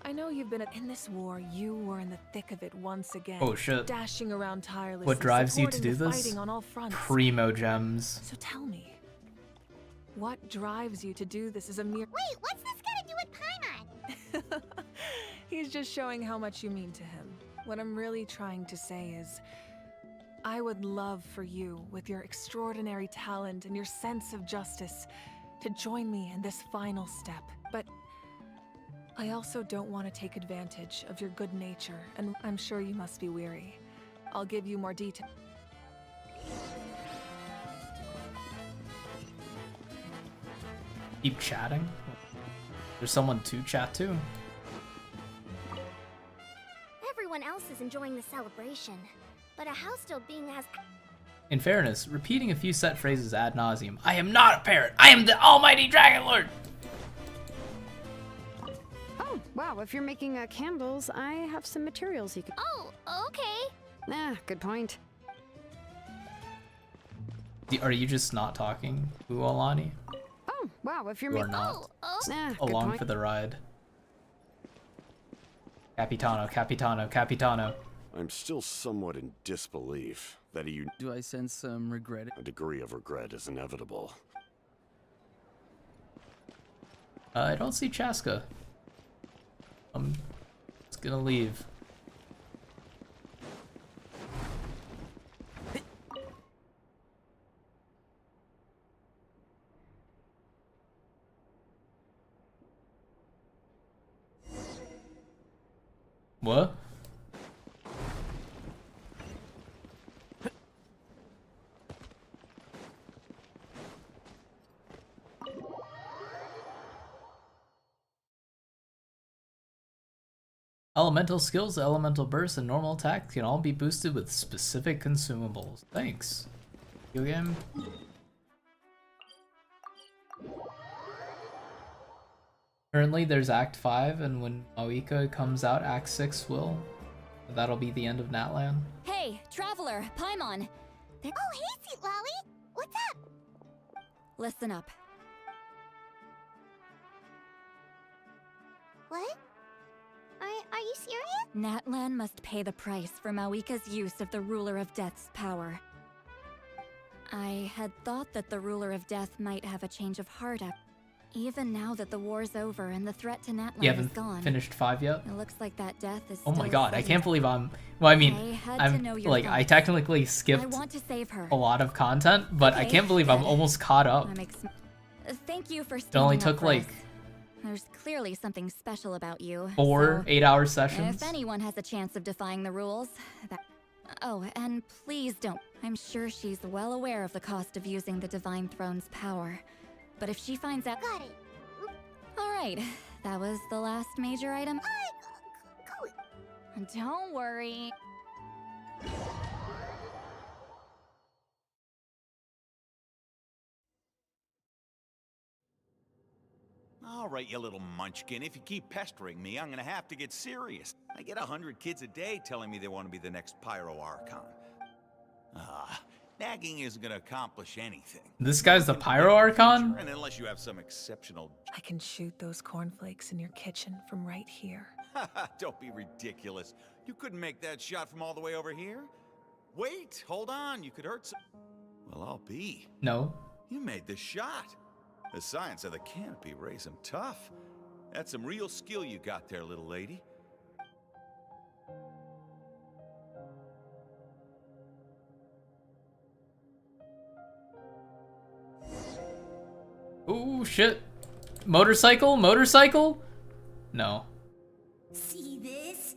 I know you've been in this war. You were in the thick of it once again. Oh shit. Dashing around tirelessly. What drives you to supporting do the this? fighting on all fronts. Primo gems. So tell me, what drives you to do this as a mere... Wait, what's this got to do with Paimon? He's just showing how much you mean to him. What I'm really trying to say is, I would love for you, with your extraordinary talent and your sense of justice, to join me in this final step. But I also don't want to take advantage of your good nature, and I'm sure you must be weary. I'll give you more detail. Keep chatting? There's someone to chat to? Everyone else is enjoying the celebration, but a house still being as... In fairness, repeating a few set phrases ad nauseum. I am not a parrot! I am the almighty Dragon Lord! Oh, wow, if you're making candles, I have some materials you could... Oh, okay. Good point. Are you just not talking, Uolani? Oh, wow, if you're You are making... not. Good Along point. for the ride. Capitano, Capitano, Capitano. I'm still somewhat in disbelief that Do I sense some regret? a degree of regret is inevitable. I don't see Chaska. I'm just gonna leave. What? Elemental skills, elemental burst, and normal attack can all be boosted with specific consumables. Thanks. Video game. Currently, there's Act 5, and when Maoika comes out, Act 6 will. That'll be the end of Natlan. Hey, Traveler, Paimon. Oh, hey, Sweet Lolly. What's up? Listen up. What? Are you serious? Natlan must pay the price for Maoika's use of the Ruler of Death's power. I had thought that the Ruler of Death might have a change of heart even now that the war's over and the threat to Natlan You is haven't gone. finished 5 yet? It looks like that death is Oh my still god, I present. can't believe I'm... Well, I mean, I had to I'm know your like, I thoughts. technically I skipped want to save her. a lot of content, but I Okay, can't believe I'm good. almost caught up. Thank you for It standing only up took for like us. There's clearly something special about you. 4 so 8-hour sessions. If anyone has a chance of defying the rules, that... Oh, and please don't. I'm sure she's well aware of the cost of using the Divine Throne's power. But if she finds out... Got it. Alright, that was the last major item. Don't worry. All right, you little munchkin. If you keep pestering me, I'm gonna have to get serious. I get 100 kids a day telling me they want to be the next Pyro Archon. Nagging isn't gonna accomplish anything. This guy's the Pyro Archon? And unless you have some exceptional... I can shoot those cornflakes in your kitchen from right here. Don't be ridiculous. You couldn't make that shot from all the way over here? Wait, hold on. You could hurt some... Well, I'll be. No. You made the shot. The science of the canopy raised him tough. That's some real skill you got there, little lady. Ooh, shit. Motorcycle? Motorcycle? No. See this?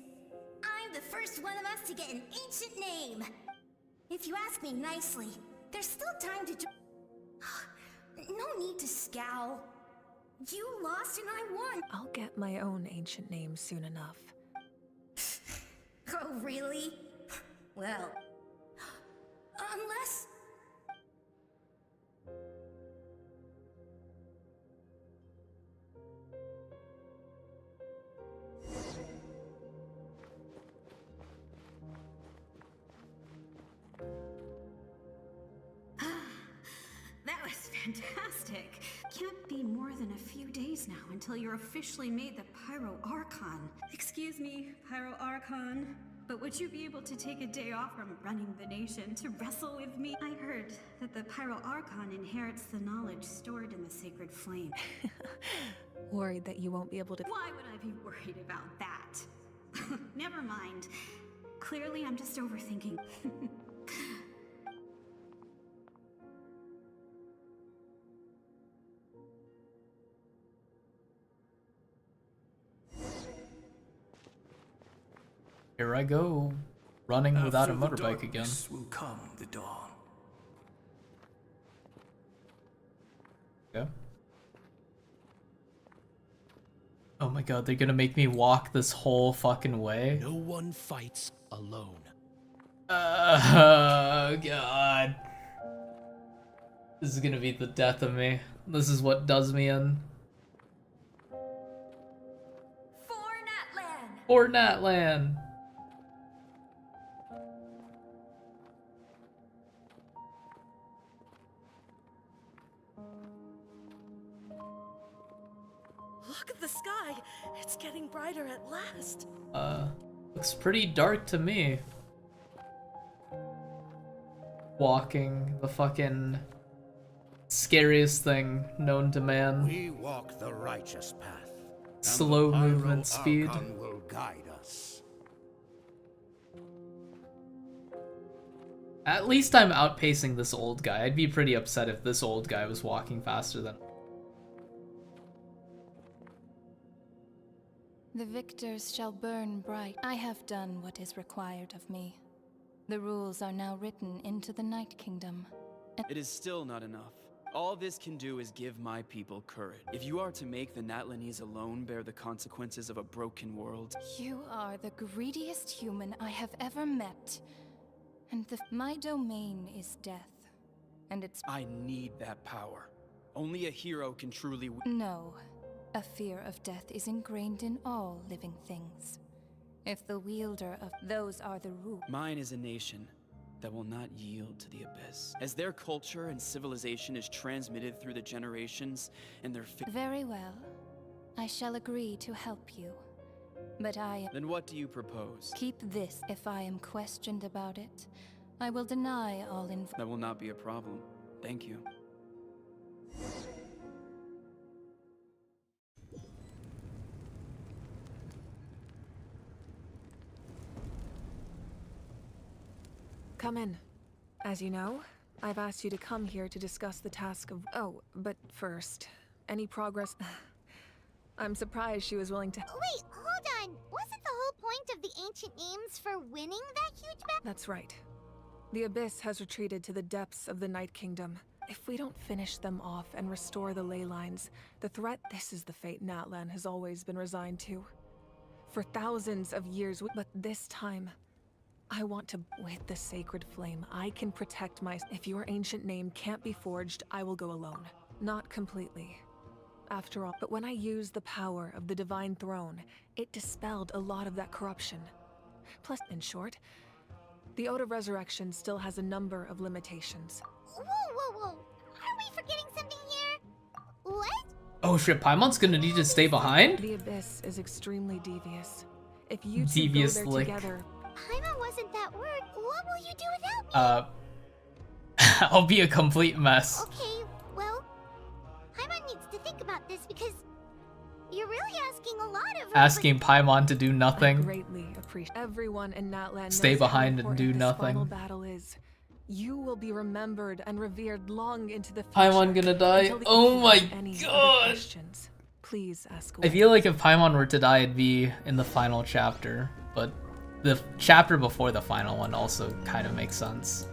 I'm the first one of us to get an ancient name. If you ask me nicely, there's still time to... No need to scowl. You lost and I won. I'll get my own ancient name soon enough. Oh, really? Well... Unless... That was fantastic. Can't be more than a few days now until you're officially made the Pyro Archon. Excuse me, Pyro Archon, but would you be able to take a day off from running the nation to wrestle with me? I heard that the Pyro Archon inherits the knowledge stored in the sacred flame. Worried that you won't be able to... Why would I be worried about that? Never mind. Clearly, I'm just overthinking. Here I go, running without a After the motorbike again. darkness will come the dawn. Yeah. Oh my god, they're gonna make me walk this whole fucking way? No one fights alone. Oh god. This is gonna be the death of me. This is what does me in. For Natlan! Look at the sky. It's getting brighter at last. Looks pretty dark to me. Walking, the fucking scariest thing known to man. We walk the righteous path. and Slow the Pyro movement speed. Archon will guide us. At least I'm outpacing this old guy. I'd be pretty upset if this old guy was walking faster than... The victors shall burn bright. I have done what is required of me. The rules are now written into the Night Kingdom. It is still not enough. All this can do is give my people courage. If you are to make the Natlanese alone bear the consequences of a broken world... You are the greediest human I have ever met. And my domain is death. And it's... I need that power. Only a hero can truly... No. A fear of death is ingrained in all living things. If the wielder of... Those are the rules. Mine is a nation that will not yield to the Abyss. As their culture and civilization is transmitted through the generations and their... Very well. I shall agree to help you. But Then what do you propose? Keep this. If I am questioned about it, I will deny all That will not be a problem. Thank you. Come in. As you know, I've asked you to come here to discuss the task of... Oh, but first, any progress... I'm surprised she was willing to... Wait, hold on. Wasn't the whole point of the ancient names for winning that huge battle? That's right. The Abyss has retreated to the depths of the Night Kingdom. If we don't finish them off and restore the ley lines, the threat... This is the fate Natlan has always been resigned to. for thousands of years, but this time, I want to. With the sacred flame, I can protect my. If your ancient name can't be forged, I will go alone. Not completely. After all, but when I used the power of the divine throne, it dispelled a lot of that corruption. Plus, in short, the Ode of Resurrection still has a number of limitations. Whoa, whoa, whoa! Are we forgetting something here? What? Oh shit, Paimon's gonna need to stay behind? The Abyss is extremely devious. If you two Devious go there lick. together, Paimon wasn't that word. What will you do without me? I'll be a complete mess. Okay, well, Paimon needs to think about this because you're really asking a lot of her. Asking Paimon to do I nothing. greatly appreciate everyone in Natlan. Stay knows how behind and important do this nothing. Final battle is. You will be remembered and revered long into the future. Paimon gonna die? Until the- Oh if my you have any other god! questions, please ask I away. feel like if Paimon were to die, it'd be in the final chapter, but the chapter before the final one also kind of makes sense.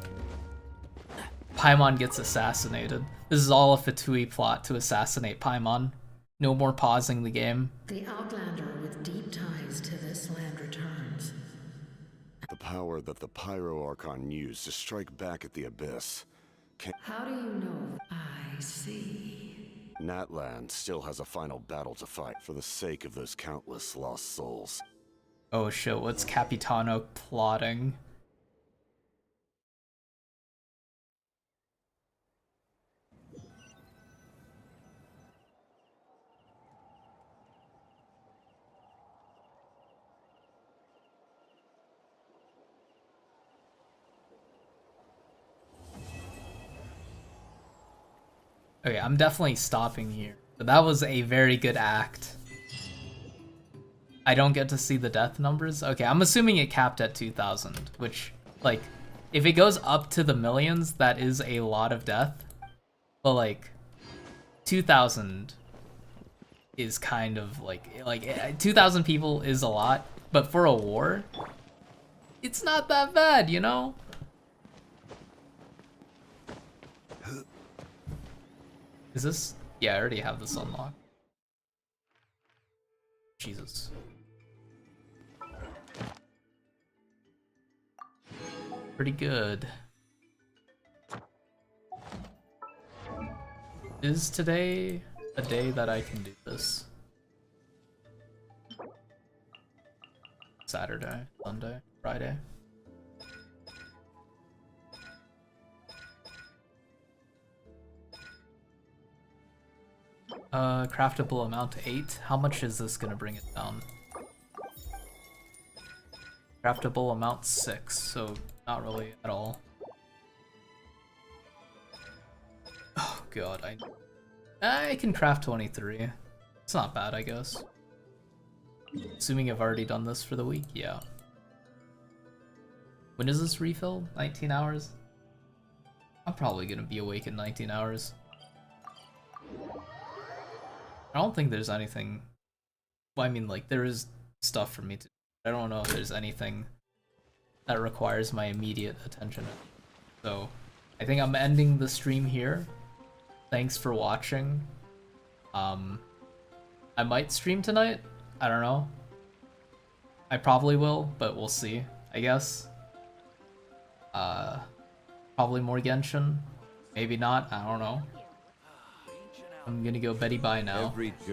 Paimon gets assassinated. This is all a Fatui plot to assassinate Paimon. No more pausing the game. The Outlander with deep ties to this land returns. The power that the Pyro Archon used to strike back at the Abyss. How do you know? I see. Natlan still has a final battle to fight for the sake of those countless lost souls. Oh shit, what's Capitano plotting? Okay, I'm definitely stopping here. But that was a very good act. I don't get to see the death numbers? Okay, I'm assuming it capped at 2,000, which, like, if it goes up to the millions, that is a lot of death. But, like, 2,000 is kind of, like 2,000 people is a lot. But for a war, it's not that bad, you know? Is this? Yeah, I already have this unlocked. Jesus. Pretty good. Is today a day that I can do this? Saturday, Sunday, Friday. Craftable amount 8. How much is this gonna bring it down? Craftable amount 6, so not really at all. Oh god, I can craft 23. It's not bad, I guess. Assuming I've already done this for the week, yeah. When is this refill? 19 hours? I'm probably gonna be awake in 19 hours. I don't think there's anything. Well, I mean, like, there is stuff for me to. I don't know if there's anything that requires my immediate attention. So, I think I'm ending the stream here. Thanks for watching. I might stream tonight. I don't know. I probably will, but we'll see, I guess. Probably more Genshin. Maybe not. I don't know. I'm gonna go Betty bye now.